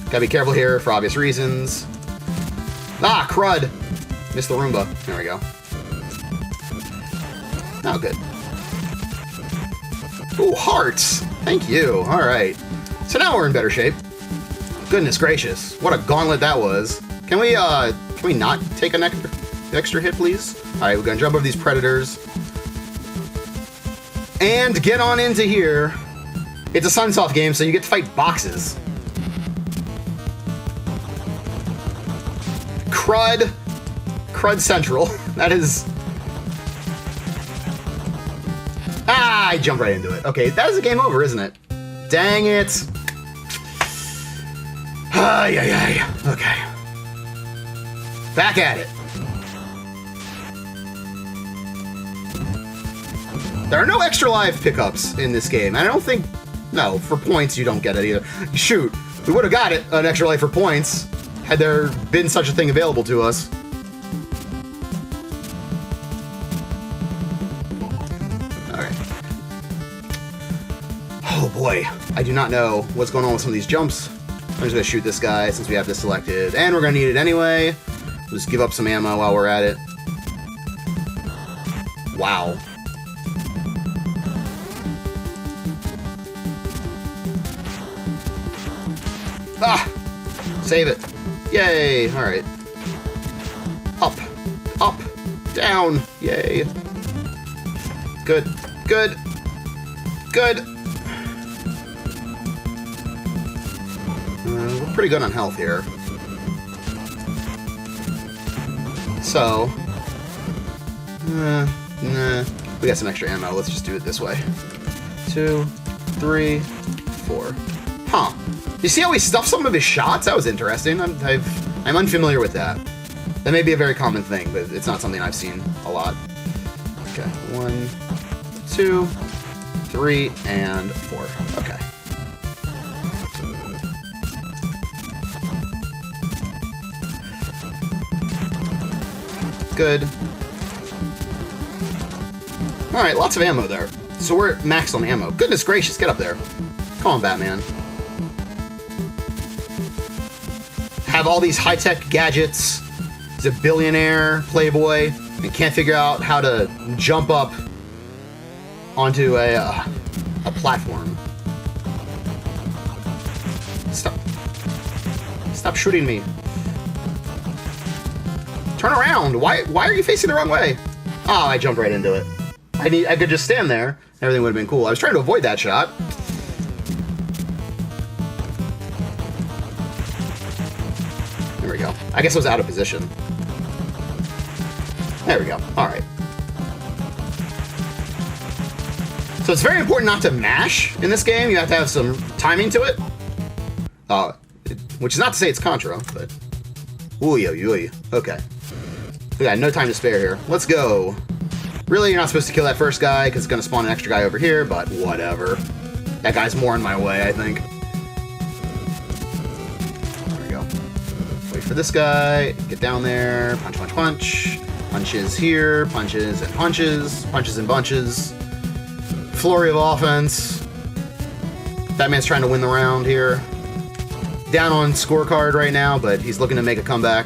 Gotta be careful here for obvious reasons. Ah, crud! Missed the Roomba. There we go. Oh, good. Ooh, hearts! Thank you. Alright. So now we're in better shape. Goodness gracious. What a gauntlet that was. Can we not take an extra hit, please? Alright, we're gonna jump over these predators. And get on into here. It's a Sunsoft game, so you get to fight boxes. Crud Central. That is... Ah, I jumped right into it. Okay, that is a game over, isn't it? Dang it. Ay. Okay. Back at it. There are no extra life pickups in this game. I don't think... No, for points you don't get it either. Shoot, we would have got it, an extra life for points, had there been such a thing available to us. Alright. Oh boy, I do not know what's going on with some of these jumps. I'm just gonna shoot this guy since we have this selected, and we're gonna need it anyway. Just give up some ammo while we're at it. Wow. Ah! Save it. Yay! Alright. Up. Up. Down. Yay. Good. Good. Good. We're pretty good on health here. So... nah. We got some extra ammo. Let's just do it this way. 2, 3, 4. Huh. You see how he stuffed some of his shots? That was interesting. I'm unfamiliar with that. That may be a very common thing, but it's not something I've seen a lot. Okay, 1, 2, 3, and 4. Okay. Good. Alright, lots of ammo there. So we're maxed on ammo. Goodness gracious, get up there. Come on, Batman. Have all these high-tech gadgets. He's a billionaire playboy and can't figure out how to jump up onto a platform. Stop shooting me. Turn around. Why are you facing the wrong way? Oh, I jumped right into it. I could just stand there. Everything would have been cool. I was trying to avoid that shot. There we go. I guess I was out of position. There we go. Alright. So it's very important not to mash in this game. You have to have some timing to it. Which is not to say it's Contra, but... Ooh. Okay. We got no time to spare here. Let's go. Really, you're not supposed to kill that first guy because it's going to spawn an extra guy over here, but whatever. That guy's more in my way, I think. There we go. Wait for this guy. Get down there. Punch, punch, punch. Punches here. Punches and punches. Punches and bunches. Flurry of offense. Batman's trying to win the round here. Down on scorecard right now, but he's looking to make a comeback.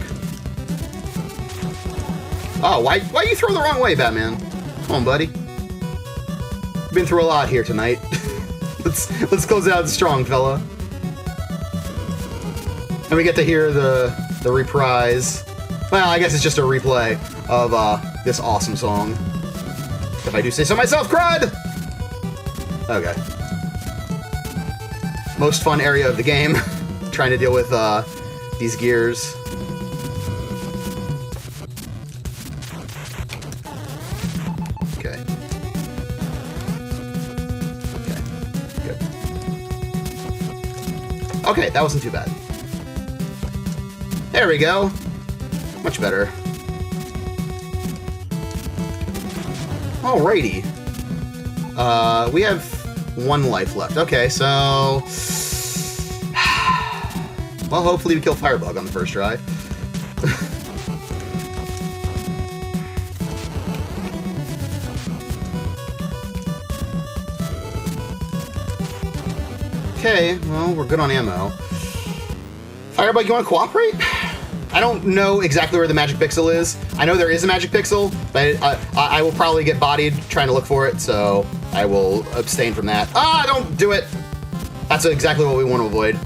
Oh, why you throw the wrong way, Batman? Come on, buddy. Been through a lot here tonight. let's close it out strong, fella. And we get to hear the reprise. Well, I guess it's just a replay of this awesome song. If I do say so myself, crud! Okay. Most fun area of the game. Trying to deal with these gears. Okay. Good. Okay, that wasn't too bad. There we go. Much better. Alrighty. We have 1 life left. Okay, so... Well, hopefully we kill Firebug on the first try. Okay, well, we're good on ammo. Firebug, you want to cooperate? I don't know exactly where the magic pixel is. I know there is a magic pixel, but I will probably get bodied trying to look for it, so I will abstain from that. Ah, don't do it! That's exactly what we want to avoid.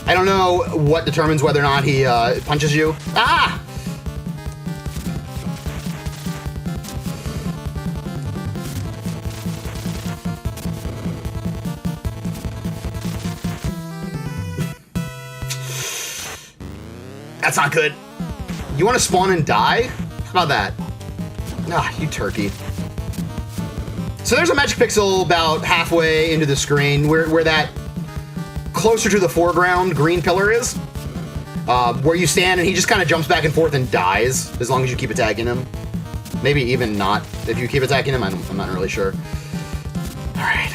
I don't know what determines whether or not he punches you. Ah! That's not good. You want to spawn and die? How about that? Ah, you turkey. So there's a magic pixel about halfway into the screen where that closer to the foreground green pillar is. where you stand and he just kind of jumps back and forth and dies as long as you keep attacking him. Maybe even not if you keep attacking him. I'm not really sure. All right.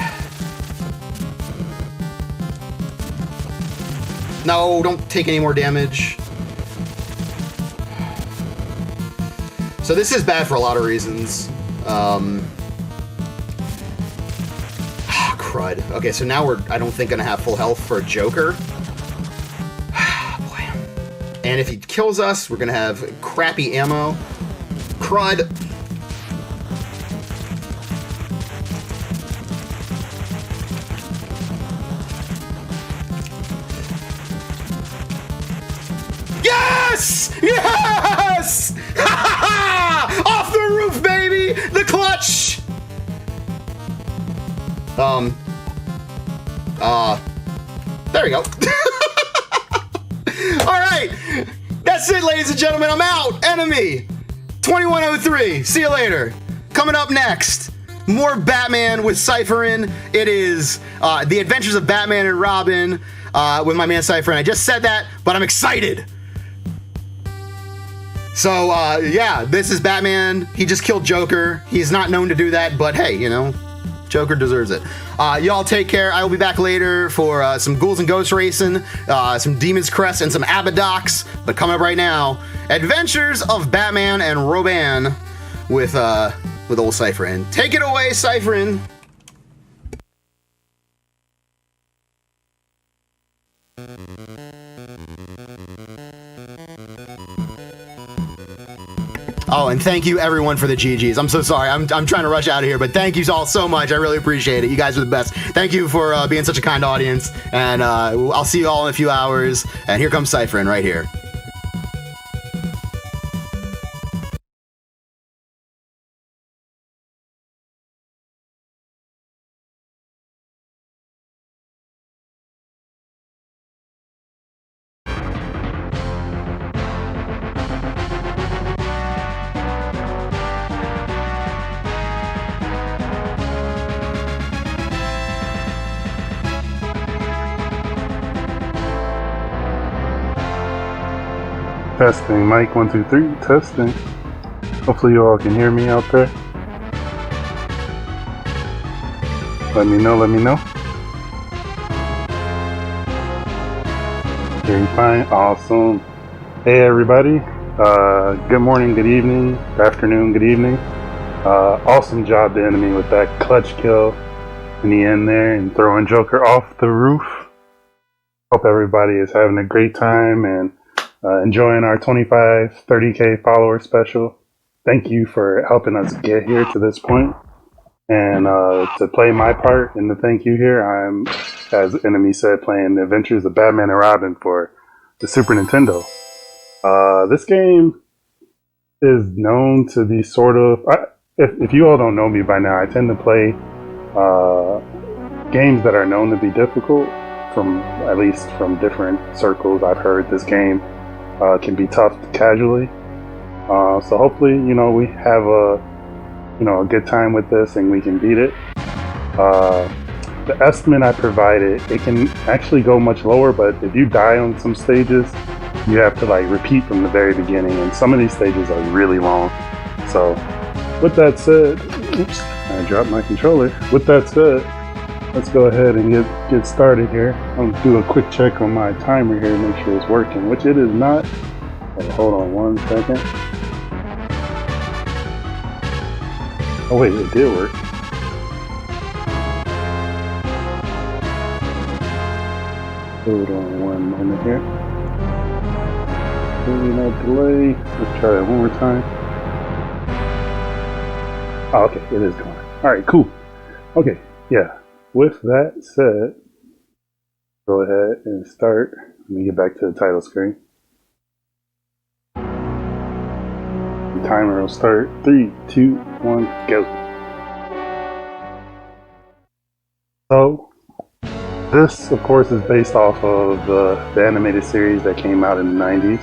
No, don't take any more damage. So this is bad for a lot of reasons. Crud. Okay, so now I don't think, gonna have full health for Joker. Boy. And if he kills us, we're gonna have crappy ammo. Crud. Yes! Yes! Off the roof, baby! The clutch! There we go. Alright! That's it, ladies and gentlemen. I'm out! Enemy! 2103. See you later. Coming up next, more Batman with Cypher in. It is The Adventures of Batman and Robin with my man Cypher. And I just said that, but I'm excited. So, yeah, this is Batman. He just killed Joker. He's not known to do that, but hey, you know, Joker deserves it. Y'all take care. I will be back later for some Ghouls and Ghosts Racing, some Demon's Crest, and some Abadox. But coming up right now, Adventures of Batman and Robin with old Cypherin. Take it away, Cypherin. Oh, and thank you everyone for the GGs. I'm so sorry. I'm trying to rush out of here, but thank you all so much. I really appreciate it. You guys are the best. Thank you for being such a kind audience. And I'll see you all in a few hours. And here comes Cypherin right here. Testing, mic 1 2 3, testing. Hopefully you all can hear me out there. Let me know, let me know. Okay, fine, awesome. Hey everybody, good morning, good evening, good afternoon, good evening. Awesome job the enemy with that clutch kill in the end there and throwing Joker off the roof. Hope everybody is having a great time and enjoying our 30K follower special. Thank you for helping us get here to this point. And to play my part in the thank you here, I'm, as Enemy said, playing The Adventures of Batman and Robin for the Super Nintendo. This game is known to be sort of... if you all don't know me by now, I tend to play games that are known to be difficult, at least from different circles. I've heard this game can be tough casually. So hopefully, you know, we have a good time with this and we can beat it. The estimate I provided, it can actually go much lower, but if you die on some stages, you have to like repeat from the very beginning, and some of these stages are really long. So with that said, oops, I dropped my controller. With that said, let's go ahead and get started here. I'm gonna do a quick check on my timer here to make sure it's working, which it is not. Hold on 1 second. Oh wait, it did work. Hold on 1 moment here. No delay. Let's try that one more time. Oh, okay, it is going. Alright, cool. Okay, yeah. With that said, go ahead and start. Let me get back to the title screen. The timer will start. 3, 2, 1, go. So, this, of course, is based off of the animated series that came out in the 90s.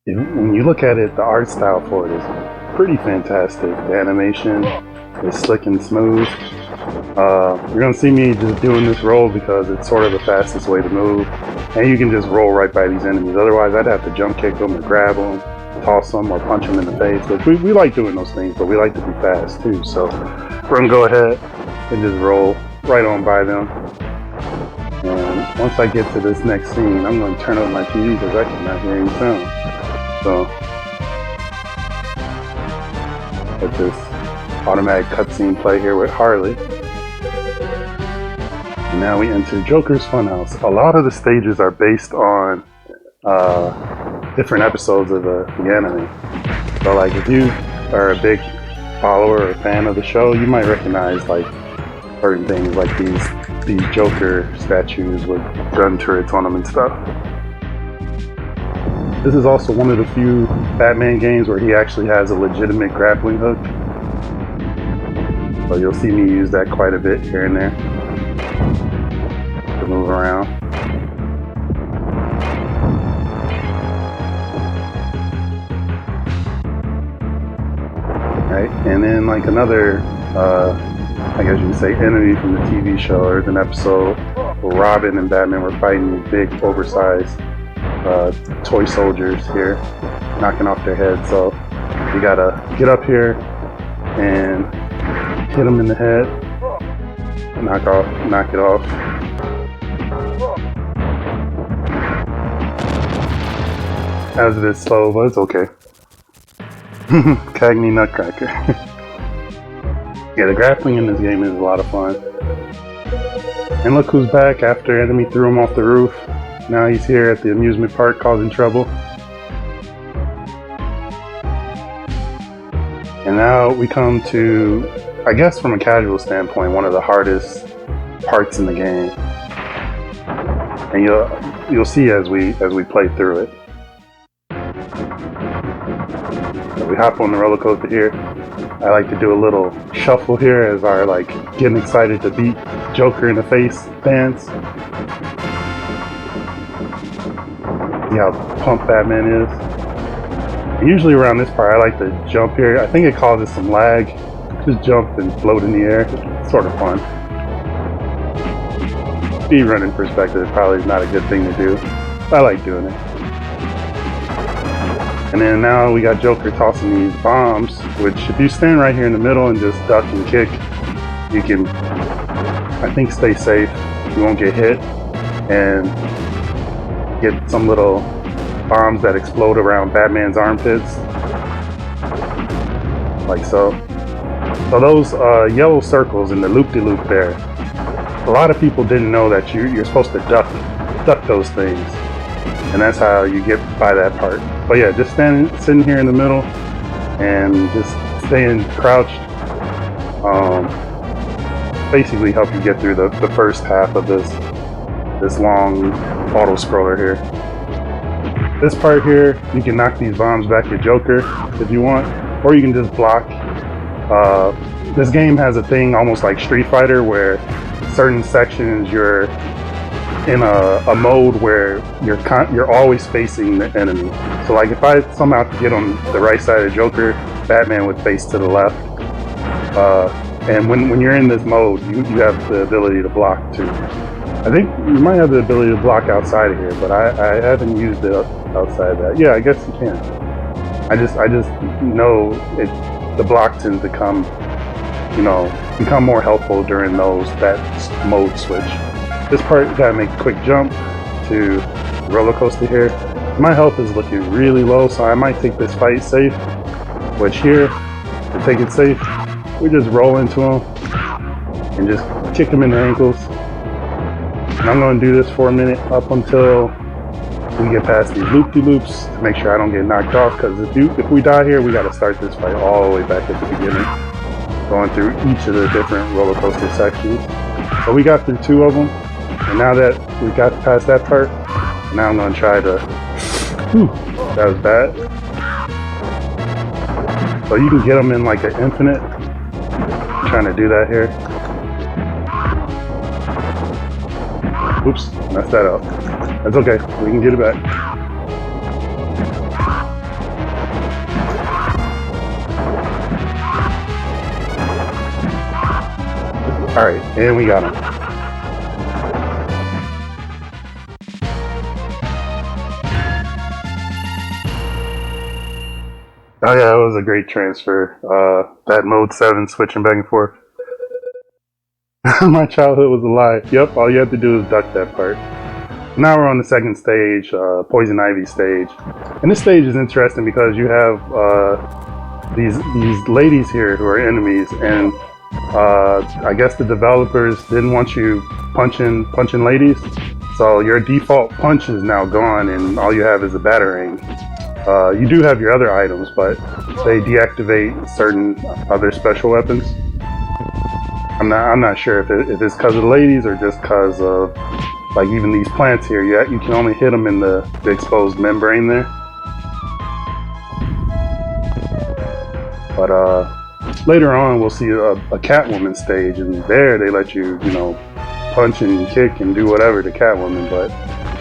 When you look at it, the art style for it is pretty fantastic. The animation is slick and smooth. You're gonna see me just doing this roll because it's sort of the fastest way to move, and you can just roll right by these enemies. Otherwise, I'd have to jump kick them or grab them, toss them, or punch them in the face. But we like doing those things, but we like to be fast too. So we're gonna go ahead and just roll right on by them. And once I get to this next scene, I'm gonna turn up my TV because I cannot hear any sound. So let this automatic cutscene play here with Harley. And now we enter Joker's Funhouse. A lot of the stages are based on different episodes of the anime. So like if you are a big follower or fan of the show, you might recognize like certain things like these Joker statues with gun turrets on them and stuff. This is also one of the few Batman games where he actually has a legitimate grappling hook. So you'll see me use that quite a bit here and there to move around. Right, and then like another, I guess you could say enemy from the TV show, there's an episode where Robin and Batman were fighting these big oversized toy soldiers here, knocking off their heads. So you gotta get up here and hit them in the head, knock it off. That was a bit slow, but it's okay. Cagney Nutcracker. Yeah, the grappling in this game is a lot of fun. And look who's back after enemy threw him off the roof. Now he's here at the amusement park causing trouble. And now we come to, I guess from a casual standpoint, one of the hardest parts in the game. And you'll see as we play through it. So we hop on the roller coaster here. I like to do a little shuffle here as our like getting excited to beat Joker in the face dance. See how pumped Batman is. And usually around this part I like to jump here. I think it causes some lag. Just jump and float in the air. It's sort of fun. Speed running perspective probably is not a good thing to do. I like doing it. And then now we got Joker tossing these bombs, which if you stand right here in the middle and just duck and kick, you can, I think, stay safe. You won't get hit and get some little bombs that explode around Batman's armpits, like so. So those yellow circles in the loop-de-loop there, a lot of people didn't know that you're supposed to duck those things. And that's how you get by that part. But yeah, just sitting here in the middle and just staying crouched basically help you get through the first half of this long auto scroller here. This part here, you can knock these bombs back at Joker if you want, or you can just block. This game has a thing almost like Street Fighter where certain sections you're in a mode where you're always facing the enemy. So like if I somehow could get on the right side of Joker, Batman would face to the left. And when you're in this mode, you have the ability to block too. I think you might have the ability to block outside of here, but I haven't used it outside of that. Yeah, I guess you can. I just know the block tends to become more helpful during that mode switch. This part, you gotta make a quick jump to the roller coaster here. My health is looking really low, so I might take this fight safe. Which here, to take it safe, we just roll into him and just kick him in the ankles. And I'm gonna do this for a minute up until we get past these loop-de-loops to make sure I don't get knocked off. Because if we die here, we gotta start this fight all the way back at the beginning, going through each of the different roller coaster sections. So we got through 2 of them. And now that we got past that part, now I'm going to try to... Whew, that was bad. So you can get them in like an infinite. I'm trying to do that here. Oops, messed that up. That's okay, we can get it back. Alright, and we got him. Oh yeah, it was a great transfer. That mode 7 switching back and forth. My childhood was a lie. Yep, all you have to do is duck that part. Now we're on the second stage, Poison Ivy stage. And this stage is interesting because you have these ladies here who are enemies, and I guess the developers didn't want you punching ladies, so your default punch is now gone and all you have is a batarang. You do have your other items, but they deactivate certain other special weapons. I'm not sure if it's because of the ladies or just because of, like, even these plants here. You can only hit them in the exposed membrane there. But later on, we'll see a Catwoman stage, and there they let you, punch and kick and do whatever to Catwoman. But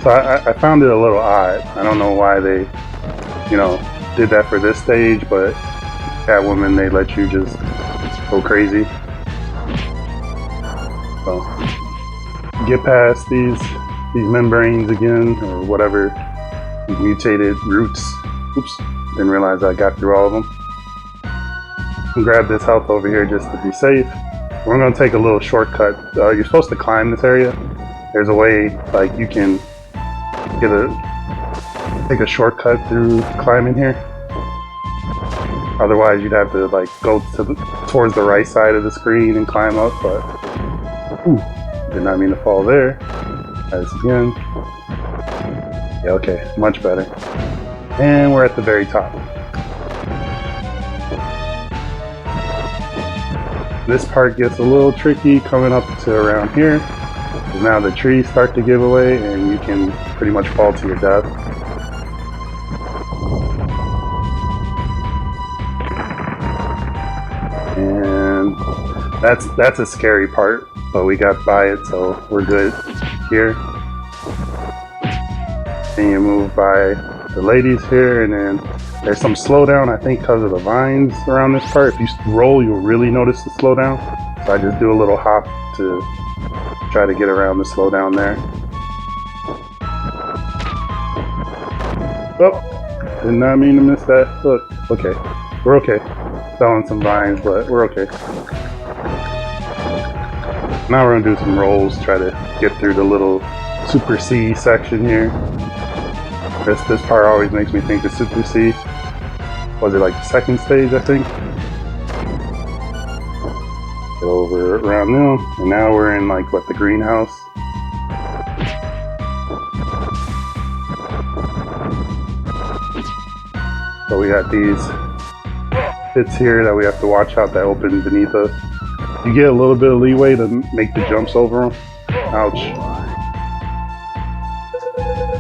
so I found it a little odd. I don't know why they, did that for this stage, but Catwoman, they let you just go crazy. So get past these membranes again, or whatever, these mutated roots. Oops, didn't realize I got through all of them. And grab this health over here just to be safe. We're gonna take a little shortcut. You're supposed to climb this area. There's a way, like, you can take a shortcut through climbing here. Otherwise, you'd have to, like, go towards the right side of the screen and climb up, but ooh, did not mean to fall there. Try this again. Yeah, okay, much better. And we're at the very top. This part gets a little tricky coming up to around here. Now the trees start to give away and you can pretty much fall to your death. And that's a scary part, but we got by it, so we're good here. And you move by the ladies here, and then there's some slowdown, I think, because of the vines around this part. If you roll, you'll really notice the slowdown. So I just do a little hop to try to get around the slowdown there. Oh, did not mean to miss that. Look, okay, we're okay. Fell on some vines, but we're okay. Now we're gonna do some rolls, try to get through the little Super C section here. This part always makes me think of Super C. Was it like the second stage, I think? Get over around them, and now we're in, like, what, the greenhouse? So we got these pits here that we have to watch out that open beneath us. You get a little bit of leeway to make the jumps over them. Ouch.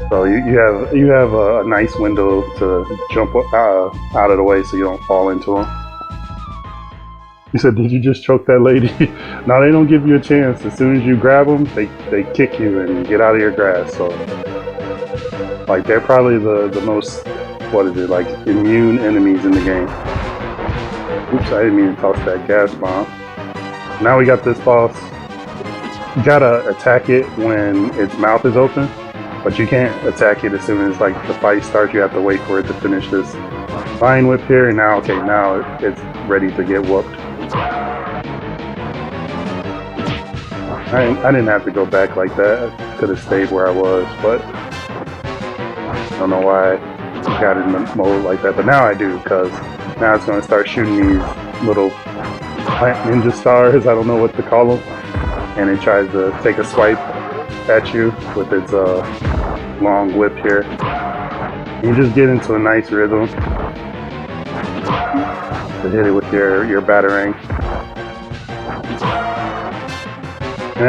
So you have a nice window to jump out of the way so you don't fall into them. You said, did you just choke that lady? No, they don't give you a chance. As soon as you grab them, they kick you and get out of your grasp. So, like, they're probably the most, what is it, like, immune enemies in the game. Oops, I didn't mean to toss that gas bomb. Now we got this boss. You gotta attack it when its mouth is open, but you can't attack it as soon as, like, the fight starts. You have to wait for it to finish this vine whip here, and now, okay, now it's ready to get whooped. I didn't have to go back like that. I could have stayed where I was, but I don't know why I got in the mode like that. But now I do, because now it's going to start shooting these little plant ninja stars. I don't know what to call them. And it tries to take a swipe at you with its long whip here. You just get into a nice rhythm to hit it with your batarang. And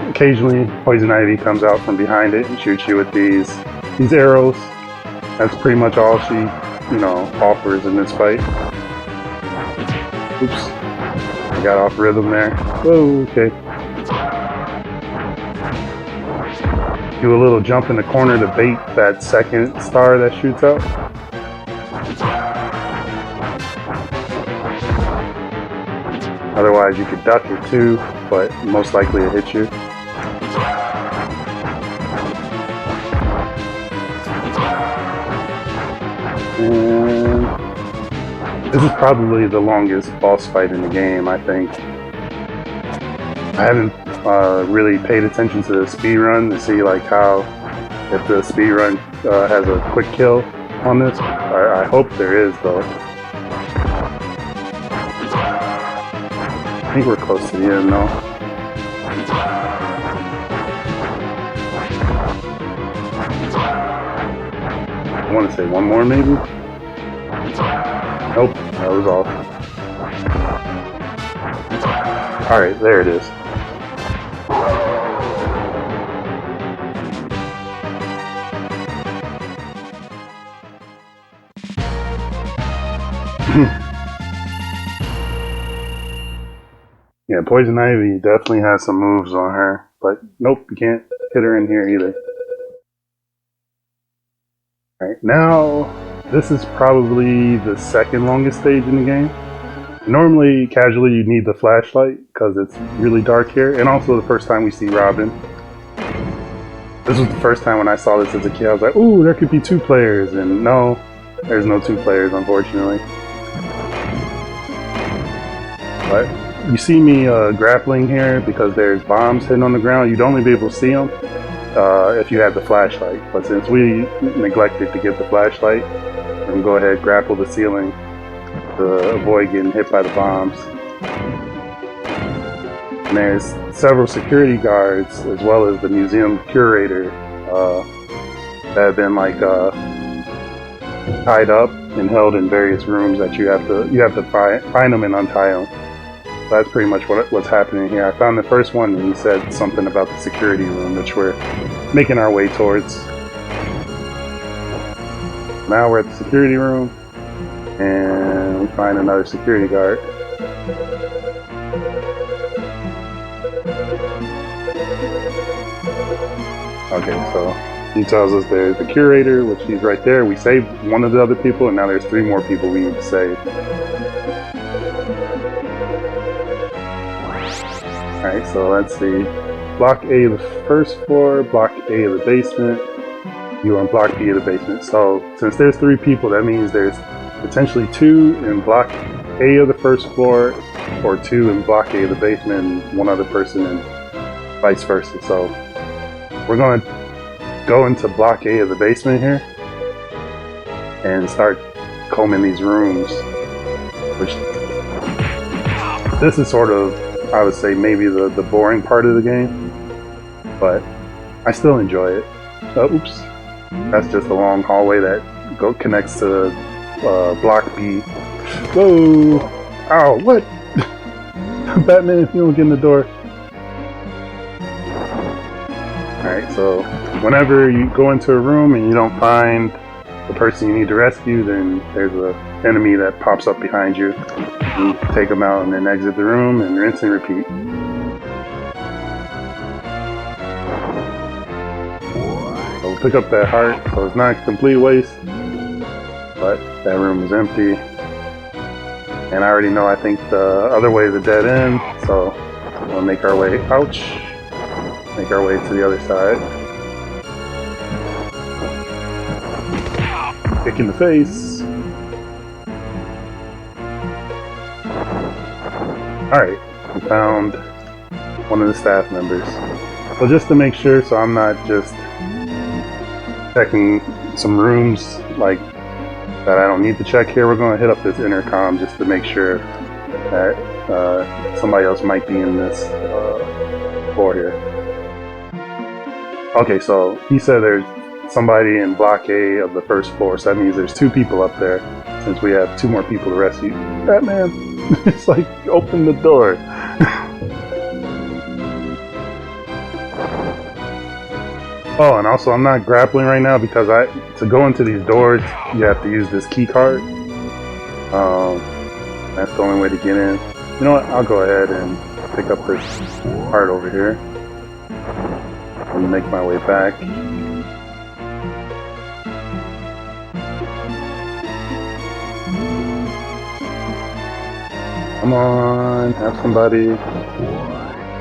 occasionally Poison Ivy comes out from behind it and shoots you with these arrows. That's pretty much all she, offers in this fight. Oops. I got off rhythm there. Whoa, okay. Do a little jump in the corner to bait that second star that shoots out. Otherwise, you could duck it too, but most likely it hits you. And this is probably the longest boss fight in the game, I think. I haven't really paid attention to the speedrun to see like how, if the speedrun has a quick kill on this. I hope there is though. I think we're close to the end though. I want to say one more maybe? Nope, that was off. Alright, there it is. Yeah, Poison Ivy definitely has some moves on her, but nope, you can't hit her in here either. Alright, now this is probably the second longest stage in the game. Normally, casually, you need the flashlight because it's really dark here, and also the first time we see Robin. This was the first time when I saw this as a kid. I was like, ooh, there could be 2 players, and no, there's no 2 players, unfortunately. But you see me grappling here because there's bombs hidden on the ground. You'd only be able to see them if you had the flashlight. But since we neglected to get the flashlight, we're going to go ahead and grapple the ceiling to avoid getting hit by the bombs. And there's several security guards as well as the museum curator that have been like tied up and held in various rooms that you have to find them and untie them. So that's pretty much what's happening here. I found the first one and he said something about the security room, which we're making our way towards. Now we're at the security room and we find another security guard. Okay, so he tells us there's the curator, which he's right there. We saved one of the other people and now there's 3 more people we need to save. Alright, so let's see. Block A of the first floor, Block A of the basement. You on Block B of the basement. So since there's 3 people, that means there's potentially 2 in Block A of the first floor, or 2 in Block A of the basement, and 1 other person, and vice versa. So we're going to go into Block A of the basement here and start combing these rooms. Which this is sort of, I would say, maybe the boring part of the game, but I still enjoy it. Oops, that's just a long hallway that connects to Block B. Whoa! Ow! What? Batman, if you don't get in the door. Alright, so whenever you go into a room and you don't find the person you need to rescue, then there's an enemy that pops up behind you. You take them out and then exit the room and rinse and repeat. So we'll pick up that heart, so it's not a complete waste, but that room is empty. And I already know I think the other way is a dead end, so we'll make our way, ouch, make our way to the other side. Kick in the face. Alright, we found one of the staff members. So just to make sure, so I'm not just checking some rooms like that I don't need to check here, we're going to hit up this intercom just to make sure that somebody else might be in this floor here. Okay, so he said there's somebody in Block A of the first floor, so that means there's 2 people up there, since we have 2 more people to rescue. Batman! It's like, open the door. Oh, and also I'm not grappling right now because to go into these doors, you have to use this key card. That's the only way to get in. You know what, I'll go ahead and pick up this heart over here and make my way back. Come on, have somebody.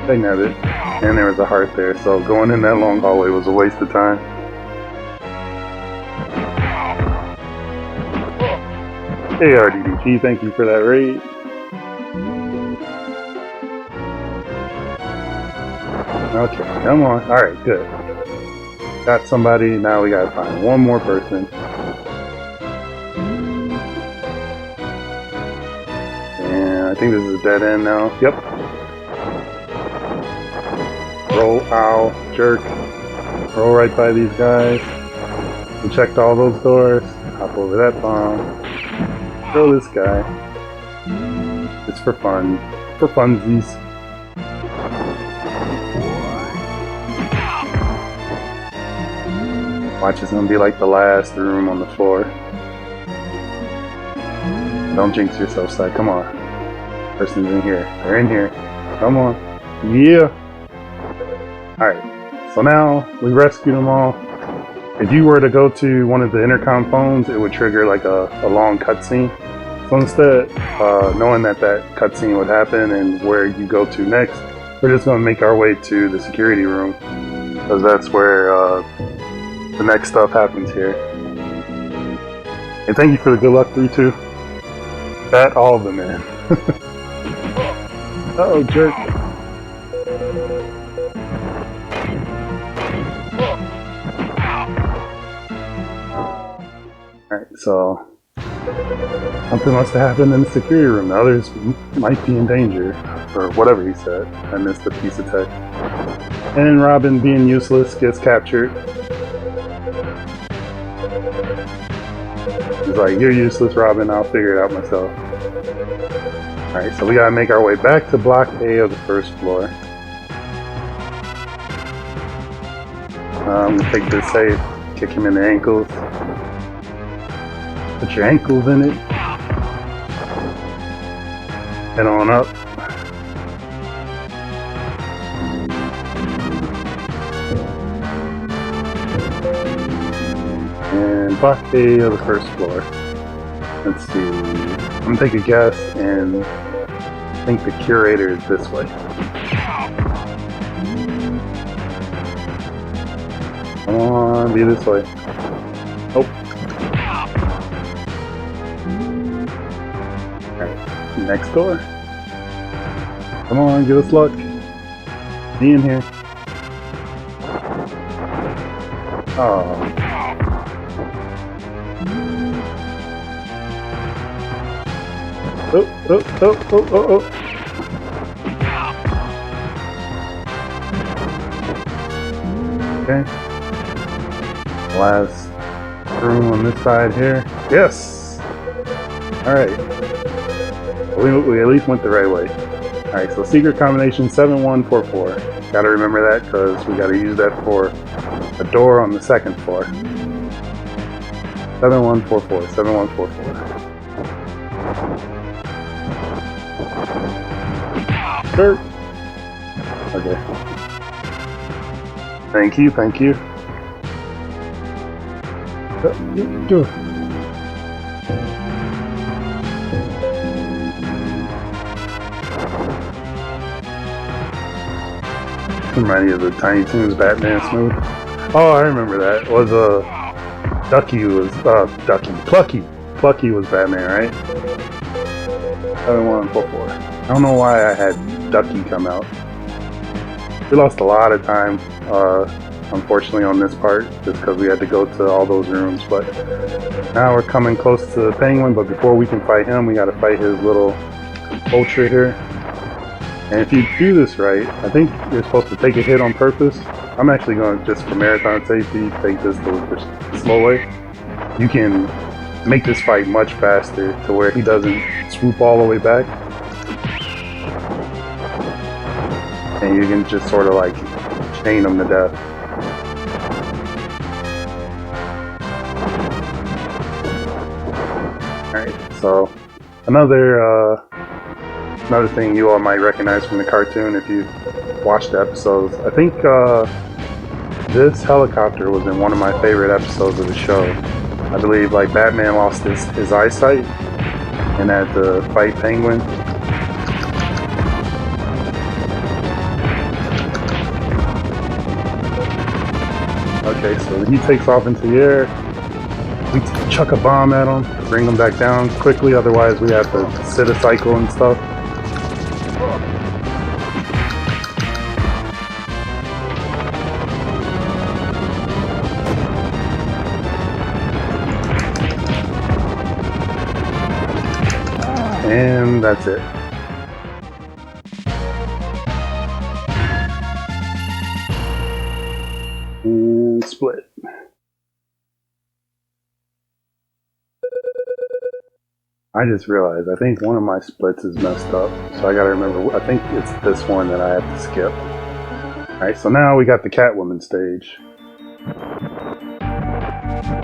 They nabbed it. And there was a heart there, so going in that long hallway was a waste of time. Hey RGLtv, thank you for that raid. Okay, come on. Alright, good. Got somebody, now we gotta find one more person. And I think this is a dead end now. Yep. Roll, ow, jerk. Roll right by these guys. We checked all those doors. Hop over that bomb. Throw this guy. It's for fun. For funsies. Watch, it's gonna be like the last room on the floor. Don't jinx yourself, Sai. Come on. Person's in here. They're in here. Come on. Yeah. Alright. So now we rescued them all. If you were to go to one of the intercom phones, it would trigger like a long cutscene. So instead, knowing that cutscene would happen and where you go to next, we're just going to make our way to the security room. Because that's where the next stuff happens here. And thank you for the good luck 3-2. Bat all of them in. Uh-oh, jerk. Alright, so something must have happened in the security room. The others might be in danger, or whatever he said. I missed a piece of text. And Robin, being useless, gets captured. He's like, "You're useless, Robin. I'll figure it out myself." Alright, so we gotta make our way back to Block A of the first floor. I'm gonna take this safe, kick him in the ankles. Put your ankles in it. Head on up. And Block A of the first floor. Let's see. I'm gonna take a guess and I think the curator is this way. Come on, be this way. Oh. Alright, next door. Come on, give us luck. Be in here. Oh. Oh, oh, oh, oh, oh, oh. Okay. Last room on this side here. Yes! Alright. We at least went the right way. Alright, so secret combination 7144. Gotta remember that because we gotta use that for a door on the second floor. 7144, 7144. Sure. Okay. Thank you, thank you. Do it. Remind me of the Tiny Toons Batman smooth. Oh, I remember that. It was Plucky was Batman, right? 7144. I don't know why I had Ducky come out. We lost a lot of time, unfortunately, on this part, just because we had to go to all those rooms. But now we're coming close to the Penguin, but before we can fight him, we got to fight his little vulture here. And if you do this right, I think you're supposed to take a hit on purpose. I'm actually going to, just for marathon safety, take this the slow way. You can make this fight much faster to where he doesn't swoop all the way back. And you can just sort of like chain him to death. Alright, so another thing you all might recognize from the cartoon if you watched the episodes. I think this helicopter was in one of my favorite episodes of the show. I believe like Batman lost his eyesight and had to fight Penguin. Okay, so he takes off into the air. We chuck a bomb at him, bring him back down quickly, otherwise we have to sit a cycle and stuff. And that's it. And split. I just realized, I think one of my splits is messed up, so I gotta remember, I think it's this one that I have to skip. Alright, so now we got the Catwoman stage.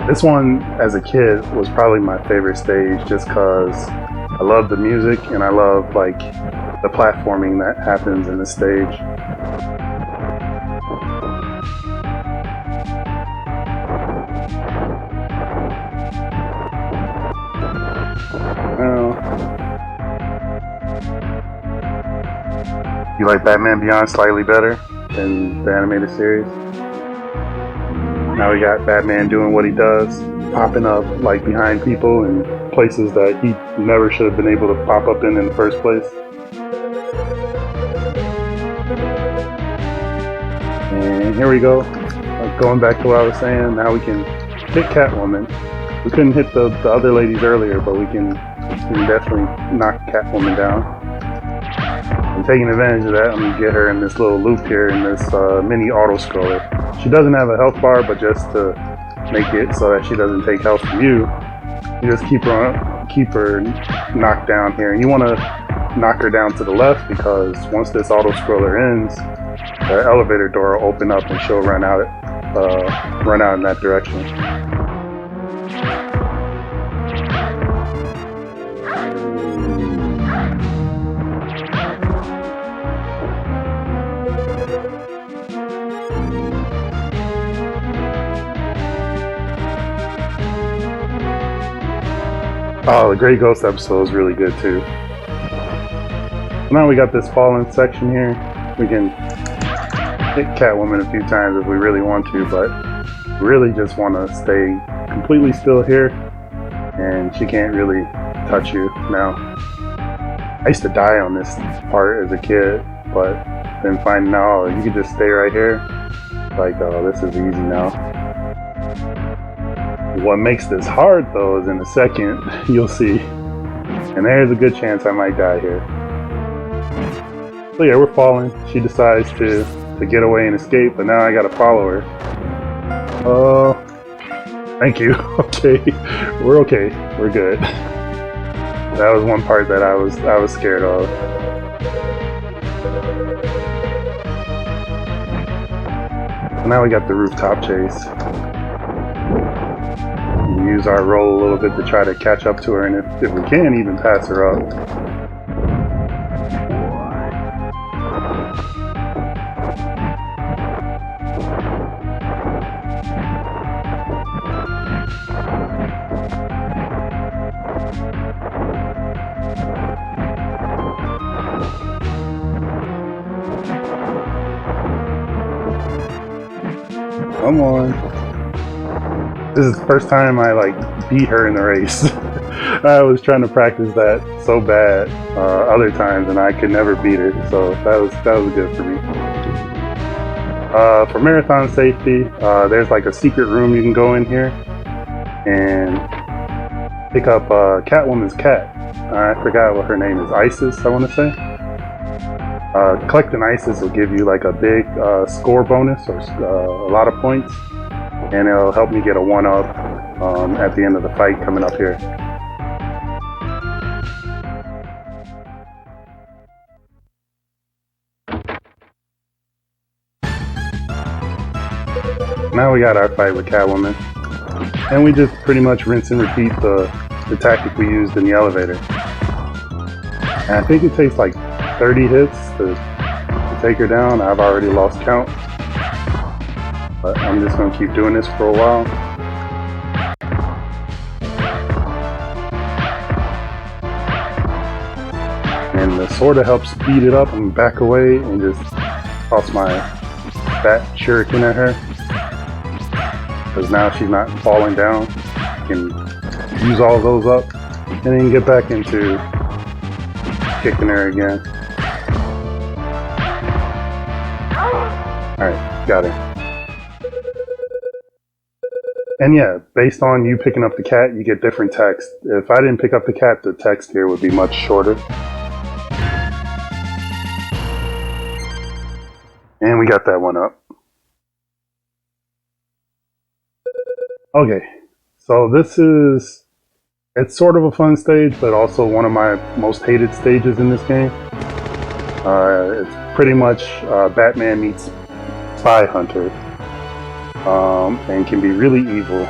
This one, as a kid, was probably my favorite stage just because I love the music and I love, like, the platforming that happens in the stage. You like Batman Beyond slightly better than the animated series? Now we got Batman doing what he does, popping up like behind people in places that he never should have been able to pop up in the first place. And here we go. Going back to what I was saying, now we can hit Catwoman. We couldn't hit the other ladies earlier, but we can definitely knock Catwoman down. I'm taking advantage of that. I'm gonna get her in this little loop here in this mini auto scroller. She doesn't have a health bar, but just to make it so that she doesn't take health from you, you just keep her knocked down here. And you want to knock her down to the left because once this auto scroller ends, the elevator door will open up and she'll run out in that direction. Oh, the Grey Ghost episode is really good too. Now we got this fallen section here. We can hit Catwoman a few times if we really want to, but we really just want to stay completely still here, and she can't really touch you now. I used to die on this part as a kid, but then finding out, oh, you can just stay right here, like, oh, this is easy now. What makes this hard though is in a second, you'll see. And there's a good chance I might die here. So yeah, we're falling. She decides to get away and escape, but now I gotta follow her. Oh, thank you. Okay, we're okay. We're good. That was one part that I was scared of. So now we got the rooftop chase. Use our roll a little bit to try to catch up to her, and if we can, even pass her up. Come on. This is the first time I beat her in the race. I was trying to practice that so bad other times, and I could never beat her. So that was good for me. For marathon safety, there's like a secret room you can go in here and pick up Catwoman's cat. I forgot what her name is. Isis, I want to say. Collecting Isis will give you like a big score bonus or a lot of points. And it'll help me get a 1-up at the end of the fight coming up here. Now we got our fight with Catwoman. And we just pretty much rinse and repeat the tactic we used in the elevator. And I think it takes like 30 hits to take her down. I've already lost count. But I'm just going to keep doing this for a while. And this sort of helps speed it up. I'm back away and just toss my bat shuriken at her. because now she's not falling down. Can use all those up and then get back into kicking her again. Alright, got her. And yeah, based on you picking up the cat, you get different text. If I didn't pick up the cat, the text here would be much shorter. And we got that one up. Okay, so it's sort of a fun stage, but also one of my most hated stages in this game. It's pretty much Batman meets Spy Hunter, and can be really evil.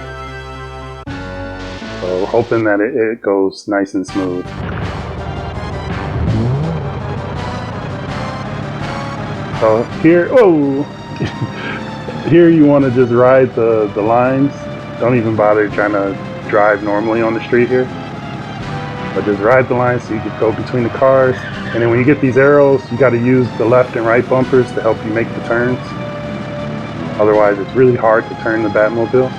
So hoping that it goes nice and smooth. So here, here you want to just ride the lines. Don't even bother trying to drive normally on the street here. But just ride the lines so you can go between the cars. And then when you get these arrows, you got to use the left and right bumpers to help you make the turns. Otherwise, it's really hard to turn the Batmobile.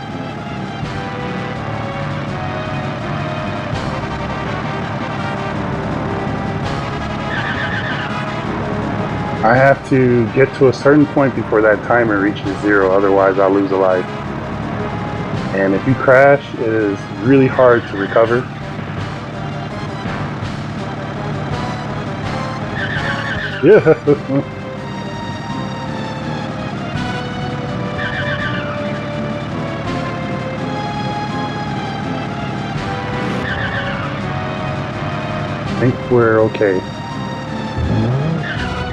I have to get to a certain point before that timer reaches 0, otherwise I'll lose a life. And if you crash, it is really hard to recover. Yeah. I think we're okay.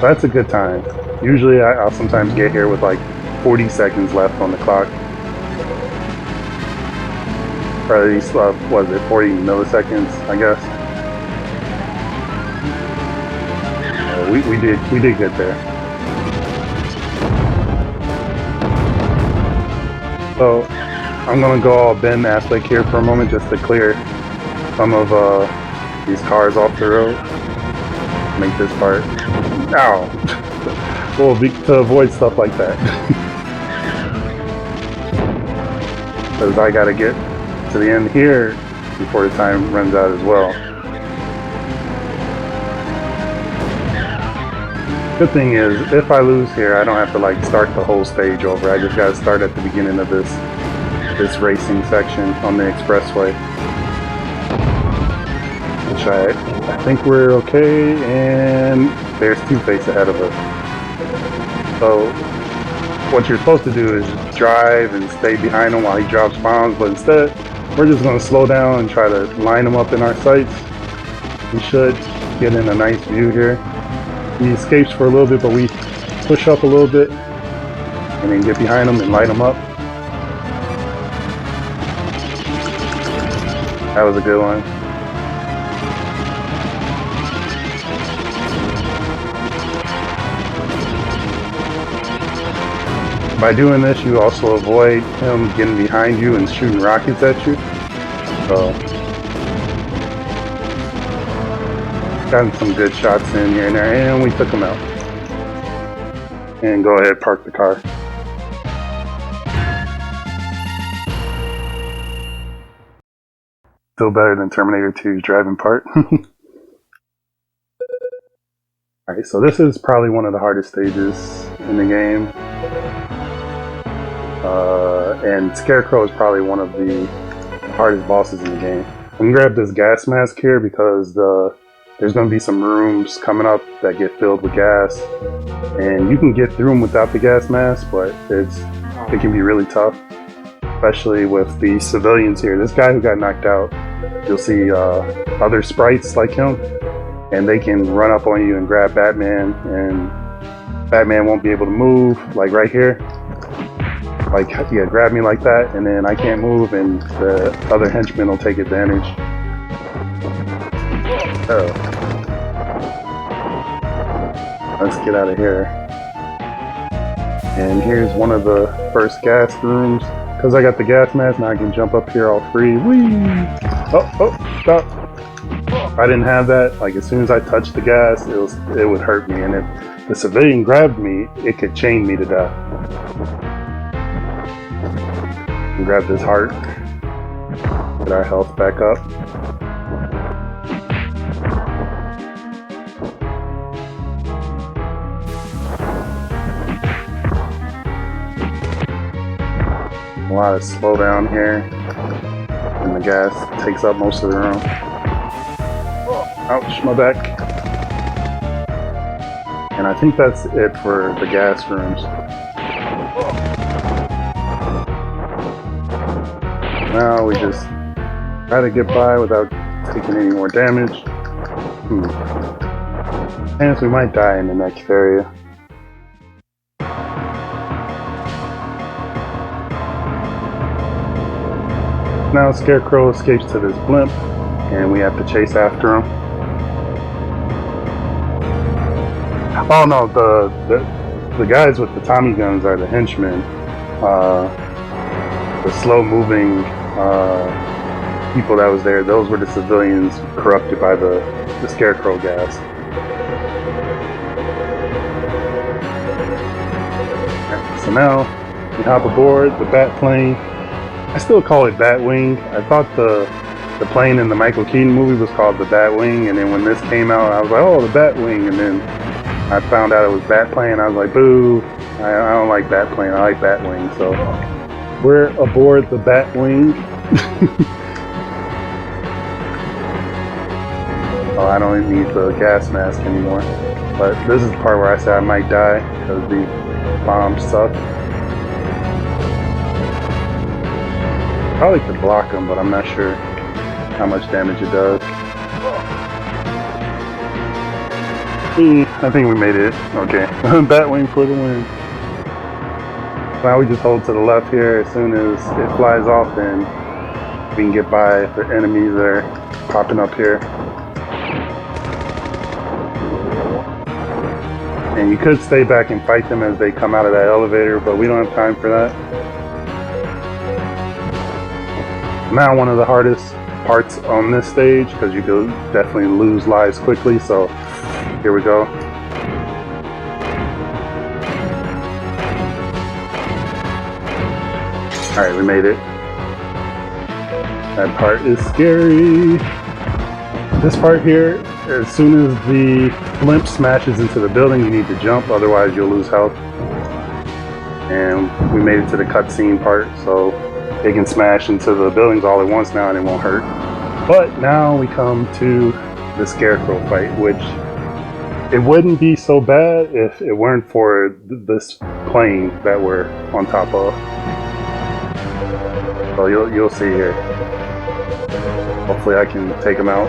So that's a good time. Usually I'll sometimes get here with like 40 seconds left on the clock. Or at least, what is it, 40 milliseconds, I guess. We did get there. So I'm gonna go all Ben aspect here for a moment just to clear some of these cars off the road. Make this part. Ow! Well, to avoid stuff like that. Because I gotta get to the end here before the time runs out as well. Good thing is, if I lose here, I don't have to like start the whole stage over. I just gotta start at the beginning of this racing section on the expressway. Which I think we're okay, and there's Two-Face ahead of us. So what you're supposed to do is drive and stay behind him while he drops bombs, but instead we're just going to slow down and try to line him up in our sights. We should get in a nice view here. He escapes for a little bit, but we push up a little bit and then get behind him and light him up. That was a good one. By doing this, you also avoid him getting behind you and shooting rockets at you. So, gotten some good shots in here and there, and we took him out. And go ahead, park the car. Still better than Terminator 2's driving part. Alright, so this is probably one of the hardest stages in the game. And Scarecrow is probably one of the hardest bosses in the game. I'm gonna grab this gas mask here because there's gonna be some rooms coming up that get filled with gas. And you can get through them without the gas mask, but it can be really tough. Especially with the civilians here. This guy who got knocked out, you'll see other sprites like him, and they can run up on you and grab Batman, and Batman won't be able to move, like right here. Like, yeah, grab me like that, and then I can't move, and the other henchmen will take advantage. Oh. Let's get out of here. And here's one of the first gas rooms. Because I got the gas mask, now I can jump up here all free. Whee! Oh, stop. If I didn't have that, like as soon as I touched the gas, it would hurt me. And if the civilian grabbed me, it could chain me to death. And grab this heart. Get our health back up. A lot of slowdown here. And the gas takes up most of the room. Oh, ouch, my back. And I think that's it for the gas rooms. Now we just try to get by without taking any more damage. Chance we might die in the next area. Now Scarecrow escapes to this blimp, and we have to chase after him. Oh no, the guys with the Tommy guns are the henchmen. The slow-moving people that was there, those were the civilians corrupted by the Scarecrow gas. So now we hop aboard the Bat plane. I still call it Batwing. I thought the plane in the Michael Keaton movie was called the Batwing, and then when this came out, I was like, oh, the Batwing, and then I found out it was Batplane. I was like, boo! I don't like Batplane. I like Batwing. So we're aboard the Batwing. Oh, I don't need the gas mask anymore. But this is the part where I said I might die because the bombs suck. Probably could block them, but I'm not sure how much damage it does. I think we made it. Okay. Batwing for the win. Now we just hold to the left here. As soon as it flies off, then we can get by the enemies that are popping up here. And you could stay back and fight them as they come out of that elevator, but we don't have time for that. Now one of the hardest parts on this stage, because you could definitely lose lives quickly, so here we go. Alright, we made it. That part is scary. This part here, as soon as the blimp smashes into the building, you need to jump, otherwise you'll lose health. And we made it to the cutscene part, so they can smash into the buildings all at once now and it won't hurt. But now we come to the Scarecrow fight, which it wouldn't be so bad if it weren't for this plane that we're on top of. So you'll see here. Hopefully I can take him out.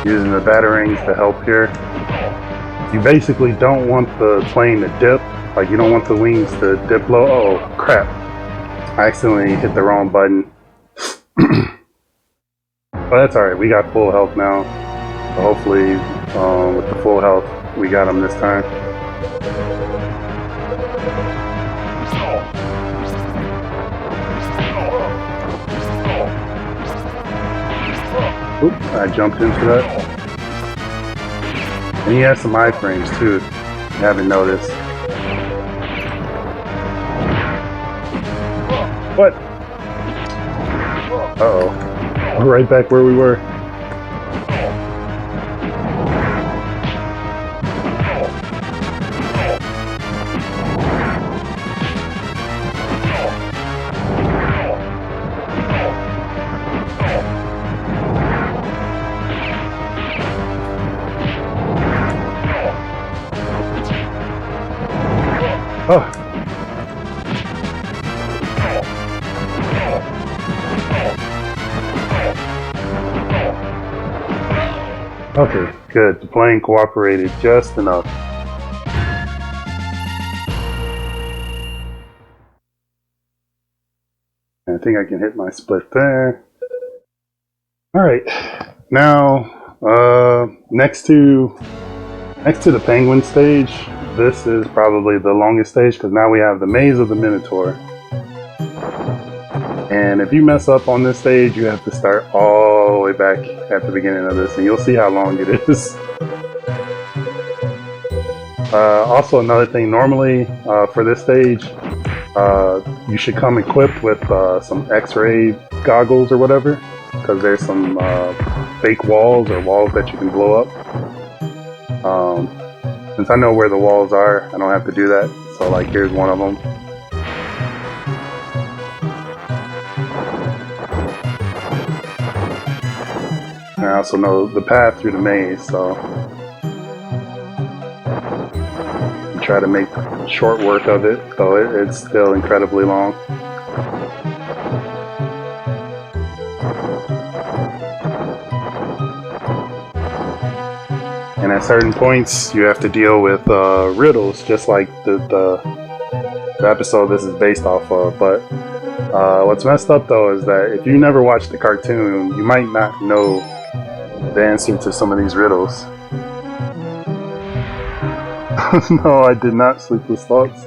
Using the batarangs to help here. You basically don't want the plane to dip, like you don't want the wings to dip low. Oh crap, I accidentally hit the wrong button. But that's alright, we got full health now. So hopefully with the full health we got him this time. Oop, I jumped into that. And he has some iframes too, if you haven't noticed. What? Uh-oh. We're right back where we were. Oh. Okay, good. The plane cooperated just enough. think I can hit my split there. Alright. Now, next to the penguin stage, this is probably the longest stage because now we have the Maze of the Minotaur. And if you mess up on this stage, you have to start all the way back at the beginning of this, and you'll see how long it is. Also, another thing, normally for this stage, you should come equipped with some X-ray goggles or whatever, because there's some fake walls or walls that you can blow up. Since I know where the walls are, I don't have to do that. So like, here's one of them. And I also know the path through the maze, so try to make short work of it, though it's still incredibly long. And at certain points, you have to deal with riddles, just like the episode this is based off of. But what's messed up, though, is that if you never watched the cartoon, you might not know the answer to some of these riddles. No, I did not. Sleepless Thoughts.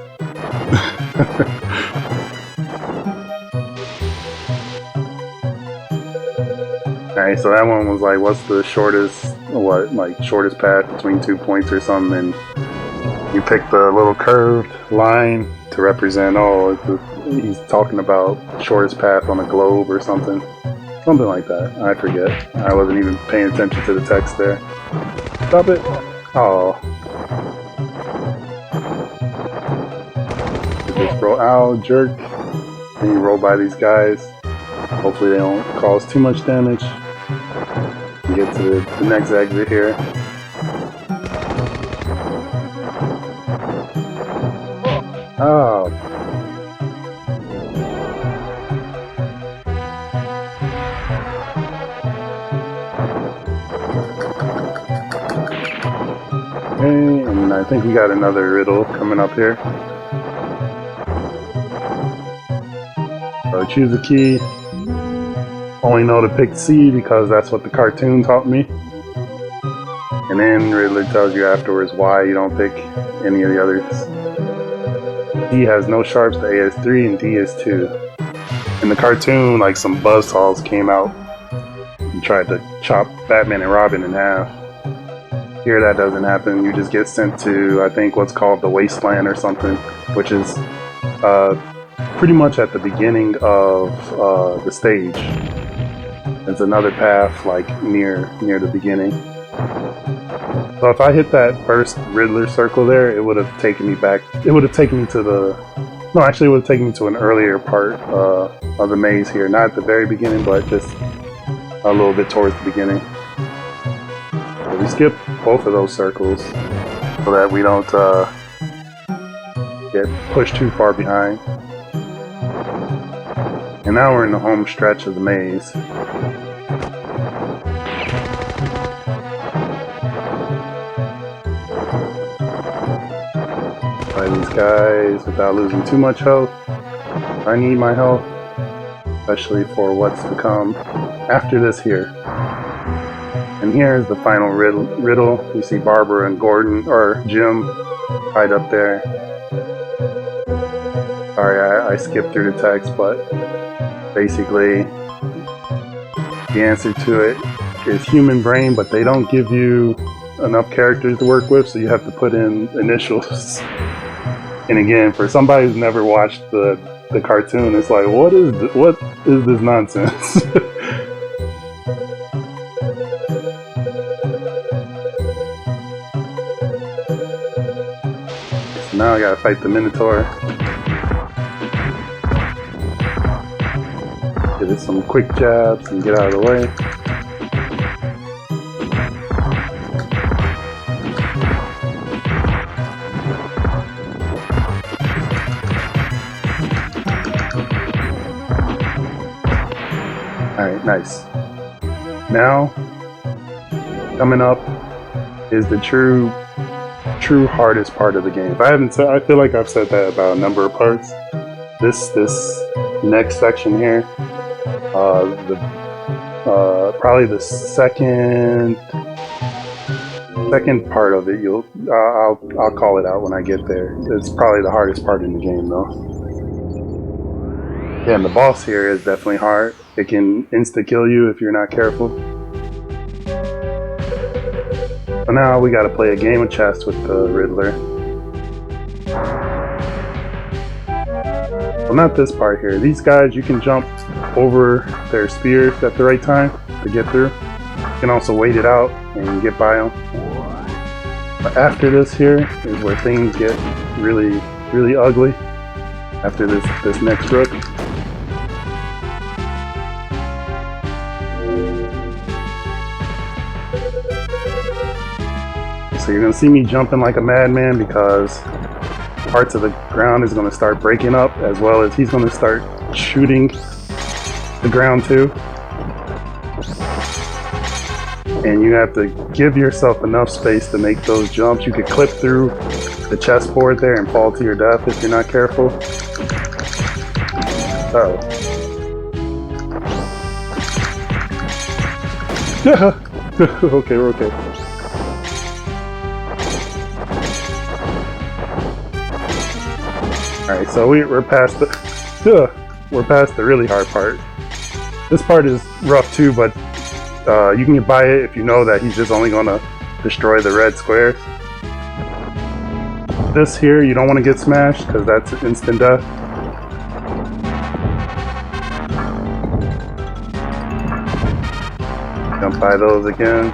Alright, so that one was like, what's the shortest path between 2 points or something, and you pick the little curved line to represent, he's talking about shortest path on a globe or something. Something like that. I forget. I wasn't even paying attention to the text there. Stop it. Oh. You just roll out, jerk. Then you roll by these guys. Hopefully they don't cause too much damage. You get to the next exit here. Oh. Okay, and I think we got another riddle coming up here. So choose a key. Only know to pick C because that's what the cartoon taught me. And then Riddler tells you afterwards why you don't pick any of the others. D has no sharps, the A is 3, and D is 2. In the cartoon, like, some buzzsaws came out and tried to chop Batman and Robin in half. Here that doesn't happen. You just get sent to, I think, what's called the Wasteland or something, which is pretty much at the beginning of the stage. There's another path like near the beginning. So if I hit that first Riddler circle there, it would have taken me back. It would have taken me to it would have taken me to an earlier part of the maze here. Not at the very beginning, but just a little bit towards the beginning. So we skip both of those circles so that we don't get pushed too far behind. And now we're in the home stretch of the maze. By these guys without losing too much health. I need my health, especially for what's to come after this here. And here's the final riddle. You see Barbara and Gordon, or Jim, right up there. Sorry, I skipped through the text, but basically, the answer to it is human brain, but they don't give you enough characters to work with, so you have to put in initials. And again, for somebody who's never watched the cartoon, it's like, what is this nonsense? So now I gotta fight the Minotaur. Give it some quick jabs and get out of the way. Alright, nice. Now, coming up is the true hardest part of the game. I feel like I've said that about a number of parts. This next section here. Probably the second part of it. I'll call it out when I get there. It's probably the hardest part in the game, though. Yeah, and the boss here is definitely hard. It can insta-kill you if you're not careful. So now we gotta play a game of chess with the Riddler. Well, not this part here. These guys, you can jump over their spears at the right time to get through. You can also wait it out and get by them. But after this here is where things get really, really ugly. After this next rook. So you're gonna see me jumping like a madman because parts of the ground is gonna start breaking up, as well as he's gonna start shooting the ground too. And you have to give yourself enough space to make those jumps. You could clip through the chessboard there and fall to your death if you're not careful. Oh. Okay, we're okay. Alright, so we're past the really hard part. This part is rough too, but you can get by it if you know that he's just only gonna destroy the red squares. This here, you don't want to get smashed because that's instant death. Jump by those again.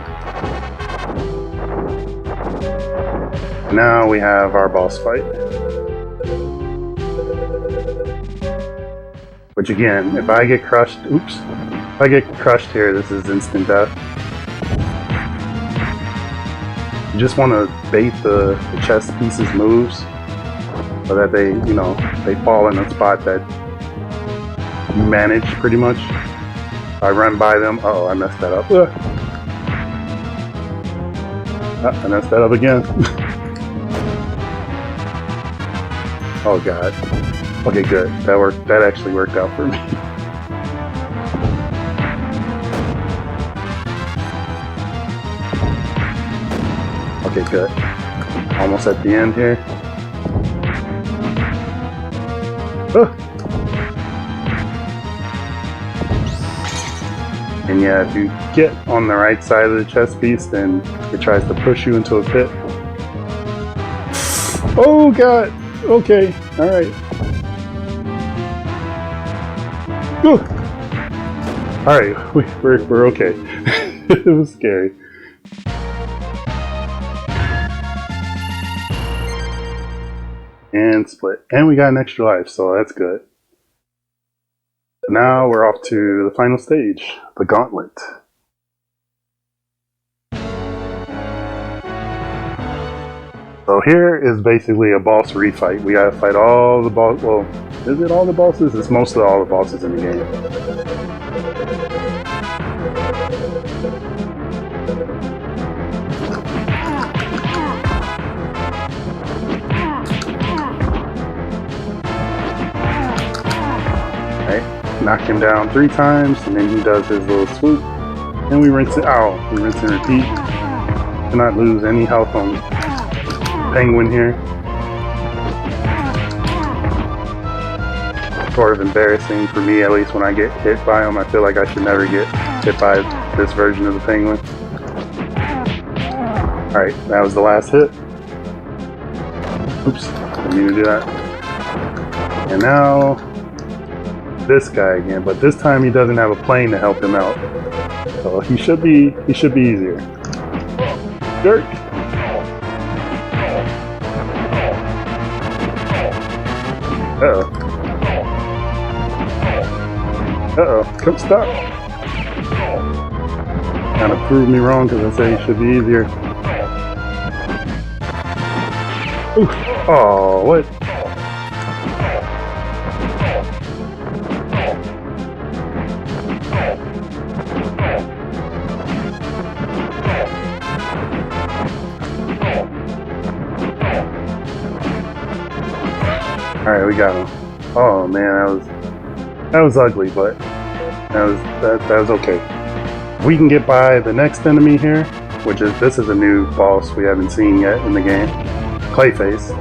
Now we have our boss fight. Which again, if I get crushed, if I get crushed here, this is instant death. You just want to bait the chess pieces' moves so that they fall in a spot that you manage pretty much. I run by them. Uh-oh, I messed that up. I messed that up again. Oh god. Okay, good. That worked. That actually worked out for me. Okay, good. Almost at the end here. And yeah, if you get on the right side of the chess piece, then it tries to push you into a pit. Oh god! Okay, alright. Alright, we're okay. It was scary. And split. And we got an extra life, so that's good. Now we're off to the final stage, the Gauntlet. So here is basically a boss refight. We gotta fight all the boss. Well, is it all the bosses? It's mostly all the bosses in the game. Knock him down 3 times, and then he does his little swoop, and we rinse it out. We rinse and repeat. Do not lose any health on Penguin here. Sort of embarrassing for me, at least when I get hit by him. I feel like I should never get hit by this version of the Penguin. Alright, that was the last hit. Oops, didn't mean to do that. And now this guy again, but this time he doesn't have a plane to help him out, so he should be easier. Jerk. Uh-oh, come stop. Kind of proved me wrong because I said he should be easier. Oof. Oh, what? Alright, we got him. Oh man, that was That was ugly, but that was okay. We can get by the next enemy here, this is a new boss we haven't seen yet in the game, Clayface.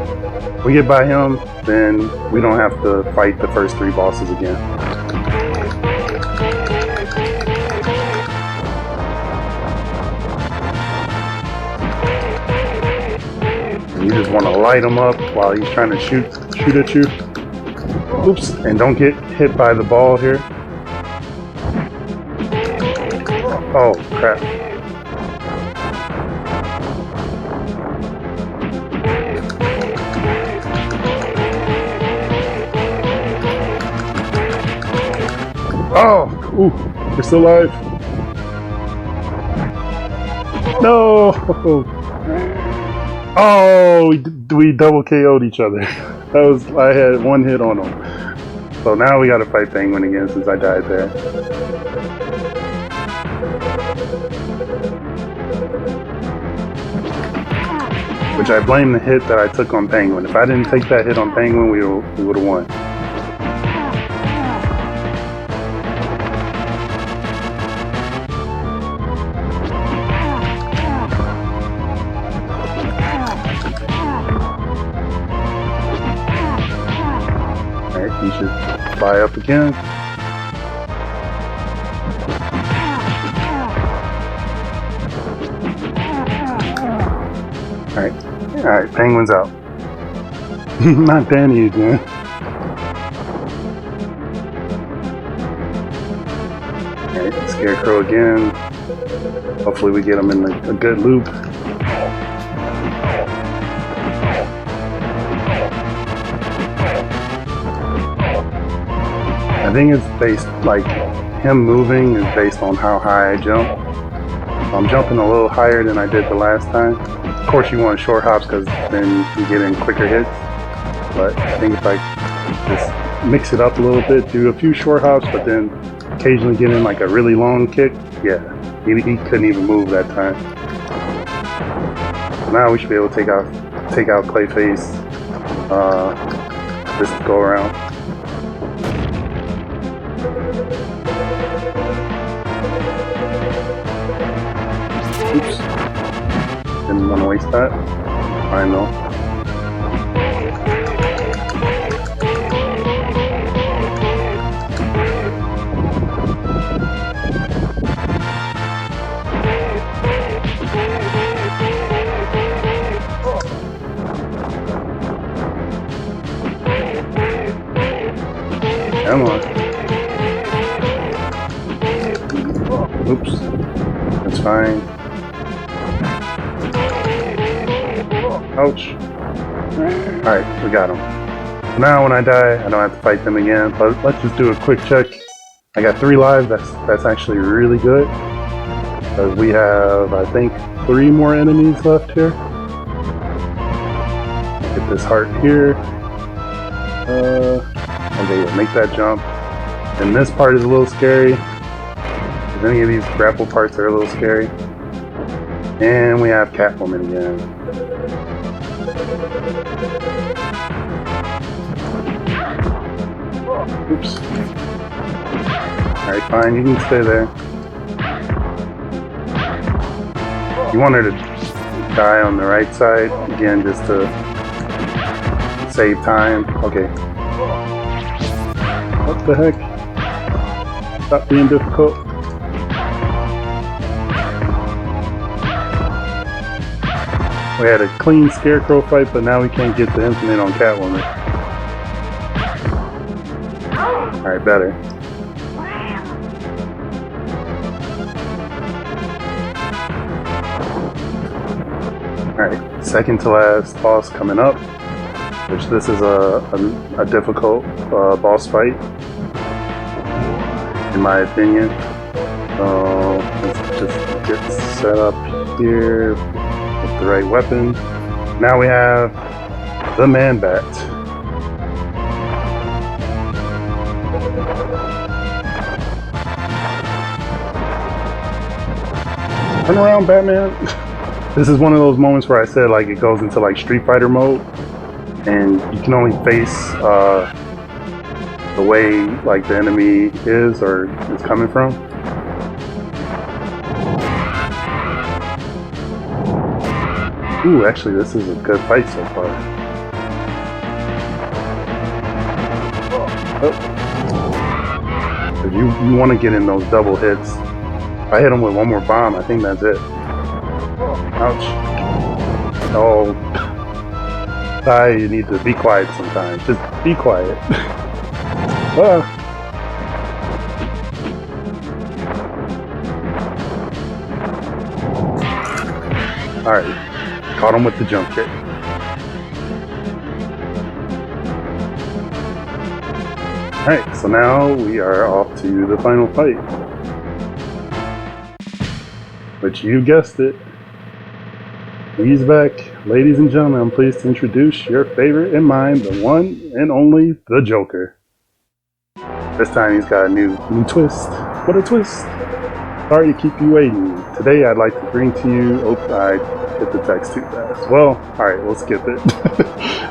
We get by him, then we don't have to fight the first 3 bosses again. And you just want to light him up while he's trying to shoot at you. Oops, and don't get hit by the ball here. Oh, crap. Oh, ooh, we're still alive. No! Oh, we double KO'd each other. I had 1 hit on him. So now we gotta fight Penguin again since I died there. Which I blame the hit that I took on Penguin. If I didn't take that hit on Penguin, we would have won. Alright, he should fly up again. Alright, Penguin's out. Not Danny again. Alright, Scarecrow again. Hopefully we get him in a good loop. I think it's based, like, him moving is based on how high I jump. So I'm jumping a little higher than I did the last time. Of course you want short hops because then you get in quicker hits. But I think if I just mix it up a little bit, do a few short hops, but then occasionally get in like a really long kick, yeah, he couldn't even move that time. Now we should be able to take out Clayface this go around. Oops. Didn't want to waste that. Fine though. Come on. Oops. That's fine. Ouch. Alright, we got him. Now when I die, I don't have to fight them again, but let's just do a quick check. I got 3 lives, that's actually really good. Because we have, I think, 3 more enemies left here. Get this heart here. Okay, we'll make that jump. And this part is a little scary. Because any of these grapple parts are a little scary. And we have Catwoman again. Oops. Alright, fine, you can stay there. You want her to die on the right side, again, just to save time. Okay. What the heck? Stop being difficult. We had a clean Scarecrow fight, but now we can't get the infinite on Catwoman. Alright, better. Alright, second to last boss coming up, which this is a difficult boss fight, in my opinion. So let's just get set up here with the right weapon. Now we have the Man-Bat. Turn around, Batman. This is one of those moments where I said like it goes into like Street Fighter mode, and you can only face the way like the enemy is or is coming from. Ooh, actually, this is a good fight so far. Oh. But you want to get in those double hits. If I hit him with one more bomb, I think that's it. Ouch. Oh. You need to be quiet sometimes. Just be quiet. Alright. Caught him with the jump kick. Alright, so now we are off to the final fight. But you guessed it. He's back. Ladies and gentlemen, I'm pleased to introduce your favorite and mine, the one and only, the Joker. This time he's got a new twist. What a twist! Sorry to keep you waiting. Today I'd like to bring to you... Oh, I hit the text too fast. Well, alright, we'll skip it.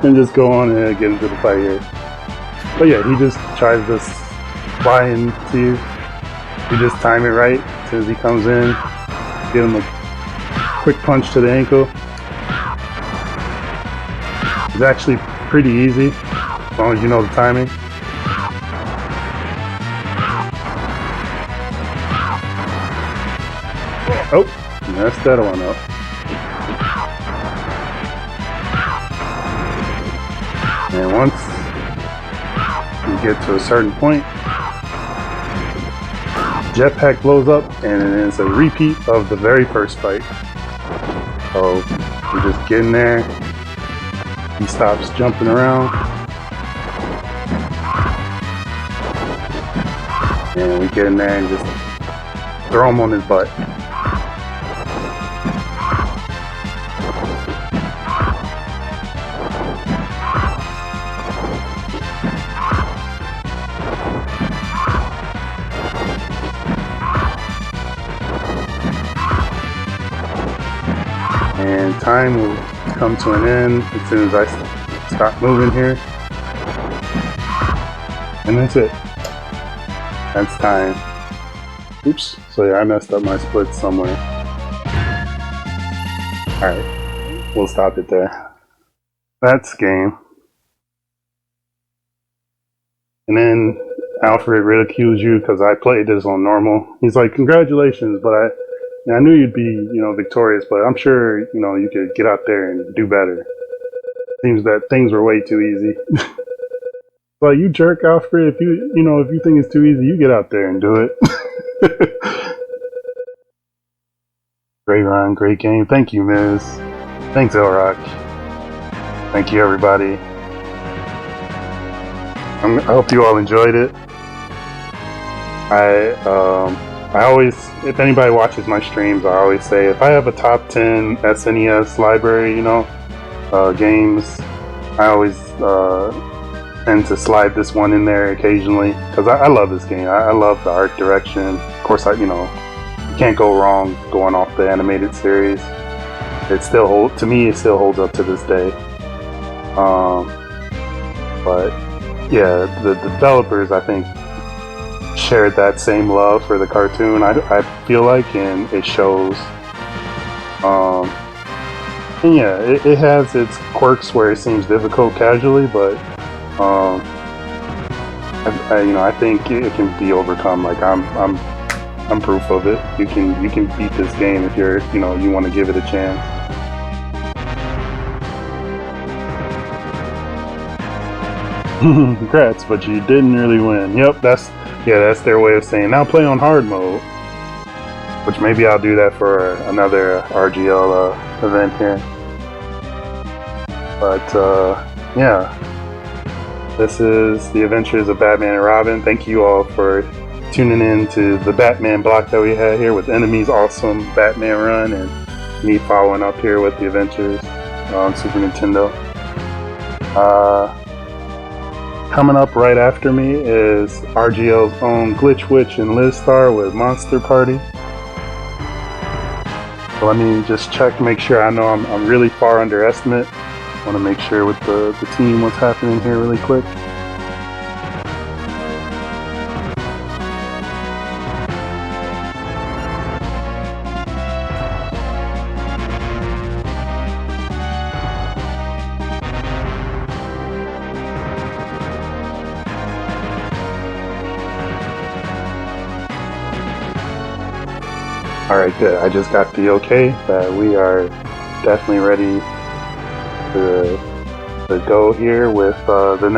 And just go on and get into the fight here. But yeah, he just tries to fly into you. You just time it right as soon as he comes in. Give him a quick punch to the ankle. It's actually pretty easy, as long as you know the timing. Oh, messed that one up. And once you get to a certain point, jetpack blows up, and it's a repeat of the very first fight. So you just get in there. He stops jumping around. And we get in there and just throw him on his butt. And time will come to an end as soon as I stop moving here. And that's it. That's time. Oops. So yeah, I messed up my split somewhere. Alright. We'll stop it there. That's game. And then Alfred ridicules you because I played this on normal. He's like, congratulations, but I knew you'd be, victorious, but I'm sure, you could get out there and do better. Seems that things were way too easy. Well, you jerk, Alfred. If you think it's too easy, you get out there and do it. Great run, great game. Thank you, Miz. Thanks, Elrock. Thank you, everybody. I hope you all enjoyed it. I always, if anybody watches my streams, I always say if I have a top 10 SNES library, games, I always tend to slide this one in there occasionally because I love this game. I love the art direction. Of course, you can't go wrong going off the animated series. It still holds up to this day. But yeah, the developers, I think, shared that same love for the cartoon, I feel like, and it shows. And yeah, it has its quirks where it seems difficult casually, but I think it can be overcome. Like I'm proof of it. You can beat this game if you want to give it a chance. Congrats, but you didn't really win. Yep, that's their way of saying now play on hard mode. Which maybe I'll do that for another RGL event here. But yeah, this is the Adventures of Batman and Robin. Thank you all for tuning in to the Batman block that we had here with Enemy's awesome Batman run and me following up here with the Adventures on Super Nintendo. Coming up right after me is RGL's own Glitch Witch and Liz Star with Monster Party. So let me just check, make sure. I know I'm really far under estimate. Want to make sure with the team what's happening here really quick. All right, good. I just got the okay that we are definitely ready to go here with the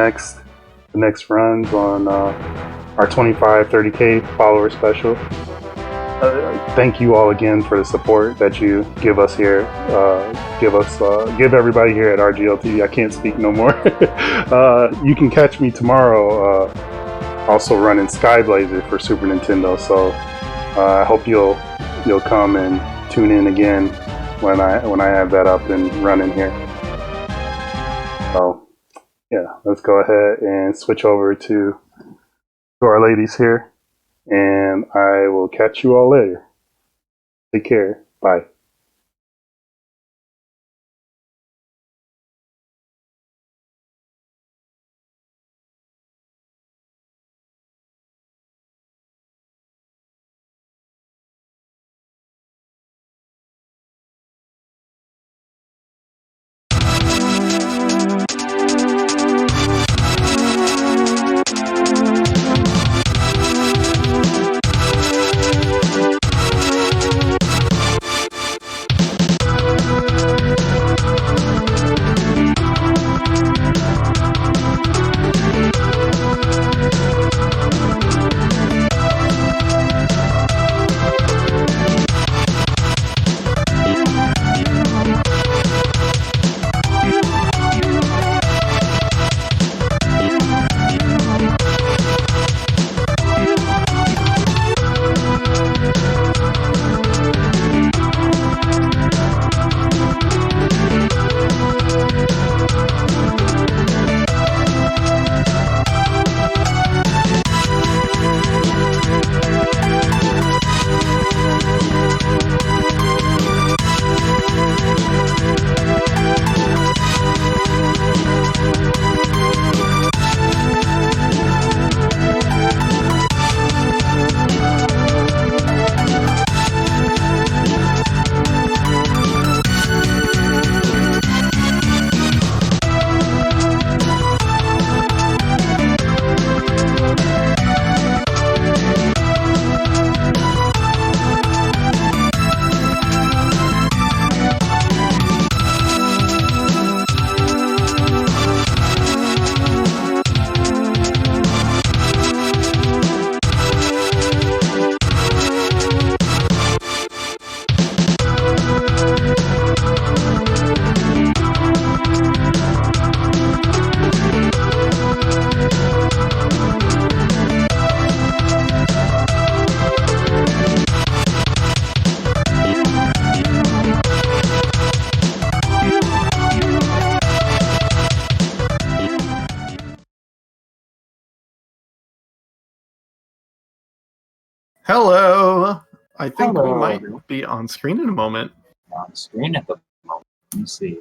next runs on our 25-30K follower special. Thank you all again for the support that you give us here. Give everybody here at RGLtv. I can't speak no more. You can catch me tomorrow, also running Skyblazer for Super Nintendo. So I hope you'll come and tune in again when I have that up and running here. So yeah, let's go ahead and switch over to our ladies here, and I will catch you all later. Take care. Bye. Hello. I think we Hello, might everyone. be on screen in a moment. On screen at the moment. Let me see.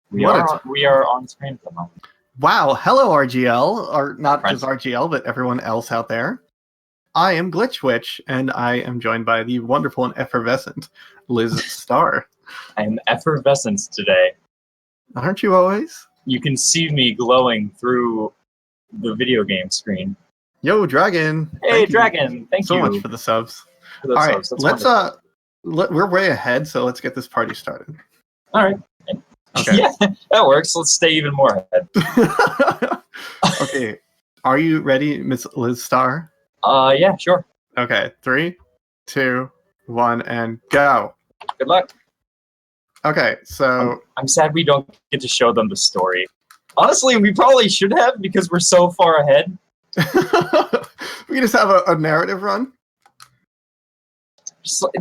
We What are on screen at the moment. Wow. Hello, RGL, or not just RGL, but everyone else out there. I am Glitchwitch, and I am joined by the wonderful and effervescent Liz Starr. I'm effervescent today. Aren't you always? You can see me glowing through the video game screen. Yo, Dragon. Hey, Dragon. Thank you so much for the subs. For the All right, subs. That's we're way ahead, so let's get this party started. All right. Okay. Yeah, that works. Let's stay even more ahead. Okay. Are you ready, Miss Liz Starr? Yeah, sure. Okay. 3, 2, 1, and go. Good luck. Okay, so I'm sad we don't get to show them the story. Honestly, we probably should have because we're so far ahead. We can just have a narrative run.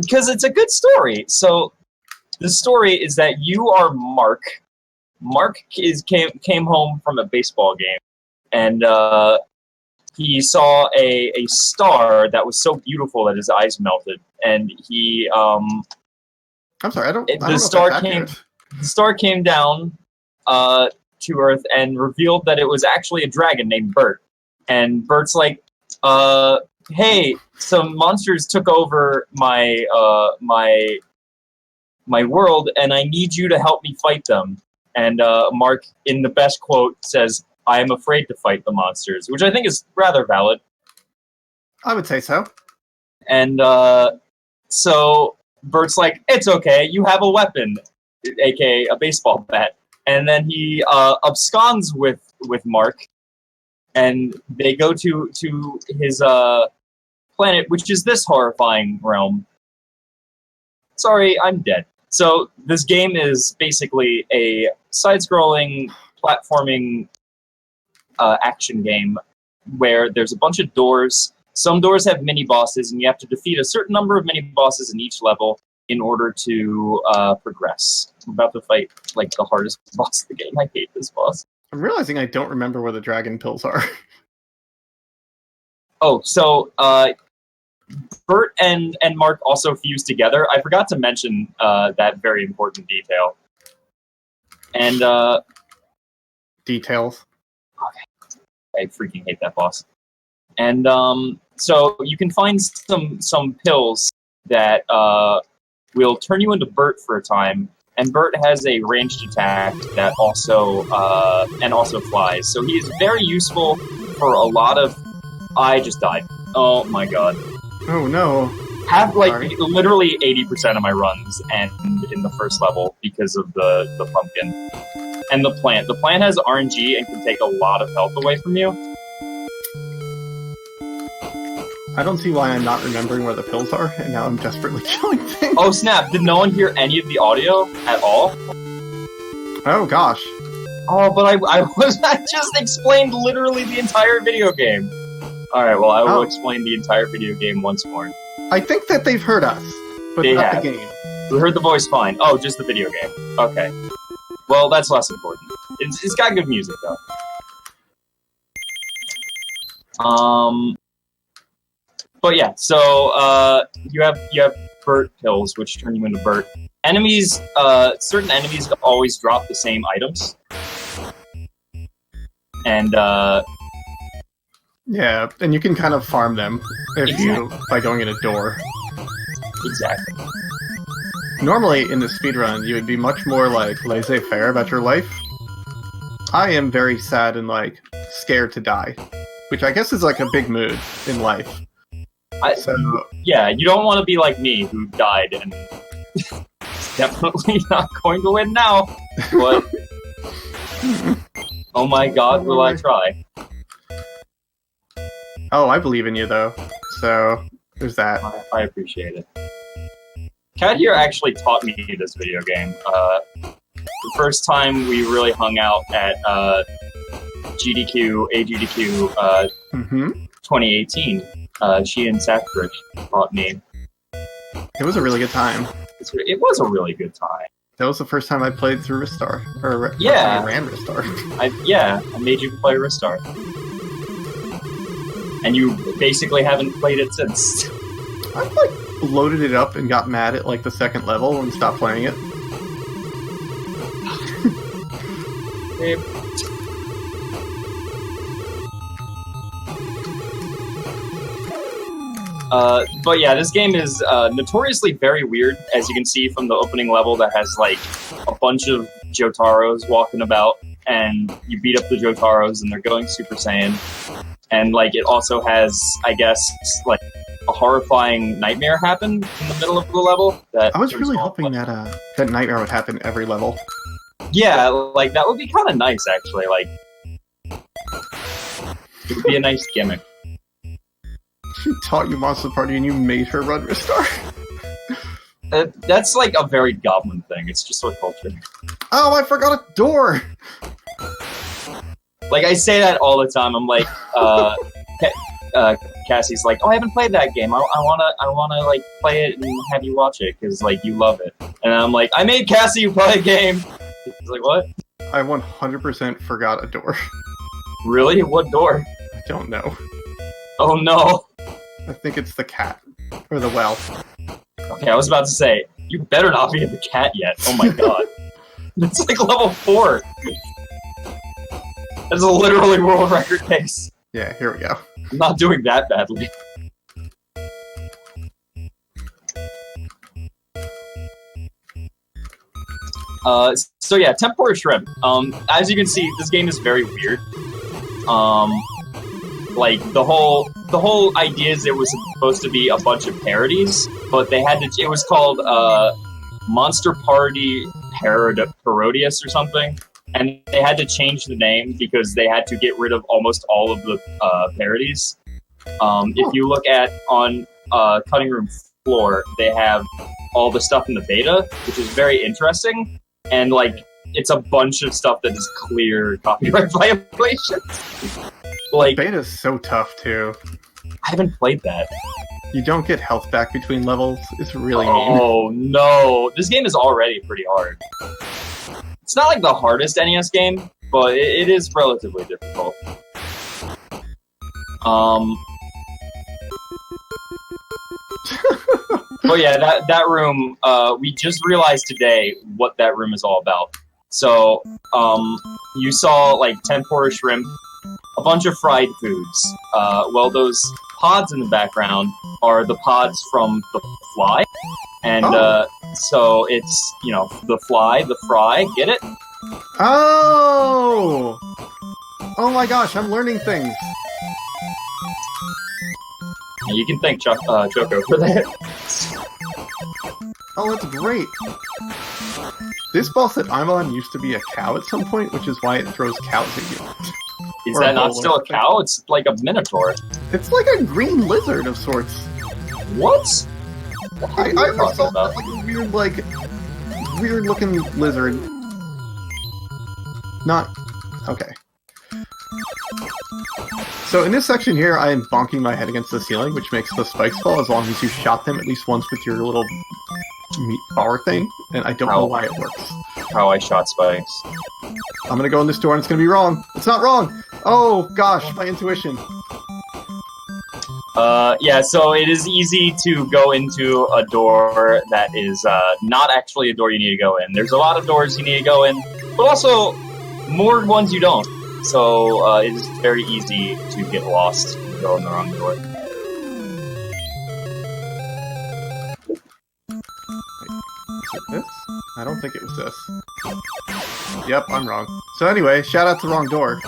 Because it's a good story. So the story is that you are Mark. Mark came home from a baseball game, and he saw a star that was so beautiful that his eyes melted, and he I'm sorry, I don't know the if star that's came. accurate. The star came down to Earth and revealed that it was actually a dragon named Bert. And Bert's like, "Hey, some monsters took over my world, and I need you to help me fight them." And Mark, in the best quote, says, "I am afraid to fight the monsters," which I think is rather valid. I would say so. And so Bert's like, it's okay, you have a weapon, aka a baseball bat. And then he absconds with Mark, and they go to his planet, which is this horrifying realm. Sorry, I'm dead. So this game is basically a side-scrolling platforming action game where there's a bunch of doors. Some doors have mini-bosses, and you have to defeat a certain number of mini-bosses in each level in order to progress. I'm about to fight, like, the hardest boss of the game. I hate this boss. I'm realizing I don't remember where the dragon pills are. Oh, so Bert and Mark also fuse together. I forgot to mention that very important detail. And details. Okay. I freaking hate that boss. And so you can find some pills that will turn you into Bert for a time. And Bert has a ranged attack that also flies. So he is very useful for a lot of. I just died. Oh my god. Oh no. Have literally 80% of my runs end in the first level because of the pumpkin. And the plant. The plant has RNG and can take a lot of health away from you. I don't see why I'm not remembering where the pills are, and now I'm desperately killing things. Oh snap, did no one hear any of the audio at all? Oh gosh. Oh, but I just explained literally the entire video game. Alright, well I will explain the entire video game once more. I think that they've heard us, but not the game. We heard the voice fine. Oh, just the video game. Okay. Well, that's less important. It's got good music though. But yeah, so you have Bert pills, which turn you into Bert. Enemies, certain enemies always drop the same items, and yeah, and you can kind of farm them by going in a door. Exactly. Normally, in the speedrun, you would be much more, like, laissez-faire about your life. I am very sad and, like, scared to die. Which I guess is, like, a big mood in life. Yeah, you don't want to be like me, who died, and definitely not going to win now. But, oh my god, will I try. Oh, I believe in you, though. So, there's that. I appreciate it. Cat here actually taught me this video game. The first time we really hung out at AGDQ 2018, she and Safbridge taught me. It was a really good time. It was a really good time. That was the first time I played through Ristar. Or yeah. I ran Ristar. I made you play Ristar. And you basically haven't played it since. I've, like, loaded it up and got mad at, like, the second level and stopped playing it. But yeah, this game is notoriously very weird, as you can see from the opening level that has, like, a bunch of Jotaros walking about, and you beat up the Jotaros and they're going Super Saiyan. And, like, it also has, I guess, like, a horrifying nightmare happen in the middle of the level. I was really hoping that that nightmare would happen every level. Yeah, like, that would be kind of nice, actually. Like, it would be a nice gimmick. She taught you Monster Party and you made her run Ristar. That's, like, a very goblin thing. It's just our culture. Oh, I forgot a door! Like, I say that all the time. I'm like, Cassie's like, oh, I haven't played that game. I wanna, like, play it and have you watch it, because, like, you love it. And I'm like, I made Cassie play a game! He's like, what? I 100% forgot a door. Really? What door? I don't know. Oh, no. I think it's the cat. Or the well. Okay, I was about to say, you better not be at the cat yet. Oh my god. It's like level 4. That's a literally world record pace. Yeah, here we go. I'm not doing that badly. So yeah, Tempura Shrimp. As you can see, this game is very weird. like the whole idea is it was supposed to be a bunch of parodies, but they had to. It was called Monster Party Parodius or something, and they had to change the name because they had to get rid of almost all of the parodies. If you look at on Cutting Room Floor, they have all the stuff in the beta, which is very interesting, and like it's a bunch of stuff that is clear copyright violations. Like beta's so tough too. I haven't played that. You don't get health back between levels. It's really mean. Oh no, this game is already pretty hard. It's not like the hardest NES game, but it is relatively difficult. But yeah, that room, we just realized today what that room is all about. So, you saw, like, tempura shrimp, a bunch of fried foods. Well, those pods in the background are the pods from the fly. And, so it's, you know, the fly, the fry, get it? Oh! Oh my gosh, I'm learning things. You can thank Choco for that. Oh, that's great. This boss that I'm on used to be a cow at some point, which is why it throws cows at you. Is that not still a cow? It's like a minotaur. It's like a green lizard of sorts. What? I saw that like a weird looking lizard. Not okay. So in this section here, I am bonking my head against the ceiling, which makes the spikes fall as long as you shot them at least once with your little meat bar thing, and I don't know why it works. How I shot spikes. I'm gonna go in this door and it's gonna be wrong. It's not wrong! Oh gosh, my intuition. Yeah, so it is easy to go into a door that is not actually a door you need to go in. There's a lot of doors you need to go in, but also more ones you don't. So it is very easy to get lost and go in the wrong door. Is it this? I don't think it was this. Yep, I'm wrong. So anyway, shout out to the wrong door.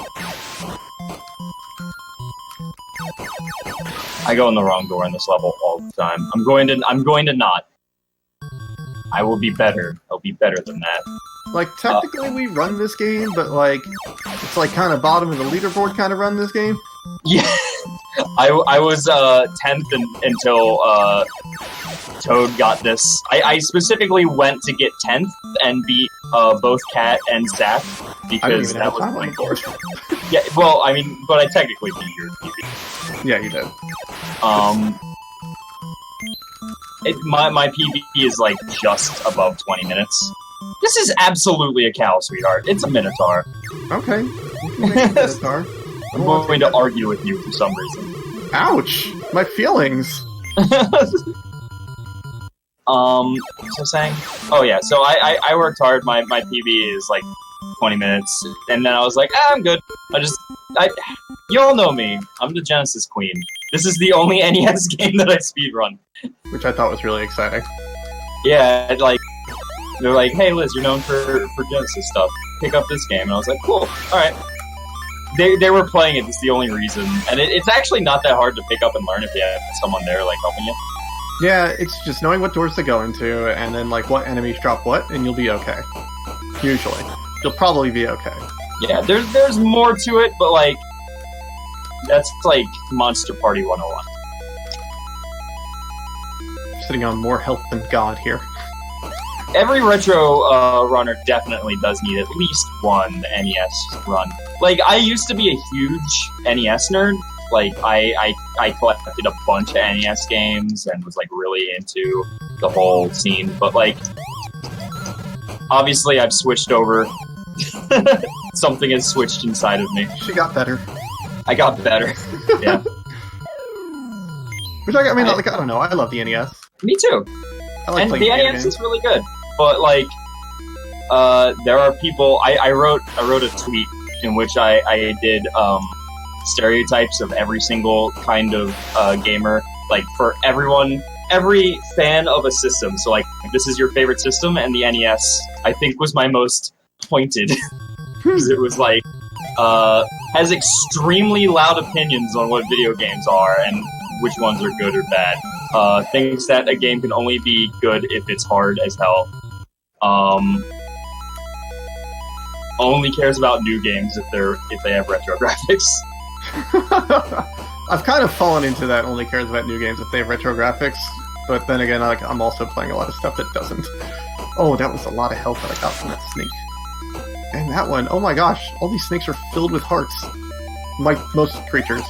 I go in the wrong door in this level all the time. I'm going to not. I will be better. I'll be better than that. Like, technically we run this game, but like, it's like kind of bottom of the leaderboard kind of run this game. Yeah. I was 10th until Toad got this. I specifically went to get 10th and beat both Cat and Zach because that was my goal. Yeah, well, I mean, but I technically beat your PB. Yeah, you did. My PB is like just above 20 minutes. This is absolutely a cow, sweetheart. It's a minotaur. Okay. You can make a minotaur. I'm going to argue with you for some reason. Ouch! My feelings! So saying? Oh yeah, so I worked hard. My PB is like 20 minutes, and then I was like, I'm good. You all know me. I'm the Genesis Queen. This is the only NES game that I speedrun. Which I thought was really exciting. Yeah, like, they're like, hey Liz, you're known for Genesis stuff. Pick up this game. And I was like, cool, alright. They were playing it, it's the only reason. And it's actually not that hard to pick up and learn if you have someone there, like, helping you. Yeah, it's just knowing what doors to go into, and then, like, what enemies drop what, and you'll be okay. Usually. You'll probably be okay. Yeah, there's more to it, but, like, that's, like, Monster Party 101. Sitting on more health than God here. Every retro runner definitely does need at least one NES run. Like, I used to be a huge NES nerd. Like, I collected a bunch of NES games and was, like, really into the whole scene. But, like, obviously I've switched over. Something has switched inside of me. She got better. I got better. Yeah. Which I mean, like, I don't know. I love the NES. Me too. I like and playing the NES is really good. But, like, there are people... I wrote a tweet in which I did stereotypes of every single kind of gamer. Like, for everyone... Every fan of a system. So, like, this is your favorite system, and the NES, I think, was my most pointed. Because it was like... has extremely loud opinions on what video games are and which ones are good or bad. Thinks that a game can only be good if it's hard as hell. Only cares about new games if they have retro graphics. I've kind of fallen into that. Only cares about new games if they have retro graphics. But then again, I'm also playing a lot of stuff that doesn't. Oh, that was a lot of health that I got from that snake. And that one, oh my gosh, all these snakes are filled with hearts. Like most creatures.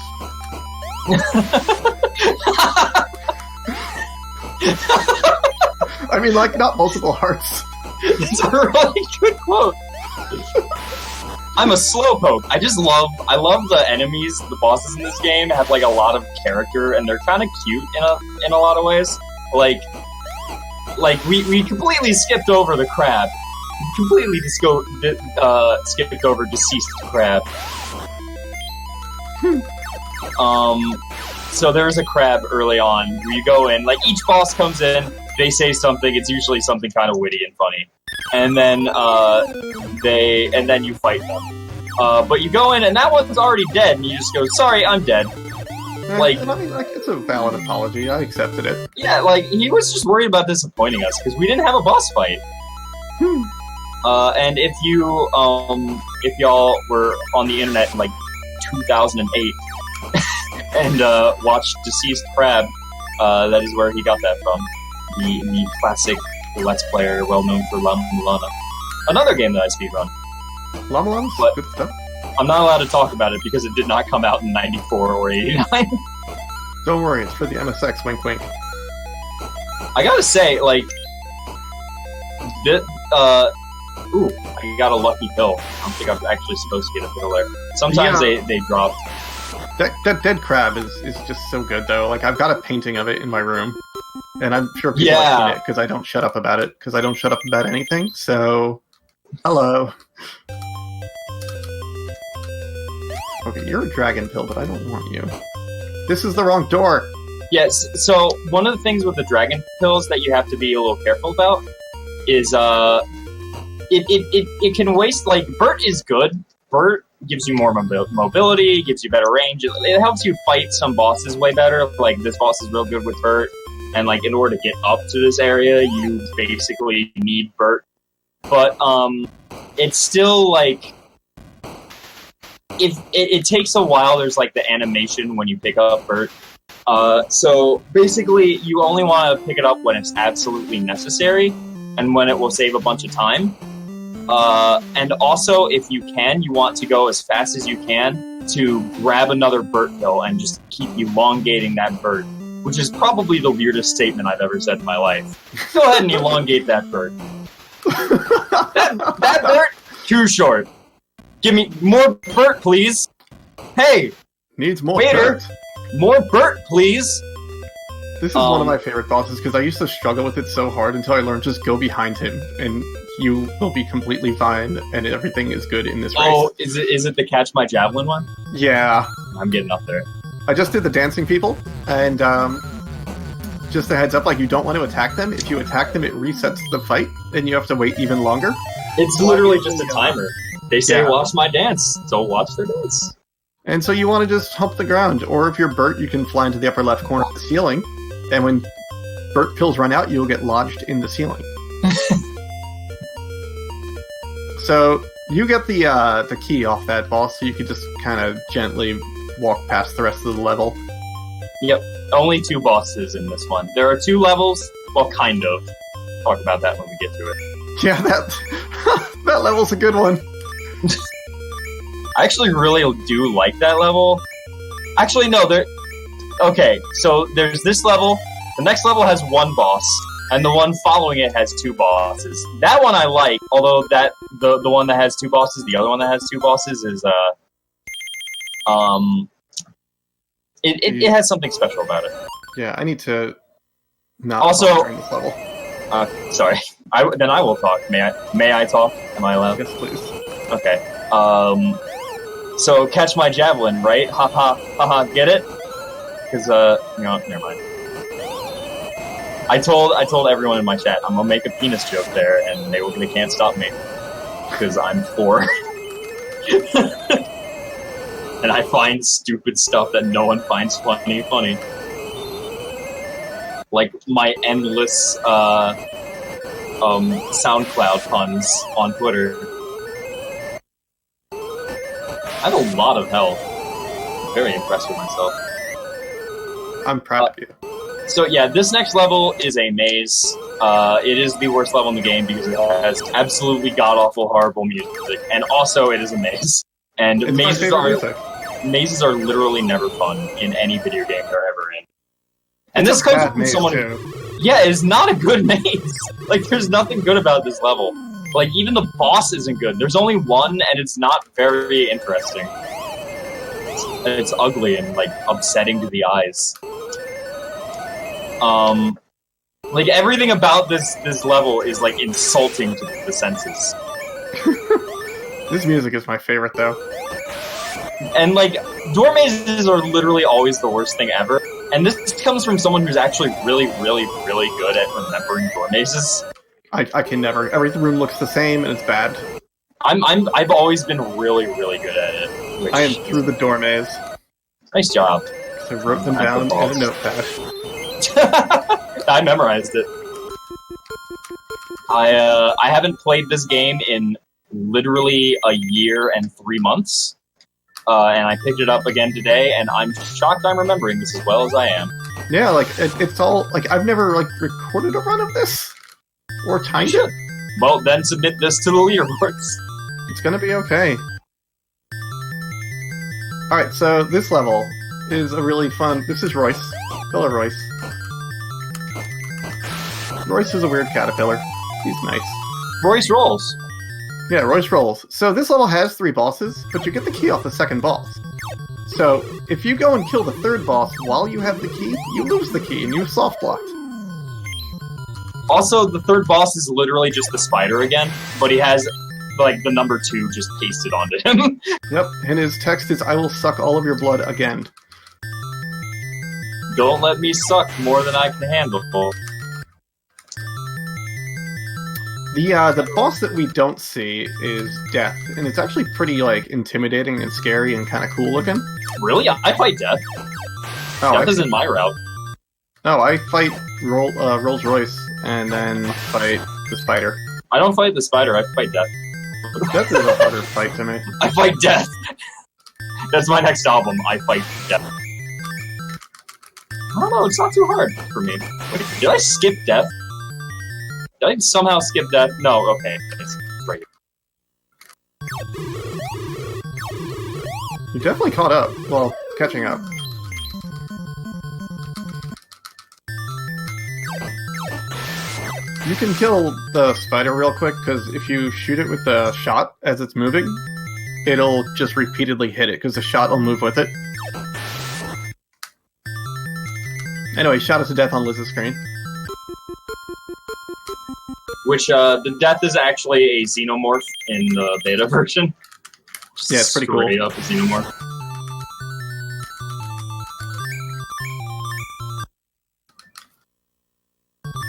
I mean, like, not multiple hearts. It's a really good quote. I'm a slowpoke. I love the enemies, the bosses in this game have like a lot of character and they're kind of cute in a lot of ways. Like we completely skipped over the crab. Completely skipped over deceased crab. So there's a crab early on where you go in, like each boss comes in, they say something, it's usually something kind of witty and funny. And then then you fight them. But you go in and that one's already dead and you just go, sorry, I'm dead. Like, I mean, like, it's a valid apology, I accepted it. Yeah, like, he was just worried about disappointing us because we didn't have a boss fight. And if y'all were on the internet in like 2008 and watched Deceased Crab, that is where he got that from. The classic Let's Player, well known for Llama Mulana. Another game that I speedrun. Llama Lama's good stuff. I'm not allowed to talk about it because it did not come out in 94 or 89. Don't worry, it's for the MSX, wink wink. I gotta say, like, ooh, I got a lucky pill. I don't think I'm actually supposed to get a pill there. Sometimes they drop. That dead crab is just so good, though. Like, I've got a painting of it in my room. And I'm sure people have seen it, because I don't shut up about it, because I don't shut up about anything, so... Hello. Okay, you're a dragon pill, but I don't want you. This is the wrong door! Yes, so one of the things with the dragon pills that you have to be a little careful about is, it can waste, like, Bert is good. Bert gives you more mobility, gives you better range. It helps you fight some bosses way better. Like, this boss is real good with Bert. And, like, in order to get up to this area, you basically need Bert. But, it's still, like... It takes a while. There's, like, the animation when you pick up Bert. So, basically, you only want to pick it up when it's absolutely necessary. And when it will save a bunch of time. And also, if you can, you want to go as fast as you can to grab another Bert pill and just keep elongating that Bert. Which is probably the weirdest statement I've ever said in my life. Go ahead and elongate that Bert. that Bert? Too short. Give me more Bert, please. Hey! Needs more waiter, Bert. More Bert, please. This is one of my favorite bosses, because I used to struggle with it so hard until I learned just go behind him, and you will be completely fine, and everything is good in this race. Oh, is it the Catch My Javelin one? Yeah. I'm getting up there. I just did the dancing people, and just a heads up, like, you don't want to attack them. If you attack them, it resets the fight, and you have to wait even longer. It's literally just a timer. They say, watch my dance, so watch their dance. And so you want to just hump the ground, or if you're Bert, you can fly into the upper left corner of the ceiling, and when Bert pills run out, you'll get lodged in the ceiling. So, you get the key off that boss, so you can just kind of gently walk past the rest of the level. Yep, only 2 bosses in this one. There are 2 levels, well, kind of. Talk about that when we get to it. Yeah, that level's a good one. I actually really do like that level. Actually, no, okay, so there's this level, the next level has 1 boss, and the one following it has 2 bosses. That one I like, although the one that has 2 bosses, the other one that has 2 bosses is, it has something special about it. Yeah, I need to not also talk during this level. Sorry. Then I will talk. May I talk? Am I allowed? Yes, please. Okay. So Catch My Javelin, right? Ha ha ha ha. Get it? Because never mind. I told everyone in my chat I'm gonna make a penis joke there, and they can't stop me because I'm 4. and I find stupid stuff that no one finds funny. Like my endless SoundCloud puns on Twitter. I have a lot of health. I'm very impressed with myself. I'm proud of you. So yeah, this next level is a maze. It is the worst level in the game because it has absolutely god-awful, horrible music, and also it is a maze. And mazes are literally never fun in any video game they're ever in. And this comes from someone. Yeah, it's not a good maze. Like, there's nothing good about this level. Like, even the boss isn't good. There's only one, and it's not very interesting. It's ugly and, like, upsetting to the eyes. Like, everything about this level is, like, insulting to the senses. This music is my favorite, though. And, like, door mazes are literally always the worst thing ever. And this comes from someone who's actually really, really, really good at remembering door mazes. I can never. Every room looks the same, and it's bad. I've always been really, really good at it. I am through the door maze. Nice job. I wrote them down in a notepad. I memorized it. I haven't played this game in literally a year and 3 months. And I picked it up again today, and I'm shocked I'm remembering this as well as I am. Yeah, like, it's all, like, I've never, like, recorded a run of this? Or timed it? Well, then submit this to the leaderboards. It's gonna be okay. Alright, so this level is a really fun... This is Royce. Hello, Royce. Royce is a weird caterpillar. He's nice. Royce rolls. Yeah, Royce rolls. So this level has 3 bosses, but you get the key off the second boss. So, if you go and kill the third boss while you have the key, you lose the key and you've soft-blocked. Also, the third boss is literally just the spider again, but he has, like, the number 2 just pasted onto him. Yep, and his text is, "I will suck all of your blood again." Don't let me suck more than I can handle. The boss that we don't see is Death, and it's actually pretty, like, intimidating and scary and kind of cool looking. Really? I fight Death. Death is in my route. No, I fight Rolls Royce, and then fight the spider. I don't fight the spider, I fight Death. Death is a harder fight to me. I fight Death! That's my next album, I fight Death. I don't know, it's not too hard for me. Wait, did I skip Death? Did I somehow skip Death? No, okay. It's right here. You definitely caught up. Well, catching up. You can kill the spider real quick, because if you shoot it with the shot as it's moving, it'll just repeatedly hit it, because the shot will move with it. Anyway, shot it to death on Liz's screen. Which, the Death is actually a xenomorph in the beta version. Yeah, it's pretty cool. Straight up a xenomorph.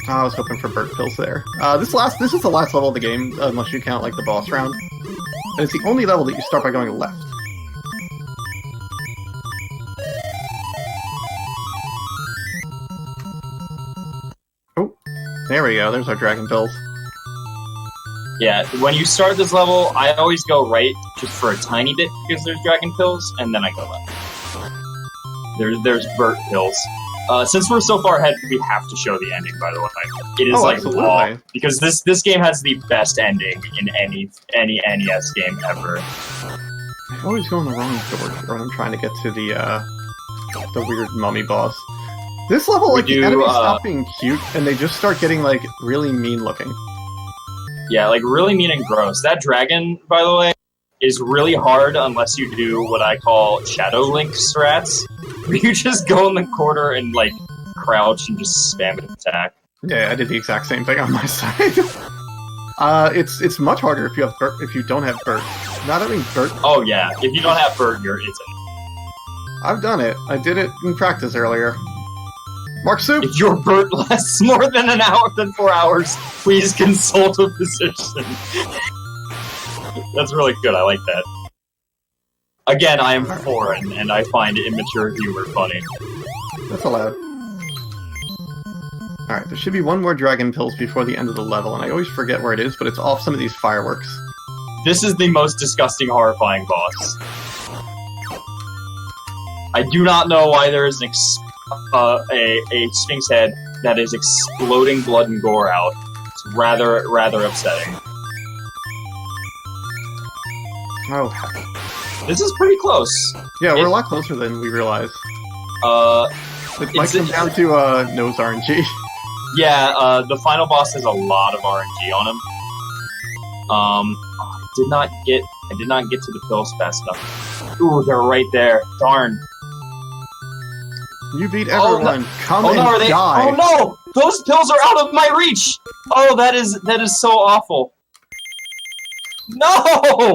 I was hoping for Burt pills there. This is the last level of the game, unless you count, like, the boss round. And it's the only level that you start by going left. Oh, there we go. There's our dragon pills. Yeah, when you start this level, I always go right just for a tiny bit because there's dragon pills, and then I go left. There's Burt pills. Since we're so far ahead, we have to show the ending, by the way. It is like law, because this game has the best ending in any NES game ever. I always go in the wrong door when I'm trying to get to the weird mummy boss. This level, like, the enemies stop being cute, and they just start getting, like, really mean looking. Yeah, like, really mean and gross. That dragon, by the way, is really hard unless you do what I call Shadow Link strats, where you just go in the corner and, like, crouch and just spam an attack. Yeah, I did the exact same thing on my side. It's much harder if you don't have Burt. Not having Burt. Oh yeah, if you don't have Burt, it's. I've done it. I did it in practice earlier. Mark Soup! If your Burt lasts more than 4 hours, please consult a physician. That's really good, I like that. Again, I am foreign, and I find immature humor funny. That's allowed. Alright, there should be one more dragon pills before the end of the level, and I always forget where it is, but it's off some of these fireworks. This is the most disgusting, horrifying boss. I do not know why there is a Sphinx head that is exploding blood and gore out. It's rather upsetting. Oh, heck. This is pretty close. Yeah, we're a lot closer than we realize. It might come down to nose RNG. Yeah, the final boss has a lot of RNG on him. I did not get to the pills fast enough. Ooh, they're right there. Darn. You beat everyone. Come and die. Oh no! Those pills are out of my reach! Oh, that is so awful. No!